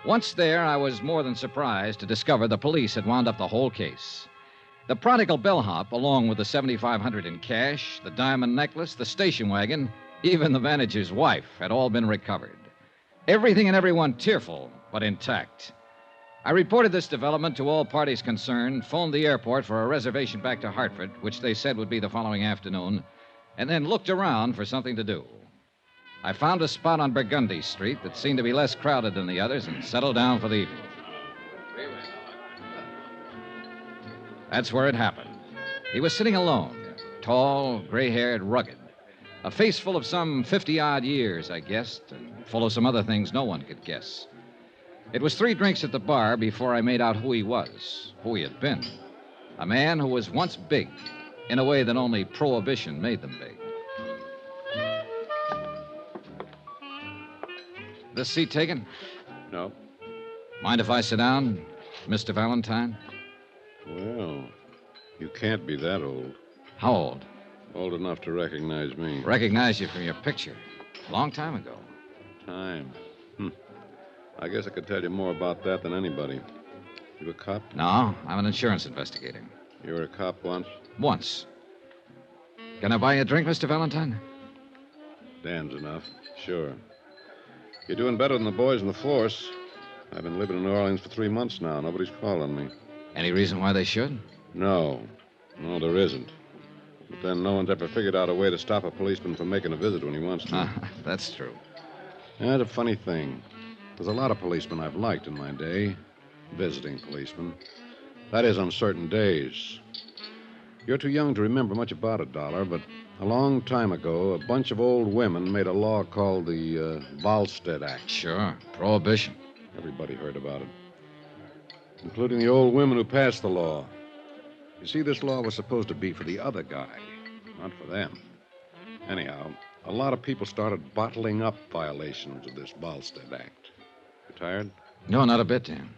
Once there, I was more than surprised to discover the police had wound up the whole case. The prodigal bellhop, along with the $7,500 in cash, the diamond necklace, the station wagon, even the manager's wife, had all been recovered. Everything and everyone tearful, but intact. I reported this development to all parties concerned, phoned the airport for a reservation back to Hartford, which they said would be the following afternoon, and then looked around for something to do. I found a spot on Burgundy Street that seemed to be less crowded than the others and settled down for the evening. That's where it happened. He was sitting alone, tall, gray-haired, rugged. A face full of some 50-odd years, I guessed, and full of some other things no one could guess. It was 3 drinks at the bar before I made out who he was, who he had been. A man who was once big, in a way that only Prohibition made them big. This seat taken? No. Mind if I sit down, Mr. Valentine? Well, you can't be that old. How old? Old enough to recognize me. Recognize you from your picture. A long time ago. Time. I guess I could tell you more about that than anybody. You a cop? No, I'm an insurance investigator. You were a cop once? Once. Can I buy you a drink, Mr. Valentine? Dan's enough. Sure. You're doing better than the boys in the force. I've been living in New Orleans for 3 months now. Nobody's calling me. Any reason why they should? No. No, there isn't. But then no one's ever figured out a way to stop a policeman from making a visit when he wants to. That's true. That's a funny thing. There's a lot of policemen I've liked in my day. Visiting policemen. That is, on certain days. You're too young to remember much about it, Dollar, but a long time ago, a bunch of old women made a law called the Volstead Act. Sure. Prohibition. Everybody heard about it. Including the old women who passed the law. You see, this law was supposed to be for the other guy, not for them. Anyhow, a lot of people started bottling up violations of this Volstead Act. You tired? No, not a bit, Dan.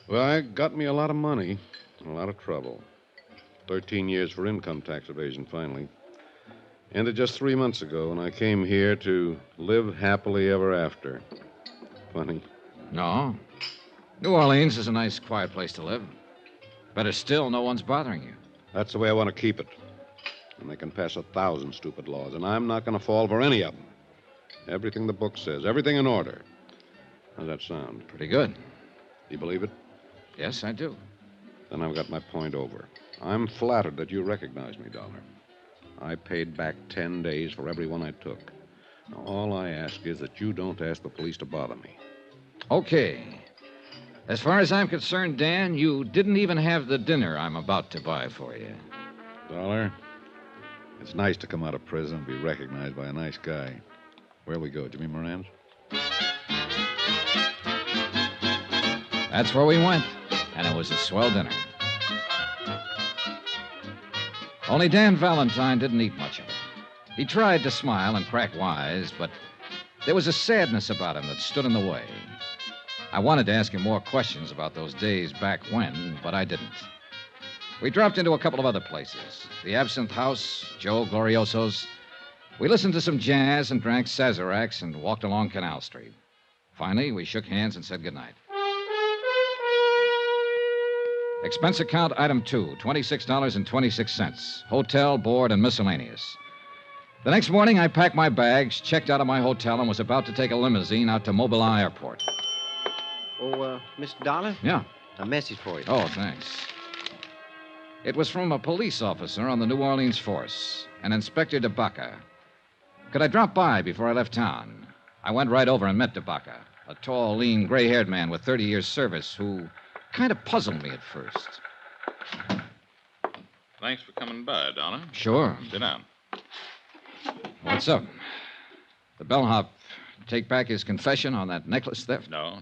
Well, it got me a lot of money and a lot of trouble. 13 years for income tax evasion, finally. Ended just 3 months ago, and I came here to live happily ever after. Funny. No. New Orleans is a nice, quiet place to live. Better still, no one's bothering you. That's the way I want to keep it. And they can pass 1,000 stupid laws, and I'm not going to fall for any of them. Everything the book says, everything in order. How's that sound? Pretty good. You believe it? Yes, I do. Then I've got my point over. I'm flattered that you recognize me, Dollar. I paid back 10 days for every one I took. Now, all I ask is that you don't ask the police to bother me. Okay. As far as I'm concerned, Dan, you didn't even have the dinner I'm about to buy for you. Dollar, it's nice to come out of prison and be recognized by a nice guy. Where we go, Jimmy Moran's? That's where we went, and it was a swell dinner. Only Dan Valentine didn't eat much of it. He tried to smile and crack wise, but there was a sadness about him that stood in the way. I wanted to ask him more questions about those days back when, but I didn't. We dropped into a couple of other places. The Absinthe House, Joe Glorioso's. We listened to some jazz and drank Sazeracs and walked along Canal Street. Finally, we shook hands and said goodnight. Expense account item 2, $26.26. Hotel, board, and miscellaneous. The next morning, I packed my bags, checked out of my hotel, and was about to take a limousine out to Mobile Airport. Oh, Mr. Dollar? Yeah. A message for you. Oh, thanks. It was from a police officer on the New Orleans force, an Inspector DeBaca. Could I drop by before I left town? I went right over and met DeBaca, a tall, lean, gray-haired man with 30 years' service who kind of puzzled me at first. Thanks for coming by, Dollar. Sure. Sit down. What's up? The bellhop take back his confession on that necklace theft? No.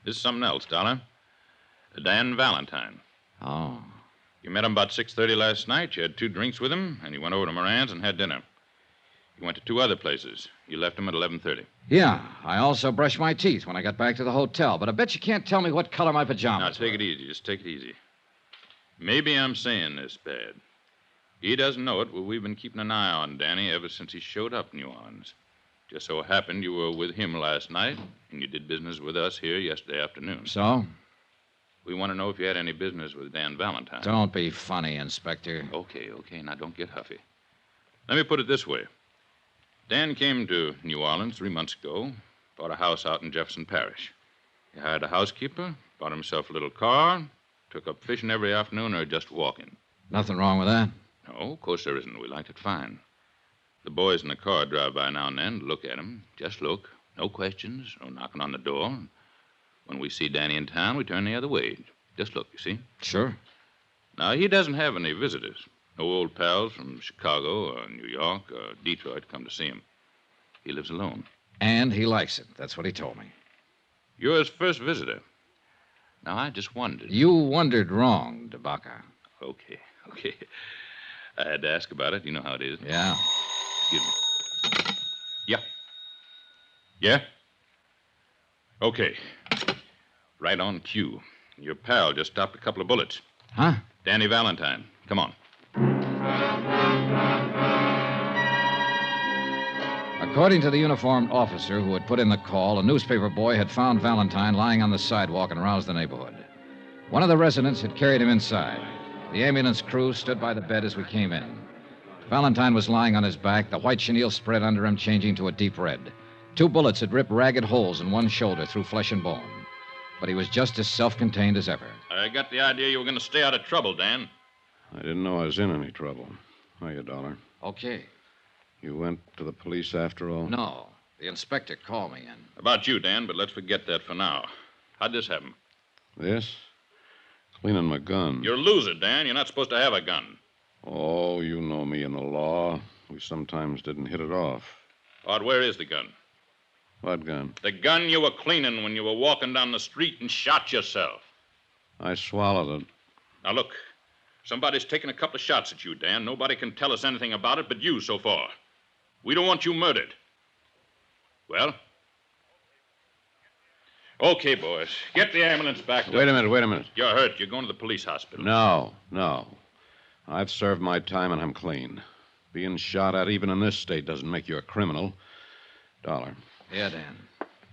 This is something else, Dollar. Dan Valentine. Oh. You met him about 6:30 last night. You had 2 drinks with him, and you went over to Moran's and had dinner. You went to 2 other places. You left him at 11:30. Yeah, I also brushed my teeth when I got back to the hotel, but I bet you can't tell me what color my pajamas Now, take it easy. Just take it easy. Maybe I'm saying this bad. He doesn't know it, but we've been keeping an eye on Danny ever since he showed up in New Orleans. Just so happened you were with him last night, and you did business with us here yesterday afternoon. So? We want to know if you had any business with Dan Valentine. Don't be funny, Inspector. Okay. Now, don't get huffy. Let me put it this way. Dan came to New Orleans 3 months ago, bought a house out in Jefferson Parish. He hired a housekeeper, bought himself a little car, took up fishing every afternoon or just walking. Nothing wrong with that? No, of course there isn't. We liked it fine. The boys in the car drive by now and then to look at him. Just look. No questions, no knocking on the door. When we see Danny in town, we turn the other way. Just look, you see? Sure. Now, he doesn't have any visitors. No old pals from Chicago or New York or Detroit come to see him. He lives alone. And he likes it. That's what he told me. You're his first visitor. Now, I just wondered. You wondered wrong, DeBaca. Okay. I had to ask about it. You know how it is. Yeah. Excuse me. Yeah? Okay. Right on cue. Your pal just stopped a couple of bullets. Huh? Danny Valentine. Come on. According to the uniformed officer who had put in the call, a newspaper boy had found Valentine lying on the sidewalk and aroused the neighborhood. One of the residents had carried him inside. The ambulance crew stood by the bed as we came in. Valentine was lying on his back, the white chenille spread under him changing to a deep red. 2 bullets had ripped ragged holes in one shoulder through flesh and bone. But he was just as self-contained as ever. I got the idea you were going to stay out of trouble, Dan. I didn't know I was in any trouble. Hiya, Dollar. Okay. You went to the police after all? No. The inspector called me in. About you, Dan, but let's forget that for now. How'd this happen? This? Cleaning my gun. You're a loser, Dan. You're not supposed to have a gun. Oh, you know me and the law. We sometimes didn't hit it off. Odd, where is the gun? What gun? The gun you were cleaning when you were walking down the street and shot yourself. I swallowed it. Now, look. Somebody's taken a couple of shots at you, Dan. Nobody can tell us anything about it but you so far. We don't want you murdered. Well? Okay, boys. Get the ambulance back. Wait a minute. You're hurt. You're going to the police hospital. No. I've served my time and I'm clean. Being shot at even in this state doesn't make you a criminal. Dollar. Yeah, Dan.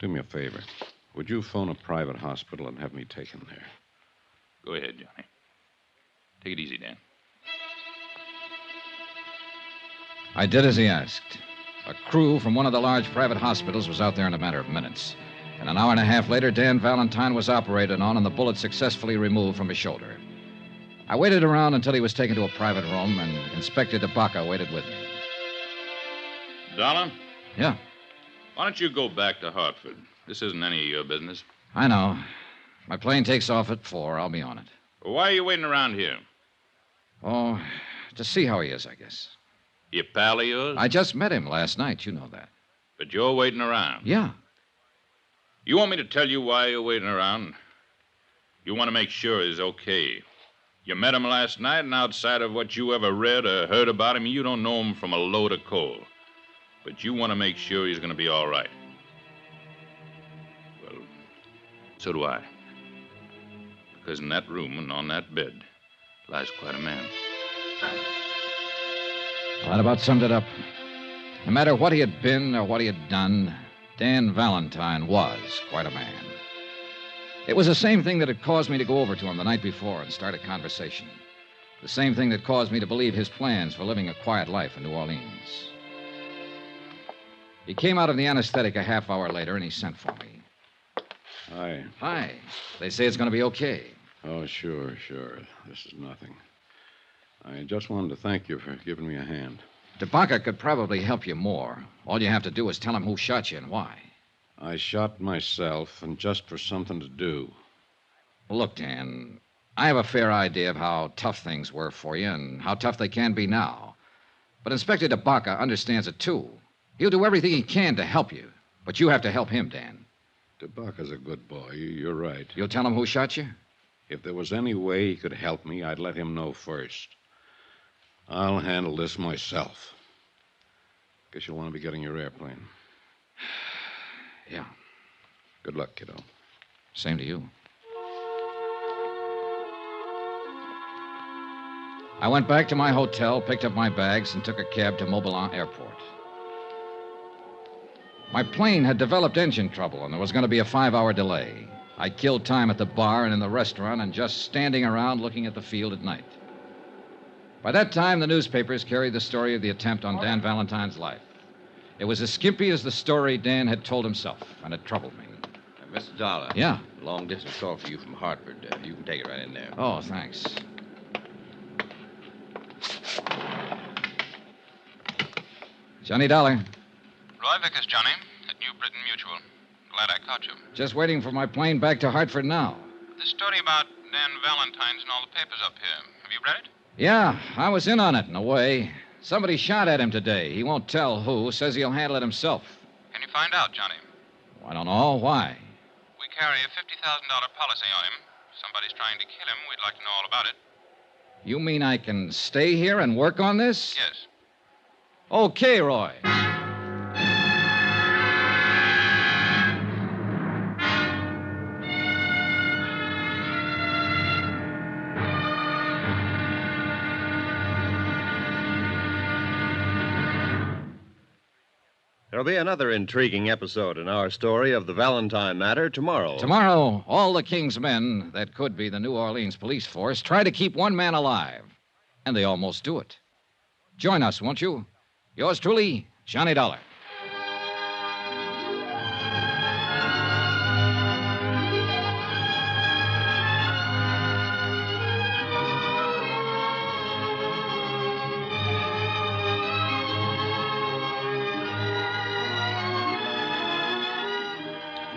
Do me a favor. Would you phone a private hospital and have me taken there? Go ahead, Johnny. Take it easy, Dan. I did as he asked. A crew from one of the large private hospitals was out there in a matter of minutes. And an hour and a half later, Dan Valentine was operated on and the bullet successfully removed from his shoulder. I waited around until he was taken to a private room, and Inspector DeBaca waited with me. Dollar? Yeah? Why don't you go back to Hartford? This isn't any of your business. I know. My plane takes off at 4. I'll be on it. Well, why are you waiting around here? Oh, to see how he is, I guess. You pal of yours? I just met him last night. You know that. But you're waiting around? Yeah. You want me to tell you why you're waiting around? You want to make sure he's okay. You met him last night, and outside of what you ever read or heard about him, you don't know him from a load of coal. But you want to make sure he's going to be all right. Well, so do I. Because in that room and on that bed lies quite a man. Well, that about summed it up. No matter what he had been or what he had done, Dan Valentine was quite a man. It was the same thing that had caused me to go over to him the night before and start a conversation. The same thing that caused me to believe his plans for living a quiet life in New Orleans. He came out of the anesthetic a half hour later, and he sent for me. Hi. Hi. They say it's going to be okay. Oh, sure. This is nothing. I just wanted to thank you for giving me a hand. DeBaca could probably help you more. All you have to do is tell him who shot you and why. I shot myself, and just for something to do. Look, Dan, I have a fair idea of how tough things were for you and how tough they can be now. But Inspector DeBaca understands it, too. He'll do everything he can to help you. But you have to help him, Dan. DeBaca's a good boy. You're right. You'll tell him who shot you? If there was any way he could help me, I'd let him know first. I'll handle this myself. Guess you'll want to be getting your airplane. Yeah. Good luck, kiddo. Same to you. I went back to my hotel, picked up my bags, and took a cab to Mobilon Airport. My plane had developed engine trouble, and there was going to be a 5-hour delay. I killed time at the bar and in the restaurant and just standing around looking at the field at night. By that time, the newspapers carried the story of the attempt on Dan Valentine's life. It was as skimpy as the story Dan had told himself, and it troubled me. Mr. Dollar. Yeah? Long-distance call for you from Hartford. You can take it right in there. Oh, thanks. Johnny Dollar. Roy Vickers, Johnny, at New Britain Mutual. Glad I caught you. Just waiting for my plane back to Hartford now. This story about Dan Valentine's in all the papers up here. Have you read it? Yeah, I was in on it in a way. Somebody shot at him today. He won't tell who. Says he'll handle it himself. Can you find out, Johnny? I don't know. Why? We carry a $50,000 policy on him. If somebody's trying to kill him, we'd like to know all about it. You mean I can stay here and work on this? Yes. Okay, Roy. There'll be another intriguing episode in our story of the Valentine matter tomorrow. Tomorrow, all the King's men that could be the New Orleans police force try to keep one man alive. And they almost do it. Join us, won't you? Yours truly, Johnny Dollar.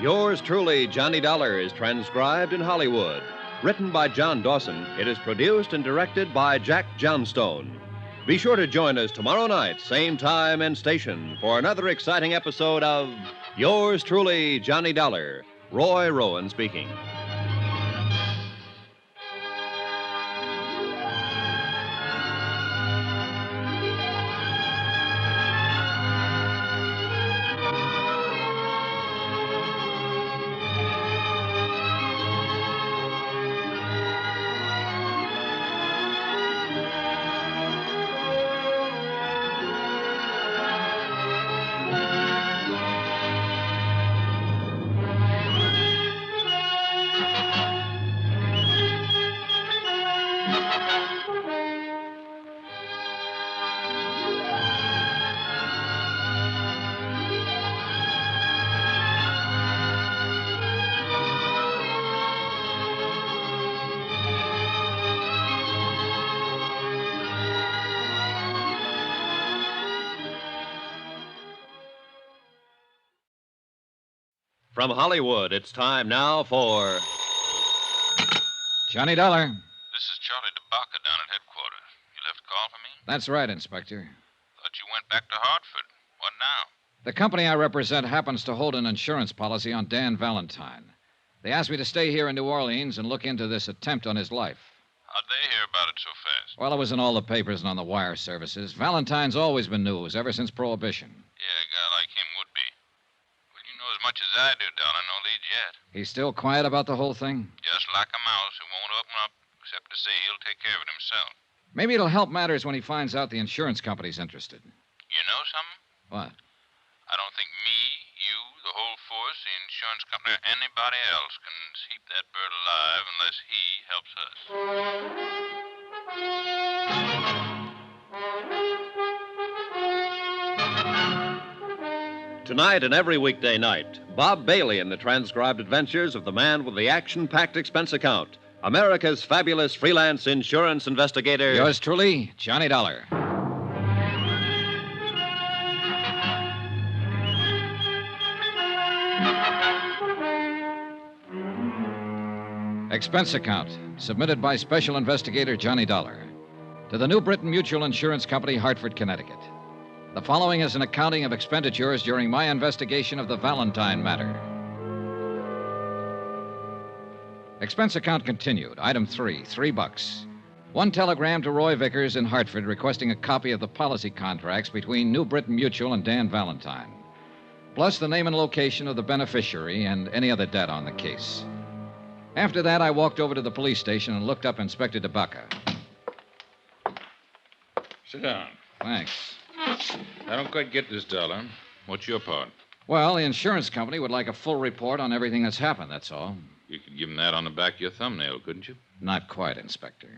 Yours truly, Johnny Dollar, is transcribed in Hollywood. Written by John Dawson, it is produced and directed by Jack Johnstone. Be sure to join us tomorrow night, same time and station, for another exciting episode of Yours truly, Johnny Dollar. Roy Rowan speaking. From Hollywood, it's time now for Johnny Dollar. This is Charlie DeBaca down at headquarters. You left a call for me? That's right, Inspector. Thought you went back to Hartford. What now? The company I represent happens to hold an insurance policy on Dan Valentine. They asked me to stay here in New Orleans and look into this attempt on his life. How'd they hear about it so fast? Well, it was in all the papers and on the wire services. Valentine's always been news, ever since Prohibition. Yeah, a guy like him would be. Well, you know as much as I do, Dollar. No leads yet. He's still quiet about the whole thing? Just like a mouse who won't open up, except to say he'll take care of it himself. Maybe it'll help matters when he finds out the insurance company's interested. You know something? What? I don't think me, you, the whole force, the insurance company, or anybody else can keep that bird alive unless he helps us. Tonight and every weekday night, Bob Bailey in the transcribed adventures of the man with the action-packed expense account, America's fabulous freelance insurance investigator. Yours truly, Johnny Dollar. Expense account, submitted by Special Investigator Johnny Dollar to the New Britain Mutual Insurance Company, Hartford, Connecticut. The following is an accounting of expenditures during my investigation of the Valentine matter. Expense account continued. Item 3, $3. One telegram to Roy Vickers in Hartford requesting a copy of the policy contracts between New Britain Mutual and Dan Valentine, plus the name and location of the beneficiary and any other debt on the case. After that, I walked over to the police station and looked up Inspector DeBacca. Sit down. Thanks. I don't quite get this, Dollar. What's your part? Well, the insurance company would like a full report on everything that's happened, that's all. You could give them that on the back of your thumbnail, couldn't you? Not quite, Inspector.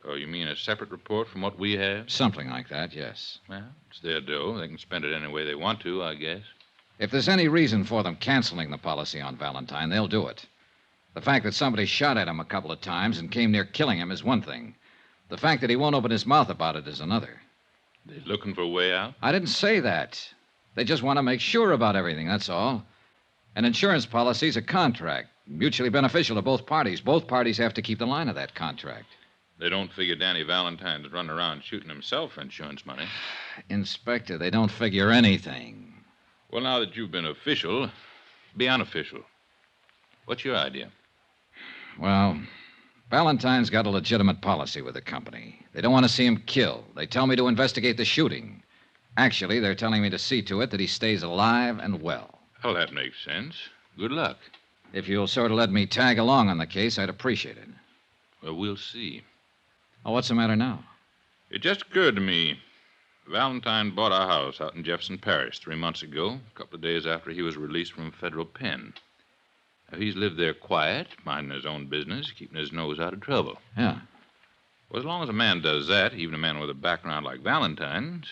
Oh, you mean a separate report from what we have? Something like that, yes. Well, it's their dough. They can spend it any way they want to, I guess. If there's any reason for them canceling the policy on Valentine, they'll do it. The fact that somebody shot at him a couple of times and came near killing him is one thing. The fact that he won't open his mouth about it is another. They're looking for a way out? I didn't say that. They just want to make sure about everything, that's all. An insurance policy's a contract, mutually beneficial to both parties. Both parties have to keep the line of that contract. They don't figure Danny Valentine's running around shooting himself for insurance money. Inspector, they don't figure anything. Well, now that you've been official, be unofficial. What's your idea? Well, Valentine's got a legitimate policy with the company. They don't want to see him killed. They tell me to investigate the shooting. Actually, they're telling me to see to it that he stays alive and well. Well, that makes sense. Good luck. If you'll sort of let me tag along on the case, I'd appreciate it. Well, we'll see. Oh, what's the matter now? It just occurred to me. Valentine bought a house out in Jefferson Parish 3 months ago, a couple of days after he was released from a federal pen. Now, he's lived there quiet, minding his own business, keeping his nose out of trouble. Yeah. Well, as long as a man does that, even a man with a background like Valentine's,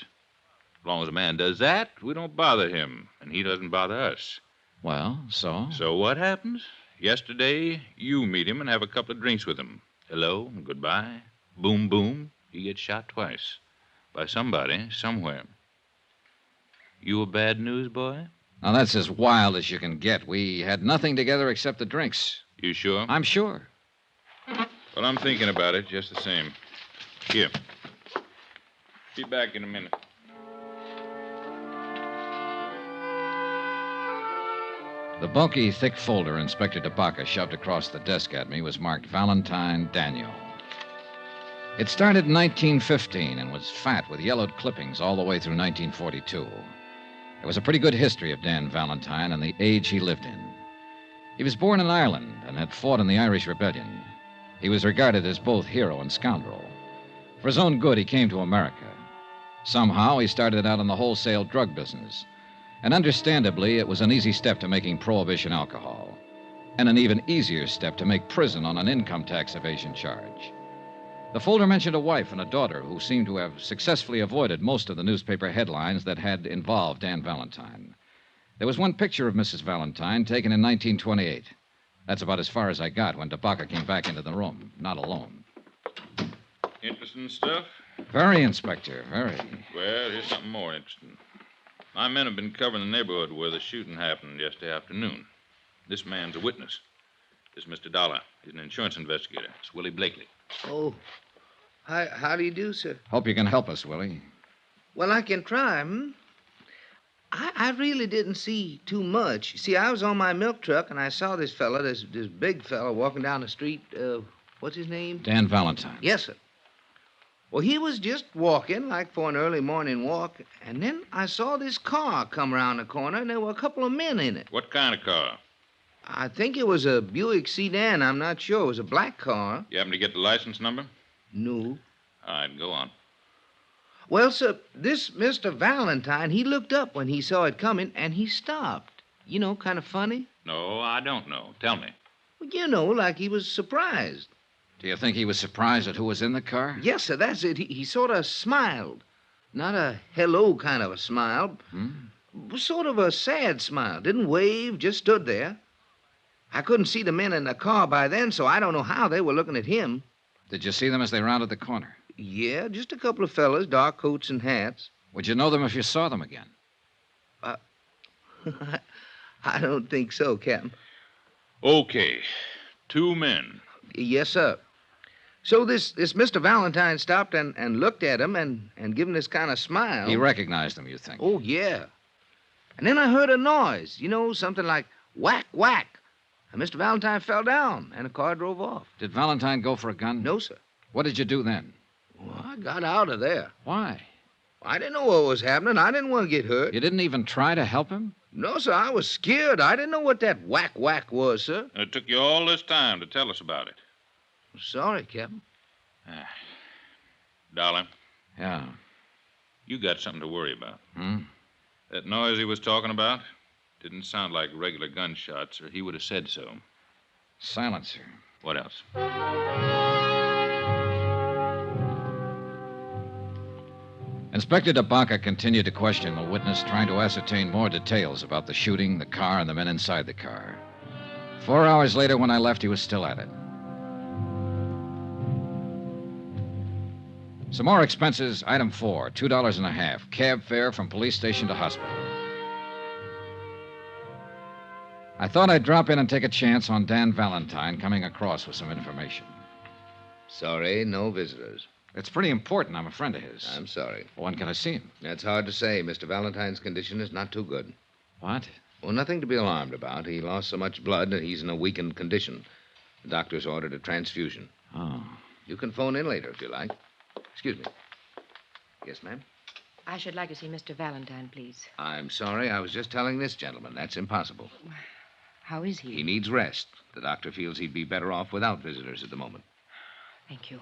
as long as a man does that, we don't bother him, and he doesn't bother us. Well, so? So what happens? Yesterday, you meet him and have a couple of drinks with him. Hello, goodbye. Boom, boom. He gets shot twice. By somebody, somewhere. You a bad news boy? Now, that's as wild as you can get. We had nothing together except the drinks. You sure? I'm sure. Well, I'm thinking about it just the same. Here. Be back in a minute. The bulky, thick folder Inspector DeBacca shoved across the desk at me was marked Valentine Daniel. It started in 1915 and was fat with yellowed clippings all the way through 1942. There was a pretty good history of Dan Valentine and the age he lived in. He was born in Ireland and had fought in the Irish Rebellion. He was regarded as both hero and scoundrel. For his own good, he came to America. Somehow, he started out in the wholesale drug business. And understandably, it was an easy step to making prohibition alcohol. And an even easier step to make prison on an income tax evasion charge. The folder mentioned a wife and a daughter who seemed to have successfully avoided most of the newspaper headlines that had involved Dan Valentine. There was one picture of Mrs. Valentine taken in 1928. That's about as far as I got when DeBacca came back into the room, not alone. Interesting stuff? Very, Inspector, very. Well, here's something more interesting. My men have been covering the neighborhood where the shooting happened yesterday afternoon. This man's a witness. This is Mr. Dollar. He's an insurance investigator. It's Willie Blakely. Oh, how do you do, sir? Hope you can help us, Willie. Well, I can try, I really didn't see too much. You see, I was on my milk truck, and I saw this fella, this big fella, walking down the street. What's his name? Dan Valentine. Yes, sir. Well, he was just walking, like for an early morning walk, and then I saw this car come around the corner, and there were a couple of men in it. What kind of car? I think it was a Buick sedan. I'm not sure. It was a black car. You happen to get the license number? No. All right, go on. Well, sir, this Mr. Valentine, he looked up when he saw it coming, and he stopped. You know, kind of funny. No, I don't know. Tell me. Well, you know, like he was surprised. Do you think he was surprised at who was in the car? Yes, sir, that's it. He sort of smiled. Not a hello kind of a smile, Sort of a sad smile. Didn't wave, just stood there. I couldn't see the men in the car by then, so I don't know how they were looking at him. Did you see them as they rounded the corner? Yeah, just a couple of fellas, dark coats and hats. Would you know them if you saw them again? I don't think so, Captain. Okay. 2 men. Yes, sir. So this Mr. Valentine stopped and looked at him and given this kind of smile. He recognized them, you think? Oh, yeah. And then I heard a noise, something like whack, whack. And Mr. Valentine fell down, and the car drove off. Did Valentine go for a gun? No, sir. What did you do then? Well, I got out of there. Why? I didn't know what was happening. I didn't want to get hurt. You didn't even try to help him? No, sir. I was scared. I didn't know what that whack, whack was, sir. And it took you all this time to tell us about it. Sorry, Captain. Dollar. Yeah. You got something to worry about. Hmm? That noise he was talking about didn't sound like regular gunshots, or he would have said so. Silencer. What else? Inspector DeBaca continued to question the witness, trying to ascertain more details about the shooting, the car, and the men inside the car. 4 hours later, when I left, he was still at it. Some more expenses. Item 4, $2.50. Cab fare from police station to hospital. I thought I'd drop in and take a chance on Dan Valentine coming across with some information. Sorry, no visitors. It's pretty important. I'm a friend of his. I'm sorry. Well, when can I see him? That's hard to say. Mr. Valentine's condition is not too good. What? Well, nothing to be alarmed about. He lost so much blood that he's in a weakened condition. The doctor's ordered a transfusion. Oh. You can phone in later if you like. Excuse me. Yes, ma'am? I should like to see Mr. Valentine, please. I'm sorry. I was just telling this gentleman. That's impossible. How is he? He needs rest. The doctor feels he'd be better off without visitors at the moment. Thank you.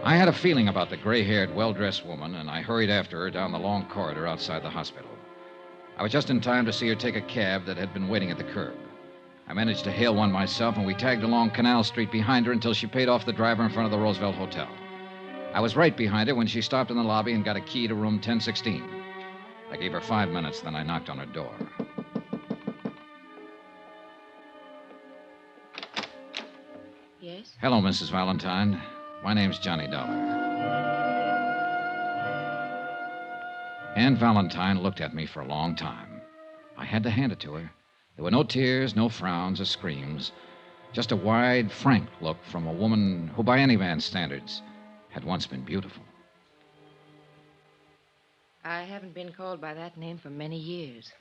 I had a feeling about the gray-haired, well-dressed woman, and I hurried after her down the long corridor outside the hospital. I was just in time to see her take a cab that had been waiting at the curb. I managed to hail one myself, and we tagged along Canal Street behind her until she paid off the driver in front of the Roosevelt Hotel. I was right behind her when she stopped in the lobby and got a key to room 1016. I gave her 5 minutes, then I knocked on her door. Yes? Hello, Mrs. Valentine. My name's Johnny Dollar. Ann Valentine looked at me for a long time. I had to hand it to her. There were no tears, no frowns or screams, just a wide, frank look from a woman who, by any man's standards, had once been beautiful. I haven't been called by that name for many years.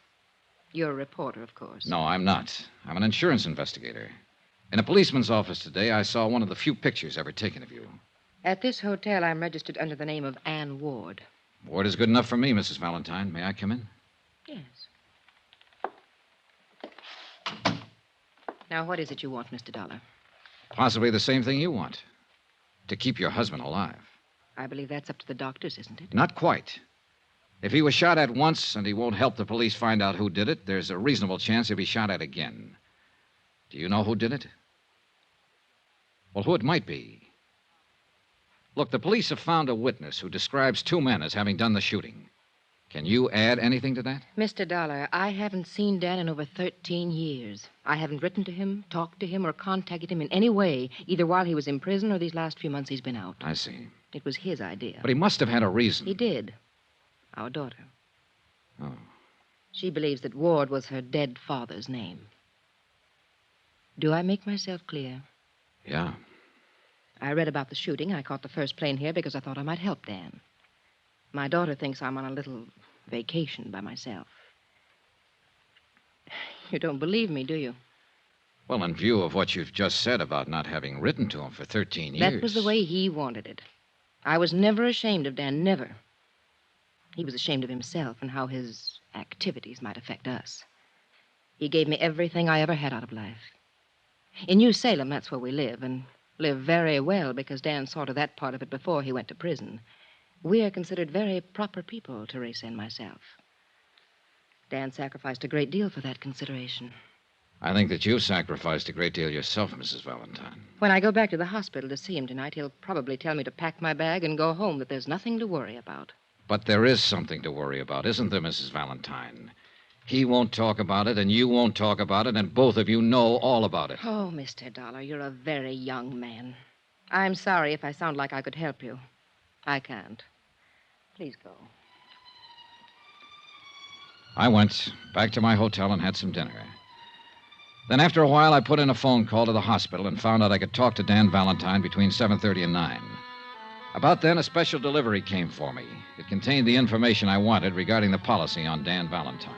You're a reporter, of course. No, I'm not. I'm an insurance investigator. In a policeman's office today, I saw one of the few pictures ever taken of you. At this hotel, I'm registered under the name of Ann Ward. Ward is good enough for me, Mrs. Valentine. May I come in? Yes. Now, what is it you want, Mr. Dollar? Possibly the same thing you want. To keep your husband alive. I believe that's up to the doctors, isn't it? Not quite. If he was shot at once and he won't help the police find out who did it, there's a reasonable chance he'll be shot at again. Do you know who did it? Well, who it might be. Look, the police have found a witness who describes 2 men as having done the shooting. Can you add anything to that? Mr. Dollar, I haven't seen Dan in over 13 years. I haven't written to him, talked to him, or contacted him in any way, either while he was in prison or these last few months he's been out. I see. It was his idea. But he must have had a reason. He did. Our daughter. Oh. She believes that Ward was her dead father's name. Do I make myself clear? Yeah. I read about the shooting. I caught the first plane here because I thought I might help Dan. My daughter thinks I'm on a little vacation by myself. You don't believe me, do you? Well, in view of what you've just said about not having written to him for 13 years... That was the way he wanted it. I was never ashamed of Dan, never. He was ashamed of himself and how his activities might affect us. He gave me everything I ever had out of life. In New Salem, that's where we live, and live very well because Dan saw to that part of it before he went to prison. We are considered very proper people, Teresa and myself. Dan sacrificed a great deal for that consideration. I think that you've sacrificed a great deal yourself, Mrs. Valentine. When I go back to the hospital to see him tonight, he'll probably tell me to pack my bag and go home, that there's nothing to worry about. But there is something to worry about, isn't there, Mrs. Valentine? He won't talk about it, and you won't talk about it, and both of you know all about it. Oh, Mr. Dollar, you're a very young man. I'm sorry if I sound like I could help you. I can't. Please go. I went back to my hotel and had some dinner. Then after a while, I put in a phone call to the hospital and found out I could talk to Dan Valentine between 7:30 and 9. About then, a special delivery came for me. It contained the information I wanted regarding the policy on Dan Valentine.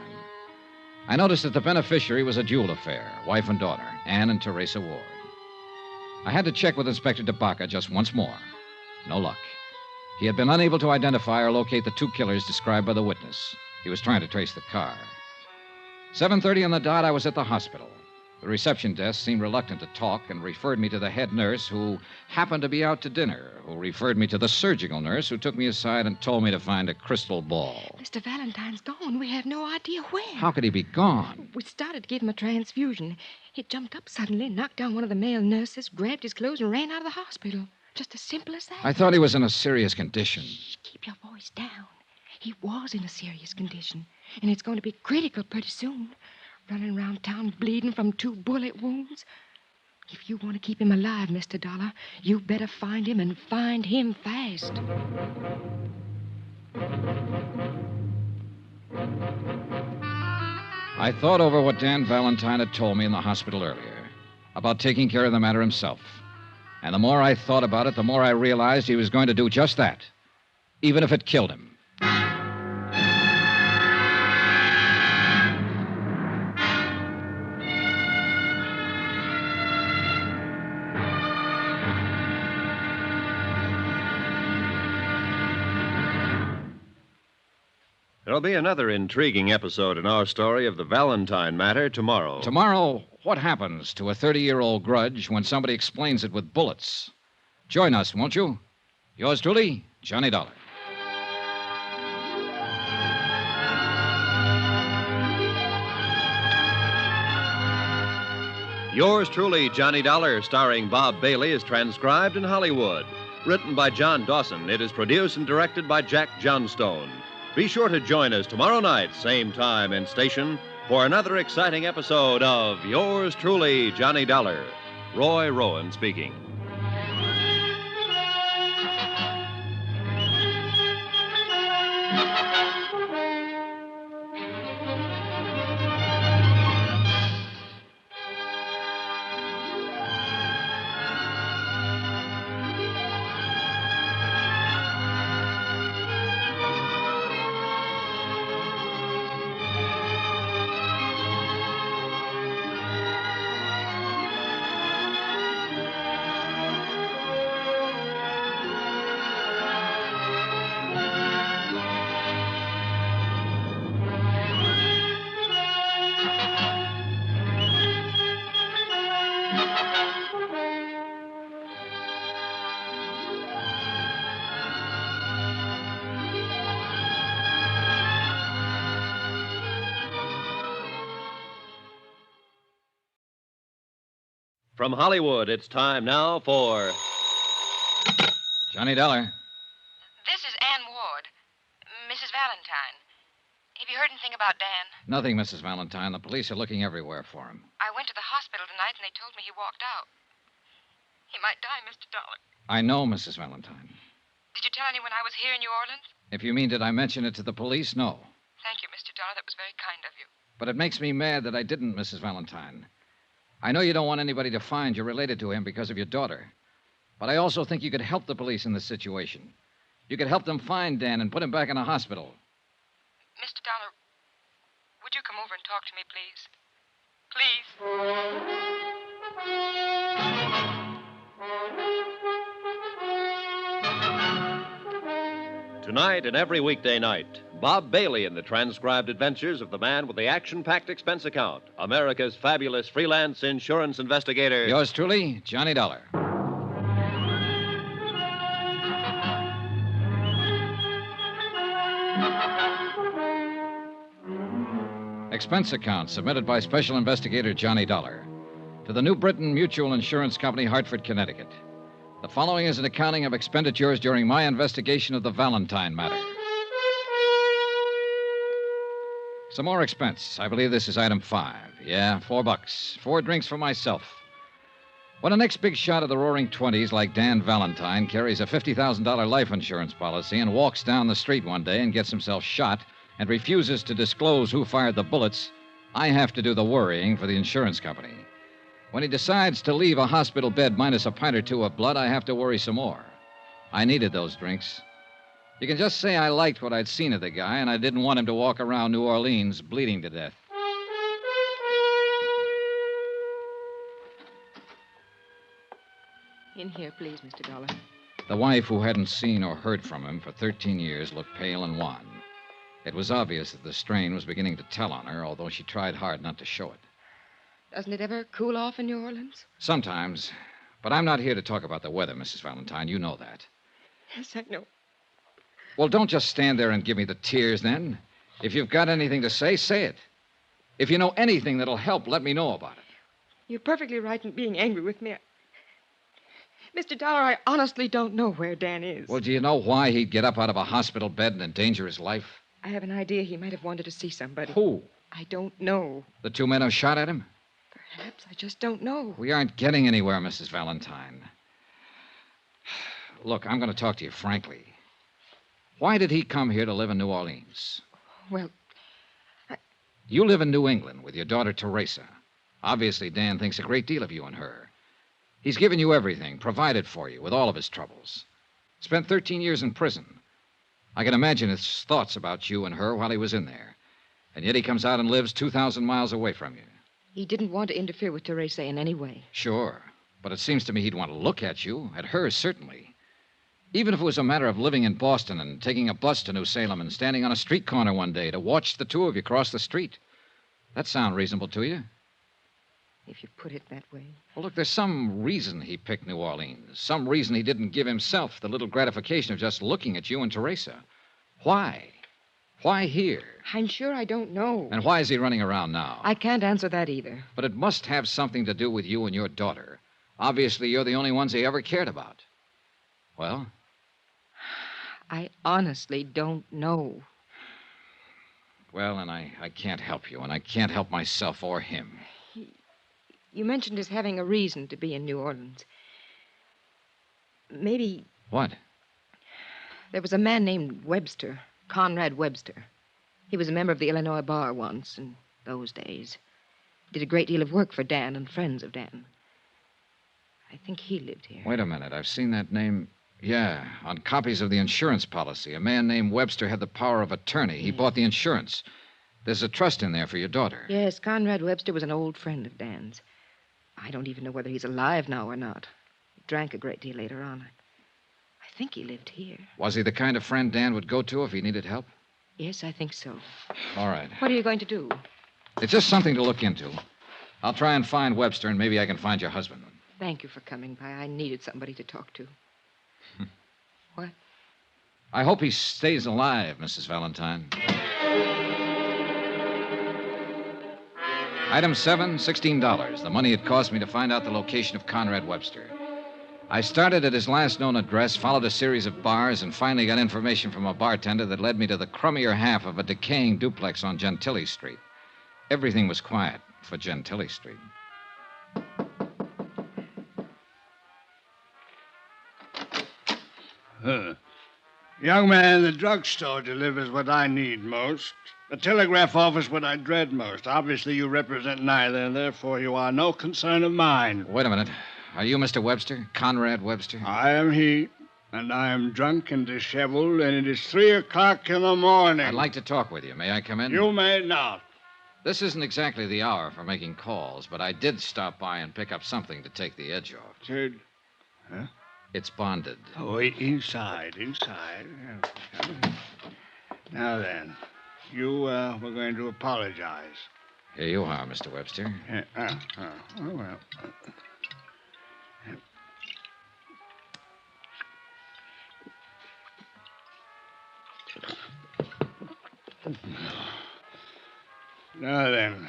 I noticed that the beneficiary was a dual affair, wife and daughter, Ann and Teresa Ward. I had to check with Inspector DeBaca just once more. No luck. He had been unable to identify or locate the two killers described by the witness. He was trying to trace the car. 7:30 on the dot, I was at the hospital. The reception desk seemed reluctant to talk and referred me to the head nurse, who happened to be out to dinner, who referred me to the surgical nurse, who took me aside and told me to find a crystal ball. Mr. Valentine's gone. We have no idea where. How could he be gone? We started to give him a transfusion. He jumped up suddenly, knocked down one of the male nurses, grabbed his clothes, and ran out of the hospital. Just as simple as that. I thought he was in a serious condition. Shh, keep your voice down. He was in a serious condition, and it's going to be critical pretty soon. Running around town bleeding from 2 bullet wounds. If you want to keep him alive, Mr. Dollar, you better find him and find him fast. I thought over what Dan Valentine had told me in the hospital earlier about taking care of the matter himself. And the more I thought about it, the more I realized he was going to do just that, even if it killed him. There'll be another intriguing episode in our story of the Valentine matter tomorrow. Tomorrow, what happens to a 30-year-old grudge when somebody explains it with bullets? Join us, won't you? Yours truly, Johnny Dollar. Yours truly, Johnny Dollar, starring Bob Bailey, is transcribed in Hollywood. Written by John Dawson, it is produced and directed by Jack Johnstone. Be sure to join us tomorrow night, same time and station, for another exciting episode of Yours truly, Johnny Dollar. Roy Rowan speaking. From Hollywood, it's time now for Johnny Dollar. This is Ann Ward, Mrs. Valentine. Have you heard anything about Dan? Nothing, Mrs. Valentine. The police are looking everywhere for him. I went to the hospital tonight, and they told me he walked out. He might die, Mr. Dollar. I know, Mrs. Valentine. Did you tell anyone I was here in New Orleans? If you mean, did I mention it to the police? No. Thank you, Mr. Dollar. That was very kind of you. But it makes me mad that I didn't, Mrs. Valentine. I know you don't want anybody to find you're related to him because of your daughter. But I also think you could help the police in this situation. You could help them find Dan and put him back in a hospital. Mr. Dollar, would you come over and talk to me, please? Tonight and every weekday night, Bob Bailey in the transcribed adventures of the man with the action-packed expense account, America's fabulous freelance insurance investigator. Yours truly, Johnny Dollar. Expense account submitted by Special Investigator Johnny Dollar to the New Britain Mutual Insurance Company, Hartford, Connecticut. The following is an accounting of expenditures during my investigation of the Valentine matter. Some more expense. I believe this is item 5. Yeah, $4. 4 drinks for myself. When a next big shot of the roaring 20s like Dan Valentine carries a $50,000 life insurance policy and walks down the street one day and gets himself shot and refuses to disclose who fired the bullets, I have to do the worrying for the insurance company. When he decides to leave a hospital bed minus a pint or two of blood, I have to worry some more. I needed those drinks. You can just say I liked what I'd seen of the guy, and I didn't want him to walk around New Orleans bleeding to death. In here, please, Mr. Dollar. The wife, who hadn't seen or heard from him for 13 years, looked pale and wan. It was obvious that the strain was beginning to tell on her, although she tried hard not to show it. Doesn't it ever cool off in New Orleans? Sometimes. But I'm not here to talk about the weather, Mrs. Valentine. You know that. Yes, I know. Well, don't just stand there and give me the tears, then. If you've got anything to say, say it. If you know anything that'll help, let me know about it. You're perfectly right in being angry with me. Mr. Dollar, I honestly don't know where Dan is. Well, do you know why he'd get up out of a hospital bed and endanger his life? I have an idea he might have wanted to see somebody. Who? I don't know. The 2 men who shot at him? Perhaps. I just don't know. We aren't getting anywhere, Mrs. Valentine. Look, I'm going to talk to you frankly. Why did he come here to live in New Orleans? Well, You live in New England with your daughter, Teresa. Obviously, Dan thinks a great deal of you and her. He's given you everything, provided for you with all of his troubles. Spent 13 years in prison. I can imagine his thoughts about you and her while he was in there. And yet he comes out and lives 2,000 miles away from you. he didn't want to interfere with Teresa in any way. Sure. But it seems to me he'd want to look at you, at her, certainly. Even if it was a matter of living in Boston and taking a bus to New Salem and standing on a street corner one day to watch the 2 of you cross the street. That sound reasonable to you? If you put it that way. Well, look, there's some reason he picked New Orleans. Some reason he didn't give himself the little gratification of just looking at you and Teresa. Why? Why here? I'm sure I don't know. And why is he running around now? I can't answer that either. But it must have something to do with you and your daughter. Obviously, you're the only ones he ever cared about. Well? I honestly don't know. Well, and I can't help you, and I can't help myself or him. You mentioned his having a reason to be in New Orleans. Maybe What? there was a man named Webster, Conrad Webster. He was a member of the Illinois Bar once in those days. Did a great deal of work for Dan and friends of Dan. I think he lived here. Wait a minute. I've seen that name. Yeah, on copies of the insurance policy. A man named Webster had the power of attorney. He bought the insurance. There's a trust in there for your daughter. Yes, Conrad Webster was an old friend of Dan's. I don't even know whether he's alive now or not. He drank a great deal later on. I think he lived here. Was he the kind of friend Dan would go to if he needed help? Yes, I think so. All right. What are you going to do? It's just something to look into. I'll try and find Webster, and maybe I can find your husband. Thank you for coming by. I needed somebody to talk to. What? I hope he stays alive, Mrs. Valentine. Item 7, $16. The money it cost me to find out the location of Conrad Webster. I started at his last known address, followed a series of bars, and finally got information from a bartender that led me to the crummier half of a decaying duplex on Gentilly Street. Everything was quiet for Gentilly Street. Young man, the drugstore delivers what I need most. The telegraph office what I dread most. Obviously, you represent neither, and therefore you are no concern of mine. Wait a minute. Are you Mr. Webster? Conrad Webster? I am he, and I am drunk and disheveled, and it is 3 o'clock in the morning. I'd like to talk with you. May I come in? You may not. This isn't exactly the hour for making calls, but I did stop by and pick up something to take the edge off. Sid? Huh? It's bonded. Oh, inside. Now then, you were going to apologize. Here you are, Mr. Webster. Oh, well. Now then,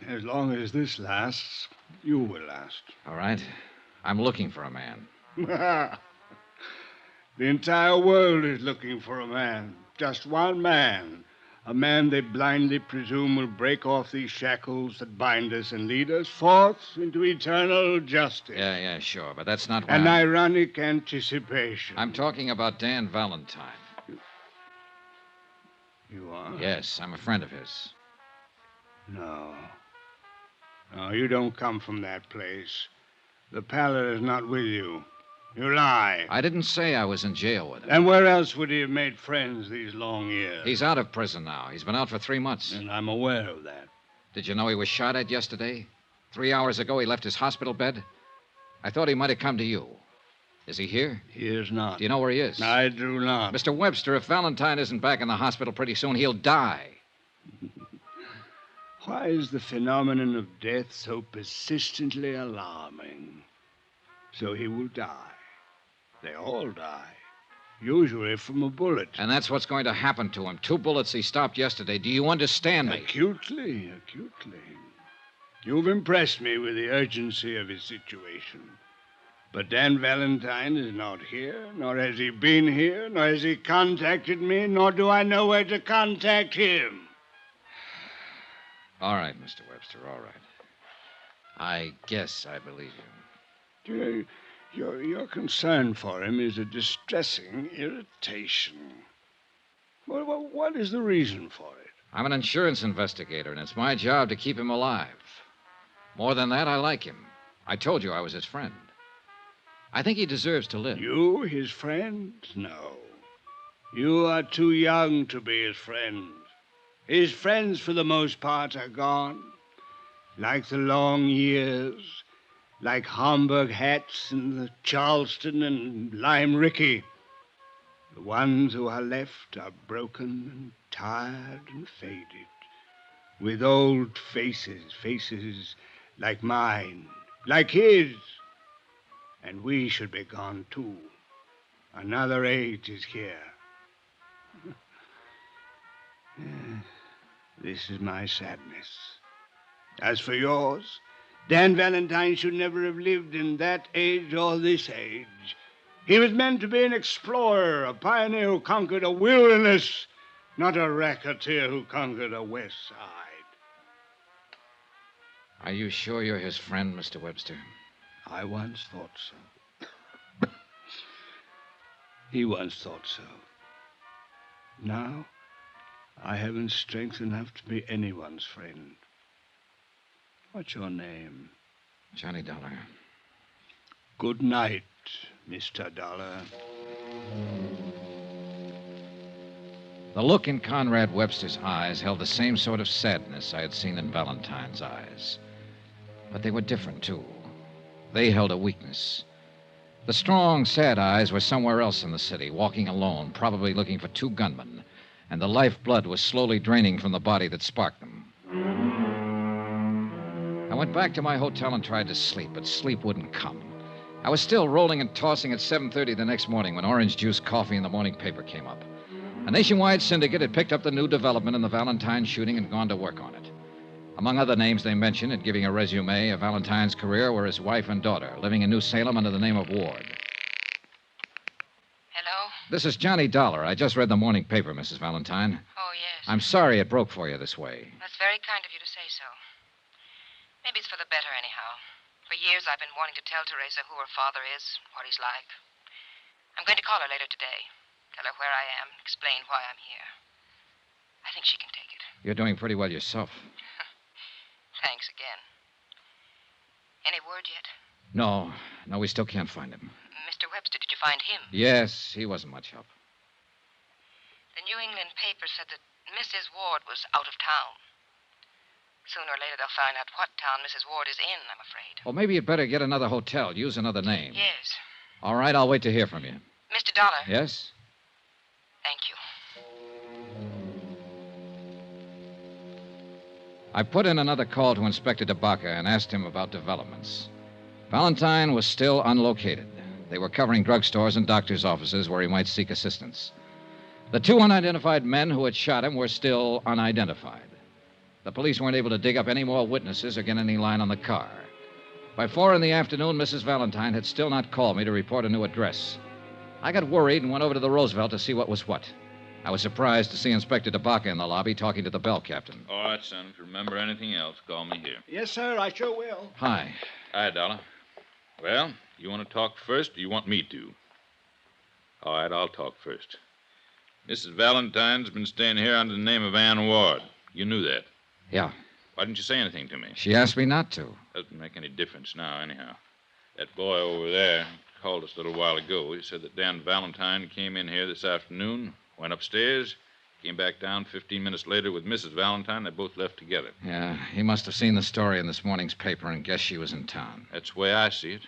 as long as this lasts, you will last. All right. I'm looking for a man. The entire world is looking for a man. Just one man. A man they blindly presume will break off these shackles that bind us and lead us forth into eternal justice. Yeah, sure. But that's not what An ironic anticipation. I'm talking about Dan Valentine. You are? Yes, I'm a friend of his. No. No, you don't come from that place. The pallet is not with you. You lie. I didn't say I was in jail with him. And where else would he have made friends these long years? He's out of prison now. He's been out for 3 months. And I'm aware of that. Did you know he was shot at yesterday? 3 hours ago, he left his hospital bed. I thought he might have come to you. Is he here? He is not. Do you know where he is? I do not. Mr. Webster, if Valentine isn't back in the hospital pretty soon, he'll die. Why is the phenomenon of death so persistently alarming? So he will die. They all die. Usually from a bullet. And that's what's going to happen to him. 2 bullets he stopped yesterday. Do you understand me? Acutely. You've impressed me with the urgency of his situation. But Dan Valentine is not here, nor has he been here, nor has he contacted me, nor do I know where to contact him. All right, Mr. Webster, all right. I guess I believe you. Your concern for him is a distressing irritation. Well, what is the reason for it? I'm an insurance investigator, and it's my job to keep him alive. More than that, I like him. I told you I was his friend. I think he deserves to live. You, his friend? No. You are too young to be his friend. His friends, for the most part, are gone. Like the long years, like Homburg hats and the Charleston and Lime Ricky. The ones who are left are broken and tired and faded, with old faces like mine, like his. And we should be gone, too. Another age is here. This is my sadness. As for yours, Dan Valentine should never have lived in that age or this age. He was meant to be an explorer, a pioneer who conquered a wilderness, not a racketeer who conquered a west side. Are you sure you're his friend, Mr. Webster? I once thought so. He once thought so. Now, I haven't strength enough to be anyone's friend. What's your name? Johnny Dollar. Good night, Mr. Dollar. The look in Conrad Webster's eyes held the same sort of sadness I had seen in Valentine's eyes. But they were different, too. They held a weakness. The strong, sad eyes were somewhere else in the city, walking alone, probably looking for 2 gunmen, and the lifeblood was slowly draining from the body that sparked them. I went back to my hotel and tried to sleep, but sleep wouldn't come. I was still rolling and tossing at 7:30 the next morning when orange juice coffee in the morning paper came up. A nationwide syndicate had picked up the new development in the Valentine shooting and gone to work on it. Among other names they mentioned in giving a resume of Valentine's career were his wife and daughter, living in New Salem under the name of Ward. Hello? This is Johnny Dollar. I just read the morning paper, Mrs. Valentine. Oh, yes. I'm sorry it broke for you this way. That's very kind of you to say so. Maybe it's for the better, anyhow. For years I've been wanting to tell Teresa who her father is, what he's like. I'm going to call her later today. Tell her where I am, explain why I'm here. I think she can take it. You're doing pretty well yourself. Thanks again. Any word yet? No, we still can't find him. Mr. Webster, did you find him? Yes, he wasn't much help. The New England paper said that Mrs. Ward was out of town. Sooner or later they'll find out what town Mrs. Ward is in, I'm afraid. Well, maybe you'd better get another hotel. Use another name. Yes. All right, I'll wait to hear from you. Mr. Dollar. Yes? Thank you. I put in another call to Inspector DeBaca and asked him about developments. Valentine was still unlocated. They were covering drugstores and doctors' offices where he might seek assistance. The 2 unidentified men who had shot him were still unidentified. The police weren't able to dig up any more witnesses or get any line on the car. By 4 in the afternoon, Mrs. Valentine had still not called me to report a new address. I got worried and went over to the Roosevelt to see what was what. I was surprised to see Inspector DeBacca in the lobby talking to the bell captain. All right, son. If you remember anything else, call me here. Yes, sir, I sure will. Hi. Hi, Dollar. Well, you want to talk first, or you want me to? All right, I'll talk first. Mrs. Valentine's been staying here under the name of Ann Ward. You knew that. Yeah. Why didn't you say anything to me? She asked me not to. Doesn't make any difference now, anyhow. That boy over there called us a little while ago. He said that Dan Valentine came in here this afternoon, went upstairs, came back down 15 minutes later with Mrs. Valentine. They both left together. Yeah, he must have seen the story in this morning's paper and guessed she was in town. That's the way I see it.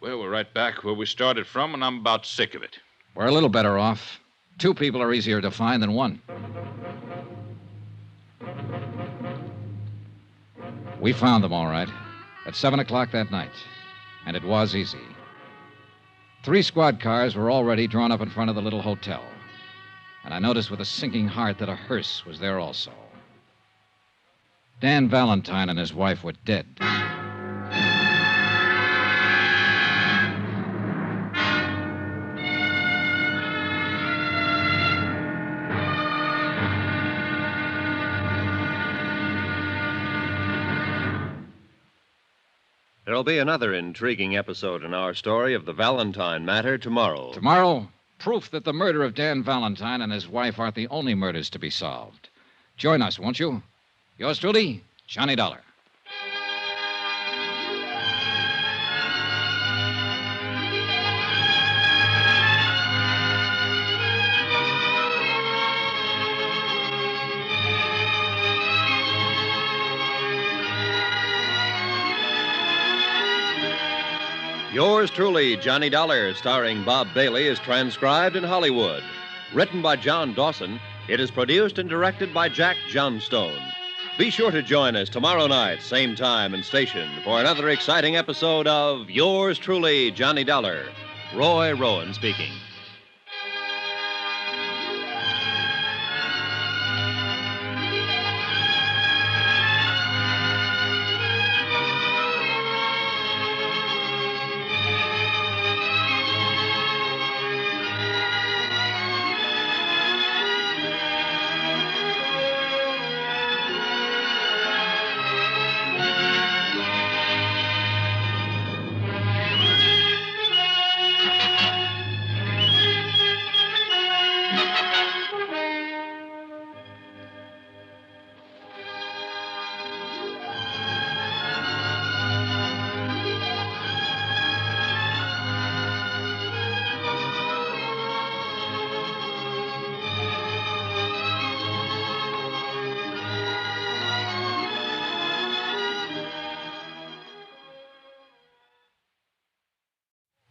Well, we're right back where we started from, and I'm about sick of it. We're a little better off. 2 people are easier to find than 1. We found them all right at 7 o'clock that night, and it was easy. 3 squad cars were already drawn up in front of the little hotel, and I noticed with a sinking heart that a hearse was there also. Dan Valentine and his wife were dead. There'll be another intriguing episode in our story of the Valentine matter tomorrow. Tomorrow, proof that the murder of Dan Valentine and his wife aren't the only murders to be solved. Join us, won't you? Yours truly, Johnny Dollar. Yours truly, Johnny Dollar, starring Bob Bailey, is transcribed in Hollywood. Written by John Dawson, it is produced and directed by Jack Johnstone. Be sure to join us tomorrow night, same time and station, for another exciting episode of Yours truly, Johnny Dollar. Roy Rowan speaking.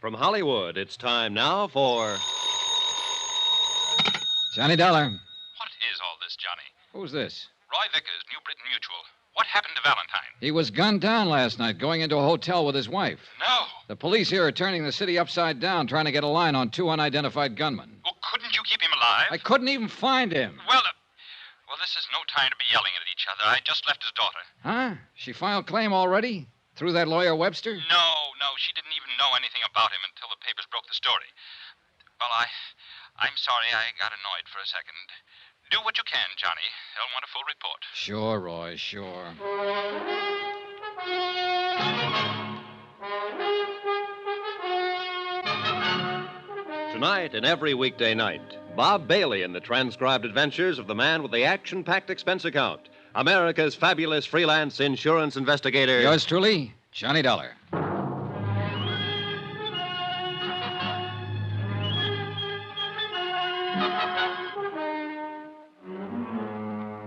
From Hollywood, it's time now for... Johnny Dollar. What is all this, Johnny? Who's this? Roy Vickers, New Britain Mutual. What happened to Valentine? He was gunned down last night going into a hotel with his wife. No. The police here are turning the city upside down, trying to get a line on 2 unidentified gunmen. Well, couldn't you keep him alive? I couldn't even find him. Well, this is no time to be yelling at each other. I just left his daughter. Huh? She filed claim already? Through that lawyer Webster? No. She didn't even know anything about him until the papers broke the story. Well, I'm sorry I got annoyed for a second. Do what you can, Johnny. They'll want a full report. Sure, Roy, sure. Tonight and every weekday night, Bob Bailey in the transcribed adventures of the man with the action-packed expense account, America's fabulous freelance insurance investigator. Yours truly, Johnny Dollar.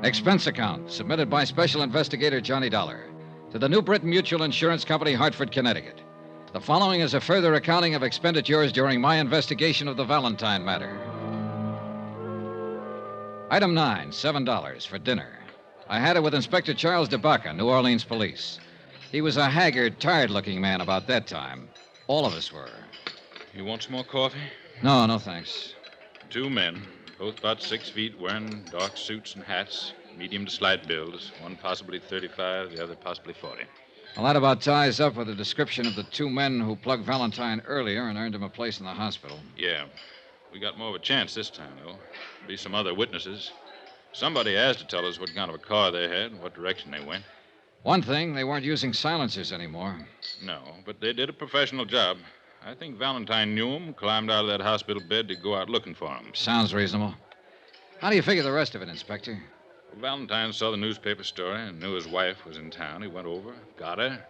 Expense account submitted by Special Investigator Johnny Dollar to the New Britain Mutual Insurance Company, Hartford, Connecticut. The following is a further accounting of expenditures during my investigation of the Valentine matter. Item 9, $7 for dinner. I had it with Inspector Charles DeBacca, New Orleans Police. He was a haggard, tired-looking man about that time. All of us were. You want some more coffee? No, thanks. 2 men, both about 6 feet, wearing dark suits and hats, Medium to slight builds. One possibly 35, the other possibly 40. Well, that about ties up with the description of the two men who plugged Valentine earlier and earned him a place in the hospital. Yeah. We got more of a chance this time, though. Be some other witnesses. Somebody has to tell us what kind of a car they had and what direction they went. One thing, they weren't using silencers anymore. No, but they did a professional job. I think Valentine knew him, climbed out of that hospital bed to go out looking for him. Sounds reasonable. How do you figure the rest of it, Inspector? Well, Valentine saw the newspaper story and knew his wife was in town. He went over, got her,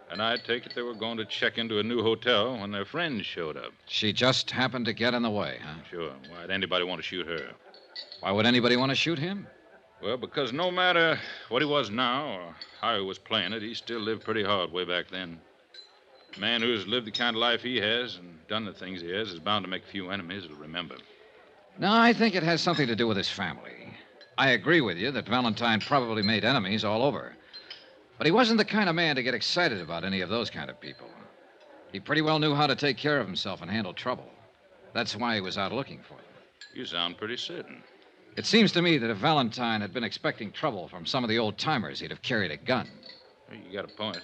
and I take it they were going to check into a new hotel when their friends showed up. She just happened to get in the way, huh? Sure. Why'd anybody want to shoot her? Why would anybody want to shoot him? Well, because no matter what he was now or how he was playing it, he still lived pretty hard way back then. A man who's lived the kind of life he has and done the things he has is bound to make a few enemies he'll remember. No, I think it has something to do with his family. I agree with you that Valentine probably made enemies all over. But he wasn't the kind of man to get excited about any of those kind of people. He pretty well knew how to take care of himself and handle trouble. That's why he was out looking for them. You sound pretty certain. It seems to me that if Valentine had been expecting trouble from some of the old-timers, he'd have carried a gun. You got a point.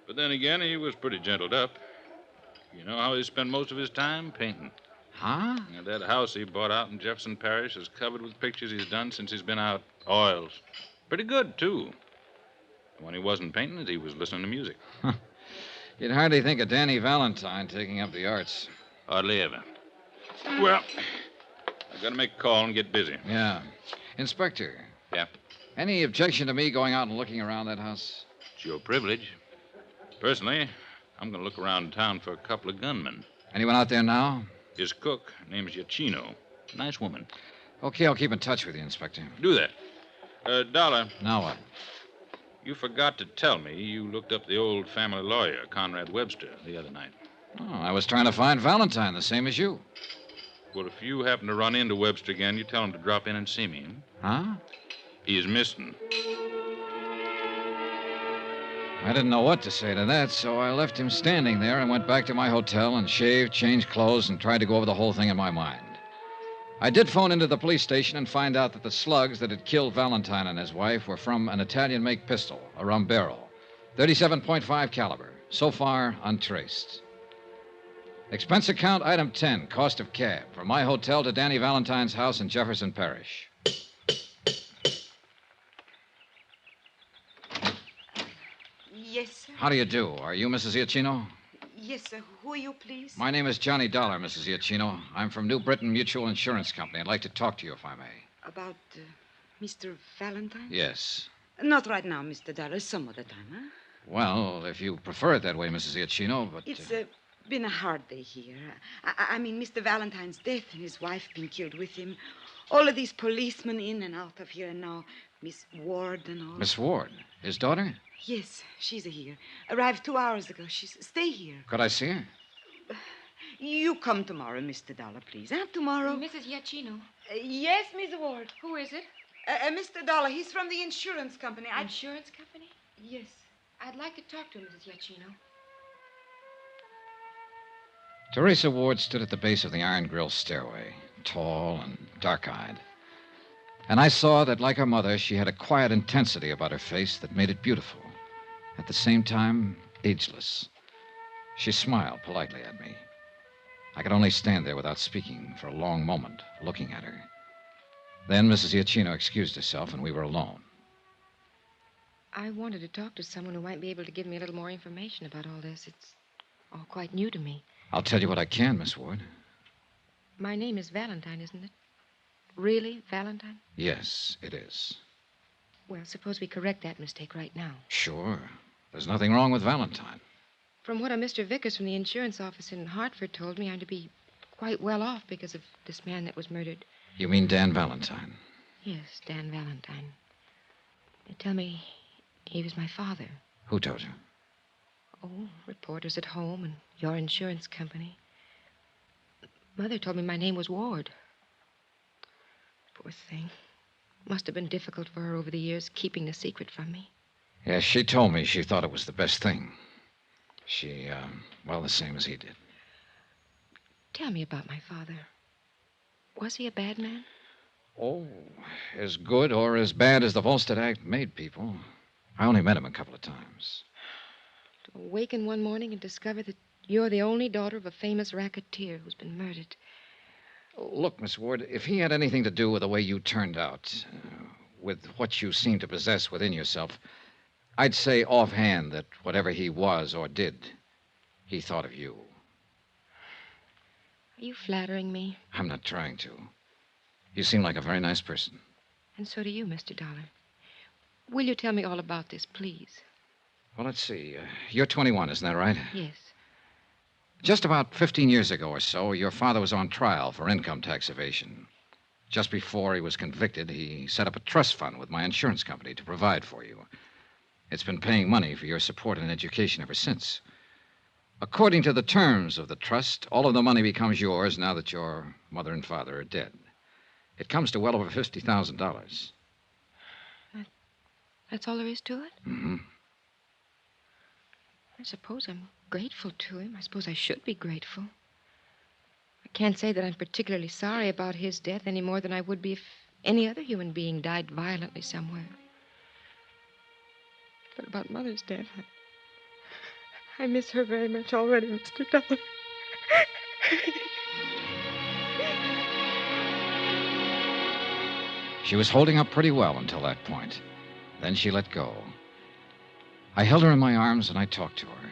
But then again, he was pretty gentled up. You know how he spent most of his time? Painting. Huh? And that house he bought out in Jefferson Parish is covered with pictures he's done since he's been out. Oils. Pretty good, too. And when he wasn't painting it, he was listening to music. You'd hardly think of Danny Valentine taking up the arts. Hardly ever. Well, I've got to make a call and get busy. Yeah. Inspector. Yeah? Any objection to me going out and looking around that house? It's your privilege. Personally, I'm going to look around town for a couple of gunmen. Anyone out there now? His cook, name's Giacchino. Nice woman. Okay, I'll keep in touch with you, Inspector. Do that. Dollar. Now what? You forgot to tell me you looked up the old family lawyer, Conrad Webster, the other night. Oh, I was trying to find Valentine, the same as you. Well, if you happen to run into Webster again, you tell him to drop in and see me. Huh? He is missing. I didn't know what to say to that, so I left him standing there and went back to my hotel and shaved, changed clothes, and tried to go over the whole thing in my mind. I did phone into the police station and find out that the slugs that had killed Valentine and his wife were from an Italian-make pistol, a Rumbero, 37.5 caliber. So far, untraced. Expense account item 10, cost of cab, from my hotel to Danny Valentine's house in Jefferson Parish. Yes, sir. How do you do? Are you Mrs. Giacchino? Yes, sir. Who are you, please? My name is Johnny Dollar, Mrs. Giacchino. I'm from New Britain Mutual Insurance Company. I'd like to talk to you, if I may. About Mr. Valentine? Yes. Not right now, Mr. Dollar. Some other time, huh? Well, if you prefer it that way, Mrs. Giacchino, but... It's been a hard day here. I mean, Mr. Valentine's death and his wife being killed with him. All of these policemen in and out of here, and now Miss Ward and all. Miss Ward, his daughter? Yes, she's here. Arrived 2 hours ago. Stay here. Could I see her? You come tomorrow, Mr. Dollar, please. Huh? Tomorrow. Mrs. Giacchino. Yes, Miss Ward. Who is it? Mr. Dollar. He's from the insurance company. Insurance company? Yes. I'd like to talk to Mrs. Giacchino. Teresa Ward stood at the base of the iron grill stairway, tall and dark-eyed. And I saw that, like her mother, she had a quiet intensity about her face that made it beautiful. At the same time, ageless. She smiled politely at me. I could only stand there without speaking for a long moment, looking at her. Then Mrs. Giacchino excused herself, and we were alone. I wanted to talk to someone who might be able to give me a little more information about all this. It's all quite new to me. I'll tell you what I can, Miss Ward. My name is Valentine, isn't it? Really, Valentine? Yes, it is. Well, suppose we correct that mistake right now. Sure. There's nothing wrong with Valentine. From what a Mr. Vickers from the insurance office in Hartford told me, I'm to be quite well off because of this man that was murdered. You mean Dan Valentine? Yes, Dan Valentine. They tell me he was my father. Who told you? Oh, reporters at home and your insurance company. Mother told me my name was Ward. Poor thing. Must have been difficult for her over the years keeping the secret from me. Yes, she told me she thought it was the best thing. She, well, the same as he did. Tell me about my father. Was he a bad man? Oh, as good or as bad as the Volstead Act made people. I only met him a couple of times. To awaken one morning and discover that you're the only daughter of a famous racketeer who's been murdered. Look, Miss Ward, if he had anything to do with the way you turned out, with what you seem to possess within yourself, I'd say offhand that whatever he was or did, he thought of you. Are you flattering me? I'm not trying to. You seem like a very nice person. And so do you, Mr. Dollar. Will you tell me all about this, please? Well, let's see. You're 21, isn't that right? Yes. Just about 15 years ago or so, your father was on trial for income tax evasion. Just before he was convicted, he set up a trust fund with my insurance company to provide for you. It's been paying money for your support and education ever since. According to the terms of the trust, all of the money becomes yours now that your mother and father are dead. It comes to well over $50,000. That's all there is to it? Mm-hmm. I suppose I'm grateful to him. I suppose I should be grateful. I can't say that I'm particularly sorry about his death any more than I would be if any other human being died violently somewhere. But about Mother's death, I miss her very much already, Mr. Dollar. She was holding up pretty well until that point. Then she let go. I held her in my arms and I talked to her.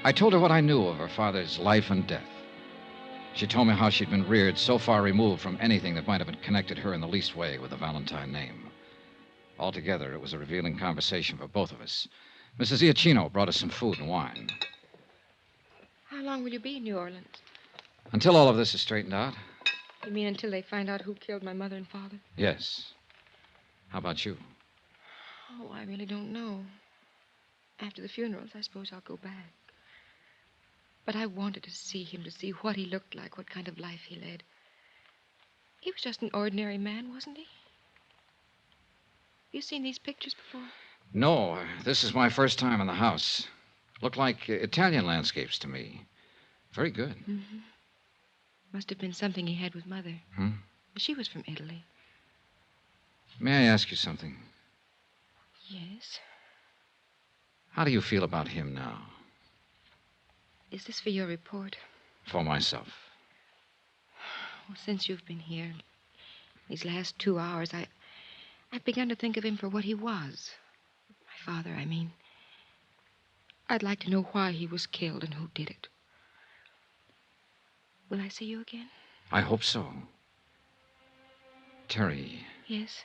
I told her what I knew of her father's life and death. She told me how she'd been reared so far removed from anything that might have connected her in the least way with the Valentine name. Altogether, it was a revealing conversation for both of us. Mrs. Iacchino brought us some food and wine. How long will you be in New Orleans? Until all of this is straightened out? You mean until they find out who killed my mother and father? Yes. How about you? Oh, I really don't know. After the funerals, I suppose I'll go back. But I wanted to see him, to see what he looked like, what kind of life he led. He was just an ordinary man, wasn't he? You seen these pictures before? No, this is my first time in the house. Look like Italian landscapes to me. Very good. Mm-hmm. Must have been something he had with Mother. Hmm? She was from Italy. May I ask you something? Yes. How do you feel about him now? Is this for your report? For myself. Well, since you've been here, these last 2 hours, I've begun to think of him for what he was. My father, I mean. I'd like to know why he was killed and who did it. Will I see you again? I hope so. Terry. Yes?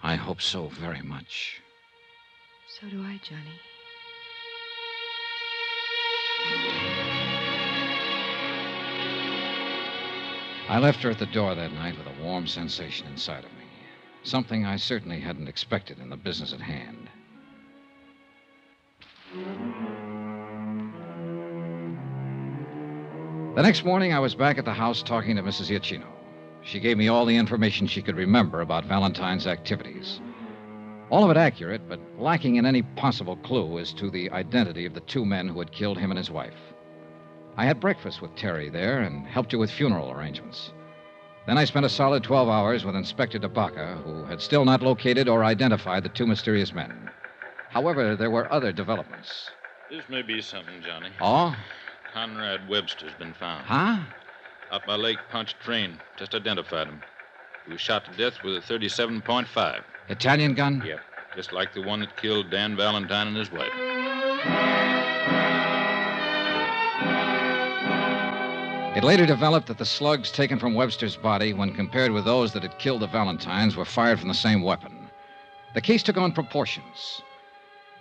I hope so very much. So do I, Johnny. I left her at the door that night with a warm sensation inside of me. Something I certainly hadn't expected in the business at hand. The next morning, I was back at the house talking to Mrs. Iacchino. She gave me all the information she could remember about Valentine's activities. All of it accurate, but lacking in any possible clue as to the identity of the two men who had killed him and his wife. I had breakfast with Terry there and helped her with funeral arrangements. Then I spent a solid 12 hours with Inspector DeBacca, who had still not located or identified the two mysterious men. However, there were other developments. This may be something, Johnny. Oh? Conrad Webster's been found. Huh? Up by Lake Punch train. Just identified him. He was shot to death with a 37.5. Italian gun? Yep. Just like the one that killed Dan Valentine and his wife. It later developed that the slugs taken from Webster's body, when compared with those that had killed the Valentines, were fired from the same weapon. The case took on proportions.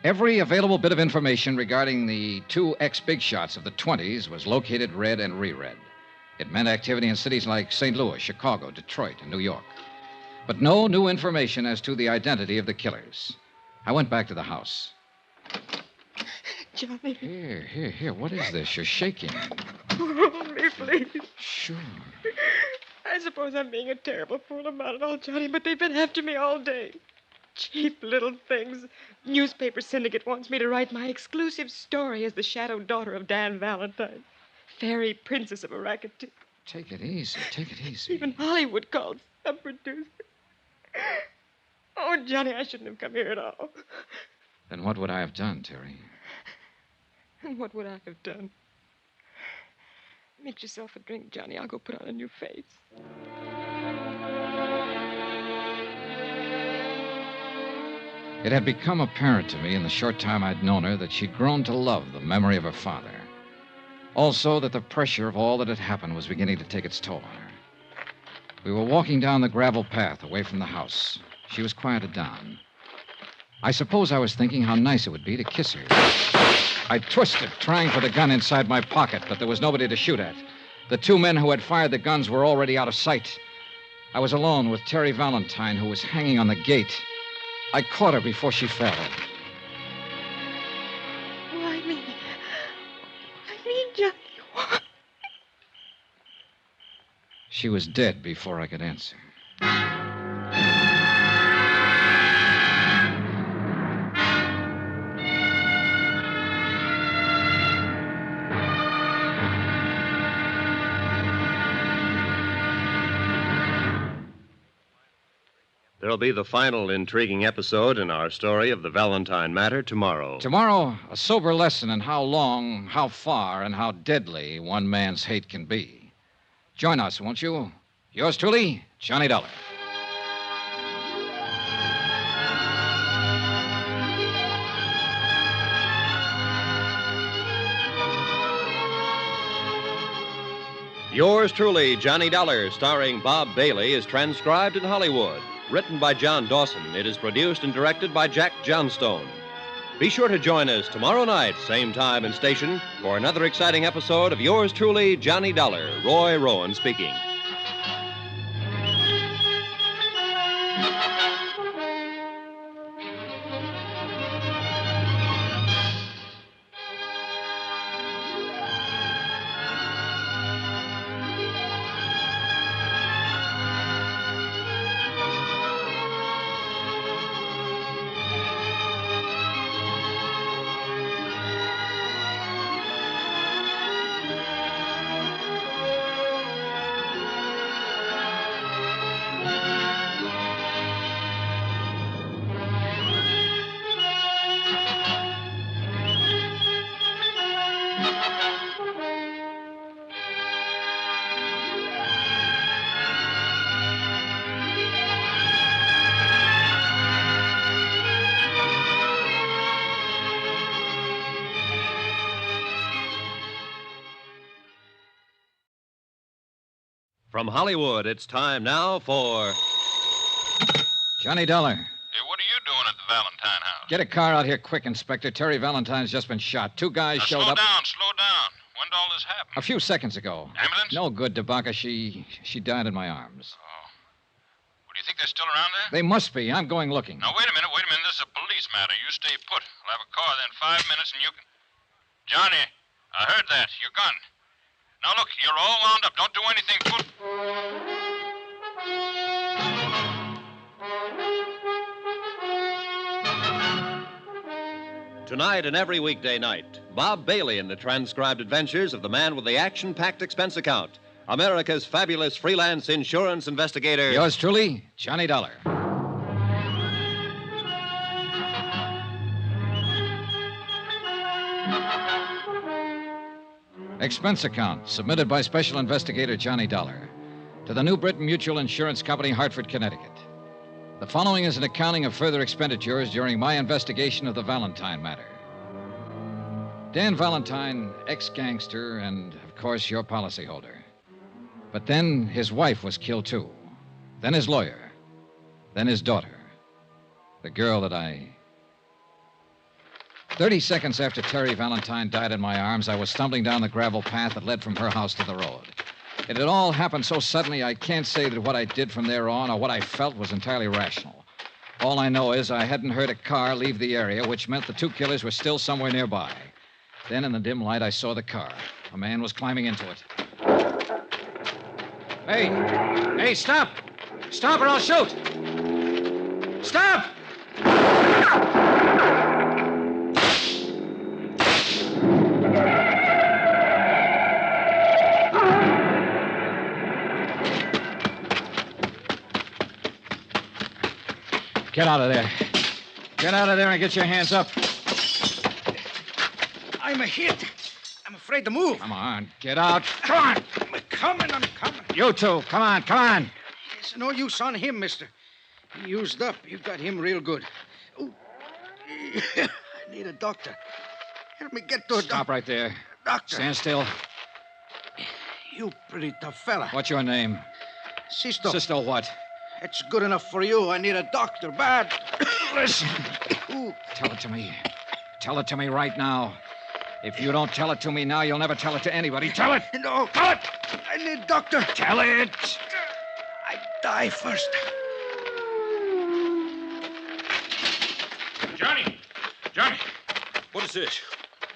Every available bit of information regarding the two ex-big shots of the 20s was located, read, and reread. It meant activity in cities like St. Louis, Chicago, Detroit, and New York. But no new information as to the identity of the killers. I went back to the house. Johnny. Here. What is this? You're shaking. Hold me, please. Sure. I suppose I'm being a terrible fool about it all, Johnny, but they've been after me all day. Cheap little things. Newspaper syndicate wants me to write my exclusive story as the shadow daughter of Dan Valentine. Fairy princess of a racketeer. Take it easy. Take it easy. Even Hollywood called some producer. Oh, Johnny, I shouldn't have come here at all. Then what would I have done, Terry? And what would I have done? Make yourself a drink, Johnny. I'll go put on a new face. It had become apparent to me in the short time I'd known her that she'd grown to love the memory of her father. Also, that the pressure of all that had happened was beginning to take its toll on her. We were walking down the gravel path away from the house. She was quieted down. I suppose I was thinking how nice it would be to kiss her. I twisted, trying for the gun inside my pocket, but there was nobody to shoot at. The two men who had fired the guns were already out of sight. I was alone with Terry Valentine, who was hanging on the gate. I caught her before she fell. Why me? Johnny. Why? She was dead before I could answer. There'll be the final intriguing episode in our story of the Valentine matter tomorrow. Tomorrow, a sober lesson in how long, how far, and how deadly one man's hate can be. Join us, won't you? Yours truly, Johnny Dollar. Yours truly, Johnny Dollar, starring Bob Bailey, is transcribed in Hollywood. Written by John Dawson, it is produced and directed by Jack Johnstone. Be sure to join us tomorrow night, same time and station, for another exciting episode of Yours truly, Johnny Dollar. Roy Rowan speaking. From Hollywood, it's time now for Johnny Dollar. Hey, what are you doing at the Valentine house? Get a car out here quick, Inspector. Terry Valentine's just been shot. Two guys showed up. Slow down. When did all this happen? A few seconds ago. Ambulance? No good, DeBaca. She died in my arms. Oh. Well, do you think they're still around there? They must be. I'm going looking. Now, wait a minute. This is a police matter. You stay put. I'll have a car there in 5 minutes and you can... Johnny, I heard that. Your gun. Now, look, you're all wound up. Don't do anything. Tonight and every weekday night, Bob Bailey in the transcribed adventures of the man with the action-packed expense account, America's fabulous freelance insurance investigator. Yours truly, Johnny Dollar. Expense account submitted by Special Investigator Johnny Dollar to the New Britain Mutual Insurance Company, Hartford, Connecticut. The following is an accounting of further expenditures during my investigation of the Valentine matter. Dan Valentine, ex-gangster, and, of course, your policyholder. But then his wife was killed, too. Then his lawyer. Then his daughter. The girl that I... 30 seconds after Terry Valentine died in my arms, I was stumbling down the gravel path that led from her house to the road. It had all happened so suddenly, I can't say that what I did from there on or what I felt was entirely rational. All I know is I hadn't heard a car leave the area, which meant the two killers were still somewhere nearby. Then, in the dim light, I saw the car. A man was climbing into it. Hey, stop! Stop or I'll shoot! Stop! Get out of there. Get out of there and get your hands up. I'm a hit. I'm afraid to move. Come on, get out. Come on. I'm coming. You two, come on, come on. It's no use on him, mister. He used up. You got him real good. Ooh. I need a doctor. Help me get to a Stop right there. doctor. Stand still. You pretty tough fella. What's your name? Sisto. Sisto what? It's good enough for you. I need a doctor bad. Listen. Ooh. Tell it to me. Tell it to me right now. If you don't tell it to me now, you'll never tell it to anybody. Tell it! No. Tell it! I need doctor. Tell it! I die first. Johnny! Johnny! What is this?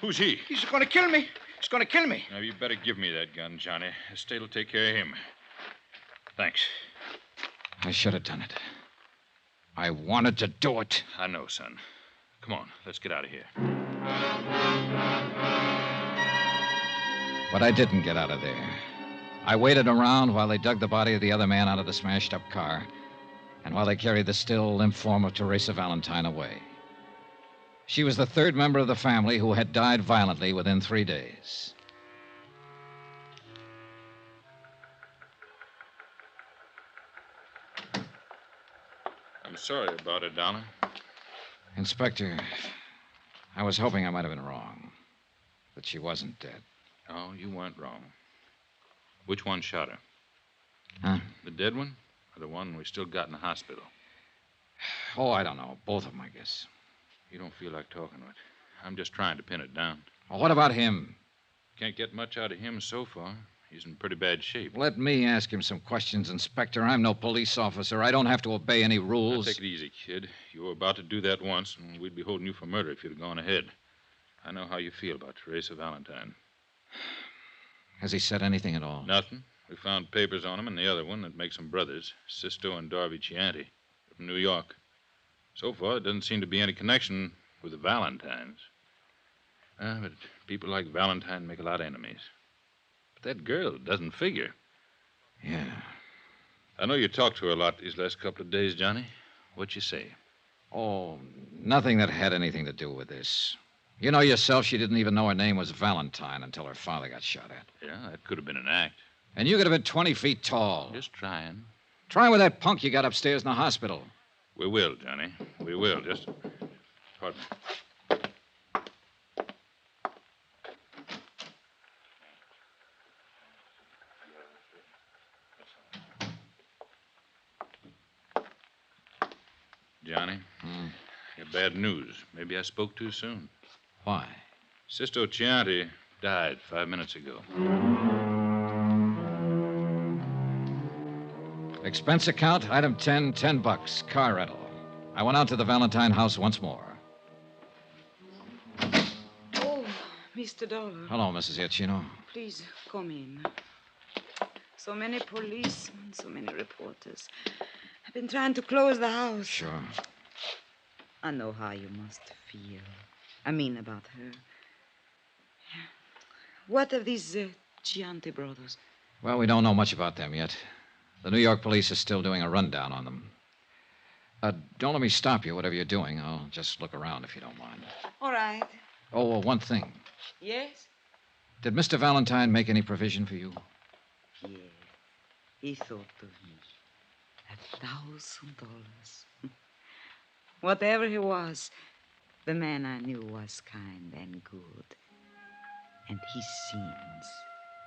Who's he? He's going to kill me. He's going to kill me. Now, you better give me that gun, Johnny. Estate will take care of him. Thanks. I should have done it. I wanted to do it. I know, son. Come on, let's get out of here. But I didn't get out of there. I waited around while they dug the body of the other man out of the smashed-up car, and while they carried the still limp form of Teresa Valentine away. She was the third member of the family who had died violently within 3 days. I'm sorry about it, Donna. Inspector, I was hoping I might have been wrong, that she wasn't dead. Oh, you weren't wrong. Which one shot her? Huh? The dead one or the one we still got in the hospital? Oh, I don't know. Both of them, I guess. You don't feel like talking to it. I'm just trying to pin it down. Well, what about him? Can't get much out of him so far. He's in pretty bad shape. Let me ask him some questions, Inspector. I'm no police officer. I don't have to obey any rules. Now, take it easy, kid. You were about to do that once, and we'd be holding you for murder if you'd have gone ahead. I know how you feel about Teresa Valentine. Has he said anything at all? Nothing. We found papers on him and the other one that makes them brothers, Sisto and Darby Chianti, from New York. So far, there doesn't seem to be any connection with the Valentines. But people like Valentine make a lot of enemies. But that girl doesn't figure. Yeah. I know you talked to her a lot these last couple of days, Johnny. What'd you say? Oh, nothing that had anything to do with this. You know yourself, she didn't even know her name was Valentine until her father got shot at. Yeah, that could have been an act. And you could have been 20 feet tall. Just trying. Try with that punk you got upstairs in the hospital. We will, Johnny. We will. Just... Pardon me. Johnny, I got bad news. Maybe I spoke too soon. Why? Sisto Chianti died 5 minutes ago. Expense account, item 10, $10, car rental. I went out to the Valentine house once more. Oh, Mr. Dollar. Hello, Mrs. Iachino. Please, come in. So many policemen, so many reporters. I've been trying to close the house. Sure. I know how you must feel. I mean about her. What of these Chianti brothers? Well, we don't know much about them yet. The New York police is still doing a rundown on them. Don't let me stop you, whatever you're doing. I'll just look around if you don't mind. All right. Oh, well, one thing. Yes? Did Mr. Valentine make any provision for you? Yeah. He thought of me. $1,000. Whatever he was, the man I knew was kind and good. And his sins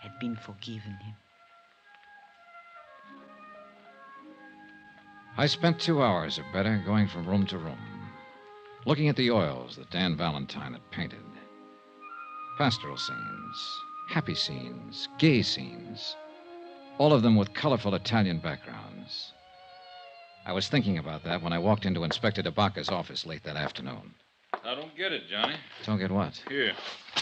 had been forgiven him. I spent 2 hours or better going from room to room, looking at the oils that Dan Valentine had painted. Pastoral scenes, happy scenes, gay scenes, all of them with colorful Italian backgrounds. I was thinking about that when I walked into Inspector DeBacca's office late that afternoon. I don't get it, Johnny. Don't get what? Here.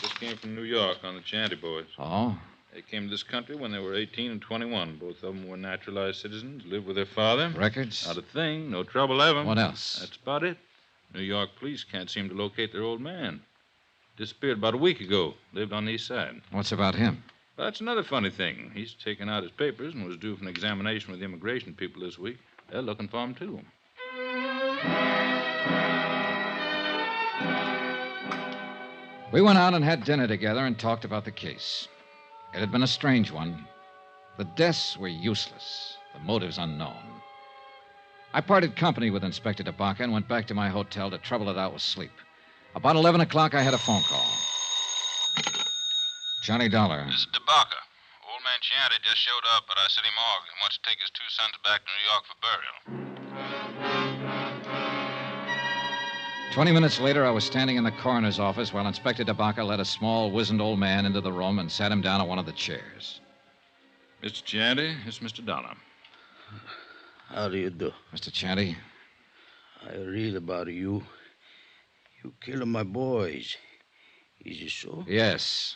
This came from New York on the Chianti boys. Oh? They came to this country when they were 18 and 21. Both of them were naturalized citizens, lived with their father. Records? Not a thing. No trouble ever. What else? That's about it. New York police can't seem to locate their old man. Disappeared about a week ago. Lived on the east side. What's about him? Well, that's another funny thing. He's taken out his papers and was due for an examination with the immigration people this week. They're looking for him, too. We went out and had dinner together and talked about the case. It had been a strange one. The deaths were useless, the motives unknown. I parted company with Inspector DeBaca and went back to my hotel to trouble it out with sleep. About 11 o'clock, I had a phone call. Johnny Dollar. This is DeBaca. Old man Chianti just showed up at our city morgue and wants to take his two sons back to New York for burial. 20 minutes later, I was standing in the coroner's office while Inspector DeBaca led a small, wizened old man into the room and sat him down on one of the chairs. Mr. Chianti, it's Mr. Dollar. How do you do? Mr. Chianti? I read about you. You killed my boys. Is it so? Yes.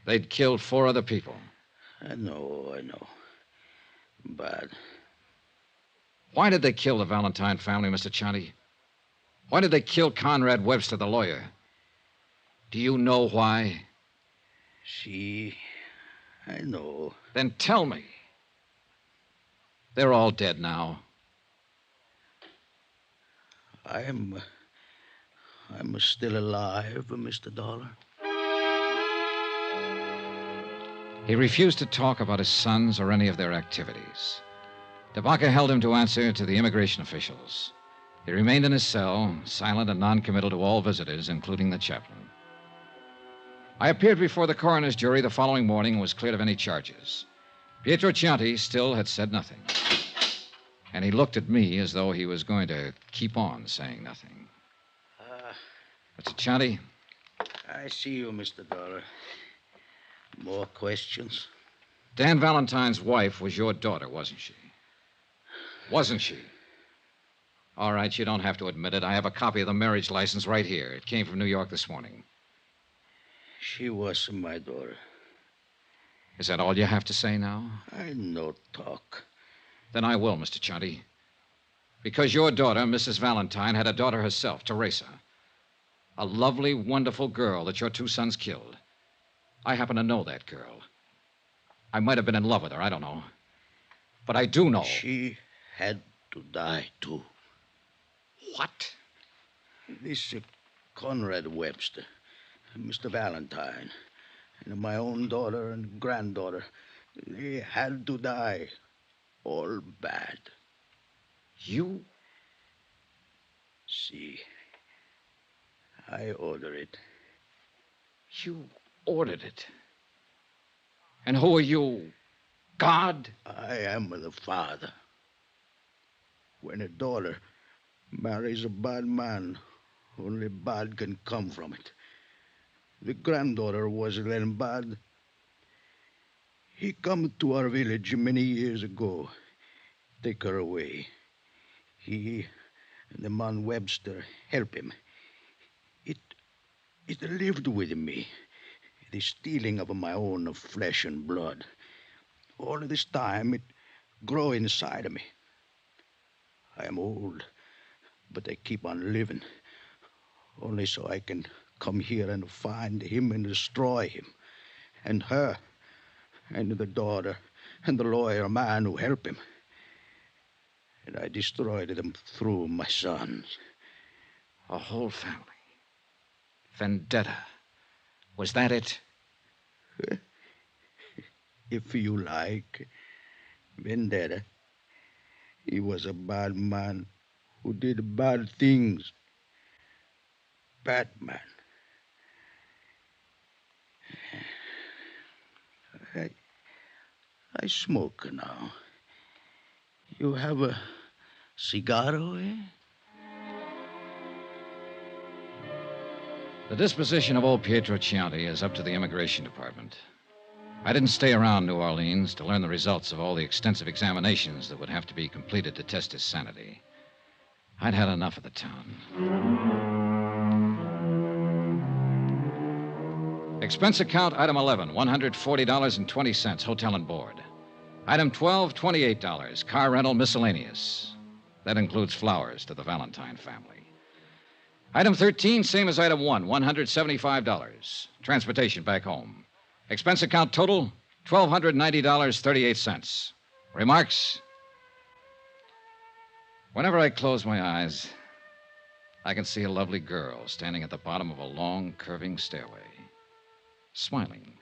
They'd killed 4 other people. I know. But why did they kill the Valentine family, Mr. Chianti? Why did they kill Conrad Webster, the lawyer? Do you know why? I know. Then tell me. They're all dead now. I'm still alive, Mr. Dollar. He refused to talk about his sons or any of their activities. DeBaca held him to answer to the immigration officials. He remained in his cell, silent and noncommittal to all visitors, including the chaplain. I appeared before the coroner's jury the following morning and was cleared of any charges. Pietro Chianti still had said nothing. And he looked at me as though he was going to keep on saying nothing. Mr. Chianti? I see you, Mr. Dollar. More questions? Dan Valentine's wife was your daughter, wasn't she? Wasn't she? All right, you don't have to admit it. I have a copy of the marriage license right here. It came from New York this morning. She was my daughter. Is that all you have to say now? I no talk. Then I will, Mr. Chianti. Because your daughter, Mrs. Valentine, had a daughter herself, Teresa. A lovely, wonderful girl that your 2 sons killed. I happen to know that girl. I might have been in love with her, I don't know. But I do know. She had to die, too. What? This Conrad Webster, Mr. Valentine, and my own daughter and granddaughter, they had to die. All bad. You? See, I order it. You ordered it? And who are you? God? I am the father. When a daughter marries a bad man, only bad can come from it. The granddaughter was then bad. He come to our village many years ago. Take her away. He and the man Webster help him. It lived with me. The stealing of my own flesh and blood. All this time it grow inside of me. I am old, but I keep on living. Only so I can come here and find him and destroy him. And her. And the daughter. And the lawyer man who helped him. And I destroyed them through my sons. A whole family. Vendetta. Was that it? If you like. Vendetta. He was a bad man who did bad things. Bad man. I smoke now. You have a cigarro, eh? The disposition of old Pietro Chianti is up to the immigration department. I didn't stay around New Orleans to learn the results of all the extensive examinations that would have to be completed to test his sanity. I'd had enough of the town. Expense account, item 11, $140.20, hotel and board. Item 12, $28, car rental miscellaneous. That includes flowers to the Valentine family. Item 13, same as item 1, $175. Transportation back home. Expense account total, $1,290.38. Remarks? Whenever I close my eyes, I can see a lovely girl standing at the bottom of a long, curving stairway, smiling,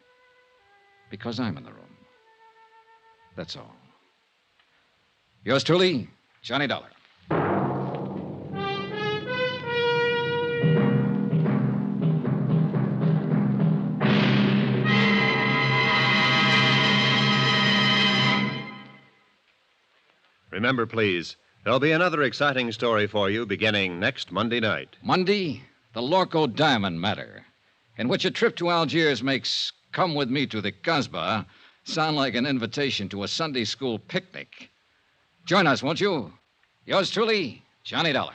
because I'm in the room. That's all. Yours truly, Johnny Dollar. Remember, please, there'll be another exciting story for you beginning next Monday night. Monday, the Lorco Diamond Matter, in which a trip to Algiers makes Come With Me to the Casbah sound like an invitation to a Sunday school picnic. Join us, won't you? Yours truly, Johnny Dollar.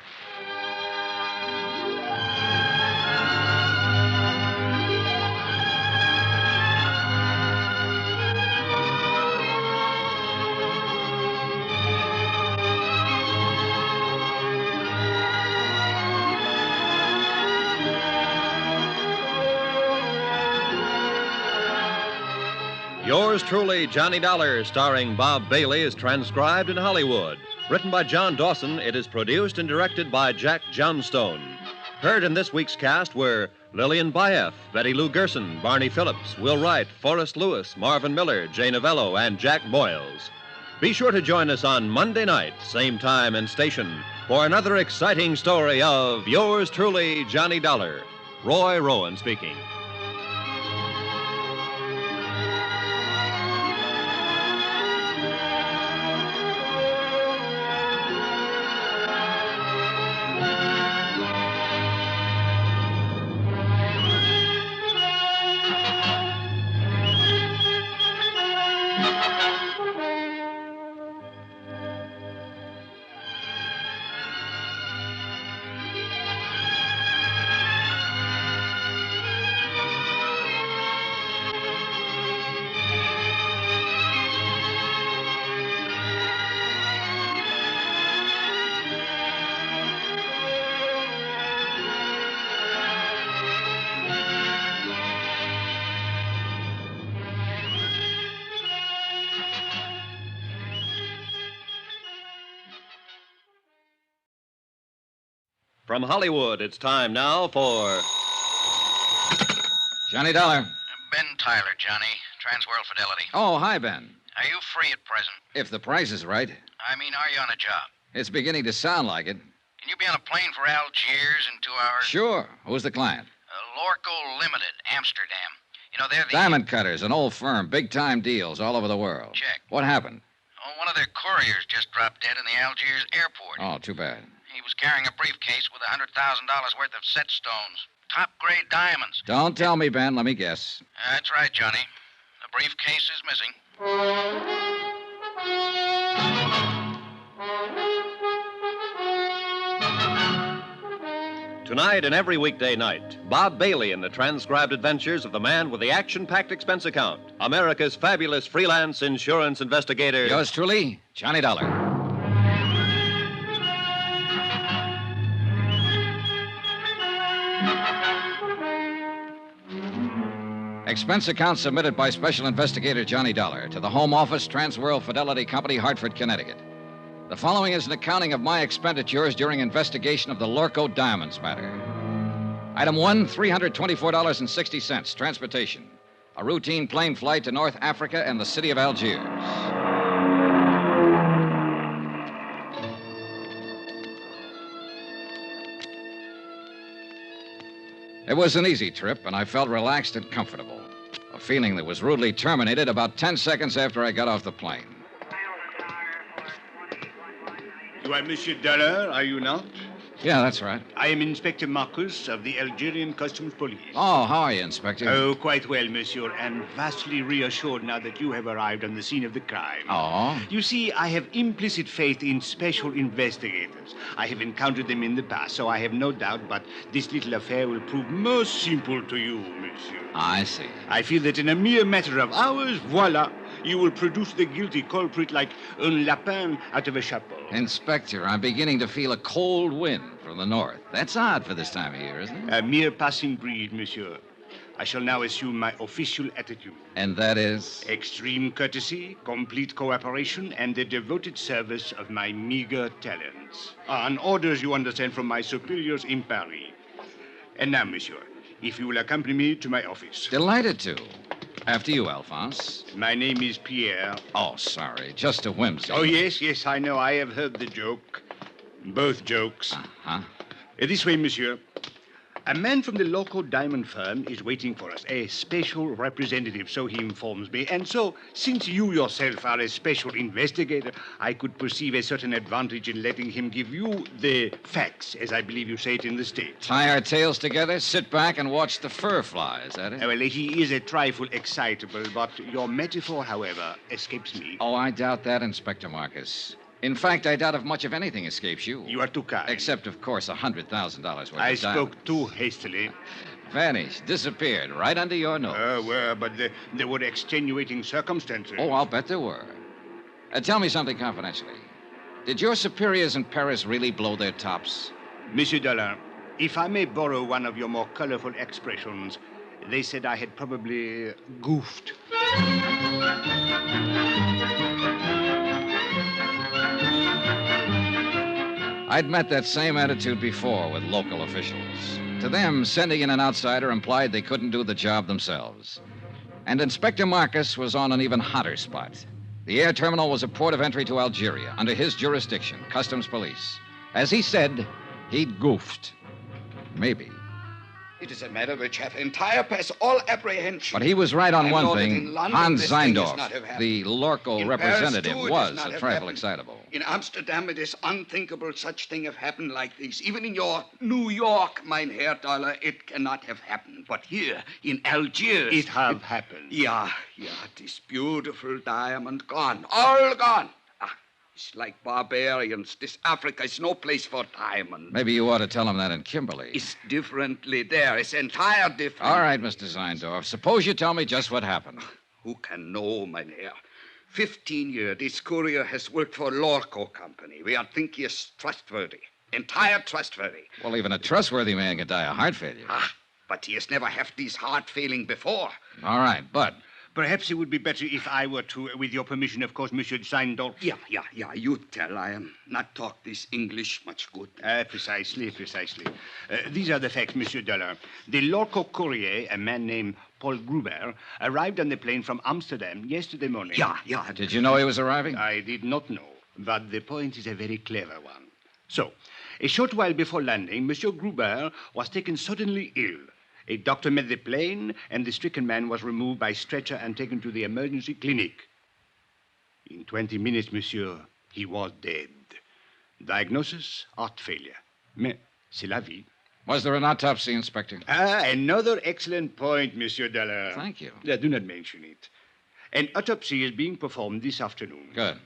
Yours truly, Johnny Dollar, starring Bob Bailey, is transcribed in Hollywood. Written by John Dawson, it is produced and directed by Jack Johnstone. Heard in this week's cast were Lillian Baeff, Betty Lou Gerson, Barney Phillips, Will Wright, Forrest Lewis, Marvin Miller, Jay Novello, and Jack Boyles. Be sure to join us on Monday night, same time and station, for another exciting story of Yours truly, Johnny Dollar. Roy Rowan speaking. From Hollywood, it's time now for Johnny Dollar. Ben Tyler, Johnny. Transworld Fidelity. Oh, hi, Ben. Are you free at present? If the price is right. I mean, are you on a job? It's beginning to sound like it. Can you be on a plane for Algiers in 2 hours? Sure. Who's the client? Lorco Limited, Amsterdam. You know, they're the... Diamond Cutters, an old firm. Big-time deals all over the world. Check. What happened? Oh, one of their couriers just dropped dead in the Algiers airport. Oh, too bad. He was carrying a briefcase with $100,000 worth of set stones. Top-grade diamonds. Don't tell me, Ben. Let me guess. That's right, Johnny. The briefcase is missing. Tonight and every weekday night, Bob Bailey in the transcribed adventures of the man with the action-packed expense account, America's fabulous freelance insurance investigator. Yours truly, Johnny Dollar. Expense account submitted by Special Investigator Johnny Dollar to the Home Office, Transworld Fidelity Company, Hartford, Connecticut. The following is an accounting of my expenditures during investigation of the Lorco Diamonds matter. Item 1, $324.60, transportation. A routine plane flight to North Africa and the city of Algiers. It was an easy trip, and I felt relaxed and comfortable. A feeling that was rudely terminated about 10 seconds after I got off the plane. You are Monsieur Dollar, are you not? Yeah, that's right. I am Inspector Marcus of the Algerian Customs Police. Oh, how are you, Inspector? Oh, quite well, monsieur, and vastly reassured now that you have arrived on the scene of the crime. Oh? You see, I have implicit faith in special investigators. I have encountered them in the past, so I have no doubt, but this little affair will prove most simple to you, monsieur. I see. I feel that in a mere matter of hours, voila, you will produce the guilty culprit like un lapin out of a chapeau. Inspector, I'm beginning to feel a cold wind from the north. That's odd for this time of year, isn't it? A mere passing breeze, monsieur. I shall now assume my official attitude. And that is? Extreme courtesy, complete cooperation, and the devoted service of my meager talents. On orders, you understand, from my superiors in Paris. And now, monsieur, if you will accompany me to my office. Delighted to. After you, Alphonse. My name is Pierre. Oh, sorry. Just a whimsy. Oh, yes, I know. I have heard the joke. Both jokes. Uh-huh. This way, monsieur. A man from the local diamond firm is waiting for us, a special representative, so he informs me. And so, since you yourself are a special investigator, I could perceive a certain advantage in letting him give you the facts, as I believe you say it in the States. Tie our tails together, sit back, and watch the fur fly. Is that it? Well, he is a trifle excitable, but your metaphor, however, escapes me. Oh, I doubt that, Inspector Marcus. In fact, I doubt if much of anything escapes you. You are too kind. Except, of course, $100,000 worth I of diamonds. spoke too hastily. Vanished, disappeared, right under your nose. Well, but there were extenuating circumstances. Oh, I'll bet there were. Tell me something confidentially. Did your superiors in Paris really blow their tops? Monsieur Dollar, if I may borrow one of your more colorful expressions, they said I had probably goofed. I'd met that same attitude before with local officials. To them, sending in an outsider implied they couldn't do the job themselves. And Inspector Marcus was on an even hotter spot. The air terminal was a port of entry to Algeria, under his jurisdiction, Customs Police. As he said, he'd goofed. Maybe. It is a matter which hath entire past all apprehension. But he was right on I one know that thing. in London Hans this thing is Zeindorf, not have happened. the local In representative, Paris, too, it was is not a have trifle happened. excitable. In Amsterdam, it is unthinkable such thing have happened like this. Even in your New York, mein Herr Dollar, it cannot have happened. But here, in Algiers... It have happened. Yeah, this beautiful diamond gone. All gone. It's like barbarians. This Africa is no place for diamond. Maybe you ought to tell him that in Kimberley. It's differently there. It's entire different. All right, Mr. Zeindorf. Suppose you tell me just what happened. Who can know, mein Herr? 15 years, this courier has worked for Lorco Company. We are think he is trustworthy. Entire trustworthy. Well, even a trustworthy man can die of heart failure. But he has never had this heart failing before. All right, but... Perhaps it would be better if I were to, with your permission, of course, Monsieur Zeindorf. Yeah, you tell. I am not talk this English much good. Precisely. These are the facts, Monsieur Dollar. The local courier, a man named Paul Gruber, arrived on the plane from Amsterdam yesterday morning. Yeah. Did you know he was arriving? I did not know, but the point is a very clever one. So, a short while before landing, Monsieur Gruber was taken suddenly ill. A doctor met the plane, and the stricken man was removed by stretcher and taken to the emergency clinic. In 20 minutes, monsieur, he was dead. Diagnosis, heart failure. Mais c'est la vie. Was there an autopsy, Inspector? Another excellent point, Monsieur Dollar. Thank you. Do not mention it. An autopsy is being performed this afternoon. Good.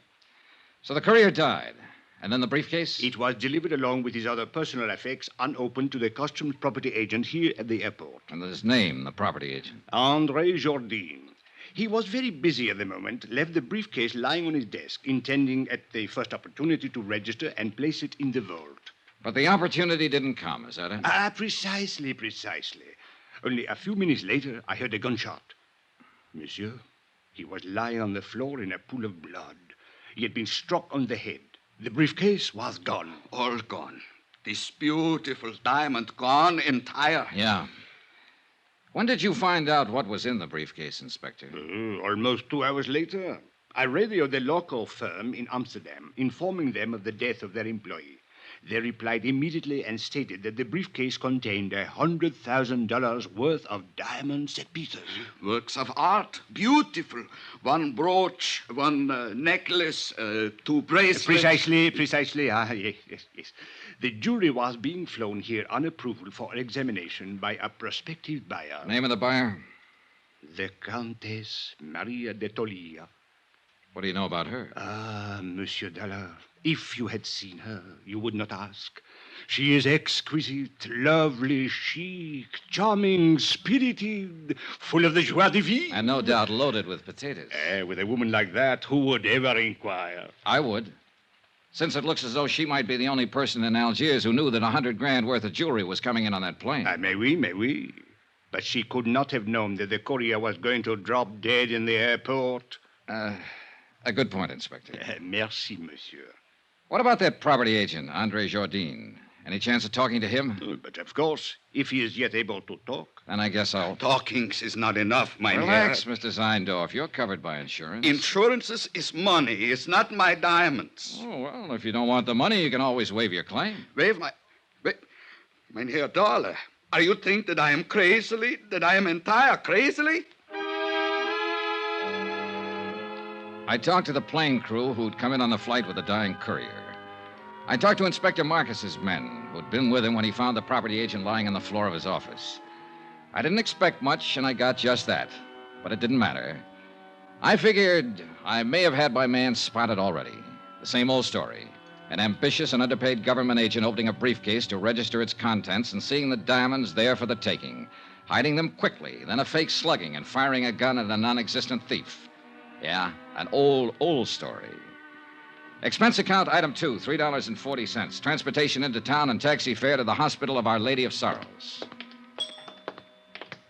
So the courier died. And then the briefcase? It was delivered along with his other personal effects, unopened, to the customs property agent here at the airport. And his name, the property agent? André Jourdain. He was very busy at the moment, left the briefcase lying on his desk, intending at the first opportunity to register and place it in the vault. But the opportunity didn't come, is that it? Precisely. Only a few minutes later, I heard a gunshot. Monsieur, he was lying on the floor in a pool of blood. He had been struck on the head. The briefcase was gone. All gone. This beautiful diamond gone entire. Yeah. When did you find out what was in the briefcase, Inspector? Almost 2 hours later. I radioed the local firm in Amsterdam, informing them of the death of their employee. They replied immediately and stated that the briefcase contained $100,000 worth of diamond set pieces. Works of art. Beautiful. One brooch, one necklace, 2 bracelets. Precisely. Yes. The jury was being flown here on approval for examination by a prospective buyer. Name of the buyer? The Countess Maria de Tolia. What do you know about her? Monsieur Dollar, if you had seen her, you would not ask. She is exquisite, lovely, chic, charming, spirited, full of the joie de vivre. And no doubt loaded with potatoes. With a woman like that, who would ever inquire? I would. Since it looks as though she might be the only person in Algiers who knew that $100,000 worth of jewelry was coming in on that plane. May we. But she could not have known that the courier was going to drop dead in the airport. A good point, Inspector. Merci, monsieur. What about that property agent, Andre Jardine? Any chance of talking to him? But of course, if he is yet able to talk. Then I guess I'll... Talking is not enough, mein Relax, Herr. Mr. Zeindorf. You're covered by insurance. Insurances is money. It's not my diamonds. Oh, well, if you don't want the money, you can always waive your claim. Waive my... Mein Herr Dollar, are you think that I am crazily? That I am entire crazily? I talked to the plane crew who'd come in on the flight with the dying courier. I talked to Inspector Marcus's men, who'd been with him when he found the property agent lying on the floor of his office. I didn't expect much, and I got just that. But it didn't matter. I figured I may have had my man spotted already. The same old story. An ambitious and underpaid government agent opening a briefcase to register its contents and seeing the diamonds there for the taking. Hiding them quickly, then a fake slugging and firing a gun at a non-existent thief. Yeah, an old story. Expense account item 2, $3.40. Transportation into town and taxi fare to the Hospital of Our Lady of Sorrows.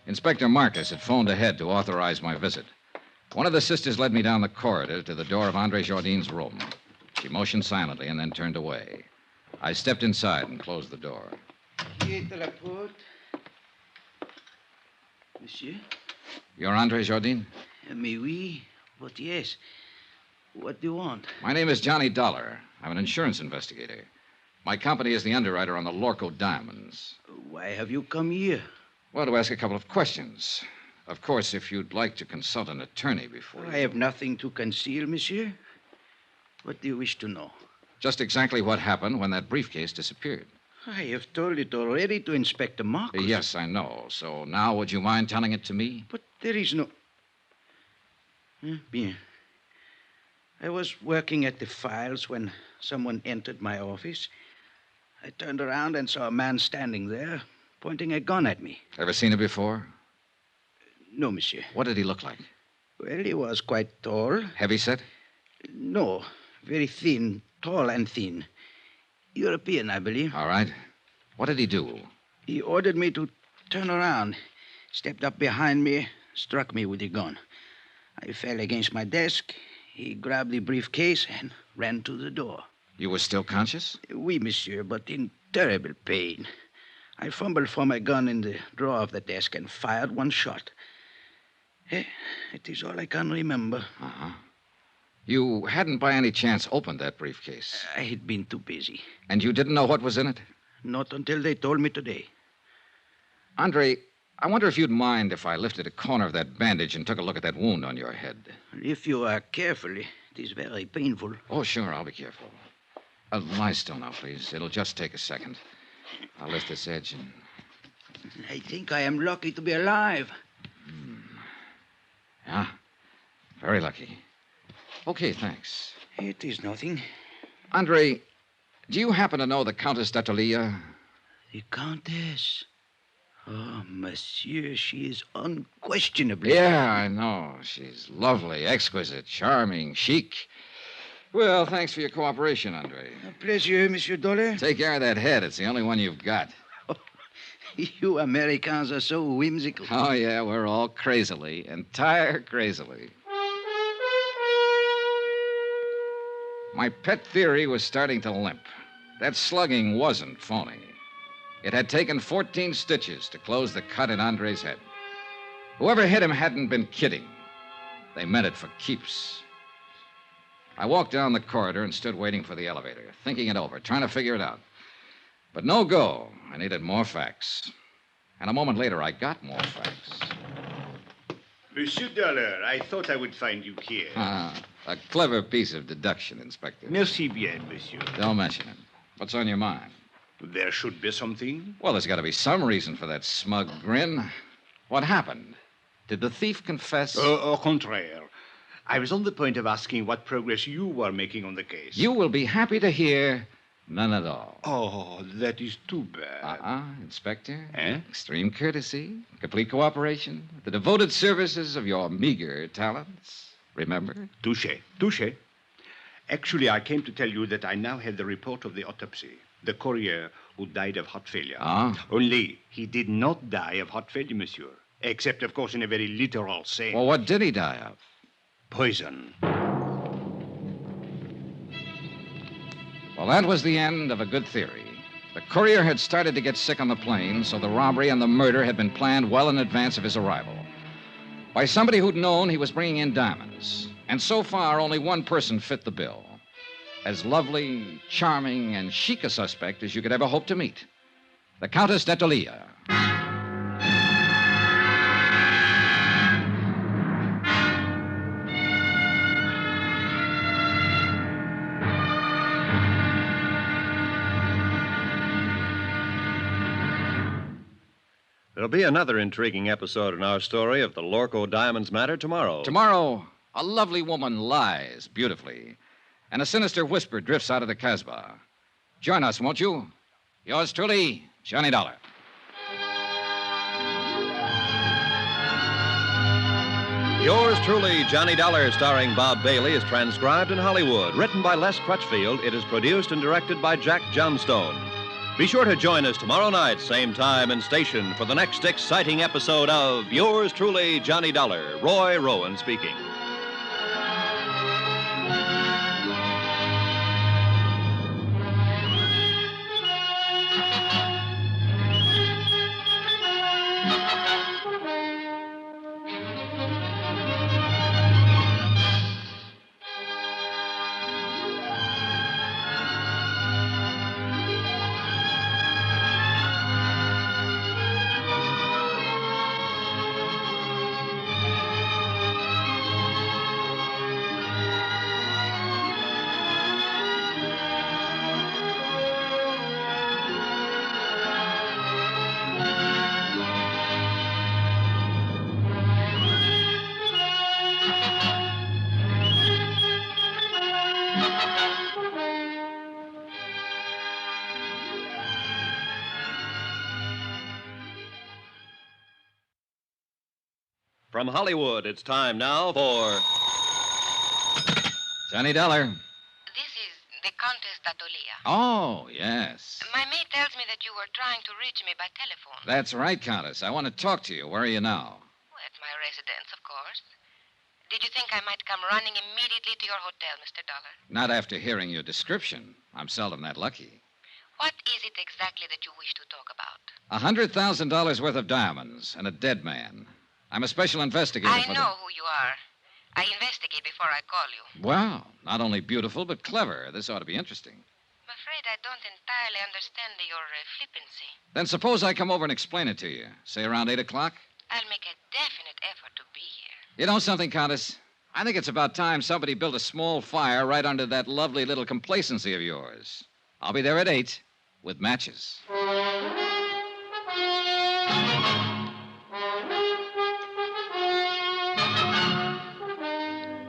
Inspector Marcus had phoned ahead to authorize my visit. One of the sisters led me down the corridor to the door of Andre Jardine's room. She motioned silently and then turned away. I stepped inside and closed the door. Monsieur? You're Andre Jardine? Mais oui, but yes. What do you want? My name is Johnny Dollar. I'm an insurance investigator. My company is the underwriter on the Lorco diamonds. Why have you come here? Well, to ask a couple of questions. Of course, if you'd like to consult an attorney before I have nothing to conceal, monsieur. What do you wish to know? Just exactly what happened when that briefcase disappeared. I have told it already to Inspector Marcus. Yes, I know. So now would you mind telling it to me? But there is no... Bien. I was working at the files when someone entered my office. I turned around and saw a man standing there, pointing a gun at me. Ever seen him before? No, monsieur. What did he look like? Well, he was quite tall. Heavy set? No, very thin, tall and thin. European, I believe. All right. What did he do? He ordered me to turn around, stepped up behind me, struck me with the gun. I fell against my desk. He grabbed the briefcase and ran to the door. You were still conscious? Oui, monsieur, but in terrible pain. I fumbled for my gun in the drawer of the desk and fired one shot. It is all I can remember. Uh-huh. You hadn't by any chance opened that briefcase? I had been too busy. And you didn't know what was in it? Not until they told me today. Andre, I wonder if you'd mind if I lifted a corner of that bandage and took a look at that wound on your head. If you are careful, it is very painful. Oh, sure, I'll be careful. Lie still now, please. It'll just take a second. I'll lift this edge and... I think I am lucky to be alive. Yeah, very lucky. Okay, thanks. It is nothing. Andre, do you happen to know the Countess d'Attolia? The Countess? Oh, monsieur, she is unquestionably... Yeah, I know. She's lovely, exquisite, charming, chic. Well, thanks for your cooperation, Andre. A pleasure, Monsieur Dollar. Take care of that head. It's the only one you've got. You Americans are so whimsical. Oh, yeah, we're all crazily, entire crazily. My pet theory was starting to limp. That slugging wasn't phony. It had taken 14 stitches to close the cut in Andre's head. Whoever hit him hadn't been kidding. They meant it for keeps. I walked down the corridor and stood waiting for the elevator, thinking it over, trying to figure it out. But no go. I needed more facts. And a moment later, I got more facts. Monsieur Dollar, I thought I would find you here. A clever piece of deduction, Inspector. Merci bien, monsieur. Don't mention it. What's on your mind? There should be something. Well, there's got to be some reason for that smug grin. What happened? Did the thief confess? Au contraire. I was on the point of asking what progress you were making on the case. You will be happy to hear none at all. Oh, that is too bad. Inspector. Eh? Extreme courtesy, complete cooperation, the devoted services of your meager talents. Remember? Touché. Actually, I came to tell you that I now have the report of the autopsy. the courier who died of heart failure. Ah? Only he did not die of heart failure, monsieur. Except, of course, in a very literal sense. Well, what did he die of? Poison. Well, that was the end of a good theory. The courier had started to get sick on the plane, so the robbery and the murder had been planned well in advance of his arrival. By somebody who'd known he was bringing in diamonds. And so far, only one person fit the bill. As lovely, charming, and chic a suspect as you could ever hope to meet. The Countess d'Etolia. There'll be another intriguing episode in our story of the Lorco Diamonds matter tomorrow. Tomorrow, a lovely woman lies beautifully, and a sinister whisper drifts out of the Casbah. Join us, won't you? Yours truly, Johnny Dollar. Yours truly, Johnny Dollar, starring Bob Bailey, is transcribed in Hollywood. Written by Les Crutchfield, it is produced and directed by Jack Johnstone. Be sure to join us tomorrow night, same time and station, for the next exciting episode of Yours truly, Johnny Dollar. Roy Rowan speaking. From Hollywood, it's time now for Johnny Dollar. This is the Countess d'Etolia. Oh, yes. My maid tells me that you were trying to reach me by telephone. That's right, Countess. I want to talk to you. Where are you now? At my residence, of course. Did you think I might come running immediately to your hotel, Mr. Dollar? Not after hearing your description. I'm seldom that lucky. What is it exactly that you wish to talk about? $100,000 worth of diamonds and a dead man. I'm a special investigator I for know who you are. I investigate before I call you. Wow, not only beautiful, but clever. This ought to be interesting. I'm afraid I don't entirely understand your flippancy. Then suppose I come over and explain it to you. Say around 8 o'clock? I'll make a definite effort to be here. You know something, Countess? I think it's about time somebody built a small fire right under that lovely little complacency of yours. I'll be there at 8 with matches.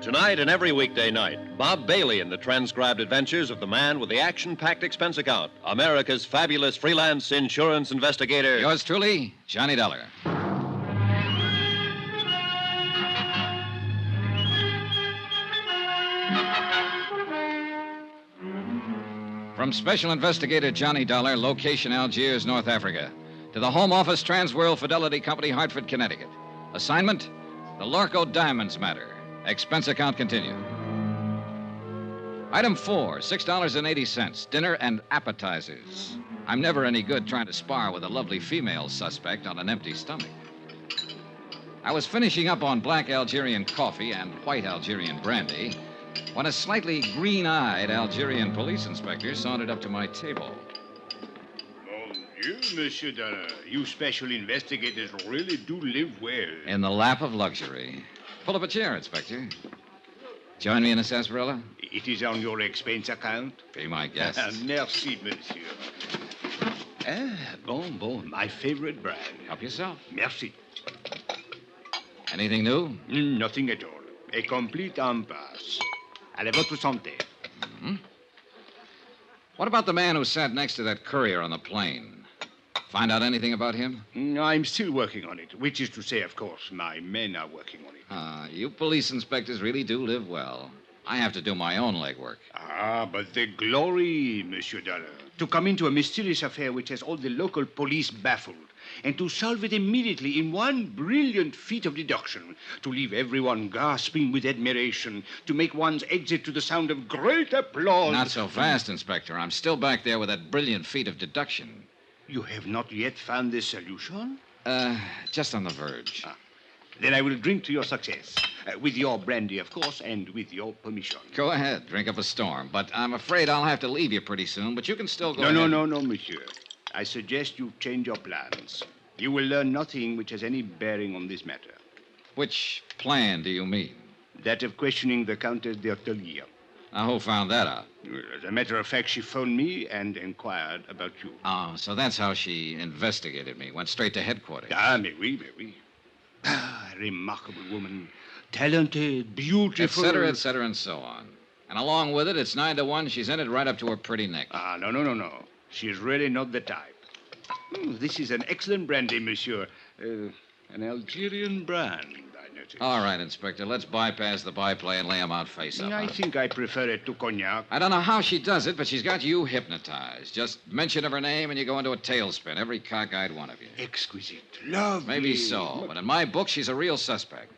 Tonight and every weekday night, Bob Bailey in the transcribed adventures of the man with the action-packed expense account, America's fabulous freelance insurance investigator. Yours truly, Johnny Dollar. From Special Investigator Johnny Dollar, location Algiers, North Africa, to the Home Office Transworld Fidelity Company, Hartford, Connecticut. Assignment, the Lorco Diamonds matter. Expense account continued. Item 4, $6.80, dinner and appetizers. I'm never any good trying to spar with a lovely female suspect on an empty stomach. I was finishing up on black Algerian coffee and white Algerian brandy when a slightly green-eyed Algerian police inspector sauntered up to my table. Mon Dieu, Monsieur Dollar, you special investigators really do live well. In the lap of luxury. Pull up a chair, Inspector. Join me in a sarsaparilla? It is on your expense account? Be my guest. Merci, monsieur. Bon, my favorite brand. Help yourself. Merci. Anything new? Nothing at all. A complete impasse. Allez, votre santé. Mm-hmm. What about the man who sat next to that courier on the plane? Find out anything about him? I'm still working on it, which is to say, of course, my men are working on it. You police inspectors really do live well. I have to do my own legwork. Ah, but the glory, Monsieur Dollar. To come into a mysterious affair which has all the local police baffled, and to solve it immediately in one brilliant feat of deduction, to leave everyone gasping with admiration, to make one's exit to the sound of great applause. Not so fast, Inspector. I'm still back there with that brilliant feat of deduction. You have not yet found the solution? Just on the verge. Then I will drink to your success. With your brandy, of course, and with your permission. Go ahead, drink up a storm. But I'm afraid I'll have to leave you pretty soon, but you can still go ahead. No, monsieur. I suggest you change your plans. You will learn nothing which has any bearing on this matter. Which plan do you mean? That of questioning the Countess d'Ortelier. Now, who found that out? Well, as a matter of fact, she phoned me and inquired about you. Oh, so that's how she investigated me. Went straight to headquarters. Ah, mais oui. Ah, remarkable woman. Talented, beautiful. Et cetera, and so on. And along with it, it's 9 to 1. She's in it right up to her pretty neck. Ah, no. She's really not the type. This is an excellent brandy, monsieur. An Algerian brand, I notice. All right, Inspector. Let's bypass the byplay and lay him out face up. I think I prefer it to cognac. I don't know how she does it, but she's got you hypnotized. Just mention of her name and you go into a tailspin. Every cockeyed one of you. Exquisite. Lovely. Maybe so, but in my book, she's a real suspect.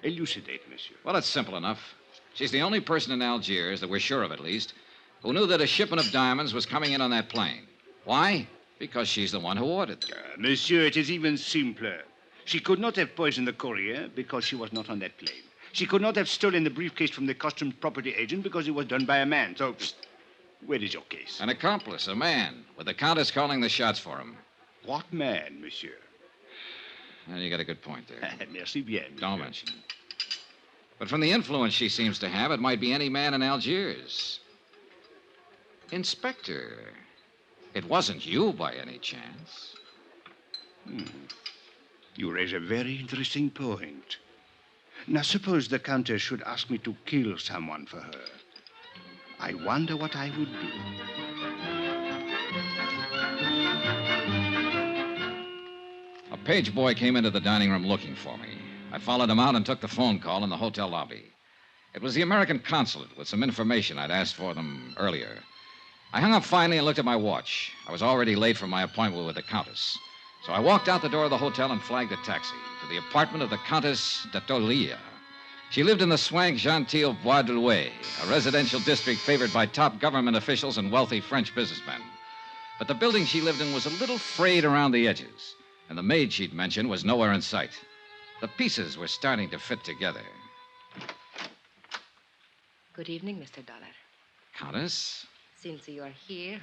Elucidate, monsieur. Well, it's simple enough. She's the only person in Algiers, that we're sure of at least, who knew that a shipment of diamonds was coming in on that plane. Why? Because she's the one who ordered them. Monsieur, it is even simpler. She could not have poisoned the courier because she was not on that plane. She could not have stolen the briefcase from the customs property agent because it was done by a man. So, where is your case? An accomplice, a man, with the Countess calling the shots for him. What man, monsieur? Well, you got a good point there. Merci bien. Don't mention it. But from the influence she seems to have, it might be any man in Algiers. Inspector, it wasn't you by any chance. You raise a very interesting point. Now, suppose the Countess should ask me to kill someone for her. I wonder what I would do. A page boy came into the dining room looking for me. I followed him out and took the phone call in the hotel lobby. It was the American consulate with some information I'd asked for them earlier. I hung up finally and looked at my watch. I was already late for my appointment with the Countess. So I walked out the door of the hotel and flagged a taxi to the apartment of the Countess d'Ortelier. She lived in the swank genteel Bois de Louet, a residential district favored by top government officials and wealthy French businessmen. But the building she lived in was a little frayed around the edges, and the maid she'd mentioned was nowhere in sight. The pieces were starting to fit together. Good evening, Mr. Dollar. Countess? Since you are here,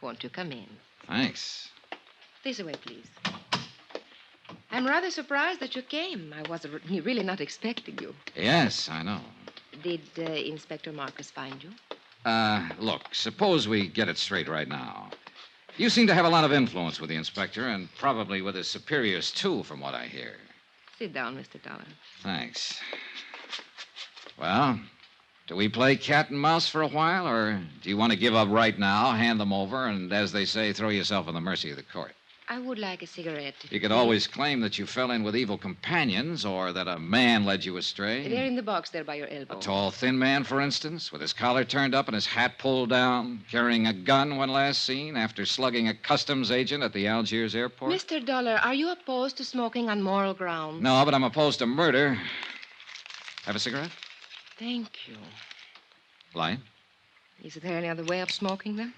won't you come in? Thanks. This way, please. I'm rather surprised that you came. I was really not expecting you. Yes, I know. Did Inspector Marcus find you? Look, suppose we get it straight right now. You seem to have a lot of influence with the inspector, and probably with his superiors, too, from what I hear. Sit down, Mr. Dollar. Thanks. Well, do we play cat and mouse for a while, or do you want to give up right now, hand them over, and, as they say, throw yourself on the mercy of the court? I would like a cigarette. You could always claim that you fell in with evil companions, or that a man led you astray. They're in the box there by your elbow. A tall, thin man, for instance, with his collar turned up and his hat pulled down, carrying a gun when last seen after slugging a customs agent at the Algiers airport. Mr. Dollar, are you opposed to smoking on moral grounds? No, but I'm opposed to murder. Have a cigarette? Thank you. Light? Is there any other way of smoking, then?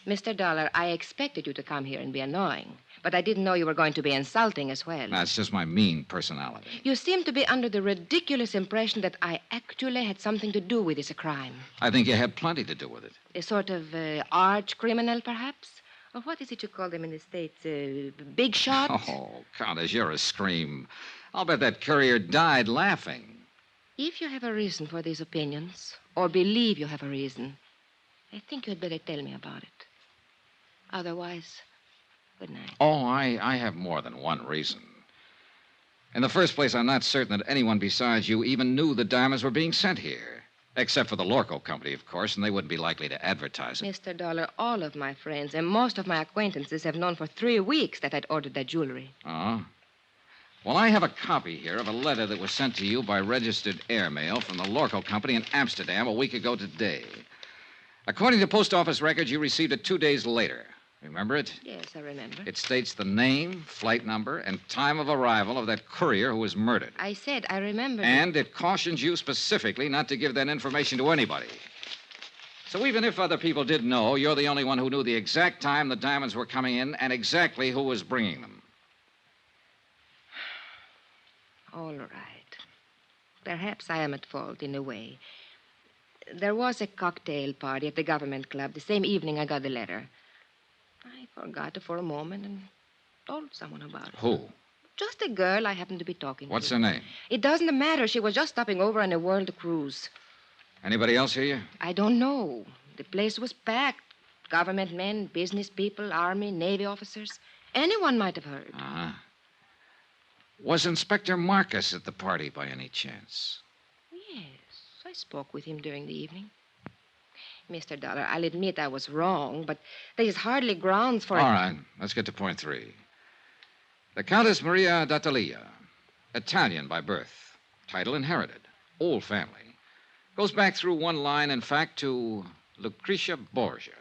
Mr. Dollar, I expected you to come here and be annoying, but I didn't know you were going to be insulting as well. That's just my mean personality. You seem to be under the ridiculous impression that I actually had something to do with this crime. I think you had plenty to do with it. A sort of arch criminal, perhaps? Or what is it you call them in the States? Big shot? Oh, Countess, you're a scream. I'll bet that courier died laughing. If you have a reason for these opinions, or believe you have a reason, I think you'd better tell me about it. Otherwise, good night. Oh, I have more than one reason. In the first place, I'm not certain that anyone besides you even knew the diamonds were being sent here. Except for the Lorco Company, of course, and they wouldn't be likely to advertise it. Mr. Dollar, all of my friends and most of my acquaintances have known for 3 weeks that I'd ordered that jewelry. Oh? Well, I have a copy here of a letter that was sent to you by registered airmail from the Lorco Company in Amsterdam a week ago today. According to post office records, you received it 2 days later. Remember it? Yes, I remember. It states the name, flight number, and time of arrival of that courier who was murdered. I said I remember. And it cautions you specifically not to give that information to anybody. So even if other people did know, you're the only one who knew the exact time the diamonds were coming in and exactly who was bringing them. All right. Perhaps I am at fault in a way. There was a cocktail party at the government club the same evening I got the letter. I forgot it for a moment and told someone about it. Who? Just a girl I happened to be talking What's to. her name? It doesn't matter. She was just stopping over on a world cruise. Anybody else hear you? I don't know. The place was packed. Government men, business people, Army, Navy officers. Anyone might have heard. Uh-huh. Was Inspector Marcus at the party by any chance? Yes, I spoke with him during the evening. Mr. Dollar, I'll admit I was wrong, but there is hardly grounds for... All right, let's get to point 3. The Countess Maria d'Attalia, Italian by birth, title inherited, old family. Goes back through one line, in fact, to Lucretia Borgia.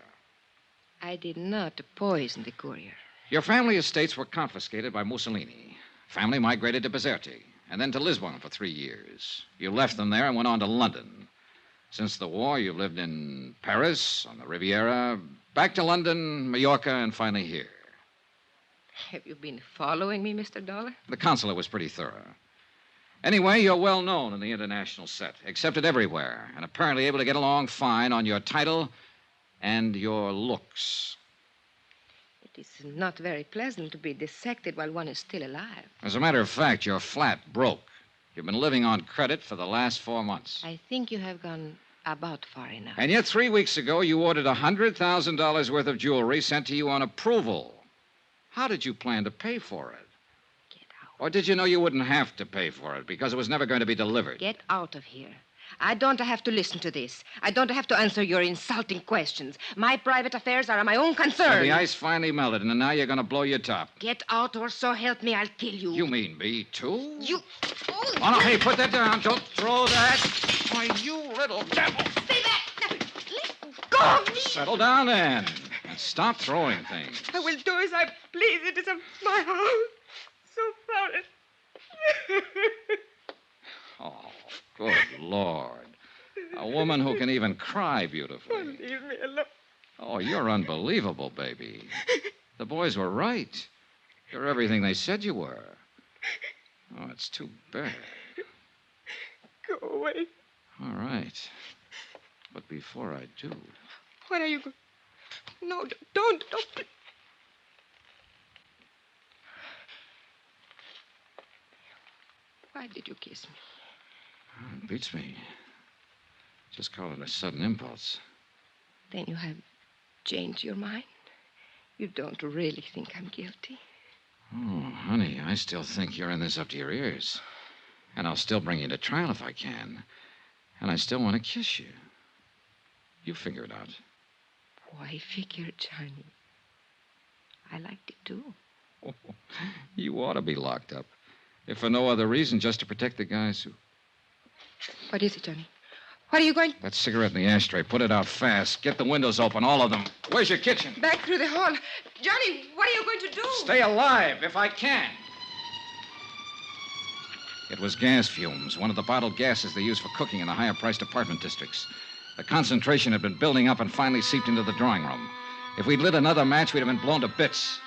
I did not poison the courier. Your family estates were confiscated by Mussolini. Family migrated to Bizerte, and then to Lisbon for 3 years. You left them there and went on to London. Since the war, you've lived in Paris, on the Riviera, back to London, Mallorca, and finally here. Have you been following me, Mr. Dollar? The consulate was pretty thorough. Anyway, you're well known in the international set, accepted everywhere, and apparently able to get along fine on your title and your looks. It is not very pleasant to be dissected while one is still alive. As a matter of fact, you're flat broke. You've been living on credit for the last 4 months. I think you have gone about far enough. And yet 3 weeks ago, you ordered $100,000 worth of jewelry sent to you on approval. How did you plan to pay for it? Get out. Or did you know you wouldn't have to pay for it because it was never going to be delivered? Get out of here. I don't have to listen to this. I don't have to answer your insulting questions. My private affairs are my own concern. So the ice finally melted, and now you're going to blow your top. Get out, or so help me, I'll kill you. You mean me, too? You... Oh, no, hey, put that down. Don't throw that. Why, you little devil. Stay back. Now, let go of me. Settle down, then. And stop throwing things. I will do as I please. It is my house. So sorry. Oh, good Lord. A woman who can even cry beautifully. Leave me alone. Oh, you're unbelievable, baby. The boys were right. You're everything they said you were. Oh, it's too bad. Go away. All right. But before I do... What are you going... No, don't. Why did you kiss me? Oh, it beats me. Just call it a sudden impulse. Then you have changed your mind? You don't really think I'm guilty? Oh, honey, I still think you're in this up to your ears. And I'll still bring you to trial if I can. And I still want to kiss you. You figure it out. Why figure, Johnny? I liked it, too. Oh, you ought to be locked up. If for no other reason, just to protect the guys who... What is it, Johnny? What are you going... That cigarette in the ashtray. Put it out fast. Get the windows open, all of them. Where's your kitchen? Back through the hall. Johnny, what are you going to do? Stay alive, if I can. It was gas fumes, one of the bottled gases they use for cooking in the higher-priced apartment districts. The concentration had been building up and finally seeped into the drawing room. If we'd lit another match, we'd have been blown to bits.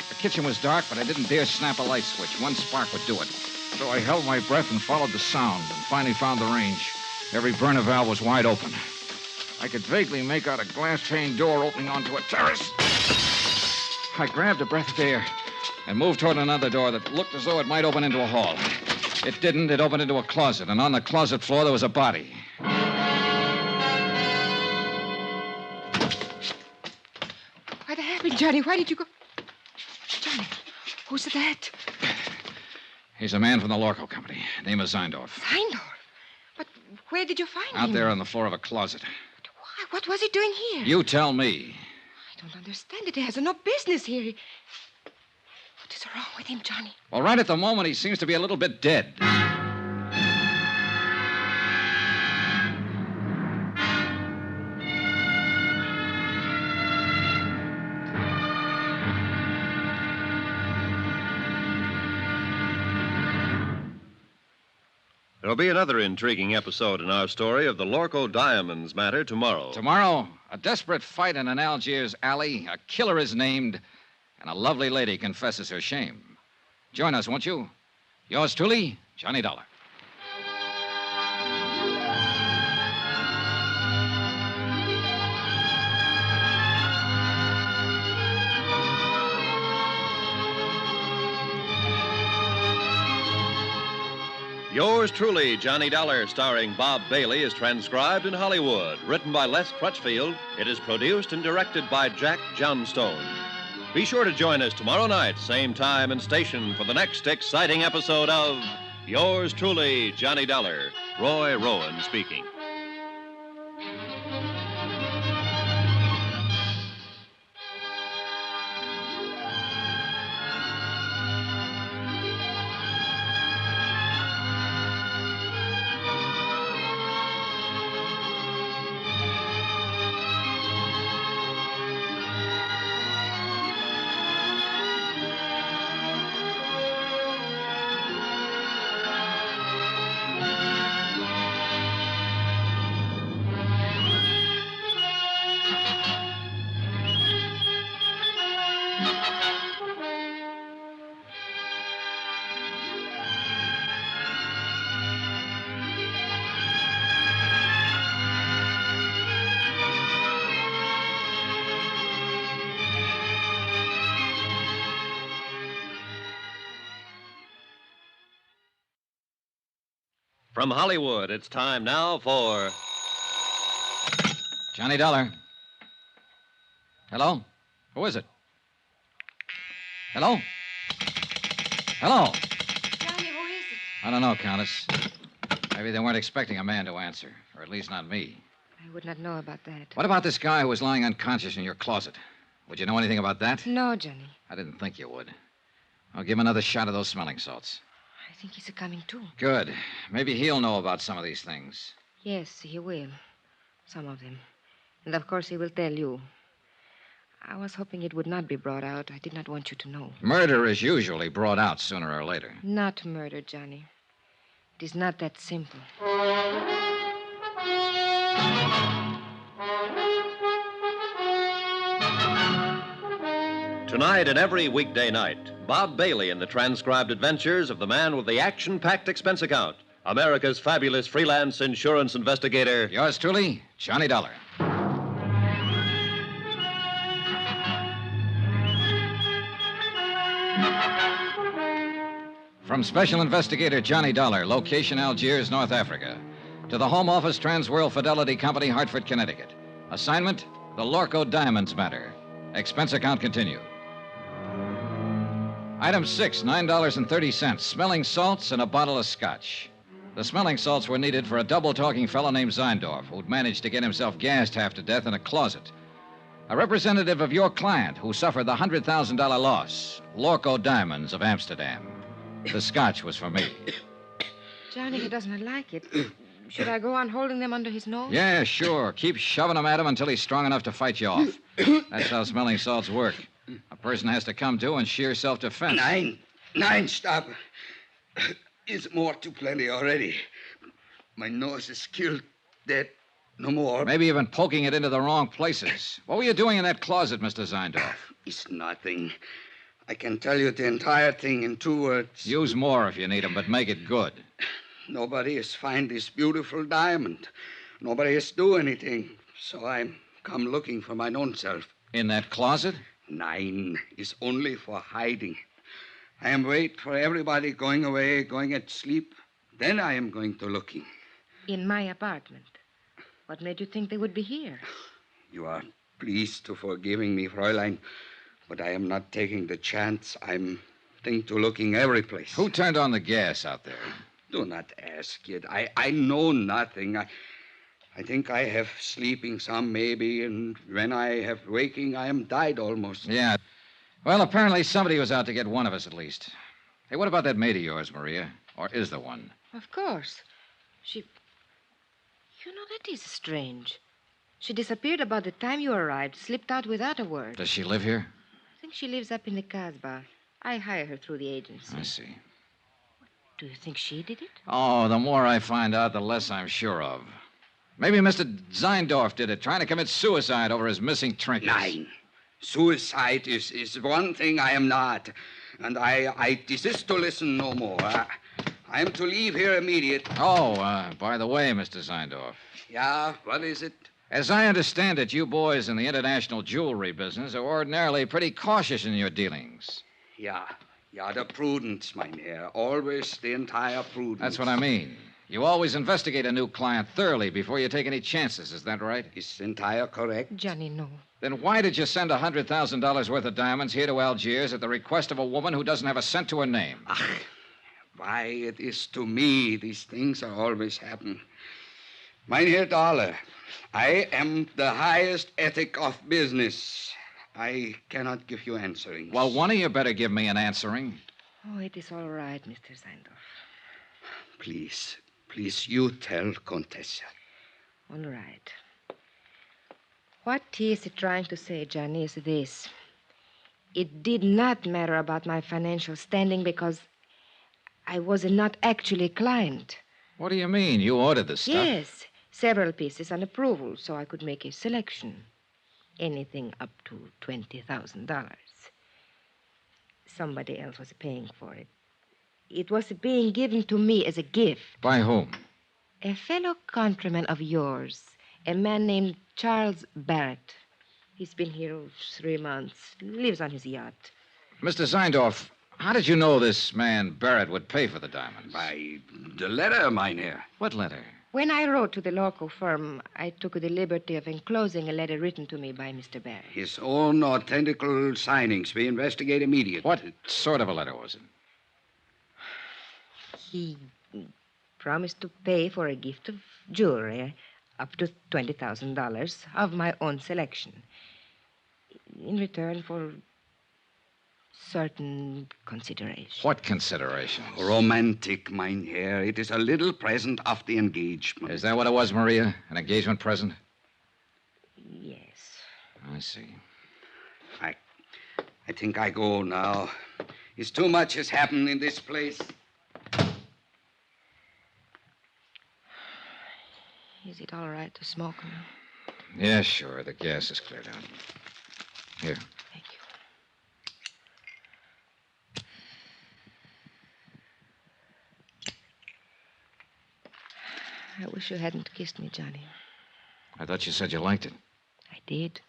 The kitchen was dark, but I didn't dare snap a light switch. One spark would do it. So I held my breath and followed the sound and finally found the range. Every burner valve was wide open. I could vaguely make out a glass-pane door opening onto a terrace. I grabbed a breath of air and moved toward another door that looked as though it might open into a hall. It didn't. It opened into a closet, and on the closet floor there was a body. What happened, Johnny? Why did you go... Johnny, who's that? He's a man from the Lorco Company. Name is Zeindorf. Zeindorf? But where did you find him? Out there on the floor of a closet. But why? What was he doing here? You tell me. I don't understand it. He has no business here. What is wrong with him, Johnny? Well, right at the moment, he seems to be a little bit dead. There'll be another intriguing episode in our story of the Lorco Diamonds matter tomorrow. Tomorrow, a desperate fight in an Algiers alley, a killer is named, and a lovely lady confesses her shame. Join us, won't you? Yours truly, Johnny Dollar. Yours truly, Johnny Dollar, starring Bob Bailey, is transcribed in Hollywood. Written by Les Crutchfield, it is produced and directed by Jack Johnstone. Be sure to join us tomorrow night, same time and station, for the next exciting episode of Yours truly, Johnny Dollar. Roy Rowan speaking. From Hollywood, it's time now for Johnny Dollar. Hello? Who is it? Hello? Hello? Johnny, who is it? I don't know, Countess. Maybe they weren't expecting a man to answer, or at least not me. I would not know about that. What about this guy who was lying unconscious in your closet? Would you know anything about that? No, Johnny. I didn't think you would. I'll give him another shot of those smelling salts. I think he's coming too. Good. Maybe he'll know about some of these things. Yes, he will. Some of them. And of course he will tell you. I was hoping it would not be brought out. I did not want you to know. Murder is usually brought out sooner or later. Not murder, Johnny. It is not that simple. Tonight and every weekday night, Bob Bailey in the transcribed adventures of the man with the action-packed expense account, America's fabulous freelance insurance investigator. Yours truly, Johnny Dollar. From Special Investigator Johnny Dollar, location Algiers, North Africa, to the Home Office Transworld Fidelity Company, Hartford, Connecticut. Assignment, the Lorco Diamonds matter. Expense account continued. Item 6, $9.30, smelling salts and a bottle of scotch. The smelling salts were needed for a double-talking fellow named Zeindorf, who'd managed to get himself gassed half to death in a closet. A representative of your client who suffered the $100,000 loss, Lorco Diamonds of Amsterdam. The scotch was for me. Johnny, he does not like it. Should I go on holding them under his nose? Yeah, sure. Keep shoving him at him until he's strong enough to fight you off. That's how smelling salts work. A person has to come to in sheer self-defense. Nine, stop. It's more too plenty already. My nose is killed, dead. No more. Maybe you've been poking it into the wrong places. What were you doing in that closet, Mr. Zeindorf? It's nothing. I can tell you the entire thing in 2 words. Use more if you need them, but make it good. Nobody has found this beautiful diamond. Nobody has do anything. So I'm come looking for my own self. In that closet? 9 is only for hiding. I am wait for everybody going away, going at sleep. Then I am going to looking. In my apartment. What made you think they would be here? You are pleased to forgiving me, Fräulein, but I am not taking the chance. I'm think to looking every place. Who turned on the gas out there? Do not ask it. I know nothing. I think I have sleeping some, maybe, and when I have waking, I am died almost. Yeah. Well, apparently somebody was out to get one of us at least. Hey, what about that maid of yours, Maria? Or is there one? Of course. She... You know, that is strange. She disappeared about the time you arrived, slipped out without a word. Does she live here? I think she lives up in the Casbah. I hire her through the agency. I see. Do you think she did it? Oh, the more I find out, the less I'm sure of. Maybe Mr. Zeindorf did it, trying to commit suicide over his missing trinkets. Nein. Suicide is one thing I am not. And I desist to listen no more. I am to leave here immediate. Oh, by the way, Mr. Zeindorf. Yeah, what is it? As I understand it, you boys in the international jewelry business are ordinarily pretty cautious in your dealings. Yeah, the prudence, mein Herr. Always the entire prudence. That's what I mean. You always investigate a new client thoroughly before you take any chances, is that right? Is entire correct? Johnny, no. Then why did you send $100,000 worth of diamonds here to Algiers at the request of a woman who doesn't have a cent to her name? Why, it is to me these things are always happen. Mein Herr Dollar, I am the highest ethic of business. I cannot give you answering. Well, one of you better give me an answering. Oh, it is all right, Mr. Zeindorf. Please, you tell Contessa. All right. What he is trying to say, Johnny, is this. It did not matter about my financial standing because I was not actually a client. What do you mean? You ordered the stuff? Yes, several pieces on approval, so I could make a selection. Anything up to $20,000. Somebody else was paying for it. It was being given to me as a gift. By whom? A fellow countryman of yours, a man named Charles Barrett. He's been here 3 months, lives on his yacht. Mr. Zeindorf, how did you know this man Barrett would pay for the diamonds? By the letter, mein Herr. What letter? When I wrote to the local firm, I took the liberty of enclosing a letter written to me by Mr. Barrett. His own authentical signings. We investigate immediately. What sort of a letter was it? He promised to pay for a gift of jewelry up to $20,000 of my own selection in return for certain considerations. What considerations? Romantic, mein Herr. It is a little present of the engagement. Is that what it was, Maria? An engagement present? Yes. I see. I think I go now. It's too much has happened in this place. Is it all right to smoke now? Yeah, sure. The gas is cleared out. Here. Thank you. I wish you hadn't kissed me, Johnny. I thought you said you liked it. I did.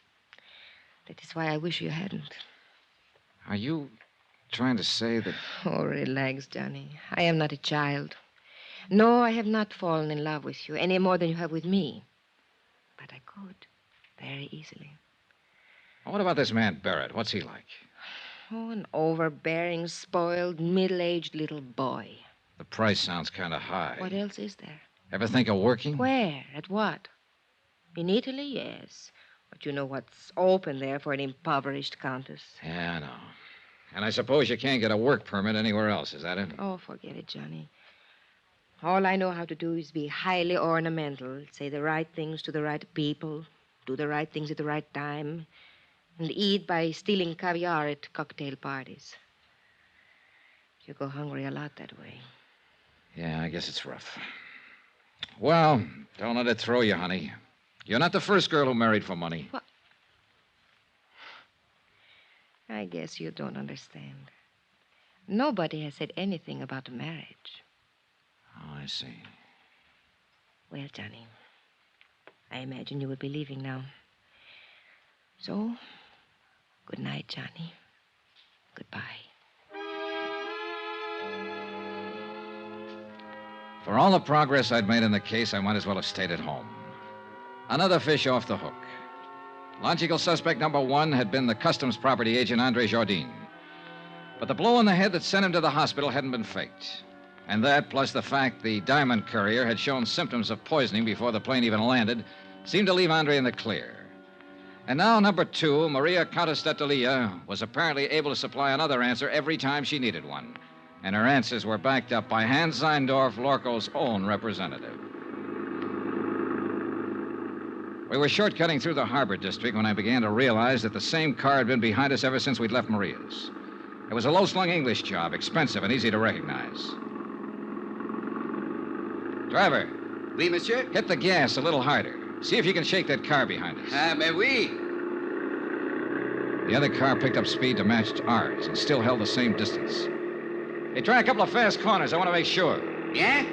That is why I wish you hadn't. Are you trying to say that... Oh, relax, Johnny. I am not a child. No, I have not fallen in love with you any more than you have with me. But I could, very easily. What about this man Barrett? What's he like? Oh, an overbearing, spoiled, middle-aged little boy. The price sounds kind of high. What else is there? Ever think of working? Where? At what? In Italy, yes. But you know what's open there for an impoverished countess. Yeah, I know. And I suppose you can't get a work permit anywhere else, is that it? Oh, forget it, Johnny. All I know how to do is be highly ornamental, say the right things to the right people, do the right things at the right time, and eat by stealing caviar at cocktail parties. You go hungry a lot that way. Yeah, I guess it's rough. Well, don't let it throw you, honey. You're not the first girl who married for money. What? I guess you don't understand. Nobody has said anything about marriage. Oh, I see. Well, Johnny, I imagine you will be leaving now. So, good night, Johnny. Goodbye. For all the progress I'd made in the case, I might as well have stayed at home. Another fish off the hook. Logical suspect number one had been the customs property agent, Andre Jardine. But the blow on the head that sent him to the hospital hadn't been faked. And that, plus the fact the diamond courier had shown symptoms of poisoning before the plane even landed, seemed to leave Andre in the clear. And now, number 2, Maria Countess d'Attalia was apparently able to supply another answer every time she needed one. And her answers were backed up by Hans Zeindorf, Lorco's own representative. We were shortcutting through the harbor district when I began to realize that the same car had been behind us ever since we'd left Maria's. It was a low-slung English job, expensive and easy to recognize. Driver. Oui, monsieur? Hit the gas a little harder. See if you can shake that car behind us. Mais oui. The other car picked up speed to match ours and still held the same distance. Hey, try a couple of fast corners. I want to make sure. Yeah?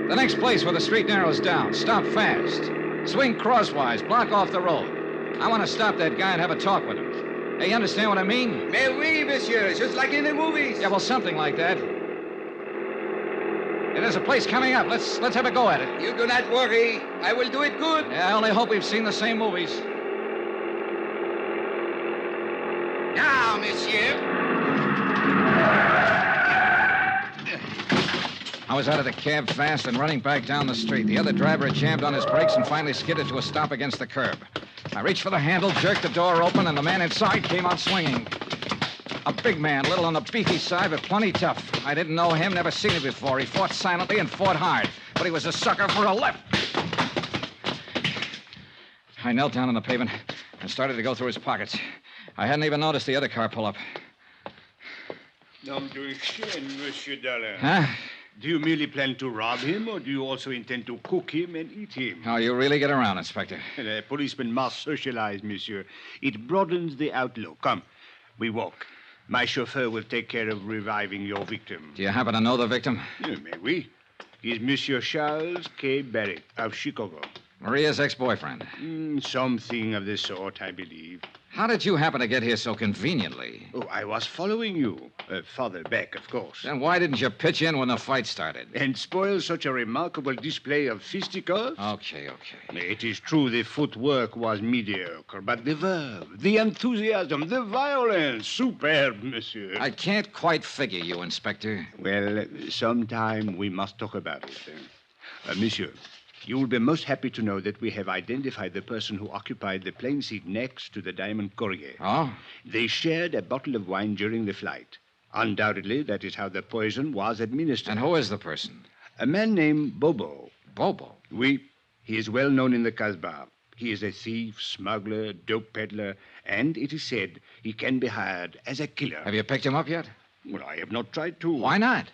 The next place where the street narrows down. Stop fast. Swing crosswise. Block off the road. I want to stop that guy and have a talk with him. Hey, you understand what I mean? Mais oui, monsieur. Just like in the movies. Yeah, well, something like that. Hey, there's a place coming up. Let's have a go at it. You do not worry. I will do it good. Yeah, I only hope we've seen the same movies. Now, monsieur. I was out of the cab fast and running back down the street. The other driver had jammed on his brakes and finally skidded to a stop against the curb. I reached for the handle, jerked the door open, and the man inside came out swinging. A big man, a little on the beefy side, but plenty tough. I didn't know him, never seen him before. He fought silently and fought hard, but he was a sucker for a lift. I knelt down on the pavement and started to go through his pockets. I hadn't even noticed the other car pull up. Nom de chien, Monsieur Dollar. Huh? Do you merely plan to rob him, or do you also intend to cook him and eat him? Oh, you really get around, Inspector. A policeman must socialize, monsieur. It broadens the outlook. Come, we walk. My chauffeur will take care of reviving your victim. Do you happen to know the victim? May we? He's Monsieur Charles K. Barrett of Chicago. Maria's ex-boyfriend. Something of the sort, I believe. How did you happen to get here so conveniently? Oh, I was following you. Farther back, of course. Then why didn't you pitch in when the fight started? And spoil such a remarkable display of fisticuffs? Okay. It is true the footwork was mediocre, but the verve, the enthusiasm, the violence, superb, monsieur. I can't quite figure you, Inspector. Well, sometime we must talk about it. Monsieur, you will be most happy to know that we have identified the person who occupied the plane seat next to the Diamond Courier. Oh? They shared a bottle of wine during the flight. Undoubtedly, that is how the poison was administered. And who is the person? A man named Bobo. Bobo? Oui. He is well known in the Casbah. He is a thief, smuggler, dope peddler, and it is said he can be hired as a killer. Have you picked him up yet? Well, I have not tried to. Why not?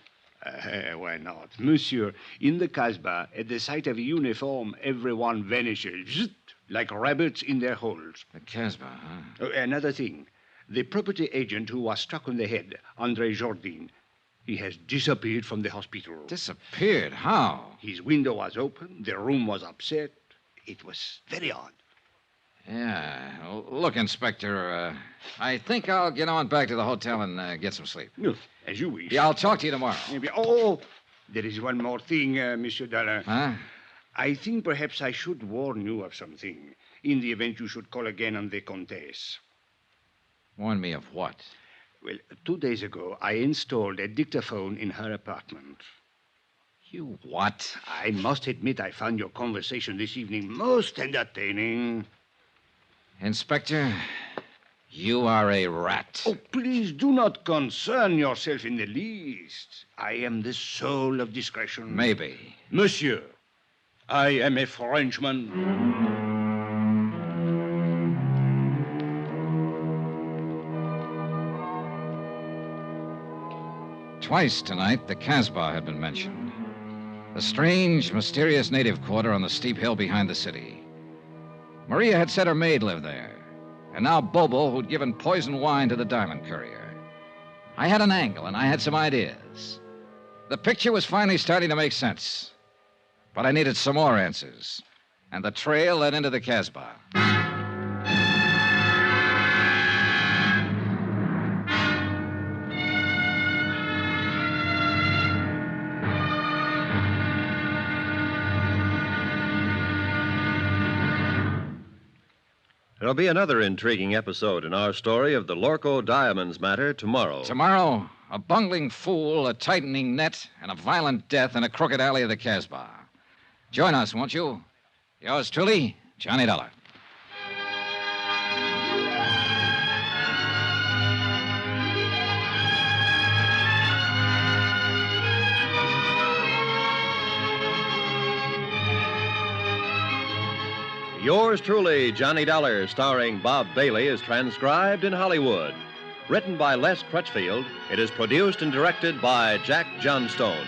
Why not? Monsieur, in the Casbah, at the sight of a uniform, everyone vanishes, zzzt, like rabbits in their holes. The Casbah, huh? Another thing. The property agent who was struck on the head, Andre Jardin, he has disappeared from the hospital. Disappeared? How? His window was open. The room was upset. It was very odd. Yeah. Look, Inspector, I think I'll get on back to the hotel and get some sleep. As you wish. Yeah, I'll talk to you tomorrow. Oh, there is one more thing, Monsieur Dollar. Huh? I think perhaps I should warn you of something in the event you should call again on the Comtesse. Warn me of what? Well, 2 days ago, I installed a dictaphone in her apartment. You what? I must admit I found your conversation this evening most entertaining. Inspector, you are a rat. Oh, please do not concern yourself in the least. I am the soul of discretion. Maybe. Monsieur, I am a Frenchman. Twice tonight, the Casbah had been mentioned. The strange, mysterious native quarter on the steep hill behind the city. Maria had said her maid lived there. And now Bobo, who'd given poison wine to the diamond courier. I had an angle, and I had some ideas. The picture was finally starting to make sense. But I needed some more answers. And the trail led into the Casbah. There'll be another intriguing episode in our story of the Lorco Diamonds matter tomorrow. Tomorrow, a bungling fool, a tightening net, and a violent death in a crooked alley of the Casbah. Join us, won't you? Yours truly, Johnny Dollar. Yours truly, Johnny Dollar, starring Bob Bailey, is transcribed in Hollywood. Written by Les Crutchfield, it is produced and directed by Jack Johnstone.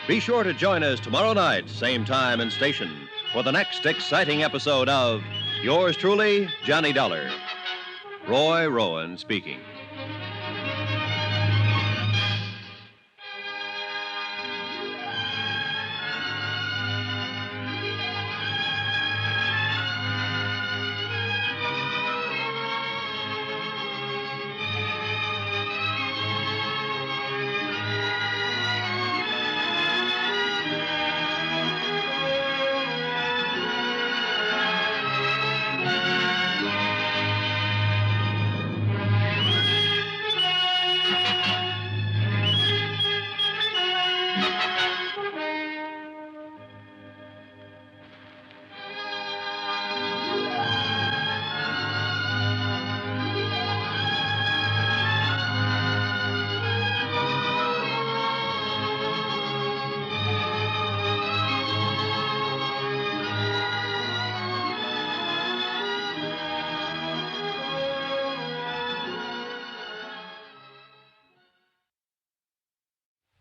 Be sure to join us tomorrow night, same time and station, for the next exciting episode of Yours truly, Johnny Dollar. Roy Rowan speaking.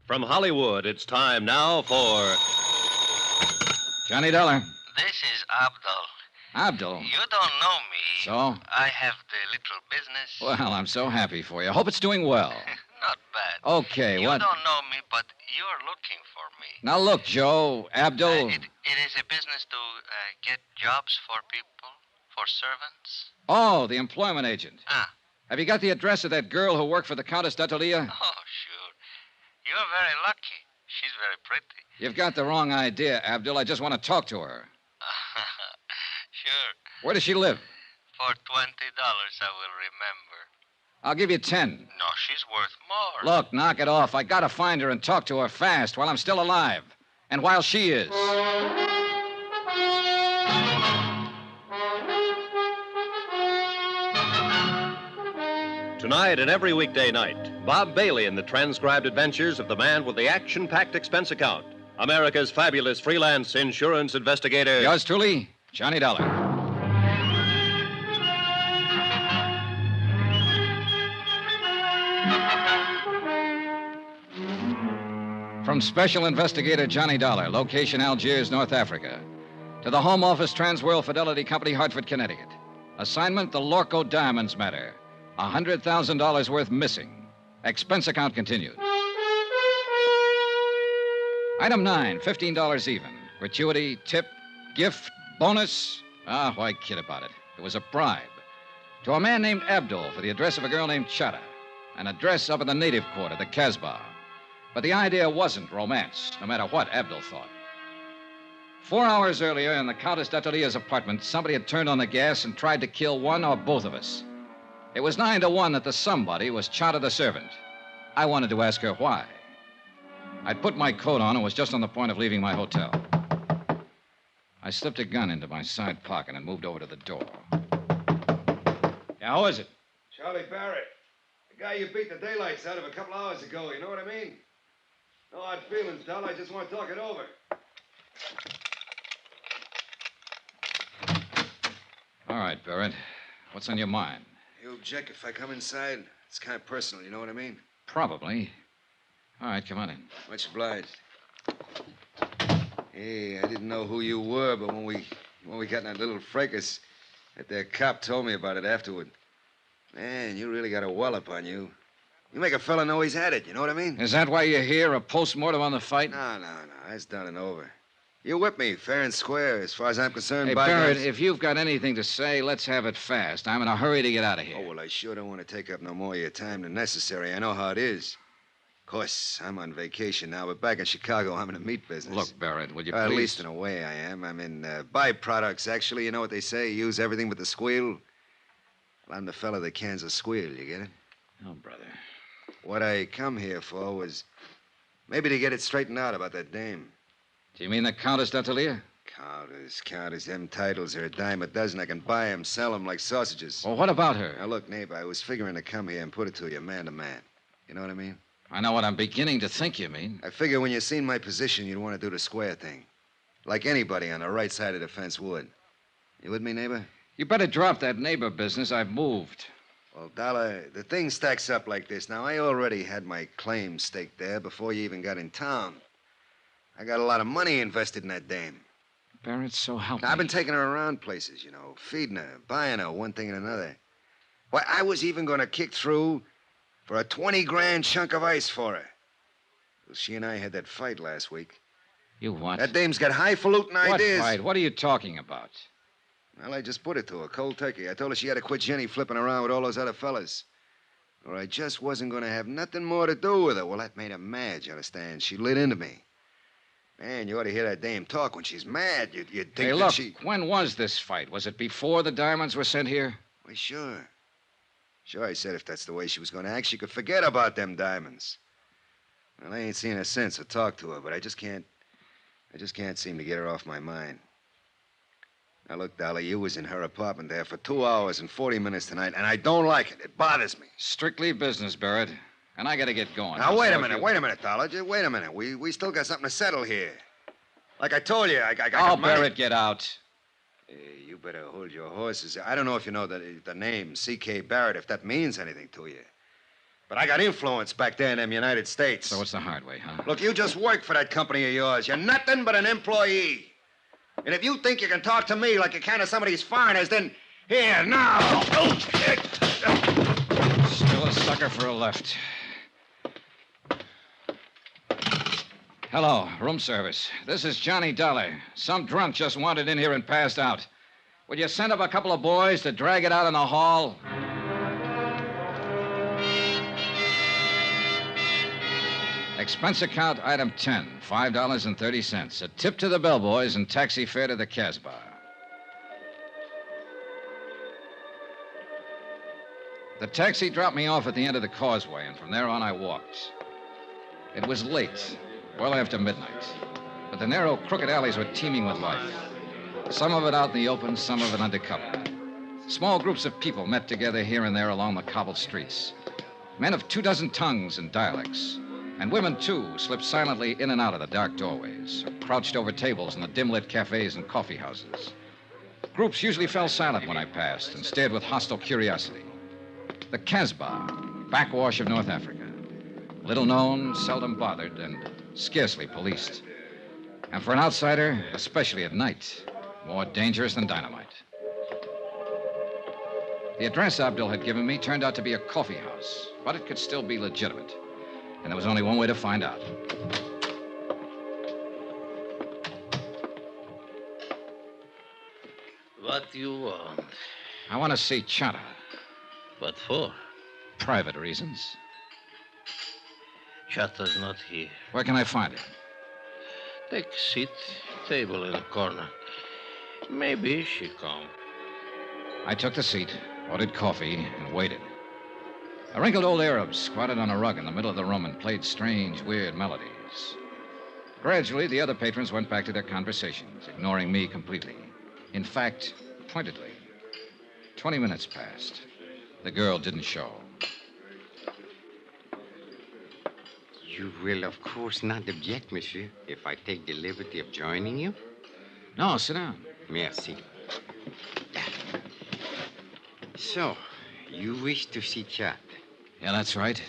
From Hollywood, it's time now for Johnny Dollar. This is Abdul. Abdul. You don't know me. So? I have the little business. Well, I'm so happy for you. Hope it's doing well. Not bad. Okay, You what? don't know me, but you're looking for me. Now, look, Joe, Abdul. It is a business to get jobs for people, for servants. Oh, the employment agent. Ah. Have you got the address of that girl who worked for the Countess d'Atelier? Oh, sure. You're very lucky. She's very pretty. You've got the wrong idea, Abdul. I just want to talk to her. Sure. Where does she live? For $20, I will remember. I'll give you 10. No, she's worth more. Look, knock it off. I gotta find her and talk to her fast while I'm still alive. And while she is. Tonight and every weekday night, Bob Bailey in the transcribed adventures of the man with the action-packed expense account, America's fabulous freelance insurance investigator. Yours truly, Johnny Dollar. From Special Investigator Johnny Dollar, location Algiers, North Africa, to the Home Office Transworld Fidelity Company, Hartford, Connecticut. Assignment, the Lorco Diamonds matter. $100,000 worth missing. Expense account continued. Item 9, $15 even. Gratuity, tip, gift, bonus. Why kid about it? It was a bribe. To a man named Abdul for the address of a girl named Chada. An address up in the native quarter, the Casbah. But the idea wasn't romance, no matter what Abdul thought. 4 hours earlier, in the Countess d'Atelier's apartment, somebody had turned on the gas and tried to kill one or both of us. It was 9 to 1 that the somebody was Chada the servant. I wanted to ask her why. I'd put my coat on and was just on the point of leaving my hotel. I slipped a gun into my side pocket and moved over to the door. Yeah, who is it? Charlie Barrett. The guy you beat the daylights out of a couple hours ago, you know what I mean? No hard feelings, Dal. I just want to talk it over. All right, Barrett. What's on your mind? You object if I come inside? It's kind of personal, you know what I mean? Probably. All right, come on in. Much obliged. Hey, I didn't know who you were, but when we got in that little fracas, that cop told me about it afterward. Man, you really got a wallop on you. You make a fella know he's had it, you know what I mean? Is that why you're here, a postmortem on the fight? No. That's done and over. You whipped me fair and square, as far as I'm concerned. Hey, bygones. Barrett, if you've got anything to say, let's have it fast. I'm in a hurry to get out of here. Oh, well, I sure don't want to take up no more of your time than necessary. I know how it is. Of course, I'm on vacation now, but back in Chicago, I'm in the meat business. Look, Barrett, will you At please... least in a way I am. I'm in byproducts, actually. You know what they say? Use everything but the squeal. Well, I'm the fella that cans a squeal, you get it? Oh, brother. What I come here for was maybe to get it straightened out about that dame. Do you mean the Countess d'Atelier? Counters. Them titles are a dime a dozen. I can buy 'em, sell 'em like sausages. Well, what about her? Now, look, neighbor, I was figuring to come here and put it to you man to man. You know what I mean? I know what I'm beginning to think you mean. I figure when you seen my position, you'd want to do the square thing. Like anybody on the right side of the fence would. You with me, neighbor? You better drop that neighbor business. I've moved. Well, Dollar, the thing stacks up like this. Now, I already had my claim staked there before you even got in town. I got a lot of money invested in that dame. Barrett, so help me. I've been taking her around places, feeding her, buying her, one thing and another. Why, I was even going to kick through for a 20-grand chunk of ice for her. Well, she and I had that fight last week. You what? That dame's got highfalutin ideas. What fight? What are you talking about? Well, I just put it to her, cold turkey. I told her she had to quit Jenny flipping around with all those other fellas. Or I just wasn't going to have nothing more to do with her. Well, that made her mad, you understand? She lit into me. Man, you ought to hear that dame talk when she's mad. You'd think Hey, that look, she... when was this fight? Was it before the diamonds were sent here? Why, sure. Sure, I said if that's the way she was going to act, she could forget about them diamonds. Well, I ain't seen her since or talked to her, but I just can't seem to get her off my mind. Now, look, Dolly, you was in her apartment there for 2 hours and 40 minutes tonight, and I don't like it. It bothers me. Strictly business, Barrett. And I gotta get going. Now, wait a minute, Dollar. Just wait a minute. We still got something to settle here. Like I told you, I got money. Barrett, get out. You better hold your horses. I don't know if you know the name C.K. Barrett, if that means anything to you. But I got influence back there in them United States. So it's the hard way, huh? Look, you just work for that company of yours. You're nothing but an employee. And if you think you can talk to me like you can to some of these foreigners, then here, now. Still a sucker for a left. Hello, room service. This is Johnny Dollar. Some drunk just wandered in here and passed out. Would you send up a couple of boys to drag it out in the hall? Expense account item 10, $5.30. A tip to the bellboys and taxi fare to the Casbah. The taxi dropped me off at the end of the causeway, and from there on I walked. It was late, well after midnight, but the narrow, crooked alleys were teeming with life. Some of it out in the open, some of it under cover. Small groups of people met together here and there along the cobbled streets. Men of 24 tongues and dialects. And women, too, slipped silently in and out of the dark doorways, or crouched over tables in the dim-lit cafes and coffee houses. Groups usually fell silent when I passed and stared with hostile curiosity. The Casbah, backwash of North Africa. Little known, seldom bothered, and scarcely policed. And for an outsider, especially at night, more dangerous than dynamite. The address Abdul had given me turned out to be a coffee house, but it could still be legitimate. And there was only one way to find out. What do you want? I want to see Chata. What for? Private reasons. Chata's not here. Where can I find her? Take a seat. Table in the corner. Maybe she come. I took the seat, ordered coffee, and waited. A wrinkled old Arab squatted on a rug in the middle of the room and played strange, weird melodies. Gradually, the other patrons went back to their conversations, ignoring me completely. In fact, pointedly. 20 minutes passed. The girl didn't show. You will, of course, not object, monsieur, if I take the liberty of joining you? No, sit down. Merci. So, you wish to see Chat? Yeah, that's right.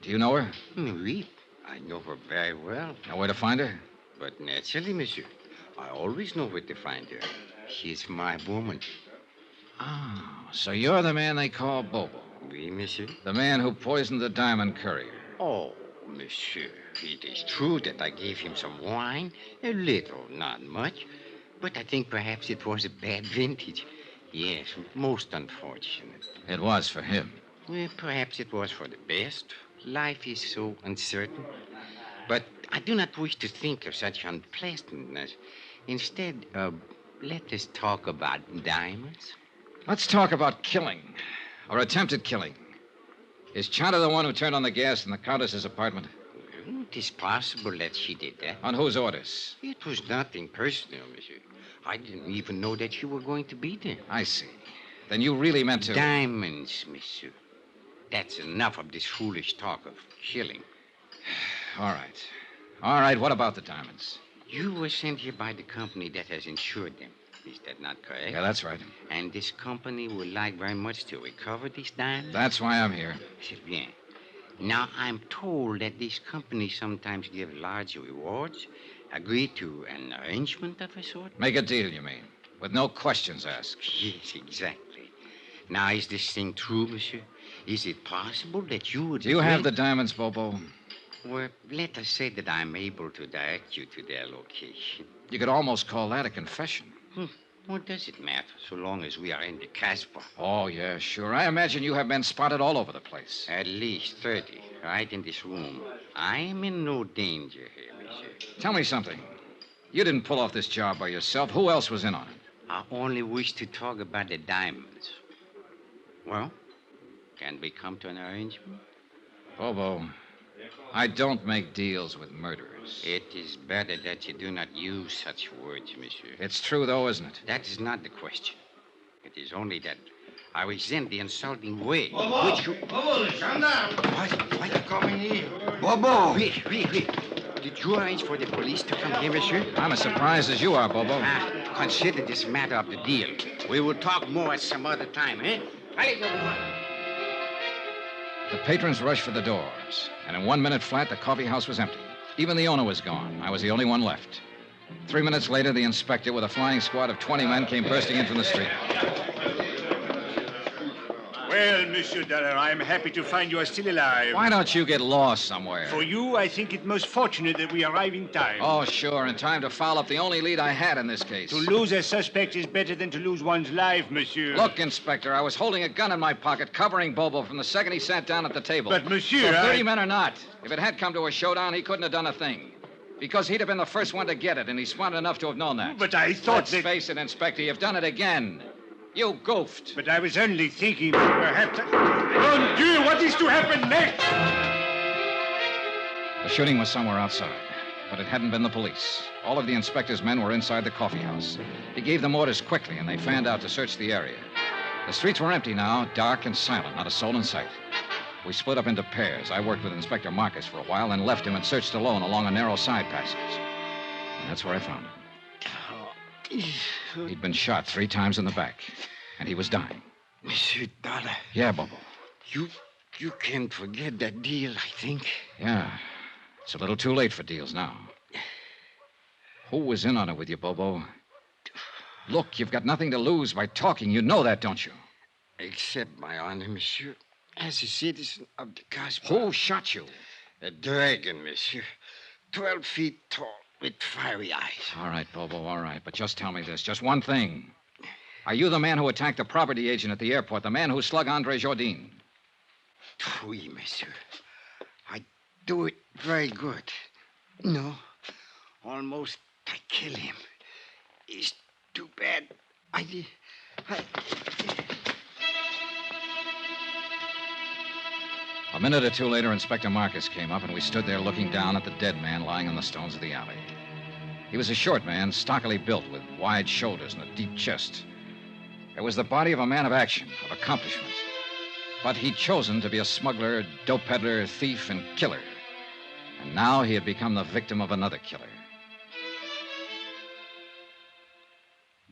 Do you know her? Oui, I know her very well. Know where to find her? But naturally, monsieur. I always know where to find her. She's my woman. Oh, so you're the man they call Bobo. Oui, monsieur. The man who poisoned the diamond courier. Oh, monsieur, it is true that I gave him some wine. A little, not much. But I think perhaps it was a bad vintage. Yes, most unfortunate. It was for him. Well, perhaps it was for the best. Life is so uncertain. But I do not wish to think of such unpleasantness. Instead, let us talk about diamonds. Let's talk about killing, or attempted killing. Is Chata the one who turned on the gas in the Countess's apartment? Well, it is possible that she did that. On whose orders? It was nothing personal, monsieur. I didn't even know that you were going to be there. I see. Then you really meant to... Diamonds, monsieur. That's enough of this foolish talk of killing. All right. All right, what about the diamonds? You were sent here by the company that has insured them. Is that not correct? Yeah, that's right. And this company would like very much to recover these diamonds? That's why I'm here. C'est bien. Now, I'm told that these companies sometimes give large rewards. Agree to an arrangement of a sort? Make a deal, you mean? With no questions asked. Yes, exactly. Now, is this thing true, monsieur? Is it possible that you would... Do you have the diamonds, Bobo? Well, let us say that I'm able to direct you to their location. You could almost call that a confession. What does it matter, so long as we are in the Casbah? Oh, yeah, sure. I imagine you have been spotted all over the place. At least 30, right in this room. I am in no danger here, monsieur. Tell me something. You didn't pull off this job by yourself. Who else was in on it? I only wish to talk about the diamonds. Well, can we come to an arrangement? Bobo, I don't make deals with murderers. It is better that you do not use such words, monsieur. It's true, though, isn't it? That is not the question. It is only that I resent the insulting way in Bobo! which you... Bobo, the gendarme! Why you coming here? Bobo! Wait. Did you arrange for the police to come here, monsieur? I'm as surprised as you are, Bobo. Consider this matter of the deal. We will talk more at some other time, eh? The patrons rushed for the doors, and in 1 minute flat, the coffee house was empty. Even the owner was gone. I was the only one left. 3 minutes later, the inspector, with a flying squad of 20 men, came bursting in from the street. Well, Monsieur Dollar, I'm happy to find you are still alive. Why don't you get lost somewhere? For you, I think it most fortunate that we arrive in time. Oh, sure, in time to foul up the only lead I had in this case. To lose a suspect is better than to lose one's life, monsieur. Look, Inspector, I was holding a gun in my pocket, covering Bobo from the second he sat down at the table. But, monsieur, So 30 men or not, if it had come to a showdown, he couldn't have done a thing. Because he'd have been the first one to get it, and he's smart enough to have known that. But I thought Let's face it, Inspector, you've done it again. You goofed. But I was only thinking perhaps... Mon Dieu, what is to happen next? The shooting was somewhere outside, but it hadn't been the police. All of the inspector's men were inside the coffee house. He gave them orders quickly, and they fanned out to search the area. The streets were empty now, dark and silent, not a soul in sight. We split up into pairs. I worked with Inspector Marcus for a while, then left him and searched alone along a narrow side passage. And that's where I found him. He'd been shot 3 times in the back, and he was dying. Monsieur Dollar. Yeah, Bobo. You can't forget that deal, I think. Yeah. It's a little too late for deals now. Who was in on it with you, Bobo? Look, you've got nothing to lose by talking. You know that, don't you? Accept my honor, monsieur. As a citizen of the Casbah. Who shot you? A dragon, monsieur. 12 feet tall, with fiery eyes. All right, Bobo, all right. But just tell me this. Just one thing. Are you the man who attacked the property agent at the airport? The man who slugged Andre Jourdain? Oui, monsieur. I do it very good. No. Almost I kill him. It's too bad. A minute or two later, Inspector Marcus came up, and we stood there looking down at the dead man lying on the stones of the alley. He was a short man, stockily built, with wide shoulders and a deep chest. It was the body of a man of action, of accomplishment. But he'd chosen to be a smuggler, dope peddler, thief, and killer. And now he had become the victim of another killer.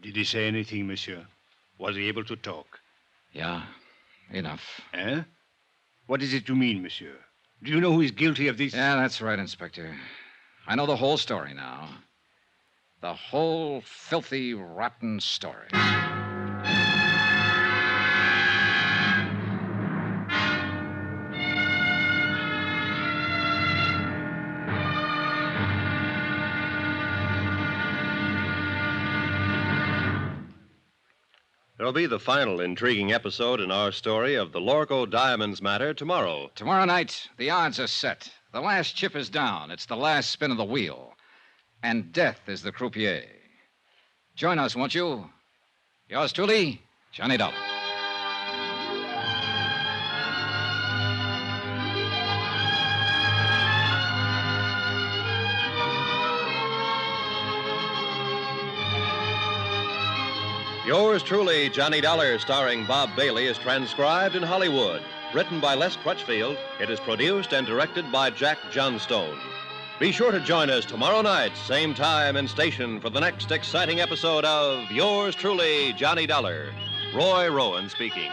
Did he say anything, monsieur? Was he able to talk? Yeah, enough. Eh? What is it you mean, monsieur? Do you know who is guilty of this? Yeah, that's right, Inspector. I know the whole story now. The whole filthy, rotten story. There'll be the final intriguing episode in our story of the Lorco Diamonds matter tomorrow. Tomorrow night, the odds are set. The last chip is down. It's the last spin of the wheel. And death is the croupier. Join us, won't you? Yours truly, Johnny Dollar. Yours truly, Johnny Dollar, starring Bob Bailey, is transcribed in Hollywood. Written by Les Crutchfield, it is produced and directed by Jack Johnstone. Be sure to join us tomorrow night, same time and station, for the next exciting episode of Yours truly, Johnny Dollar. Roy Rowan speaking.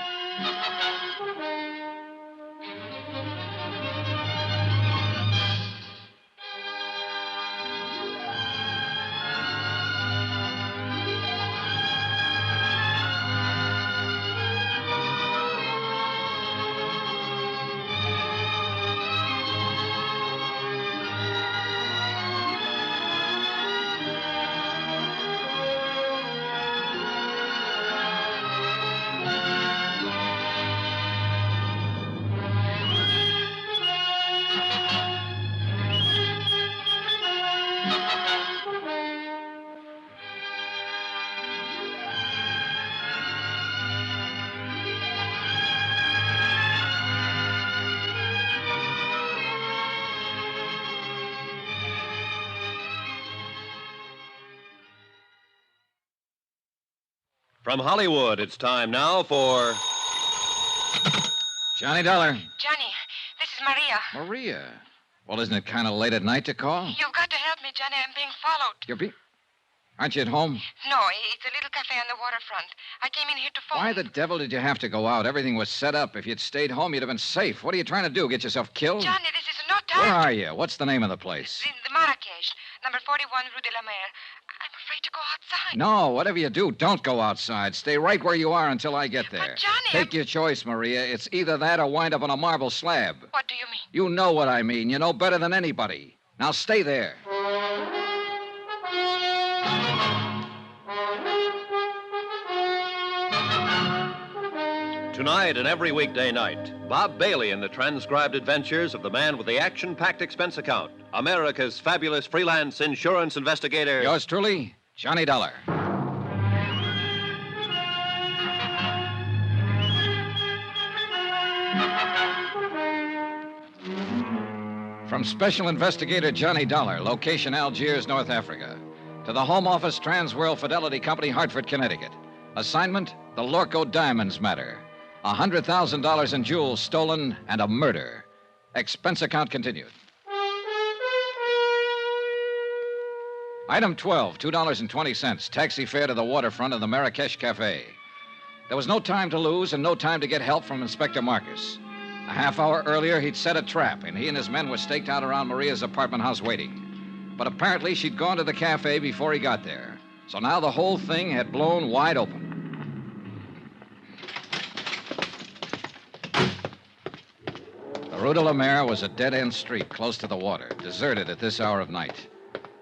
From Hollywood, it's time now for Johnny Dollar. Johnny, this is Maria. Maria. Well, isn't it kind of late at night to call? You've got to help me, Johnny. I'm being followed. Aren't you at home? No, it's a little cafe on the waterfront. I came in here to phone. Why the devil did you have to go out? Everything was set up. If you'd stayed home, you'd have been safe. What are you trying to do? Get yourself killed? Johnny, this is no time. Where are you? What's the name of the place? The Marrakesh, number 41 Rue de la Mer. I'm afraid to go outside. No, whatever you do, don't go outside. Stay right where you are until I get there. But, Johnny, Take your choice, Maria. It's either that or wind up on a marble slab. What do you mean? You know what I mean. You know better than anybody. Now stay there. Tonight and every weekday night, Bob Bailey in the transcribed adventures of the man with the action-packed expense account, America's fabulous freelance insurance investigator. Yours truly, Johnny Dollar. From Special Investigator Johnny Dollar, location Algiers, North Africa, to the Home Office Transworld Fidelity Company, Hartford, Connecticut. Assignment, the Lorco Diamonds matter. $100,000 in jewels stolen and a murder. Expense account continued. Item 12, $2.20. Taxi fare to the waterfront of the Marrakesh Cafe. There was no time to lose and no time to get help from Inspector Marcus. A half hour earlier, he'd set a trap, and he and his men were staked out around Maria's apartment house waiting. But apparently, she'd gone to the cafe before he got there. So now the whole thing had blown wide open. The Rue de la Mer was a dead-end street close to the water, deserted at this hour of night.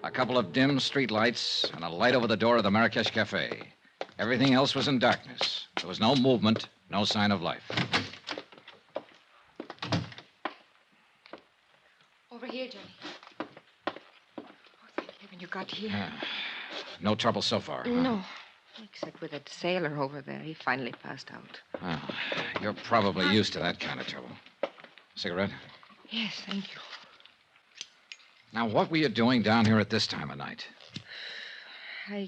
A couple of dim street lights and a light over the door of the Marrakesh Cafe. Everything else was in darkness. There was no movement, no sign of life. Over here, Johnny. Oh, thank heaven you got here. No trouble so far. Huh? No. Except with that sailor over there. He finally passed out. Well, you're probably used to that kind of trouble. Cigarette? Yes, thank you. Now, what were you doing down here at this time of night? I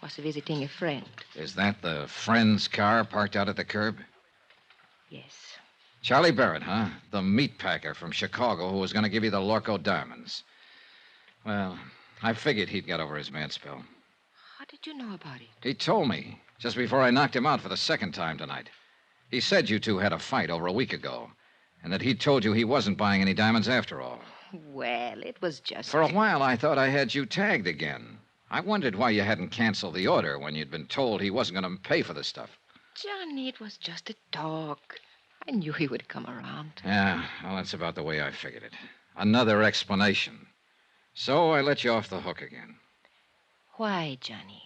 was visiting a friend. Is that the friend's car parked out at the curb? Yes. Charlie Barrett, huh? The meat packer from Chicago who was going to give you the Lorco diamonds. Well, I figured he'd got over his mad spell. How did you know about it? He told me just before I knocked him out for the second time tonight. He said you two had a fight over a week ago, and that he told you he wasn't buying any diamonds after all. Well, it was just... For a while, I thought I had you tagged again. I wondered why you hadn't canceled the order when you'd been told he wasn't going to pay for the stuff. Johnny, it was just a talk. I knew he would come around. Yeah, well, that's about the way I figured it. Another explanation. So I let you off the hook again. Why, Johnny?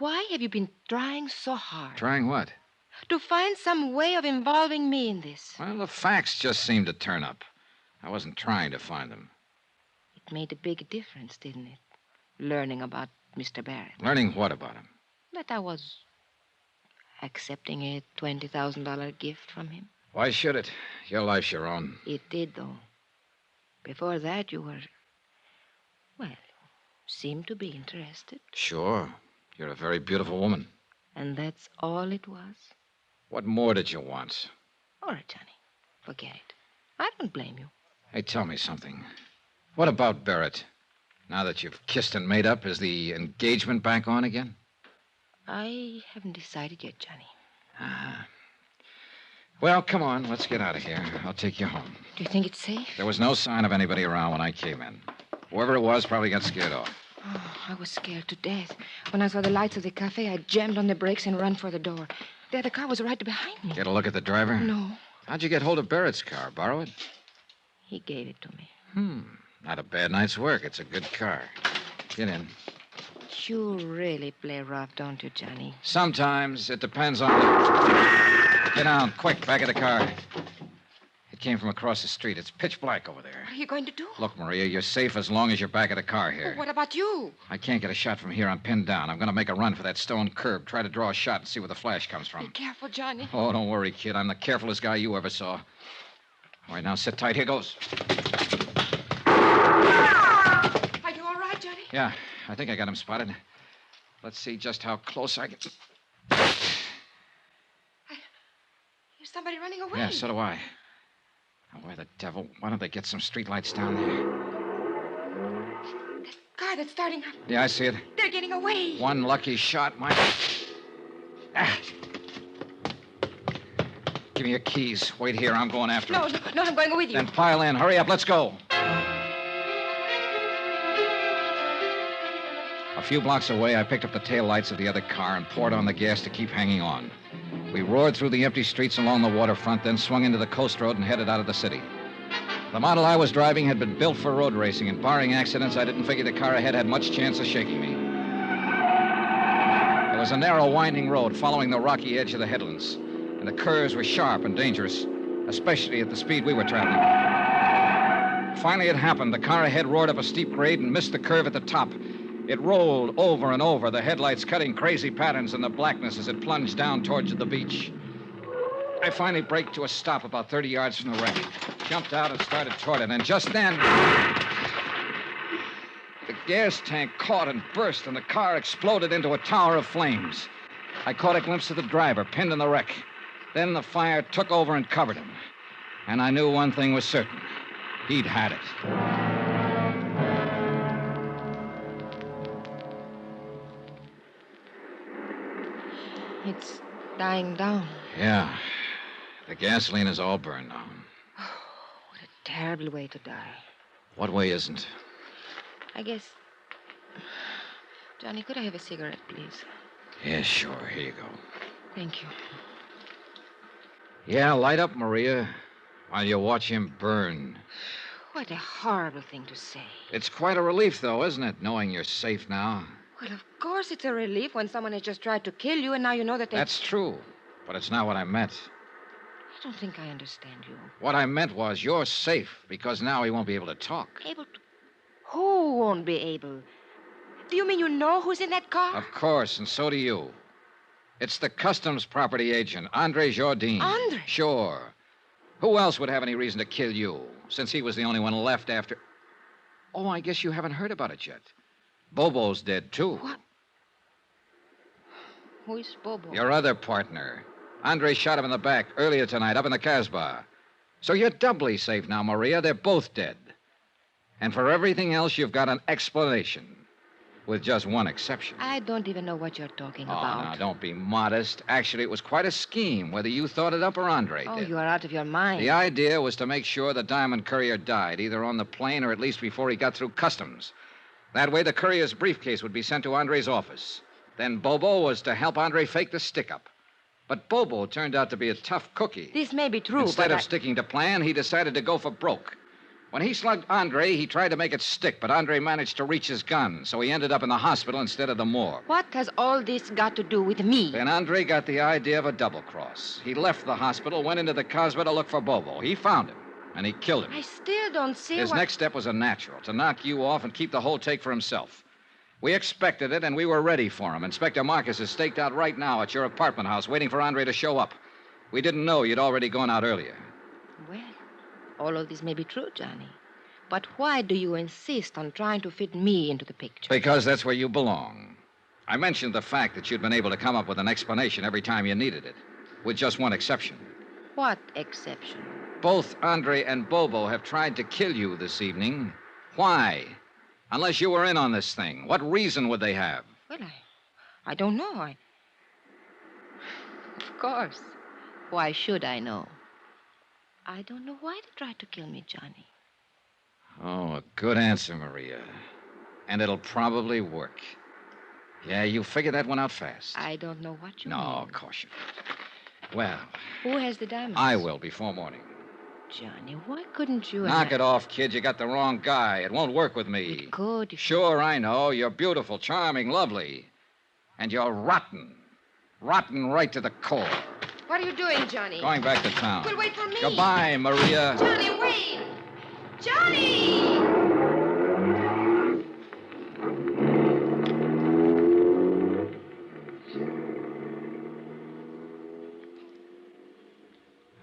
Why have you been trying so hard? Trying what? To find some way of involving me in this. Well, the facts just seemed to turn up. I wasn't trying to find them. It made a big difference, didn't it? Learning about Mr. Barrett. Learning what about him? That I was accepting a $20,000 gift from him. Why should it? Your life's your own. It did, though. Before that, you were... Well, seemed to be interested. Sure. You're a very beautiful woman. And that's all it was? What more did you want? All right, Johnny. Forget it. I don't blame you. Hey, tell me something. What about Barrett? Now that you've kissed and made up, is the engagement back on again? I haven't decided yet, Johnny. Ah. Well, come on. Let's get out of here. I'll take you home. Do you think it's safe? There was no sign of anybody around when I came in. Whoever it was probably got scared off. Oh, I was scared to death. When I saw the lights of the cafe, I jammed on the brakes and ran for the door. The other car was right behind me. Get a look at the driver? No. How'd you get hold of Barrett's car? Borrow it? He gave it to me. Not a bad night's work. It's a good car. Get in. You really play rough, don't you, Johnny? Sometimes. It depends on the... Get down, quick, back of the car. It came from across the street. It's pitch black over there. What are you going to do? Look, Maria, you're safe as long as you're back of the car here. What about you? I can't get a shot from here. I'm pinned down. I'm going to make a run for that stone curb. Try to draw a shot and see where the flash comes Be from. careful, Johnny. Oh, don't worry, kid. I'm the carefulest guy you ever saw. All right, now sit tight. Here goes. Are you all right, Johnny? Yeah, I think I got him spotted. Let's see just how close I can... There's somebody running away. Yeah, so do I. Now, where the devil? Why don't they get some streetlights down there? That car that's starting up. Yeah, I see it. They're getting away. One lucky shot might... Ah. Give me your keys. Wait here. I'm going after No, him. no, I'm going with you. Then pile in. Hurry up. Let's go. A few blocks away, I picked up the taillights of the other car and poured on the gas to keep hanging on. We roared through the empty streets along the waterfront, then swung into the coast road and headed out of the city. The model I was driving had been built for road racing, and barring accidents, I didn't figure the car ahead had much chance of shaking me. There was a narrow, winding road following the rocky edge of the headlands, and the curves were sharp and dangerous, especially at the speed we were traveling. Finally, it happened. The car ahead roared up a steep grade and missed the curve at the top. It rolled over and over, the headlights cutting crazy patterns in the blackness as it plunged down towards the beach. I finally braked to a stop about 30 yards from the wreck, jumped out and started toward it, and just then... the gas tank caught and burst, and the car exploded into a tower of flames. I caught a glimpse of the driver, pinned in the wreck. Then the fire took over and covered him. And I knew one thing was certain. He'd had it. It's dying down. Yeah. The gasoline is all burned now. What a terrible way to die. What way isn't? I guess... Johnny, could I have a cigarette, please? Yeah, sure. Here you go. Thank you. Yeah, light up, Maria, while you watch him burn. What a horrible thing to say. It's quite a relief, though, isn't it, knowing you're safe now? Well, of course it's a relief when someone has just tried to kill you, and now you know that they... That's true, but it's not what I meant. I don't think I understand you. What I meant was you're safe, because now he won't be able to talk. Able to... Who won't be able? Do you mean you know who's in that car? Of course, and so do you. It's the customs property agent, Andre Jardine. Andre? Sure. Who else would have any reason to kill you, since he was the only one left after... Oh, I guess you haven't heard about it yet. Bobo's dead, too. What? Who is Bobo? Your other partner. Andre shot him in the back earlier tonight up in the Casbah. So you're doubly safe now, Maria. They're both dead. And for everything else, you've got an explanation. With just one exception. I don't even know what you're talking Oh, about. now, don't be modest. Actually, it was quite a scheme, whether you thought it up or Andre Oh, did. you are out of your mind. The idea was to make sure the diamond courier died, either on the plane or at least before he got through customs. That way, the courier's briefcase would be sent to Andre's office. Then Bobo was to help Andre fake the stick-up. But Bobo turned out to be a tough cookie. This may be true, Instead but of sticking to plan, he decided to go for broke. When he slugged Andre, he tried to make it stick, but Andre managed to reach his gun, so he ended up in the hospital instead of the morgue. What has all this got to do with me? Then Andre got the idea of a double cross. He left the hospital, went into the Casbah to look for Bobo. He found him, and he killed him. I still don't see His what... next step was a natural, to knock you off and keep the whole take for himself. We expected it, and we were ready for him. Inspector Marcus is staked out right now at your apartment house, waiting for Andre to show up. We didn't know you'd already gone out earlier. Well, all of this may be true, Johnny. But why do you insist on trying to fit me into the picture? Because that's where you belong. I mentioned the fact that you'd been able to come up with an explanation every time you needed it, with just one exception. What exception? Both Andre and Bobo have tried to kill you this evening. Why? Unless you were in on this thing. What reason would they have? Well, I don't know. Of course. Why should I know? I don't know why they tried to kill me, Johnny. Oh, a good answer, Maria. And it'll probably work. Yeah, you figured that one out fast. I don't know what you mean. No, of course you don't. Well, Who has the diamonds? I will before morning. Johnny, why couldn't you... Knock it off, kid. You got the wrong guy. It won't work with me. It could. Sure, I know. You're beautiful, charming, lovely. And you're rotten. Rotten right to the core. What are you doing, Johnny? Going back to town. Well, wait for me. Goodbye, Maria. Johnny, wait! Johnny!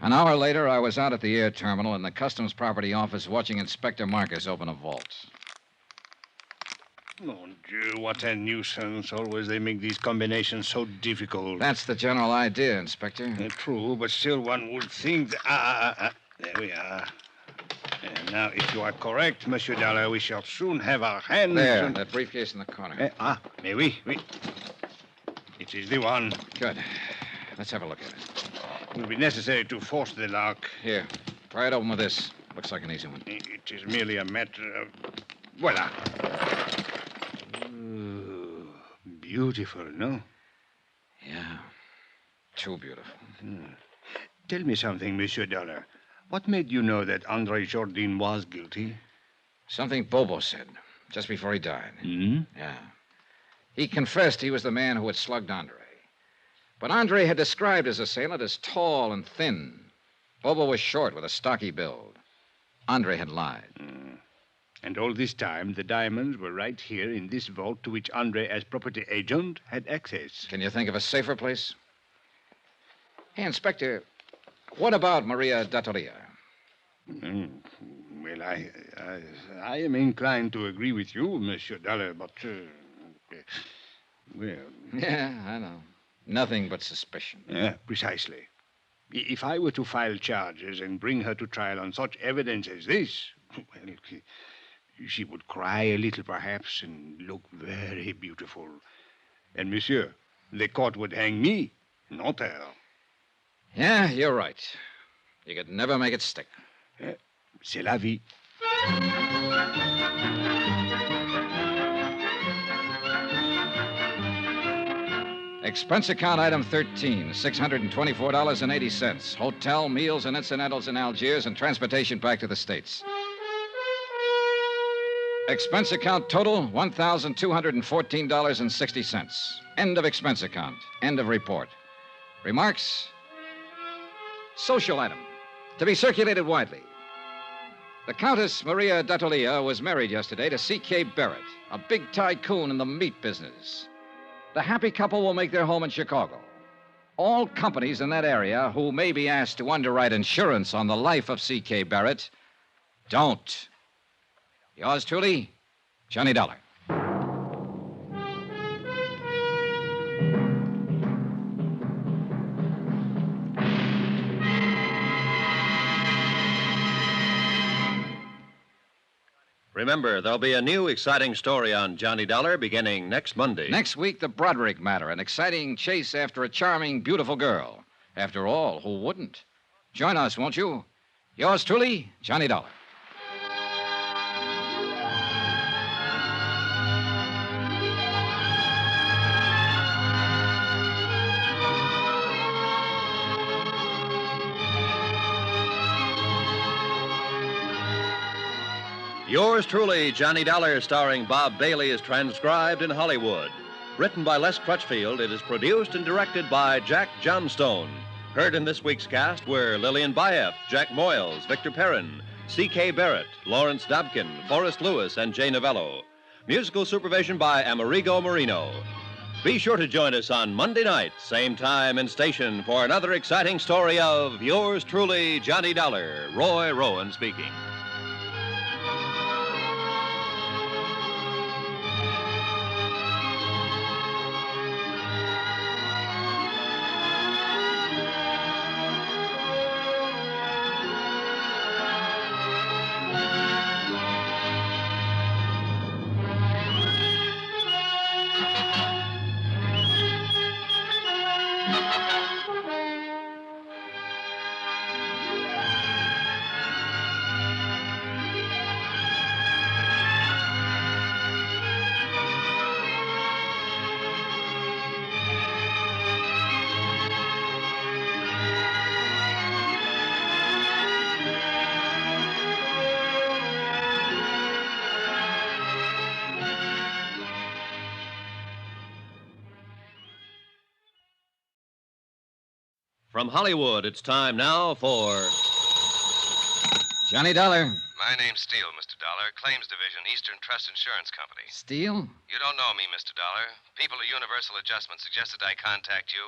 An hour later, I was out at the air terminal in the Customs Property Office watching Inspector Marcus open a vault. Mon Dieu, what a nuisance. Always they make these combinations so difficult. That's the general idea, Inspector. True, but still one would think... There we are. And now, if you are correct, Monsieur Dollar, we shall soon have our hands... There, that briefcase in the corner. Mais oui. It is the one. Good. Let's have a look at it. It will be necessary to force the lock. Here, pry it open with this. Looks like an easy one. It is merely a matter of... Voila. Beautiful, no? Yeah. Too beautiful. Tell me something, Monsieur Dollar. What made you know that Andre Jourdain was guilty? Something Bobo said just before he died. Hmm? Yeah. He confessed he was the man who had slugged Andre. But Andre had described his assailant as tall and thin. Bobo was short with a stocky build. Andre had lied. And all this time, the diamonds were right here in this vault to which Andre, as property agent, had access. Can you think of a safer place? Hey, Inspector, what about Maria D'Attoria? Well, I am inclined to agree with you, Monsieur Dollar, but, well... Yeah, I know. Nothing but suspicion. Yeah, precisely. If I were to file charges and bring her to trial on such evidence as this, well, she would cry a little, perhaps, and look very beautiful. And, monsieur, the court would hang me, not her. Yeah, you're right. You could never make it stick. C'est la vie. Expense account item 13, $624.80. Hotel, meals, and incidentals in Algiers and transportation back to the States. Expense account total, $1,214.60. End of expense account. End of report. Remarks? Social item. To be circulated widely. The Countess Maria D'Attolia was married yesterday to C.K. Barrett, a big tycoon in the meat business. The happy couple will make their home in Chicago. All companies in that area who may be asked to underwrite insurance on the life of C.K. Barrett don't. Yours truly, Johnny Dollar. Remember, there'll be a new exciting story on Johnny Dollar beginning next Monday. Next week, the Broderick matter, an exciting chase after a charming, beautiful girl. After all, who wouldn't? Join us, won't you? Yours truly, Johnny Dollar. Yours truly, Johnny Dollar, starring Bob Bailey, is transcribed in Hollywood. Written by Les Crutchfield, it is produced and directed by Jack Johnstone. Heard in this week's cast were Lillian Bayef, Jack Moyles, Victor Perrin, C.K. Barrett, Lawrence Dobkin, Forrest Lewis, and Jay Novello. Musical supervision by Amerigo Marino. Be sure to join us on Monday night, same time and station, for another exciting story of yours truly, Johnny Dollar. Roy Rowan speaking. From Hollywood, it's time now for Johnny Dollar. My name's Steele, Mr. Dollar. Claims Division, Eastern Trust Insurance Company. Steele? You don't know me, Mr. Dollar. People at Universal Adjustment suggested I contact you.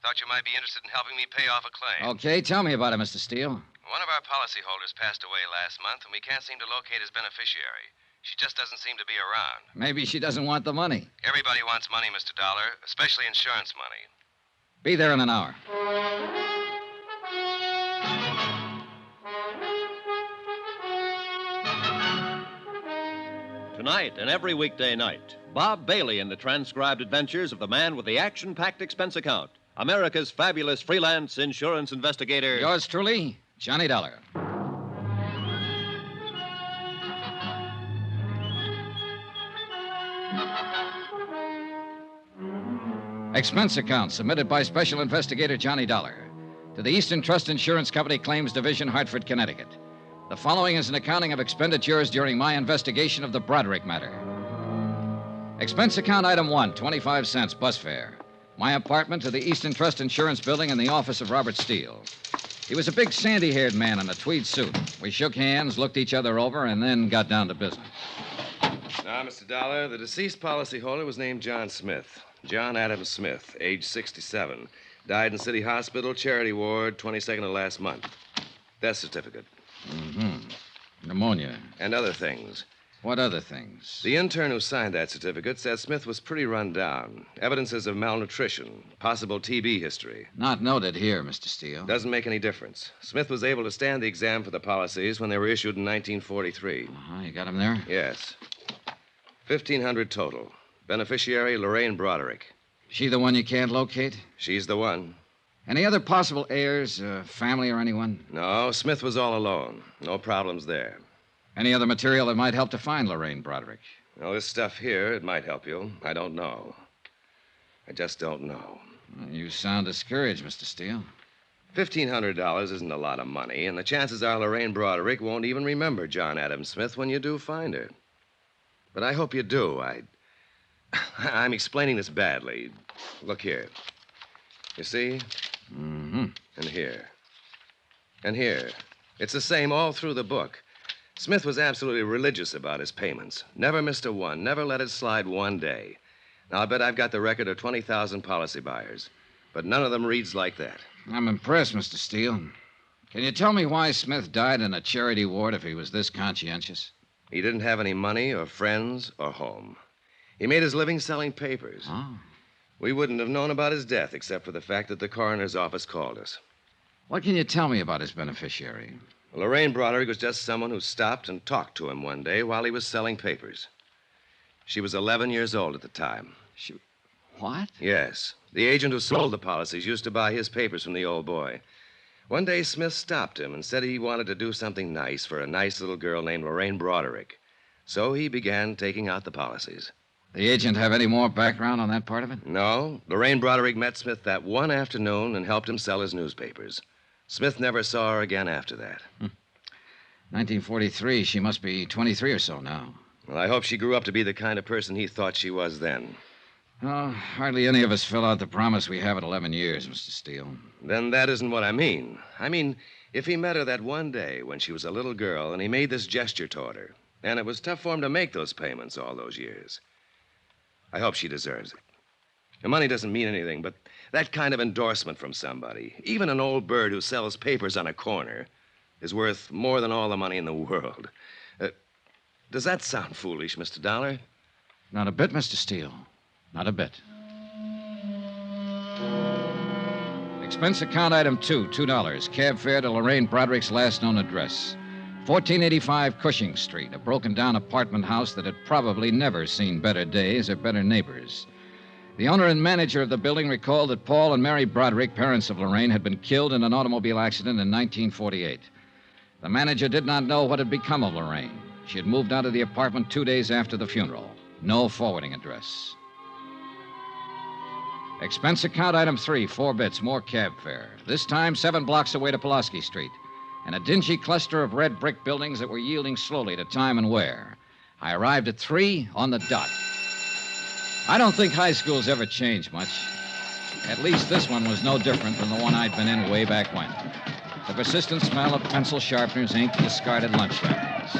Thought you might be interested in helping me pay off a claim. Okay, tell me about it, Mr. Steele. One of our policyholders passed away last month, and we can't seem to locate his beneficiary. She just doesn't seem to be around. Maybe she doesn't want the money. Everybody wants money, Mr. Dollar, especially insurance money. Be there in an hour. Tonight and every weekday night, Bob Bailey in the transcribed adventures of the man with the action-packed expense account, America's fabulous freelance insurance investigator. Yours truly, Johnny Dollar. Expense account submitted by Special Investigator Johnny Dollar to the Eastern Trust Insurance Company Claims Division, Hartford, Connecticut. The following is an accounting of expenditures during my investigation of the Broderick matter. Expense account item 1, 25 cents bus fare. My apartment to the Eastern Trust Insurance Building in the office of Robert Steele. He was a big sandy-haired man in a tweed suit. We shook hands, looked each other over, and then got down to business. Now, Mr. Dollar, the deceased policyholder was named John Smith. John Adams Smith, age 67. Died in City Hospital, Charity Ward, 22nd of last month. Death certificate. Mm-hmm. Pneumonia. And other things. What other things? The intern who signed that certificate said Smith was pretty run down. Evidences of malnutrition, possible TB history. Not noted here, Mr. Steele. Doesn't make any difference. Smith was able to stand the exam for the policies when they were issued in 1943. Uh-huh. You got him there? Yes. 1,500 total. Beneficiary, Lorraine Broderick. She the one you can't locate? She's the one. Any other possible heirs, family or anyone? No, Smith was all alone. No problems there. Any other material that might help to find Lorraine Broderick? Well, this stuff here, it might help you. I don't know. I just don't know. Well, you sound discouraged, Mr. Steele. $1,500 isn't a lot of money, and the chances are Lorraine Broderick won't even remember John Adams Smith when you do find her. But I hope you do. I'm explaining this badly. Look here. You see? Mm-hmm. And here. And here. It's the same all through the book. Smith was absolutely religious about his payments. Never missed a one. Never let it slide one day. Now, I bet I've got the record of 20,000 policy buyers. But none of them reads like that. I'm impressed, Mr. Steele. Can you tell me why Smith died in a charity ward if he was this conscientious? He didn't have any money or friends or home. He made his living selling papers. Oh. We wouldn't have known about his death except for the fact that the coroner's office called us. What can you tell me about his beneficiary? Lorraine Broderick was just someone who stopped and talked to him one day while he was selling papers. She was 11 years old at the time. What? Yes. The agent who sold the policies used to buy his papers from the old boy. One day, Smith stopped him and said he wanted to do something nice for a nice little girl named Lorraine Broderick. So he began taking out the policies. The agent have any more background on that part of it? No. Lorraine Broderick met Smith that one afternoon and helped him sell his newspapers. Smith never saw her again after that. 1943. She must be 23 or so now. Well, I hope she grew up to be the kind of person he thought she was then. Oh, hardly any of us fill out the promise we have at 11 years, Mr. Steele. Then that isn't what I mean. I mean, if he met her that one day when she was a little girl and he made this gesture toward her, and it was tough for him to make those payments all those years. I hope she deserves it. The money doesn't mean anything, but that kind of endorsement from somebody, even an old bird who sells papers on a corner, is worth more than all the money in the world. Does that sound foolish, Mr. Dollar? Not a bit, Mr. Steele. Not a bit. Expense account item 2, $2. Cab fare to Lorraine Broderick's last known address. 1485 Cushing Street, a broken-down apartment house that had probably never seen better days or better neighbors. The owner and manager of the building recalled that Paul and Mary Broderick, parents of Lorraine, had been killed in an automobile accident in 1948. The manager did not know what had become of Lorraine. She had moved out of the apartment 2 days after the funeral. No forwarding address. Expense account item 3, 4 bits, more cab fare. This time 7 blocks away to Pulaski Street, and a dingy cluster of red brick buildings that were yielding slowly to time and wear. I arrived at 3 on the dot. I don't think high schools ever change much. At least this one was no different than the one I'd been in way back when. The persistent smell of pencil sharpeners, ink, discarded lunch wrappings.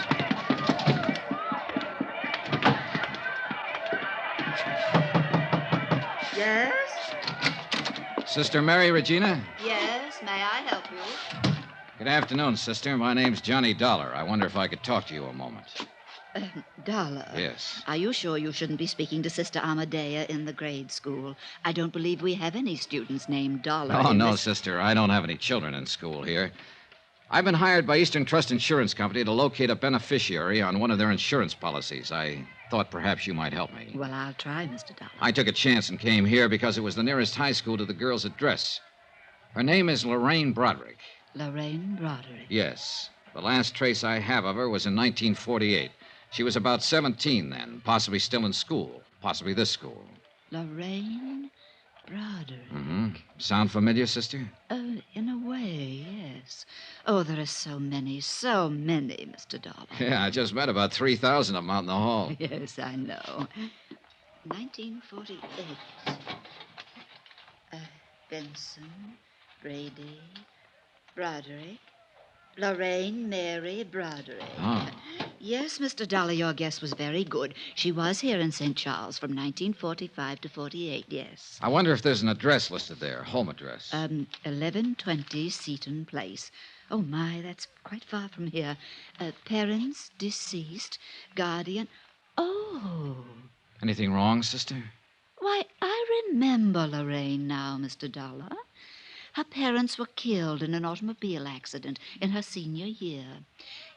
Yes? Sister Mary Regina? Yes, may I help you? Good afternoon, sister. My name's Johnny Dollar. I wonder if I could talk to you a moment. Dollar. Yes. Are you sure you shouldn't be speaking to Sister Amadea in the grade school? I don't believe we have any students named Dollar. Oh, in no, this- sister. I don't have any children in school here. I've been hired by Eastern Trust Insurance Company to locate a beneficiary on one of their insurance policies. I thought perhaps you might help me. Well, I'll try, Mr. Dollar. I took a chance and came here because it was the nearest high school to the girl's address. Her name is Lorraine Broderick. Lorraine Broderick. Yes. The last trace I have of her was in 1948. She was about 17 then, possibly still in school, possibly this school. Lorraine Broderick. Mm-hmm. Sound familiar, sister? In a way, yes. Oh, there are so many, Mr. Dollar. Yeah, I just met about 3,000 of them out in the hall. Yes, I know. 1948. Benson, Brady, Broderick, Lorraine Mary Broderick. Oh. Yes, Mr. Dollar, your guess was very good. She was here in St. Charles from 1945 to 48, yes. I wonder if there's an address listed there, home address. 1120 Seaton Place. Oh, my, that's quite far from here. Parents deceased, guardian. Oh, Anything wrong, sister? why, I remember Lorraine now, Mr. Dollar. Her parents were killed in an automobile accident in her senior year.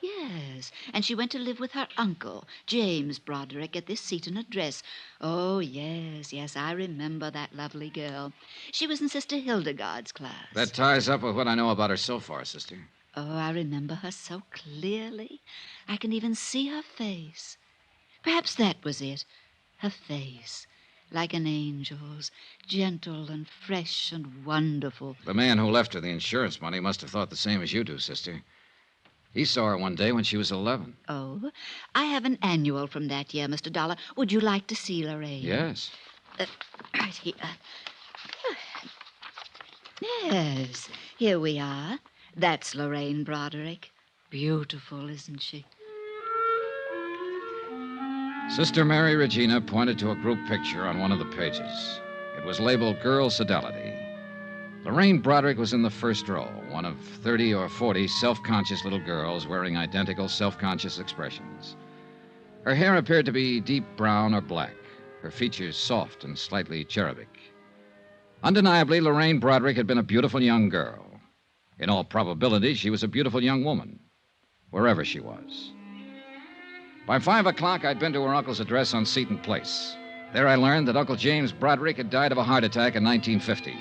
Yes, and she went to live with her uncle, James Broderick, at this Seaton address. Oh, yes, I remember that lovely girl. She was in Sister Hildegard's class. That ties up with what I know about her so far, sister. Oh, I remember her so clearly. I can even see her face. Perhaps that was it. Her face, like an angel's, gentle and fresh and wonderful. The man who left her the insurance money must have thought the same as you do, sister. He saw her one day when she was 11. Oh, I have an annual from that year, Mr. Dollar. Would you like to see Lorraine? Yes. Right here. Yes, here we are. That's Lorraine Broderick. Beautiful, isn't she? Sister Mary Regina pointed to a group picture on one of the pages. It was labeled Girl Fidelity. Lorraine Broderick was in the first row, one of 30 or 40 self-conscious little girls wearing identical self-conscious expressions. Her hair appeared to be deep brown or black, her features soft and slightly cherubic. Undeniably, Lorraine Broderick had been a beautiful young girl. In all probability, she was a beautiful young woman, wherever she was. By 5 o'clock, I'd been to her uncle's address on Seaton Place. There I learned that Uncle James Broderick had died of a heart attack in 1950.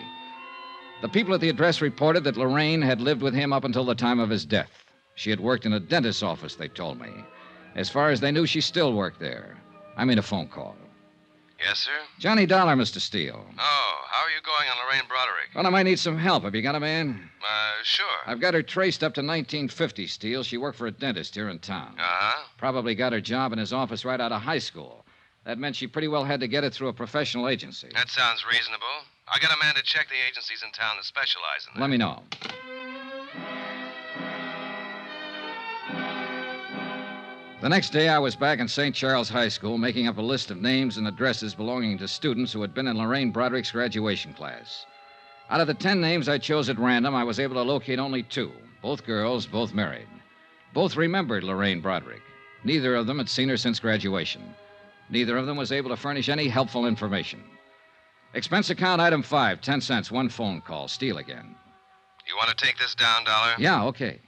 The people at the address reported that Lorraine had lived with him up until the time of his death. She had worked in a dentist's office, they told me. As far as they knew, she still worked there. I made a phone call. Yes, sir? Johnny Dollar, Mr. Steele. Oh, how are you going on Lorraine Broderick? Well, I might need some help. Have you got a man? Sure. I've got her traced up to 1950, Steele. She worked for a dentist here in town. Uh-huh. Probably got her job in his office right out of high school. That meant she pretty well had to get it through a professional agency. That sounds reasonable. I got a man to check the agencies in town that specialize in that. Let me know. The next day, I was back in St. Charles High School making up a list of names and addresses belonging to students who had been in Lorraine Broderick's graduation class. Out of the 10 names I chose at random, I was able to locate only 2. Both girls, both married. Both remembered Lorraine Broderick. Neither of them had seen her since graduation. Neither of them was able to furnish any helpful information. Expense account item 5, 10 cents, 1 phone call. Steele again. You want to take this down, Dollar? Yeah, okay.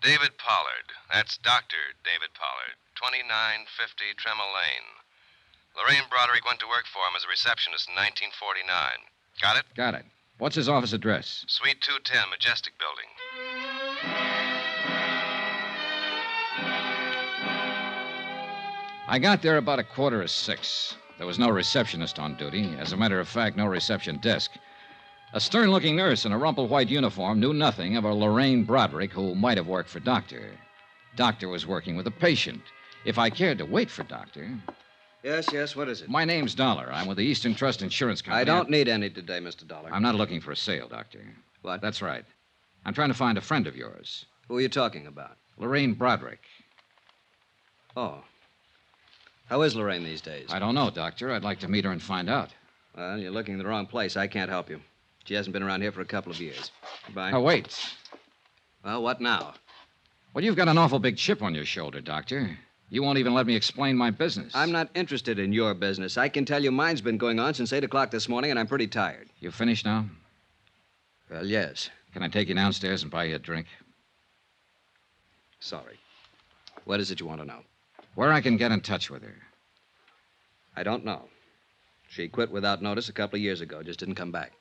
David Pollard. That's Dr. David Pollard. 2950 Tremel Lane. Lorraine Broderick went to work for him as a receptionist in 1949. Got it? Got it. What's his office address? Suite 210, Majestic Building. I got there about 5:45. There was no receptionist on duty. As a matter of fact, no reception desk. A stern-looking nurse in a rumpled-white uniform knew nothing of a Lorraine Broderick who might have worked for Doctor. Doctor was working with a patient. If I cared to wait for Doctor... Yes, what is it? My name's Dollar. I'm with the Eastern Trust Insurance Company. I don't need any today, Mr. Dollar. I'm not looking for a sale, Doctor. What? That's right. I'm trying to find a friend of yours. Who are you talking about? Lorraine Broderick. Oh. How is Lorraine these days? I don't know, Doctor. I'd like to meet her and find out. Well, you're looking in the wrong place. I can't help you. She hasn't been around here for a couple of years. Goodbye. Oh, wait. Well, what now? Well, you've got an awful big chip on your shoulder, Doctor. You won't even let me explain my business. I'm not interested in your business. I can tell you mine's been going on since 8 o'clock this morning, and I'm pretty tired. You finished now? Well, yes. Can I take you downstairs and buy you a drink? Sorry. What is it you want to know? Where I can get in touch with her. I don't know. She quit without notice a couple of years ago. Just didn't come back.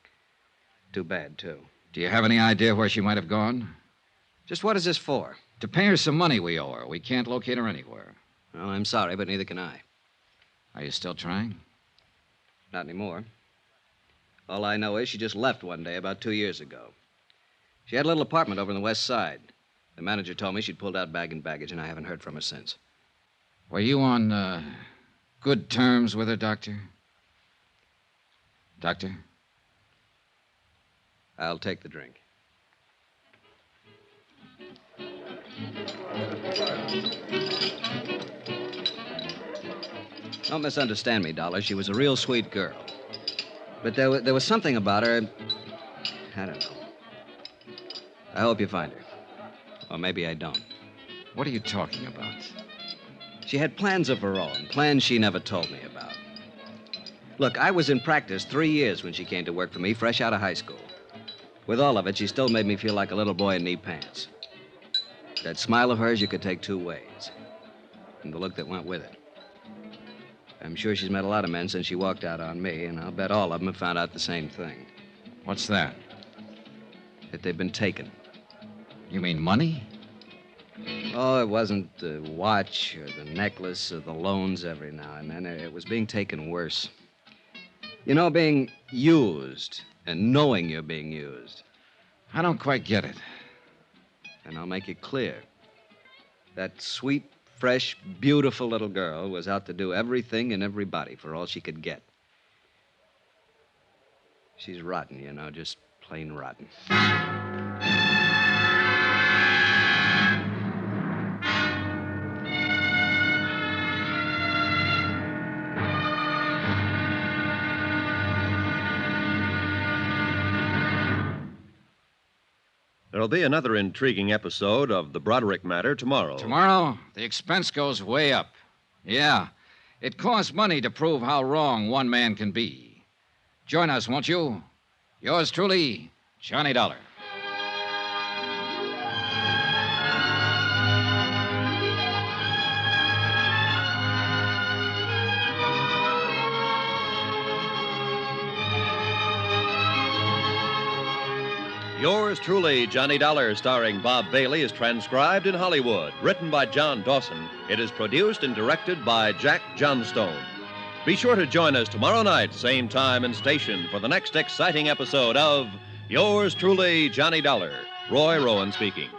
Too bad, too. Do you have any idea where she might have gone? Just what is this for? To pay her some money we owe her. We can't locate her anywhere. Well, I'm sorry, but neither can I. Are you still trying? Not anymore. All I know is she just left one day about 2 years ago. She had a little apartment over on the west side. The manager told me she'd pulled out bag and baggage, and I haven't heard from her since. Were you on good terms with her, Doctor? Doctor? I'll take the drink. Don't misunderstand me, Dollar. She was a real sweet girl. But there was something about her. I don't know. I hope you find her. Or maybe I don't. What are you talking about? She had plans of her own, plans she never told me about. Look, I was in practice 3 years when she came to work for me, fresh out of high school. With all of it, she still made me feel like a little boy in knee pants. That smile of hers you could take two ways. And the look that went with it. I'm sure she's met a lot of men since she walked out on me, and I'll bet all of them have found out the same thing. What's that? That they've been taken. You mean money? Oh, it wasn't the watch or the necklace or the loans every now and then. It was being taken worse. You know, being used and knowing you're being used. I don't quite get it. And I'll make it clear. That sweet, fresh, beautiful little girl was out to do everything and everybody for all she could get. She's rotten, you know, just plain rotten. There'll be another intriguing episode of the Broderick matter tomorrow. Tomorrow, the expense goes way up. Yeah, it costs money to prove how wrong one man can be. Join us, won't you? Yours truly, Johnny Dollar. Yours truly, Johnny Dollar, starring Bob Bailey, is transcribed in Hollywood. Written by John Dawson. It is produced and directed by Jack Johnstone. Be sure to join us tomorrow night, same time and station, for the next exciting episode of Yours truly, Johnny Dollar. Roy Rowan speaking.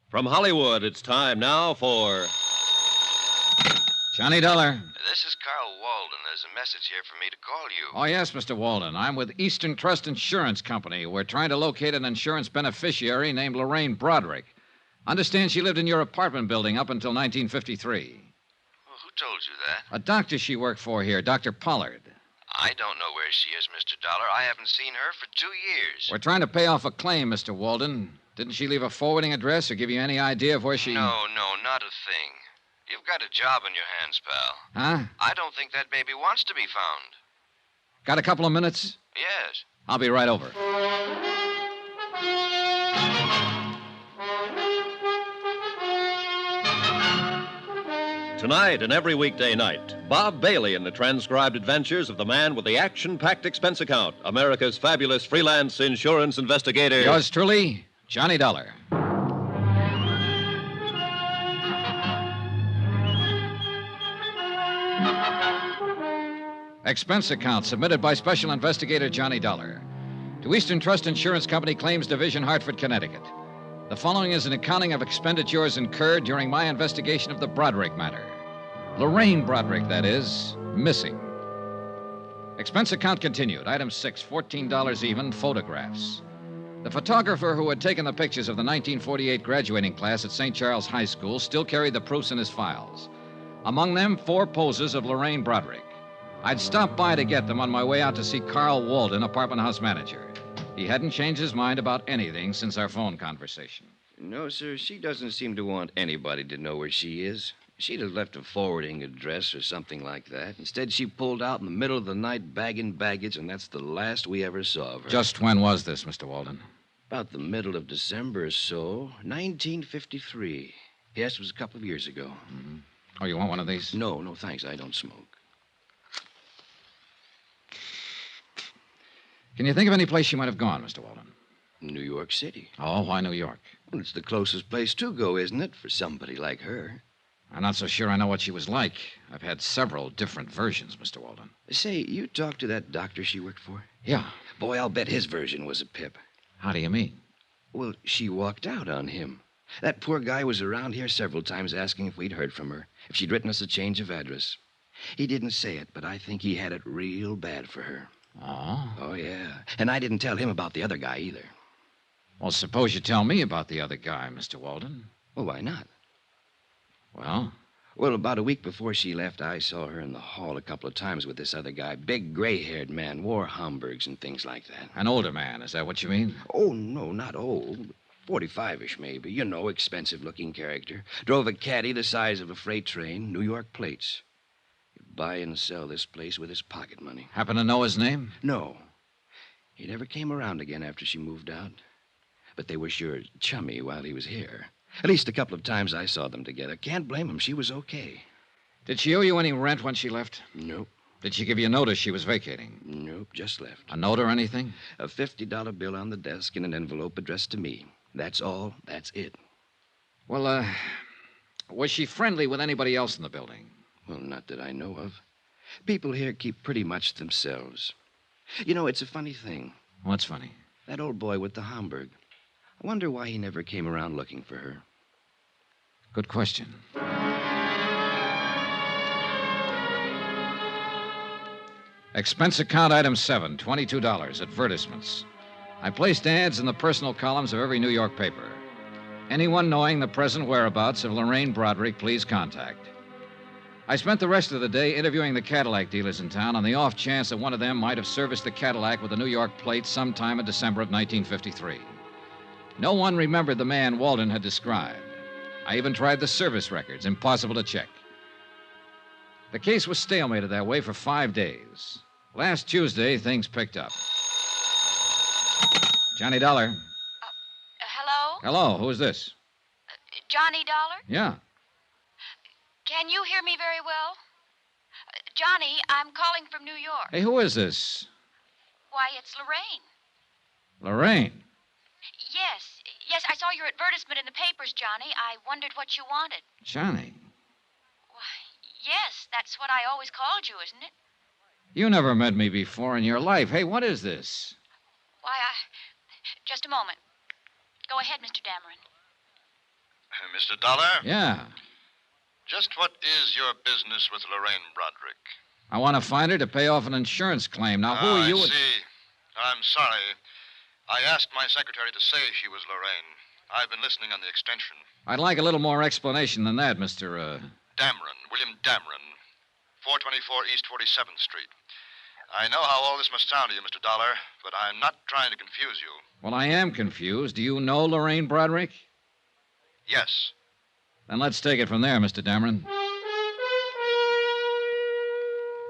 From Hollywood, it's time now for Johnny Dollar. This is Carl Walden. There's a message here for me to call you. Oh, yes, Mr. Walden. I'm with Eastern Trust Insurance Company. We're trying to locate an insurance beneficiary named Lorraine Broderick. Understand she lived in your apartment building up until 1953. Well, who told you that? A doctor she worked for here, Dr. Pollard. I don't know where she is, Mr. Dollar. I haven't seen her for 2 years. We're trying to pay off a claim, Mr. Walden. Didn't she leave a forwarding address or give you any idea of where she... No, not a thing. You've got a job on your hands, pal. Huh? I don't think that baby wants to be found. Got a couple of minutes? Yes. I'll be right over. Tonight and every weekday night, Bob Bailey in the transcribed adventures of the man with the action-packed expense account, America's fabulous freelance insurance investigator. Yours truly, Johnny Dollar. Expense account submitted by Special Investigator Johnny Dollar to Eastern Trust Insurance Company Claims Division, Hartford, Connecticut. The following is an accounting of expenditures incurred during my investigation of the Broderick matter. Lorraine Broderick, that is, missing. Expense account continued. Item 6, $14 even, photographs. The photographer who had taken the pictures of the 1948 graduating class at St. Charles High School still carried the proofs in his files. Among them, 4 poses of Lorraine Broderick. I'd stopped by to get them on my way out to see Carl Walden, apartment house manager. He hadn't changed his mind about anything since our phone conversation. No, sir, she doesn't seem to want anybody to know where she is. She'd have left a forwarding address or something like that. Instead, she pulled out in the middle of the night bagging baggage, and that's the last we ever saw of her. Just when was this, Mr. Walden? About the middle of December or so, 1953. Yes, it was a couple of years ago. Mm-hmm. Oh, you want one of these? No, thanks. I don't smoke. Can you think of any place she might have gone, Mr. Walden? New York City. Oh, why New York? Well, it's the closest place to go, isn't it, for somebody like her? I'm not so sure I know what she was like. I've had several different versions, Mr. Walden. Say, you talked to that doctor she worked for? Yeah. Boy, I'll bet his version was a pip. How do you mean? Well, she walked out on him. That poor guy was around here several times asking if we'd heard from her, if she'd written us a change of address. He didn't say it, but I think he had it real bad for her. Oh? Oh, yeah. And I didn't tell him about the other guy either. Well, suppose you tell me about the other guy, Mr. Walden. Well, why not? Well? Well, about a week before she left, I saw her in the hall a couple of times with this other guy. Big, gray-haired man, wore Homburgs and things like that. An older man, is that what you mean? Oh, no, not old. 45-ish, maybe. You know, expensive-looking character. Drove a caddy the size of a freight train, New York plates. He'd buy and sell this place with his pocket money. Happen to know his name? No. He never came around again after she moved out. But they were sure chummy while he was here. At least a couple of times I saw them together. Can't blame him. She was okay. Did she owe you any rent when she left? Nope. Did she give you notice she was vacating? Nope, just left. A note or anything? A $50 bill on the desk and an envelope addressed to me. That's all. That's it. Well, was she friendly with anybody else in the building? Well, not that I know of. People here keep pretty much to themselves. You know, it's a funny thing. What's funny? That old boy with the Homburg. I wonder why he never came around looking for her. Good question. Expense account item 7, $22, advertisements. I placed ads in the personal columns of every New York paper. Anyone knowing the present whereabouts of Lorraine Broderick, please contact. I spent the rest of the day interviewing the Cadillac dealers in town on the off chance that one of them might have serviced the Cadillac with a New York plate sometime in December of 1953. No one remembered the man Walden had described. I even tried the service records. Impossible to check. The case was stalemated that way for 5 days. Last Tuesday, things picked up. Johnny Dollar. Hello? Hello, who is this? Johnny Dollar? Yeah. Can you hear me very well? Johnny, I'm calling from New York. Hey, who is this? Why, it's Lorraine. Lorraine. Yes, I saw your advertisement in the papers, Johnny. I wondered what you wanted. Johnny. Yes, that's what I always called you, isn't it? You never met me before in your life. Hey, what is this? Why, just a moment. Go ahead, Mr. Dameron. Mr. Dollar? Yeah. Just what is your business with Lorraine Broderick? I want to find her to pay off an insurance claim. Now, who are you? I see. I'm sorry. I asked my secretary to say she was Lorraine. I've been listening on the extension. I'd like a little more explanation than that, Mr. Dameron, William Dameron, 424 East 47th Street. I know how all this must sound to you, Mr. Dollar, but I'm not trying to confuse you. Well, I am confused. Do you know Lorraine Broderick? Yes. Then let's take it from there, Mr. Dameron.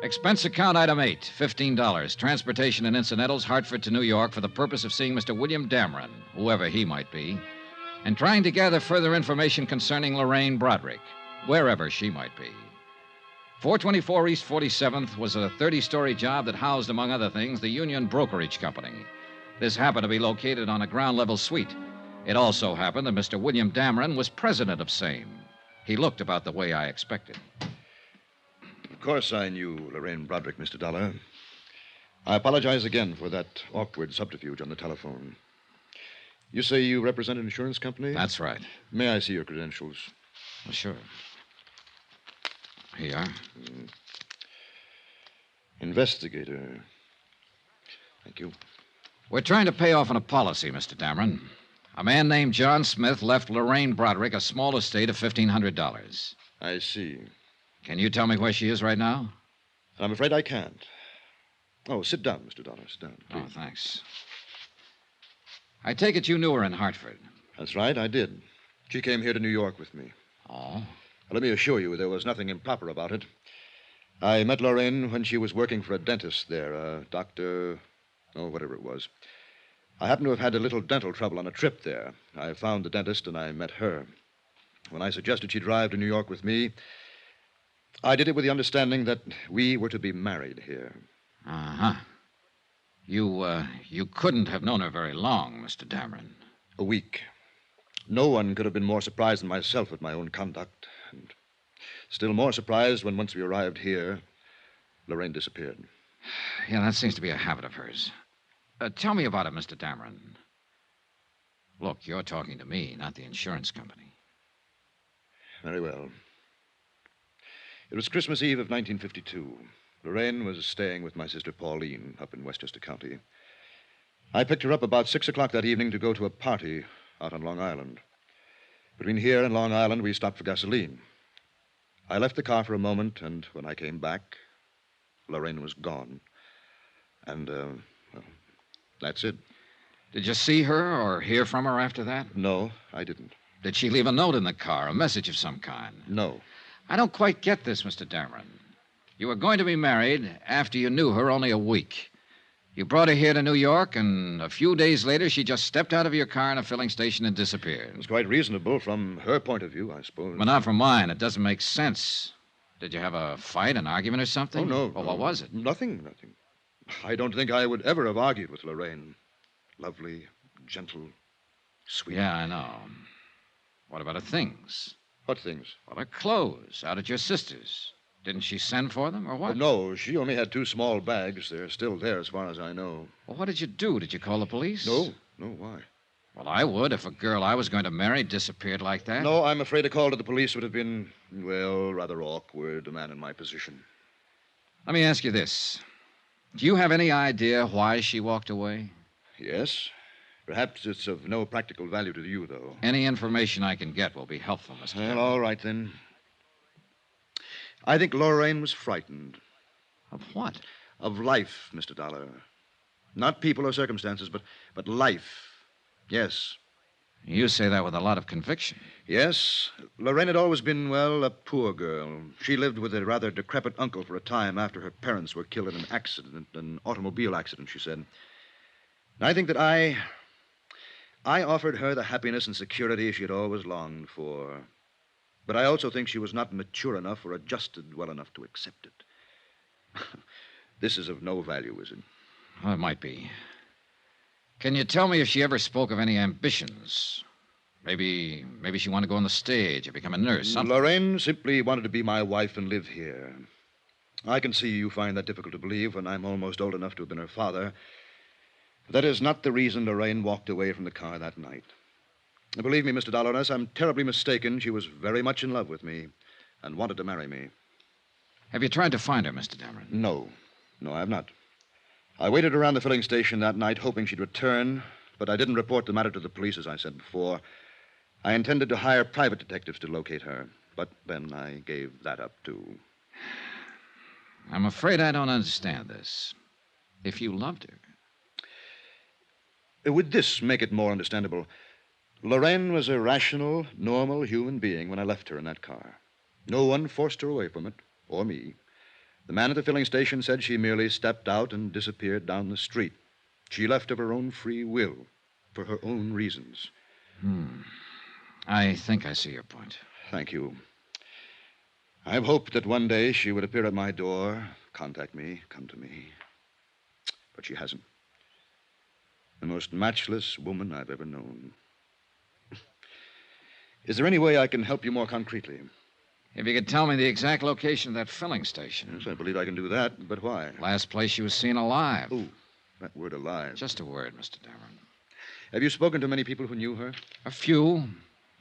Expense account item 8, $15. Transportation and incidentals, Hartford to New York, for the purpose of seeing Mr. William Dameron, whoever he might be, and trying to gather further information concerning Lorraine Broderick, wherever she might be. 424 East 47th was a 30-story job that housed, among other things, the Union Brokerage Company. This happened to be located on a ground-level suite. It also happened that Mr. William Dameron was president of same. He looked about the way I expected. Of course I knew Lorraine Broderick, Mr. Dollar. I apologize again for that awkward subterfuge on the telephone. You say you represent an insurance company? That's right. May I see your credentials? Well, sure. Here you are. Investigator. Thank you. We're trying to pay off on a policy, Mr. Dameron. A man named John Smith left Lorraine Broderick a small estate of $1,500. I see. Can you tell me where she is right now? I'm afraid I can't. Oh, sit down, Mr. Dollar. Sit down, please. Oh, thanks. I take it you knew her in Hartford. That's right, I did. She came here to New York with me. Oh? Let me assure you, there was nothing improper about it. I met Lorraine when she was working for a dentist there, a doctor, whatever it was. I happened to have had a little dental trouble on a trip there. I found the dentist and I met her. When I suggested she drive to New York with me, I did it with the understanding that we were to be married here. Uh-huh. You couldn't have known her very long, Mr. Dameron. A week. No one could have been more surprised than myself at my own conduct. And still more surprised when once we arrived here, Lorraine disappeared. Yeah, that seems to be a habit of hers. Tell me about it, Mr. Dameron. Look, you're talking to me, not the insurance company. Very well. It was Christmas Eve of 1952. Lorraine was staying with my sister Pauline up in Westchester County. I picked her up about 6 o'clock that evening to go to a party out on Long Island. Between here and Long Island, we stopped for gasoline. I left the car for a moment, and when I came back, Lorraine was gone. And, well, that's it. Did you see her or hear from her after that? No, I didn't. Did she leave a note in the car, a message of some kind? No. I don't quite get this, Mr. Dameron. You were going to be married after you knew her only a week. You brought her here to New York, and a few days later, she just stepped out of your car in a filling station and disappeared. It's quite reasonable from her point of view, I suppose. But not from mine. It doesn't make sense. Did you have a fight, an argument or something? Oh, no. Well, what was it? Nothing. I don't think I would ever have argued with Lorraine. Lovely, gentle, sweet. Yeah, I know. What about her things? What things? Well, her clothes out at your sister's. Didn't she send for them, or what? Oh, no, she only had 2 small bags. They're still there as far as I know. Well, what did you do? Did you call the police? No, why? Well, I would if a girl I was going to marry disappeared like that. No, I'm afraid a call to the police would have been, well, rather awkward, a man in my position. Let me ask you this. Do you have any idea why she walked away? Yes. Perhaps it's of no practical value to you, though. Any information I can get will be helpful, Mr. Well, all right, then. I think Lorraine was frightened. Of what? Of life, Mr. Dollar. Not people or circumstances, but life. Yes. You say that with a lot of conviction. Yes. Lorraine had always been, well, a poor girl. She lived with a rather decrepit uncle for a time after her parents were killed in an automobile accident, she said. And I think that I offered her the happiness and security she had always longed for. But I also think she was not mature enough or adjusted well enough to accept it. This is of no value, is it? Well, it might be. Can you tell me if she ever spoke of any ambitions? Maybe she wanted to go on the stage or become a nurse, something. Lorraine simply wanted to be my wife and live here. I can see you find that difficult to believe when I'm almost old enough to have been her father. But that is not the reason Lorraine walked away from the car that night. Believe me, Mr. Dollar, unless I'm terribly mistaken, she was very much in love with me and wanted to marry me. Have you tried to find her, Mr. Dameron? No, I have not. I waited around the filling station that night hoping she'd return, but I didn't report the matter to the police, as I said before. I intended to hire private detectives to locate her, but then I gave that up, too. I'm afraid I don't understand this. If you loved her. Would this make it more understandable? Lorraine was a rational, normal human being when I left her in that car. No one forced her away from it, or me. The man at the filling station said she merely stepped out and disappeared down the street. She left of her own free will, for her own reasons. I think I see your point. Thank you. I've hoped that one day she would appear at my door, contact me, come to me. But she hasn't. The most matchless woman I've ever known. Is there any way I can help you more concretely? If you could tell me the exact location of that filling station. Yes, I believe I can do that, but why? Last place she was seen alive. Oh, that word alive. Just a word, Mr. Dameron. Have you spoken to many people who knew her? A few.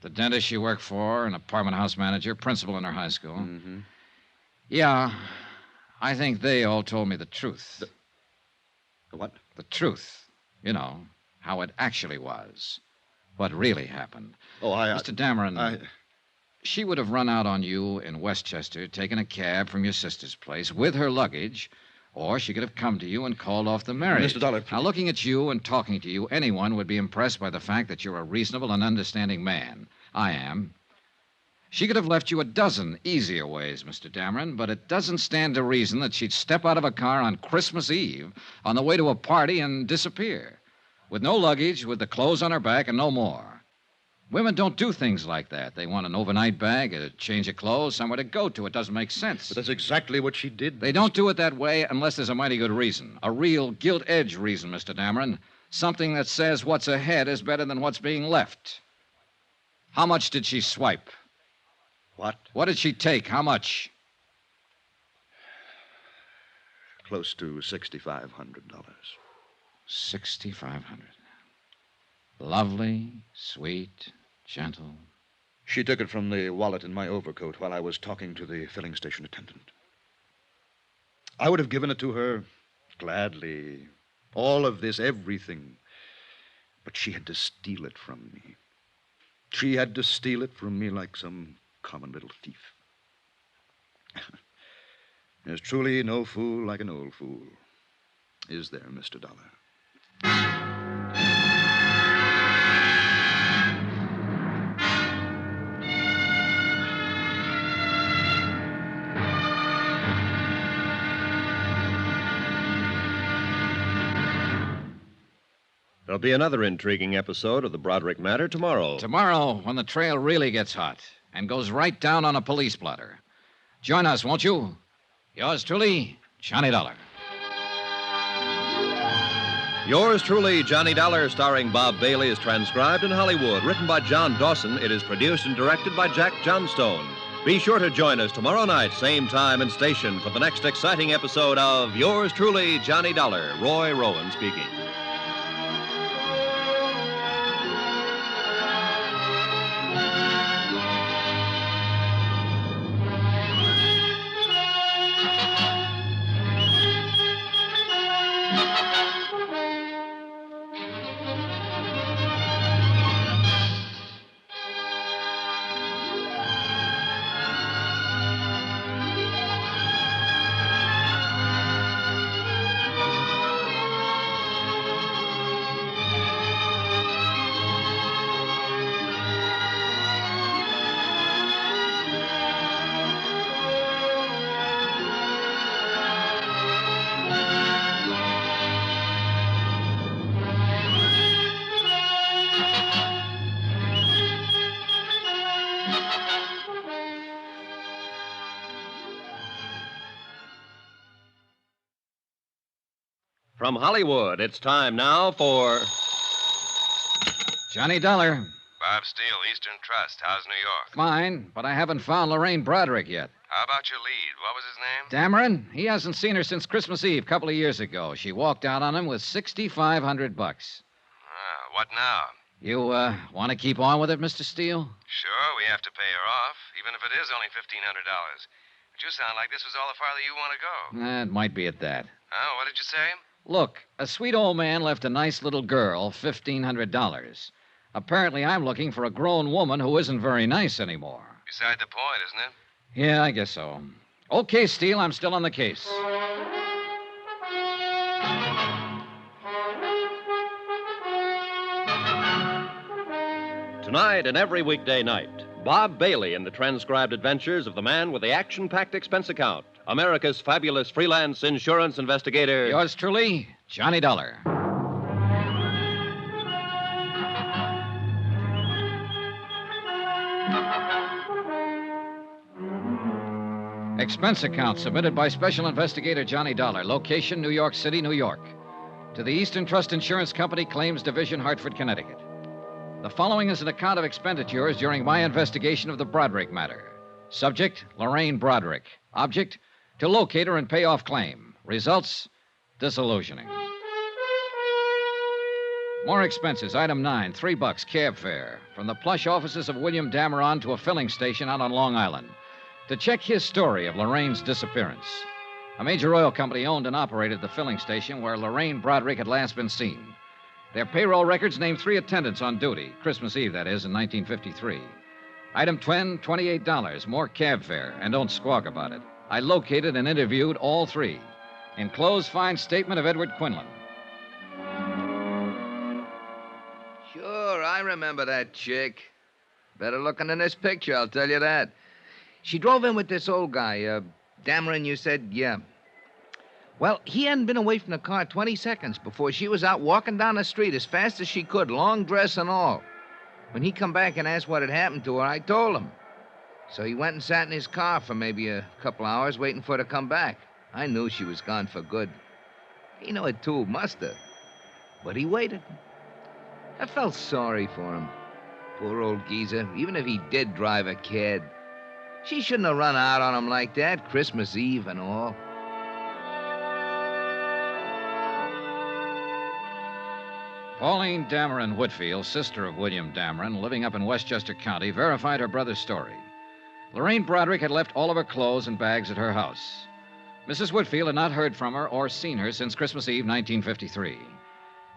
The dentist she worked for, an apartment house manager, principal in her high school. Mm-hmm. Yeah, I think they all told me the truth. The what? The truth. You know, how it actually was. What really happened. Oh, Mr. Dameron, she would have run out on you in Westchester, taken a cab from your sister's place with her luggage, or she could have come to you and called off the marriage. Mr. Dollar, Now, looking at you and talking to you, anyone would be impressed by the fact that you're a reasonable and understanding man. I am. She could have left you a dozen easier ways, Mr. Dameron, but it doesn't stand to reason that she'd step out of a car on Christmas Eve on the way to a party and disappear. With no luggage, with the clothes on her back, and no more. Women don't do things like that. They want an overnight bag, a change of clothes, somewhere to go to. It doesn't make sense. But that's exactly what she did. They don't do it that way unless there's a mighty good reason. A real gilt-edged reason, Mr. Dameron. Something that says what's ahead is better than what's being left. How much did she swipe? What? What did she take? How much? Close to $6,500. $6,500. Lovely, sweet, gentle. She took it from the wallet in my overcoat while I was talking to the filling station attendant. I would have given it to her gladly. All of this, everything. But she had to steal it from me. She had to steal it from me like some common little thief. There's truly no fool like an old fool. Is there, Mr. Dollar? There'll be another intriguing episode of the Broderick Matter tomorrow. Tomorrow, when the trail really gets hot and goes right down on a police blotter. Join us, won't you? Yours truly, Johnny Dollar. Yours truly, Johnny Dollar, starring Bob Bailey, is transcribed in Hollywood. Written by John Dawson, it is produced and directed by Jack Johnstone. Be sure to join us tomorrow night, same time and station, for the next exciting episode of Yours truly, Johnny Dollar. Roy Rowan speaking. From Hollywood, it's time now for Johnny Dollar. Bob Steele, Eastern Trust. How's New York? Fine, but I haven't found Lorraine Broderick yet. How about your lead? What was his name? Dameron? He hasn't seen her since Christmas Eve, a couple of years ago. She walked out on him with $6,500. What now? You, want to keep on with it, Mr. Steele? Sure, we have to pay her off, even if it is only $1,500. But you sound like this was all the farther you want to go. It might be at that. Oh, what did you say? Look, a sweet old man left a nice little girl $1,500. Apparently, I'm looking for a grown woman who isn't very nice anymore. Beside the point, isn't it? Yeah, I guess so. Okay, Steele, I'm still on the case. Tonight and every weekday night, Bob Bailey in the transcribed adventures of the man with the action-packed expense account, America's fabulous freelance insurance investigator. Yours truly, Johnny Dollar. Expense account submitted by Special Investigator Johnny Dollar. Location, New York City, New York. To the Eastern Trust Insurance Company, Claims Division, Hartford, Connecticut. The following is an account of expenditures during my investigation of the Broderick matter. Subject, Lorraine Broderick. Object, to locate her and pay off claim. Results, disillusioning. More expenses. Item 9, $3 cab fare. From the plush offices of William Dameron to a filling station out on Long Island. To check his story of Lorraine's disappearance. A major oil company owned and operated the filling station where Lorraine Broderick had last been seen. Their payroll records named 3 attendants on duty, Christmas Eve, that is, in 1953. Item 10, $28, more cab fare, and don't squawk about it. I located and interviewed all 3. Enclosed fine statement of Edward Quinlan. Sure, I remember that chick. Better looking than this picture, I'll tell you that. She drove in with this old guy, Dameron, you said? Yeah. Well, he hadn't been away from the car 20 seconds before she was out walking down the street as fast as she could, long dress and all. When he come back and asked what had happened to her, I told him. So he went and sat in his car for maybe a couple hours waiting for her to come back. I knew she was gone for good. He knew it too, must have. But he waited. I felt sorry for him. Poor old geezer, even if he did drive a kid. She shouldn't have run out on him like that, Christmas Eve and all. Pauline Dameron Whitfield, sister of William Dameron, living up in Westchester County, verified her brother's story. Lorraine Broderick had left all of her clothes and bags at her house. Mrs. Whitfield had not heard from her or seen her since Christmas Eve, 1953.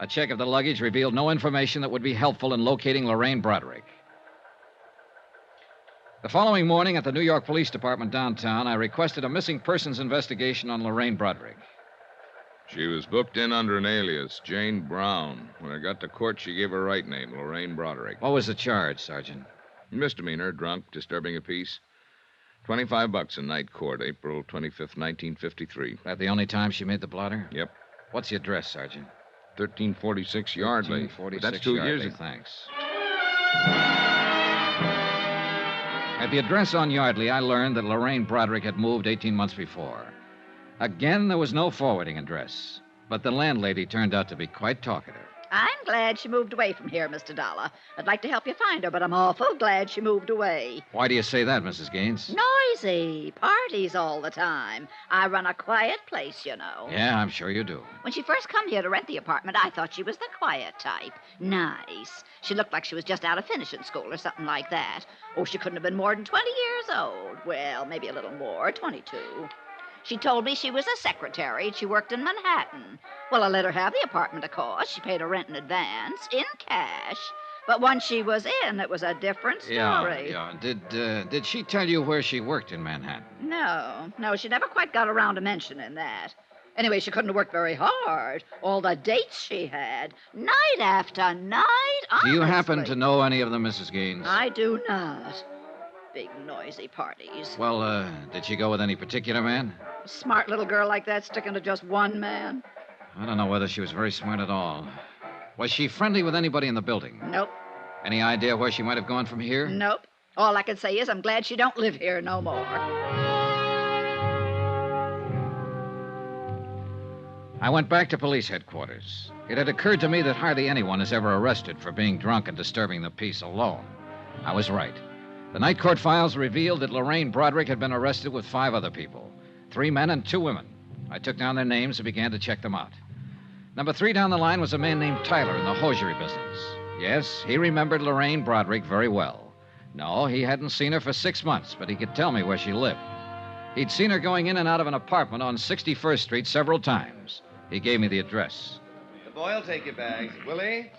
A check of the luggage revealed no information that would be helpful in locating Lorraine Broderick. The following morning at the New York Police Department downtown, I requested a missing persons investigation on Lorraine Broderick. She was booked in under an alias, Jane Brown. When I got to court, she gave her right name, Lorraine Broderick. What was the charge, Sergeant? Misdemeanor, drunk, disturbing a peace. $25 in night court, April 25th, 1953. That the only time she made the blotter? Yep. What's the address, Sergeant? 1346 Yardley. 1346 That's 2 Yardley, years ago. Thanks. At the address on Yardley, I learned that Lorraine Broderick had moved 18 months before. Again, there was no forwarding address, but the landlady turned out to be quite talkative. I'm glad she moved away from here, Mr. Dollar. I'd like to help you find her, but I'm awful glad she moved away. Why do you say that, Mrs. Gaines? Noisy. Parties all the time. I run a quiet place, you know. Yeah, I'm sure you do. When she first come here to rent the apartment, I thought she was the quiet type. Nice. She looked like she was just out of finishing school or something like that. Oh, she couldn't have been more than 20 years old. Well, maybe a little more, 22. She told me she was a secretary and she worked in Manhattan. Well, I let her have the apartment, of course. She paid her rent in advance, in cash. But once she was in, it was a different story. Yeah. Did she tell you where she worked in Manhattan? No, she never quite got around to mentioning that. Anyway, she couldn't have worked very hard. All the dates she had, night after night, honestly. Do you happen to know any of them, Mrs. Gaines? I do not. Big, noisy parties. Well, did she go with any particular man? A smart little girl like that sticking to just one man? I don't know whether she was very smart at all. Was she friendly with anybody in the building? Nope. Any idea where she might have gone from here? Nope. All I can say is I'm glad she don't live here no more. I went back to police headquarters. It had occurred to me that hardly anyone is ever arrested for being drunk and disturbing the peace alone. I was right. The night court files revealed that Lorraine Broderick had been arrested with 5 other people, 3 men and 2 women. I took down their names and began to check them out. Number 3 down the line was a man named Tyler in the hosiery business. Yes, he remembered Lorraine Broderick very well. No, he hadn't seen her for 6 months, but he could tell me where she lived. He'd seen her going in and out of an apartment on 61st Street several times. He gave me the address. The boy will take your bags. Will he?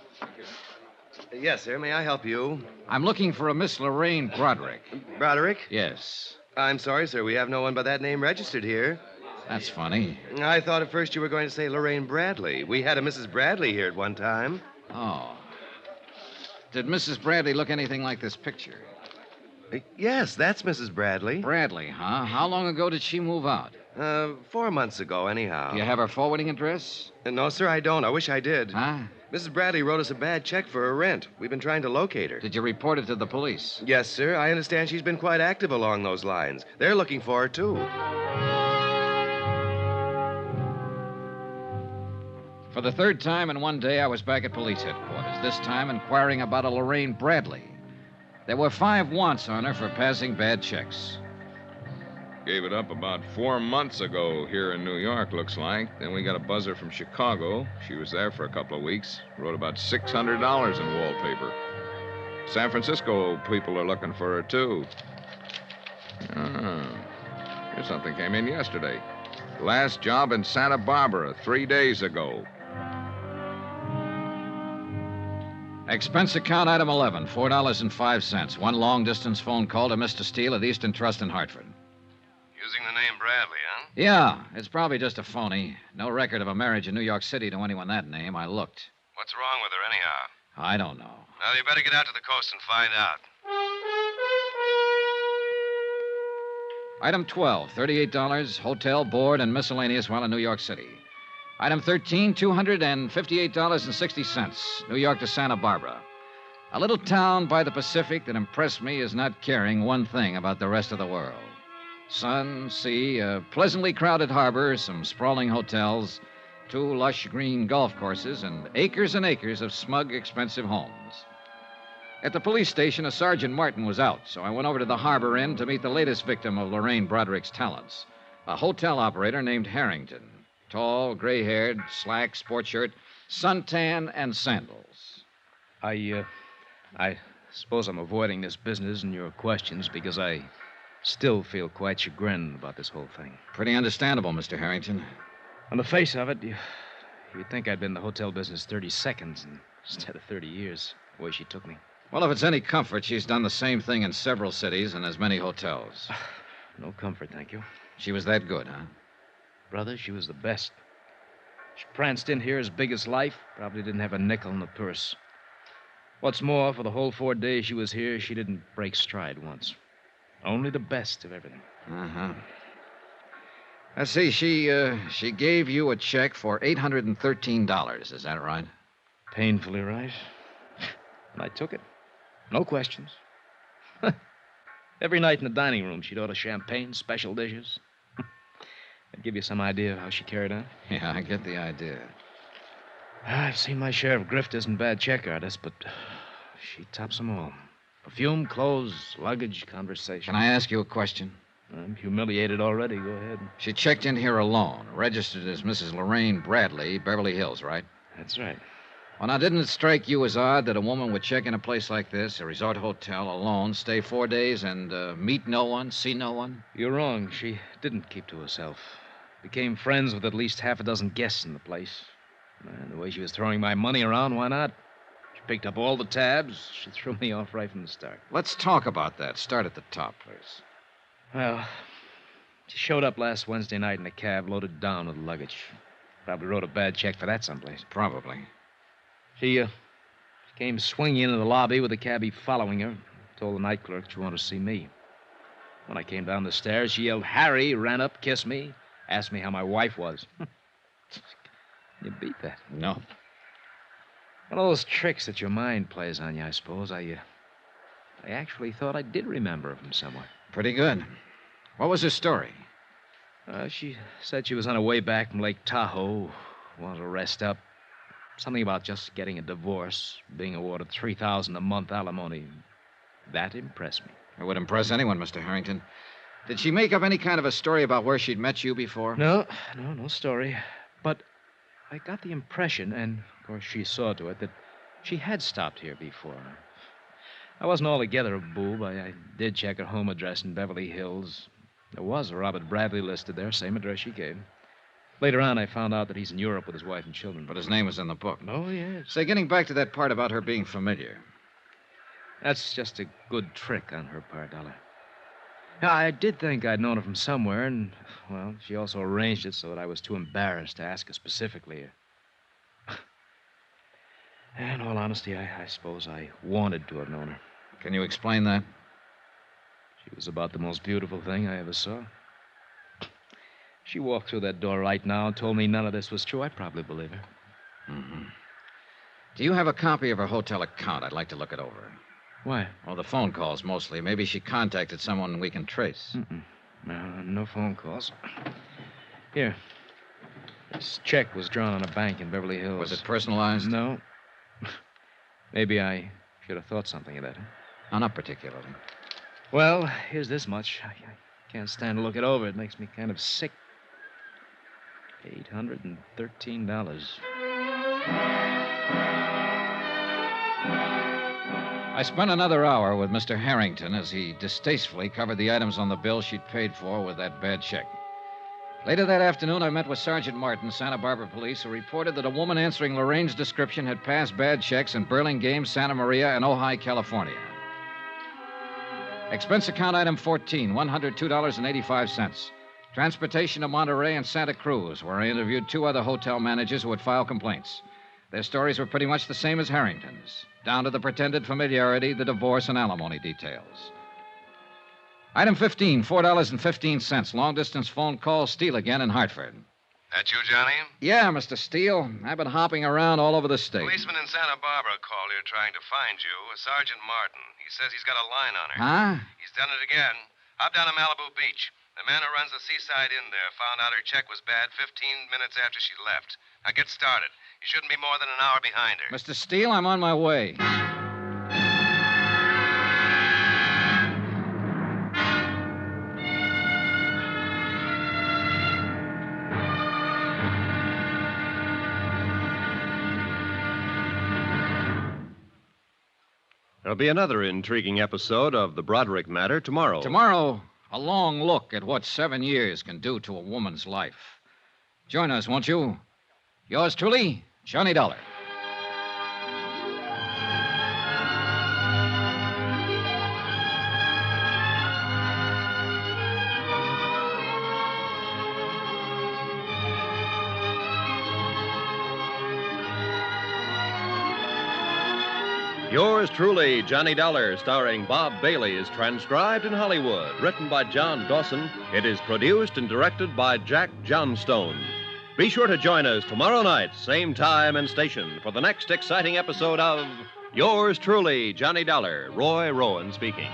Yes, sir. May I help you? I'm looking for a Miss Lorraine Broderick. Broderick? Yes. I'm sorry, sir. We have no one by that name registered here. That's funny. I thought at first you were going to say Lorraine Bradley. We had a Mrs. Bradley here at one time. Oh. Did Mrs. Bradley look anything like this picture? Yes, that's Mrs. Bradley. Bradley, huh? How long ago did she move out? 4 months ago, anyhow. Do you have her forwarding address? No, sir, I don't. I wish I did. Huh? Mrs. Bradley wrote us a bad check for her rent. We've been trying to locate her. Did you report it to the police? Yes, sir. I understand she's been quite active along those lines. They're looking for her, too. For the third time in one day, I was back at police headquarters, this time inquiring about a Lorraine Bradley. There were 5 wants on her for passing bad checks. Gave it up about 4 months ago here in New York, looks like. Then we got a buzzer from Chicago. She was there for a couple of weeks. Wrote about $600 in wallpaper. San Francisco people are looking for her, too. Here's something came in yesterday. Last job in Santa Barbara 3 days ago. Expense account item 11, $4.05. One long-distance phone call to Mr. Steele at Eastern Trust in Hartford. Using the name Bradley, huh? Yeah, it's probably just a phony. No record of a marriage in New York City to anyone that name. I looked. What's wrong with her, anyhow? I don't know. Well, you better get out to the coast and find out. Item 12, $38, hotel, board, and miscellaneous while in New York City. Item 13, $258.60, New York to Santa Barbara. A little town by the Pacific that impressed me as not caring one thing about the rest of the world. Sun, sea, a pleasantly crowded harbor, some sprawling hotels, 2 lush green golf courses, and acres of smug, expensive homes. At the police station, a Sergeant Martin was out, so I went over to the harbor inn to meet the latest victim of Lorraine Broderick's talents, a hotel operator named Harrington. Tall, gray-haired, slack sport shirt, suntan, and sandals. I suppose I'm avoiding this business and your questions because I still feel quite chagrined about this whole thing. Pretty understandable, Mr. Harrington. On the face of it, you'd think I'd been in the hotel business 30 seconds instead of 30 years, the way she took me. Well, if it's any comfort, she's done the same thing in several cities and as many hotels. No comfort, thank you. She was that good, huh? Brother, she was the best. She pranced in here as big as life, probably didn't have a nickel in the purse. What's more, for the whole 4 days she was here, she didn't break stride once. Only the best of everything. Uh-huh. Let's see, she gave you a check for $813, is that right? Painfully right. And I took it. No questions. Every night in the dining room, she'd order champagne, special dishes. That'd give you some idea of how she carried on. Yeah, I get the idea. I've seen my share of grifters and bad check artists, but she tops them all. Perfume, clothes, luggage, conversation. Can I ask you a question? I'm humiliated already. Go ahead. She checked in here alone, registered as Mrs. Lorraine Bradley, Beverly Hills, right? That's right. Well, now, didn't it strike you as odd that a woman would check in a place like this, a resort hotel, alone, stay 4 days, and meet no one, see no one? You're wrong. She didn't keep to herself. Became friends with at least half a dozen guests in the place. And the way she was throwing my money around, why not? She picked up all the tabs. She threw me off right from the start. Let's talk about that. Start at the top, please. Well, she showed up last Wednesday night in a cab loaded down with luggage. Probably wrote a bad check for that someplace. Probably. She came swinging into the lobby with the cabbie following her. Told the night clerk she wanted to see me. When I came down the stairs, she yelled, "Harry," ran up, kissed me, asked me how my wife was. You beat that. No. One of those tricks that your mind plays on you, I suppose. I actually thought I did remember her from somewhere. Pretty good. What was her story? She said she was on her way back from Lake Tahoe, wanted to rest up. Something about just getting a divorce, being awarded $3,000 a month alimony. That impressed me. It would impress anyone, Mr. Harrington. Did she make up any kind of a story about where she'd met you before? No story. But I got the impression, and of course she saw to it, that she had stopped here before. I wasn't altogether a boob. I did check her home address in Beverly Hills. There was a Robert Bradley listed there, same address she gave. Later on, I found out that he's in Europe with his wife and children. But his name was in the book. Oh, yes. Say, getting back to that part about her being familiar. That's just a good trick on her part, Dollar. Yeah, I did think I'd known her from somewhere, and, well, she also arranged it so that I was too embarrassed to ask her specifically. In all honesty, I suppose I wanted to have known her. Can you explain that? She was about the most beautiful thing I ever saw. She walked through that door right now and told me none of this was true. I'd probably believe her. Mm-hmm. Do you have a copy of her hotel account? I'd like to look it over. Why? Oh, the phone calls mostly. Maybe she contacted someone we can trace. Mm-mm. No phone calls. Here. This check was drawn on a bank in Beverly Hills. Was it personalized? No. Maybe I should have thought something of that. Huh? No, not particularly. Well, here's this much. I can't stand to look it over. It makes me kind of sick. $813. I spent another hour with Mr. Harrington as he distastefully covered the items on the bill she'd paid for with that bad check. Later that afternoon, I met with Sergeant Martin, Santa Barbara Police, who reported that a woman answering Lorraine's description had passed bad checks in Burlingame, Santa Maria, and Ojai, California. Expense account item 14, $102.85. Transportation to Monterey and Santa Cruz, where I interviewed two other hotel managers who had filed complaints. Their stories were pretty much the same as Harrington's, down to the pretended familiarity, the divorce, and alimony details. Item 15, $4.15. Long-distance phone call, Steele again in Hartford. That you, Johnny? Yeah, Mr. Steele. I've been hopping around all over the state. Policeman in Santa Barbara called here trying to find you, Sergeant Martin. He says he's got a line on her. Huh? He's done it again. Hop down to Malibu Beach. The man who runs the seaside inn there found out her check was bad 15 minutes after she left. Now get started. You shouldn't be more than an hour behind her. Mr. Steele, I'm on my way. There'll be another intriguing episode of The Broderick Matter tomorrow. Tomorrow, a long look at what 7 years can do to a woman's life. Join us, won't you? Yours truly, Johnny Dollar. Yours truly, Johnny Dollar, starring Bob Bailey, is transcribed in Hollywood. Written by John Dawson, it is produced and directed by Jack Johnstone. Be sure to join us tomorrow night, same time and station, for the next exciting episode of Yours truly, Johnny Dollar. Roy Rowan speaking.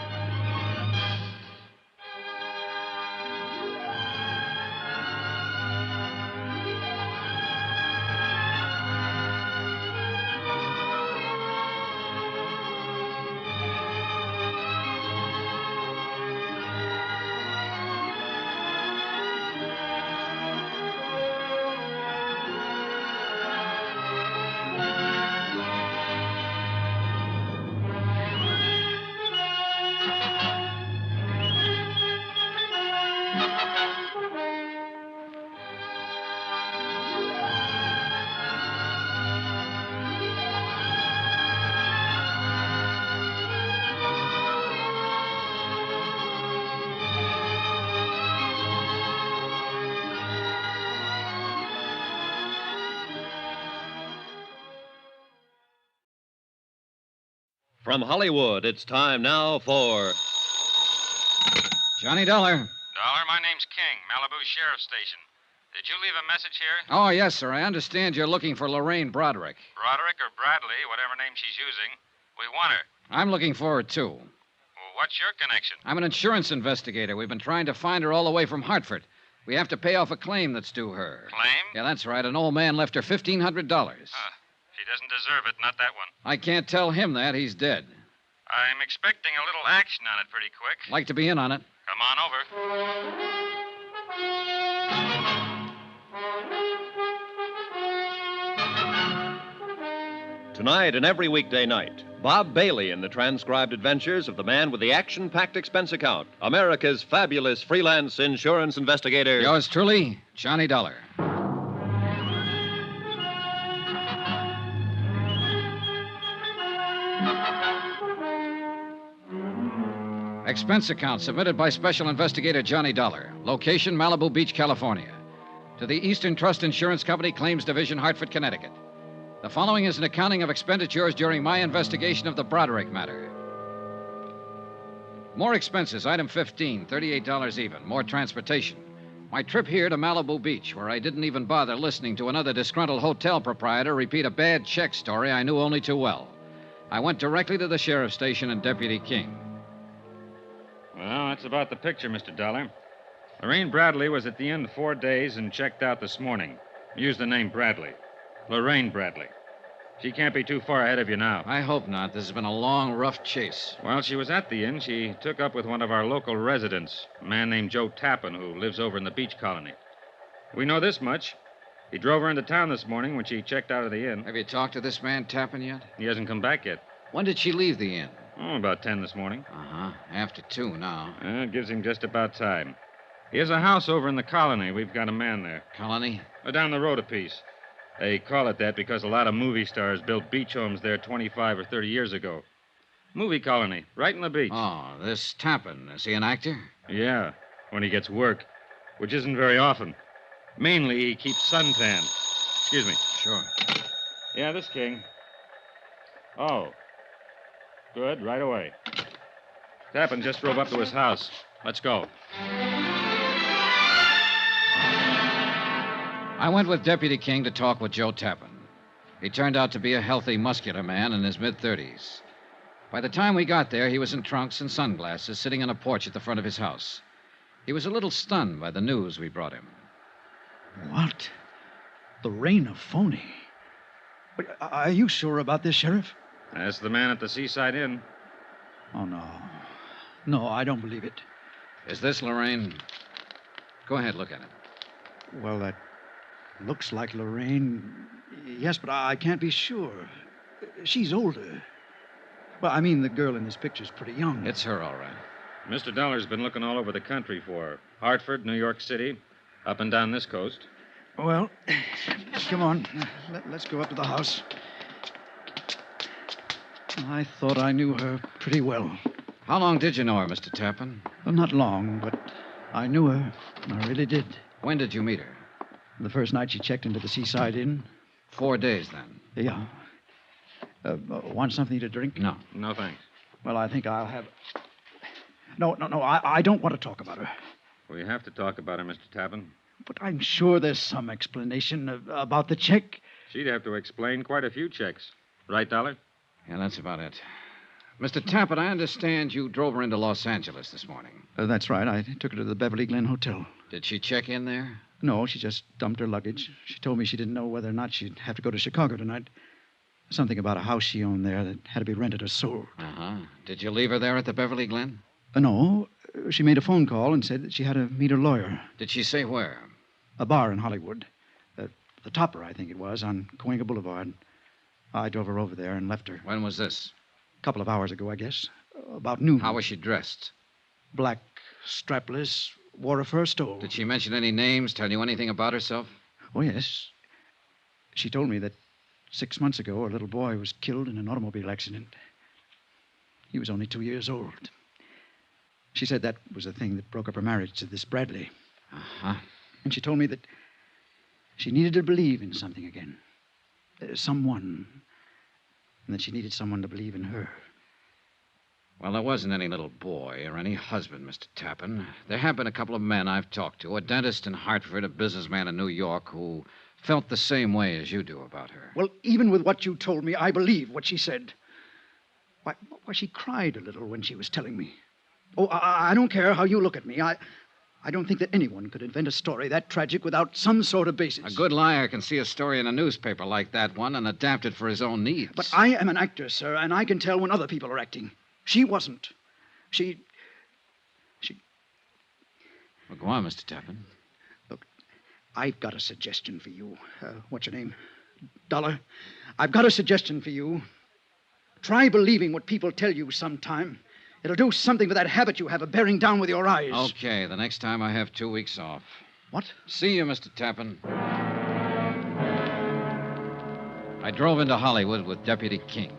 From Hollywood, it's time now for Johnny Dollar. Dollar, my name's King, Malibu Sheriff Station. Did you leave a message here? Oh, yes, sir. I understand you're looking for Lorraine Broderick. Broderick or Bradley, whatever name she's using. We want her. I'm looking for her, too. Well, what's your connection? I'm an insurance investigator. We've been trying to find her all the way from Hartford. We have to pay off a claim that's due her. Claim? Yeah, that's right. An old man left her $1,500. She doesn't deserve it, not that one. I can't tell him that. He's dead. I'm expecting a little action on it pretty quick. Like to be in on it. Come on over. Tonight and every weekday night, Bob Bailey in the transcribed adventures of the man with the action-packed expense account, America's fabulous freelance insurance investigator. Yours truly, Johnny Dollar. Expense account submitted by Special Investigator Johnny Dollar. Location, Malibu Beach, California. To the Eastern Trust Insurance Company, Claims Division, Hartford, Connecticut. The following is an accounting of expenditures during my investigation of the Broderick matter. More expenses, item 15, $38 even. More transportation. My trip here to Malibu Beach, where I didn't even bother listening to another disgruntled hotel proprietor repeat a bad check story I knew only too well. I went directly to the sheriff's station and Deputy King. Well, that's about the picture, Mr. Dollar. Lorraine Bradley was at the inn 4 days and checked out this morning. Used the name Bradley. Lorraine Bradley. She can't be too far ahead of you now. I hope not. This has been a long, rough chase. While she was at the inn, she took up with one of our local residents, a man named Joe Tappan, who lives over in the beach colony. We know this much. He drove her into town this morning when she checked out of the inn. Have you talked to this man Tappan yet? He hasn't come back yet. When did she leave the inn? Oh, about 10 this morning. Uh-huh. After 2 now. It gives him just about time. He has a house over in the colony. We've got a man there. Colony? Down the road a piece. They call it that because a lot of movie stars built beach homes there 25 or 30 years ago. Movie colony, right in the beach. Oh, this Tappan, is he an actor? Yeah, when he gets work, which isn't very often. Mainly, he keeps suntan. Excuse me. Sure. Yeah, this King. Oh. Good, right away. Tappan just drove up to his house. Let's go. I went with Deputy King to talk with Joe Tappan. He turned out to be a healthy, muscular man in his mid-30s. By the time we got there, he was in trunks and sunglasses, sitting on a porch at the front of his house. He was a little stunned by the news we brought him. What? Lorraine a phony? But are you sure about this, Sheriff? That's the man at the Seaside Inn. Oh, no. No, I don't believe it. Is this Lorraine? Go ahead, look at it. Well, that looks like Lorraine. Yes, but I can't be sure. She's older. Well, I mean, the girl in this picture's pretty young. It's her, all right. Mr. Dollar's been looking all over the country for her. Hartford, New York City, up and down this coast. Well, come on. Let's go up to the house. I thought I knew her pretty well. How long did you know her, Mr. Tappan? Well, not long, but I knew her. I really did. When did you meet her? The first night she checked into the Seaside Inn. 4 days, then? Yeah. Want something to drink? No. No, thanks. Well, I think I'll have... No. I don't want to talk about her. We have to talk about her, Mr. Tappan. But I'm sure there's some explanation about the check. She'd have to explain quite a few checks. Right, Dollar? Yeah, that's about it. Mr. Tappan, I understand you drove her into Los Angeles this morning. That's right. I took her to the Beverly Glen Hotel. Did she check in there? No, she just dumped her luggage. She told me she didn't know whether or not she'd have to go to Chicago tonight. Something about a house she owned there that had to be rented or sold. Uh-huh. Did you leave her there at the Beverly Glen? No. She made a phone call and said that she had to meet her lawyer. Did she say where? A bar in Hollywood. The Topper, I think it was, on Cahuenga Boulevard. I drove her over there and left her. When was this? A couple of hours ago, I guess. About noon. How was she dressed? Black, strapless, wore a fur stole. Did she mention any names, tell you anything about herself? Oh, yes. She told me that 6 months ago, a little boy was killed in an automobile accident. He was only 2 years old. She said that was the thing that broke up her marriage to this Bradley. Uh-huh. And she told me that she needed to believe in something again. Someone. And that she needed someone to believe in her. Well, there wasn't any little boy or any husband, Mr. Tappan. There have been a couple of men I've talked to, a dentist in Hartford, a businessman in New York, who felt the same way as you do about her. Well, even with what you told me, I believe what she said. Why, she cried a little when she was telling me. Oh, I don't care how you look at me. I don't think that anyone could invent a story that tragic without some sort of basis. A good liar can see a story in a newspaper like that one and adapt it for his own needs. But I am an actor, sir, and I can tell when other people are acting. She wasn't. She... Well, go on, Mr. Tappan. Look, I've got a suggestion for you. What's your name? Dollar. I've got a suggestion for you. Try believing what people tell you sometime. It'll do something with that habit you have of bearing down with your eyes. Okay, the next time I have 2 weeks off. What? See you, Mr. Tappan. I drove into Hollywood with Deputy King.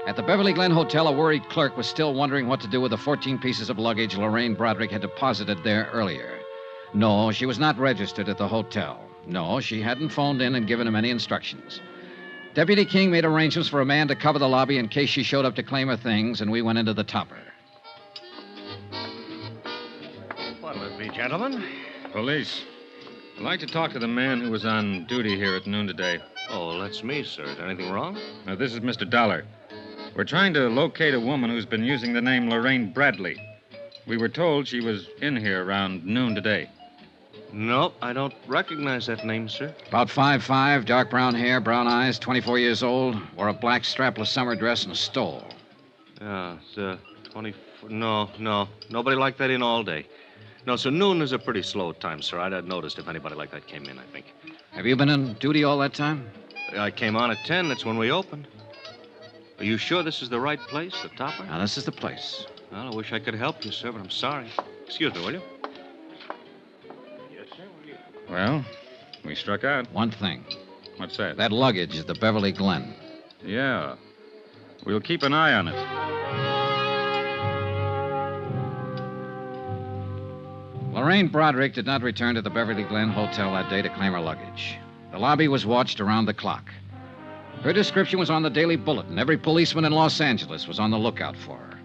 At the Beverly Glen Hotel, a worried clerk was still wondering what to do with the 14 pieces of luggage Lorraine Broderick had deposited there earlier. No, she was not registered at the hotel. No, she hadn't phoned in and given him any instructions. Deputy King made arrangements for a man to cover the lobby in case she showed up to claim her things, and we went into the topper. What'll it be, gentlemen? Police. I'd like to talk to the man who was on duty here at noon today. Oh, that's me, sir. Is anything wrong? This is Mr. Dollar. We're trying to locate a woman who's been using the name Lorraine Bradley. We were told she was in here around noon today. No, I don't recognize that name, sir. About 5'5", dark brown hair, brown eyes, 24 years old, wore a black strapless summer dress and a stole. Yeah, it's 24. No. Nobody like that in all day. No, so noon is a pretty slow time, sir. I'd have noticed if anybody like that came in, I think. Have you been on duty all that time? I came on at 10. That's when we opened. Are you sure this is the right place, the topper? Now, this is the place. Well, I wish I could help you, sir, but I'm sorry. Excuse me, will you? Yes, sir. Well, we struck out. One thing. What's that? That luggage is the Beverly Glen. Yeah. We'll keep an eye on it. Lorraine Broderick did not return to the Beverly Glen Hotel that day to claim her luggage. The lobby was watched around the clock. Her description was on the Daily Bulletin. Every policeman in Los Angeles was on the lookout for her.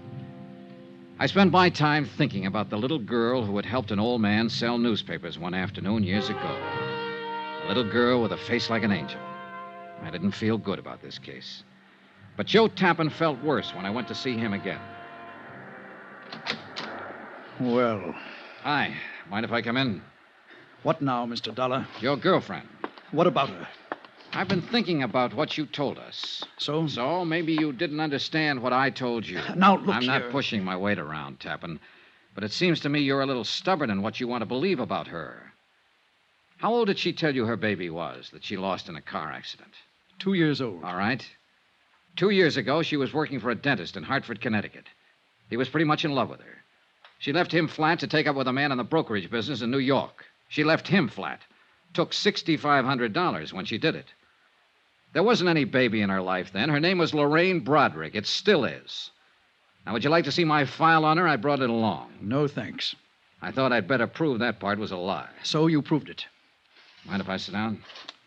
I spent my time thinking about the little girl who had helped an old man sell newspapers one afternoon years ago. A little girl with a face like an angel. I didn't feel good about this case. But Joe Tappan felt worse when I went to see him again. Well. Hi. Mind if I come in? What now, Mr. Dollar? Your girlfriend. What about her? I've been thinking about what you told us. So? So maybe you didn't understand what I told you. Now, look I'm here. not pushing my weight around, Tappan. But it seems to me you're a little stubborn in what you want to believe about her. How old did she tell you her baby was that she lost in a car accident? 2 years old. All right. 2 years ago, she was working for a dentist in Hartford, Connecticut. He was pretty much in love with her. She left him flat to take up with a man in the brokerage business in New York. She left him flat. Took $6,500 when she did it. There wasn't any baby in her life then. Her name was Lorraine Broderick. It still is. Now, would you like to see my file on her? I brought it along. No, thanks. I thought I'd better prove that part was a lie. So you proved it. Mind if I sit down?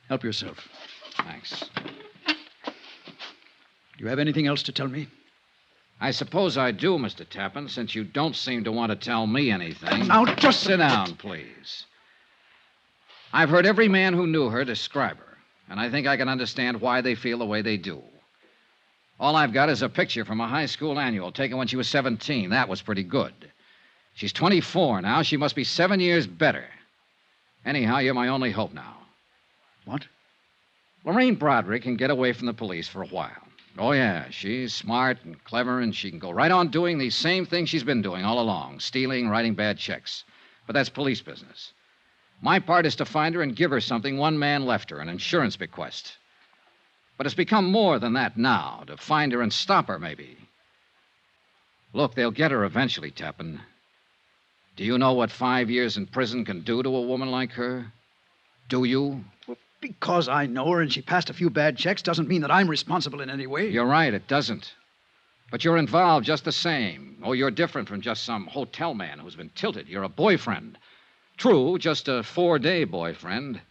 Help yourself. Thanks. Do you have anything else to tell me? I suppose I do, Mr. Tappan, since you don't seem to want to tell me anything. Now, just sit down, please. I've heard every man who knew her describe her, and I think I can understand why they feel the way they do. All I've got is a picture from a high school annual taken when she was 17. That was pretty good. She's 24 now. She must be 7 years better. Anyhow, you're my only hope now. What? Lorraine Broderick can get away from the police for a while. Oh, yeah, she's smart and clever, and she can go right on doing the same thing she's been doing all along, stealing, writing bad checks. But that's police business. My part is to find her and give her something one man left her, an insurance bequest. But it's become more than that now, to find her and stop her, maybe. Look, they'll get her eventually, Tappan. Do you know what 5 years in prison can do to a woman like her? Do you? Well, because I know her and she passed a few bad checks doesn't mean that I'm responsible in any way. You're right, it doesn't. But you're involved just the same. Oh, you're different from just some hotel man who's been tilted. You're a boyfriend. True, just a 4-day boyfriend.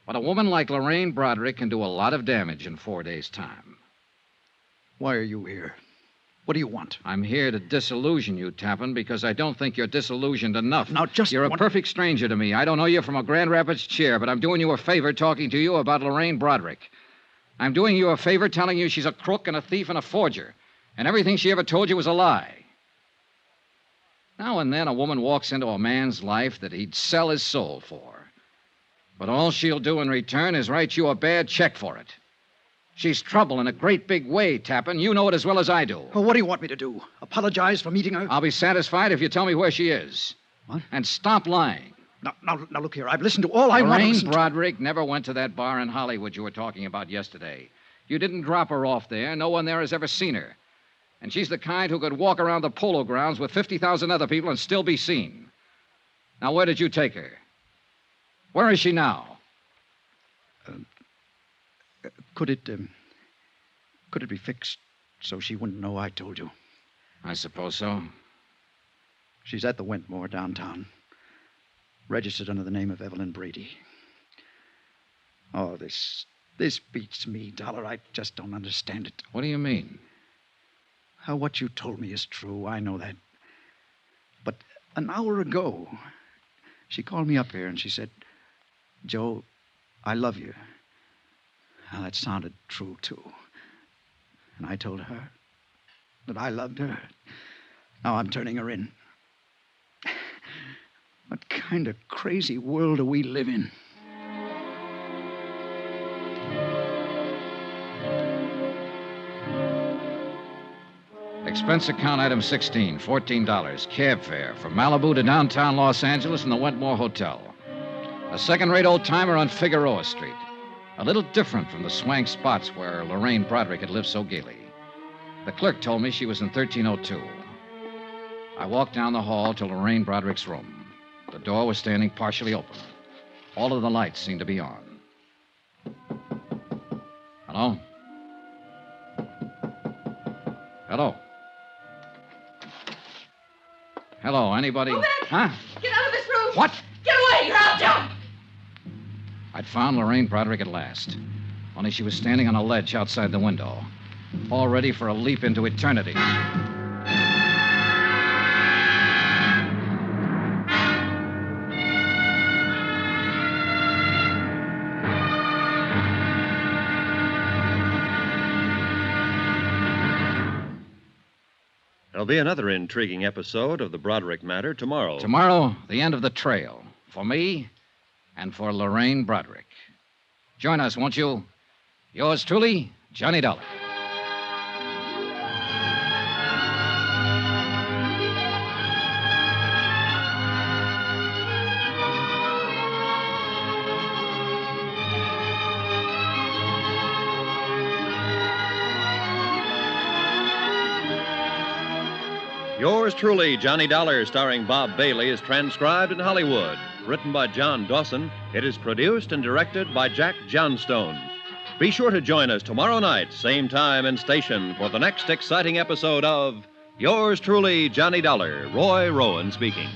But a woman like Lorraine Broderick can do a lot of damage in 4 days' time. Why are you here? What do you want? I'm here to disillusion you, Tappan, because I don't think you're disillusioned enough. Now, just You're a perfect stranger to me. I don't know you from a Grand Rapids chair, but I'm doing you a favor talking to you about Lorraine Broderick. I'm doing you a favor telling you she's a crook and a thief and a forger, and everything she ever told you was a lie. Now and then a woman walks into a man's life that he'd sell his soul for. But all she'll do in return is write you a bad check for it. She's trouble in a great big way, Tappan. You know it as well as I do. Well, what do you want me to do? Apologize for meeting her? I'll be satisfied if you tell me where she is. What? And stop lying. Now, look here. I've listened to all I want to Lorraine listen to. Broderick never went to that bar in Hollywood you were talking about yesterday. You didn't drop her off there. No one there has ever seen her. And she's the kind who could walk around the polo grounds with 50,000 other people and still be seen. Now, where did you take her? Where is she now? Could it be fixed so she wouldn't know I told you. I suppose so. She's at the Wentmore downtown, registered under the name of Evelyn Brady. Oh, this beats me, Dollar. I just don't understand it. What do you mean? What you told me is true. I know that. But an hour ago, she called me up here and she said, Joe, I love you. Now, that sounded true, too. And I told her that I loved her. Now I'm turning her in. What kind of crazy world do we live in? Expense account item 16, $14. Cab fare from Malibu to downtown Los Angeles in the Wentmore Hotel. A second-rate old-timer on Figueroa Street. A little different from the swank spots where Lorraine Broderick had lived so gaily. The clerk told me she was in 1302. I walked down the hall to Lorraine Broderick's room. The door was standing partially open. All of the lights seemed to be on. Hello? Hello? Hello, anybody? Move it! Huh? Get out of this room! What? Get away! You're out, jump! I'd found Lorraine Broderick at last. Only she was standing on a ledge outside the window, all ready for a leap into eternity. There'll be another intriguing episode of the Broderick matter tomorrow. Tomorrow, the end of the trail. For me and for Lorraine Broderick. Join us, won't you? Yours truly, Johnny Dollar. Yours truly, Johnny Dollar, starring Bob Bailey, is transcribed in Hollywood. Written by John Dawson, it is produced and directed by Jack Johnstone. Be sure to join us tomorrow night, same time and station, for the next exciting episode of Yours truly, Johnny Dollar. Roy Rowan speaking.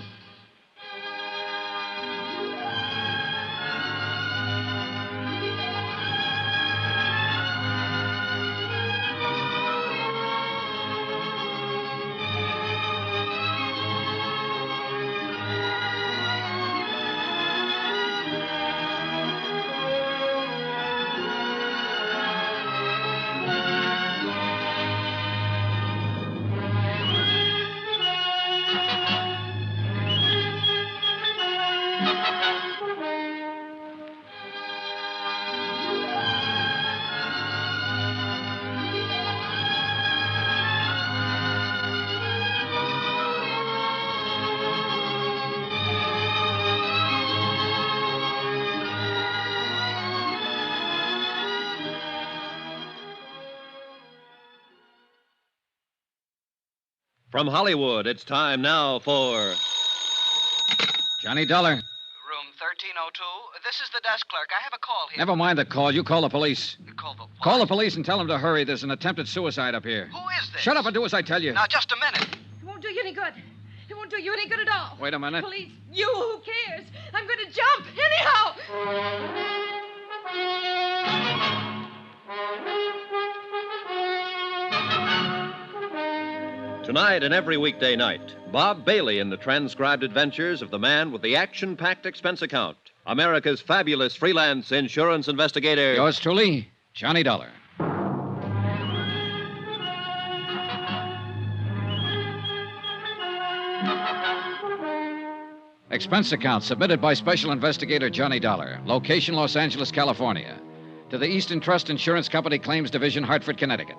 From Hollywood, it's time now for Johnny Dollar. Room 1302. This is the desk clerk. I have a call here. Never mind the call. You call the police. Call the what? Call the police and tell them to hurry. There's an attempted suicide up here. Who is this? Shut up and do as I tell you. Now, just a minute. It won't do you any good. It won't do you any good at all. Wait a minute. Police, you, who cares? I'm going to jump anyhow. Tonight and every weekday night, Bob Bailey in the transcribed adventures of the man with the action-packed expense account, America's fabulous freelance insurance investigator. Yours truly, Johnny Dollar. Expense account submitted by Special Investigator Johnny Dollar. Location, Los Angeles, California. To the Eastern Trust Insurance Company Claims Division, Hartford, Connecticut.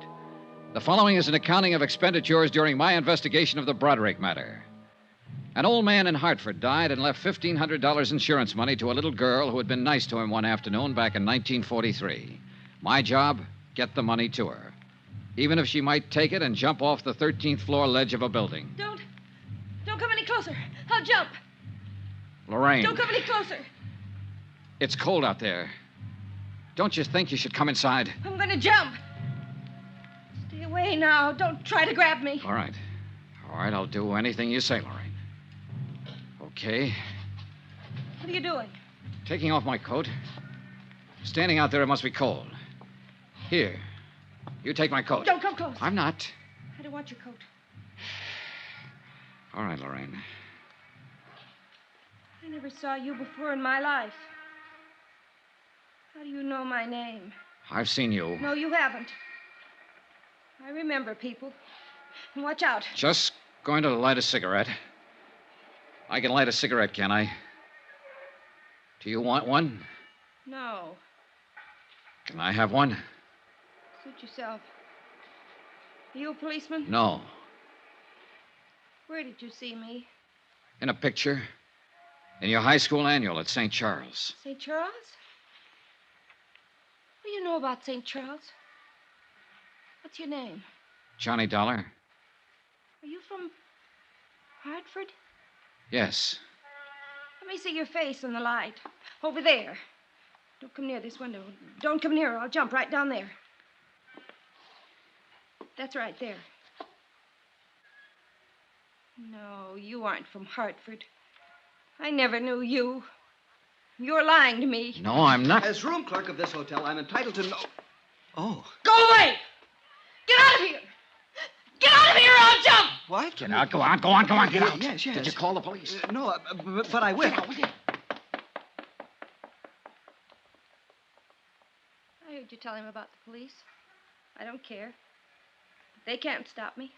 The following is an accounting of expenditures during my investigation of the Broderick matter. An old man in Hartford died and left $1,500 insurance money to a little girl who had been nice to him one afternoon back in 1943. My job, get the money to her. Even if she might take it and jump off the 13th floor ledge of a building. Don't come any closer. I'll jump. Lorraine. Don't come any closer. It's cold out there. Don't you think you should come inside? I'm going to jump. Stay away. away now. Don't try to grab me. All right. All right, I'll do anything you say, Lorraine. Okay. What are you doing? Taking off my coat. Standing out there, it must be cold. Here. You take my coat. Don't come close. I'm not. I don't want your coat. All right, Lorraine. I never saw you before in my life. How do you know my name? I've seen you. No, you haven't. I remember people. And watch out. Just going to light a cigarette. I can light a cigarette, can I? Do you want one? No. Can I have one? Suit yourself. Are you a policeman? No. Where did you see me? In a picture. In your high school annual at St. Charles. St. Charles? What do you know about St. Charles? What's your name? Johnny Dollar? Are you from Hartford? Yes. Let me see your face in the light. Over there. Don't come near this window. Don't come near, or I'll jump right down there. That's right there. No, you aren't from Hartford. I never knew you. You're lying to me. No, I'm not. As room clerk of this hotel, I'm entitled to know. Oh. Go away! Get out of here! Get out of here or I'll jump! What? Get out. Go on, go on, go on. Get out. Yes, yes. Did you call the police? No, but I will. I heard you tell him about the police. I don't care. They can't stop me.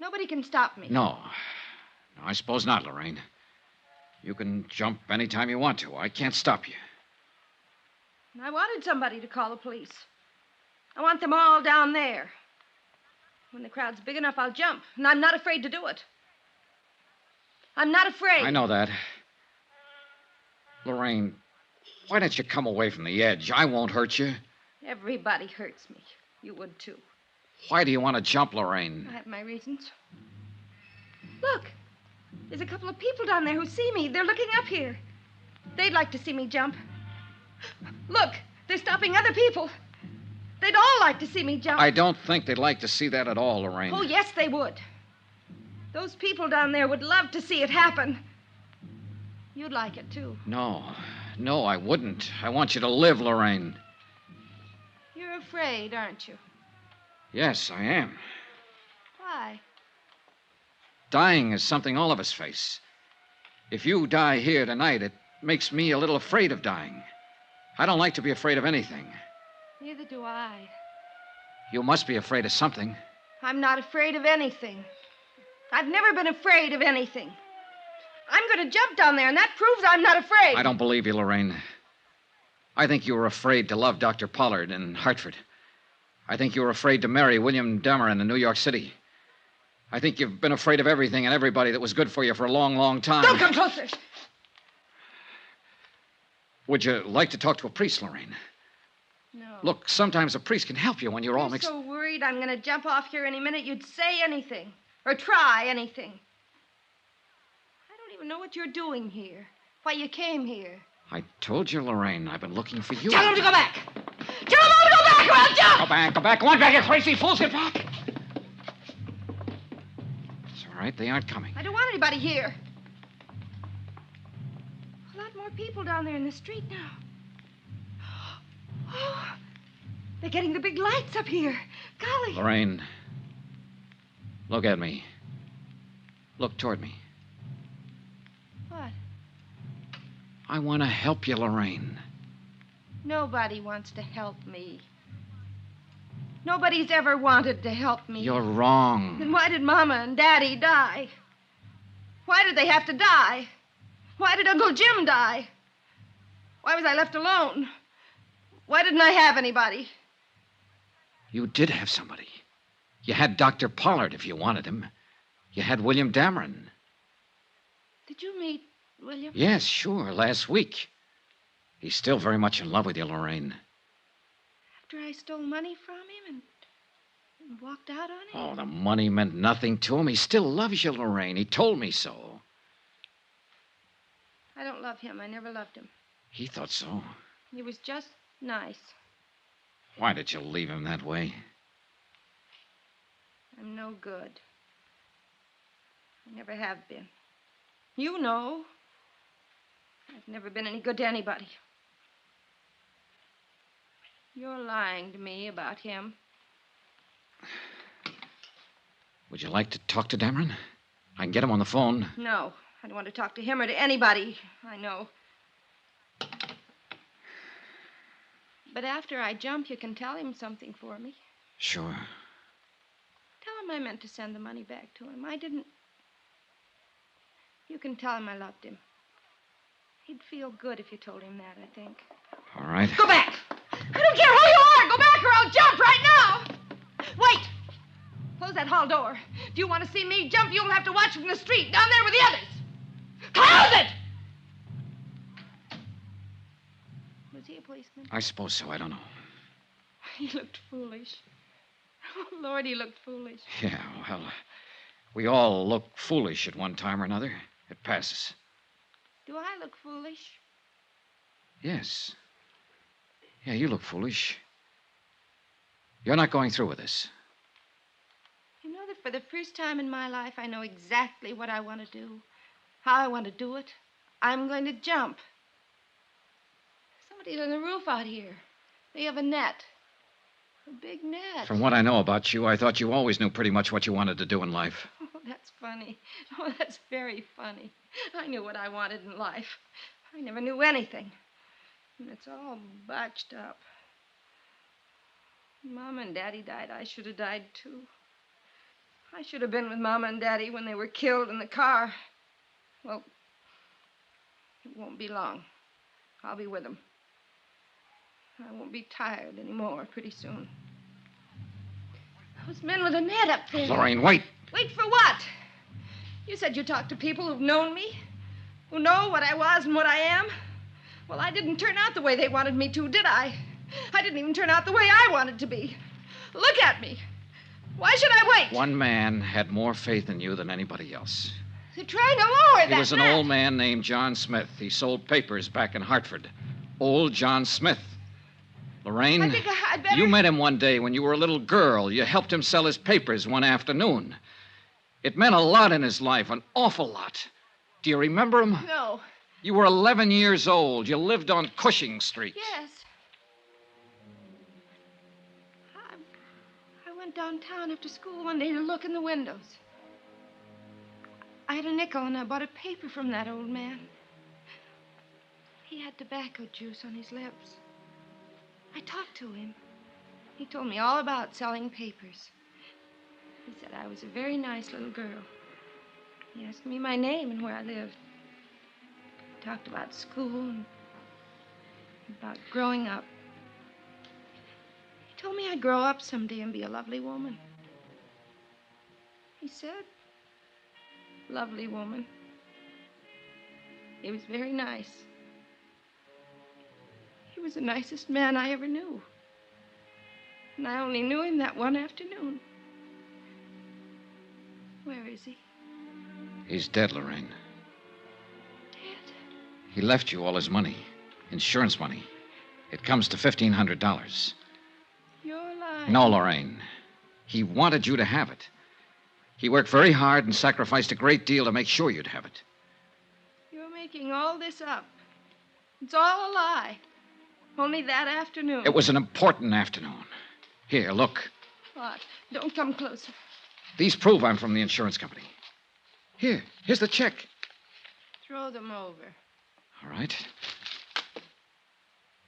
Nobody can stop me. No. No, I suppose not, Lorraine. You can jump any time you want to. I can't stop you. I wanted somebody to call the police. I want them all down there. When the crowd's big enough, I'll jump. And I'm not afraid to do it. I'm not afraid. I know that. Lorraine, why don't you come away from the edge? I won't hurt you. Everybody hurts me. You would, too. Why do you want to jump, Lorraine? I have my reasons. Look. There's a couple of people down there who see me. They're looking up here. They'd like to see me jump. Look, they're stopping other people. They'd all like to see me jump. I don't think they'd like to see that at all, Lorraine. Oh, yes, they would. Those people down there would love to see it happen. You'd like it, too. No, I wouldn't. I want you to live, Lorraine. You're afraid, aren't you? Yes, I am. Why? Dying is something all of us face. If you die here tonight, it makes me a little afraid of dying. I don't like to be afraid of anything. Neither do I. You must be afraid of something. I'm not afraid of anything. I've never been afraid of anything. I'm going to jump down there, and that proves I'm not afraid. I don't believe you, Lorraine. I think you were afraid to love Dr. Pollard in Hartford. I think you were afraid to marry William Dameron in New York City. I think you've been afraid of everything and everybody that was good for you for a long, long time. Don't come closer. Would you like to talk to a priest, Lorraine? No. Look, sometimes a priest can help you when you're all mixed. so worried I'm going to jump off here any minute you'd say anything. Or try anything. I don't even know what you're doing here. Why you came here. I told you, Lorraine, I've been looking for you. Tell him to go back. Tell him all to go back or I'll jump. Go back, go back. Go on back, you crazy fools. Get back. It's all right. They aren't coming. I don't want anybody here. A lot more people down there in the street now. Oh, they're getting the big lights up here. Golly. Lorraine, look at me. Look toward me. What? I want to help you, Lorraine. Nobody wants to help me. Nobody's ever wanted to help me. You're wrong. Then why did Mama and Daddy die? Why did they have to die? Why did Uncle Jim die? Why was I left alone? Why didn't I have anybody? You did have somebody. You had Dr. Pollard if you wanted him. You had William Dameron. Did you meet William? Yes, sure, last week. He's still very much in love with you, Lorraine. After I stole money from him and walked out on him? Oh, the money meant nothing to him. He still loves you, Lorraine. He told me so. I don't love him. I never loved him. He thought so. He was just nice. Why did you leave him that way? I'm no good. I never have been. You know. I've never been any good to anybody. You're lying to me about him. Would you like to talk to Dameron? I can get him on the phone. No, I don't want to talk to him or to anybody I know. But after I jump, you can tell him something for me. Sure. Tell him I meant to send the money back to him. I didn't. You can tell him I loved him. He'd feel good if you told him that, I think. All right. Go back! I don't care who you are! Go back or I'll jump right now! Wait! Close that hall door. If you want to see me jump, you'll have to watch from the street, down there with the others. Close it! Was he a policeman? I suppose so. I don't know. He looked foolish. Oh, Lord, he looked foolish. Yeah, well, we all look foolish at one time or another. It passes. Do I look foolish? Yes. Yeah, you look foolish. You're not going through with this. You know that for the first time in my life, I know exactly what I want to do, how I want to do it. I'm going to jump. Somebody's on the roof out here. They have a net. A big net. From what I know about you, I thought you always knew pretty much what you wanted to do in life. Oh, that's funny. Oh, that's very funny. I knew what I wanted in life. I never knew anything. And it's all botched up. Mama and Daddy died. I should have died, too. I should have been with Mama and Daddy when they were killed in the car. Well, it won't be long. I'll be with them. I won't be tired anymore pretty soon. Those men with a net up there. Lorraine, wait. Wait for what? You said you talked to people who've known me, who know what I was and what I am. Well, I didn't turn out the way they wanted me to, did I? I didn't even turn out the way I wanted to be. Look at me. Why should I wait? One man had more faith in you than anybody else. They're trying to lower that He was an net. old man named John Smith. He sold papers back in Hartford. Old John Smith. Lorraine, I think I'd better... you met him one day when you were a little girl. You helped him sell his papers one afternoon. It meant a lot in his life, an awful lot. Do you remember him? No. You were 11 years old. You lived on Cushing Street. Yes. I went downtown after school one day to look in the windows. I had a nickel and I bought a paper from that old man. He had tobacco juice on his lips. I talked to him. He told me all about selling papers. He said I was a very nice little girl. He asked me my name and where I lived. He talked about school and about growing up. He told me I'd grow up someday and be a lovely woman. He said, lovely woman. He was very nice. He was the nicest man I ever knew. And I only knew him that one afternoon. Where is he? He's dead, Lorraine. Dead? He left you all his money, insurance money. It comes to $1,500. You're lying. No, Lorraine. He wanted you to have it. He worked very hard and sacrificed a great deal to make sure you'd have it. You're making all this up. It's all a lie. Only that afternoon. It was an important afternoon. Here, look. What? Don't come closer. These prove I'm from the insurance company. Here's the check. Throw them over. All right.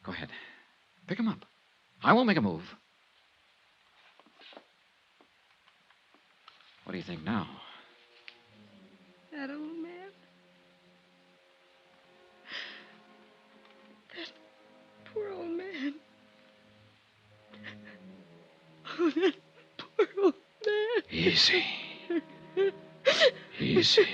Go ahead. Pick them up. I won't make a move. What do you think now? That old man. That poor old man. Oh, that poor old man. Easy. Easy.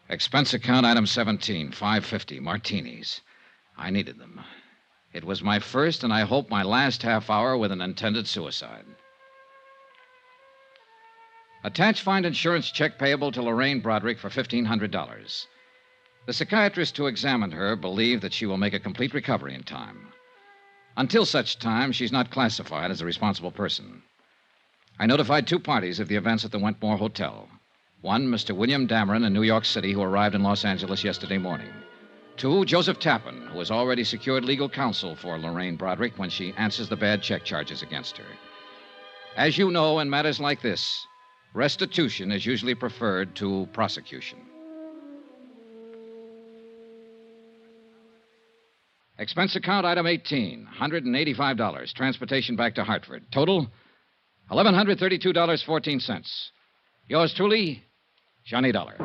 Expense account item 17, $5.50, martinis. I needed them. It was my first and I hope my last half hour with an intended suicide. Attach find insurance check payable to Lorraine Broderick for $1,500. The psychiatrist who examined her believed that she will make a complete recovery in time. Until such time, she's not classified as a responsible person. I notified 2 parties of the events at the Wentmore Hotel. One, Mr. William Dameron in New York City, who arrived in Los Angeles yesterday morning. 2, Joseph Tappan, who has already secured legal counsel for Lorraine Broderick when she answers the bad check charges against her. As you know, in matters like this, restitution is usually preferred to prosecution. Expense account item 18, $185. Transportation back to Hartford. Total, $1,132.14. Yours truly, Johnny Dollar.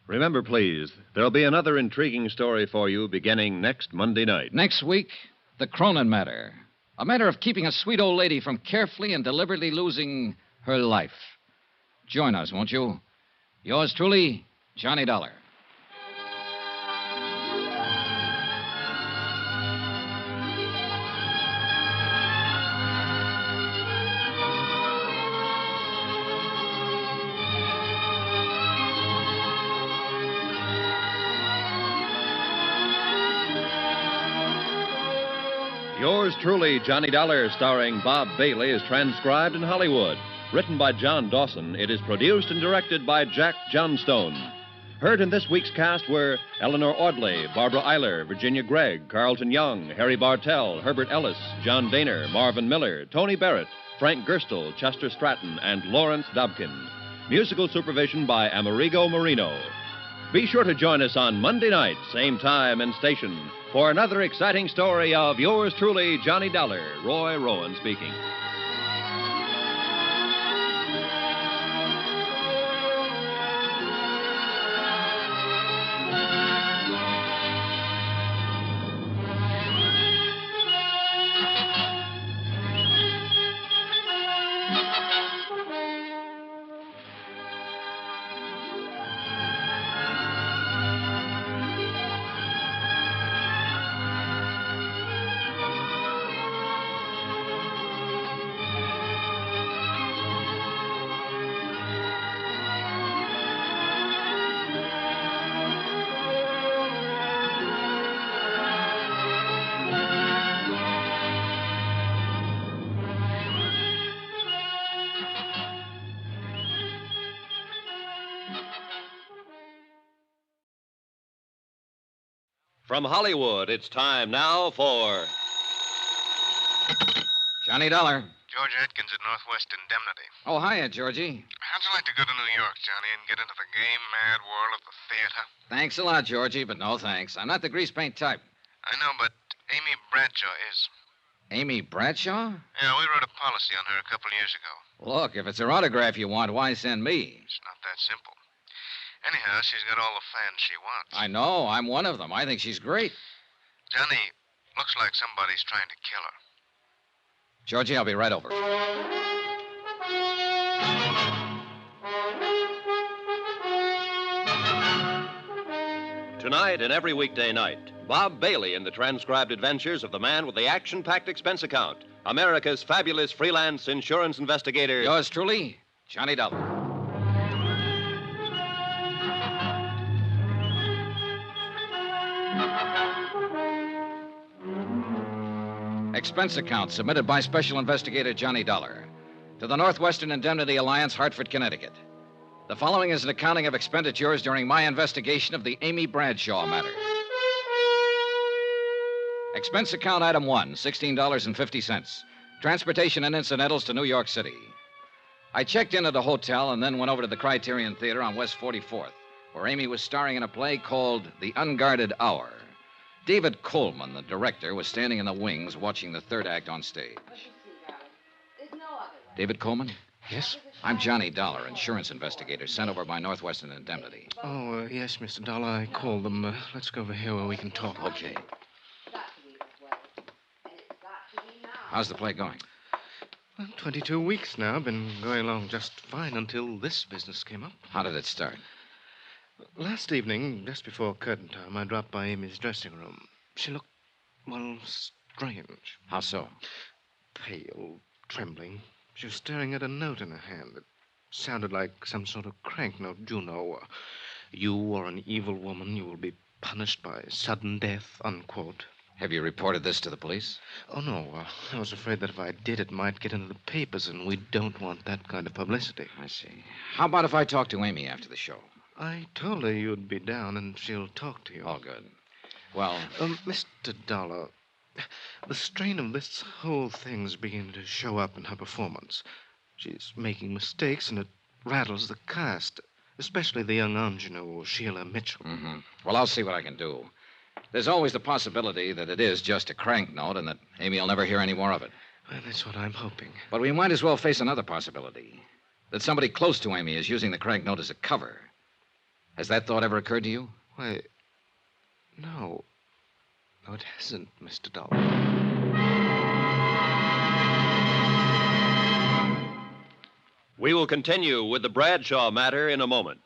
Remember, please, there'll be another intriguing story for you beginning next Monday night. Next week, the Cronin matter. A matter of keeping a sweet old lady from carefully and deliberately losing her life. Join us, won't you? Yours truly, Johnny Dollar. Yours truly, Johnny Dollar, starring Bob Bailey, is transcribed in Hollywood. Written by John Dawson, it is produced and directed by Jack Johnstone. Heard in this week's cast were Eleanor Audley, Barbara Eiler, Virginia Gregg, Carlton Young, Harry Bartell, Herbert Ellis, John Daner, Marvin Miller, Tony Barrett, Frank Gerstle, Chester Stratton, and Lawrence Dobkin. Musical supervision by Amerigo Marino. Be sure to join us on Monday night, same time and station, for another exciting story of yours truly, Johnny Dollar. Roy Rowan speaking. From Hollywood, it's time now for Johnny Dollar. George Atkins at Northwest Indemnity. Oh, hiya, Georgie. How'd you like to go to New York, Johnny, and get into the game-mad world of the theater? Thanks a lot, Georgie, but no thanks. I'm not the grease paint type. I know, but Amy Bradshaw is. Amy Bradshaw? Yeah, we wrote a policy on her a couple years ago. Look, if it's her autograph you want, why send me? It's not that simple. Anyhow, she's got all the fans she wants. I know. I'm one of them. I think she's great. Johnny, looks like somebody's trying to kill her. Georgie, I'll be right over. Tonight and every weekday night, Bob Bailey in the transcribed adventures of the man with the action-packed expense account, America's fabulous freelance insurance investigator. Yours truly, Johnny Dollar. Expense account submitted by Special Investigator Johnny Dollar to the Northwestern Indemnity Alliance, Hartford, Connecticut. The following is an accounting of expenditures during my investigation of the Amy Bradshaw matter. Expense account item 1, $16.50. Transportation and incidentals to New York City. I checked in at a hotel and then went over to the Criterion Theater on West 44th, where Amy was starring in a play called The Unguarded Hour. David Coleman, the director, was standing in the wings watching the third act on stage. David Coleman? Yes? I'm Johnny Dollar, insurance investigator, sent over by Northwestern Indemnity. Oh, yes, Mr. Dollar. I called them. Let's go over here where we can talk. Okay. How's the play going? Well, 22 weeks now. Been going along just fine until this business came up. How did it start? Last evening, just before curtain time, I dropped by Amy's dressing room. She looked, well, strange. How so? Pale, trembling. She was staring at a note in her hand. It sounded like some sort of crank note. You know, you are an evil woman. You will be punished by sudden death, unquote. Have you reported this to the police? Oh, no. I was afraid that if I did, it might get into the papers, and we don't want that kind of publicity. I see. How about if I talk to Amy after the show? I told her you'd be down, and she'll talk to you. Oh, good. Well... Mr. Dollar, the strain of this whole thing's beginning to show up in her performance. She's making mistakes, and it rattles the cast, especially the young ingenue, Sheila Mitchell. Mm-hmm. Well, I'll see what I can do. There's always the possibility that it is just a crank note and that Amy will never hear any more of it. Well, that's what I'm hoping. But we might as well face another possibility. That somebody close to Amy is using the crank note as a cover. Has that thought ever occurred to you? Why, no. No, it hasn't, Mr. Dollar. We will continue with the Bradshaw matter in a moment.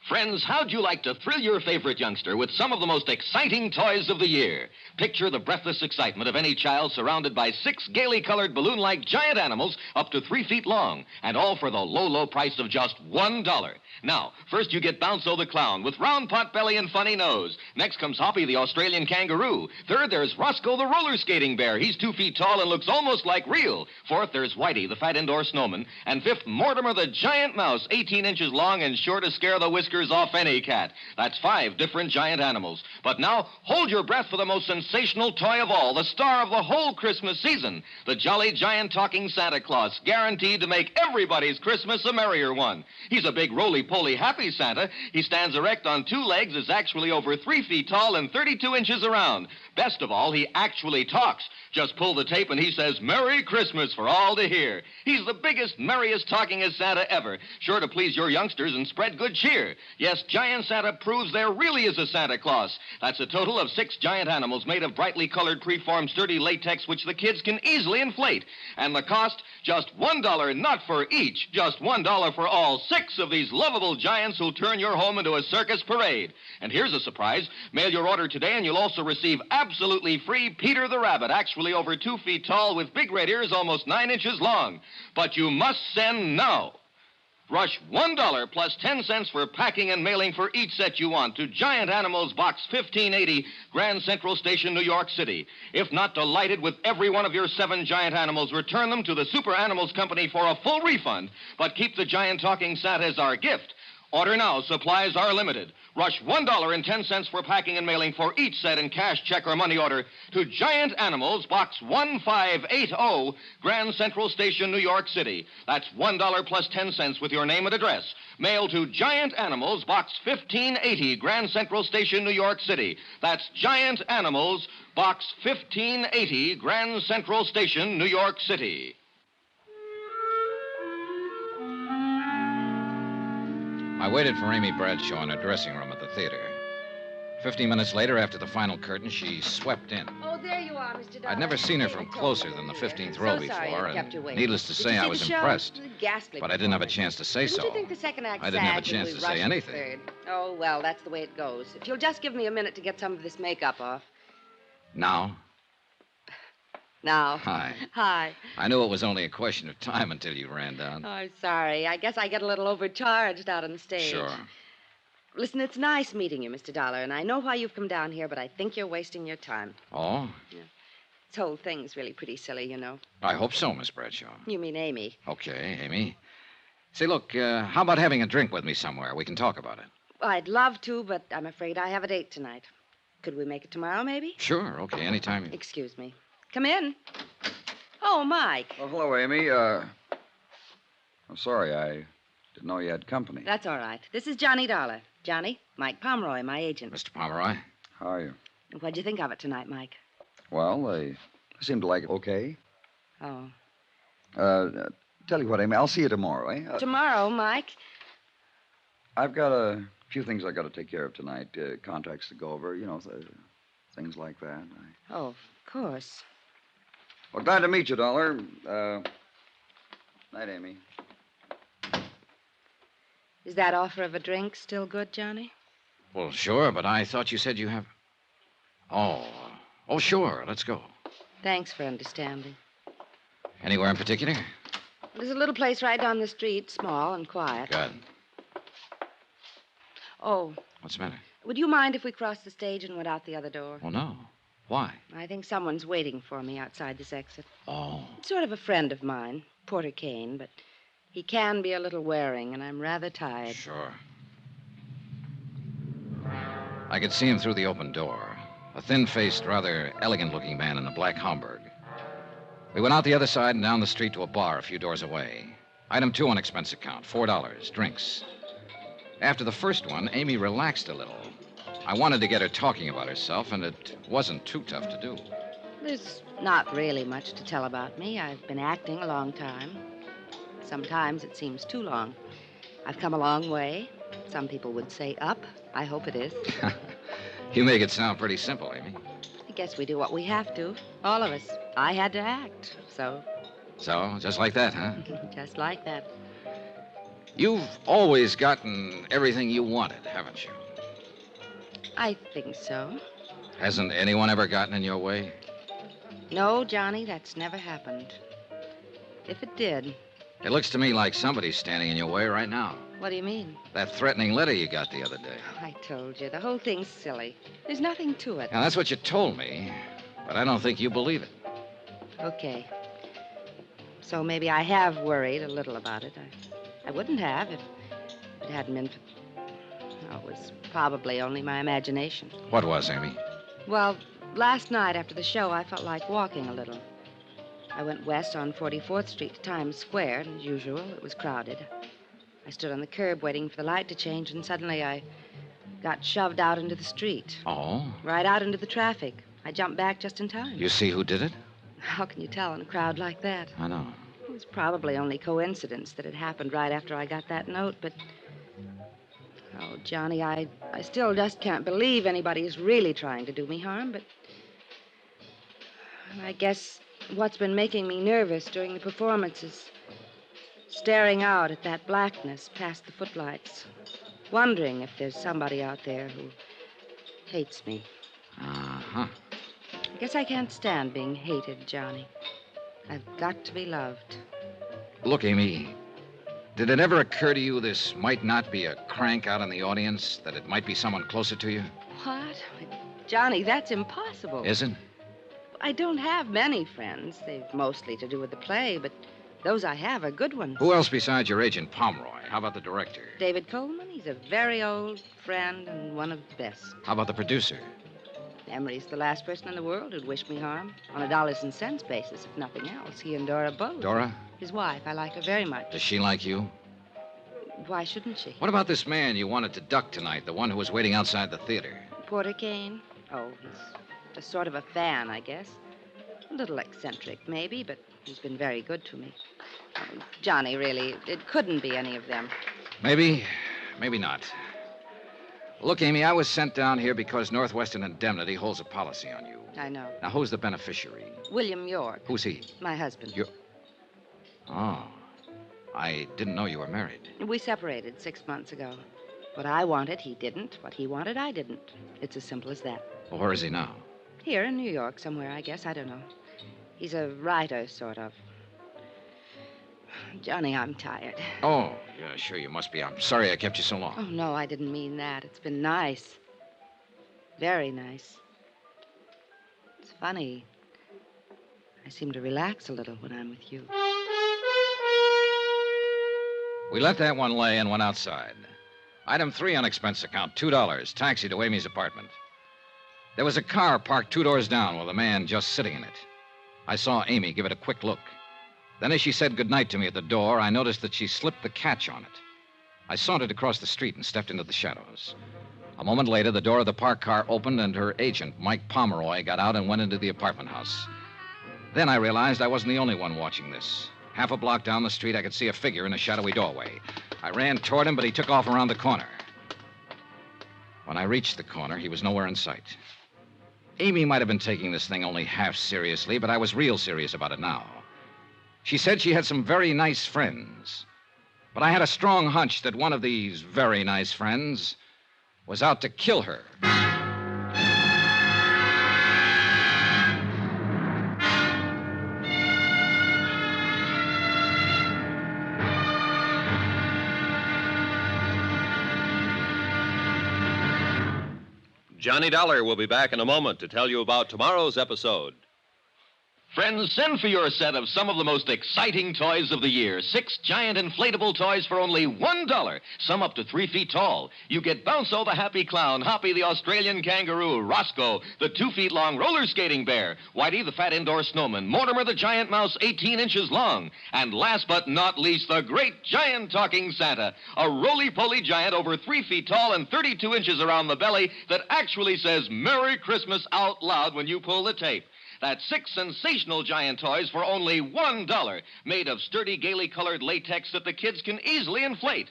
Friends, how'd you like to thrill your favorite youngster with some of the most exciting toys of the year? Picture the breathless excitement of any child surrounded by 6 gaily colored balloon-like giant animals up to 3 feet long, and all for the low, low price of just $1. Now, first you get Bounco the clown with round pot belly and funny nose. Next comes Hoppy the Australian kangaroo. Third, there's Roscoe the roller skating bear. He's 2 feet tall and looks almost like real. Fourth, there's Whitey the fat indoor snowman. And fifth, Mortimer the giant mouse, 18 inches long and sure to scare the whiskers off any cat. That's 5 different giant animals. But now, hold your breath for the most sensational toy of all, the star of the whole Christmas season, the jolly giant talking Santa Claus, guaranteed to make everybody's Christmas a merrier one. He's a big roly-poly happy Santa. He stands erect on 2 legs, is actually over 3 feet tall and 32 inches around. Best of all, he actually talks. Just pull the tape and he says, "Merry Christmas" for all to hear. He's the biggest, merriest, talkingest Santa ever, sure to please your youngsters and spread good cheer. Yes, Giant Santa proves there really is a Santa Claus. That's a total of 6 giant animals made of brightly colored, preformed, sturdy latex, which the kids can easily inflate. And the cost, just $1, not for each, just $1 for all 6 of these lovable giants who'll turn your home into a circus parade. And here's a surprise. Mail your order today and you'll also receive absolutely free Peter the Rabbit, actually over 2 feet tall with big red ears almost 9 inches long. But you must send now. Rush $1 plus 10 cents for packing and mailing for each set you want to Giant Animals Box 1580, Grand Central Station, New York City. If not delighted with every one of your 7 giant animals, return them to the Super Animals Company for a full refund, but keep the giant talking Santa as our gift. Order now. Supplies are limited. Rush $1.10 for packing and mailing for each set in cash, check, or money order to Giant Animals, Box 1580, Grand Central Station, New York City. That's $1 plus 10 cents with your name and address. Mail to Giant Animals, Box 1580, Grand Central Station, New York City. That's Giant Animals, Box 1580, Grand Central Station, New York City. I waited for Amy Bradshaw in her dressing room at the theater. 15 minutes later, after the final curtain, she swept in. Oh, there you are, Mr. Dollar. I'd never seen her from closer than the 15th row So sorry before, I kept you and waiting. needless to Did say, you I see was the show? impressed. Ghastly But I didn't have a chance to say Didn't so. you think the second act I didn't have a sagged chance and to we say rushed anything. the third? Oh, well, that's the way it goes. If you'll just give me a minute to get some of this makeup off. Now? Now. Hi. Hi. I knew it was only a question of time until you ran down. Oh, I'm sorry. I guess I get a little overcharged out on the stage. Sure. Listen, it's nice meeting you, Mr. Dollar, and I know why you've come down here, but I think you're wasting your time. Oh? This whole thing's really pretty silly, you know. I hope so, Miss Bradshaw. You mean Amy. Okay, Amy. Say, look, how about having a drink with me somewhere? We can talk about it. I'd love to, but I'm afraid I have a date tonight. Could we make it tomorrow, maybe? Sure, okay, anytime. Excuse me. Come in. Oh, Mike. Oh, hello, Amy. I'm sorry, I didn't know you had company. That's all right. This is Johnny Dollar. Johnny, Mike Pomeroy, my agent. Mr. Pomeroy? How are you? What'd you think of it tonight, Mike? Well, they seem to like it okay. Oh. Tell you what, Amy, I'll see you tomorrow, eh? Tomorrow, Mike? I've got a few things I got to take care of tonight. Contracts to go over, you know, things like that. Oh, of course. Well, glad to meet you, Dollar. Night, Amy. Is that offer of a drink still good, Johnny? Well, sure, but I thought you said you have... Oh. Oh, sure. Let's go. Thanks for understanding. Anywhere in particular? There's a little place right down the street, small and quiet. Good. Oh, What's the matter? would you mind if we crossed the stage and went out the other door? Well, no. Why? I think someone's waiting for me outside this exit. Oh. Sort of a friend of mine, Porter Kane, but he can be a little wearing, and I'm rather tired. Sure. I could see him through the open door. A thin-faced, rather elegant-looking man in a black Homburg. We went out the other side and down the street to a bar a few doors away. Item 2 on expense account, $4, drinks. After the first one, Amy relaxed a little. I wanted to get her talking about herself, and it wasn't too tough to do. There's not really much to tell about me. I've been acting a long time. Sometimes it seems too long. I've come a long way. Some people would say up. I hope it is. You make it sound pretty simple, Amy. I guess we do what we have to. All of us. I had to act, so... So, just like that, huh? Just like that. You've always gotten everything you wanted, haven't you? I think so. Hasn't anyone ever gotten in your way? No, Johnny, that's never happened. If it did... It looks to me like somebody's standing in your way right now. What do you mean? That threatening letter you got the other day. I told you, the whole thing's silly. There's nothing to it. Now, that's what you told me, but I don't think you believe it. Okay. So maybe I have worried a little about it. I wouldn't have if it hadn't been for... Oh, it was probably only my imagination. What was, Amy? Well, last night after the show, I felt like walking a little. I went west on 44th Street to Times Square, and as usual, it was crowded. I stood on the curb waiting for the light to change, and suddenly I got shoved out into the street. Oh? Right out into the traffic. I jumped back just in time. You see who did it? How can you tell in a crowd like that? I know. It was probably only coincidence that it happened right after I got that note, but... Oh, Johnny, I still just can't believe anybody's really trying to do me harm, but... I guess what's been making me nervous during the performance is staring out at that blackness past the footlights, wondering if there's somebody out there who hates me. Uh-huh. I guess I can't stand being hated, Johnny. I've got to be loved. Look, Amy, did it ever occur to you this might not be a crank out in the audience, that it might be someone closer to you? What? Johnny, that's impossible. Isn't? I don't have many friends. They've mostly to do with the play, but those I have are good ones. Who else besides your agent, Pomeroy? How about the director? David Coleman. He's a very old friend and one of the best. How about the producer? Emery's the last person in the world who'd wish me harm. On a dollars and cents basis, if nothing else. He and Dora both. Dora? His wife. I like her very much. Does she like you? Why shouldn't she? What about this man you wanted to duck tonight, the one who was waiting outside the theater? Porter Kane? Oh, he's just sort of a fan, I guess. A little eccentric, maybe, but he's been very good to me. Johnny, really, it couldn't be any of them. Maybe, maybe not. Look, Amy, I was sent down here because Northwestern Indemnity holds a policy on you. I know. Now, who's the beneficiary? William York. Who's he? My husband. Oh. I didn't know you were married. We separated 6 months ago. What I wanted, he didn't. What he wanted, I didn't. It's as simple as that. Well, where is he now? Here in New York somewhere, I guess. I don't know. He's a writer, sort of. Johnny, I'm tired. Oh, yeah, sure you must be. I'm sorry I kept you so long. Oh, no, I didn't mean that. It's been nice. Very nice. It's funny. I seem to relax a little when I'm with you. We let that one lay and went outside. Item 3 on expense account, $2. Taxi to Amy's apartment. There was a car parked 2 doors down with a man just sitting in it. I saw Amy give it a quick look. Then as she said goodnight to me at the door, I noticed that she slipped the catch on it. I sauntered across the street and stepped into the shadows. A moment later, the door of the parked car opened and her agent, Mike Pomeroy, got out and went into the apartment house. Then I realized I wasn't the only one watching this. Half a block down the street, I could see a figure in a shadowy doorway. I ran toward him, but he took off around the corner. When I reached the corner, he was nowhere in sight. Amy might have been taking this thing only half seriously, but I was real serious about it now. She said she had some very nice friends. But I had a strong hunch that one of these very nice friends was out to kill her. Johnny Dollar will be back in a moment to tell you about tomorrow's episode. Friends, send for your set of some of the most exciting toys of the year. 6 giant inflatable toys for only $1, some up to 3 feet tall. You get Bounso the happy clown, Hoppy the Australian kangaroo, Roscoe the 2 feet long roller skating bear, Whitey the fat indoor snowman, Mortimer the giant mouse 18 inches long, and last but not least, the great giant talking Santa, a roly-poly giant over 3 feet tall and 32 inches around the belly that actually says Merry Christmas out loud when you pull the tape. That's 6 sensational giant toys for only $1, made of sturdy, gaily colored latex that the kids can easily inflate.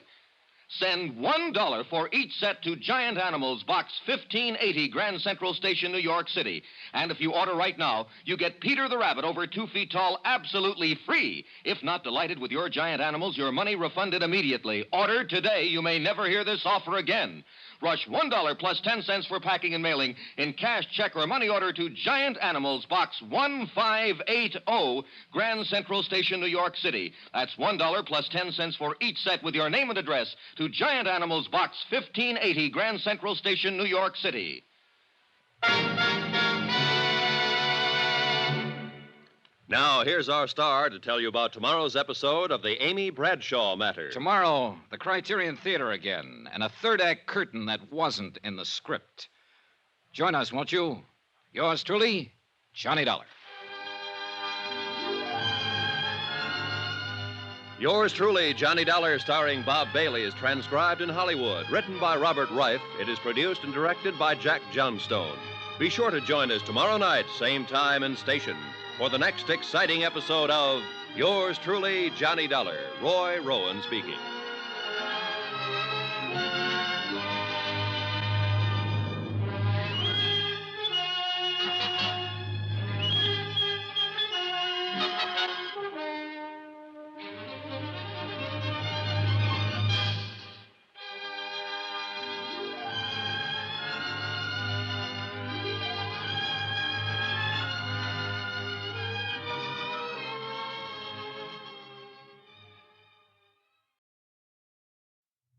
Send $1 for each set to Giant Animals, Box 1580, Grand Central Station, New York City. And if you order right now, you get Peter the Rabbit, over 2 feet tall, absolutely free. If not delighted with your Giant Animals, your money refunded immediately. Order today. You may never hear this offer again. Rush $1 plus 10 cents for packing and mailing in cash, check, or money order to Giant Animals, Box 1580, Grand Central Station, New York City. That's $1 plus 10 cents for each set with your name and address to Giant Animals, Box 1580, Grand Central Station, New York City. Now, here's our star to tell you about tomorrow's episode of the Amy Bradshaw matter. Tomorrow, the Criterion Theater again, and a third-act curtain that wasn't in the script. Join us, won't you? Yours truly, Johnny Dollar. Yours truly, Johnny Dollar, starring Bob Bailey, is transcribed in Hollywood. Written by Robert Reif, it is produced and directed by Jack Johnstone. Be sure to join us tomorrow night, same time and station, for the next exciting episode of Yours truly, Johnny Dollar. Roy Rowan speaking.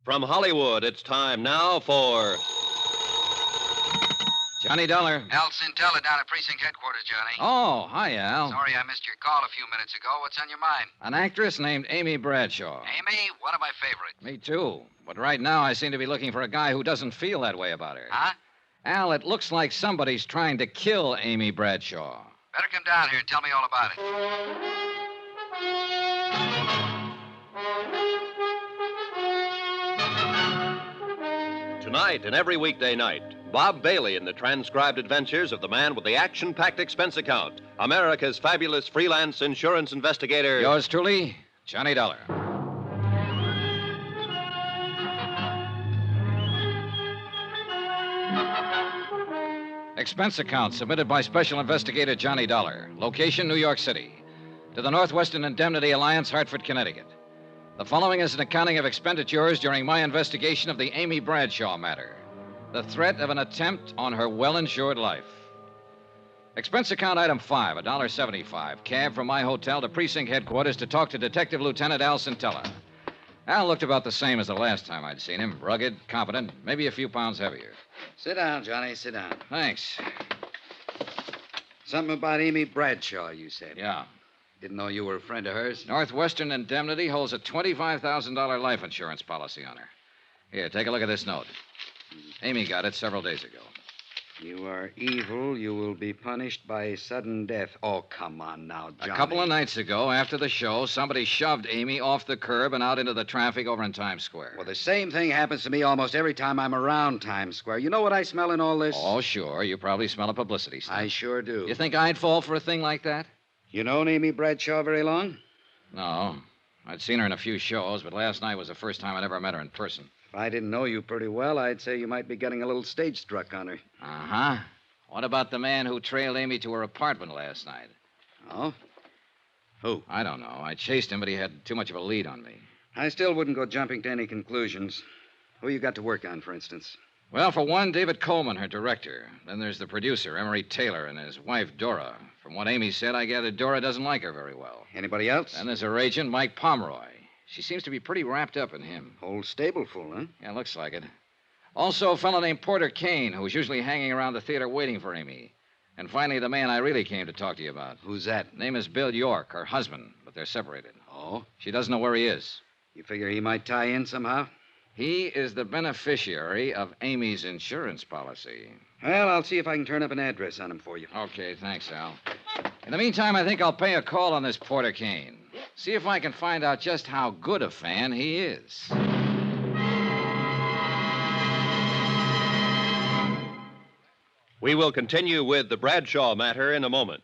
From Hollywood, it's time now for Johnny Dollar. Al Cintella down at precinct headquarters, Johnny. Oh, hi, Al. Sorry I missed your call a few minutes ago. What's on your mind? An actress named Amy Bradshaw. Amy, one of my favorites. Me too. But right now, I seem to be looking for a guy who doesn't feel that way about her. Huh? Al, it looks like somebody's trying to kill Amy Bradshaw. Better come down here and tell me all about it. Tonight and every weekday night, Bob Bailey in the transcribed adventures of the man with the action-packed expense account, America's fabulous freelance insurance investigator. Yours truly, Johnny Dollar. Expense account submitted by Special Investigator Johnny Dollar. Location, New York City. To the Northwestern Indemnity Alliance, Hartford, Connecticut. The following is an accounting of expenditures during my investigation of the Amy Bradshaw matter. The threat of an attempt on her well-insured life. Expense account item 5, $1.75. Cab from my hotel to precinct headquarters to talk to Detective Lieutenant Al Cintella. Al looked about the same as the last time I'd seen him. Rugged, competent, maybe a few pounds heavier. Sit down, Johnny. Sit down. Thanks. Something about Amy Bradshaw, you said. Yeah. Didn't know you were a friend of hers. Northwestern Indemnity holds a $25,000 life insurance policy on her. Here, take a look at this note. Amy got it several days ago. You are evil. You will be punished by sudden death. Oh, come on now, Johnny. A couple of nights ago, after the show, somebody shoved Amy off the curb and out into the traffic over in Times Square. Well, the same thing happens to me almost every time I'm around Times Square. You know what I smell in all this? Oh, sure. You probably smell a publicity stunt. I sure do. You think I'd fall for a thing like that? You known Amy Bradshaw very long? No. I'd seen her in a few shows, but last night was the first time I'd ever met her in person. If I didn't know you pretty well, I'd say you might be getting a little stage struck on her. Uh-huh. What about the man who trailed Amy to her apartment last night? Oh? Who? I don't know. I chased him, but he had too much of a lead on me. I still wouldn't go jumping to any conclusions. Who you got to work on, for instance? Well, for one, David Coleman, her director. Then there's the producer, Emery Taylor, and his wife, Dora. From what Amy said, I gather Dora doesn't like her very well. Anybody else? Then there's her agent, Mike Pomeroy. She seems to be pretty wrapped up in him. Whole stable full, huh? Yeah, looks like it. Also, a fellow named Porter Kane, who's usually hanging around the theater waiting for Amy. And finally, the man I really came to talk to you about. Who's that? Name is Bill York, her husband, but they're separated. Oh? She doesn't know where he is. You figure he might tie in somehow? He is the beneficiary of Amy's insurance policy. Well, I'll see if I can turn up an address on him for you. Okay, thanks, Al. In the meantime, I think I'll pay a call on this Porter Kane. See if I can find out just how good a fan he is. We will continue with the Bradshaw matter in a moment.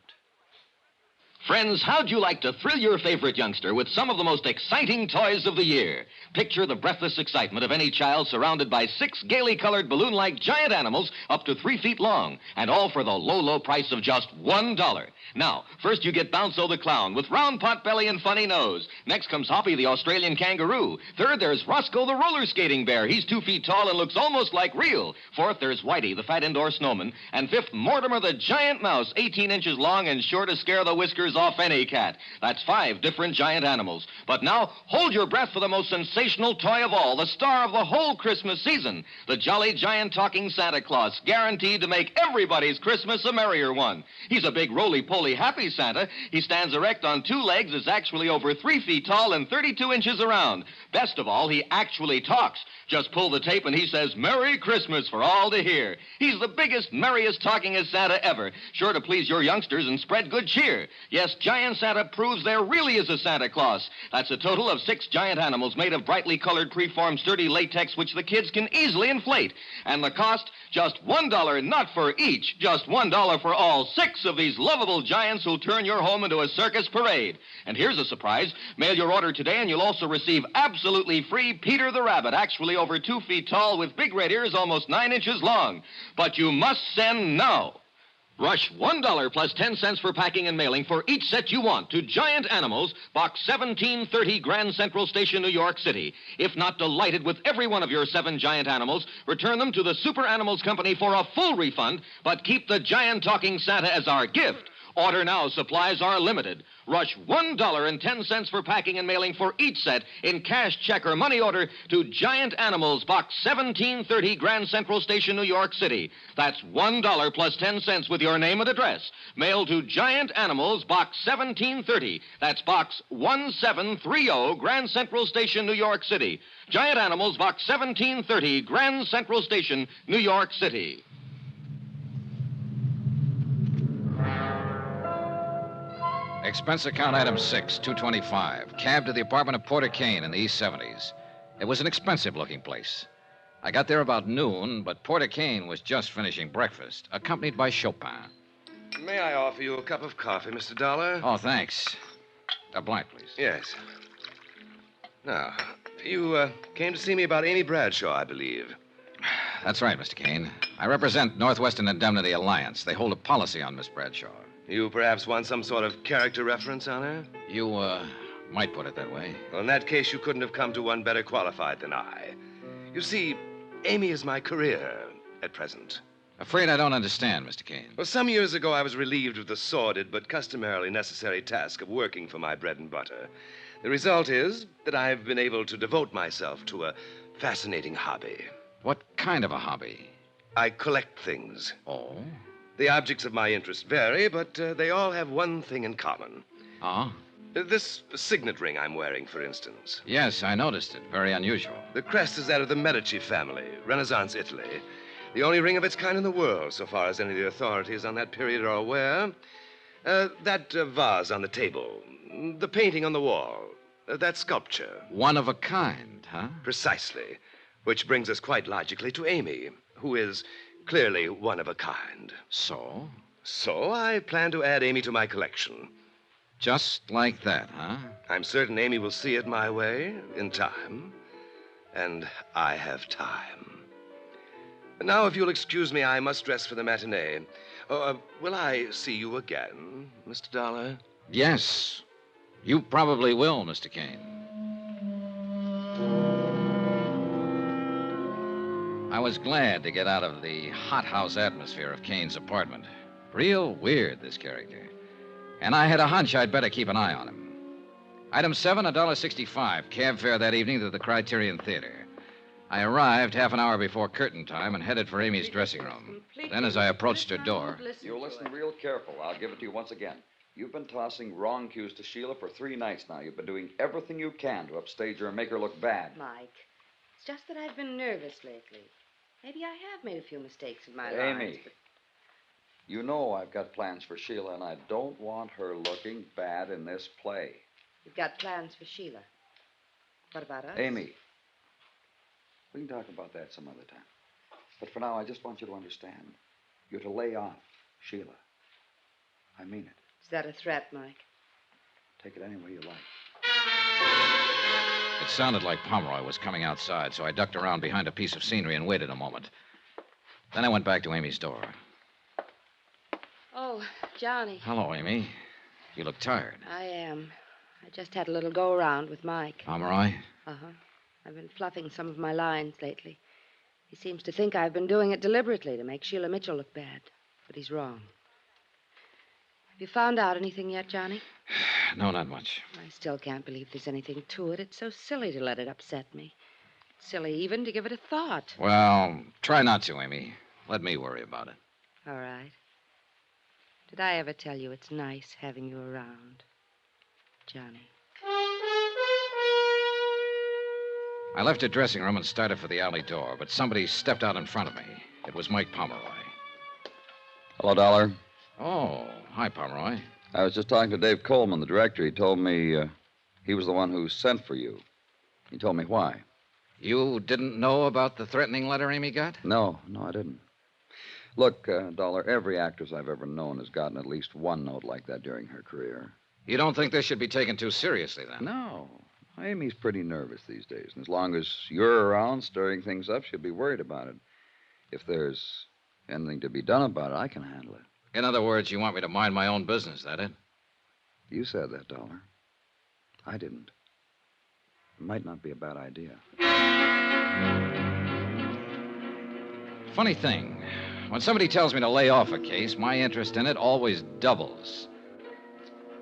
Friends, how'd you like to thrill your favorite youngster with some of the most exciting toys of the year? Picture the breathless excitement of any child surrounded by 6 gaily colored balloon-like giant animals up to 3 feet long, and all for the low, low price of just $1. Now, first you get Bounzo the clown with round pot belly and funny nose. Next comes Hoppy the Australian kangaroo. Third, there's Roscoe the roller skating bear. He's 2 feet tall and looks almost like real. Fourth, there's Whitey the fat indoor snowman. And fifth, Mortimer the giant mouse, 18 inches long and sure to scare the whiskers off any cat. That's 5 different giant animals. But now, hold your breath for the most sensational toy of all, the star of the whole Christmas season, the jolly giant talking Santa Claus, guaranteed to make everybody's Christmas a merrier one. He's a big roly-poly happy Santa. He stands erect on 2 legs, is actually over 3 feet tall and 32 inches around. Best of all, he actually talks. Just pull the tape and he says, "Merry Christmas" for all to hear. He's the biggest, merriest talkingest Santa ever, sure to please your youngsters and spread good cheer. Yes, Giant Santa proves there really is a Santa Claus. That's a total of 6 giant animals made of brightly colored, preformed, sturdy latex, which the kids can easily inflate. And the cost, just $1, not for each, just $1 for all 6 of these lovable giants who'll turn your home into a circus parade. And here's a surprise. Mail your order today and you'll also receive absolutely free Peter the Rabbit, actually over 2 feet tall with big red ears almost 9 inches long. But you must send now. Rush $1 plus 10 cents for packing and mailing for each set you want to Giant Animals, Box 1730, Grand Central Station, New York City. If not delighted with every one of your 7 giant animals, return them to the Super Animals Company for a full refund, but keep the giant talking Santa as our gift. Order now. Supplies are limited. Rush $1.10 for packing and mailing for each set in cash, check, or money order to Giant Animals, Box 1730, Grand Central Station, New York City. That's $1 plus 10 cents with your name and address. Mail to Giant Animals, Box 1730. That's Box 1730, Grand Central Station, New York City. Giant Animals, Box 1730, Grand Central Station, New York City. Expense account item 6, 225. Cab to the apartment of Porter Kane in the East 70s. It was an expensive-looking place. I got there about noon, but Porter Kane was just finishing breakfast, accompanied by Chopin. May I offer you a cup of coffee, Mr. Dollar? Oh, thanks. A blind, please. Yes. Now, you came to see me about Amy Bradshaw, I believe. That's right, Mr. Kane. I represent Northwestern Indemnity Alliance. They hold a policy on Miss Bradshaw. You perhaps want some sort of character reference on her? You, might put it that way. Well, in that case, you couldn't have come to one better qualified than I. You see, Amy is my career at present. Afraid I don't understand, Mr. Kane. Well, some years ago, I was relieved of the sordid but customarily necessary task of working for my bread and butter. The result is that I've been able to devote myself to a fascinating hobby. What kind of a hobby? I collect things. Oh? The objects of my interest vary, but they all have one thing in common. Oh? This signet ring I'm wearing, for instance. Yes, I noticed it. Very unusual. The crest is that of the Medici family, Renaissance Italy. The only ring of its kind in the world, so far as any of the authorities on that period are aware. That vase on the table, the painting on the wall, that sculpture. One of a kind, huh? Precisely. Which brings us quite logically to Amy, who is clearly one of a kind. So? So I plan to add Amy to my collection. Just like that, huh? I'm certain Amy will see it my way in time. And I have time. Now, if you'll excuse me, I must dress for the matinee. Will I see you again, Mr. Dollar? Yes. You probably will, Mr. Kane. I was glad to get out of the hothouse atmosphere of Kane's apartment. Real weird, this character. And I had a hunch I'd better keep an eye on him. Item 7, $1.65. Cab fare that evening to the Criterion Theater. I arrived half an hour before curtain time and headed for Amy's dressing room. Then, as I approached her door... You'll listen real careful. I'll give it to you once again. You've been tossing wrong cues to Sheila for 3 nights now. You've been doing everything you can to upstage her and make her look bad. Mike, it's just that I've been nervous lately. Maybe I have made a few mistakes in my life. Amy, you know I've got plans for Sheila, and I don't want her looking bad in this play. You've got plans for Sheila. What about us? Amy, we can talk about that some other time. But for now, I just want you to understand. You're to lay off Sheila. I mean it. Is that a threat, Mike? Take it any way you like. It sounded like Pomeroy was coming outside, so I ducked around behind a piece of scenery and waited a moment. Then I went back to Amy's door. Oh, Johnny. Hello, Amy. You look tired. I am. I just had a little go-around with Mike. Pomeroy? Uh-huh. I've been fluffing some of my lines lately. He seems to think I've been doing it deliberately to make Sheila Mitchell look bad. But he's wrong. Have you found out anything yet, Johnny? No, not much. I still can't believe there's anything to it. It's so silly to let it upset me. It's silly even to give it a thought. Well, try not to, Amy. Let me worry about it. All right. Did I ever tell you it's nice having you around, Johnny? I left her dressing room and started for the alley door, but somebody stepped out in front of me. It was Mike Pomeroy. Hello, Dollar. Oh, hi, Pomeroy. I was just talking to Dave Coleman, the director. He told me he was the one who sent for you. He told me why. You didn't know about the threatening letter Amy got? No, I didn't. Look, Dollar, every actress I've ever known has gotten at least one note like that during her career. You don't think this should be taken too seriously, then? No. Amy's pretty nervous these days, and as long as you're around stirring things up, she'll be worried about it. If there's anything to be done about it, I can handle it. In other words, you want me to mind my own business, that it? You said that, Dollar. I didn't. It might not be a bad idea. Funny thing. When somebody tells me to lay off a case, my interest in it always doubles.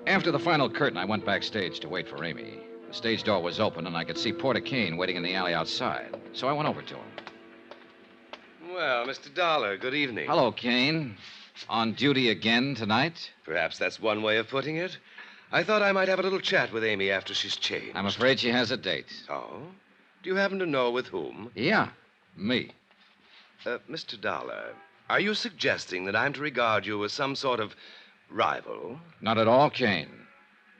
After the final curtain, I went backstage to wait for Amy. The stage door was open, and I could see Porter Kane waiting in the alley outside. So I went over to him. Well, Mr. Dollar, good evening. Hello, Kane. On duty again tonight? Perhaps that's one way of putting it. I thought I might have a little chat with Amy after she's changed. I'm afraid she has a date. Oh? Do you happen to know with whom? Yeah, me. Mr. Dollar, are you suggesting that I'm to regard you as some sort of rival? Not at all, Kane.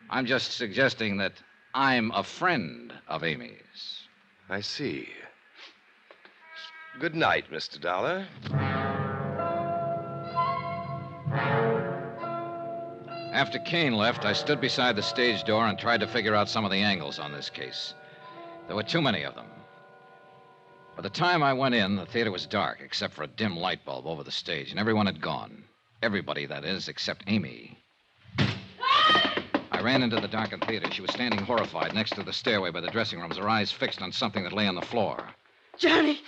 I'm just suggesting that I'm a friend of Amy's. I see. Good night, Mr. Dollar. After Kane left, I stood beside the stage door and tried to figure out some of the angles on this case. There were too many of them. By the time I went in, the theater was dark, except for a dim light bulb over the stage, and everyone had gone. Everybody, that is, except Amy. I ran into the darkened theater. She was standing horrified next to the stairway by the dressing rooms, her eyes fixed on something that lay on the floor. Johnny,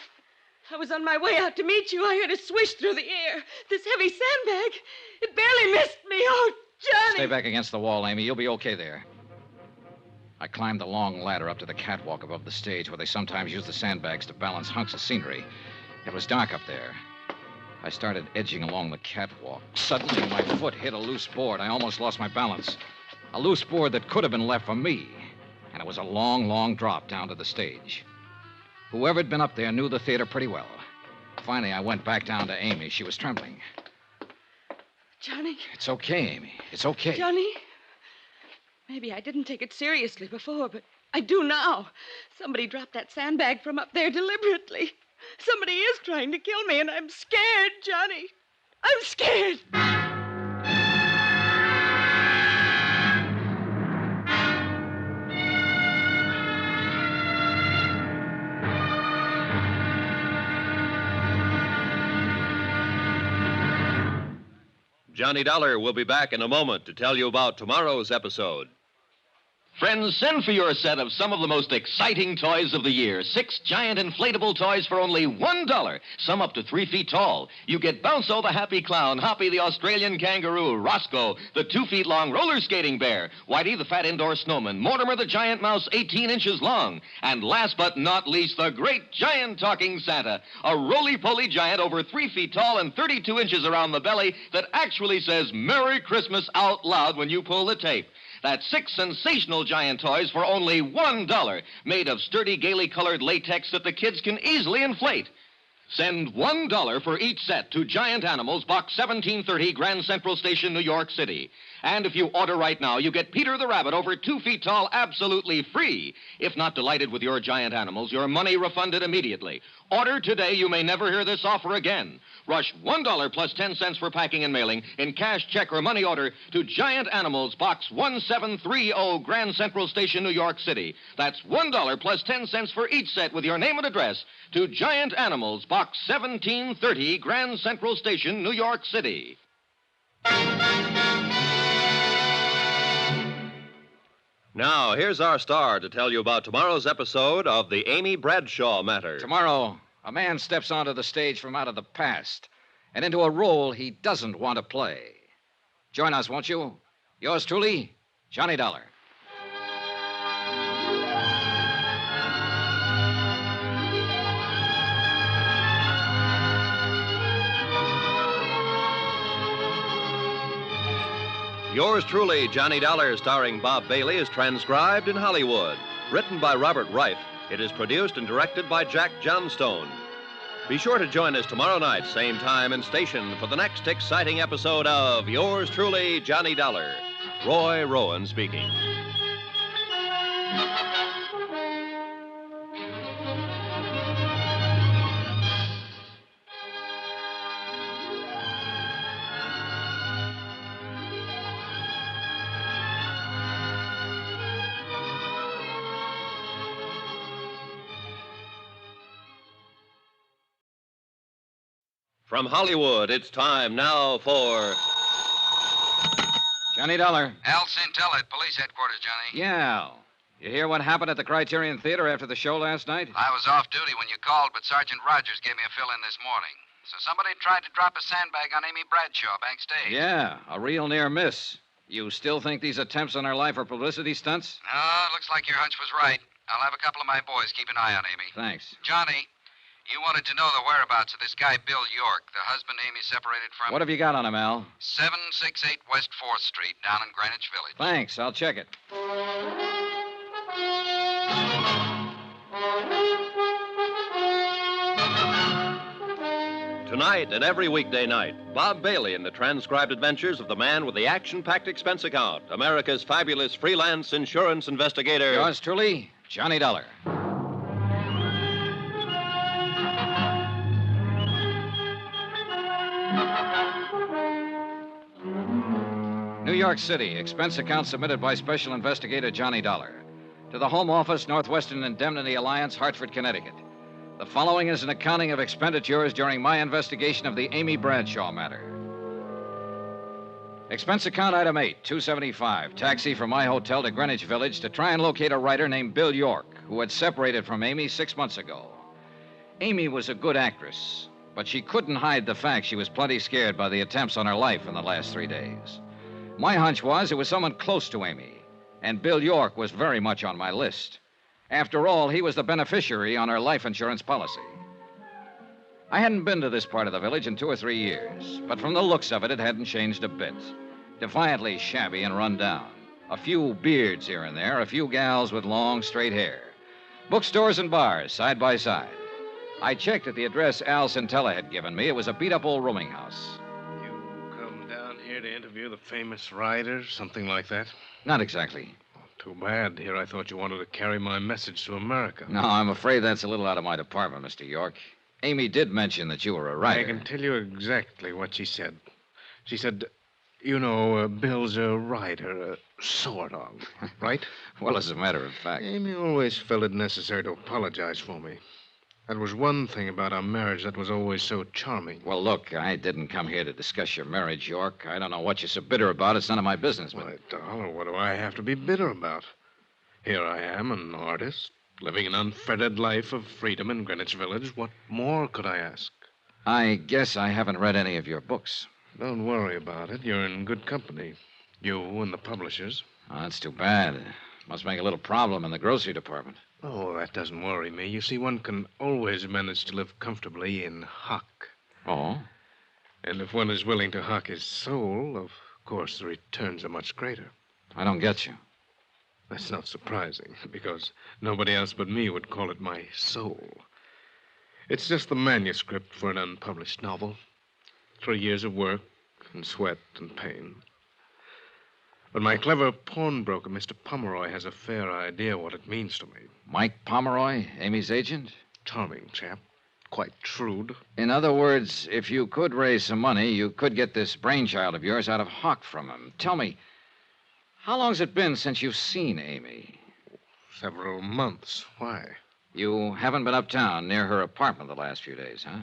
I was on my way out to meet you. I heard a swish through the air. This heavy sandbag. It barely missed me. Oh, Johnny! Stay back against the wall, Amy. You'll be okay there. I climbed the long ladder up to the catwalk above the stage where they sometimes use the sandbags to balance hunks of scenery. It was dark up there. I started edging along the catwalk. Suddenly, my foot hit a loose board. I almost lost my balance. A loose board that could have been left for me. And it was a long, long drop down to the stage. Whoever had been up there knew the theater pretty well. Finally, I went back down to Amy. She was trembling. Johnny? It's okay, Amy. It's okay. Johnny? Maybe I didn't take it seriously before, but I do now. Somebody dropped that sandbag from up there deliberately. Somebody is trying to kill me, and I'm scared, Johnny. I'm scared. Johnny Dollar will be back in a moment to tell you about tomorrow's episode. Friends, send for your set of some of the most exciting toys of the year. 6 giant inflatable toys for only $1, some up to 3 feet tall. You get Bounso the happy clown, Hoppy the Australian kangaroo, Roscoe the 2 feet long roller skating bear, Whitey the fat indoor snowman, Mortimer the giant mouse 18 inches long, and last but not least, the great giant talking Santa, a roly-poly giant over 3 feet tall and 32 inches around the belly that actually says Merry Christmas out loud when you pull the tape. That's 6 sensational giant toys for only $1, made of sturdy, gaily colored latex that the kids can easily inflate. Send $1 for each set to Giant Animals, Box 1730, Grand Central Station, New York City. And if you order right now, you get Peter the Rabbit over 2 feet tall absolutely free. If not delighted with your giant animals, your money refunded immediately. Order today. You may never hear this offer again. Rush $1 plus 10 cents for packing and mailing in cash, check, or money order to Giant Animals, Box 1730, Grand Central Station, New York City. That's $1 plus 10 cents for each set with your name and address to Giant Animals, Box 1730, Grand Central Station, New York City. Now, here's our star to tell you about tomorrow's episode of the Amy Bradshaw Matter. Tomorrow, a man steps onto the stage from out of the past and into a role he doesn't want to play. Join us, won't you? Yours truly, Johnny Dollar. Yours truly, Johnny Dollar, starring Bob Bailey, is transcribed in Hollywood. Written by Robert Reif, it is produced and directed by Jack Johnstone. Be sure to join us tomorrow night, same time and station, for the next exciting episode of Yours truly, Johnny Dollar. Roy Rowan speaking. From Hollywood, it's time now for... Johnny Dollar. Al Sintella at police headquarters, Johnny. Yeah. You hear what happened at the Criterion Theater after the show last night? I was off duty when you called, but Sergeant Rogers gave me a fill-in this morning. So somebody tried to drop a sandbag on Amy Bradshaw backstage. Yeah, a real near miss. You still think these attempts on her life are publicity stunts? No, it looks like your hunch was right. I'll have a couple of my boys keep an eye on Amy. Thanks. Johnny, you wanted to know the whereabouts of this guy, Bill York, the husband Amy separated from. What have you got on him, Al? 768 West 4th Street, down in Greenwich Village. Thanks, I'll check it. Tonight and every weekday night, Bob Bailey in the transcribed adventures of the man with the action-packed expense account, America's fabulous freelance insurance investigator. Yours truly, Johnny Dollar. New York City, expense account submitted by Special Investigator Johnny Dollar. To the Home Office, Northwestern Indemnity Alliance, Hartford, Connecticut. The following is an accounting of expenditures during my investigation of the Amy Bradshaw matter. Expense account item 8, $275. Taxi from my hotel to Greenwich Village to try and locate a writer named Bill York, who had separated from Amy 6 months ago. Amy was a good actress, but she couldn't hide the fact she was plenty scared by the attempts on her life in the last 3 days. My hunch was it was someone close to Amy, and Bill York was very much on my list. After all, he was the beneficiary on her life insurance policy. I hadn't been to this part of the village in 2 or 3 years, but from the looks of it, it hadn't changed a bit. Defiantly shabby and run down. A few beards here and there, a few gals with long, straight hair. Bookstores and bars, side by side. I checked at the address Al Sintella had given me. It was a beat-up old rooming house. Come down here to interview the famous writer, something like that? Not exactly. Too bad. Here I thought you wanted to carry my message to America. No, I'm afraid that's a little out of my department, Mr. York. Amy did mention that you were a writer. I can tell you exactly what she said. She said, you know, Bill's a writer, sort of, right? Well, as a matter of fact. Amy always felt it necessary to apologize for me. That was one thing about our marriage that was always so charming. Well, look, I didn't come here to discuss your marriage, York. I don't know what you're so bitter about. It's none of my business. Why, Dollar, what do I have to be bitter about? Here I am, an artist, living an unfettered life of freedom in Greenwich Village. What more could I ask? I guess I haven't read any of your books. Don't worry about it. You're in good company. You and the publishers. Oh, that's too bad. Must make a little problem in the grocery department. Oh, that doesn't worry me. You see, one can always manage to live comfortably in hock. Oh? And if one is willing to hock his soul, of course the returns are much greater. I don't get you. That's not surprising, because nobody else but me would call it my soul. It's just the manuscript for an unpublished novel. 3 years of work and sweat and pain. But my clever pawnbroker, Mr. Pomeroy, has a fair idea what it means to me. Mike Pomeroy, Amy's agent? Charming chap. Quite shrewd. In other words, if you could raise some money, you could get this brainchild of yours out of hock from him. Tell me, how long's it been since you've seen Amy? Several months. Why? You haven't been uptown near her apartment the last few days, huh?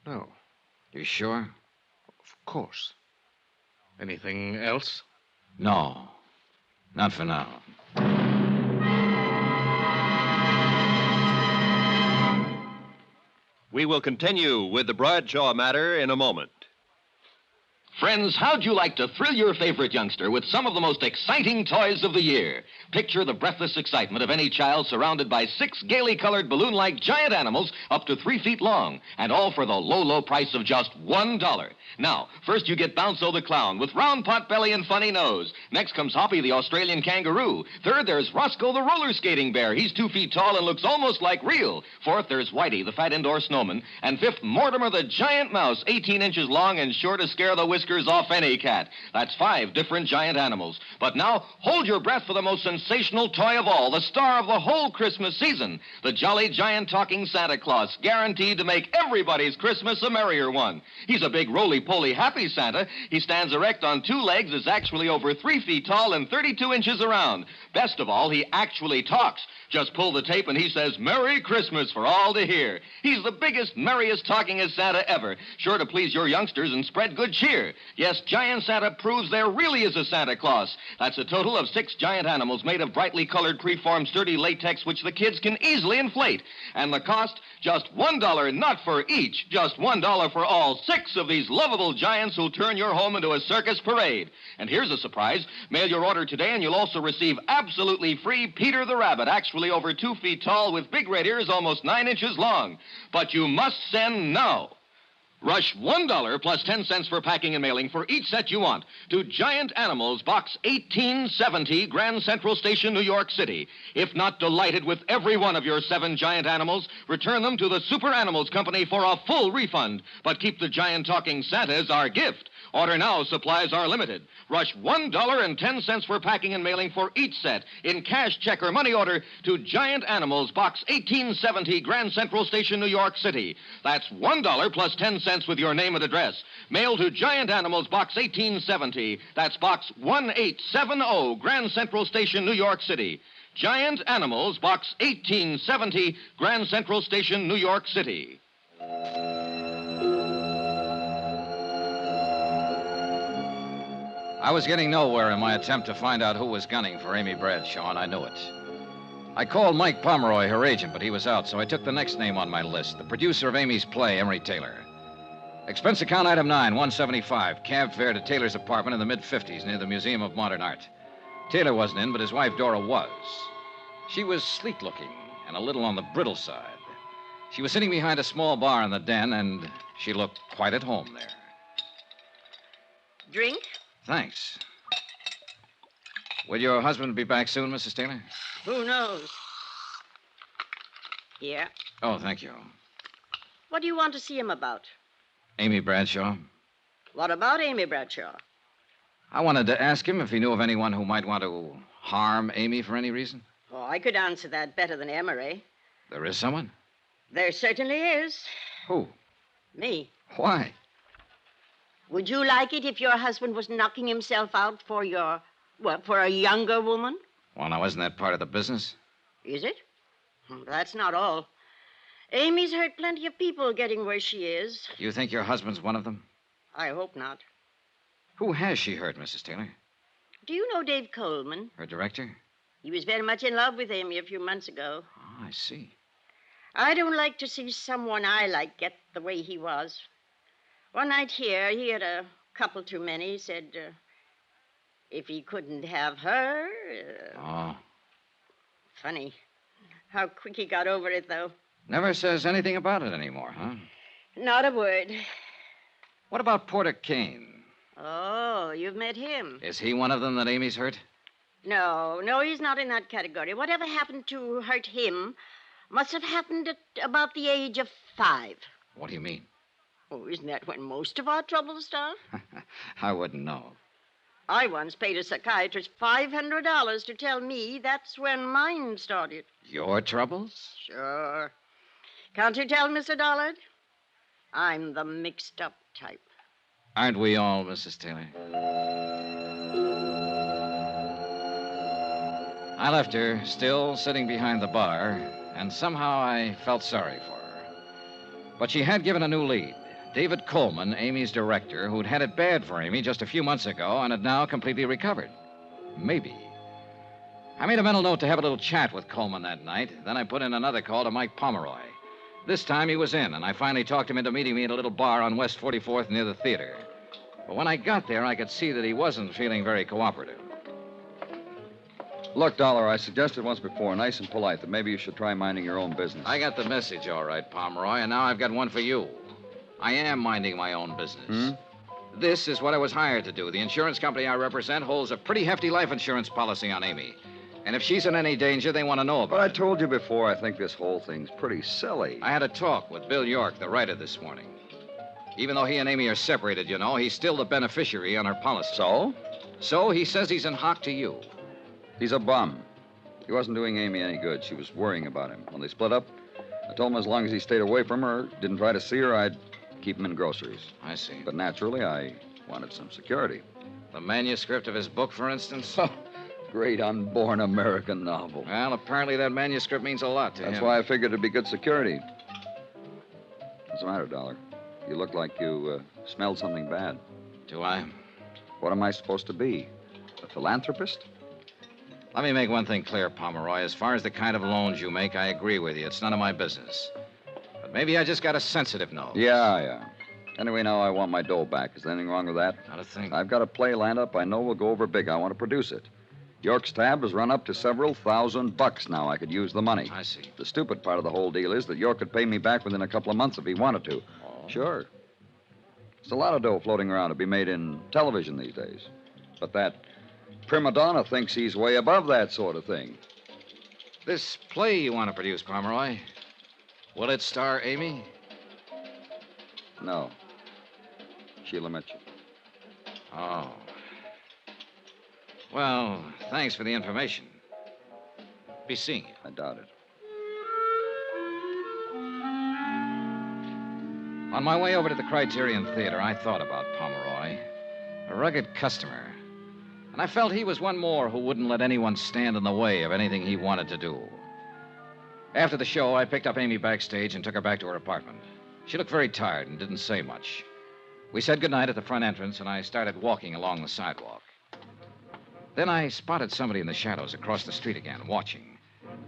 No. You sure? Of course. Anything else? No. Not for now. We will continue with the Bradshaw matter in a moment. Friends, how'd you like to thrill your favorite youngster with some of the most exciting toys of the year? Picture the breathless excitement of any child surrounded by 6 gaily colored balloon-like giant animals up to 3 feet long, and all for the low, low price of just $1. Now, first you get Bounzo the clown with round pot belly and funny nose. Next comes Hoppy the Australian kangaroo. Third, there's Roscoe the roller skating bear. He's 2 feet tall and looks almost like real. Fourth, there's Whitey the fat indoor snowman. And fifth, Mortimer the giant mouse, 18 inches long and sure to scare the whiskers off any cat. That's 5 different giant animals. But now, hold your breath for the most sensational toy of all, the star of the whole Christmas season, the jolly giant talking Santa Claus, guaranteed to make everybody's Christmas a merrier one. He's a big roly-poly happy Santa. He stands erect on 2 legs, is actually over 3 feet tall and 32 inches around. Best of all, he actually talks. Just pull the tape and he says, "Merry Christmas" for all to hear. He's the biggest, merriest, talkingest Santa ever, sure to please your youngsters and spread good cheer. Yes, Giant Santa proves there really is a Santa Claus. That's a total of 6 giant animals made of brightly colored, preformed, sturdy latex, which the kids can easily inflate. And the cost, just $1, not for each, just $1 for all 6 of these lovable giants who'll turn your home into a circus parade. And here's a surprise. Mail your order today and you'll also receive absolutely free Peter the Rabbit, actually over 2 feet tall with big red ears almost 9 inches long. But you must send now. Rush $1 plus 10 cents for packing and mailing for each set you want to Giant Animals, Box 1870, Grand Central Station, New York City. If not delighted with every one of your 7 giant animals, return them to the Super Animals Company for a full refund. But keep the giant talking Santa as our gift. Order now, supplies are limited. Rush $1.10 for packing and mailing for each set in cash, check, or money order to Giant Animals, Box 1870, Grand Central Station, New York City. That's $1 plus 10 cents with your name and address. Mail to Giant Animals, Box 1870. That's Box 1870, Grand Central Station, New York City. Giant Animals, Box 1870, Grand Central Station, New York City. I was getting nowhere in my attempt to find out who was gunning for Amy Bradshaw, and I knew it. I called Mike Pomeroy, her agent, but he was out, so I took the next name on my list, the producer of Amy's play, Emery Taylor. Expense account item 9, $175. Cab fare to Taylor's apartment in the mid-50s near the Museum of Modern Art. Taylor wasn't in, but his wife Dora was. She was sleek-looking and a little on the brittle side. She was sitting behind a small bar in the den, and she looked quite at home there. Drink? Thanks. Will your husband be back soon, Mrs. Taylor? Who knows? Here. Oh, thank you. What do you want to see him about? Amy Bradshaw. What about Amy Bradshaw? I wanted to ask him if he knew of anyone who might want to harm Amy for any reason. Oh, I could answer that better than Emery. There is someone? There certainly is. Who? Me. Why? Would you like it if your husband was knocking himself out for for a younger woman? Well, now, isn't that part of the business? Is it? That's not all. Amy's hurt plenty of people getting where she is. You think your husband's one of them? I hope not. Who has she hurt, Mrs. Taylor? Do you know Dave Coleman? Her director? He was very much in love with Amy a few months ago. Oh, I see. I don't like to see someone I like get the way he was. One night here, he had a couple too many. He said if he couldn't have her... Oh. Funny. How quick he got over it, though. Never says anything about it anymore, huh? Not a word. What about Porter Kane? Oh, you've met him. Is he one of them that Amy's hurt? No, he's not in that category. Whatever happened to hurt him must have happened at about the age of 5. What do you mean? Oh, isn't that when most of our troubles start? I wouldn't know. I once paid a psychiatrist $500 to tell me that's when mine started. Your troubles? Sure. Can't you tell, Mr. Dollard? I'm the mixed-up type. Aren't we all, Mrs. Taylor? I left her, still sitting behind the bar, and somehow I felt sorry for her. But she had given a new lead. David Coleman, Amy's director, who'd had it bad for Amy just a few months ago and had now completely recovered. Maybe. I made a mental note to have a little chat with Coleman that night. Then I put in another call to Mike Pomeroy. This time he was in, and I finally talked him into meeting me at a little bar on West 44th near the theater. But when I got there, I could see that he wasn't feeling very cooperative. Look, Dollar, I suggested once before, nice and polite, that maybe you should try minding your own business. I got the message, all right, Pomeroy, and now I've got one for you. I am minding my own business. This is what I was hired to do. The insurance company I represent holds a pretty hefty life insurance policy on Amy. And if she's in any danger, they want to know about it. But I told you before, I think this whole thing's pretty silly. I had a talk with Bill York, the writer, this morning. Even though he and Amy are separated, you know, he's still the beneficiary on her policy. So? So he says he's in hock to you. He's a bum. He wasn't doing Amy any good. She was worrying about him. When they split up, I told him as long as he stayed away from her, didn't try to see her, I'd keep him in groceries. I see. But naturally, I wanted some security. The manuscript of his book, for instance? Great unborn American novel. Well, apparently that manuscript means a lot to him. That's why I figured it'd be good security. What's the matter, Dollar? You look like you smelled something bad. Do I? What am I supposed to be? A philanthropist? Let me make one thing clear, Pomeroy. As far as the kind of loans you make, I agree with you. It's none of my business. But maybe I just got a sensitive nose. Yeah. Anyway, now I want my dough back. Is there anything wrong with that? Not a thing. I've got a play lined up I know will go over big. I want to produce it. York's tab has run up to several $1,000 now. I could use the money. I see. The stupid part of the whole deal is that York could pay me back within a couple of months if he wanted to. Oh. Sure. There's a lot of dough floating around to be made in television these days. But that prima donna thinks he's way above that sort of thing. This play you want to produce, Pomeroy, will it star Amy? No. Sheila Mitchell. Oh. Well, thanks for the information. Be seeing you. I doubt it. On my way over to the Criterion Theater, I thought about Pomeroy. A rugged customer. And I felt he was one more who wouldn't let anyone stand in the way of anything he wanted to do. After the show, I picked up Amy backstage and took her back to her apartment. She looked very tired and didn't say much. We said goodnight at the front entrance, and I started walking along the sidewalk. Then I spotted somebody in the shadows across the street again, watching.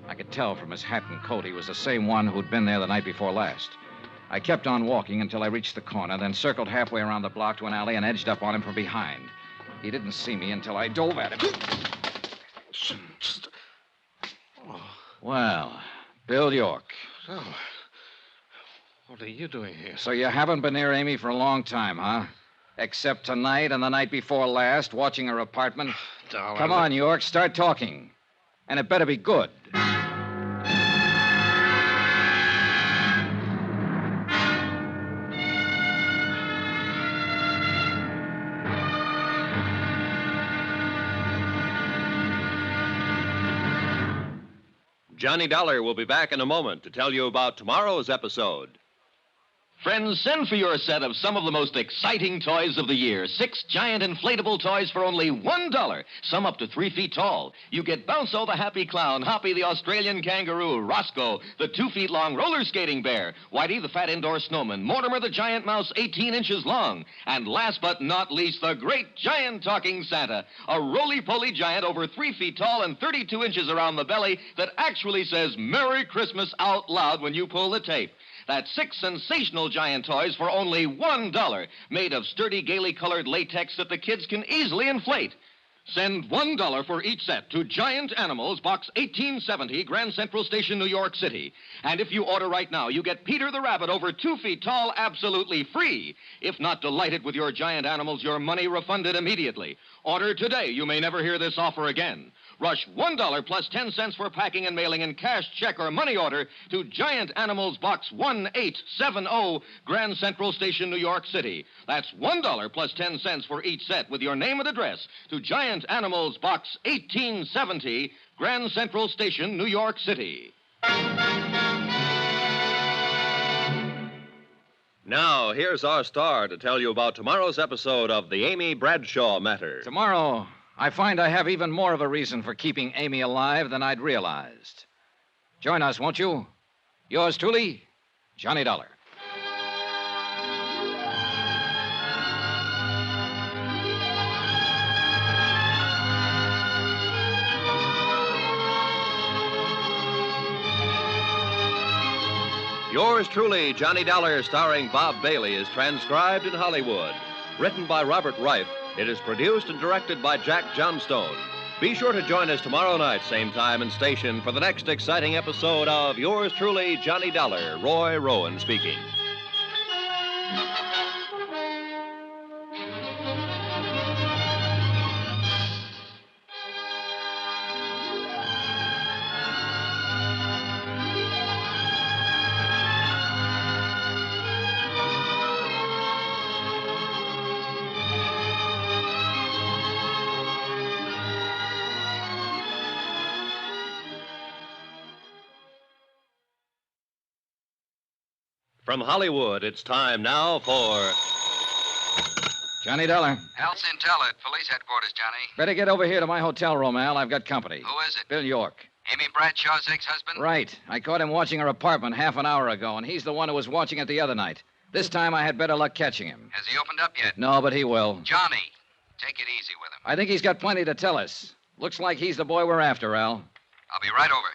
I could tell from his hat and coat he was the same one who'd been there the night before last. I kept on walking until I reached the corner, then circled halfway around the block to an alley and edged up on him from behind. He didn't see me until I dove at him. Well, Bill York. So, what are you doing here? So you haven't been near Amy for a long time, huh? Except tonight and the night before last, watching her apartment. Darling. Come on, York, start talking. And it better be good. Johnny Dollar will be back in a moment to tell you about tomorrow's episode. Friends, send for your set of some of the most exciting toys of the year. 6 giant inflatable toys for only $1. Some up to 3 feet tall. You get Bounco the happy clown, Hoppy the Australian kangaroo, Roscoe the 2 feet long roller skating bear, Whitey the fat indoor snowman, Mortimer the giant mouse 18 inches long, and last but not least, the great giant talking Santa, a roly-poly giant over 3 feet tall and 32 inches around the belly that actually says Merry Christmas out loud when you pull the tape. That's 6 sensational giant toys for only $1, made of sturdy, gaily colored latex that the kids can easily inflate. Send $1 for each set to Giant Animals, Box 1870, Grand Central Station, New York City. And if you order right now, you get Peter the Rabbit over 2 feet tall absolutely free. If not delighted with your Giant Animals, your money refunded immediately. Order today. You may never hear this offer again. Rush $1 plus 10 cents for packing and mailing in cash, check, or money order to Giant Animals, Box 1870, Grand Central Station, New York City. That's $1 plus 10 cents for each set with your name and address to Giant Animals, Box 1870, Grand Central Station, New York City. Now, here's our star to tell you about tomorrow's episode of the Amy Bradshaw Matter. Tomorrow, I find I have even more of a reason for keeping Amy alive than I'd realized. Join us, won't you? Yours truly, Johnny Dollar. Yours truly, Johnny Dollar, starring Bob Bailey, is transcribed in Hollywood. Written by Robert Reif, it is produced and directed by Jack Johnstone. Be sure to join us tomorrow night, same time and station, for the next exciting episode of Yours truly, Johnny Dollar. Roy Rowan speaking. From Hollywood, it's time now for Johnny Dollar. House Intel at police headquarters, Johnny. Better get over here to my hotel room, Al. I've got company. Who is it? Bill York. Amy Bradshaw's ex-husband? Right. I caught him watching her apartment half an hour ago, and he's the one who was watching it the other night. This time I had better luck catching him. Has he opened up yet? No, but he will. Johnny, take it easy with him. I think he's got plenty to tell us. Looks like he's the boy we're after, Al. I'll be right over.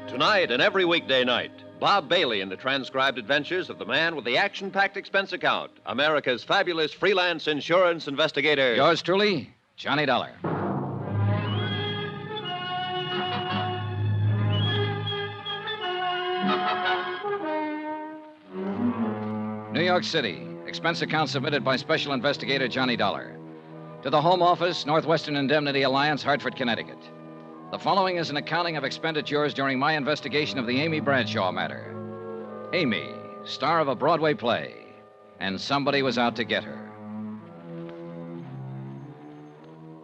Tonight and every weekday night, Bob Bailey in the transcribed adventures of the man with the action-packed expense account, America's fabulous freelance insurance investigator. Yours truly, Johnny Dollar. New York City. Expense account submitted by Special Investigator Johnny Dollar. To the Home Office, Northwestern Indemnity Alliance, Hartford, Connecticut. The following is an accounting of expenditures during my investigation of the Amy Bradshaw matter. Amy, star of a Broadway play, and somebody was out to get her.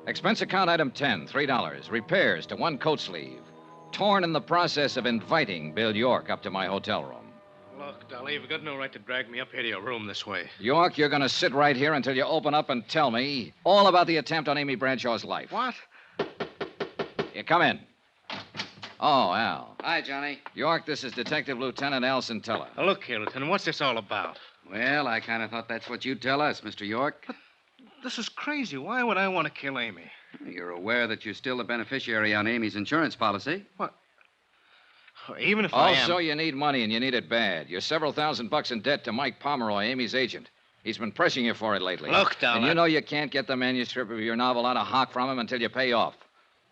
Expense account item 10, $3. Repairs to one coat sleeve. Torn in the process of inviting Bill York up to my hotel room. Look, Dolly, you've got no right to drag me up here to your room this way. York, you're going to sit right here until you open up and tell me all about the attempt on Amy Bradshaw's life. What? You come in. Oh, Al. Hi, Johnny. York, this is Detective Lieutenant Alson Teller. Now, look here, Lieutenant, what's this all about? Well, I kind of thought that's what you'd tell us, Mr. York. But this is crazy. Why would I want to kill Amy? You're aware that you're still the beneficiary on Amy's insurance policy. What? Even if I am... Also, you need money, and you need it bad. You're several $1,000s in debt to Mike Pomeroy, Amy's agent. He's been pressing you for it lately. Look, Dollar. And you know you can't get the manuscript of your novel out of hock from him until you pay off.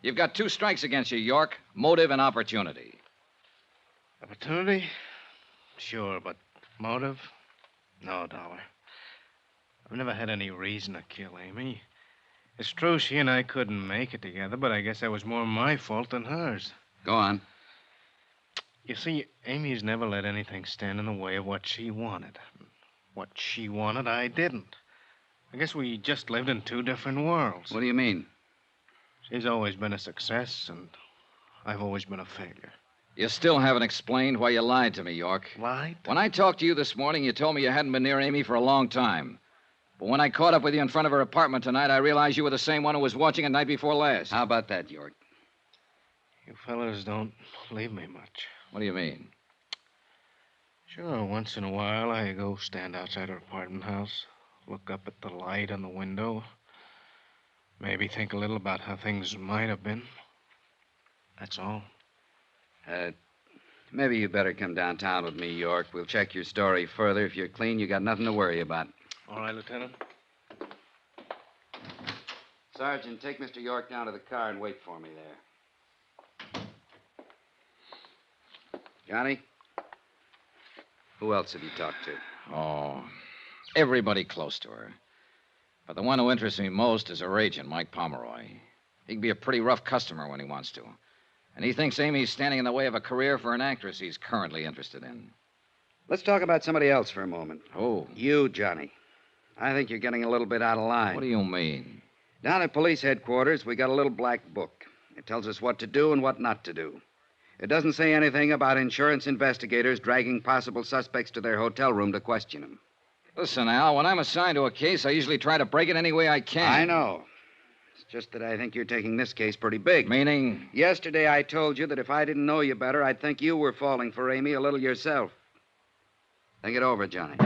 You've got 2 strikes against you, York. Motive and opportunity. Opportunity? Sure, but motive? No, Dollar. I've never had any reason to kill Amy. It's true she and I couldn't make it together, but I guess that was more my fault than hers. Go on. You see, Amy's never let anything stand in the way of what she wanted. What she wanted, I didn't. I guess we just lived in 2 different worlds. What do you mean? She's always been a success, and I've always been a failure. You still haven't explained why you lied to me, York. Lied? When I talked to you this morning, you told me you hadn't been near Amy for a long time. But when I caught up with you in front of her apartment tonight, I realized you were the same one who was watching it night before last. How about that, York? You fellas don't believe me much. What do you mean? Sure, once in a while I go stand outside her apartment house, look up at the light on the window, maybe think a little about how things might have been. That's all. Maybe you better come downtown with me, York. We'll check your story further. If you're clean, you got nothing to worry about. All right, Lieutenant. Sergeant, take Mr. York down to the car and wait for me there. Johnny? Who else have you talked to? Oh, everybody close to her. But the one who interests me most is her agent, Mike Pomeroy. He can be a pretty rough customer when he wants to. And he thinks Amy's standing in the way of a career for an actress he's currently interested in. Let's talk about somebody else for a moment. Oh. You, Johnny. I think you're getting a little bit out of line. What do you mean? Down at police headquarters, we got a little black book. It tells us what to do and what not to do. It doesn't say anything about insurance investigators dragging possible suspects to their hotel room to question them. Listen, Al, when I'm assigned to a case, I usually try to break it any way I can. I know. It's just that I think you're taking this case pretty big. Meaning? Yesterday I told you that if I didn't know you better, I'd think you were falling for Amy a little yourself. Think it over, Johnny.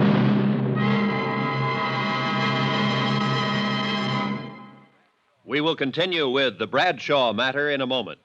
We will continue with the Bradshaw matter in a moment.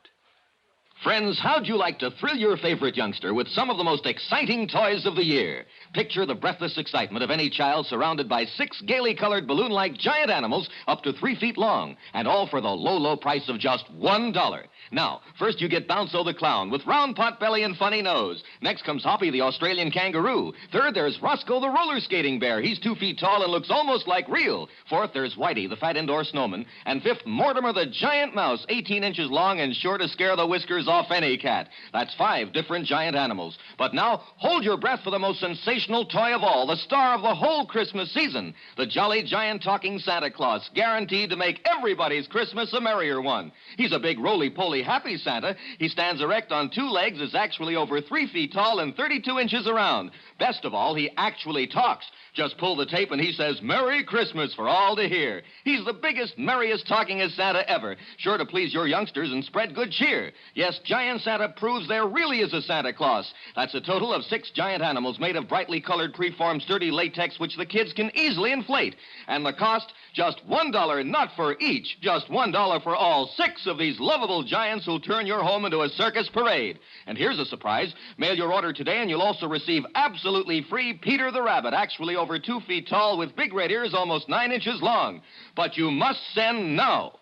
Friends, how'd you like to thrill your favorite youngster with some of the most exciting toys of the year? Picture the breathless excitement of any child surrounded by 6 gaily colored balloon-like giant animals up to 3 feet long, and all for the low, low price of just $1. Now, first you get Bounco the clown with round pot belly and funny nose. Next comes Hoppy the Australian kangaroo. Third, there's Roscoe the roller skating bear. He's 2 feet tall and looks almost like real. Fourth, there's Whitey the fat indoor snowman. And fifth, Mortimer the giant mouse, 18 inches long and sure to scare the whiskers off any cat. That's 5 different giant animals. But now, hold your breath for the most sensational toy of all, the star of the whole Christmas season, the jolly giant talking Santa Claus, guaranteed to make everybody's Christmas a merrier one. He's a big roly-poly happy Santa. He stands erect on 2 legs, is actually over 3 feet tall and 32 inches around. Best of all, he actually talks. Just pull the tape and he says, "Merry Christmas" for all to hear. He's the biggest, merriest, talkingest Santa ever, sure to please your youngsters and spread good cheer. Yes, Giant Santa proves there really is a Santa Claus. That's a total of 6 giant animals made of brightly colored, preformed, sturdy latex, which the kids can easily inflate. And the cost, just $1, not for each, just $1 for all 6 of these lovable giants who'll turn your home into a circus parade. And here's a surprise. Mail your order today and you'll also receive absolutely free Peter the Rabbit, actually over 2 feet tall with big red ears almost 9 inches long. But you must send now.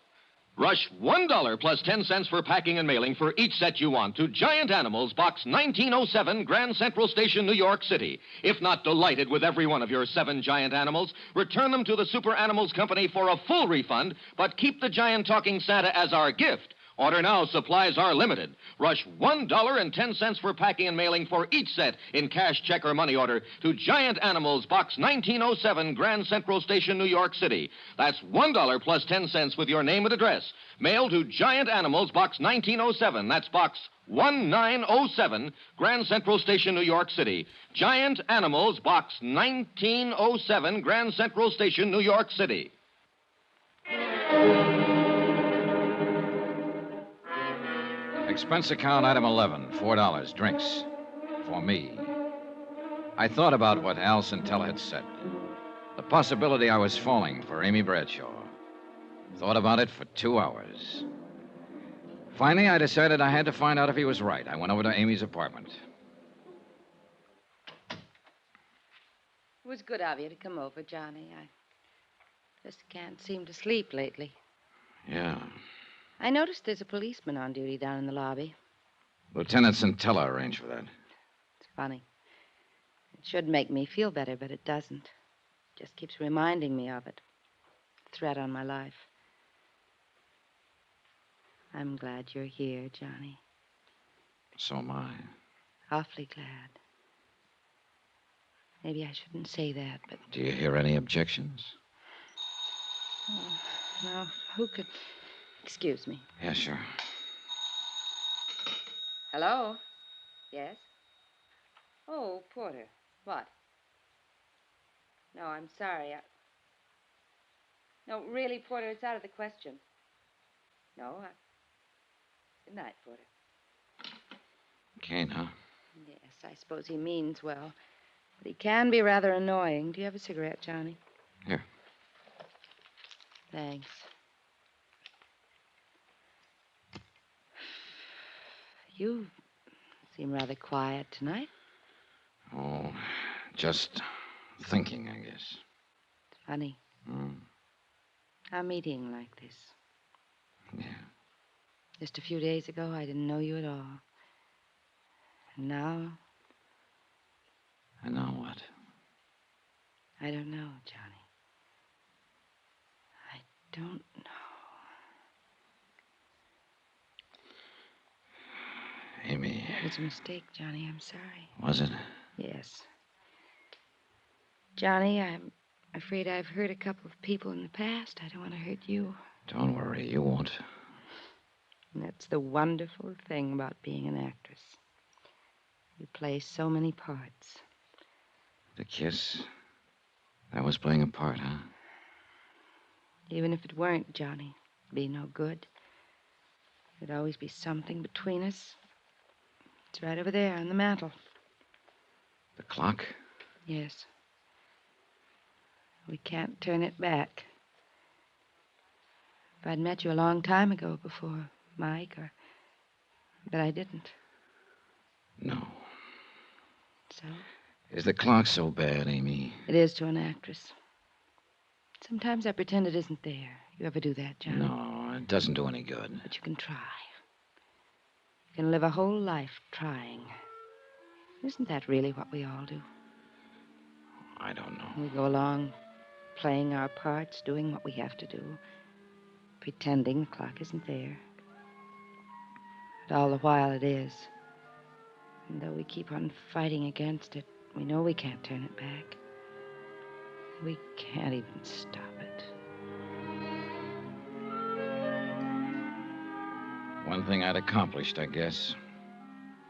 Rush $1 plus 10 cents for packing and mailing for each set you want to Giant Animals, Box 1907, Grand Central Station, New York City. If not delighted with every one of your 7 giant animals, return them to the Super Animals Company for a full refund, but keep the giant talking Santa as our gift. Order now. Supplies are limited. Rush $1.10 for packing and mailing for each set in cash, check, or money order to Giant Animals, Box 1907, Grand Central Station, New York City. That's $1 plus 10 cents with your name and address. Mail to Giant Animals, Box 1907. That's Box 1907, Grand Central Station, New York City. Giant Animals, Box 1907, Grand Central Station, New York City. Expense account item 11, $4, drinks. For me. I thought about what Al Centella had said. The possibility I was falling for Amy Bradshaw. Thought about it for 2 hours. Finally, I decided I had to find out if he was right. I went over to Amy's apartment. It was good of you to come over, Johnny. I just can't seem to sleep lately. Yeah. I noticed there's a policeman on duty down in the lobby. Lieutenant Centella arranged for that. It's funny. It should make me feel better, but it doesn't. It just keeps reminding me of it. The threat on my life. I'm glad you're here, Johnny. So am I. Awfully glad. Maybe I shouldn't say that, but... Do you hear any objections? Oh, no, who could... Excuse me. Yeah, sure. Hello? Yes? Oh, Porter. What? No, I'm sorry. No, really, Porter, it's out of the question. No, Good night, Porter. Kane, huh? Yes, I suppose he means well. But he can be rather annoying. Do you have a cigarette, Johnny? Here. Thanks. You seem rather quiet tonight. Oh, just thinking, I guess. It's funny. Hmm. A meeting like this. Yeah. Just a few days ago, I didn't know you at all. And now, And now what? I don't know, Johnny. I don't know. Amy. It was a mistake, Johnny. I'm sorry. Was it? Yes. Johnny, I'm afraid I've hurt a couple of people in the past. I don't want to hurt you. Don't worry, you won't. And that's the wonderful thing about being an actress. You play so many parts. The kiss. That was playing a part, huh? Even if it weren't, Johnny, it'd be no good. There'd always be something between us. It's right over there on the mantel. The clock? Yes. We can't turn it back. If I'd met you a long time ago before Mike, but I didn't. No. So? Is the clock so bad, Amy? It is to an actress. Sometimes I pretend it isn't there. You ever do that, Johnny? No, it doesn't do any good. But you can try. You can live a whole life trying. Isn't that really what we all do? I don't know. We go along playing our parts, doing what we have to do, pretending the clock isn't there. But all the while it is. And though we keep on fighting against it, we know we can't turn it back. We can't even stop it. One thing I'd accomplished, I guess.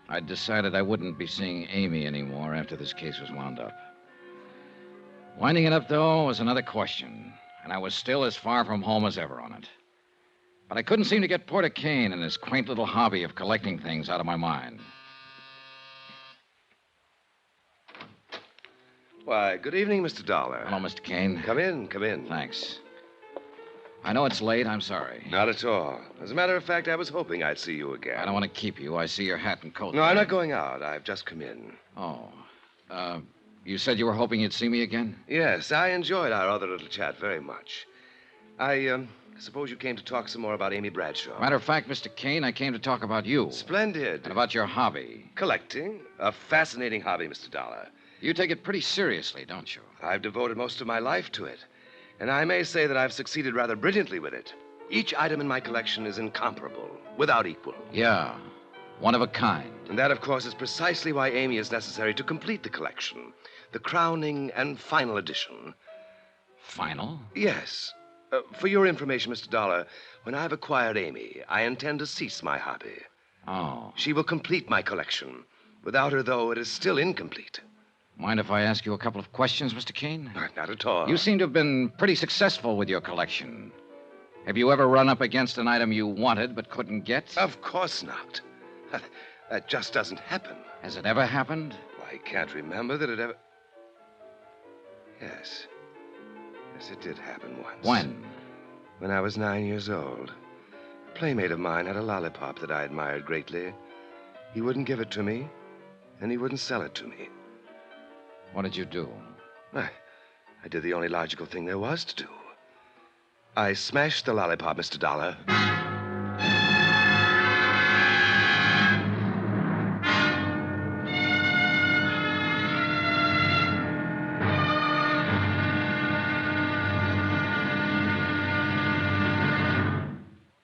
I'd decided I wouldn't be seeing Amy anymore after this case was wound up. Winding it up, though, was another question, and I was still as far from home as ever on it. But I couldn't seem to get Porter Kane and his quaint little hobby of collecting things out of my mind. Why, good evening, Mr. Dollar. Hello, Mr. Kane. Come in, come in. Thanks. I know it's late. I'm sorry. Not at all. As a matter of fact, I was hoping I'd see you again. I don't want to keep you. I see your hat and coat. No, I'm not going out. I've just come in. Oh. You said you were hoping you'd see me again? Yes, I enjoyed our other little chat very much. I suppose you came to talk some more about Amy Bradshaw. Matter of fact, Mr. Kane, I came to talk about you. Splendid. And about your hobby. Collecting. A fascinating hobby, Mr. Dollar. You take it pretty seriously, don't you? I've devoted most of my life to it. And I may say that I've succeeded rather brilliantly with it. Each item in my collection is incomparable, without equal. Yeah, one of a kind. And that, of course, is precisely why Amy is necessary to complete the collection. The crowning and final edition. Final? Yes. For your information, Mr. Dollar, when I've acquired Amy, I intend to cease my hobby. Oh. She will complete my collection. Without her, though, it is still incomplete. Mind if I ask you a couple of questions, Mr. Kane? Not at all. You seem to have been pretty successful with your collection. Have you ever run up against an item you wanted but couldn't get? Of course not. That just doesn't happen. Has it ever happened? I can't remember that it ever... Yes. Yes, it did happen once. When? When I was 9 years old. A playmate of mine had a lollipop that I admired greatly. He wouldn't give it to me, and he wouldn't sell it to me. What did you do? I did the only logical thing there was to do. I smashed the lollipop, Mr. Dollar.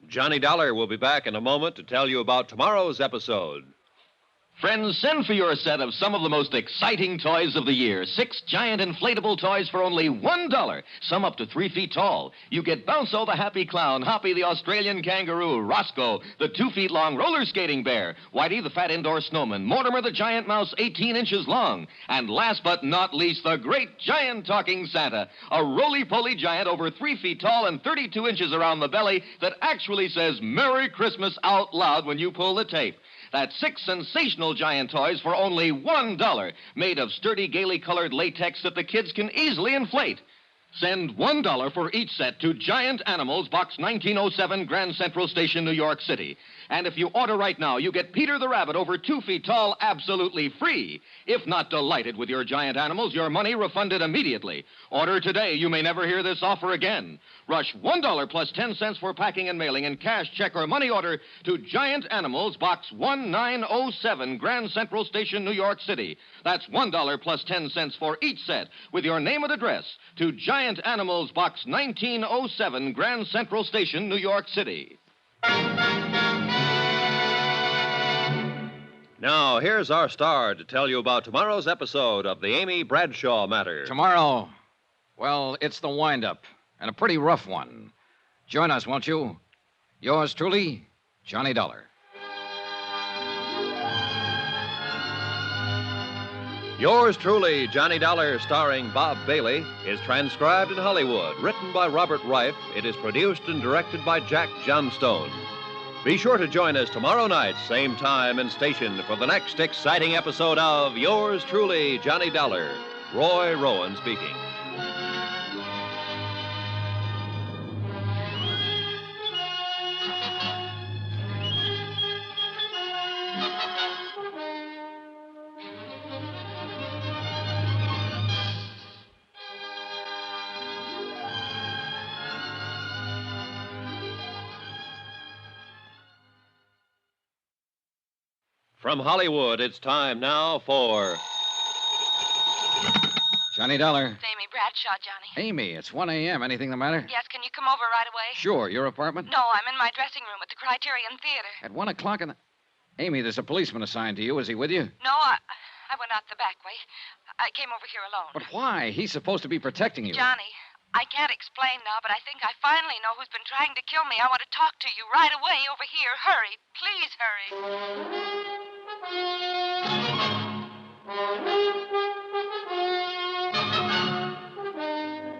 Johnny Dollar will be back in a moment to tell you about tomorrow's episode. Friends, send for your set of some of the most exciting toys of the year. 6 giant inflatable toys for only $1, some up to 3 feet tall. You get Bounso the happy clown, Hoppy the Australian kangaroo, Roscoe the 2 feet long roller skating bear, Whitey the fat indoor snowman, Mortimer the giant mouse 18 inches long, and last but not least, the great giant talking Santa, a roly-poly giant over 3 feet tall and 32 inches around the belly that actually says Merry Christmas out loud when you pull the tape. That's 6 sensational giant toys for only $1, made of sturdy, gaily colored latex that the kids can easily inflate. Send $1 for each set to Giant Animals, Box 1907, Grand Central Station, New York City. And if you order right now, you get Peter the Rabbit over 2 feet tall absolutely free. If not delighted with your giant animals, your money refunded immediately. Order today. You may never hear this offer again. Rush $1 plus 10 cents for packing and mailing in cash, check, or money order to Giant Animals, Box 1907, Grand Central Station, New York City. That's $1 plus 10 cents for each set with your name and address to Giant Animals, Box 1907, Grand Central Station, New York City. Now, here's our star to tell you about tomorrow's episode of the Amy Bradshaw matter. Tomorrow, well, it's the wind-up, and a pretty rough one. Join us, won't you? Yours truly, Johnny Dollar. Yours truly, Johnny Dollar, starring Bob Bailey, is transcribed in Hollywood. Written by Robert Reif, it is produced and directed by Jack Johnstone. Be sure to join us tomorrow night, same time and station, for the next exciting episode of Yours truly, Johnny Dollar. Roy Rowan speaking. From Hollywood, it's time now for Johnny Dollar. It's Amy Bradshaw, Johnny. Amy, it's 1 a.m. Anything the matter? Yes, can you come over right away? Sure. Your apartment? No, I'm in my dressing room at the Criterion Theater. At 1 o'clock in the... Amy, there's a policeman assigned to you. Is he with you? No, I went out the back way. I came over here alone. But why? He's supposed to be protecting you. Johnny, I can't explain now, but I think I finally know who's been trying to kill me. I want to talk to you right away over here. Hurry. Please hurry.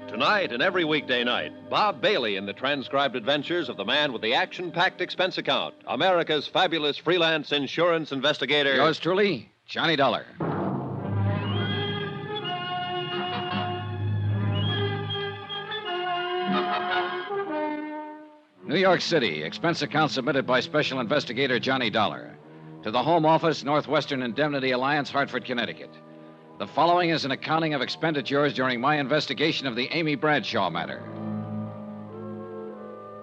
Tonight and every weekday night, Bob Bailey in the transcribed adventures of the man with the action-packed expense account, America's fabulous freelance insurance investigator. Yours truly, Johnny Dollar. New York City, expense account submitted by Special Investigator Johnny Dollar. To the Home Office, Northwestern Indemnity Alliance, Hartford, Connecticut. The following is an accounting of expenditures during my investigation of the Amy Bradshaw matter.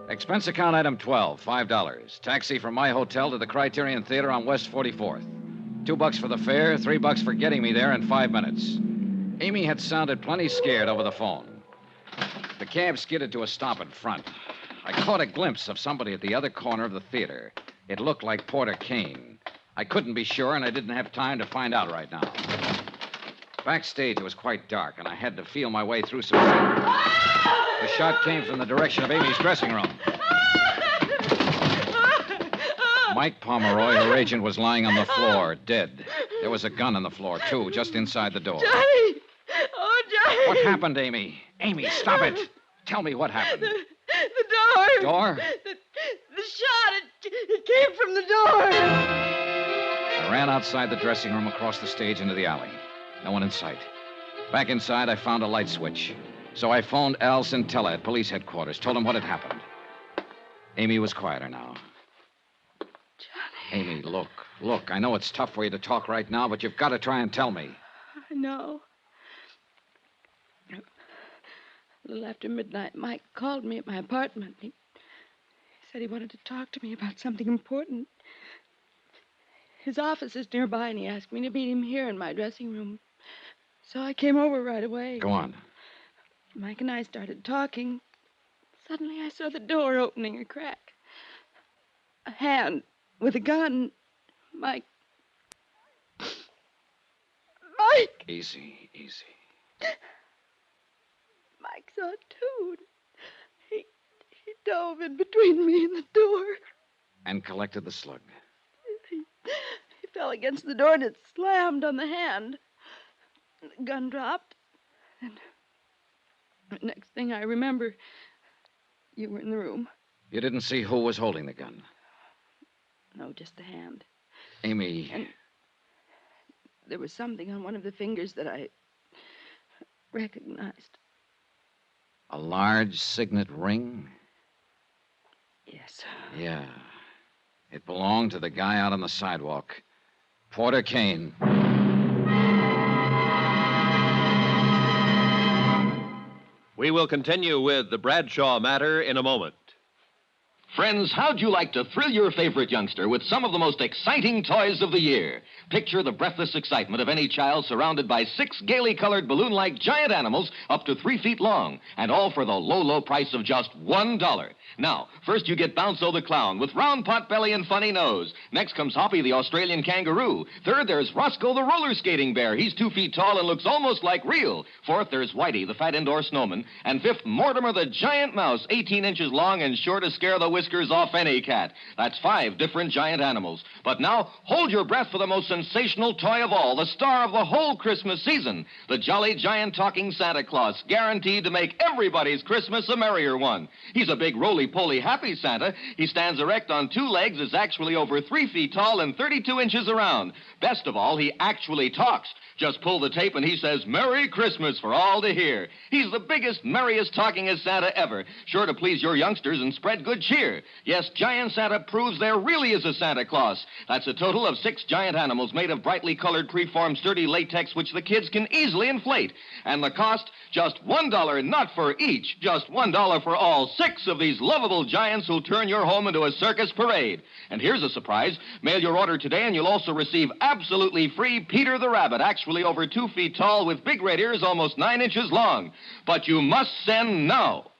Expense account item 12, $5. Taxi from my hotel to the Criterion Theater on West 44th. $2 for the fare, $3 for getting me there in 5 minutes. Amy had sounded plenty scared over the phone. The cab skidded to a stop in front. I caught a glimpse of somebody at the other corner of the theater. It looked like Porter Kane. I couldn't be sure, and I didn't have time to find out right now. Backstage, it was quite dark, and I had to feel my way through some... The shot came from the direction of Amy's dressing room. Mike Pomeroy, her agent, was lying on the floor, dead. There was a gun on the floor, too, just inside the door. Johnny! Oh, Johnny! What happened, Amy? Amy, stop it! Tell me what happened. The door. Door? The shot, it came from the door. I ran outside the dressing room, across the stage, into the alley. No one in sight. Back inside, I found a light switch. So I phoned Al Centella at police headquarters, told him what had happened. Amy was quieter now. Johnny. Amy, look. I know it's tough for you to talk right now, but you've got to try and tell me. I know. A little after midnight, Mike called me at my apartment. He said he wanted to talk to me about something important. His office is nearby, and he asked me to meet him here in my dressing room. So I came over right away. Go on. Mike and I started talking. Suddenly I saw the door opening a crack. A hand with a gun. Mike Mike! Easy, easy. Mike saw it, too. He dove in between me and the door. And collected the slug. He fell against the door and it slammed on the hand. The gun dropped. And the next thing I remember, you were in the room. You didn't see who was holding the gun? No, just the hand. Amy. And there was something on one of the fingers that I recognized. A large signet ring? Yes. Yeah. It belonged to the guy out on the sidewalk. Porter Kane. We will continue with the Bradshaw matter in a moment. Friends, how'd you like to thrill your favorite youngster with some of the most exciting toys of the year? Picture the breathless excitement of any child surrounded by 6 gaily colored balloon-like giant animals up to 3 feet long, and all for the low, low price of just $1. Now, first you get Bounzo the clown with round pot belly and funny nose. Next comes Hoppy the Australian kangaroo. Third, there's Roscoe the roller skating bear. He's 2 feet tall and looks almost like real. Fourth, there's Whitey the fat indoor snowman. And fifth, Mortimer the giant mouse, 18 inches long and sure to scare the whiskers off any cat. That's 5 different giant animals. But now, hold your breath for the most sensational toy of all, the star of the whole Christmas season, the jolly giant talking Santa Claus, guaranteed to make everybody's Christmas a merrier one. He's a big roly-poly happy Santa. He stands erect on 2 legs, is actually over 3 feet tall and 32 inches around. Best of all, he actually talks. Just pull the tape and he says, "Merry Christmas" for all to hear. He's the biggest, merriest, talkingest Santa ever, sure to please your youngsters and spread good cheer. Yes, Giant Santa proves there really is a Santa Claus. That's a total of 6 giant animals made of brightly colored, preformed, sturdy latex, which the kids can easily inflate. And the cost, just $1, not for each, just $1 for all 6 of these lovable giants who'll turn your home into a circus parade. And here's a surprise. Mail your order today and you'll also receive absolutely free Peter the Rabbit, actually over 2 feet tall with big red ears almost 9 inches long. But you must send now.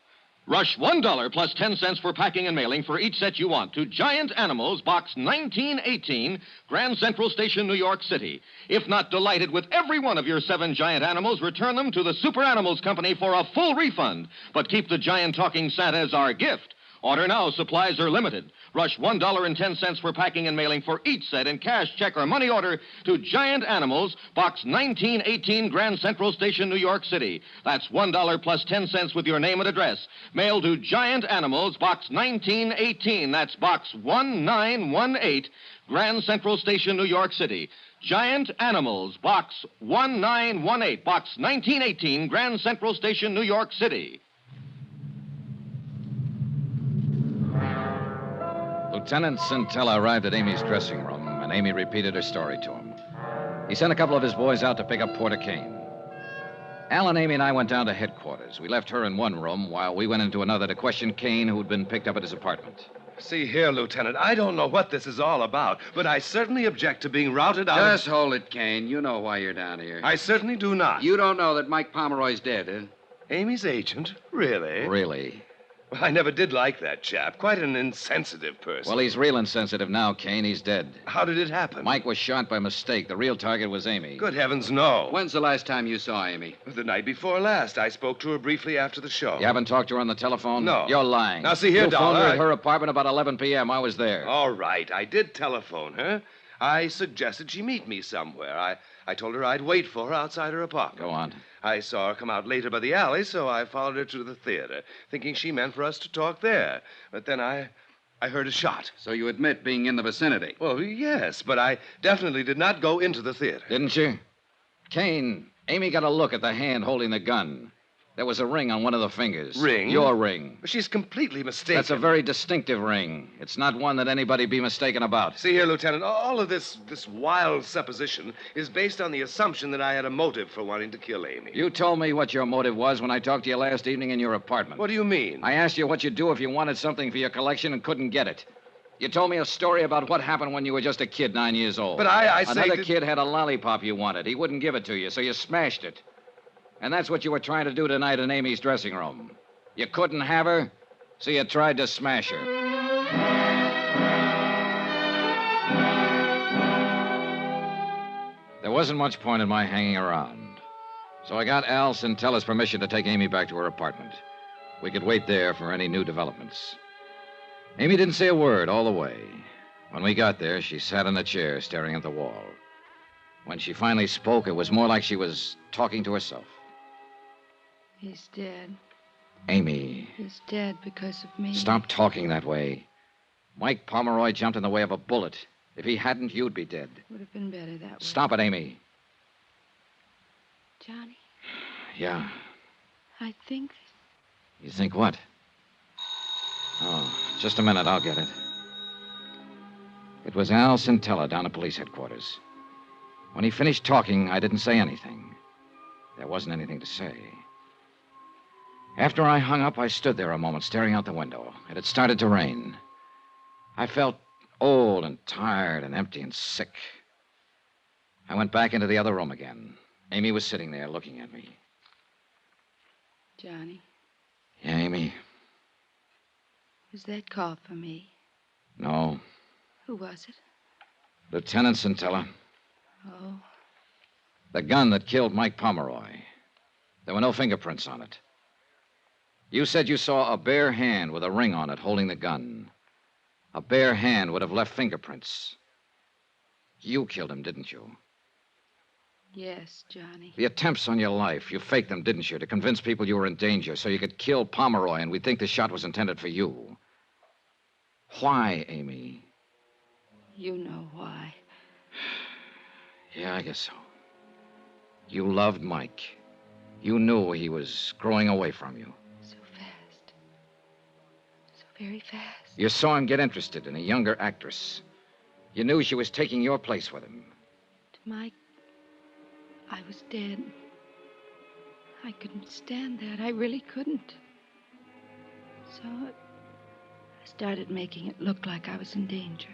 Rush $1 plus 10 cents for packing and mailing for each set you want to Giant Animals, Box 1918, Grand Central Station, New York City. If not delighted with every one of your 7 giant animals, return them to the Super Animals Company for a full refund. But keep the giant talking Santa as our gift. Order now. Supplies are limited. Rush $1.10 for packing and mailing for each set in cash, check, or money order to Giant Animals, Box 1918, Grand Central Station, New York City. That's $1 plus 10 cents with your name and address. Mail to Giant Animals, Box 1918. That's Box 1918, Grand Central Station, New York City. Giant Animals, Box 1918, Box 1918, Grand Central Station, New York City. Lieutenant Centella arrived at Amy's dressing room, and Amy repeated her story to him. He sent a couple of his boys out to pick up Porter Kane. Alan, Amy, and I went down to headquarters. We left her in one room while we went into another to question Kane, who'd been picked up at his apartment. See here, Lieutenant, I don't know what this is all about, but I certainly object to being routed out Just hold it, Kane. You know why you're down here. I certainly do not. You don't know that Mike Pomeroy's dead, huh? Amy's agent? Really? Really? Well, I never did like that chap. Quite an insensitive person. Well, he's real insensitive now, Kane. He's dead. How did it happen? Mike was shot by mistake. The real target was Amy. Good heavens, no. When's the last time you saw Amy? The night before last. I spoke to her briefly after the show. You haven't talked to her on the telephone? No. You're lying. Now, see here, you phoned her Dollar. at her apartment about 11 p.m. I was there. All right. I did telephone her. I suggested she meet me somewhere. I told her I'd wait for her outside her apartment. Go on. I saw her come out later by the alley, so I followed her to the theater, thinking she meant for us to talk there. But then I heard a shot. So you admit being in the vicinity? Well, yes, but I definitely did not go into the theater. Didn't you? Kane, Amy got a look at the hand holding the gun. There was a ring on one of the fingers. Ring? Your ring. She's completely mistaken. That's a very distinctive ring. It's not one that anybody be mistaken about. See here, Lieutenant, all of this wild supposition is based on the assumption that I had a motive for wanting to kill Amy. You told me what your motive was when I talked to you last evening in your apartment. What do you mean? I asked you what you'd do if you wanted something for your collection and couldn't get it. You told me a story about what happened when you were just a kid, 9 years old. But I say Another that... kid had a lollipop you wanted. He wouldn't give it to you, so you smashed it. And that's what you were trying to do tonight in Amy's dressing room. You couldn't have her, so you tried to smash her. There wasn't much point in my hanging around. So I got Al Centella's permission to take Amy back to her apartment. We could wait there for any new developments. Amy didn't say a word all the way. When we got there, she sat in a chair staring at the wall. When she finally spoke, it was more like she was talking to herself. He's dead. Amy, He's dead because of me. stop talking that way. Mike Pomeroy jumped in the way of a bullet. If he hadn't, you'd be dead. Would have been better that way. Stop it, Amy. Johnny, Yeah. I think... You think what? Oh, just a minute. I'll get it. It was Al Centella down at police headquarters. When he finished talking, I didn't say anything. There wasn't anything to say. After I hung up, I stood there a moment, staring out the window. It had started to rain. I felt old and tired and empty and sick. I went back into the other room again. Amy was sitting there looking at me. Johnny, Yeah, Amy? was that call for me? No. Who was it? Lieutenant Centella. Oh, The gun that killed Mike Pomeroy. There were no fingerprints on it. You said you saw a bare hand with a ring on it holding the gun. A bare hand would have left fingerprints. You killed him, didn't you? yes, Johnny. The attempts on your life, you faked them, didn't you, to convince people you were in danger so you could kill Pomeroy and we'd think the shot was intended for you. Why, Amy? You know why. Yeah, I guess so. You loved Mike. You knew he was growing away from you. So fast. So very fast. You saw him get interested in a younger actress. You knew she was taking your place with him. To Mike, I was dead. I couldn't stand that. I really couldn't. So I started making it look like I was in danger.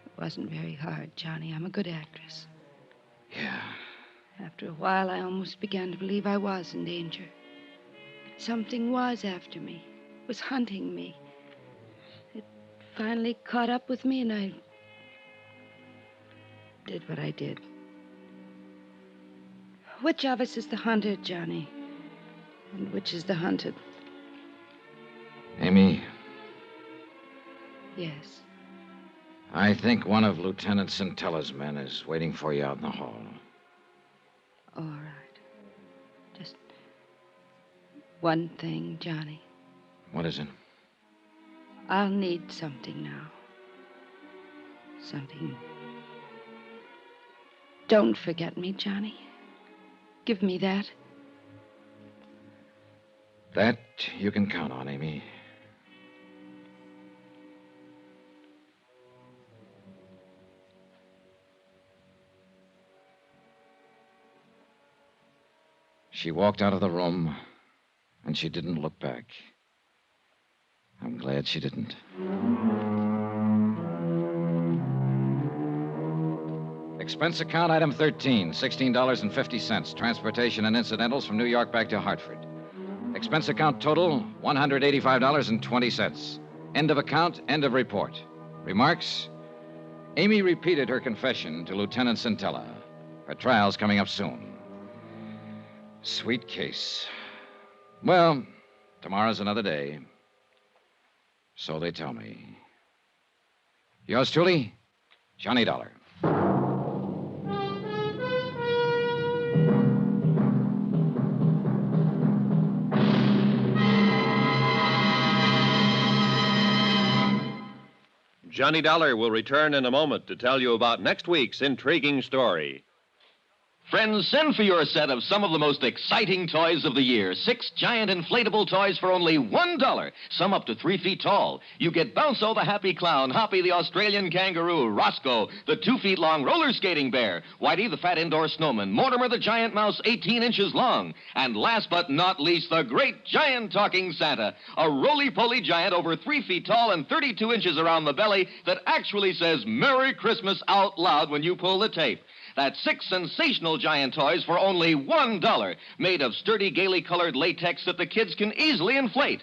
It wasn't very hard, Johnny. I'm a good actress. Yeah. After a while, I almost began to believe I was in danger. Something was after me, was hunting me. It finally caught up with me, and I did what I did. Which of us is the hunter, Johnny? And which is the hunted? Amy, Yes. I think one of Lieutenant Centella's men is waiting for you out in the hall. All right. Just one thing, Johnny. What is it? I'll need something now. Something. Don't forget me, Johnny. Give me that. That you can count on, Amy. She walked out of the room, and she didn't look back. I'm glad she didn't. Expense account item 13, $16.50. Transportation and incidentals from New York back to Hartford. Expense account total, $185.20. End of account, end of report. Remarks? Amy repeated her confession to Lieutenant Centella. Her trial's coming up soon. Sweet case. Well, tomorrow's another day. So they tell me. Yours truly, Johnny Dollar. Johnny Dollar will return in a moment to tell you about next week's intriguing story. Friends, send for your set of some of the most exciting toys of the year. 6 giant inflatable toys for only $1, some up to 3 feet tall. You get Bounco the Happy Clown, Hoppy the Australian Kangaroo, Roscoe the 2 feet long roller skating bear, Whitey the fat indoor snowman, Mortimer the giant mouse 18 inches long, and last but not least, the great giant talking Santa, a roly-poly giant over 3 feet tall and 32 inches around the belly that actually says Merry Christmas out loud when you pull the tape. That's 6 sensational giant toys for only $1, made of sturdy, gaily colored latex that the kids can easily inflate.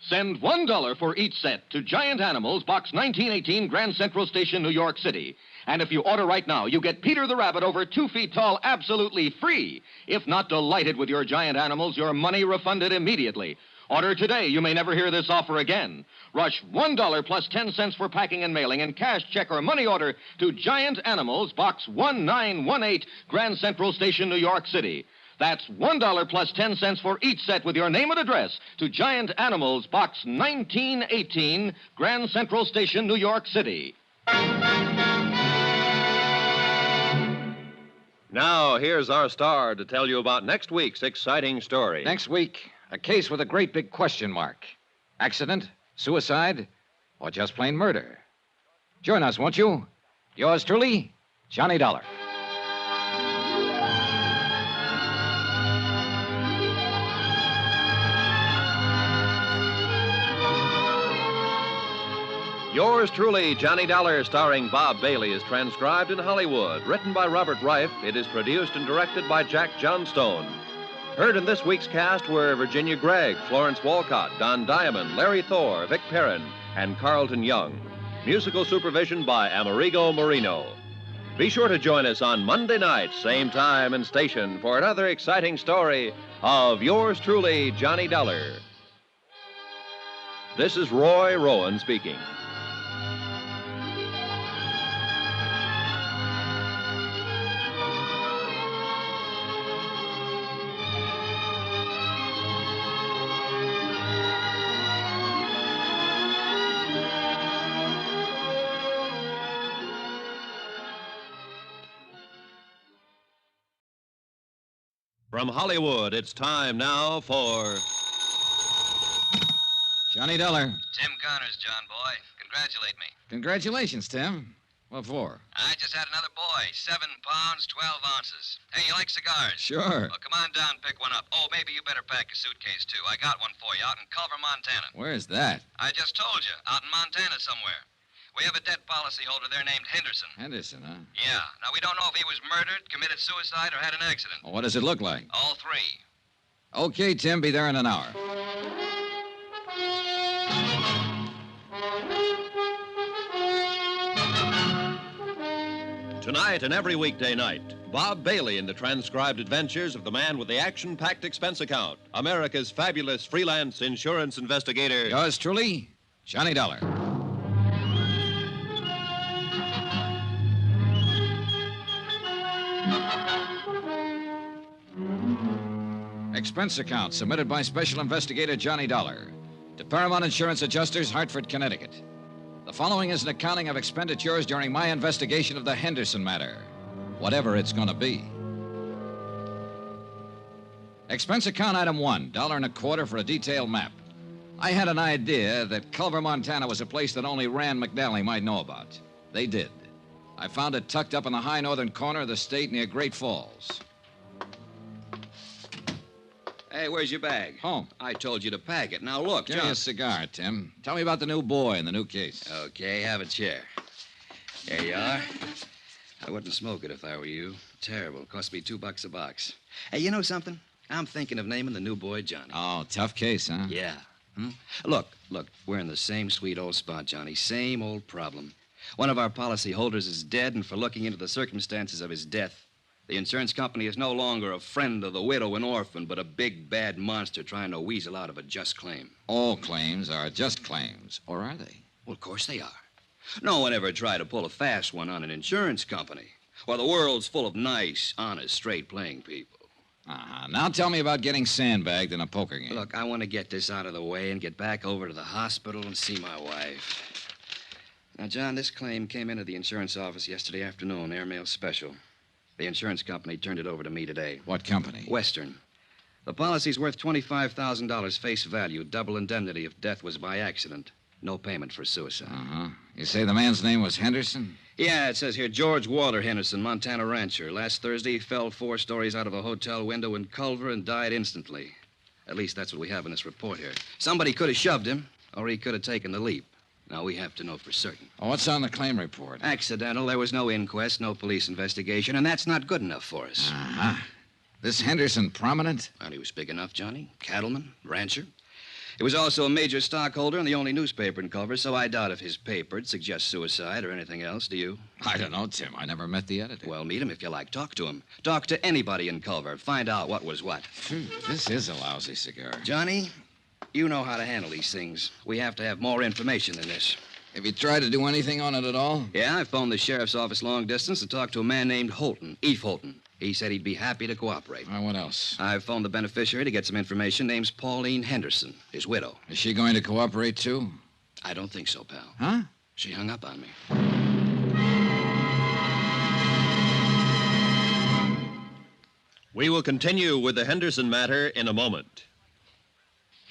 Send $1 for each set to Giant Animals, Box 1918, Grand Central Station, New York City. And if you order right now, you get Peter the Rabbit over 2 feet tall absolutely free. If not delighted with your Giant Animals, your money refunded immediately. Order today. You may never hear this offer again. Rush $1 plus 10 cents for packing and mailing and cash, check, or money order to Giant Animals, Box 1918, Grand Central Station, New York City. That's $1 plus 10 cents for each set with your name and address to Giant Animals, Box 1918, Grand Central Station, New York City. Now, here's our star to tell you about next week's exciting story. Next week, a case with a great big question mark. Accident, suicide, or just plain murder. Join us, won't you? Yours truly, Johnny Dollar. Yours truly, Johnny Dollar, starring Bob Bailey, is transcribed in Hollywood. Written by Robert Reif, it is produced and directed by Jack Johnstone. Heard in this week's cast were Virginia Gregg, Florence Walcott, Don Diamond, Larry Thor, Vic Perrin, and Carlton Young. Musical supervision by Amerigo Marino. Be sure to join us on Monday night, same time and station, for another exciting story of Yours truly, Johnny Dollar. This is Roy Rowan speaking. From Hollywood, it's time now for Johnny Dollar. Tim Connors, John boy. Congratulate me. Congratulations, Tim. What for? I just had another boy. 7 pounds, 12 ounces. Hey, you like cigars? Sure. Well, come on down, pick one up. Oh, maybe you better pack a suitcase, too. I got one for you out in Culver, Montana. Where's that? I just told you, out in Montana somewhere. We have a debt policyholder there named Henderson. Henderson, huh? Yeah. Now, we don't know if he was murdered, committed suicide, or had an accident. Well, what does it look like? All three. Okay, Tim, be there in an hour. Tonight and every weekday night, Bob Bailey in the transcribed adventures of the man with the action-packed expense account, America's fabulous freelance insurance investigator. Yours truly, Johnny Dollar. Expense account submitted by Special Investigator Johnny Dollar to Paramount Insurance Adjusters, Hartford, Connecticut. The following is an accounting of expenditures during my investigation of the Henderson matter, whatever it's going to be. Expense account item 1, $1.25 for a detailed map. I had an idea that Culver, Montana was a place that only Rand McNally might know about. They did. I found it tucked up in the high northern corner of the state near Great Falls. Hey, where's your bag? Home. I told you to pack it. Now, look, Give me a cigar, Tim. Tell me about the new boy and the new case. Okay, have a chair. There you are. I wouldn't smoke it if I were you. Terrible. Cost me $2 a box. Hey, you know something? I'm thinking of naming the new boy Johnny. Oh, tough case, huh? Yeah. Look, we're in the same sweet old spot, Johnny. Same old problem. One of our policy holders is dead, and for looking into the circumstances of his death, the insurance company is no longer a friend of the widow and orphan, but a big, bad monster trying to weasel out of a just claim. All claims are just claims, or are they? Well, of course they are. No one ever tried to pull a fast one on an insurance company. Well, the world's full of nice, honest, straight-playing people. Now tell me about getting sandbagged in a poker game. Look, I want to get this out of the way and get back over to the hospital and see my wife. Now, John, this claim came into the insurance office yesterday afternoon, airmail special. The insurance company turned it over to me today. What company? Western. The policy's worth $25,000 face value, double indemnity if death was by accident. No payment for suicide. You say the man's name was Henderson? Yeah, it says here George Walter Henderson, Montana rancher. Last Thursday, he fell 4 stories out of a hotel window in Culver and died instantly. At least that's what we have in this report here. Somebody could have shoved him, or he could have taken the leap. Now, we have to know for certain. What's on the claim report? Accidental. There was no inquest, no police investigation, and that's not good enough for us. This Henderson prominent? Well, he was big enough, Johnny. Cattleman, rancher. He was also a major stockholder in the only newspaper in Culver, so I doubt if his paper'd suggest suicide or anything else, do you? I don't know, Tim. I never met the editor. Well, meet him if you like. Talk to him. Talk to anybody in Culver. Find out what was what. This is a lousy cigar. Johnny, you know how to handle these things. We have to have more information than this. Have you tried to do anything on it at all? Yeah, I phoned the sheriff's office long distance and talked to a man named Holton, Eve Holton. He said he'd be happy to cooperate. What else? I've phoned the beneficiary to get some information. Name's Pauline Henderson, his widow. Is she going to cooperate, too? I don't think so, pal. Huh? She hung up on me. We will continue with the Henderson matter in a moment.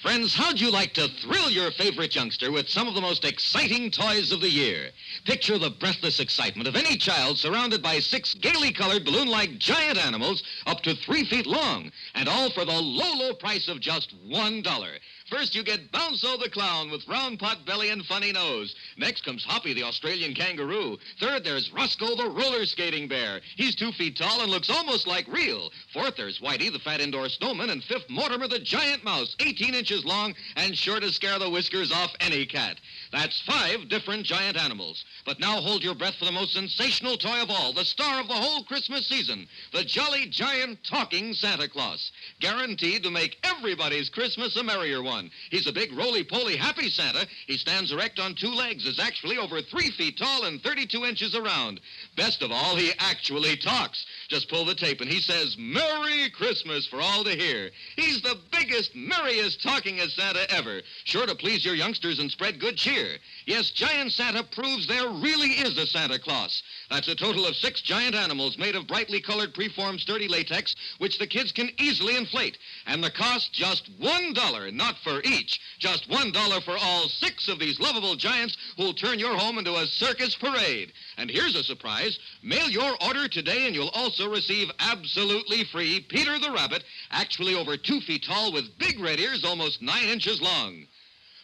Friends, how'd you like to thrill your favorite youngster with some of the most exciting toys of the year? Picture the breathless excitement of any child surrounded by 6 gaily colored balloon-like giant animals up to 3 feet long, and all for the low, low price of just $1. First, you get Bounzo the clown with round pot belly and funny nose. Next comes Hoppy the Australian kangaroo. Third, there's Roscoe the roller skating bear. He's 2 feet tall and looks almost like real. Fourth, there's Whitey the fat indoor snowman. And fifth, Mortimer the giant mouse, 18 inches long and sure to scare the whiskers off any cat. That's 5 different giant animals. But now hold your breath for the most sensational toy of all, the star of the whole Christmas season, the jolly giant talking Santa Claus. Guaranteed to make everybody's Christmas a merrier one. He's a big, roly-poly, happy Santa. He stands erect on 2 legs, is actually over 3 feet tall and 32 inches around. Best of all, he actually talks. Just pull the tape and he says, Merry Christmas for all to hear. He's the biggest, merriest, talkingest Santa ever. Sure to please your youngsters and spread good cheer. Yes, Giant Santa proves there really is a Santa Claus. That's a total of 6 giant animals made of brightly colored preformed sturdy latex, which the kids can easily inflate. And the cost just $1, not for each. Just $1 for all 6 of these lovable giants who'll turn your home into a circus parade. And here's a surprise. Mail your order today and you'll also receive absolutely free Peter the Rabbit, actually over 2 feet tall with big red ears almost 9 inches long.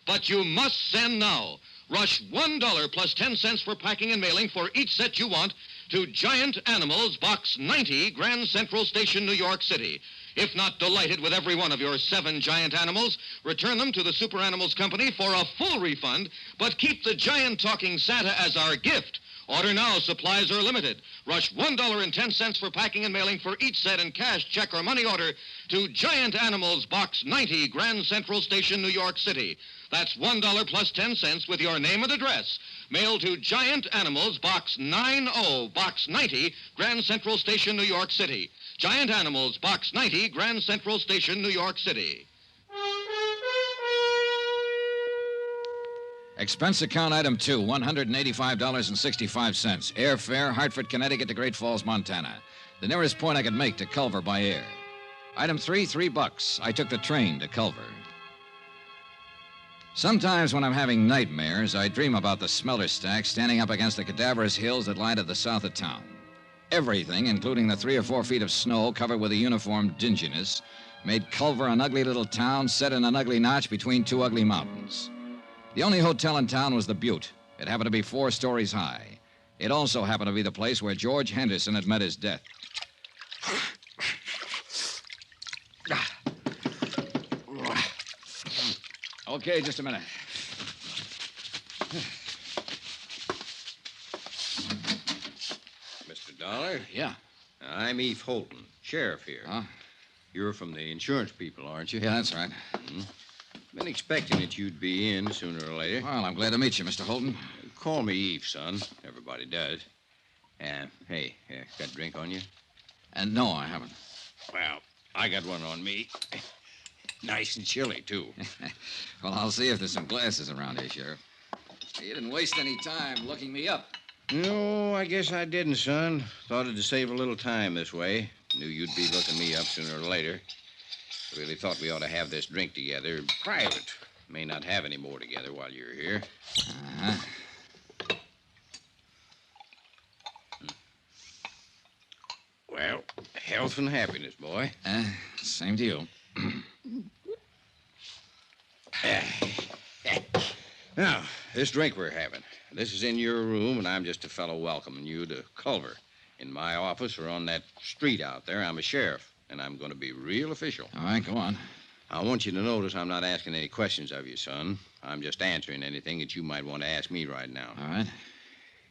But you must send now. Rush $1 plus 10 cents for packing and mailing for each set you want to Giant Animals, Box 90, Grand Central Station, New York City. If not delighted with every one of your 7 giant animals, return them to the Super Animals Company for a full refund, but keep the giant talking Santa as our gift. Order now. Supplies are limited. Rush $1.10 for packing and mailing for each set in cash, check, or money order to Giant Animals, Box 90, Grand Central Station, New York City. That's $1 plus 10 cents with your name and address. Mail to Giant Animals, Box 90, Box 90, Grand Central Station, New York City. Giant Animals, Box 90, Grand Central Station, New York City. Expense account item 2, $185.65. Airfare, Hartford, Connecticut to Great Falls, Montana. The nearest point I could make to Culver by air. Item 3, $3. I took the train to Culver. Sometimes when I'm having nightmares, I dream about the smelter stack standing up against the cadaverous hills that lie to the south of town. Everything, including the 3 or 4 feet of snow covered with a uniform dinginess, made Culver an ugly little town set in an ugly notch between 2 ugly mountains. The only hotel in town was the Butte. It happened to be 4 stories high. It also happened to be the place where George Henderson had met his death. Okay, just a minute. Mr. Dollar? Yeah. I'm Eve Holton, sheriff here. Huh? You're from the insurance people, aren't you? Yeah, that's right. Mm-hmm. Been expecting that you'd be in sooner or later. Well, I'm glad to meet you, Mr. Holton. Call me Eve, son. Everybody does. Hey, got a drink on you? And no, I haven't. Well, I got one on me. Nice and chilly, too. Well, I'll see if there's some glasses around here, Sheriff. You didn't waste any time looking me up. No, I guess I didn't, son. Thought it'd save a little time this way. Knew you'd be looking me up sooner or later. Really thought we ought to have this drink together. Private. May not have any more together while you're here. Uh-huh. Well, health and happiness, boy. Same to you. Now, this drink we're having. This is in your room, and I'm just a fellow welcoming you to Culver. In my office or on that street out there, I'm a sheriff, and I'm going to be real official. All right, go on. I want you to notice I'm not asking any questions of you, son. I'm just answering anything that you might want to ask me right now. All right.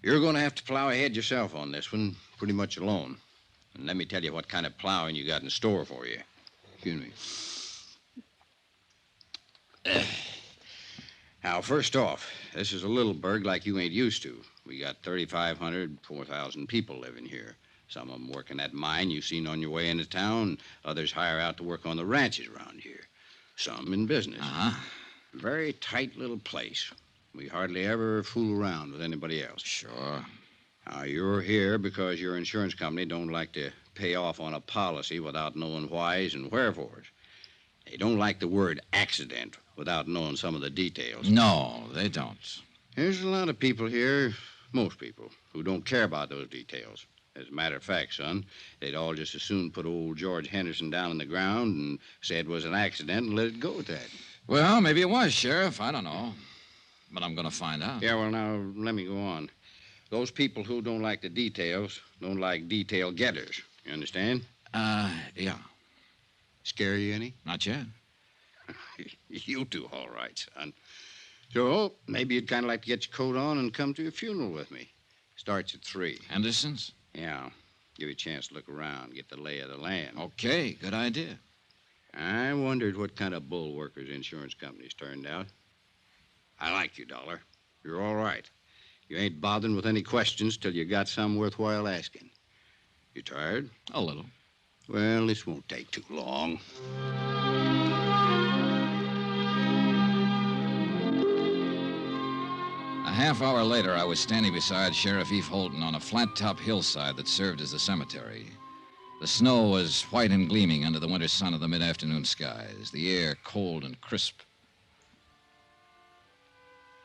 You're going to have to plow ahead yourself on this one, pretty much alone. And let me tell you what kind of plowing you got in store for you. Excuse me. Now, first off, this is a little burg like you ain't used to. We got 3,500, 4,000 people living here. Some of them working that mine you've seen on your way into town. Others hire out to work on the ranches around here. Some in business. Uh-huh. Very tight little place. We hardly ever fool around with anybody else. Sure. Now, you're here because your insurance company don't like to pay off on a policy without knowing whys and wherefores. They don't like the word accident without knowing some of the details. No, they don't. There's a lot of people here, most people, who don't care about those details. As a matter of fact, son, they'd all just as soon put old George Henderson down on the ground and say it was an accident and let it go at that. Well, maybe it was, Sheriff. I don't know. But I'm going to find out. Yeah, well, now, let me go on. Those people who don't like the details don't like detail getters. You understand? Yeah. Scare you any? Not yet. You do all right, son. So, maybe you'd kind of like to get your coat on and come to a funeral with me. Starts at 3. Henderson's? Yeah. Give you a chance to look around, get the lay of the land. Okay, good idea. I wondered what kind of bull workers insurance companies turned out. I like you, Dollar. You're all right. You ain't bothering with any questions till you got some worthwhile asking. You tired? A little. Well, this won't take too long. A half hour later, I was standing beside Sheriff Eve Holden on a flat-top hillside that served as a cemetery. The snow was white and gleaming under the winter sun of the mid-afternoon skies, the air cold and crisp.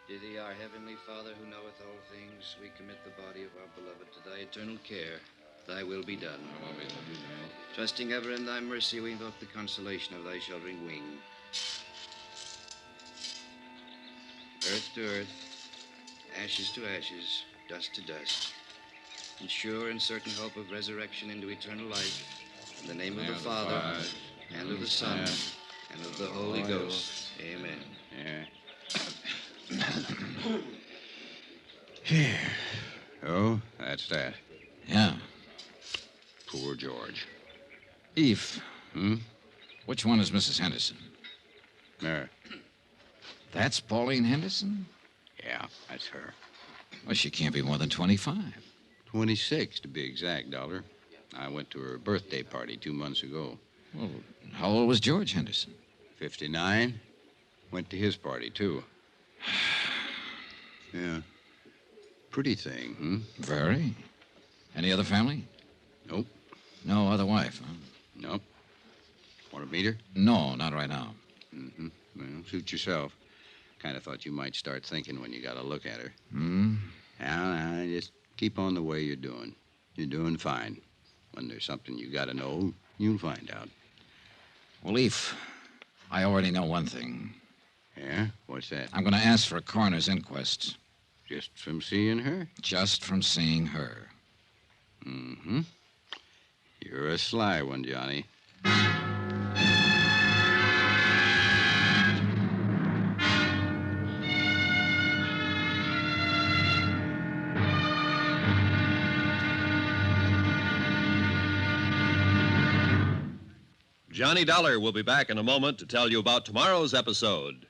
To thee, our heavenly Father, who knoweth all things, we commit the body of our beloved to thy eternal care. Thy will be done. Trusting ever in thy mercy, we invoke the consolation of thy sheltering wing. Earth to earth, ashes to ashes, dust to dust. In sure and certain hope of resurrection into eternal life, in the name of the Father, and of the Son, and of the Holy Ghost. Amen. Yeah. Here. Oh, that's that. Yeah. Poor George. Eve. Hmm? Which one is Mrs. Henderson? There. That's Pauline Henderson? Yeah, that's her. Well, she can't be more than 25. 26, to be exact, Dollar. I went to her birthday party 2 months ago. Well, how old was George Henderson? 59. Went to his party, too. Yeah. Pretty thing, hmm? Very. Any other family? Nope. No other wife, huh? Nope. Want to meet her? No, not right now. Mm-hmm. Well, suit yourself. Kind of thought you might start thinking when you got a look at her. Hmm? Now, just keep on the way you're doing. You're doing fine. When there's something you got to know, you'll find out. Well, Eve, I already know one thing. Yeah? What's that? I'm going to ask for a coroner's inquest. Just from seeing her? Just from seeing her. Mm-hmm. You're a sly one, Johnny. Johnny Dollar will be back in a moment to tell you about tomorrow's episode.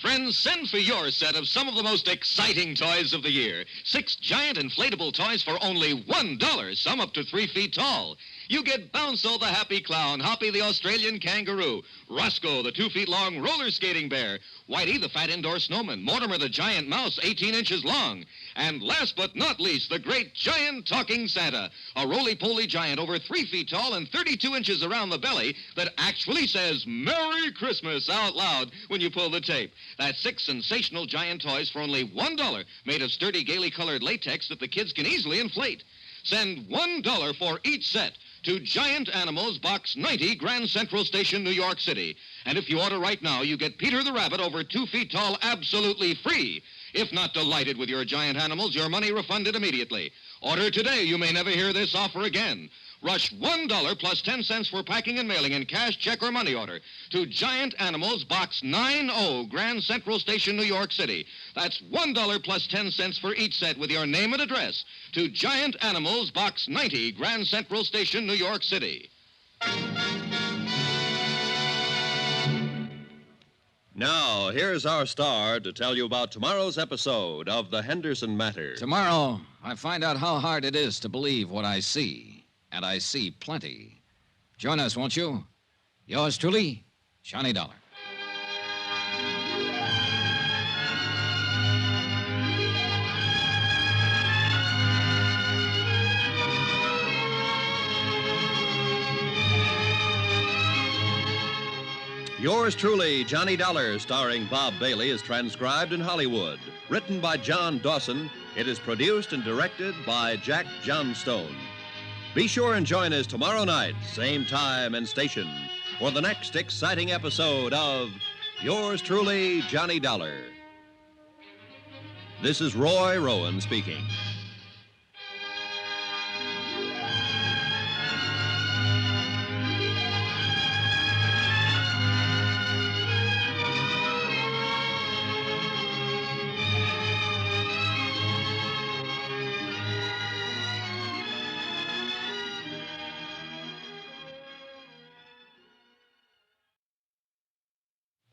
Friends, send for your set of some of the most exciting toys of the year. 6 giant inflatable toys for only $1, some up to 3 feet tall. You get Bounce'll the happy clown, Hoppy the Australian kangaroo, Roscoe the 2 feet long roller skating bear, Whitey the fat indoor snowman, Mortimer the giant mouse 18 inches long, and last but not least, the great giant talking Santa, a roly-poly giant over 3 feet tall and 32 inches around the belly that actually says Merry Christmas out loud when you pull the tape. That's 6 sensational giant toys for only $1, made of sturdy, gaily colored latex that the kids can easily inflate. Send $1 for each set to Giant Animals, Box 90, Grand Central Station, New York City. And if you order right now, you get Peter the Rabbit over 2 feet tall absolutely free. If not delighted with your giant animals, your money refunded immediately. Order today. You may never hear this offer again. Rush $1 plus 10 cents for packing and mailing in cash, check, or money order to Giant Animals, Box 90, Grand Central Station, New York City. That's $1 plus 10 cents for each set with your name and address to Giant Animals, Box 90, Grand Central Station, New York City. Now, here's our star to tell you about tomorrow's episode of The Henderson Matter. Tomorrow, I find out how hard it is to believe what I see. And I see plenty. Join us, won't you? Yours truly, Johnny Dollar. Yours truly, Johnny Dollar, starring Bob Bailey, is transcribed in Hollywood. Written by John Dawson, it is produced and directed by Jack Johnstone. Be sure and join us tomorrow night, same time and station, for the next exciting episode of Yours truly, Johnny Dollar. This is Roy Rowan speaking.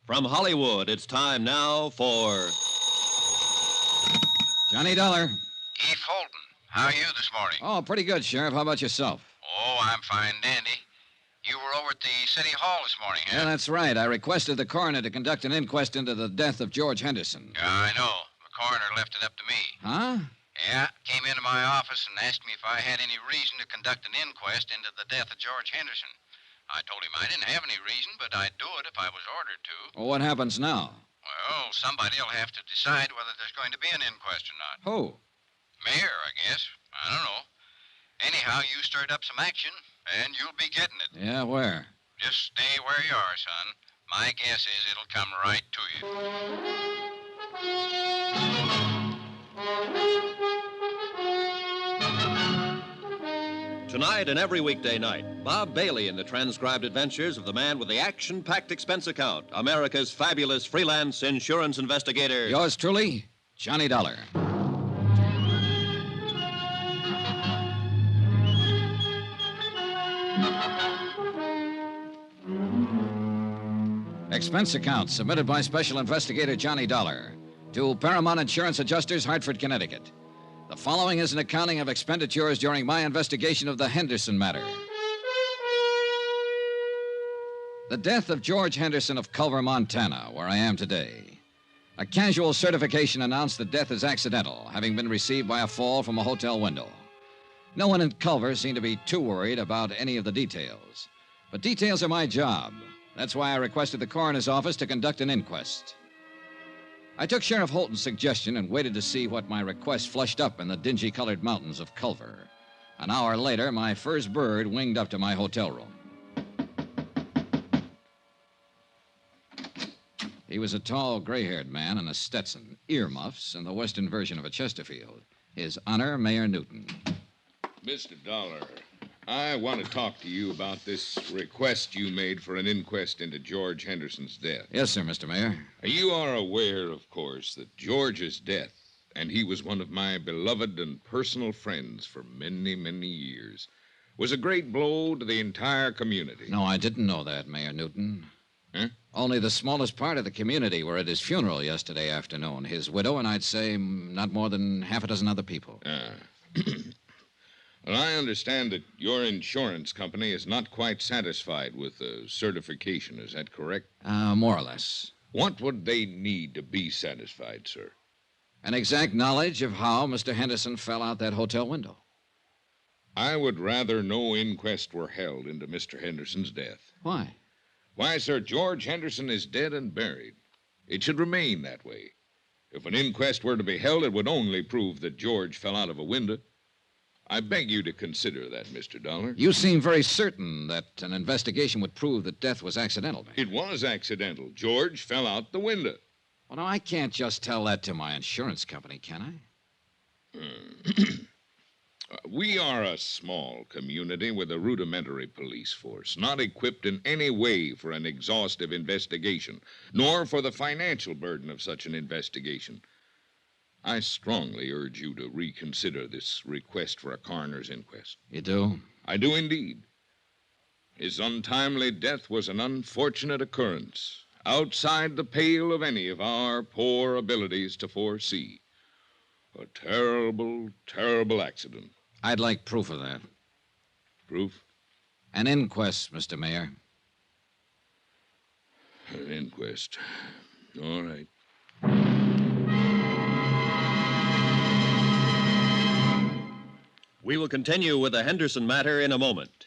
From Hollywood, it's time now for Johnny Dollar. Eve Holden, how are you this morning? Oh, pretty good, Sheriff. How about yourself? Oh, I'm fine, dandy. You were over at the City Hall this morning, huh? Yeah, that's right. I requested the coroner to conduct an inquest into the death of George Henderson. Yeah, I know. The coroner left it up to me. Huh? Yeah, came into my office and asked me if I had any reason to conduct an inquest into the death of George Henderson. I told him I didn't have any reason, but I'd do it if I was ordered to. Well, what happens now? Well, somebody will have to decide whether there's going to be an inquest or not. Who? Mayor, I guess. I don't know. Anyhow, you stirred up some action, and you'll be getting it. Yeah, where? Just stay where you are, son. My guess is it'll come right to you. Tonight and every weekday night, Bob Bailey in the transcribed adventures of the man with the action-packed expense account, America's fabulous freelance insurance investigator. Yours truly, Johnny Dollar. Expense account submitted by Special Investigator Johnny Dollar to Paramount Insurance Adjusters, Hartford, Connecticut. The following is an accounting of expenditures during my investigation of the Henderson matter. The death of George Henderson of Culver, Montana, where I am today. A casual certification announced the death is accidental, having been received by a fall from a hotel window. No one in Culver seemed to be too worried about any of the details. But details are my job. That's why I requested the coroner's office to conduct an inquest. I took Sheriff Holton's suggestion and waited to see what my request flushed up in the dingy-colored mountains of Culver. An hour later, my first bird winged up to my hotel room. He was a tall, gray-haired man in a Stetson, earmuffs, and the western version of a Chesterfield. His Honor, Mayor Newton. Mr. Dollar, I want to talk to you about this request you made for an inquest into George Henderson's death. Yes, sir, Mr. Mayor. You are aware, of course, that George's death, and he was one of my beloved and personal friends for many, many years, was a great blow to the entire community. No, I didn't know that, Mayor Newton. Huh? Only the smallest part of the community were at his funeral yesterday afternoon. His widow and I'd say not more than half a dozen other people. Well, I understand that your insurance company is not quite satisfied with the certification. Is that correct? More or less. What would they need to be satisfied, sir? An exact knowledge of how Mr. Henderson fell out that hotel window. I would rather no inquest were held into Mr. Henderson's death. Why? Why, sir, George Henderson is dead and buried. It should remain that way. If an inquest were to be held, it would only prove that George fell out of a window. I beg you to consider that, Mr. Dollar. You seem very certain that an investigation would prove that death was accidental, Mayor. It was accidental. George fell out the window. Well, now, I can't just tell that to my insurance company, can I? We are a small community with a rudimentary police force, not equipped in any way for an exhaustive investigation, nor for the financial burden of such an investigation. I strongly urge you to reconsider this request for a coroner's inquest. You do? I do indeed. His untimely death was an unfortunate occurrence, outside the pale of any of our poor abilities to foresee. A terrible, terrible accident. I'd like proof of that. Proof? An inquest, Mr. Mayor. An inquest. All right. We will continue with the Henderson matter in a moment.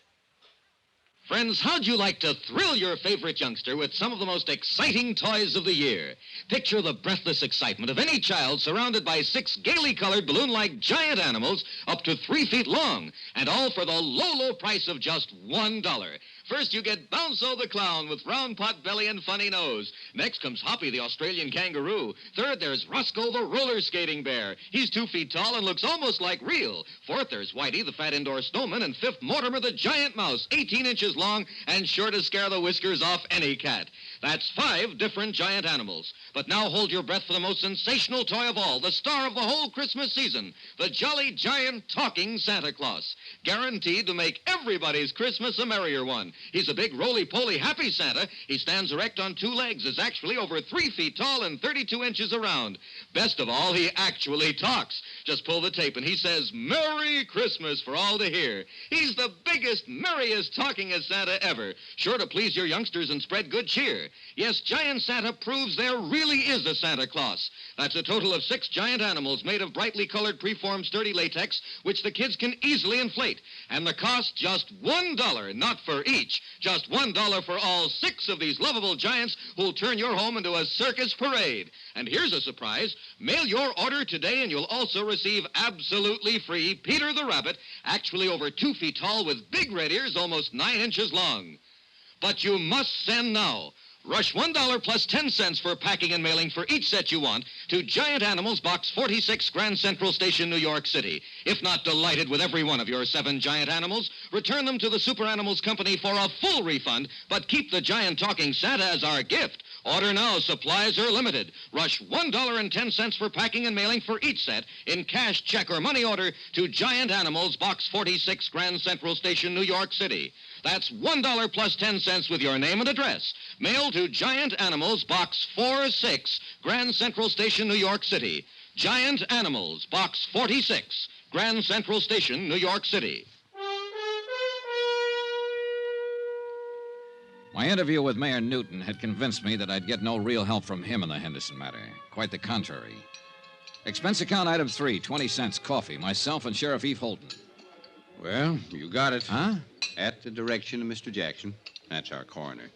Friends, how'd you like to thrill your favorite youngster with some of the most exciting toys of the year? Picture the breathless excitement of any child surrounded by 6 gaily colored balloon-like giant animals up to 3 feet long, and all for the low, low price of just $1. First, you get Bounzo the clown with round pot belly and funny nose. Next comes Hoppy the Australian kangaroo. Third, there's Roscoe the roller skating bear. He's 2 feet tall and looks almost like real. Fourth, there's Whitey the fat indoor snowman. And fifth, Mortimer the giant mouse, 18 inches long and sure to scare the whiskers off any cat. That's 5 different giant animals. But now hold your breath for the most sensational toy of all, the star of the whole Christmas season, the jolly giant talking Santa Claus. Guaranteed to make everybody's Christmas a merrier one. He's a big roly-poly happy Santa. He stands erect on 2 legs, is actually over 3 feet tall and 32 inches around. Best of all, he actually talks. Just pull the tape and he says, "Merry Christmas" for all to hear. He's the biggest, merriest talkingest Santa ever. Sure to please your youngsters and spread good cheer. Yes, Giant Santa proves there really is a Santa Claus. That's a total of 6 giant animals made of brightly colored preformed sturdy latex, which the kids can easily inflate. And the cost just $1, not for each. Just $1 for all 6 of these lovable giants who'll turn your home into a circus parade. And here's a surprise. Mail your order today and you'll also receive absolutely free Peter the Rabbit, actually over 2 feet tall with big red ears almost 9 inches long. But you must send now. Rush $1 plus 10 cents for packing and mailing for each set you want to Giant Animals, Box 46, Grand Central Station, New York City. If not delighted with every one of your 7 giant animals, return them to the Super Animals Company for a full refund, but keep the giant talking Santa as our gift. Order now. Supplies are limited. Rush $1.10 for packing and mailing for each set in cash, check, or money order to Giant Animals, Box 46, Grand Central Station, New York City. That's $1 plus 10 cents with your name and address. Mail to Giant Animals, Box 46, Grand Central Station, New York City. Giant Animals, Box 46, Grand Central Station, New York City. My interview with Mayor Newton had convinced me that I'd get no real help from him in the Henderson matter. Quite the contrary. Expense account item 3, 20 cents, coffee, myself and Sheriff Eve Holton. Well, you got it. Huh? At the direction of Mr. Jackson. That's our coroner.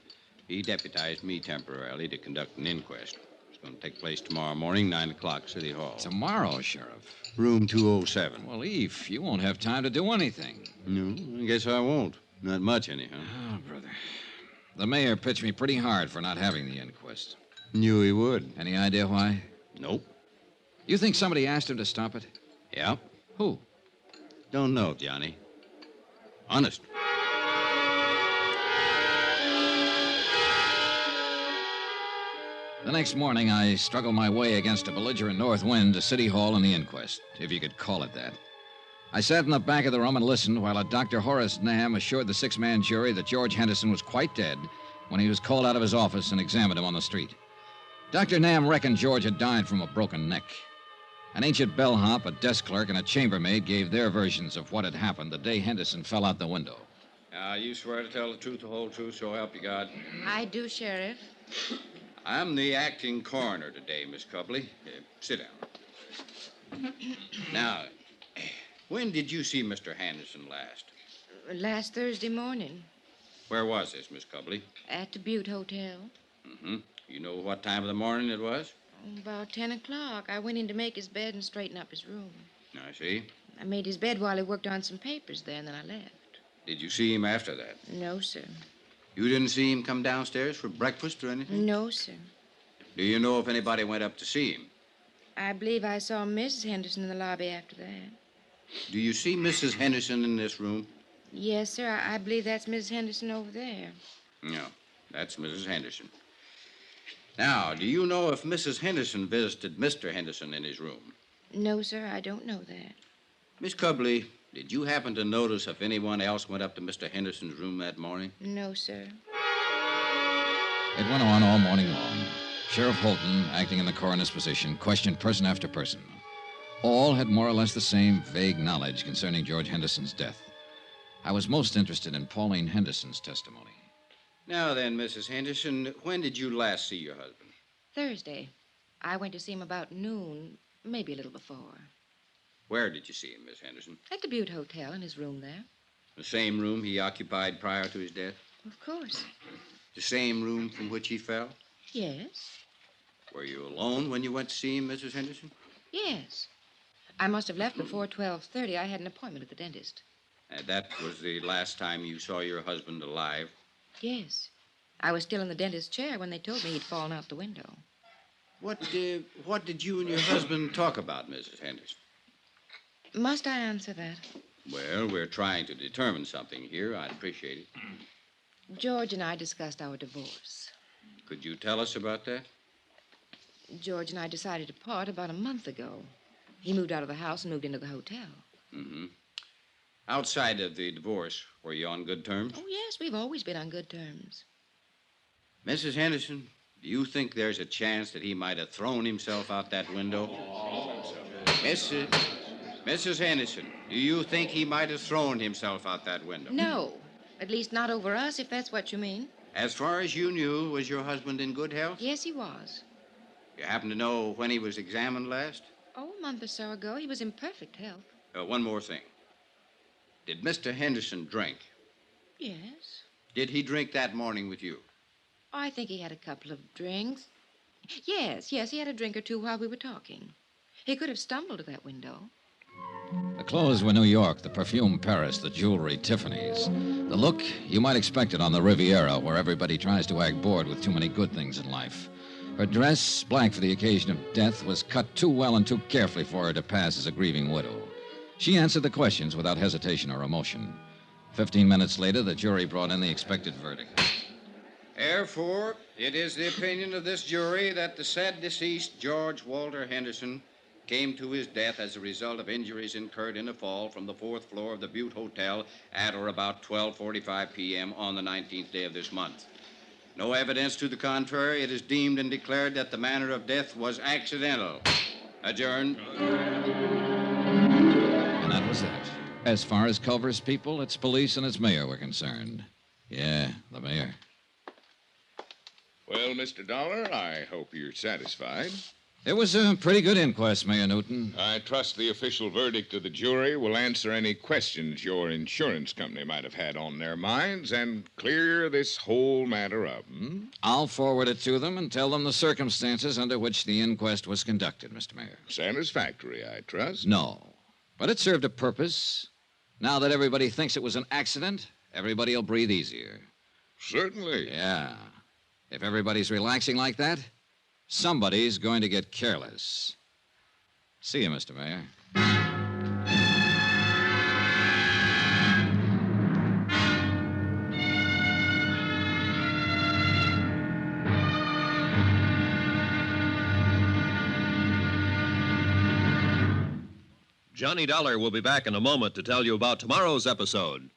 He deputized me temporarily to conduct an inquest. It's going to take place tomorrow morning, 9 o'clock, City Hall. Tomorrow, Sheriff? Room 207. Well, Eve, you won't have time to do anything. No, I guess I won't. Not much, anyhow. Oh, brother. The mayor pitched me pretty hard for not having the inquest. Knew he would. Any idea why? Nope. You think somebody asked him to stop it? Yeah. Who? Don't know, Johnny. Honest. The next morning, I struggled my way against a belligerent north wind to City Hall and the inquest, if you could call it that. I sat in the back of the room and listened while a Dr. Horace Nam assured the 6-man jury that George Henderson was quite dead when he was called out of his office and examined him on the street. Dr. Nam reckoned George had died from a broken neck. An ancient bellhop, a desk clerk, and a chambermaid gave their versions of what had happened the day Henderson fell out the window. You swear to tell the truth, the whole truth, so help you God? I do, Sheriff. I'm the acting coroner today, Miss Copley. Sit down. Now, when did you see Mr. Henderson last? Last Thursday morning Where was this, Miss Copley? at the Butte Hotel. Mm-hmm. You know what time of the morning it was? About 10 o'clock. I went in to make his bed and straighten up his room. I see. I made his bed while he worked on some papers there, and then I left. Did you see him after that? No, sir. You didn't see him come downstairs for breakfast or anything? No, sir. Do you know if anybody went up to see him? I believe I saw Mrs. Henderson in the lobby after that. Do you see Mrs. Henderson in this room? Yes, sir. I believe that's Mrs. Henderson over there. No, that's Mrs. Henderson. Now, do you know if Mrs. Henderson visited Mr. Henderson in his room? No, sir, I don't know that. Miss Cubley, did you happen to notice if anyone else went up to Mr. Henderson's room that morning? No, sir. It went on all morning long. Sheriff Holton, acting in the coroner's position, questioned person after person. All had more or less the same vague knowledge concerning George Henderson's death. I was most interested in Pauline Henderson's testimony. Now then, Mrs. Henderson, when did you last see your husband? Thursday. I went to see him about noon, maybe a little before. Where did you see him, Miss Henderson? At the Butte Hotel, in his room there. The same room he occupied prior to his death? Of course. The same room from which he fell? Yes. Were you alone when you went to see him, Mrs. Henderson? Yes. I must have left before 12:30. I had an appointment at the dentist. That was the last time you saw your husband alive? Yes. I was still in the dentist's chair when they told me he'd fallen out the window. What did you and your husband talk about, Mrs. Henderson? Must I answer that? Well, we're trying to determine something here. I'd appreciate it. George and I discussed our divorce. Could you tell us about that? George and I decided to part about a month ago. He moved out of the house and moved into the hotel. Mm-hmm. Outside of the divorce, were you on good terms? Oh, yes, we've always been on good terms. Mrs. Henderson, do you think there's a chance that he might have thrown himself out that window? Mrs. Henderson, do you think he might have thrown himself out that window? No. At least not over us, if that's what you mean. As far as you knew, was your husband in good health? Yes, he was. You happen to know when he was examined last? Oh, a month or so ago. He was in perfect health. One more thing. Did Mr. Henderson drink? Yes. Did he drink that morning with you? I think he had a couple of drinks. Yes, he had a drink or two while we were talking. He could have stumbled to that window. The clothes were New York, the perfume Paris, the jewelry Tiffany's. The look, you might expect it on the Riviera, where everybody tries to act bored with too many good things in life. Her dress, black for the occasion of death, was cut too well and too carefully for her to pass as a grieving widow. She answered the questions without hesitation or emotion. 15 minutes later, the jury brought in the expected verdict. Therefore, it is the opinion of this jury that the said deceased, George Walter Henderson, came to his death as a result of injuries incurred in a fall from the 4th floor of the Butte Hotel at or about 12:45 p.m. on the 19th day of this month. No evidence to the contrary, it is deemed and declared that the manner of death was accidental. Adjourned. And that was that. As far as Culver's people, its police and its mayor were concerned. Yeah, the mayor. Well, Mr. Dollar, I hope you're satisfied. It was a pretty good inquest, Mayor Newton. I trust the official verdict of the jury will answer any questions your insurance company might have had on their minds and clear this whole matter up. I'll forward it to them and tell them the circumstances under which the inquest was conducted, Mr. Mayor. Satisfactory, I trust. No, but it served a purpose. Now that everybody thinks it was an accident, everybody will breathe easier. Certainly. Yeah. If everybody's relaxing like that, somebody's going to get careless. See you, Mr. Mayor. Johnny Dollar will be back in a moment to tell you about tomorrow's episode.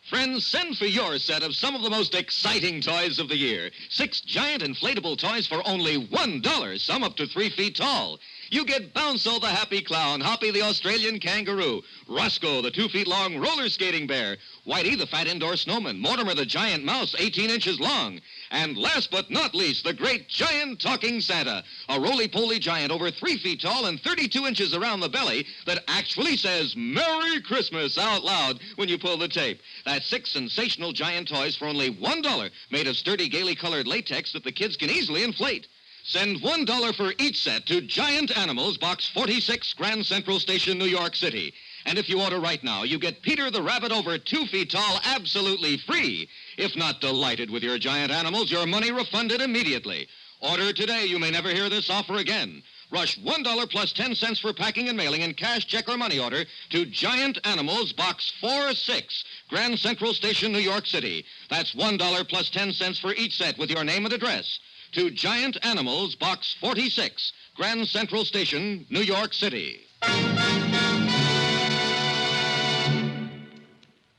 Friends, send for your set of some of the most exciting toys of the year. 6 giant inflatable toys for only $1, some up to 3 feet tall. You get Bounce-O the happy clown, Hoppy the Australian kangaroo, Roscoe the 2 feet long roller skating bear, Whitey the fat indoor snowman, Mortimer the giant mouse 18 inches long, and last but not least, the great giant talking Santa, a roly-poly giant over 3 feet tall and 32 inches around the belly that actually says Merry Christmas out loud when you pull the tape. That's 6 sensational giant toys for only $1, made of sturdy, gaily colored latex that the kids can easily inflate. Send $1 for each set to Giant Animals, Box 46, Grand Central Station, New York City. And if you order right now, you get Peter the Rabbit over 2 feet tall absolutely free. If not delighted with your giant animals, your money refunded immediately. Order today. You may never hear this offer again. Rush $1 plus 10 cents for packing and mailing in cash, check, or money order to Giant Animals, Box 46, Grand Central Station, New York City. That's $1 plus 10 cents for each set with your name and address. To Giant Animals, Box 46, Grand Central Station, New York City.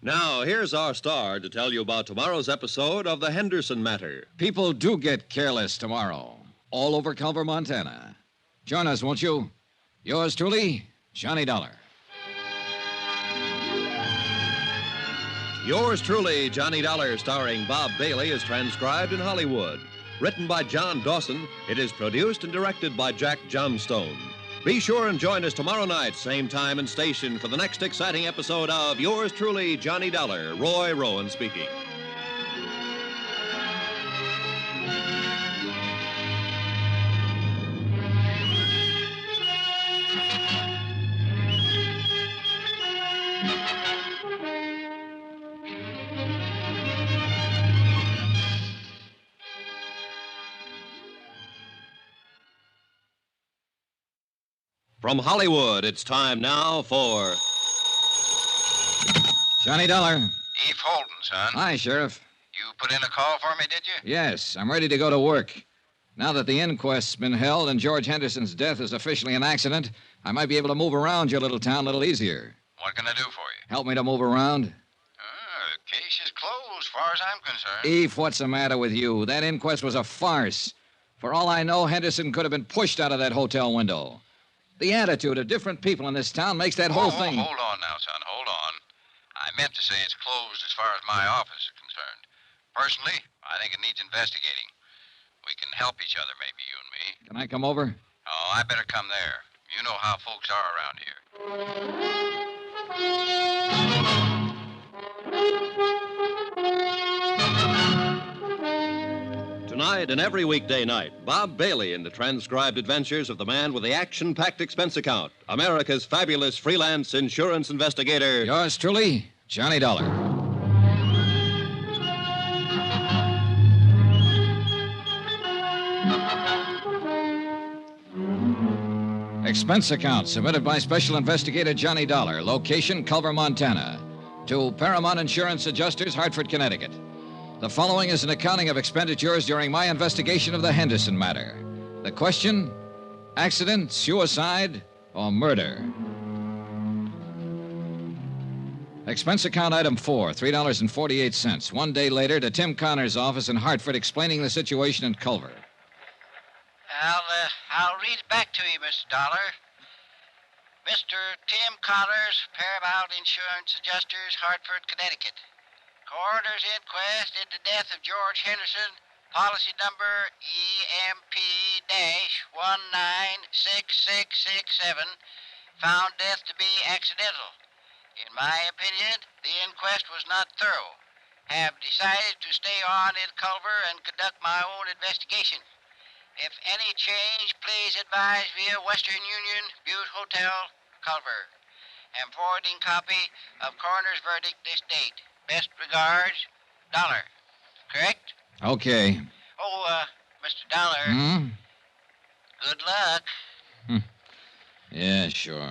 Now, here's our star to tell you about tomorrow's episode of The Henderson Matter. People do get careless tomorrow, all over Culver, Montana. Join us, won't you? Yours truly, Johnny Dollar. Yours truly, Johnny Dollar, starring Bob Bailey, is transcribed in Hollywood. Written by John Dawson, it is produced and directed by Jack Johnstone. Be sure and join us tomorrow night, same time and station, for the next exciting episode of Yours truly, Johnny Dollar. Roy Rowan speaking. From Hollywood, it's time now for Johnny Dollar. Eve Holden, son. Hi, Sheriff. You put in a call for me, did you? Yes, I'm ready to go to work. Now that the inquest's been held and George Henderson's death is officially an accident, I might be able to move around your little town a little easier. What can I do for you? Help me to move around? The case is closed, as far as I'm concerned. Eve, what's the matter with you? That inquest was a farce. For all I know, Henderson could have been pushed out of that hotel window. The attitude of different people in this town makes that whole thing... Hold on now, son, hold on. I meant to say it's closed as far as my office is concerned. Personally, I think it needs investigating. We can help each other, maybe, you and me. Can I come over? Oh, I better come there. You know how folks are around here. Tonight and every weekday night, Bob Bailey in the transcribed adventures of the man with the action-packed expense account, America's fabulous freelance insurance investigator. Yours truly, Johnny Dollar. Expense account submitted by Special Investigator Johnny Dollar. Location, Culver, Montana. To Paramount Insurance Adjusters, Hartford, Connecticut. The following is an accounting of expenditures during my investigation of the Henderson matter. The question, accident, suicide, or murder? Expense account item 4, $3.48. 1 day later to Tim Connor's office in Hartford explaining the situation in Culver. I'll read it back to you, Mr. Dollar. Mr. Tim Connors, Paramount Insurance Adjusters, Hartford, Connecticut. Coroner's inquest into death of George Henderson, policy number EMP-196667, found death to be accidental. In my opinion, the inquest was not thorough. Have decided to stay on in Culver and conduct my own investigation. If any change, please advise via Western Union, Butte Hotel, Culver. Am forwarding copy of coroner's verdict this date. Best regards, Dollar. Correct? Okay. Oh, Mr. Dollar. Good luck. Yeah, sure.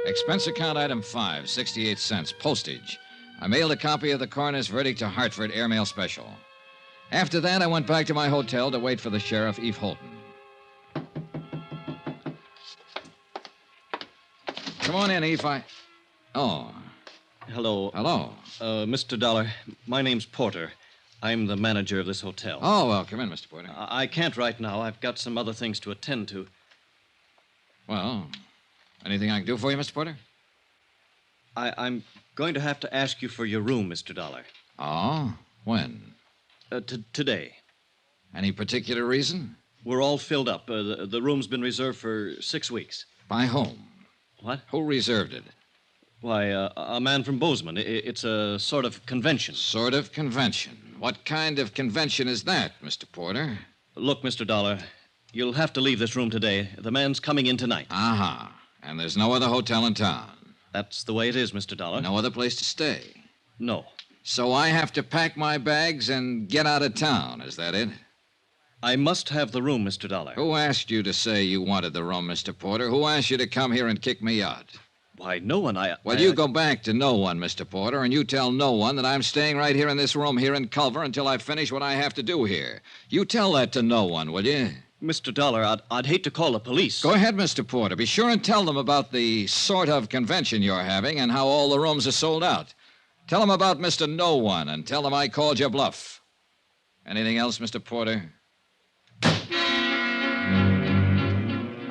Expense account item 5, 68 cents, postage. I mailed a copy of the coroner's verdict to Hartford, airmail special. After that, I went back to my hotel to wait for the sheriff, Eve Holton. Come on in, Eve. Oh. Hello. Hello. Mr. Dollar, my name's Porter. I'm the manager of this hotel. Oh, well, come in, Mr. Porter. I can't right now. I've got some other things to attend to. Well, anything I can do for you, Mr. Porter? I'm going to have to ask you for your room, Mr. Dollar. Oh? When? Today. Any particular reason? We're all filled up. The room's been reserved for 6 weeks. By whom? What? Who reserved it? Why, a man from Bozeman. It's a sort of convention. Sort of convention? What kind of convention is that, Mr. Porter? Look, Mr. Dollar, you'll have to leave this room today. The man's coming in tonight. Uh-huh. And there's no other hotel in town? That's the way it is, Mr. Dollar. No other place to stay? No. So I have to pack my bags and get out of town, is that it? I must have the room, Mr. Dollar. Who asked you to say you wanted the room, Mr. Porter? Who asked you to come here and kick me out? Why, no one. Well, you go back to no one, Mr. Porter, and you tell no one that I'm staying right here in this room here in Culver until I finish what I have to do here. You tell that to no one, will you? Mr. Dollar, I'd hate to call the police. Go ahead, Mr. Porter. Be sure and tell them about the sort of convention you're having and how all the rooms are sold out. Tell them about Mr. No One and tell them I called your bluff. Anything else, Mr. Porter?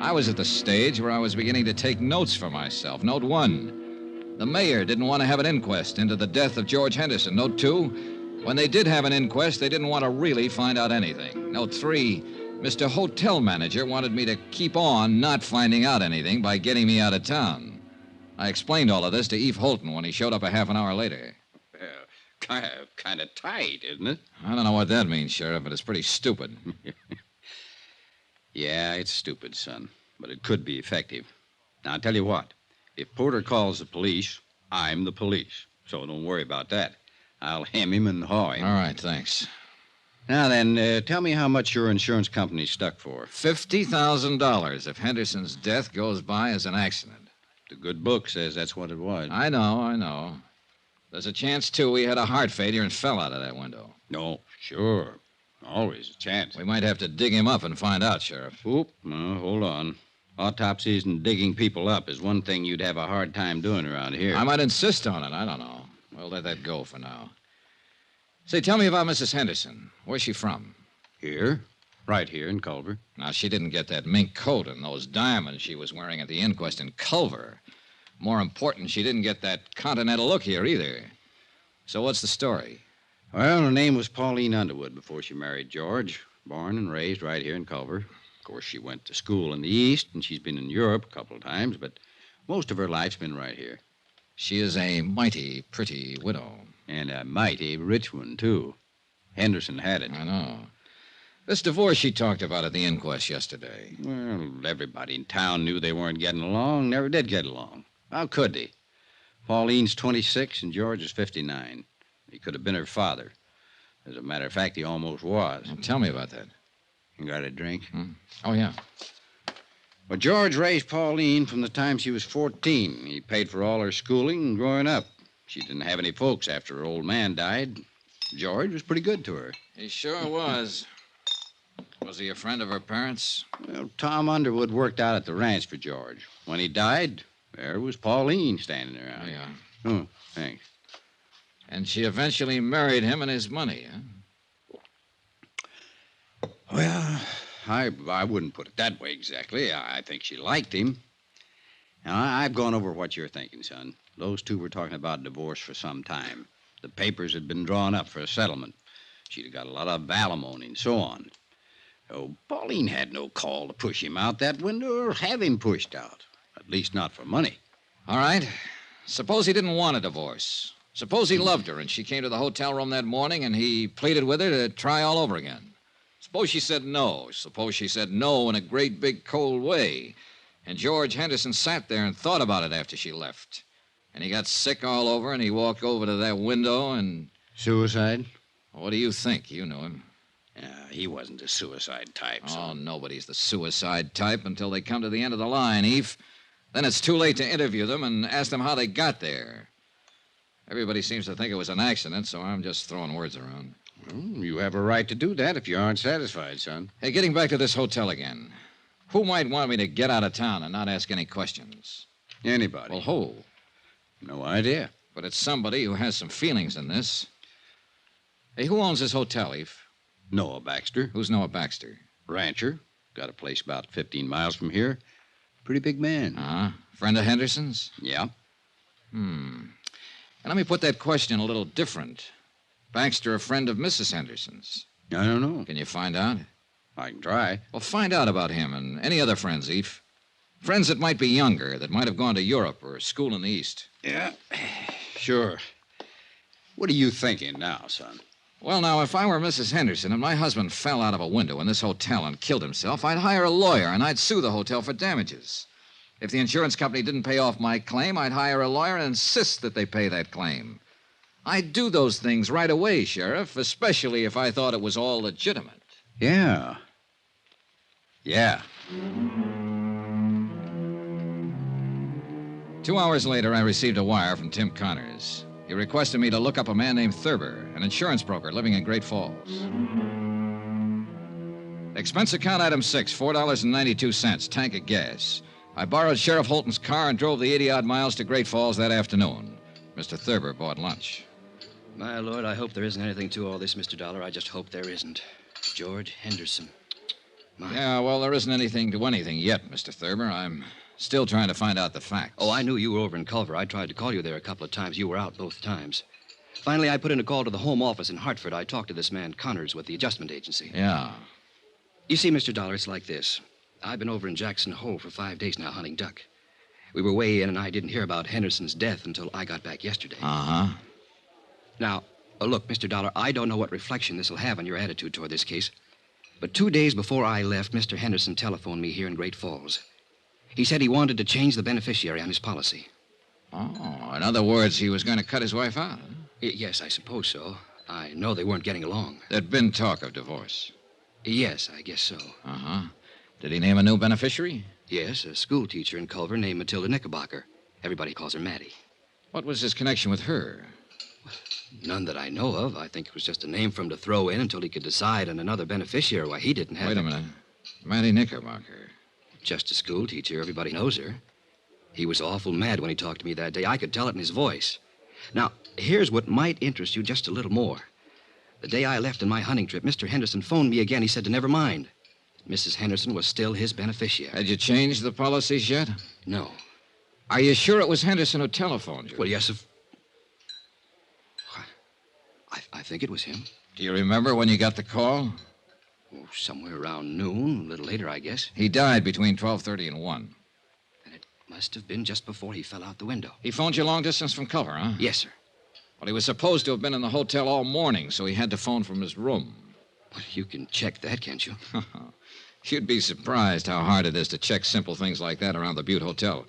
I was at the stage where I was beginning to take notes for myself. Note 1, the mayor didn't want to have an inquest into the death of George Henderson. Note 2, when they did have an inquest, they didn't want to really find out anything. Note 3, Mr. Hotel Manager wanted me to keep on not finding out anything by getting me out of town. I explained all of this to Eve Holton when he showed up a half an hour later. Kind of tight, isn't it? I don't know what that means, Sheriff, but it's pretty stupid. Yeah, it's stupid, son, but it could be effective. Now, I'll tell you what. If Porter calls the police, I'm the police, so don't worry about that. I'll hem him and haw him. All right, thanks. Now then, tell me how much your insurance company's stuck for. $50,000 if Henderson's death goes by as an accident. The good book says that's what it was. I know. There's a chance, too, he had a heart failure and fell out of that window. No, sure. Always a chance. We might have to dig him up and find out, Sheriff. Oop, no, hold on. Autopsies and digging people up is one thing you'd have a hard time doing around here. I might insist on it. I don't know. We'll let that go for now. Say, tell me about Mrs. Henderson. Where's she from? Here. Right here in Culver. Now, she didn't get that mink coat and those diamonds she was wearing at the inquest in Culver. More important, she didn't get that continental look here either. So what's the story? Well, her name was Pauline Underwood before she married George. Born and raised right here in Culver. Of course, she went to school in the East, and she's been in Europe a couple of times, but most of her life's been right here. She is a mighty pretty widow. And a mighty rich one, too. Henderson had it. I know. This divorce she talked about at the inquest yesterday. Well, everybody in town knew they weren't getting along, never did get along. How could they? Pauline's 26 and George is 59. He could have been her father. As a matter of fact, he almost was. Well, tell me about that. You got a drink? Oh, yeah. Well, George raised Pauline from the time she was 14. He paid for all her schooling and growing up. She didn't have any folks after her old man died. George was pretty good to her. He sure was. Was he a friend of her parents? Well, Tom Underwood worked out at the ranch for George. When he died, there was Pauline standing around. Oh, yeah. Oh, thanks. And she eventually married him and his money, huh? Well, I wouldn't put it that way exactly. I think she liked him. Now, I've gone over what you're thinking, son. Those two were talking about divorce for some time. The papers had been drawn up for a settlement. She'd have got a lot of alimony and so on. Oh, Pauline had no call to push him out that window or have him pushed out. At least not for money. All right. Suppose he didn't want a divorce. Suppose he loved her and she came to the hotel room that morning and he pleaded with her to try all over again. Suppose she said no. Suppose she said no in a great big cold way. And George Henderson sat there and thought about it after she left. And he got sick all over and he walked over to that window and... Suicide? What do you think? You knew him. He wasn't the suicide type. Oh, nobody's the suicide type until they come to the end of the line, Eve. Then it's too late to interview them and ask them how they got there. Everybody seems to think it was an accident, so I'm just throwing words around. Well, you have a right to do that if you aren't satisfied, son. Hey, getting back to this hotel again. Who might want me to get out of town and not ask any questions? Anybody. Well, who? No idea. But it's somebody who has some feelings in this. Hey, who owns this hotel, Eve? Noah Baxter. Who's Noah Baxter? Rancher. Got a place about 15 miles from here. Pretty big man. Uh-huh. Friend of Henderson's? Yeah. And let me put that question a little different. Baxter a friend of Mrs. Henderson's? I don't know. Can you find out? I can try. Well, find out about him and any other friends, Eve. Friends that might be younger, that might have gone to Europe or school in the East. Yeah, sure. What are you thinking now, son? Well, now, if I were Mrs. Henderson and my husband fell out of a window in this hotel and killed himself, I'd hire a lawyer and I'd sue the hotel for damages. If the insurance company didn't pay off my claim, I'd hire a lawyer and insist that they pay that claim. I'd do those things right away, Sheriff, especially if I thought it was all legitimate. Yeah. Yeah. 2 hours later, I received a wire from Tim Connors. He requested me to look up a man named Thurber, an insurance broker living in Great Falls. Expense account item 6, $4.92, tank of gas. I borrowed Sheriff Holton's car and drove the 80-odd miles to Great Falls that afternoon. Mr. Thurber bought lunch. My lord, I hope there isn't anything to all this, Mr. Dollar. I just hope there isn't. George Henderson. Yeah, well, there isn't anything to anything yet, Mr. Thurber. I'm still trying to find out the facts. Oh, I knew you were over in Culver. I tried to call you there a couple of times. You were out both times. Finally, I put in a call to the home office in Hartford. I talked to this man, Connors, with the adjustment agency. Yeah. You see, Mr. Dollar, it's like this. I've been over in Jackson Hole for 5 days now hunting duck. We were way in, and I didn't hear about Henderson's death until I got back yesterday. Uh-huh. Now, look, Mr. Dollar, I don't know what reflection this will have on your attitude toward this case. But 2 days before I left, Mr. Henderson telephoned me here in Great Falls. He said he wanted to change the beneficiary on his policy. Oh, in other words, he was going to cut his wife out, huh? Yes, I suppose so. I know they weren't getting along. There'd been talk of divorce. Yes, I guess so. Uh-huh. Did he name a new beneficiary? Yes, a school teacher in Culver named Matilda Knickerbocker. Everybody calls her Maddie. What was his connection with her? None that I know of. I think it was just a name for him to throw in until he could decide on another beneficiary. Why, he didn't have... Wait a minute. Maddie Knickerbocker. Just a school teacher. Everybody knows her. He was awful mad when he talked to me that day. I could tell it in his voice. Now, here's what might interest you just a little more. The day I left on my hunting trip, Mr. Henderson phoned me again. He said to never mind. Mrs. Henderson was still his beneficiary. Had you changed the policies yet? No. Are you sure it was Henderson who telephoned you? Well, yes, I think it was him. Do you remember when you got the call? Oh, somewhere around noon, a little later, I guess. He died between 12:30 and 1. And it must have been just before he fell out the window. He phoned you long distance from Culver, huh? Yes, sir. Well, he was supposed to have been in the hotel all morning, so he had to phone from his room. Well, you can check that, can't you? You'd be surprised how hard it is to check simple things like that around the Butte Hotel.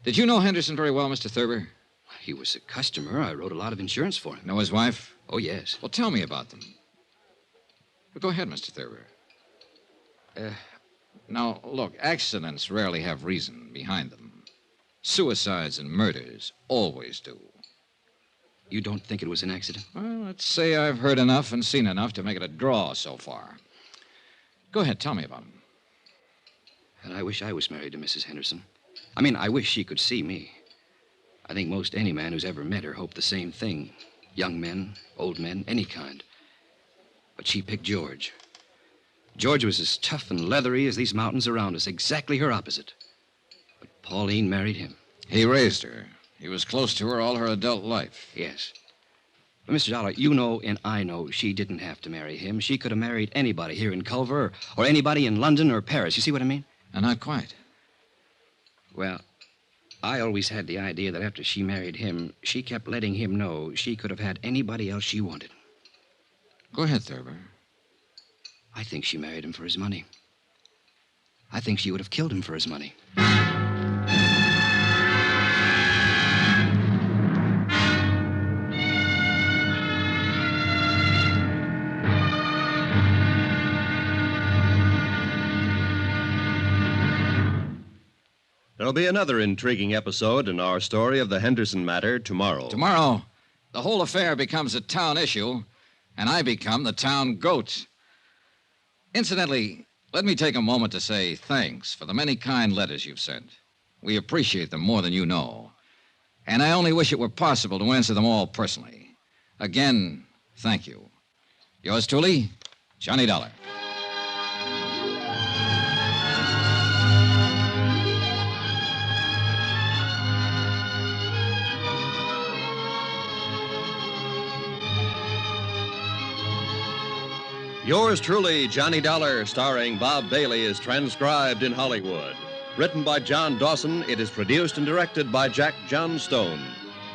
Did you know Henderson very well, Mr. Thurber? He was a customer. I wrote a lot of insurance for him. Know his wife? Oh, yes. Well, tell me about them. Well, go ahead, Mr. Thurber. Now, look, accidents rarely have reason behind them. Suicides and murders always do. You don't think it was an accident? Well, let's say I've heard enough and seen enough to make it a draw so far. Go ahead, tell me about him. And I wish I was married to Mrs. Henderson. I mean, I wish she could see me. I think most any man who's ever met her hoped the same thing. Young men, old men, any kind. But she picked George. George was as tough and leathery as these mountains around us, exactly her opposite. But Pauline married him. He raised her. He was close to her all her adult life. Yes. But, Mr. Dollar, you know and I know she didn't have to marry him. She could have married anybody here in Culver or anybody in London or Paris. You see what I mean? Not quite. Well, I always had the idea that after she married him, she kept letting him know she could have had anybody else she wanted. Go ahead, Thurber. I think she married him for his money. I think she would have killed him for his money. There'll be another intriguing episode in our story of the Henderson matter tomorrow. Tomorrow, the whole affair becomes a town issue, and I become the town goat. Incidentally, let me take a moment to say thanks for the many kind letters you've sent. We appreciate them more than you know. And I only wish it were possible to answer them all personally. Again, thank you. Yours truly, Johnny Dollar. Yours truly, Johnny Dollar, starring Bob Bailey, is transcribed in Hollywood. Written by John Dawson, it is produced and directed by Jack Johnstone.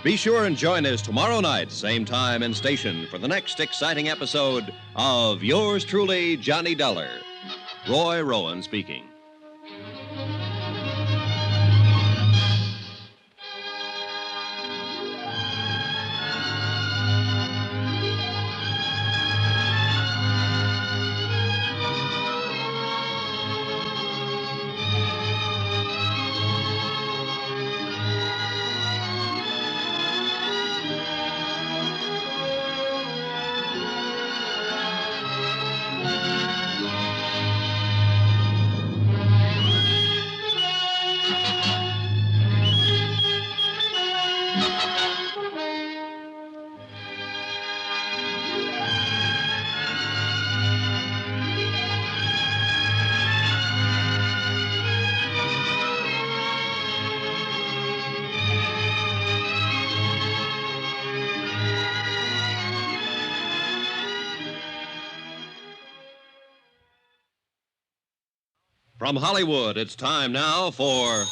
Be sure and join us tomorrow night, same time and station, for the next exciting episode of Yours truly, Johnny Dollar. Roy Rowan speaking. From Hollywood, it's time now for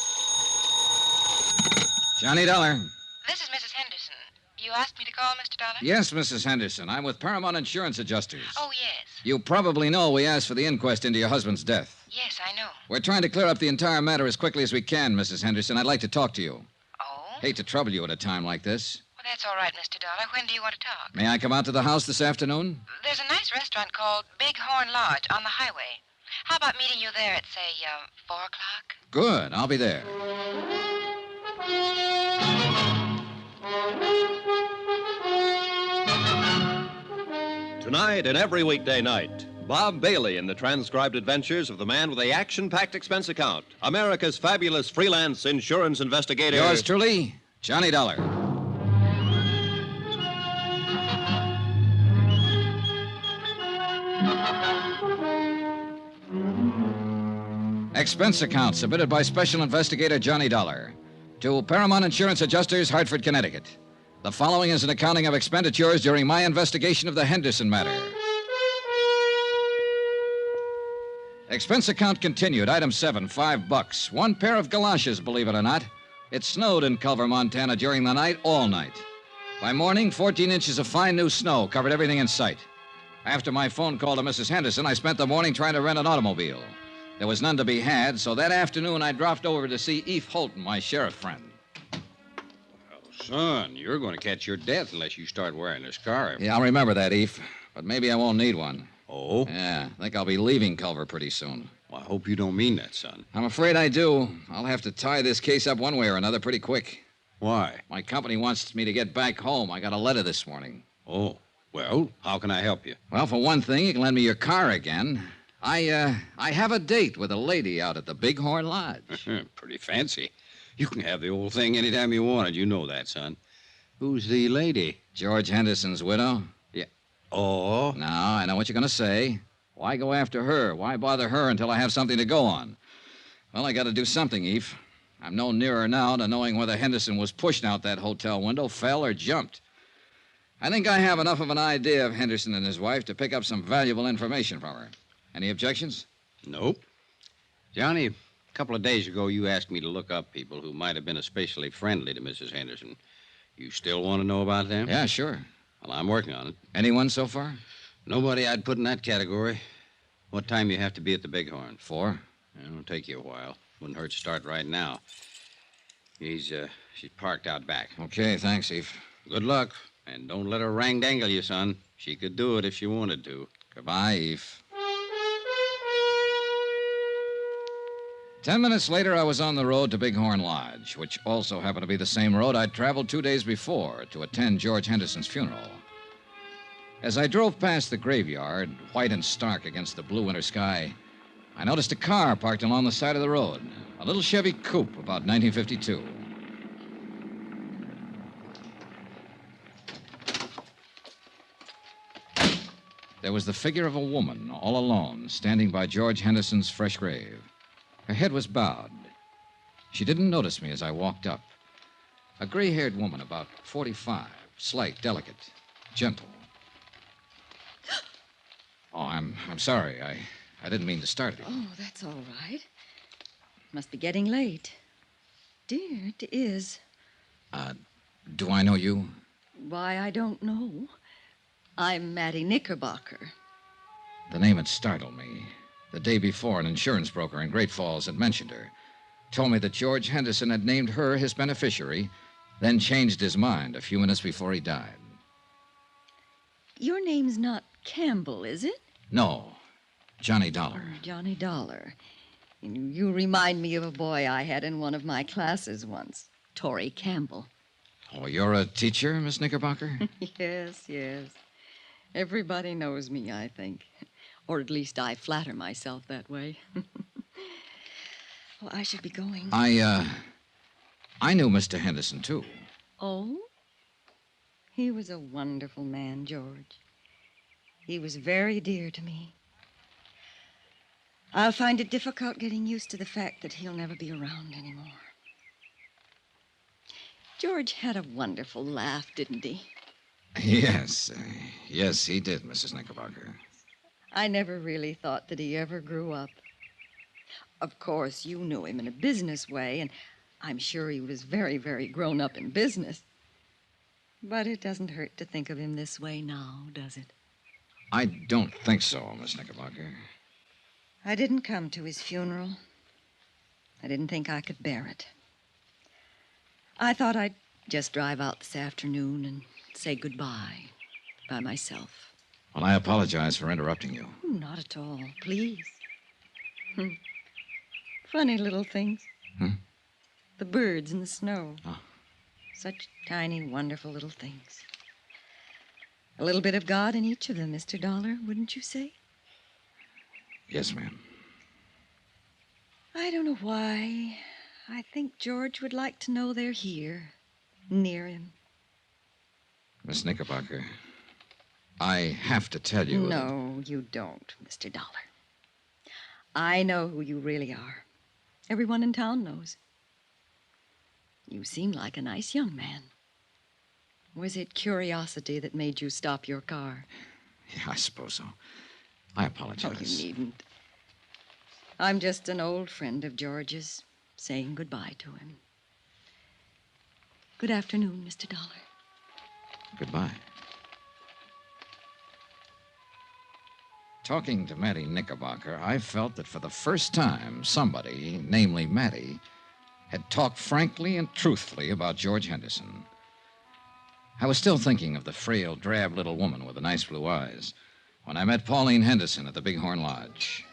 Johnny Dollar. This is Mrs. Henderson. You asked me to call, Mr. Dollar? Yes, Mrs. Henderson. I'm with Paramount Insurance Adjusters. Oh, yes. You probably know we asked for the inquest into your husband's death. Yes, I know. We're trying to clear up the entire matter as quickly as we can, Mrs. Henderson. I'd like to talk to you. Oh? Hate to trouble you at a time like this. Well, that's all right, Mr. Dollar. When do you want to talk? May I come out to the house this afternoon? There's a nice restaurant called Big Horn Lodge on the highway. How about meeting you there at, say, 4 o'clock? Good. I'll be there. Tonight and every weekday night, Bob Bailey in the transcribed adventures of the man with the action-packed expense account, America's fabulous freelance insurance investigator. Yours truly, Johnny Dollar. Expense account submitted by Special Investigator Johnny Dollar to Paramount Insurance Adjusters, Hartford, Connecticut. The following is an accounting of expenditures during my investigation of the Henderson matter. Expense account continued. Item 7, $5. One pair of galoshes, believe it or not. It snowed in Culver, Montana during the night, all night. By morning, 14 inches of fine new snow covered everything in sight. After my phone call to Mrs. Henderson, I spent the morning trying to rent an automobile. There was none to be had, so that afternoon I dropped over to see Eve Holton, my sheriff friend. Son, you're going to catch your death unless you start wearing a scarf. Yeah, I'll remember that, Eve. But maybe I won't need one. Oh? Yeah, I think I'll be leaving Culver pretty soon. Well, I hope you don't mean that, son. I'm afraid I do. I'll have to tie this case up one way or another pretty quick. Why? My company wants me to get back home. I got a letter this morning. Oh, well, how can I help you? Well, for one thing, you can lend me your car again. I have a date with a lady out at the Bighorn Lodge. Pretty fancy. You can have the old thing anytime you want it. You know that, son. Who's the lady? George Henderson's widow. Yeah. Oh? Now, I know what you're going to say. Why go after her? Why bother her until I have something to go on? Well, I got to do something, Eve. I'm no nearer now to knowing whether Henderson was pushed out that hotel window, fell, or jumped. I think I have enough of an idea of Henderson and his wife to pick up some valuable information from her. Any objections? Nope. Johnny, a couple of days ago, you asked me to look up people who might have been especially friendly to Mrs. Henderson. You still want to know about them? Yeah, sure. Well, I'm working on it. Anyone so far? Nobody I'd put in that category. What time you have to be at the Bighorn? 4. It'll take you a while. Wouldn't hurt to start right now. She's parked out back. Okay, thanks, Eve. Good luck. And don't let her rang-dangle you, son. She could do it if she wanted to. Goodbye, Eve. 10 minutes later, I was on the road to Bighorn Lodge, which also happened to be the same road I'd traveled 2 days before to attend George Henderson's funeral. As I drove past the graveyard, white and stark against the blue winter sky, I noticed a car parked along the side of the road, a little Chevy coupe about 1952. There was the figure of a woman, all alone, standing by George Henderson's fresh grave. Her head was bowed. She didn't notice me as I walked up. A gray-haired woman, about 45, slight, delicate, gentle. Oh, I'm sorry. I didn't mean to start it. Oh, that's all right. Must be getting late. Dear, it is. Do I know you? Why, I don't know. I'm Mattie Knickerbocker. The name had startled me. The day before, an insurance broker in Great Falls had mentioned her. Told me that George Henderson had named her his beneficiary, then changed his mind a few minutes before he died. Your name's not Campbell, is it? No, Johnny Dollar. Johnny Dollar. You remind me of a boy I had in one of my classes once, Torrey Campbell. Oh, you're a teacher, Miss Knickerbocker? Yes. Everybody knows me, I think. Or at least I flatter myself that way. Well, I should be going. I knew Mr. Henderson, too. Oh? He was a wonderful man, George. He was very dear to me. I'll find it difficult getting used to the fact that he'll never be around anymore. George had a wonderful laugh, didn't he? Yes, yes, he did, Mrs. Knickerbocker. I never really thought that he ever grew up. Of course, you knew him in a business way, and I'm sure he was very, very grown up in business. But it doesn't hurt to think of him this way now, does it? I don't think so, Miss Knickerbocker. I didn't come to his funeral. I didn't think I could bear it. I thought I'd just drive out this afternoon and say goodbye by myself. Well, I apologize for interrupting you. Not at all, please. Funny little things. The birds in the snow. Oh. Such tiny, wonderful little things. A little bit of God in each of them, Mr. Dollar, wouldn't you say? Yes, ma'am. I don't know why. I think George would like to know they're here, near him. Miss Knickerbocker, I have to tell you... No, you don't, Mr. Dollar. I know who you really are. Everyone in town knows. You seem like a nice young man. Was it curiosity that made you stop your car? Yeah, I suppose so. I apologize. Oh, you needn't. I'm just an old friend of George's, saying goodbye to him. Good afternoon, Mr. Dollar. Goodbye. Talking to Mattie Knickerbocker, I felt that for the first time, somebody, namely Mattie, had talked frankly and truthfully about George Henderson. I was still thinking of the frail, drab little woman with the nice blue eyes when I met Pauline Henderson at the Bighorn Lodge.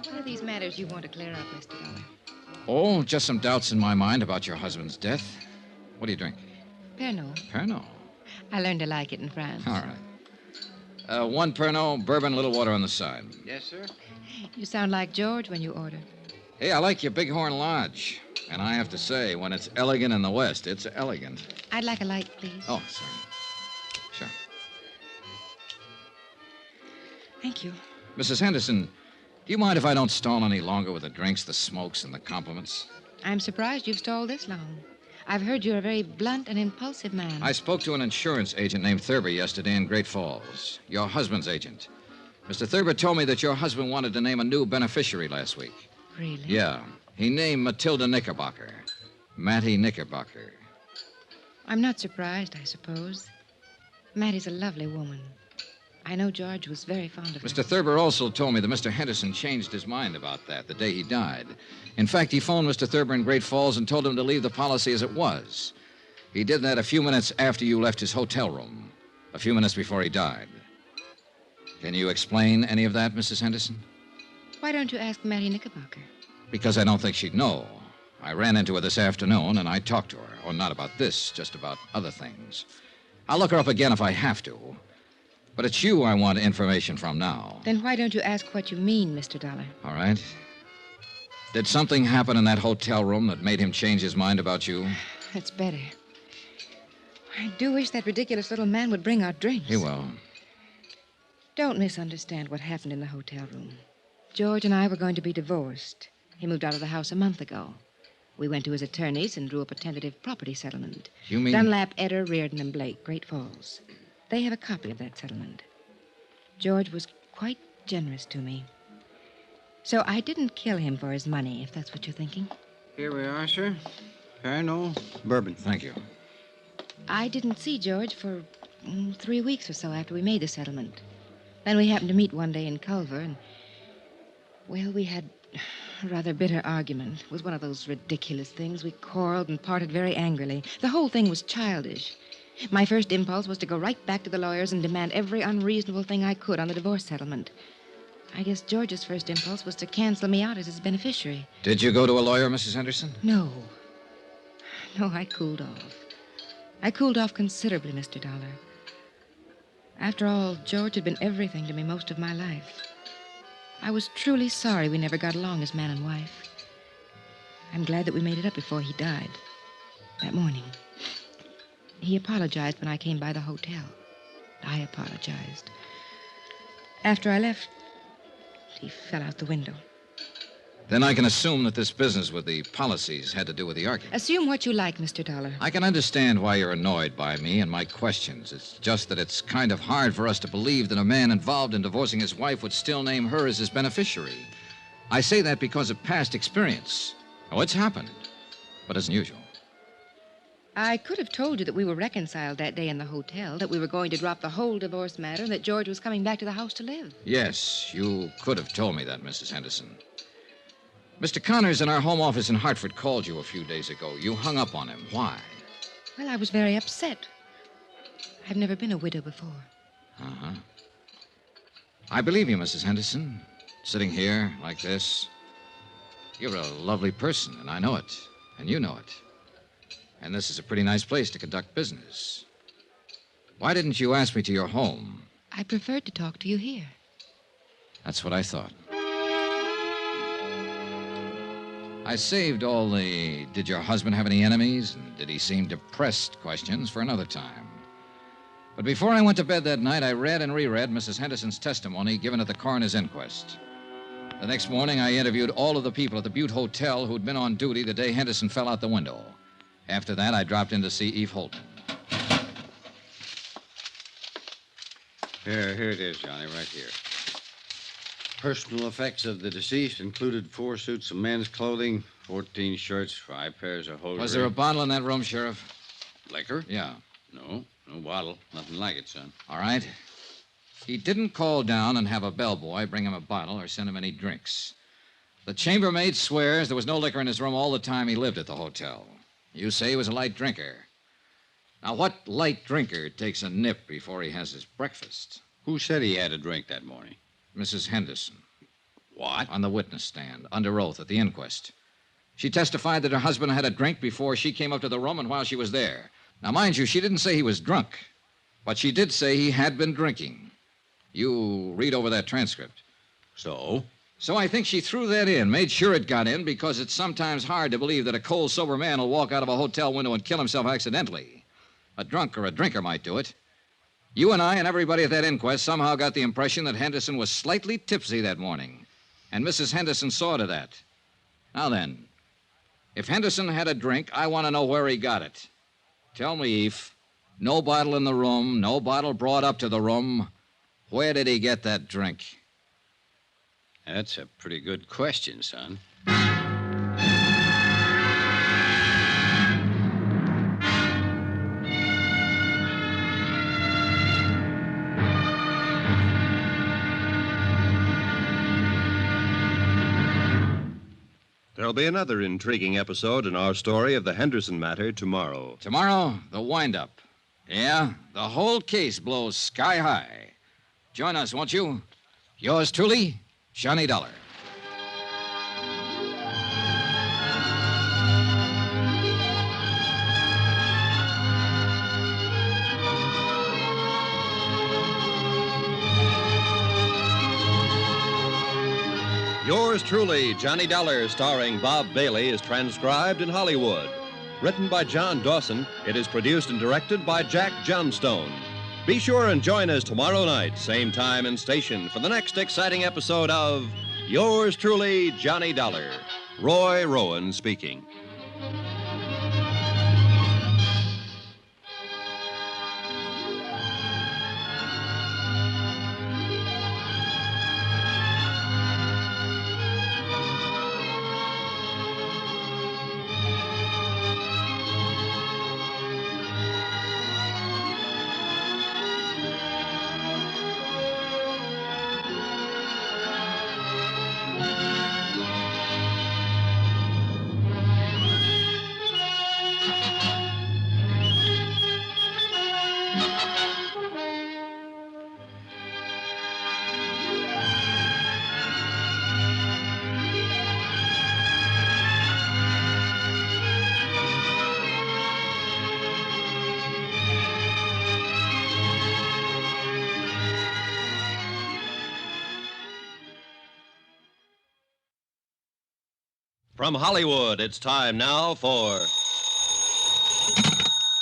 What are these matters you want to clear up, Mr. Dollar? Oh, just some doubts in my mind about your husband's death. What do you drink? Pernod. Pernod. I learned to like it in France. All right. One Pernod, bourbon, a little water on the side. Yes, sir. You sound like George when you order. Hey, I like your Bighorn Lodge. And I have to say, when it's elegant in the West, it's elegant. I'd like a light, please. Oh, sorry. Sure. Thank you. Mrs. Henderson, do you mind if I don't stall any longer with the drinks, the smokes, and the compliments? I'm surprised you've stalled this long. I've heard you're a very blunt and impulsive man. I spoke to an insurance agent named Thurber yesterday in Great Falls, your husband's agent. Mr. Thurber told me that your husband wanted to name a new beneficiary last week. Really? Yeah. He named Matilda Knickerbocker. Mattie Knickerbocker. I'm not surprised, I suppose. Mattie's a lovely woman. I know George was very fond of her. Mr. Thurber also told me that Mr. Henderson changed his mind about that the day he died. In fact, he phoned Mr. Thurber in Great Falls and told him to leave the policy as it was. He did that a few minutes after you left his hotel room, a few minutes before he died. Can you explain any of that, Mrs. Henderson? Why don't you ask Mattie Knickerbocker? Because I don't think she'd know. I ran into her this afternoon, and I talked to her. Oh, not about this, just about other things. I'll look her up again if I have to. But it's you I want information from now. Then why don't you ask what you mean, Mr. Dollar? All right. Did something happen in that hotel room that made him change his mind about you? It's better. I do wish that ridiculous little man would bring our drinks. He will. Don't misunderstand what happened in the hotel room. George and I were going to be divorced. He moved out of the house a month ago. We went to his attorneys and drew up a tentative property settlement. You mean... Dunlap, Eder, Reardon, and Blake, Great Falls. They have a copy of that settlement. George was quite generous to me. So I didn't kill him for his money, if that's what you're thinking. Here we are, sir. Pernod, bourbon. Thank you. I didn't see George for 3 weeks or so after we made the settlement. Then we happened to meet one day in Culver, and... well, we had a rather bitter argument. It was one of those ridiculous things. We quarreled and parted very angrily. The whole thing was childish. My first impulse was to go right back to the lawyers and demand every unreasonable thing I could on the divorce settlement. I guess George's first impulse was to cancel me out as his beneficiary. Did you go to a lawyer, Mrs. Henderson? No. No, I cooled off. I cooled off considerably, Mr. Dollar. After all, George had been everything to me most of my life. I was truly sorry we never got along as man and wife. I'm glad that we made it up before he died. That morning. He apologized when I came by the hotel. I apologized. After I left, he fell out the window. Then I can assume that this business with the policies had to do with the argument. Assume what you like, Mr. Dollar. I can understand why you're annoyed by me and my questions. It's just that it's kind of hard for us to believe that a man involved in divorcing his wife would still name her as his beneficiary. I say that because of past experience. Oh, it's happened, but it's unusual. I could have told you that we were reconciled that day in the hotel, that we were going to drop the whole divorce matter, and that George was coming back to the house to live. Yes, you could have told me that, Mrs. Henderson. Mr. Connors in our home office in Hartford called you a few days ago. You hung up on him. Why? Well, I was very upset. I've never been a widow before. Uh-huh. I believe you, Mrs. Henderson. Sitting here like this. You're a lovely person, and I know it. And you know it. And this is a pretty nice place to conduct business. Why didn't you ask me to your home? I preferred to talk to you here. That's what I thought. I saved all the did your husband have any enemies and did he seem depressed questions for another time. But before I went to bed that night, I read and reread Mrs. Henderson's testimony given at the coroner's inquest. The next morning, I interviewed all of the people at the Butte Hotel who'd been on duty the day Henderson fell out the window. After that, I dropped in to see Eve Holton. Here it is, Johnny, right here. Personal effects of the deceased included 4 suits of men's clothing, 14 shirts, 5 pairs of hosiery. Was there a bottle in that room, Sheriff? Liquor? Yeah. No bottle. Nothing like it, son. All right. He didn't call down and have a bellboy bring him a bottle or send him any drinks. The chambermaid swears there was no liquor in his room all the time he lived at the hotel. You say he was a light drinker. Now, what light drinker takes a nip before he has his breakfast? Who said he had a drink that morning? Mrs. Henderson. What? On the witness stand, under oath at the inquest. She testified that her husband had a drink before she came up to the room and while she was there. Now, mind you, she didn't say he was drunk, but she did say he had been drinking. You read over that transcript. So? So I think she threw that in, made sure it got in, because it's sometimes hard to believe that a cold, sober man will walk out of a hotel window and kill himself accidentally. A drunk or a drinker might do it. You and I and everybody at that inquest somehow got the impression that Henderson was slightly tipsy that morning, and Mrs. Henderson saw to that. Now then, if Henderson had a drink, I want to know where he got it. Tell me, Eve. No bottle in the room, no bottle brought up to the room. Where did he get that drink? That's a pretty good question, son. There'll be another intriguing episode in our story of the Henderson matter tomorrow. Tomorrow, the wind-up. Yeah, the whole case blows sky high. Join us, won't you? Yours truly, Johnny Dollar. Yours truly, Johnny Dollar, starring Bob Bailey, is transcribed in Hollywood. Written by John Dawson, it is produced and directed by Jack Johnstone. Be sure and join us tomorrow night, same time and station, for the next exciting episode of Yours truly, Johnny Dollar. Roy Rowan speaking. From Hollywood, it's time now for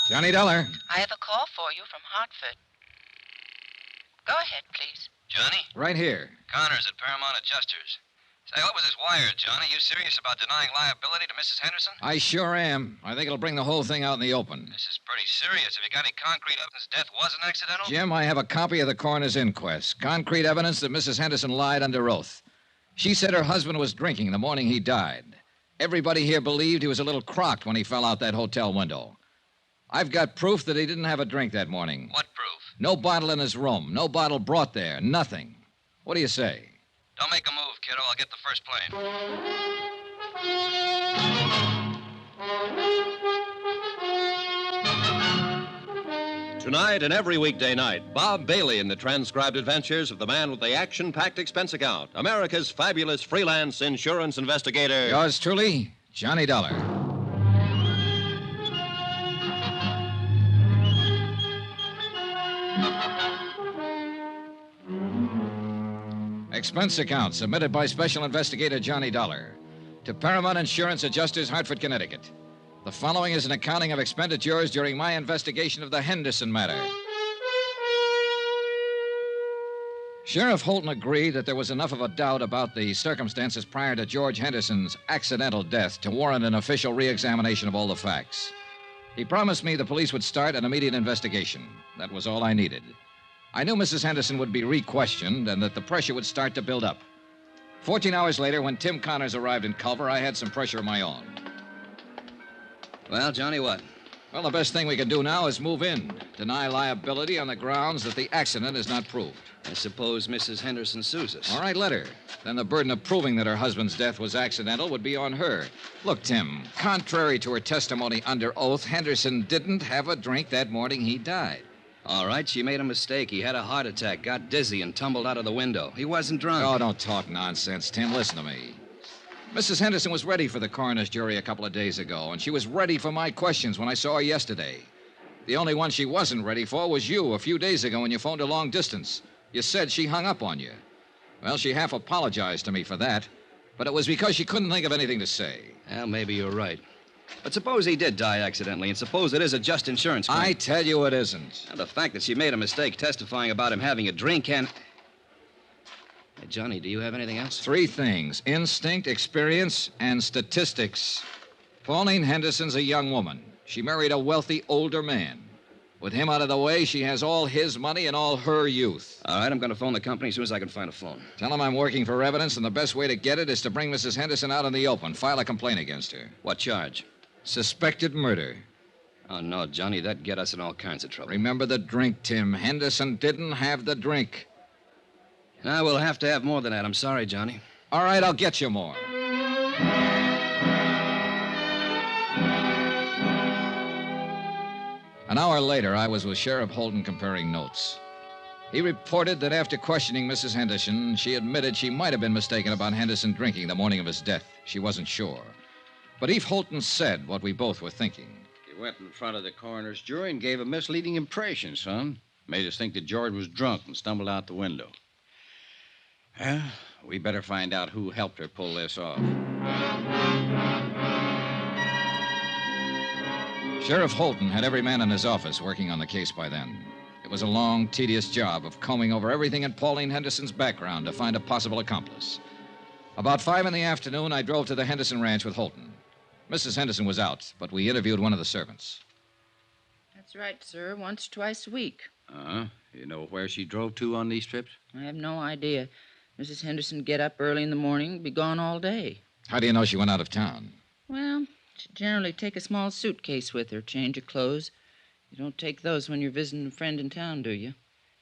Johnny Dollar. I have a call for you from Hartford. Go ahead, please. Johnny? Right here. Connors at Paramount Adjusters. Say, what was this wire, Johnny? You serious about denying liability to Mrs. Henderson? I sure am. I think it'll bring the whole thing out in the open. This is pretty serious. Have you got any concrete evidence death wasn't accidental? Jim, I have a copy of the coroner's inquest. Concrete evidence that Mrs. Henderson lied under oath. She said her husband was drinking the morning he died. Everybody here believed he was a little crocked when he fell out that hotel window. I've got proof that he didn't have a drink that morning. What proof? No bottle in his room. No bottle brought there. Nothing. What do you say? Don't make a move, kiddo. I'll get the first plane. Tonight and every weekday night, Bob Bailey in the transcribed adventures of the man with the action-packed expense account, America's fabulous freelance insurance investigator. Yours truly, Johnny Dollar. Expense account submitted by Special Investigator Johnny Dollar to Paramount Insurance Adjusters, Hartford, Connecticut. The following is an accounting of expenditures during my investigation of the Henderson matter. Sheriff Holton agreed that there was enough of a doubt about the circumstances prior to George Henderson's accidental death to warrant an official re-examination of all the facts. He promised me the police would start an immediate investigation. That was all I needed. I knew Mrs. Henderson would be re-questioned and that the pressure would start to build up. 14 hours later, when Tim Connors arrived in Culver, I had some pressure of my own. Well, Johnny, what? Well, the best thing we can do now is move in. Deny liability on the grounds that the accident is not proved. I suppose Mrs. Henderson sues us. All right, let her. Then the burden of proving that her husband's death was accidental would be on her. Look, Tim, contrary to her testimony under oath, Henderson didn't have a drink that morning he died. All right, she made a mistake. He had a heart attack, got dizzy, and tumbled out of the window. He wasn't drunk. Oh, don't talk nonsense, Tim. Listen to me. Mrs. Henderson was ready for the coroner's jury a couple of days ago, and she was ready for my questions when I saw her yesterday. The only one she wasn't ready for was you a few days ago when you phoned her long distance. You said she hung up on you. Well, she half apologized to me for that, but it was because she couldn't think of anything to say. Well, maybe you're right. But suppose he did die accidentally, and suppose it is a just insurance claim. I tell you it isn't. And the fact that she made a mistake testifying about him having a drink can... Hey, Johnny, do you have anything else? 3 things: instinct, experience, and statistics. Pauline Henderson's a young woman. She married a wealthy older man. With him out of the way, she has all his money and all her youth. All right, I'm going to phone the company as soon as I can find a phone. Tell them I'm working for evidence, and the best way to get it is to bring Mrs. Henderson out in the open. File a complaint against her. What charge? Suspected murder. Oh, no, Johnny, that'd get us in all kinds of trouble. Remember the drink, Tim. Henderson didn't have the drink. I will have to have more than that. I'm sorry, Johnny. All right, I'll get you more. An hour later, I was with Sheriff Holton comparing notes. He reported that after questioning Mrs. Henderson, she admitted she might have been mistaken about Henderson drinking the morning of his death. She wasn't sure. But Eve Holton said what we both were thinking. You went in front of the coroner's jury and gave a misleading impression, son. Made us think that George was drunk and stumbled out the window. Well, we better find out who helped her pull this off. Sheriff Holton had every man in his office working on the case by then. It was a long, tedious job of combing over everything in Pauline Henderson's background to find a possible accomplice. About 5 in the afternoon, I drove to the Henderson ranch with Holton. Mrs. Henderson was out, but we interviewed one of the servants. That's right, sir. Once, twice a week. You know where she drove to on these trips? I have no idea. Mrs. Henderson get up early in the morning, be gone all day. How do you know she went out of town? Well, she generally take a small suitcase with her, change of clothes. You don't take those when you're visiting a friend in town, do you?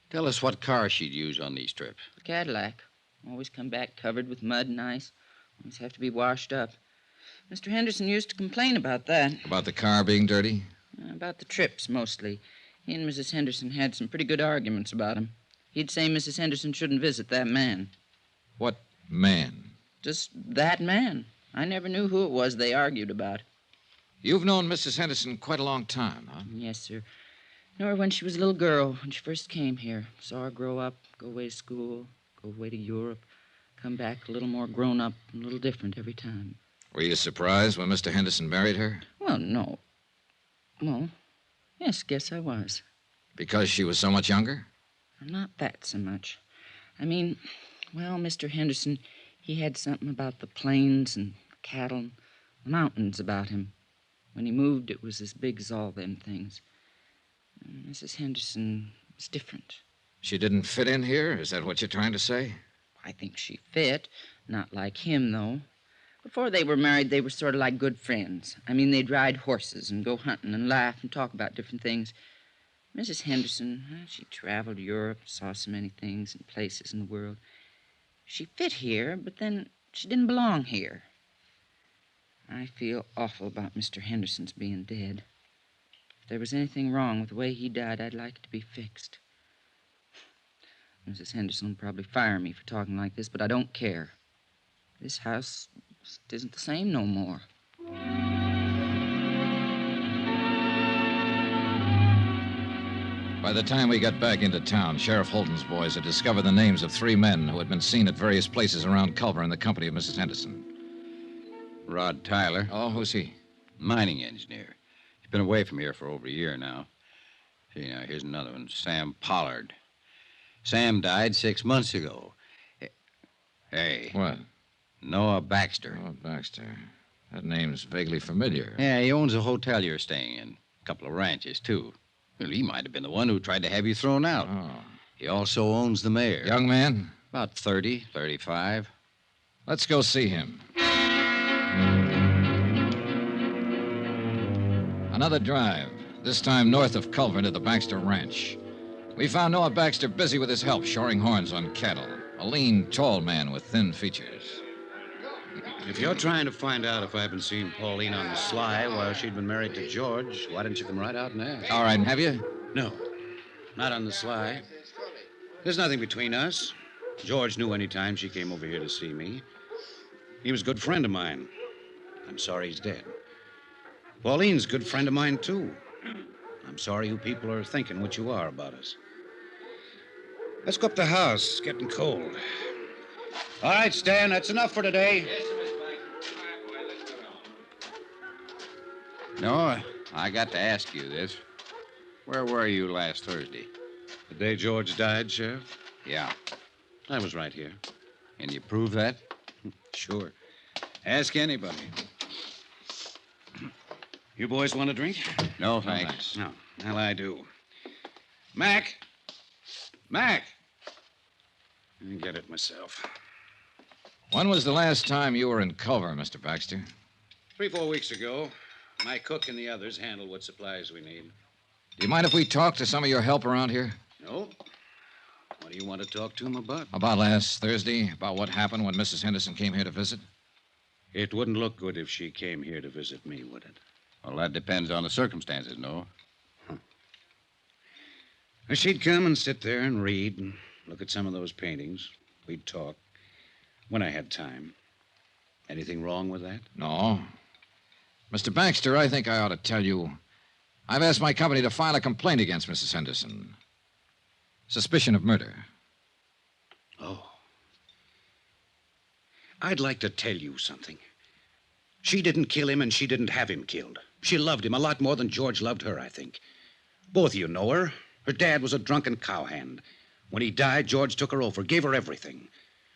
Tell us what car she'd use on these trips. A Cadillac. Always come back covered with mud and ice. Always have to be washed up. Mr. Henderson used to complain about that. About the car being dirty? About the trips, mostly. He and Mrs. Henderson had some pretty good arguments about him. He'd say Mrs. Henderson shouldn't visit that man. What man? Just that man. I never knew who it was they argued about. You've known Mrs. Henderson quite a long time, huh? Yes, sir. Knew her when she was a little girl, when she first came here. Saw her grow up, go away to school, go away to Europe, come back a little more grown up and a little different every time. Were you surprised when Mr. Henderson married her? Well, no. Well, yes, guess I was. Because she was so much younger? Not that so much. I mean, well, Mr. Henderson, He had something about the plains and cattle and the mountains about him. When he moved, it was as big as all them things. And Mrs. Henderson was different. She didn't fit in here? Is that what you're trying to say? I think she fit. Not like him, though. Before they were married, they were sort of like good friends. I mean, they'd ride horses and go hunting and laugh and talk about different things. Mrs. Henderson, she traveled Europe, saw so many things and places in the world. She fit here, but then she didn't belong here. I feel awful about Mr. Henderson's being dead. If there was anything wrong with the way he died, I'd like it to be fixed. Mrs. Henderson will probably fire me for talking like this, but I don't care. This house just isn't the same no more. By the time we got back into town, Sheriff Holton's boys had discovered the names of 3 men who had been seen at various places around Culver in the company of Mrs. Henderson. Rod Tyler. Oh, who's he? Mining engineer. He's been away from here for over a year now. See, now, here's another one, Sam Pollard. Sam died 6 months ago. Hey. What? Noah Baxter. Noah Baxter. That name's vaguely familiar. Yeah, he owns a hotel you're staying in. A couple of ranches, too. Well, he might have been the one who tried to have you thrown out. Oh. He also owns the mayor. Young man? About 30, 35. Let's go see him. Another drive, this time north of Culver to the Baxter Ranch. We found Noah Baxter busy with his help shoring horns on cattle. A lean, tall man with thin features. If you're trying to find out if I've been seeing Pauline on the sly while she'd been married to George, why didn't you come right out and ask? All right, and have you? No, not on the sly. There's nothing between us. George knew any time she came over here to see me. He was a good friend of mine. I'm sorry he's dead. Pauline's a good friend of mine, too. I'm sorry you people are thinking what you are about us. Let's go up the house. It's getting cold. All right, Stan, that's enough for today. No, I got to ask you this. Where were you last Thursday? The day George died, Sheriff? Yeah. I was right here. Can you prove that? Sure. Ask anybody. You boys want a drink? No, thanks. No. Well, I do. Mac! Mac! I get it myself. When was the last time you were in Culver, Mr. Baxter? 3-4 weeks ago. My cook and the others handle what supplies we need. Do you mind if we talk to some of your help around here? No. What do you want to talk to him about? About last Thursday? About what happened when Mrs. Henderson came here to visit? It wouldn't look good if she came here to visit me, would it? Well, that depends on the circumstances, no? She'd come and sit there and read and look at some of those paintings. We'd talk when I had time. Anything wrong with that? No. Mr. Baxter, I think I ought to tell you, I've asked my company to file a complaint against Mrs. Henderson. Suspicion of murder. Oh. I'd like to tell you something. She didn't kill him and she didn't have him killed. She loved him a lot more than George loved her, I think. Both of you know her. Her dad was a drunken cowhand. When he died, George took her over, gave her everything.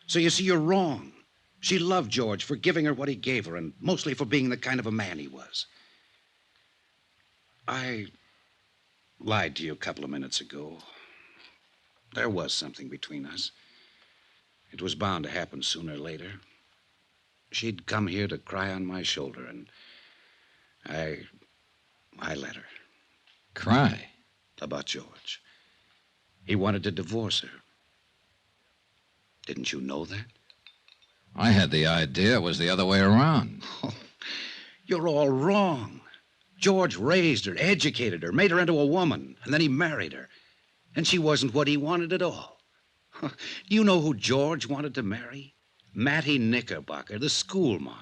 So you see, you're wrong. She loved George for giving her what he gave her, and mostly for being the kind of a man he was. I lied to you a couple of minutes ago. There was something between us. It was bound to happen sooner or later. She'd come here to cry on my shoulder, and I let her. Cry? About George. He wanted to divorce her. Didn't you know that? I had the idea it was the other way around. Oh, you're all wrong. George raised her, educated her, made her into a woman, and then he married her. And she wasn't what he wanted at all. Do you know who George wanted to marry? Mattie Knickerbocker, the school mom.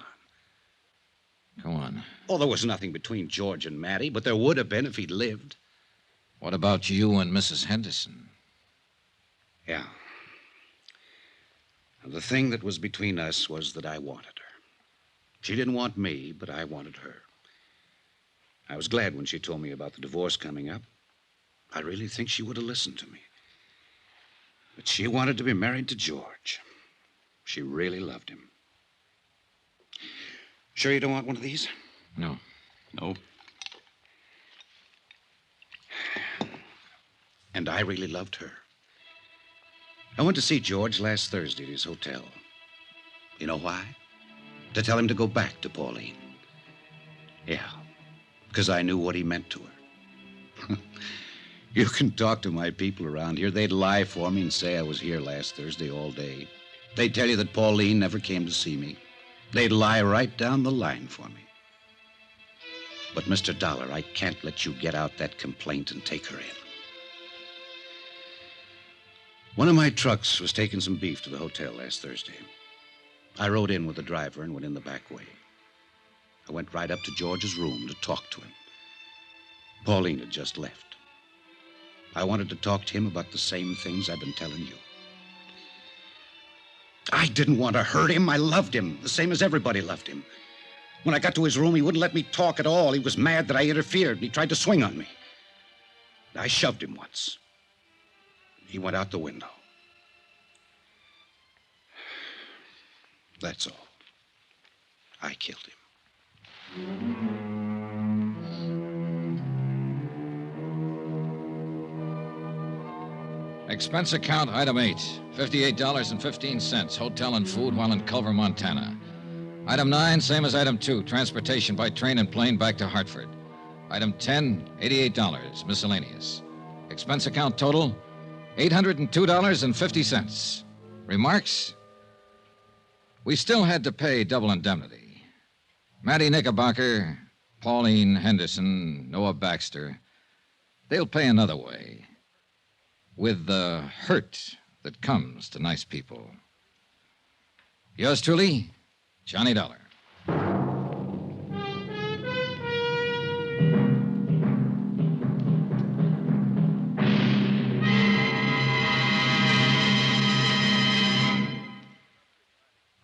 Go on. Oh, there was nothing between George and Mattie, but there would have been if he'd lived. What about you and Mrs. Henderson? Yeah. The thing that was between us was that I wanted her. She didn't want me, but I wanted her. I was glad when she told me about the divorce coming up. I really think she would have listened to me. But she wanted to be married to George. She really loved him. Sure you don't want one of these? No. No. And I really loved her. I went to see George last Thursday at his hotel. You know why? To tell him to go back to Pauline. Yeah, because I knew what he meant to her. You can talk to my people around here. They'd lie for me and say I was here last Thursday all day. They'd tell you that Pauline never came to see me. They'd lie right down the line for me. But, Mr. Dollar, I can't let you get out that complaint and take her in. One of my trucks was taking some beef to the hotel last Thursday. I rode in with the driver and went in the back way. I went right up to George's room to talk to him. Pauline had just left. I wanted to talk to him about the same things I've been telling you. I didn't want to hurt him. I loved him, the same as everybody loved him. When I got to his room, he wouldn't let me talk at all. He was mad that I interfered, and he tried to swing on me. I shoved him once. He went out the window. That's all. I killed him. Expense account, item 8, $58.15, hotel and food while in Culver, Montana. Item 9, same as item 2, transportation by train and plane back to Hartford. Item 10, $88, miscellaneous. Expense account total, $802.50. Remarks? We still had to pay double indemnity. Mattie Knickerbocker, Pauline Henderson, Noah Baxter, they'll pay another way. With the hurt that comes to nice people. Yours truly, Johnny Dollar.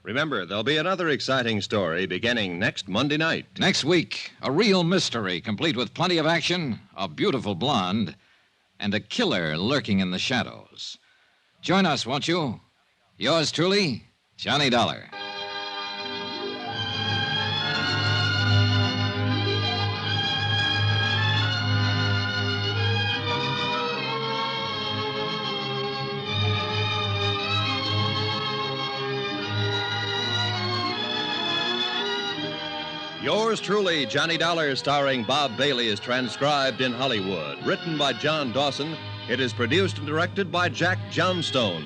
Remember, there'll be another exciting story beginning next Monday night. Next week, a real mystery, complete with plenty of action, a beautiful blonde, and a killer lurking in the shadows. Join us, won't you? Yours truly, Johnny Dollar. Yours truly, Johnny Dollar, starring Bob Bailey, is transcribed in Hollywood. Written by John Dawson, it is produced and directed by Jack Johnstone.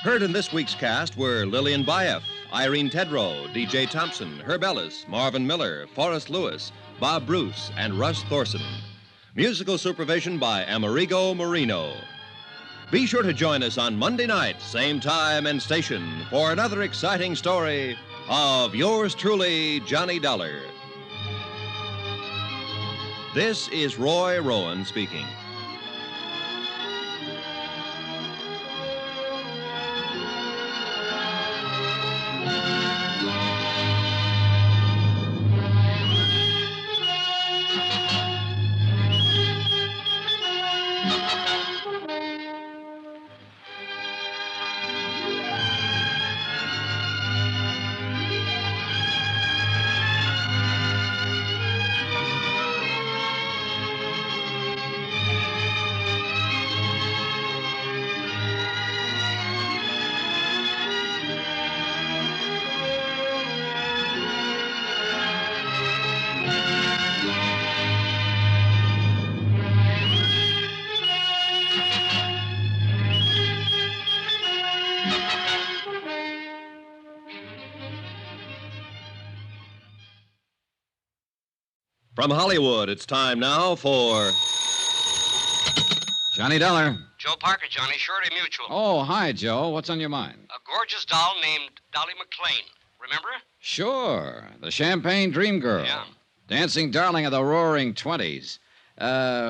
Heard in this week's cast were Lillian Baeff, Irene Tedrow, D.J. Thompson, Herb Ellis, Marvin Miller, Forrest Lewis, Bob Bruce, and Russ Thorson. Musical supervision by Amerigo Marino. Be sure to join us on Monday night, same time and station, for another exciting story of yours truly, Johnny Dollar. This is Roy Rowan speaking. From Hollywood, it's time now for Johnny Dollar. Joe Parker, Johnny, Surety Mutual. Oh, hi, Joe. What's on your mind? A gorgeous doll named Dolly McLean. Remember her? Sure. The Champagne Dream Girl. Yeah. Dancing darling of the roaring 20s.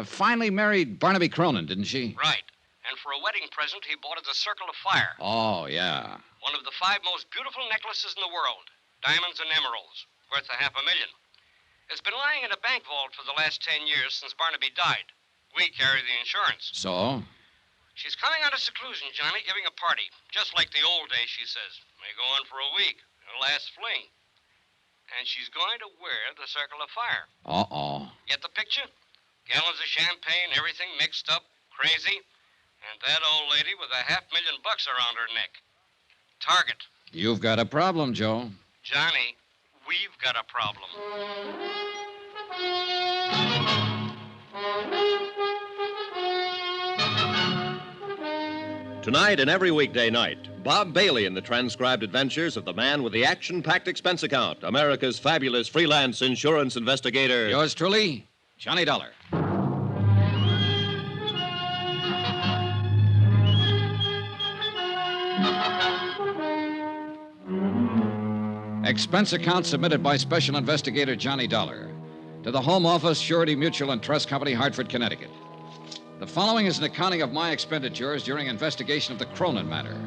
Finally married Barnaby Cronin, didn't she? Right. And for a wedding present, he bought her the Circle of Fire. Oh, yeah. One of the 5 most beautiful necklaces in the world. Diamonds and emeralds. Worth $500,000. It's been lying in a bank vault for the last 10 years since Barnaby died. We carry the insurance. So? She's coming out of seclusion, Johnny, giving a party. Just like the old days, she says. May go on for a week. Her last fling. And she's going to wear the circle of fire. Uh-oh. Get the picture? Gallons of champagne, everything mixed up, crazy. And that old lady with $500,000 around her neck. Target. You've got a problem, Joe. Johnny, we've got a problem. Tonight and every weekday night, Bob Bailey in the transcribed adventures of the man with the action-packed expense account, America's fabulous freelance insurance investigator. Yours truly, Johnny Dollar. Expense account submitted by Special Investigator Johnny Dollar to the Home Office, Surety Mutual and Trust Company, Hartford, Connecticut. The following is an accounting of my expenditures during investigation of the Cronin matter.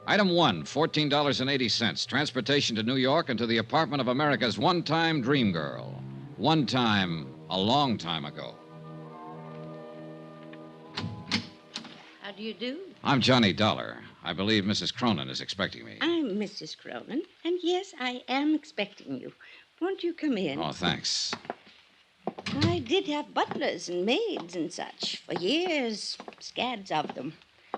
Item 1, $14.80. Transportation to New York and to the apartment of America's one-time dream girl. One time, a long time ago. How do you do? I'm Johnny Dollar. I believe Mrs. Cronin is expecting me. I'm Mrs. Cronin, and yes, I am expecting you. Won't you come in? Oh, thanks. I did have butlers and maids and such for years, scads of them.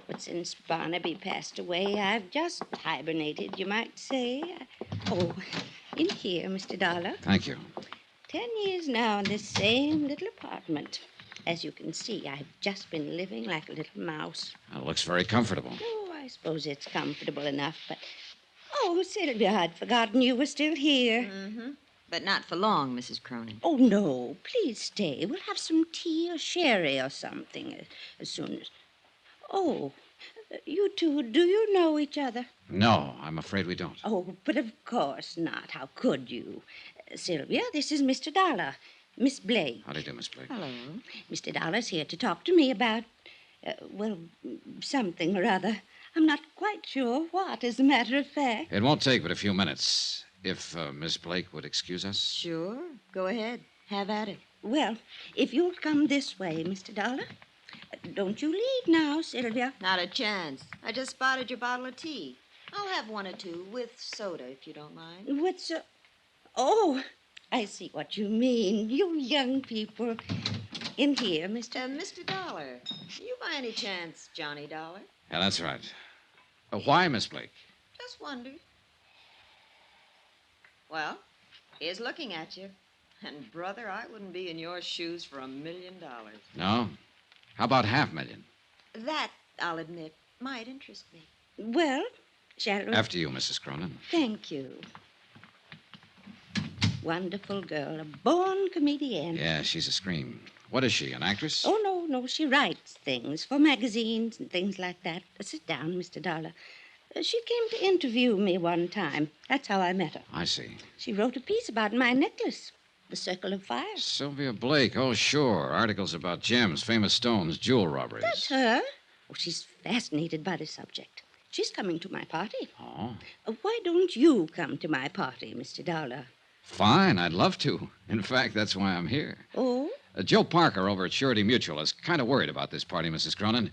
But since Barnaby passed away, I've just hibernated, you might say. Oh, in here, Mr. Dollar. Thank you. 10 years now in this same little apartment. As you can see, I've just been living like a little mouse. It looks very comfortable. Oh, I suppose it's comfortable enough, but... Oh, Sylvia, I'd forgotten you were still here. Mm-hmm. But not for long, Mrs. Cronin. Oh, no. Please stay. We'll have some tea or sherry or something as soon as... Oh, you two, do you know each other? No, I'm afraid we don't. Oh, but of course not. How could you? Sylvia, this is Mr. Dollar. Miss Blake. How do you do, Miss Blake? Hello. Mr. Dollar's here to talk to me about, something or other. I'm not quite sure what, as a matter of fact. It won't take but a few minutes. If Miss Blake would excuse us. Sure. Go ahead. Have at it. Well, if you'll come this way, Mr. Dollar. Don't you leave now, Sylvia. Not a chance. I just spotted your bottle of tea. I'll have one or two with soda, if you don't mind. With so... Oh, I see what you mean. You young people. In here, Mr. Dollar. You by any chance Johnny Dollar? Yeah, that's right. Why, Miss Blake? Just wondered. Well, here's looking at you. And, brother, I wouldn't be in your shoes for $1 million. No? How about $500,000? That, I'll admit, might interest me. Well, shall we... After you, Mrs. Cronin. Thank you. Wonderful girl, a born comedian. Yeah, she's a scream. What is she, an actress? Oh, no, she writes things for magazines and things like that. Sit down, Mr. Dollar. She came to interview me one time. That's how I met her. I see. She wrote a piece about my necklace, the Circle of Fire. Sylvia Blake. Oh, sure. Articles about gems, famous stones, jewel robberies. That's her. Oh, she's fascinated by the subject. She's coming to my party. Oh. Why don't you come to my party, Mr. Dollar? Fine, I'd love to. In fact, that's why I'm here. Oh? Joe Parker over at Surety Mutual is kind of worried about this party, Mrs. Cronin.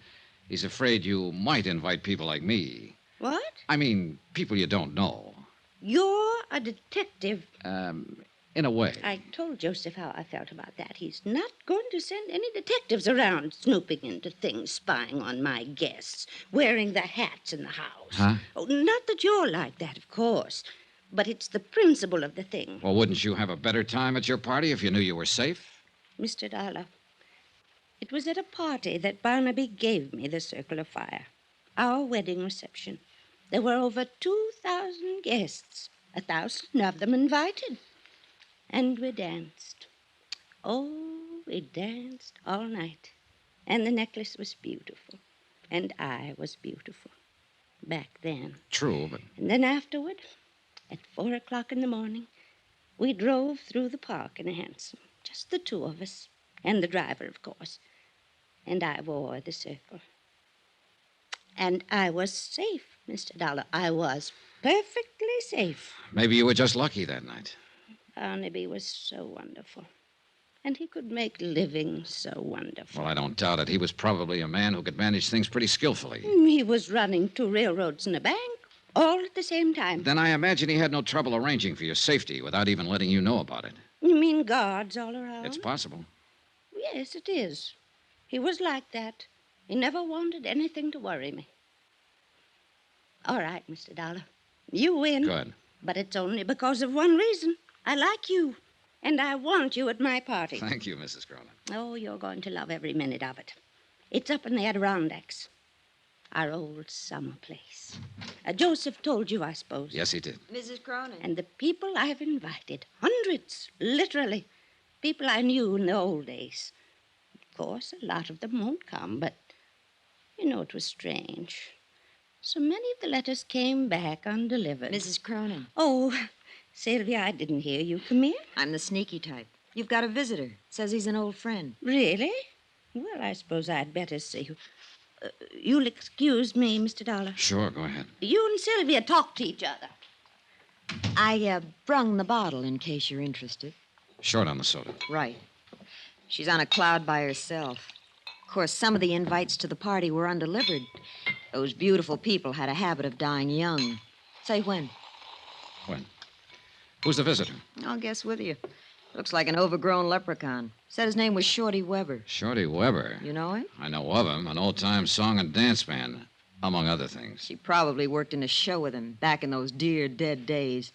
He's afraid you might invite people like me. What? I mean, people you don't know. You're a detective. In a way. I told Joseph how I felt about that. He's not going to send any detectives around snooping into things, spying on my guests, wearing the hats in the house. Huh? Oh, not that you're like that, of course. But it's the principle of the thing. Well, wouldn't you have a better time at your party if you knew you were safe? Mr. Dollar, it was at a party that Barnaby gave me the Circle of Fire. Our wedding reception. There were over 2,000 guests, 1,000 of them invited. And we danced. Oh, we danced all night. And the necklace was beautiful. And I was beautiful. Back then. True, but... And then afterward, at 4 o'clock in the morning, we drove through the park in a hansom. Just the two of us. And the driver, of course. And I wore the circle. And I was safe, Mr. Dollar. I was perfectly safe. Maybe you were just lucky that night. Barnaby was so wonderful. And he could make living so wonderful. Well, I don't doubt it. He was probably a man who could manage things pretty skillfully. He was running 2 railroads and a bank, all at the same time. Then I imagine he had no trouble arranging for your safety without even letting you know about it. You mean guards all around? It's possible. Yes, it is. He was like that. He never wanted anything to worry me. All right, Mr. Dollar. You win. Good. But it's only because of one reason. I like you, and I want you at my party. Thank you, Mrs. Cronin. Oh, you're going to love every minute of it. It's up in the Adirondacks, our old summer place. Joseph told you, I suppose. Yes, he did. Mrs. Cronin. And the people I've invited, hundreds, literally, people I knew in the old days. Of course, a lot of them won't come, but, it was strange. So many of the letters came back undelivered. Mrs. Cronin. Oh, Sylvia, I didn't hear you. Come here. I'm the sneaky type. You've got a visitor. Says he's an old friend. Really? Well, I suppose I'd better see you. You'll excuse me, Mr. Dollar. Sure, go ahead. You and Sylvia talk to each other. I brung the bottle in case you're interested. Short on the soda. Right. She's on a cloud by herself. Of course, some of the invites to the party were undelivered. Those beautiful people had a habit of dying young. Say when. When? Who's the visitor? I'll guess with you. Looks like an overgrown leprechaun. Said his name was Shorty Weber. Shorty Weber. You know him? I know of him, an old-time song and dance band, among other things. She probably worked in a show with him back in those dear dead days.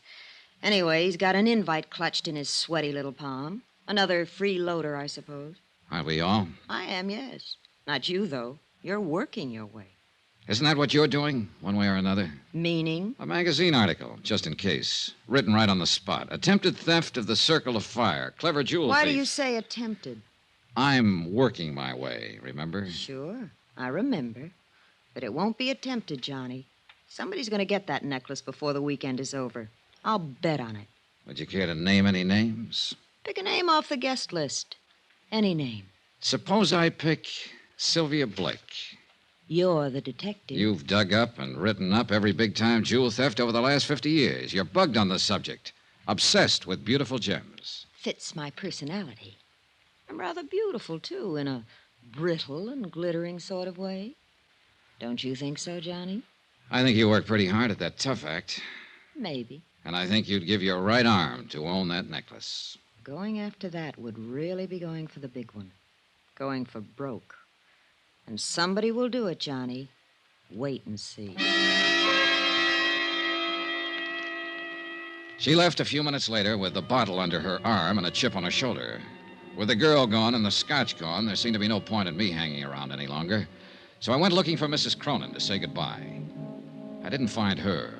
Anyway, he's got an invite clutched in his sweaty little palm. Another freeloader, I suppose. Aren't we all? I am, yes. Not you, though. You're working your way. Isn't that what you're doing, one way or another? Meaning? A magazine article, just in case. Written right on the spot. Attempted theft of the Circle of Fire. Clever jewel Why thief. do you say attempted? I'm working my way, remember? Sure, I remember. But it won't be attempted, Johnny. Somebody's going to get that necklace before the weekend is over. I'll bet on it. Would you care to name any names? Pick a name off the guest list. Any name. Suppose I pick Sylvia Blake. You're the detective. You've dug up and written up every big-time jewel theft over the last 50 years. You're bugged on the subject. Obsessed with beautiful gems. Fits my personality. I'm rather beautiful, too, in a brittle and glittering sort of way. Don't you think so, Johnny? I think you work pretty hard at that tough act. Maybe. And I think you'd give your right arm to own that necklace. Going after that would really be going for the big one. Going for broke. And somebody will do it, Johnny. Wait and see. She left a few minutes later with the bottle under her arm and a chip on her shoulder. With the girl gone and the scotch gone, there seemed to be no point in me hanging around any longer. So I went looking for Mrs. Cronin to say goodbye. I didn't find her,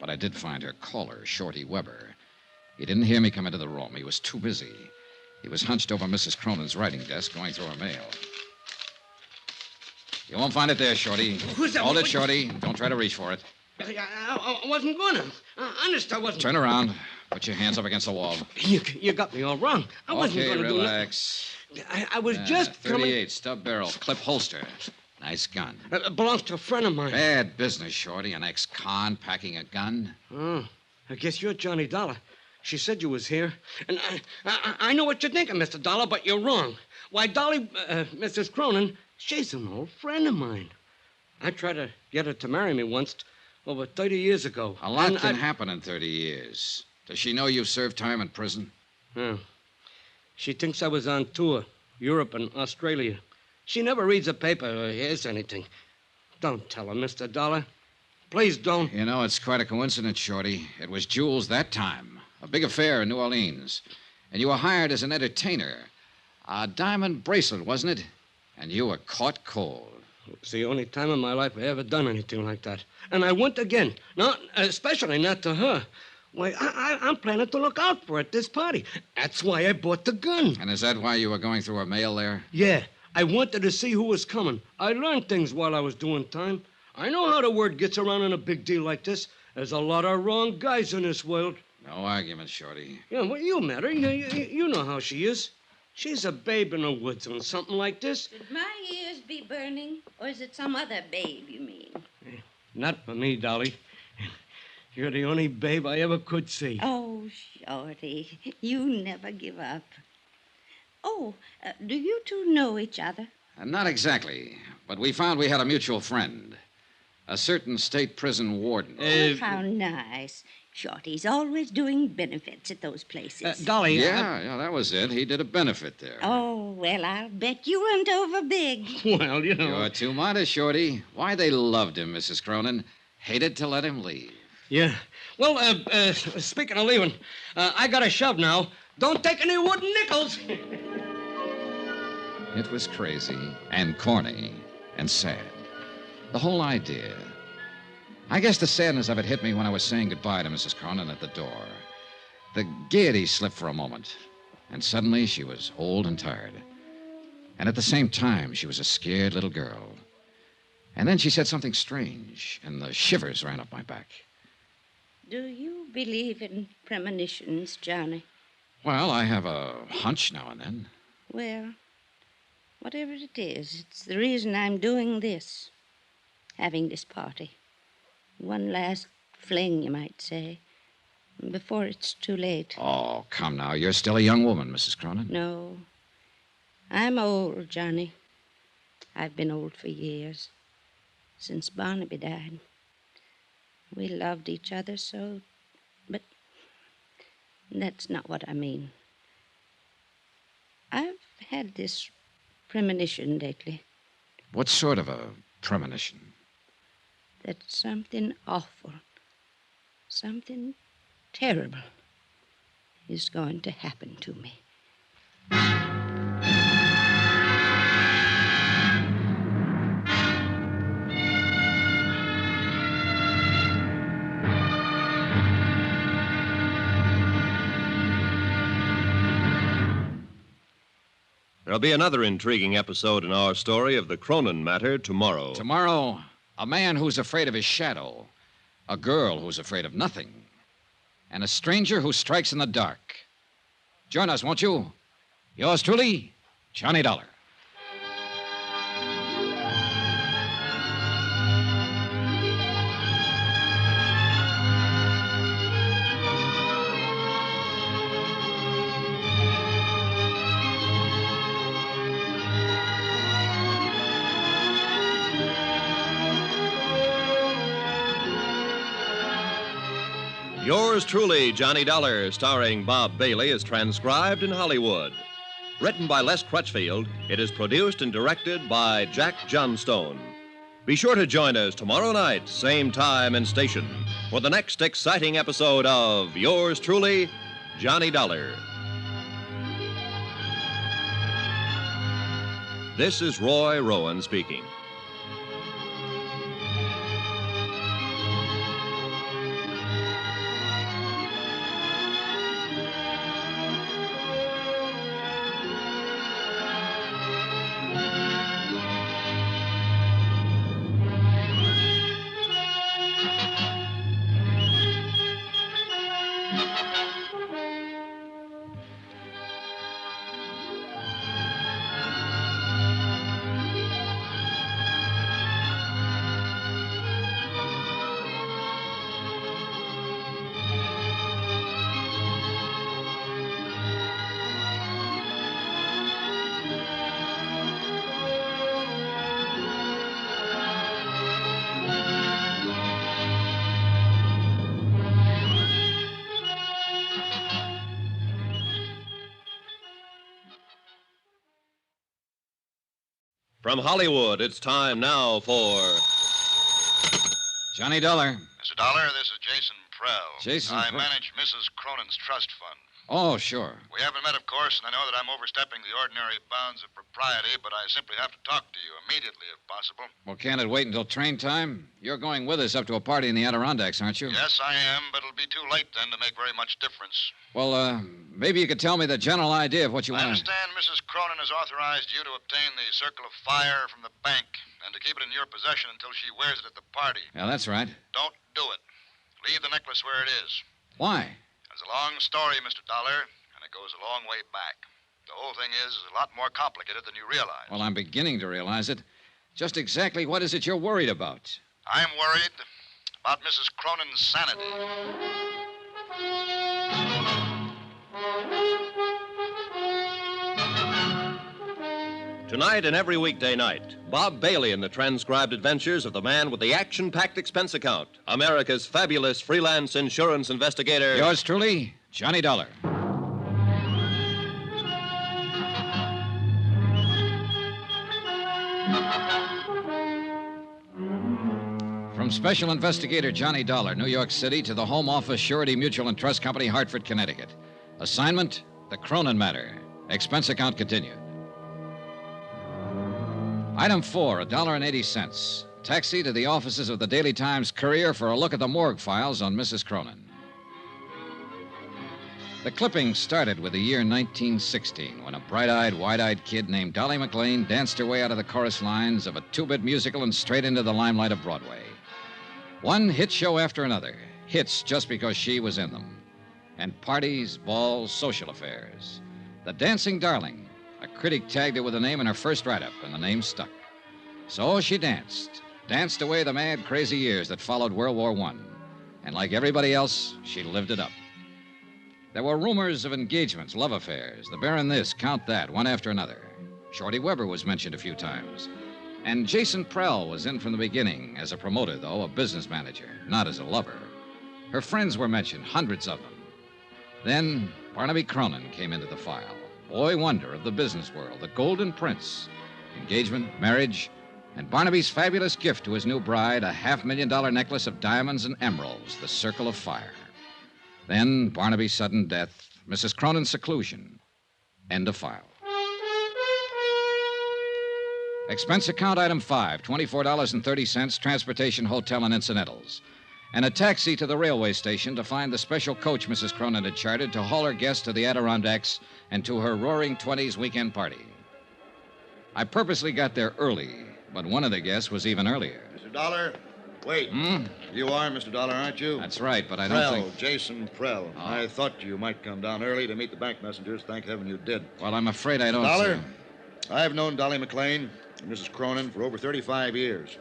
but I did find her caller, Shorty Weber. He didn't hear me come into the room. He was too busy. He was hunched over Mrs. Cronin's writing desk, going through her mail. You won't find it there, Shorty. Who's that? Hold it, Shorty. Don't try to reach for it. I wasn't gonna. Honest, I wasn't. Turn around. Put your hands up against the wall. You got me all wrong. I wasn't gonna relax. do nothing. I was just 38, coming. stub barrel, clip holster. Nice gun. It belongs to a friend of mine. Bad business, Shorty. An ex-con packing a gun. Oh, I guess you're Johnny Dollar. She said you was here. And I know what you're thinking, Mr. Dollar, but you're wrong. Why, Dolly, Mrs. Cronin, she's an old friend of mine. I tried to get her to marry me once, over 30 years ago. A lot can happen in 30 years. Does she know you've served time in prison? Yeah. She thinks I was on tour, Europe and Australia. She never reads a paper or hears anything. Don't tell her, Mr. Dollar. Please don't. You know, it's quite a coincidence, Shorty. It was Jules that time. A big affair in New Orleans. And you were hired as an entertainer. A diamond bracelet, wasn't it? And you were caught cold. It's the only time in my life I ever done anything like that. And I went again. Not, especially not to her. Why, I'm planning to look out for her at this party. That's why I bought the gun. And is that why you were going through her mail there? Yeah. I wanted to see who was coming. I learned things while I was doing time. I know how the word gets around in a big deal like this. There's a lot of wrong guys in this world. No argument, Shorty. Yeah, well, you met her. You know how she is. She's a babe in the woods on something like this. Should my ears be burning, or is it some other babe, you mean? Not for me, Dolly. You're the only babe I ever could see. Oh, Shorty, you never give up. Oh, do you two know each other? Not exactly, but we found we had a mutual friend. A certain state prison warden. Oh, how nice. Shorty's always doing benefits at those places. Dolly. Yeah, that was it. He did a benefit there. Oh, well, I'll bet you went over big. Well, you know. You're too modest, Shorty. Why, they loved him, Mrs. Cronin. Hated to let him leave. Yeah. Well, speaking of leaving, I got a shove now. Don't take any wooden nickels. It was crazy and corny and sad. The whole idea. I guess the sadness of it hit me when I was saying goodbye to Mrs. Cronin at the door. The gaiety slipped for a moment, and suddenly she was old and tired. And at the same time, she was a scared little girl. And then she said something strange, and the shivers ran up my back. Do you believe in premonitions, Johnny? Well, I have a hunch now and then. Well, whatever it is, it's the reason I'm doing this. Having this party. One last fling, you might say, before it's too late. Oh, come now. You're still a young woman, Mrs. Cronin. No. I'm old, Johnny. I've been old for years. Since Barnaby died. We loved each other so, but that's not what I mean. I've had this premonition lately. What sort of a premonition? That something awful, something terrible is going to happen to me. There'll be another intriguing episode in our story of the Cronin matter tomorrow. Tomorrow, a man who's afraid of his shadow, a girl who's afraid of nothing, and a stranger who strikes in the dark. Join us, won't you? Yours truly, Johnny Dollar. Yours truly, Johnny Dollar, starring Bob Bailey, is transcribed in Hollywood. Written by Les Crutchfield, it is produced and directed by Jack Johnstone. Be sure to join us tomorrow night, same time and station, for the next exciting episode of Yours truly, Johnny Dollar. This is Roy Rowan speaking. From Hollywood, it's time now for Johnny Dollar. Mr. Dollar, this is Jason Prell. Jason I Prell. manage Mrs. Cronin's trust fund. Oh, sure. We haven't met, of course, and I know that I'm overstepping the ordinary bounds of propriety, but I simply have to talk to you immediately, if possible. Well, can't it wait until train time? You're going with us up to a party in the Adirondacks, aren't you? Yes, I am, but it'll be too late then to make very much difference. Well, maybe you could tell me the general idea of what you I want. understand Mrs. Cronin has authorized you to obtain the Circle of Fire from the bank and to keep it in your possession until she wears it at the party. Yeah, that's right. Don't do it. Leave the necklace where it is. Why? It's a long story, Mr. Dollar, and it goes a long way back. The whole thing is a lot more complicated than you realize. Well, I'm beginning to realize it. Just exactly what is it you're worried about? I'm worried about Mrs. Cronin's sanity. Tonight and every weekday night, Bob Bailey in the transcribed adventures of the man with the action-packed expense account, America's fabulous freelance insurance investigator. Yours truly, Johnny Dollar. From Special Investigator Johnny Dollar, New York City, to the Home Office Surety Mutual and Trust Company, Hartford, Connecticut. Assignment, the Cronin matter. Expense account continued. Item 4, $1.80. Taxi to the offices of the Daily Times Courier for a look at the morgue files on Mrs. Cronin. The clipping started with the year 1916, when a bright-eyed, wide-eyed kid named Dolly McLean danced her way out of the chorus lines of a two-bit musical and straight into the limelight of Broadway. One hit show after another, hits just because she was in them. And parties, balls, social affairs. The Dancing Darling. A critic tagged her with a name in her first write-up, and the name stuck. So she danced away the mad, crazy years that followed World War I. And like everybody else, she lived it up. There were rumors of engagements, love affairs, the Baron this, Count that, one after another. Shorty Weber was mentioned a few times. And Jason Prell was in from the beginning, as a promoter, though, a business manager, not as a lover. Her friends were mentioned, hundreds of them. Then Barnaby Cronin came into the file. Boy wonder of the business world, the golden prince. Engagement, marriage, and Barnaby's fabulous gift to his new bride, a $500,000 necklace of diamonds and emeralds, the Circle of Fire. Then Barnaby's sudden death, Mrs. Cronin's seclusion. End of file. Expense account item 5, $24.30, transportation, hotel, and incidentals. And a taxi to the railway station to find the special coach Mrs. Cronin had chartered to haul her guests to the Adirondacks and to her roaring 20s weekend party. I purposely got there early, but one of the guests was even earlier. Mr. Dollar, wait. You are Mr. Dollar, aren't you? That's right, but I don't think... Jason Prell. Oh. I thought you might come down early to meet the bank messengers. Thank heaven you did. Well, I'm afraid I don't... Dollar, I've known Dolly McLean and Mrs. Cronin for over 35 years.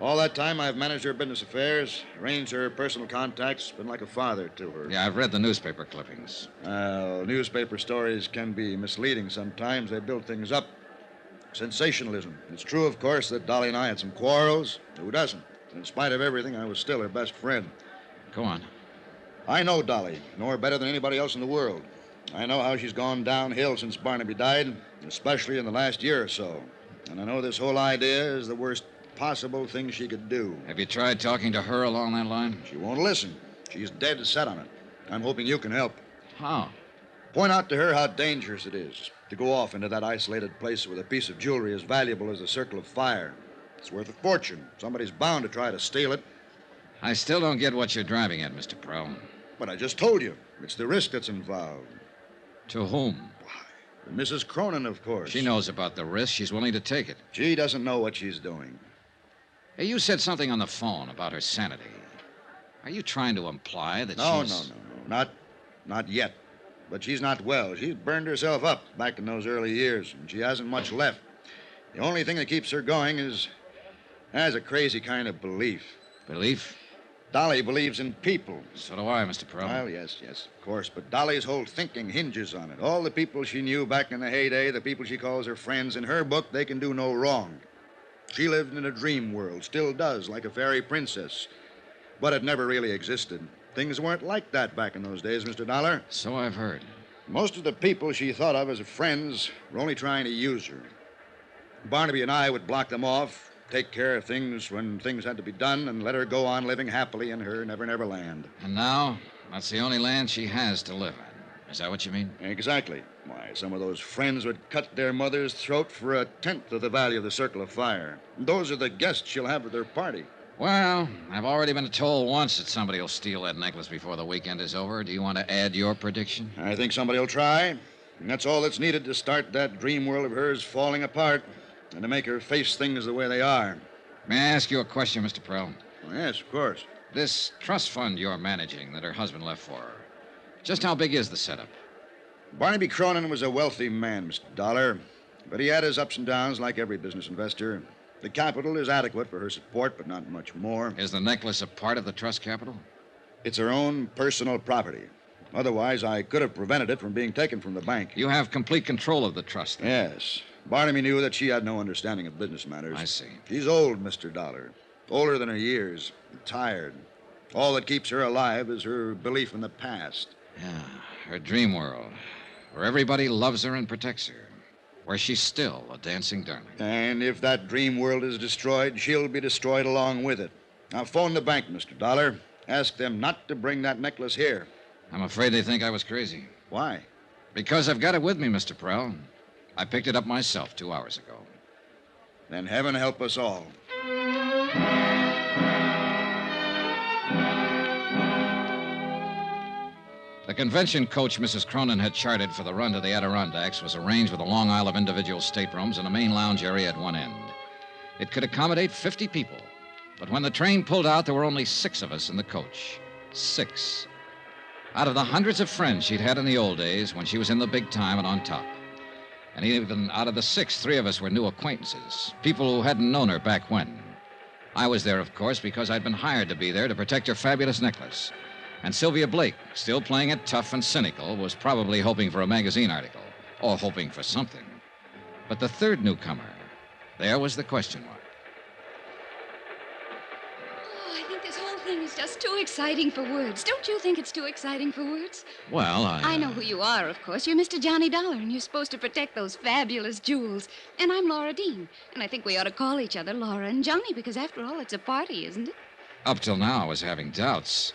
All that time, I've managed her business affairs, arranged her personal contacts, been like a father to her. Yeah, I've read the newspaper clippings. Newspaper stories can be misleading sometimes. They build things up. Sensationalism. It's true, of course, that Dolly and I had some quarrels. Who doesn't? In spite of everything, I was still her best friend. Go on. I know Dolly, know her better than anybody else in the world. I know how she's gone downhill since Barnaby died, especially in the last year or so. And I know this whole idea is the worst possible thing she could do. Have you tried talking to her along that line? She won't listen. She's dead set on it. I'm hoping you can help. How? Point out to her how dangerous it is to go off into that isolated place with a piece of jewelry as valuable as the Circle of Fire. It's worth a fortune. Somebody's bound to try to steal it. I still don't get what you're driving at, Mr. Prell. But I just told you. It's the risk that's involved. To whom? Mrs. Cronin, of course. She knows about the risk. She's willing to take it. She doesn't know what she's doing. Hey, you said something on the phone about her sanity. Are you trying to imply that she's... No. Not yet. But she's not well. She's burned herself up back in those early years, and she hasn't much left. The only thing that keeps her going has a crazy kind of belief. Belief? Dolly believes in people. So do I, Mr. Prell. Well, yes, of course. But Dolly's whole thinking hinges on it. All the people she knew back in the heyday, the people she calls her friends, in her book, they can do no wrong. She lived in a dream world, still does, like a fairy princess. But it never really existed. Things weren't like that back in those days, Mr. Dollar. So I've heard. Most of the people she thought of as friends were only trying to use her. Barnaby and I would block them off, take care of things when things had to be done, and let her go on living happily in her never land. And now, that's the only land she has to live in. Is that what you mean? Exactly. Why, some of those friends would cut their mother's throat for a tenth of the value of the Circle of Fire. And those are the guests she'll have at their party. Well, I've already been told once that somebody will steal that necklace before the weekend is over. Do you want to add your prediction? I think somebody will try. And that's all that's needed to start that dream world of hers falling apart and to make her face things the way they are. May I ask you a question, Mr. Prell? Oh, yes, of course. This trust fund you're managing that her husband left for her, just how big is the setup? Barnaby Cronin was a wealthy man, Mr. Dollar, but he had his ups and downs like every business investor. The capital is adequate for her support, but not much more. Is the necklace a part of the trust capital? It's her own personal property. Otherwise, I could have prevented it from being taken from the bank. You have complete control of the trust, then? Yes. Barnaby knew that she had no understanding of business matters. I see. She's old, Mr. Dollar. Older than her years. Tired. All that keeps her alive is her belief in the past. Yeah, her dream world, where everybody loves her and protects her, where she's still a dancing darling. And if that dream world is destroyed, she'll be destroyed along with it. Now, phone the bank, Mr. Dollar. Ask them not to bring that necklace here. I'm afraid they think I was crazy. Why? Because I've got it with me, Mr. Prell. I picked it up myself 2 hours ago. Then heaven help us all. The convention coach Mrs. Cronin had chartered for the run to the Adirondacks was arranged with a long aisle of individual staterooms and a main lounge area at one end. It could accommodate 50 people, but when the train pulled out, there were only 6 of us in the coach. 6. Out of the hundreds of friends she'd had in the old days when she was in the big time and on top. And even out of the 6, 3 of us were new acquaintances, people who hadn't known her back when. I was there, of course, because I'd been hired to be there to protect her fabulous necklace. And Sylvia Blake, still playing it tough and cynical, was probably hoping for a magazine article, or hoping for something. But the third newcomer, there was the question mark. Oh, I think this whole thing is just too exciting for words. Don't you think it's too exciting for words? Well, I know who you are, of course. You're Mr. Johnny Dollar, and you're supposed to protect those fabulous jewels. And I'm Laura Dean, and I think we ought to call each other Laura and Johnny, because after all, it's a party, isn't it? Up till now, I was having doubts.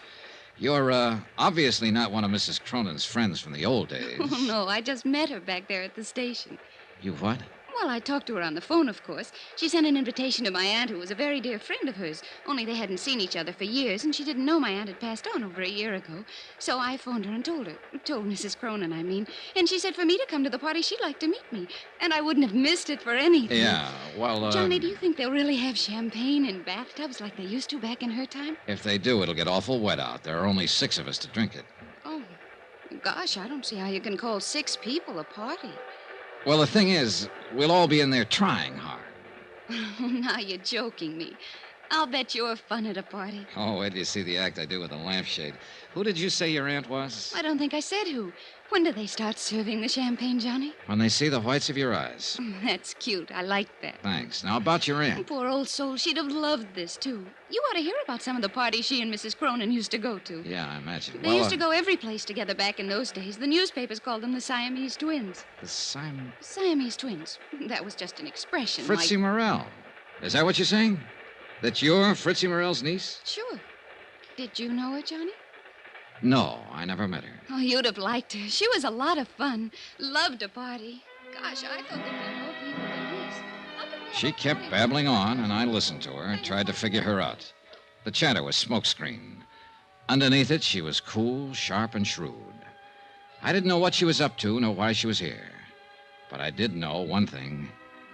You're, obviously not one of Mrs. Cronin's friends from the old days. Oh, no, I just met her back there at the station. You what? Well, I talked to her on the phone, of course. She sent an invitation to my aunt, who was a very dear friend of hers, only they hadn't seen each other for years, and she didn't know my aunt had passed on over a year ago. So I phoned her and told Mrs. Cronin, I mean. And she said for me to come to the party, she'd like to meet me. And I wouldn't have missed it for anything. Yeah, well, Johnny, do you think they'll really have champagne in bathtubs like they used to back in her time? If they do, it'll get awful wet out. There are only 6 of us to drink it. Oh, gosh, I don't see how you can call 6 people a party. Well, the thing is, we'll all be in there trying hard. Oh, now you're joking me. I'll bet you're fun at a party. Oh, wait till you see the act I do with the lampshade. Who did you say your aunt was? I don't think I said who. When do they start serving the champagne, Johnny? When they see the whites of your eyes. That's cute. I like that. Thanks. Now, about your aunt. Poor old soul. She'd have loved this, too. You ought to hear about some of the parties she and Mrs. Cronin used to go to. Yeah, I imagine. They used to go every place together back in those days. The newspapers called them the Siamese twins. The Siamese twins. That was just an expression. Fritzie Morel. Is that what you're saying? That you're Fritzie Morel's niece? Sure. Did you know her, Johnny? No, I never met her. Oh, you'd have liked her. She was a lot of fun. Loved a party. Gosh, I thought there'd be more people than this. She kept babbling on, and I listened to her, tried to figure her out. The chatter was smokescreen. Underneath it, she was cool, sharp, and shrewd. I didn't know what she was up to, nor why she was here. But I did know one thing.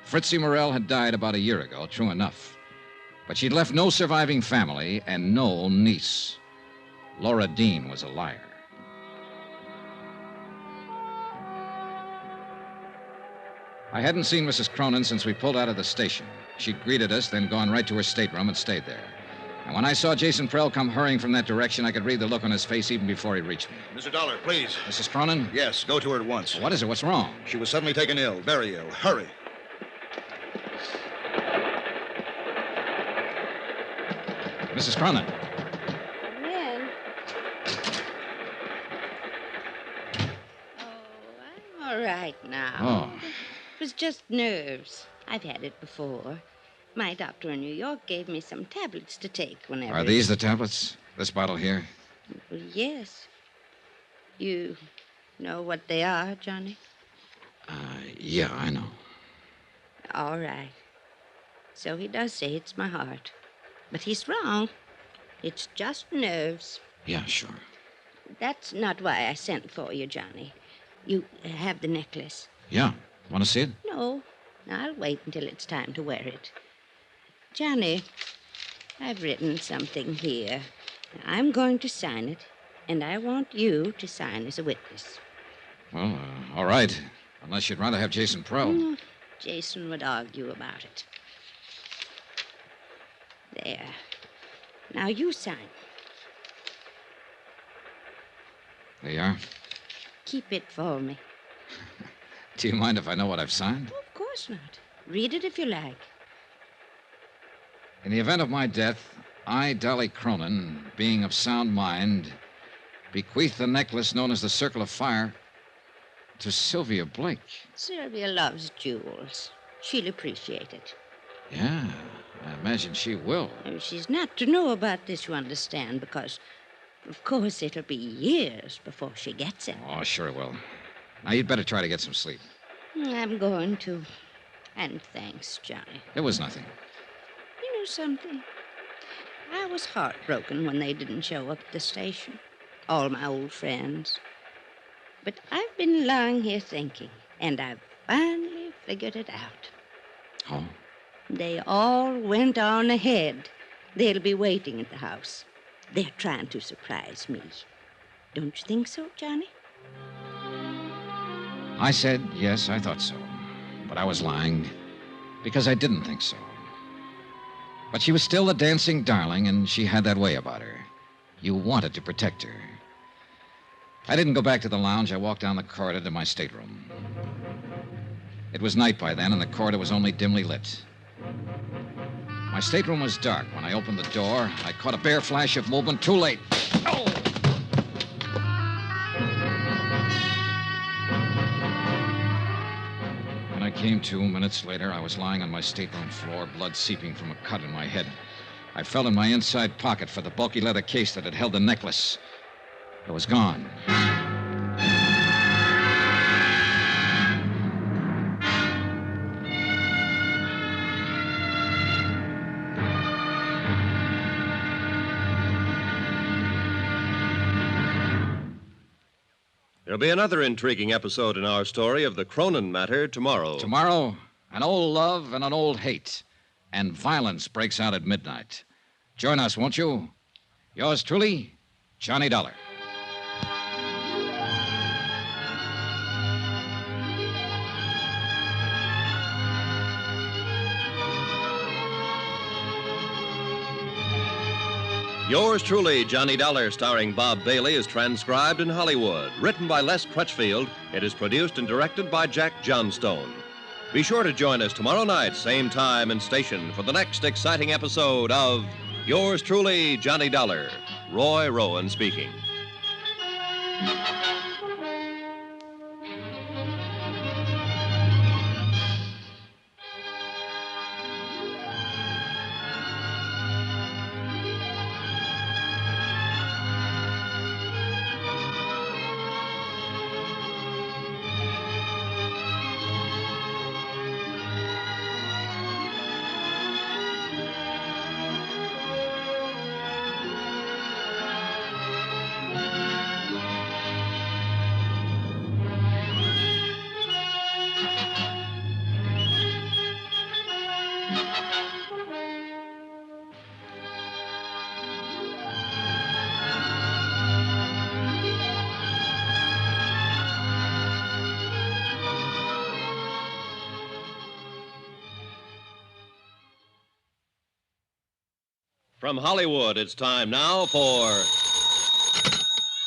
Fritzie Morel had died about a year ago, true enough. But she'd left no surviving family and no niece. Laura Dean was a liar. I hadn't seen Mrs. Cronin since we pulled out of the station. She'd greeted us, then gone right to her stateroom and stayed there. And when I saw Jason Prell come hurrying from that direction, I could read the look on his face even before he reached me. Mr. Dollar, please. Mrs. Cronin? Yes, go to her at once. What is it? What's wrong? She was suddenly taken ill, very ill. Hurry. Mrs. Cronin. All right now. Oh. It was just nerves. I've had it before. My doctor in New York gave me some tablets to take whenever... Are these the tablets? This bottle here? Well, yes. You know what they are, Johnny? Yeah, I know. All right. So he does say it's my heart. But he's wrong. It's just nerves. Yeah, sure. That's not why I sent for you, Johnny. You have the necklace. Yeah. Want to see it? No. I'll wait until it's time to wear it. Johnny, I've written something here. I'm going to sign it, and I want you to sign as a witness. Well, all right. Unless you'd rather have Jason Prell. Jason would argue about it. There. Now you sign. There you are. Keep it for me. Do you mind if I know what I've signed? Of course course not. Read it if you like. In the event of my death, I, Dolly Cronin, being of sound mind, bequeath the necklace known as the Circle of Fire to Sylvia Blake. Sylvia loves jewels. She'll appreciate it. Yeah, I imagine she will. She's not to know about this, you understand, because, of course, it'll be years before she gets it. Oh, sure it will. Now, you'd better try to get some sleep. I'm going to. And thanks, Johnny. It was nothing. You know something? I was heartbroken when they didn't show up at the station. All my old friends. But I've been lying here thinking, and I've finally figured it out. Oh? They all went on ahead. They'll be waiting at the house. They're trying to surprise me. Don't you think so, Johnny? I said yes, I thought so. But I was lying because I didn't think so. But she was still a dancing darling, and she had that way about her. You wanted to protect her. I didn't go back to the lounge. I walked down the corridor to my stateroom. It was night by then, and the corridor was only dimly lit. My stateroom was dark. When I opened the door, I caught a bare flash of movement. Too late. Oh! When I came to minutes later, I was lying on my stateroom floor, blood seeping from a cut in my head. I felt in my inside pocket for the bulky leather case that had held the necklace. It was gone. There'll be another intriguing episode in our story of the Cronin matter tomorrow. Tomorrow, an old love and an old hate. And violence breaks out at midnight. Join us, won't you? Yours truly, Johnny Dollar. Yours truly, Johnny Dollar, starring Bob Bailey, is transcribed in Hollywood. Written by Les Crutchfield, it is produced and directed by Jack Johnstone. Be sure to join us tomorrow night, same time and station, for the next exciting episode of Yours truly, Johnny Dollar. Roy Rowan speaking. From Hollywood, it's time now for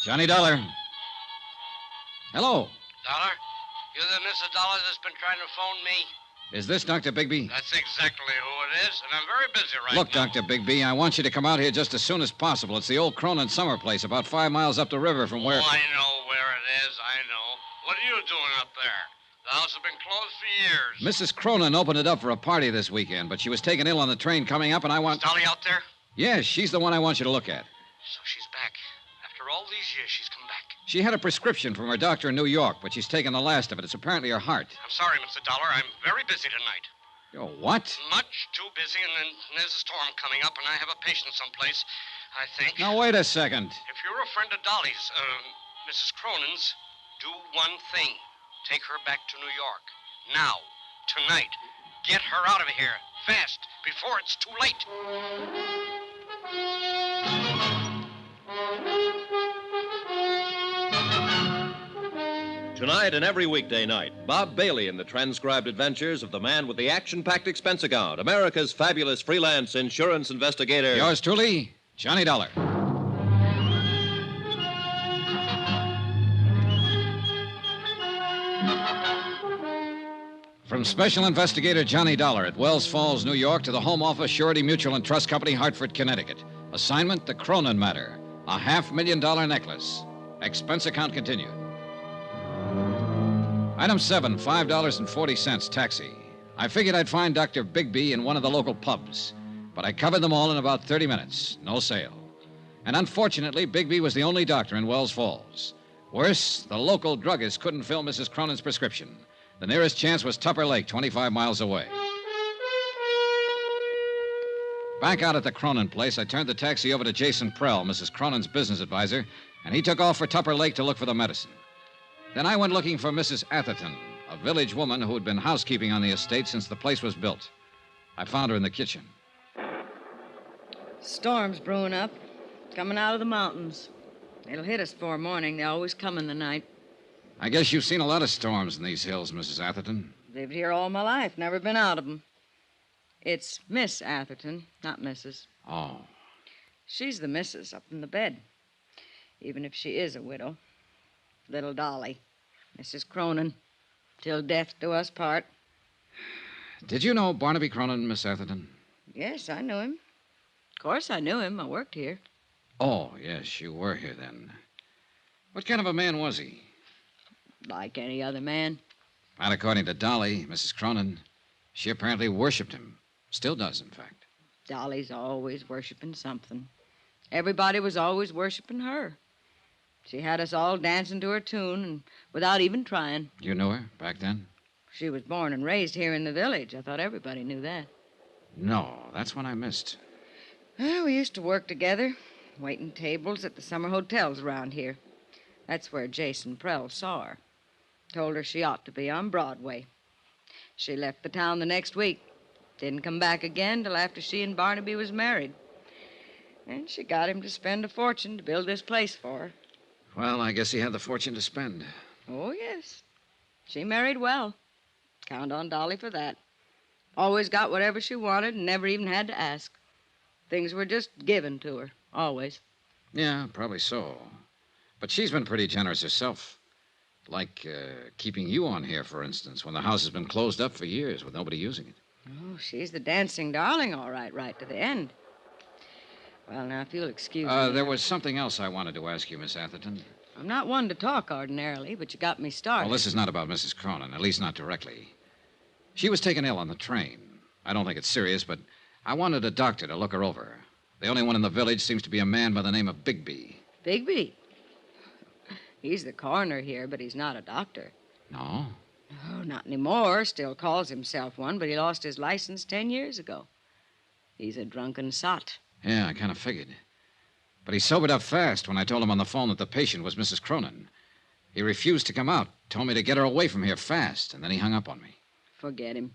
Johnny Dollar. Hello. Dollar? You're the Mr. Dollar that's been trying to phone me? Is this Dr. Bigby? That's exactly who it is, and I'm very busy right Look, now. Dr. Bigby, I want you to come out here just as soon as possible. It's the old Cronin summer place about 5 miles up the river from where... Oh, I know where it is, I know. What are you doing up there? The house has been closed for years. Mrs. Cronin opened it up for a party this weekend, but she was taken ill on the train coming up, and I want... Is Dolly out there? Yes, she's the one I want you to look at. So she's back. After all these years, she's come back. She had a prescription from her doctor in New York, but she's taken the last of it. It's apparently her heart. I'm sorry, Mr. Dollar. I'm very busy tonight. Oh, what? Much too busy, and then there's a storm coming up, and I have a patient someplace, I think. Now, wait a second. If you're a friend of Dolly's, Mrs. Cronin's, do one thing. Take her back to New York. Now. Tonight. Get her out of here. Fast. Before it's too late. Tonight and every weekday night, Bob Bailey in the transcribed adventures of the man with the action-packed expense account, America's fabulous freelance insurance investigator. Yours truly, Johnny Dollar. For From Special Investigator Johnny Dollar at Wells Falls, New York, to the Home Office, Surety Mutual and Trust Company, Hartford, Connecticut. Assignment, the Cronin matter. A $500,000 necklace. Expense account continued. Item 7, $5.40, taxi. I figured I'd find Dr. Bigby in one of the local pubs, but I covered them all in about 30 minutes. No sale. And unfortunately, Bigby was the only doctor in Wells Falls. Worse, the local druggist couldn't fill Mrs. Cronin's prescription. The nearest chance was Tupper Lake, 25 miles away. Back out at the Cronin place, I turned the taxi over to Jason Prell, Mrs. Cronin's business advisor, and he took off for Tupper Lake to look for the medicine. Then I went looking for Mrs. Atherton, a village woman who had been housekeeping on the estate since the place was built. I found her in the kitchen. Storm's brewing up, coming out of the mountains. It'll hit us before morning. They always come in the night. I guess you've seen a lot of storms in these hills, Mrs. Atherton. Lived here all my life, never been out of them. It's Miss Atherton, not Mrs. Oh. She's the missus up in the bed, even if she is a widow. Little Dolly, Mrs. Cronin, till death do us part. Did you know Barnaby Cronin, Miss Atherton? Yes, I knew him. Of course I knew him. I worked here. Oh, yes, you were here then. What kind of a man was he? Like any other man. Not according to Dolly, Mrs. Cronin. She apparently worshipped him. Still does, in fact. Dolly's always worshiping something. Everybody was always worshiping her. She had us all dancing to her tune, and without even trying. You knew her back then? She was born and raised here in the village. I thought everybody knew that. No, that's what I missed. Well, we used to work together, waiting tables at the summer hotels around here. That's where Jason Prell saw her. Told her she ought to be on Broadway. She left the town the next week. Didn't come back again till after she and Barnaby was married. And she got him to spend a fortune to build this place for her. Well, I guess he had the fortune to spend. Oh, yes. She married well. Count on Dolly for that. Always got whatever she wanted and never even had to ask. Things were just given to her, always. Yeah, probably so. But she's been pretty generous herself. Like keeping you on here, for instance, when the house has been closed up for years with nobody using it. Oh, she's the dancing darling, all right, right to the end. Well, now, if you'll excuse me... There was something else I wanted to ask you, Miss Atherton. I'm not one to talk ordinarily, but you got me started. Well, this is not about Mrs. Cronin, at least not directly. She was taken ill on the train. I don't think it's serious, but I wanted a doctor to look her over. The only one in the village seems to be a man by the name of Bigby. Bigby? He's the coroner here, but he's not a doctor. No? Oh, not anymore. Still calls himself one, but he lost his license 10 years ago. He's a drunken sot. Yeah, I kind of figured. But he sobered up fast when I told him on the phone that the patient was Mrs. Cronin. He refused to come out, told me to get her away from here fast, and then he hung up on me. Forget him.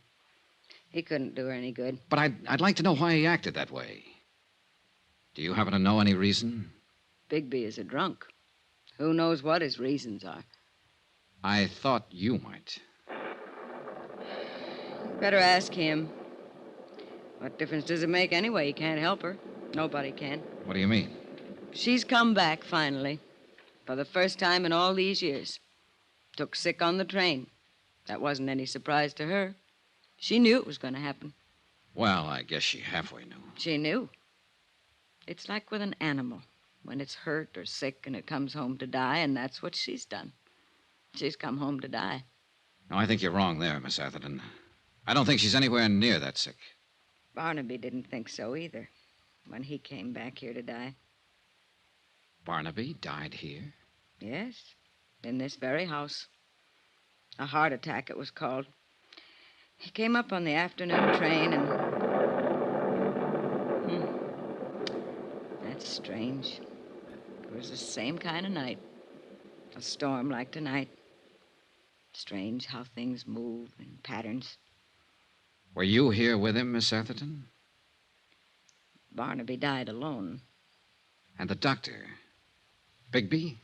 He couldn't do her any good. But I'd like to know why he acted that way. Do you happen to know any reason? Bigby is a drunk. Who knows what his reasons are? I thought you might. Better ask him. What difference does it make anyway? He can't help her. Nobody can. What do you mean? She's come back, finally. For the first time in all these years. Took sick on the train. That wasn't any surprise to her. She knew it was going to happen. Well, I guess she halfway knew. She knew. It's like with an animal. When it's hurt or sick and it comes home to die, and that's what she's done. She's come home to die. No, I think you're wrong there, Miss Atherton. I don't think she's anywhere near that sick. Barnaby didn't think so either when he came back here to die. Barnaby died here? Yes, in this very house. A heart attack, it was called. He came up on the afternoon train and... That's strange. It was the same kind of night. A storm like tonight. Strange how things move in patterns. Were you here with him, Miss Atherton? Barnaby died alone. And the doctor? Bigby?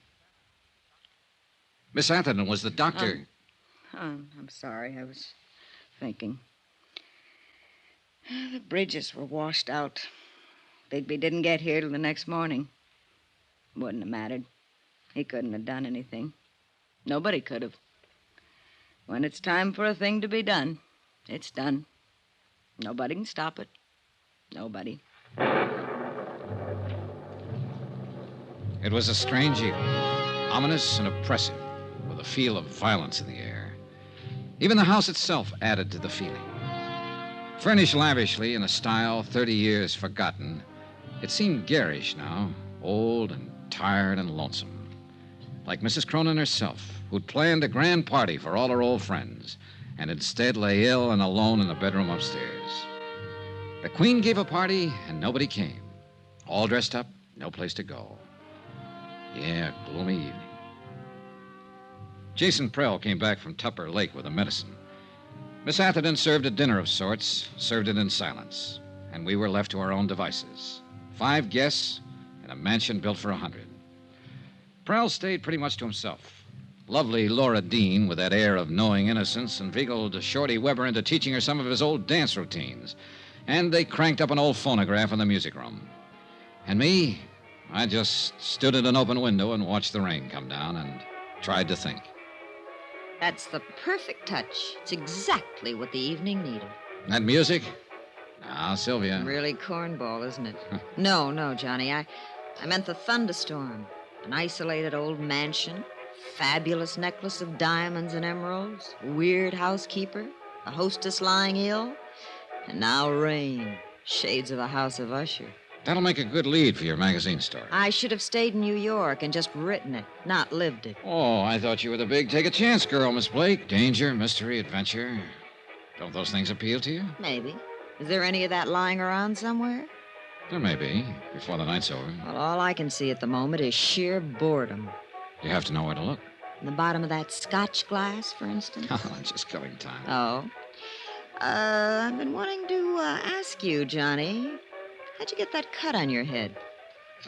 Miss Atherton, was the doctor... I'm sorry. I was thinking. The bridges were washed out. Bigby didn't get here till the next morning. Wouldn't have mattered. He couldn't have done anything. Nobody could have. When it's time for a thing to be done, It's done. Nobody can stop it. Nobody. It was a strange evening, ominous and oppressive, with a feel of violence in the air. Even the house itself added to the feeling. Furnished lavishly in a style 30 years forgotten, it seemed garish now, old and tired and lonesome. Like Mrs. Cronin herself, who'd planned a grand party for all her old friends, and instead lay ill and alone in the bedroom upstairs. The Queen gave a party, and nobody came. All dressed up, no place to go. Yeah, gloomy evening. Jason Prell came back from Tupper Lake with a medicine. Miss Atherton served a dinner of sorts, served it in silence, and we were left to our own devices. 5 guests in a mansion built for 100. Prell stayed pretty much to himself. Lovely Laura Dean, with that air of knowing innocence, inveigled Shorty Weber into teaching her some of his old dance routines. And they cranked up an old phonograph in the music room. And me, I just stood at an open window and watched the rain come down and tried to think. That's the perfect touch. It's exactly what the evening needed. That music? Now, Sylvia. Really cornball, isn't it? No, Johnny. I meant the thunderstorm. An isolated old mansion, fabulous necklace of diamonds and emeralds, a weird housekeeper, a hostess lying ill, and now rain. Shades of a house of Usher. That'll make a good lead for your magazine story. I should have stayed in New York and just written it, not lived it. Oh, I thought you were the big take-a-chance girl, Miss Blake. Danger, mystery, adventure. Don't those things appeal to you? Maybe. Is there any of that lying around somewhere? There may be, before the night's over. Well, all I can see at the moment is sheer boredom. You have to know where to look. In the bottom of that scotch glass, for instance? Oh, just killing time. Oh. I've been wanting to ask you, Johnny. How'd you get that cut on your head?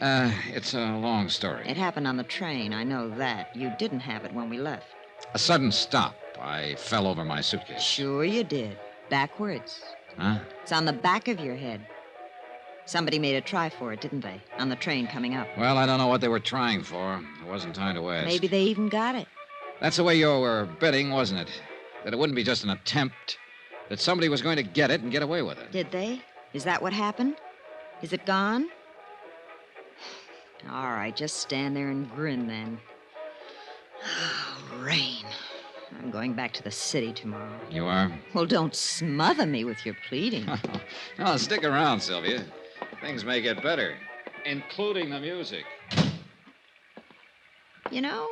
It's a long story. It happened on the train, I know that. You didn't have it when we left. A sudden stop. I fell over my suitcase. Sure you did. Backwards. Huh? It's on the back of your head. Somebody made a try for it, didn't they? On the train coming up. Well, I don't know what they were trying for. There wasn't time to ask. Maybe they even got it. That's the way you were betting, wasn't it? That it wouldn't be just an attempt. That somebody was going to get it and get away with it. Did they? Is that what happened? Is it gone? All right, just stand there and grin then. Oh, rain. I'm going back to the city tomorrow. You are? Well, don't smother me with your pleading. No, stick around, Sylvia. Things may get better, including the music. You know,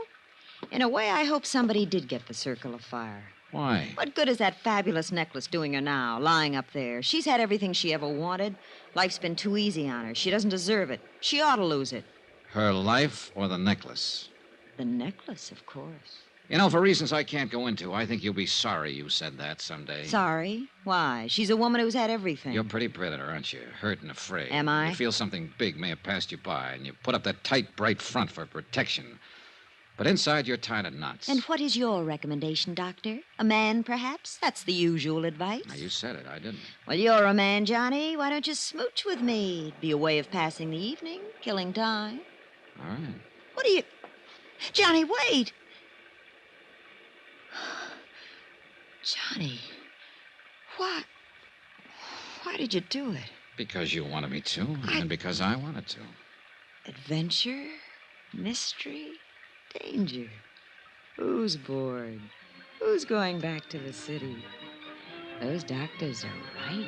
in a way, I hope somebody did get the circle of fire. Why? What good is that fabulous necklace doing her now, lying up there? She's had everything she ever wanted. Life's been too easy on her. She doesn't deserve it. She ought to lose it. Her life or the necklace? The necklace, of course. You know, for reasons I can't go into, I think you'll be sorry you said that someday. Sorry? Why? She's a woman who's had everything. You're a pretty predator, aren't you? Hurt and afraid. Am I? You feel something big may have passed you by, and you put up that tight, bright front for protection. But inside, you're tied in knots. And what is your recommendation, Doctor? A man, perhaps? That's the usual advice. Now, you said it. I didn't. Well, you're a man, Johnny. Why don't you smooch with me? It'd be a way of passing the evening, killing time. All right. What are you... Johnny, wait! Johnny, why did you do it? Because you wanted me to, and because I wanted to. Adventure, mystery, danger. Who's bored? Who's going back to the city? Those doctors are right.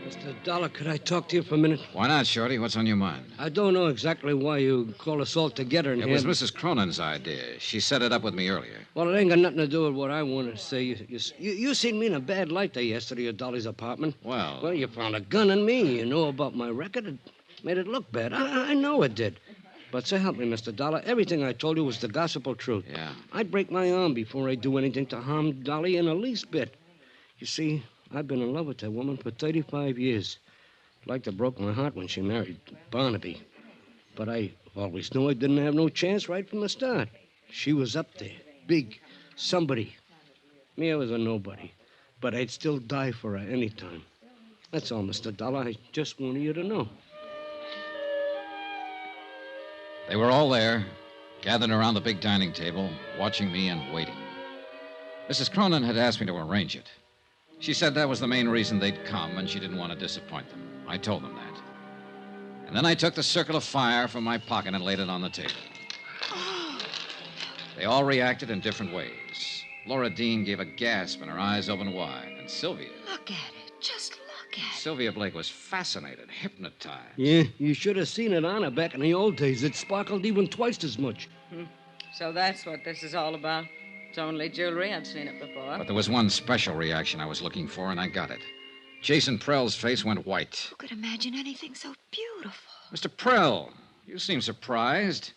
Mr. Dollar, could I talk to you for a minute? Why not, Shorty? What's on your mind? I don't know exactly why you called us all together in It here. was Mrs. Cronin's idea. She set it up with me earlier. Well, it ain't got nothing to do with what I want to say. You seen me in a bad light there yesterday at Dolly's apartment. Well, you found a gun in me. You know about my record. It made it look bad. I know it did. But so help me, Mr. Dollar, everything I told you was the gospel truth. Yeah. I'd break my arm before I'd do anything to harm Dolly in the least bit. You see, I've been in love with that woman for 35 years. Like to broke my heart when she married Barnaby. But I always knew I didn't have no chance right from the start. She was up there, big, somebody. Me, I was a nobody. But I'd still die for her any time. That's all, Mr. Dollar. I just wanted you to know. They were all there, gathered around the big dining table, watching me and waiting. Mrs. Cronin had asked me to arrange it. She said that was the main reason they'd come, and she didn't want to disappoint them. I told them that. And then I took the circle of fire from my pocket and laid it on the table. They all reacted in different ways. Laura Dean gave a gasp and her eyes opened wide. And Sylvia... Look at it. Just look at it. Sylvia Blake was fascinated, hypnotized. Yeah, you should have seen it on her back in the old days. It sparkled even twice as much. So that's what this is all about. It's only jewelry. I've seen it before. But there was one special reaction I was looking for, and I got it. Jason Prell's face went white. Who could imagine anything so beautiful? Mr. Prell, you seem surprised.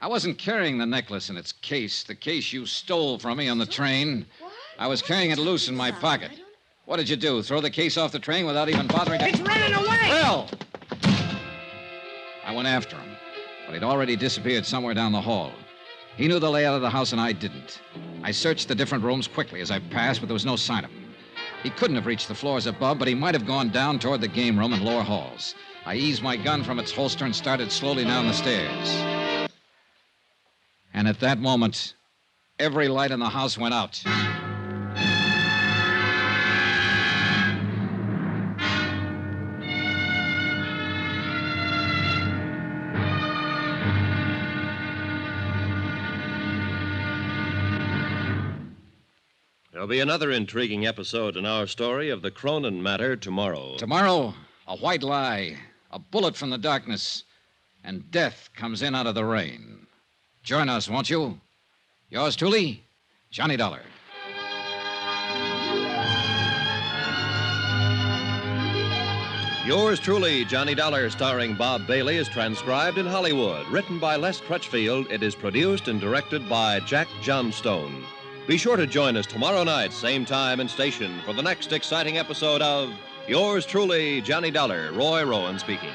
I wasn't carrying the necklace in its case, the case you stole from me on the train. What? I was carrying it loose in my pocket. What did you do, throw the case off the train without even bothering to... It's running away! Prell! I went after him, but he'd already disappeared somewhere down the hall. He knew the layout of the house, and I didn't. I searched the different rooms quickly as I passed, but there was no sign of him. He couldn't have reached the floors above, but he might have gone down toward the game room and lower halls. I eased my gun from its holster and started slowly down the stairs. And at that moment, every light in the house went out. There'll be another intriguing episode in our story of the Cronin matter tomorrow. Tomorrow, a white lie, a bullet from the darkness, and death comes in out of the rain. Join us, won't you? Yours truly, Johnny Dollar. Yours truly, Johnny Dollar, starring Bob Bailey, is transcribed in Hollywood. Written by Les Crutchfield, it is produced and directed by Jack Johnstone. Be sure to join us tomorrow night, same time and station, for the next exciting episode of Yours truly, Johnny Dollar. Roy Rowan speaking.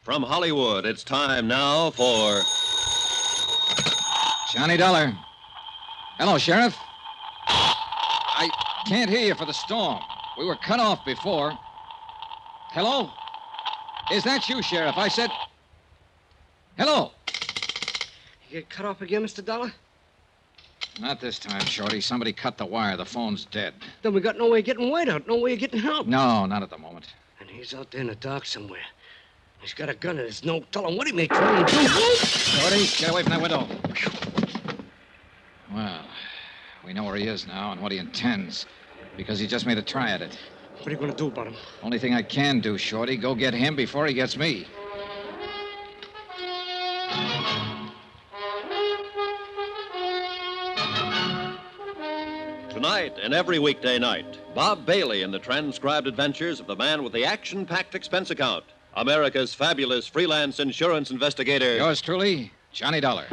From Hollywood, it's time now for... Johnny Dollar. Hello, Sheriff. I can't hear you for the storm. We were cut off before. Hello? Is that you, Sheriff? I said... Hello? You get cut off again, Mr. Dollar? Not this time, Shorty. Somebody cut the wire. The phone's dead. Then we got no way of getting White out, no way of getting help. No, not at the moment. And he's out there in the dark somewhere. He's got a gun and there's no telling what he may try and do. Shorty, get away from that window. Well, we know where he is now and what he intends, because he just made a try at it. What are you going to do about him? Only thing I can do, Shorty, go get him before he gets me. Tonight and every weekday night, Bob Bailey in the transcribed adventures of the man with the action-packed expense account, America's fabulous freelance insurance investigator. Yours truly, Johnny Dollar.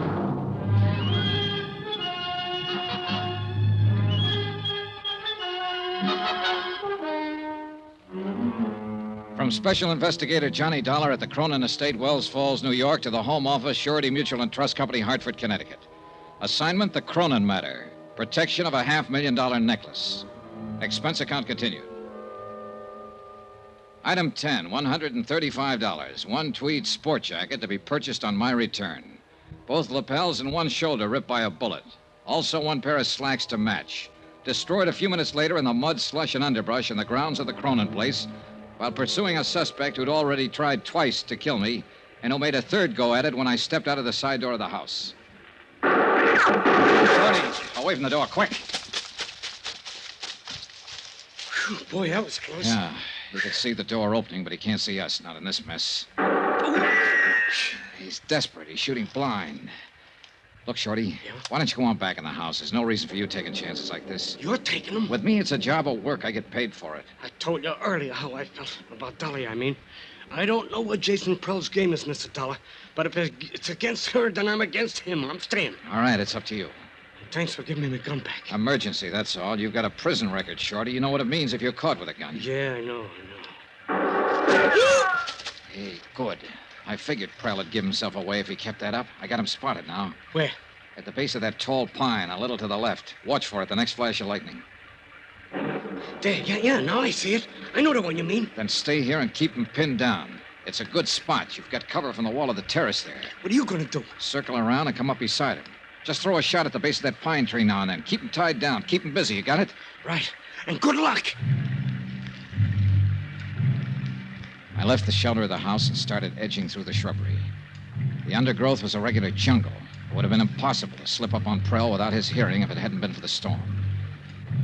From Special Investigator Johnny Dollar at the Cronin Estate, Wells Falls, New York, to the Home Office, Surety Mutual and Trust Company, Hartford, Connecticut. Assignment, the Cronin matter. Protection of a $500,000 necklace. Expense account continued. Item 10, $135. One tweed sport jacket to be purchased on my return. Both lapels and one shoulder ripped by a bullet. Also one pair of slacks to match. Destroyed a few minutes later in the mud, slush, and underbrush in the grounds of the Cronin place while pursuing a suspect who'd already tried twice to kill me and who made a third go at it when I stepped out of the side door of the house. Shorty, away from the door, quick. Whew, boy, that was close. Yeah, he can see the door opening, but he can't see us, not in this mess. He's desperate. He's shooting blind. Look, Shorty, why don't you go on back in the house? There's no reason for you taking chances like this. You're taking them? With me, it's a job of work. I get paid for it. I told you earlier how I felt about Dolly, I mean. I don't know what Jason Prell's game is, Mr. Dollar, but if it's against her, then I'm against him. I'm staying. All right, it's up to you. Thanks for giving me my gun back. Emergency, that's all. You've got a prison record, Shorty. You know what it means if you're caught with a gun. Yeah, I know. Hey, good. I figured Prell would give himself away if he kept that up. I got him spotted now. Where? At the base of that tall pine, a little to the left. Watch for it, the next flash of lightning. There, yeah, now I see it. I know the one you mean. Then stay here and keep him pinned down. It's a good spot. You've got cover from the wall of the terrace there. What are you going to do? Circle around and come up beside him. Just throw a shot at the base of that pine tree now and then. Keep him tied down. Keep him busy. You got it? Right. And good luck. I left the shelter of the house and started edging through the shrubbery. The undergrowth was a regular jungle. It would have been impossible to slip up on Prell without his hearing if it hadn't been for the storm.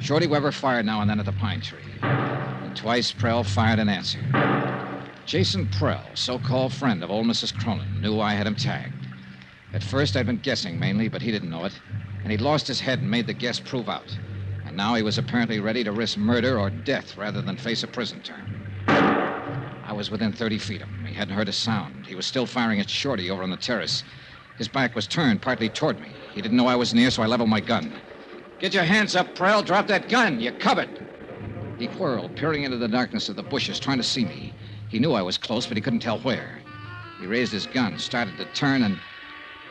Shorty Weber fired now and then at the pine tree. And twice Prell fired in answer. Jason Prell, so-called friend of old Mrs. Cronin, knew I had him tagged. At first, I'd been guessing mainly, but he didn't know it. And he'd lost his head and made the guess prove out. And now he was apparently ready to risk murder or death rather than face a prison term. I was within 30 feet of him. He hadn't heard a sound. He was still firing at Shorty over on the terrace. His back was turned partly toward me. He didn't know I was near, so I leveled my gun. Get your hands up, Prell. Drop that gun. You're covered. He whirled, peering into the darkness of the bushes, trying to see me. He knew I was close, but he couldn't tell where. He raised his gun, started to turn, and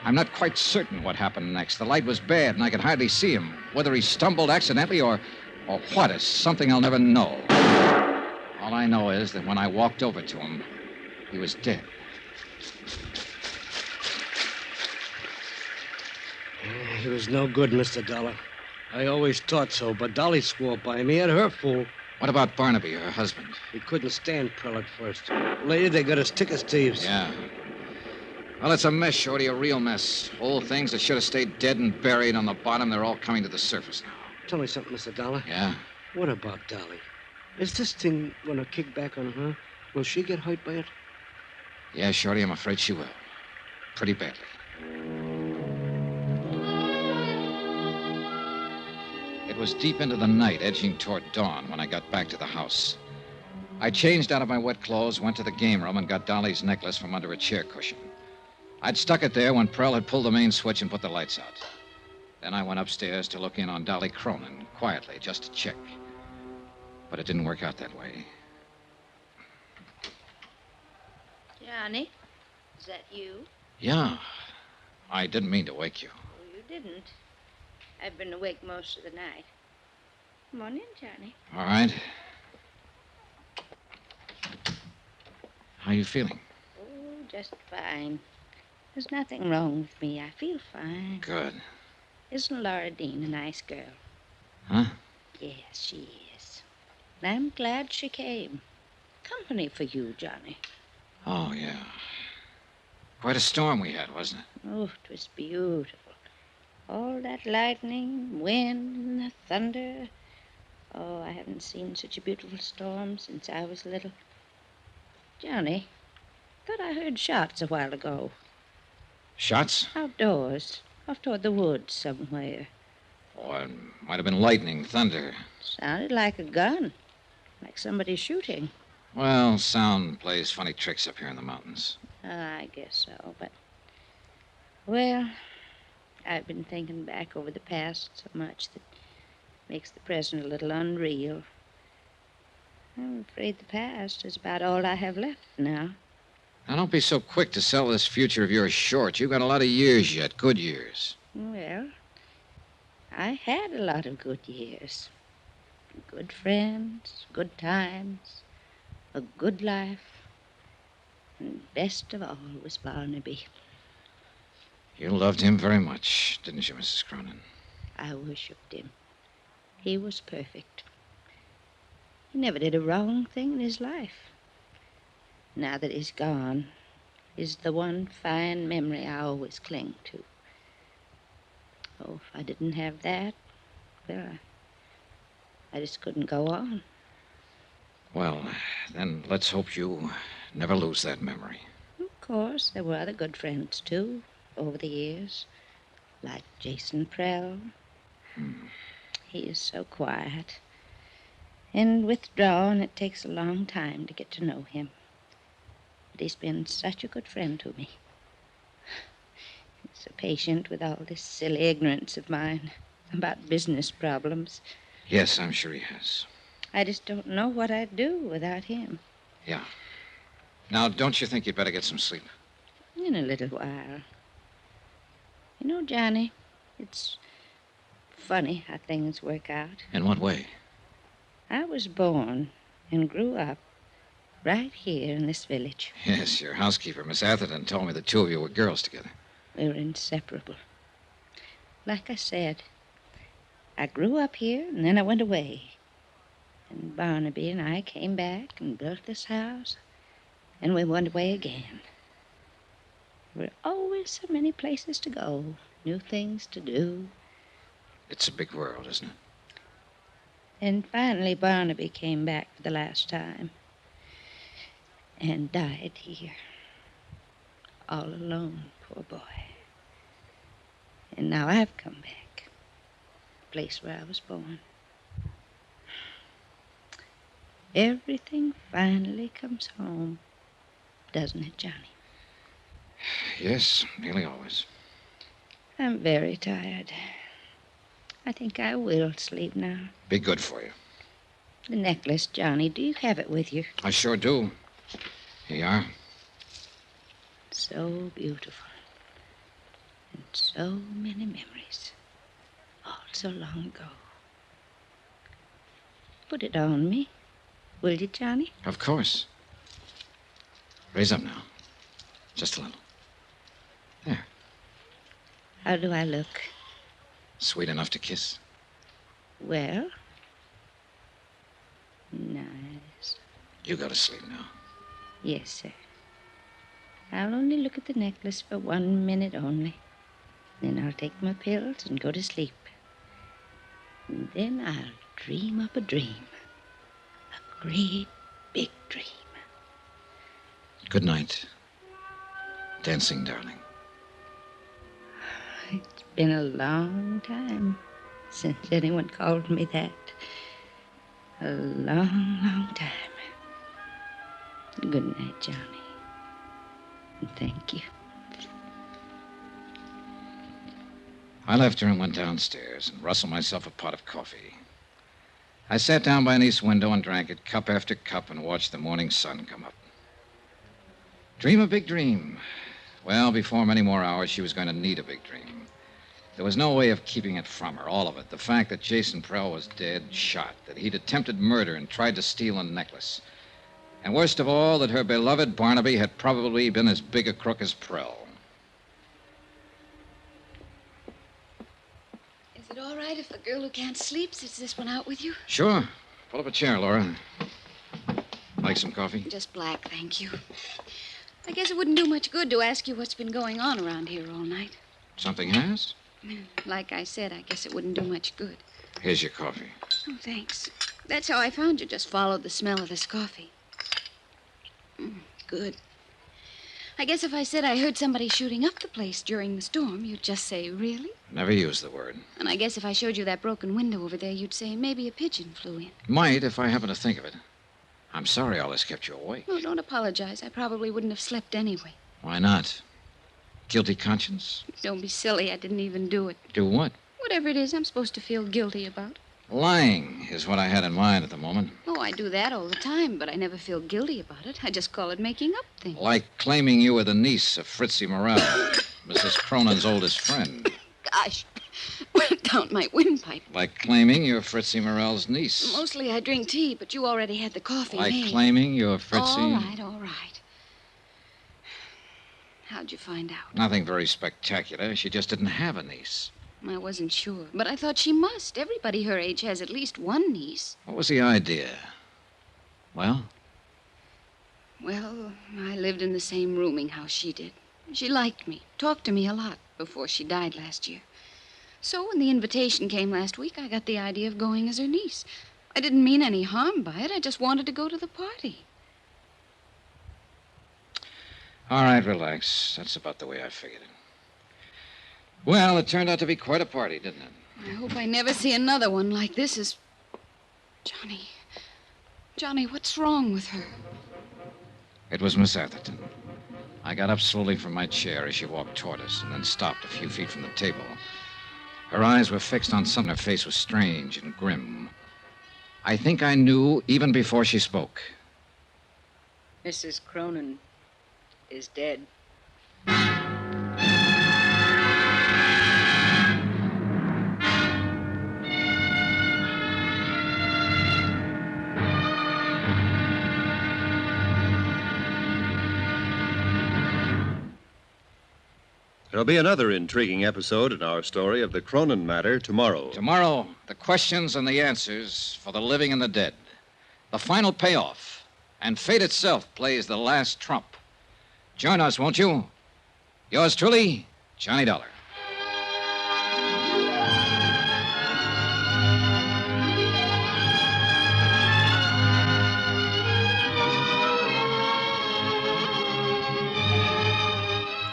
I'm not quite certain what happened next. The light was bad, and I could hardly see him. Whether he stumbled accidentally or what is something I'll never know. All I know is that when I walked over to him, he was dead. He was no good, Mr. Dollar. I always thought so, but Dolly swore by him. He had her fool. What about Barnaby, her husband? He couldn't stand Prell at first. Later, they got as thick as thieves. Yeah. Well, it's a mess, Shorty, a real mess. Old things that should have stayed dead and buried on the bottom, they're all coming to the surface now. Tell me something, Mr. Dollar. Yeah? What about Dolly? Is this thing going to kick back on her? Will she get hurt by it? Yeah, Shorty, I'm afraid she will. Pretty badly. It was deep into the night, edging toward dawn, when I got back to the house. I changed out of my wet clothes, went to the game room, and got Dolly's necklace from under a chair cushion. I'd stuck it there when Prell had pulled the main switch and put the lights out. Then I went upstairs to look in on Dolly Cronin, quietly, just to check. But it didn't work out that way. Johnny, is that you? Yeah. I didn't mean to wake you. Oh, you didn't. I've been awake most of the night. Come on in, Johnny. All right. How you feeling? Oh, just fine. There's nothing wrong with me. I feel fine. Good. Isn't Laura Dean a nice girl? Huh? Yes, she is. I'm glad she came. Company for you, Johnny. Oh, yeah. Quite a storm we had, wasn't it? Oh, it was beautiful. All that lightning, wind, and the thunder. Oh, I haven't seen such a beautiful storm since I was little. Johnny, thought I heard shots a while ago. Shots? Outdoors, off toward the woods somewhere. Oh, it might have been lightning, thunder. Sounded like a gun, like somebody shooting. Well, sound plays funny tricks up here in the mountains. I guess so, but... Well, I've been thinking back over the past so much that makes the present a little unreal. I'm afraid the past is about all I have left now. Now, don't be so quick to sell this future of yours short. You've got a lot of years yet, good years. Well, I had a lot of good years. Good friends, good times, a good life. And best of all was Barnaby. You loved him very much, didn't you, Mrs. Cronin? I worshipped him. He was perfect. He never did a wrong thing in his life. Now that he's gone, is the one fine memory I always cling to. Oh, if I didn't have that, well, I just couldn't go on. Well, then let's hope you never lose that memory. Of course, there were other good friends, too, over the years, like Jason Prell. He is so quiet and withdrawn, it takes a long time to get to know him. But he's been such a good friend to me. He's so patient with all this silly ignorance of mine about business problems. Yes, I'm sure he has. I just don't know what I'd do without him. Yeah. Now, don't you think you'd better get some sleep? In a little while. You know, Johnny, it's funny how things work out. In what way? I was born and grew up right here in this village. Yes, your housekeeper, Miss Atherton, told me the two of you were girls together. We were inseparable. Like I said, I grew up here and then I went away. And Barnaby and I came back and built this house, and we went away again. There were always so many places to go, new things to do. It's a big world, isn't it? And finally, Barnaby came back for the last time and died here. All alone, poor boy. And now I've come back, the place where I was born. Everything finally comes home, doesn't it, Johnny? Yes, nearly always. I'm very tired. I think I will sleep now. Be good for you. The necklace, Johnny, do you have it with you? I sure do. Here you are. So beautiful. And so many memories. All so long ago. Put it on me. Will you, Johnny? Of course. Raise up now. Just a little. There. How do I look? Sweet enough to kiss. Well? Nice. You go to sleep now. Yes, sir. I'll only look at the necklace for 1 minute only. Then I'll take my pills and go to sleep. And then I'll dream up a dream. A great big dream. Good night. Dancing, darling. It's been a long time since anyone called me that. A long, long time. Good night, Johnny. And thank you. I left her and went downstairs and rustled myself a pot of coffee. I sat down by an east window and drank it cup after cup and watched the morning sun come up. Dream a big dream. Well, before many more hours, she was going to need a big dream. There was no way of keeping it from her, all of it. The fact that Jason Prell was dead, shot, that he'd attempted murder and tried to steal a necklace. And worst of all, that her beloved Barnaby had probably been as big a crook as Prell. Is it all right if a girl who can't sleep sits this one out with you? Sure. Pull up a chair, Laura. Like some coffee? Just black, thank you. I guess it wouldn't do much good to ask you what's been going on around here all night. Something has? Like I said, I guess it wouldn't do much good. Here's your coffee. Oh, thanks. That's how I found you. Just followed the smell of this coffee. Good. I guess if I said I heard somebody shooting up the place during the storm, you'd just say, really? Never use the word. And I guess if I showed you that broken window over there, you'd say maybe a pigeon flew in. Might, if I happen to think of it. I'm sorry all this kept you awake. Oh, don't apologize. I probably wouldn't have slept anyway. Why not? Guilty conscience? Don't be silly. I didn't even do it. Do what? Whatever it is I'm supposed to feel guilty about. Lying is what I had in mind at the moment. Oh, I do that all the time, but I never feel guilty about it. I just call it making up things. Like claiming you were the niece of Fritzie Morel, Mrs. Cronin's oldest friend. Gosh, went down my windpipe. Like claiming you're Fritzie Morel's niece. Mostly I drink tea, but you already had the coffee Like made. claiming you're Fritzie... All right, all right. How'd you find out? Nothing very spectacular. She just didn't have a niece. I wasn't sure, but I thought she must. Everybody her age has at least one niece. What was the idea? Well? Well, I lived in the same rooming house she did. She liked me, talked to me a lot before she died last year. So when the invitation came last week, I got the idea of going as her niece. I didn't mean any harm by it. I just wanted to go to the party. All right, relax. That's about the way I figured it. Well, it turned out to be quite a party, didn't it? I hope I never see another one like this as... Johnny. Johnny, what's wrong with her? It was Miss Atherton. I got up slowly from my chair as she walked toward us and then stopped a few feet from the table. Her eyes were fixed on something. Her face was strange and grim. I think I knew even before she spoke. Mrs. Cronin is dead. There'll be another intriguing episode in our story of the Cronin matter tomorrow. Tomorrow, the questions and the answers for the living and the dead. The final payoff. And fate itself plays the last trump. Join us, won't you? Yours truly, Johnny Dollar.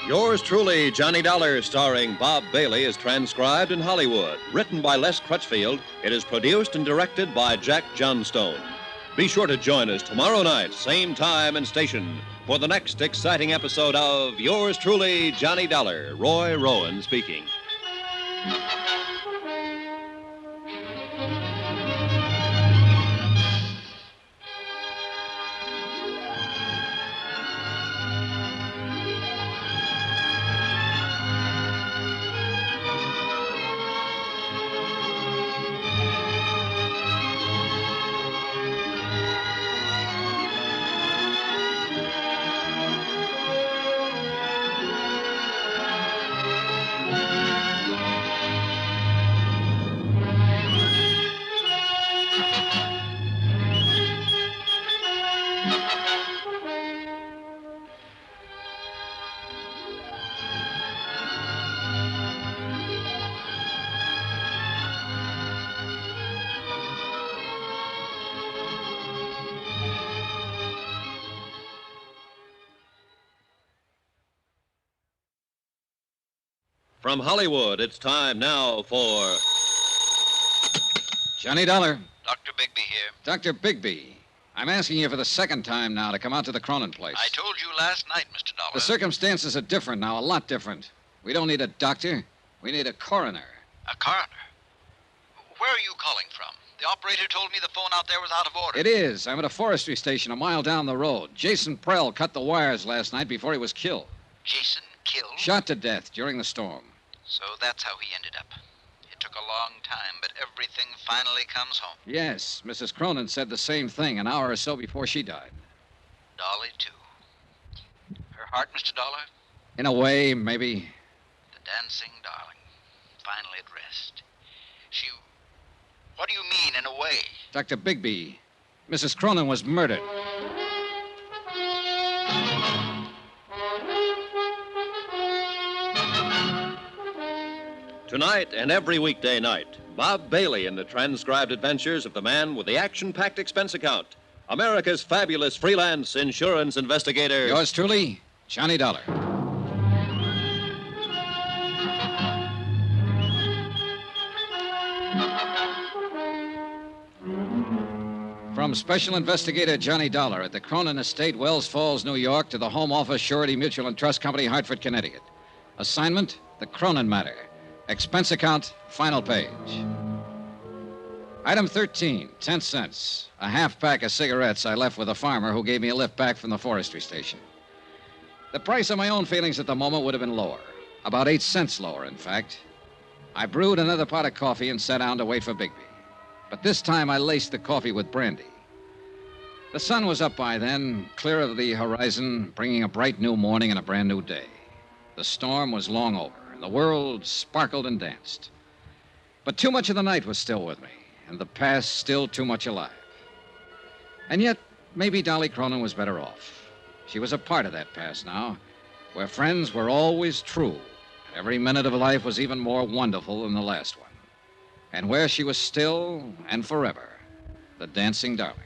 Yours truly, Johnny Dollar, starring Bob Bailey, is transcribed in Hollywood. Written by Les Crutchfield, it is produced and directed by Jack Johnstone. Be sure to join us tomorrow night, same time and station, for the next exciting episode of Yours truly, Johnny Dollar. Roy Rowan speaking. From Hollywood, it's time now for... Johnny Dollar. Dr. Bigby here. Dr. Bigby. I'm asking you for the second time now to come out to the Cronin place. I told you last night, Mr. Dollar. The circumstances are different now, a lot different. We don't need a doctor. We need a coroner. A coroner? Where are you calling from? The operator told me the phone out there was out of order. It is. I'm at a forestry station a mile down the road. Jason Prell cut the wires last night before he was killed. Jason killed? Shot to death during the storm. So that's how he ended up. It took a long time, but everything finally comes home. Yes, Mrs. Cronin said the same thing an hour or so before she died. Dolly, too. Her heart, Mr. Dollar? In a way, maybe. The dancing darling. Finally at rest. She... What do you mean, in a way? Dr. Bigby, Mrs. Cronin was murdered. Tonight and every weekday night, Bob Bailey in the transcribed adventures of the man with the action-packed expense account. America's fabulous freelance insurance investigator. Yours truly, Johnny Dollar. From Special Investigator Johnny Dollar at the Cronin Estate, Wells Falls, New York, to the Home Office, Surety Mutual and Trust Company, Hartford, Connecticut. Assignment, the Cronin matter. Expense account, final page. Item 13, 10 cents. A half pack of cigarettes I left with a farmer who gave me a lift back from the forestry station. The price of my own feelings at the moment would have been lower. About 8 cents lower, in fact. I brewed another pot of coffee and sat down to wait for Bigby. But this time I laced the coffee with brandy. The sun was up by then, clear of the horizon, bringing a bright new morning and a brand new day. The storm was long over, and the world sparkled and danced. But too much of the night was still with me, and the past still too much alive. And yet, maybe Dolly Cronin was better off. She was a part of that past now, where friends were always true, Every minute of life was even more wonderful than the last one. And where she was still and forever, the dancing darling.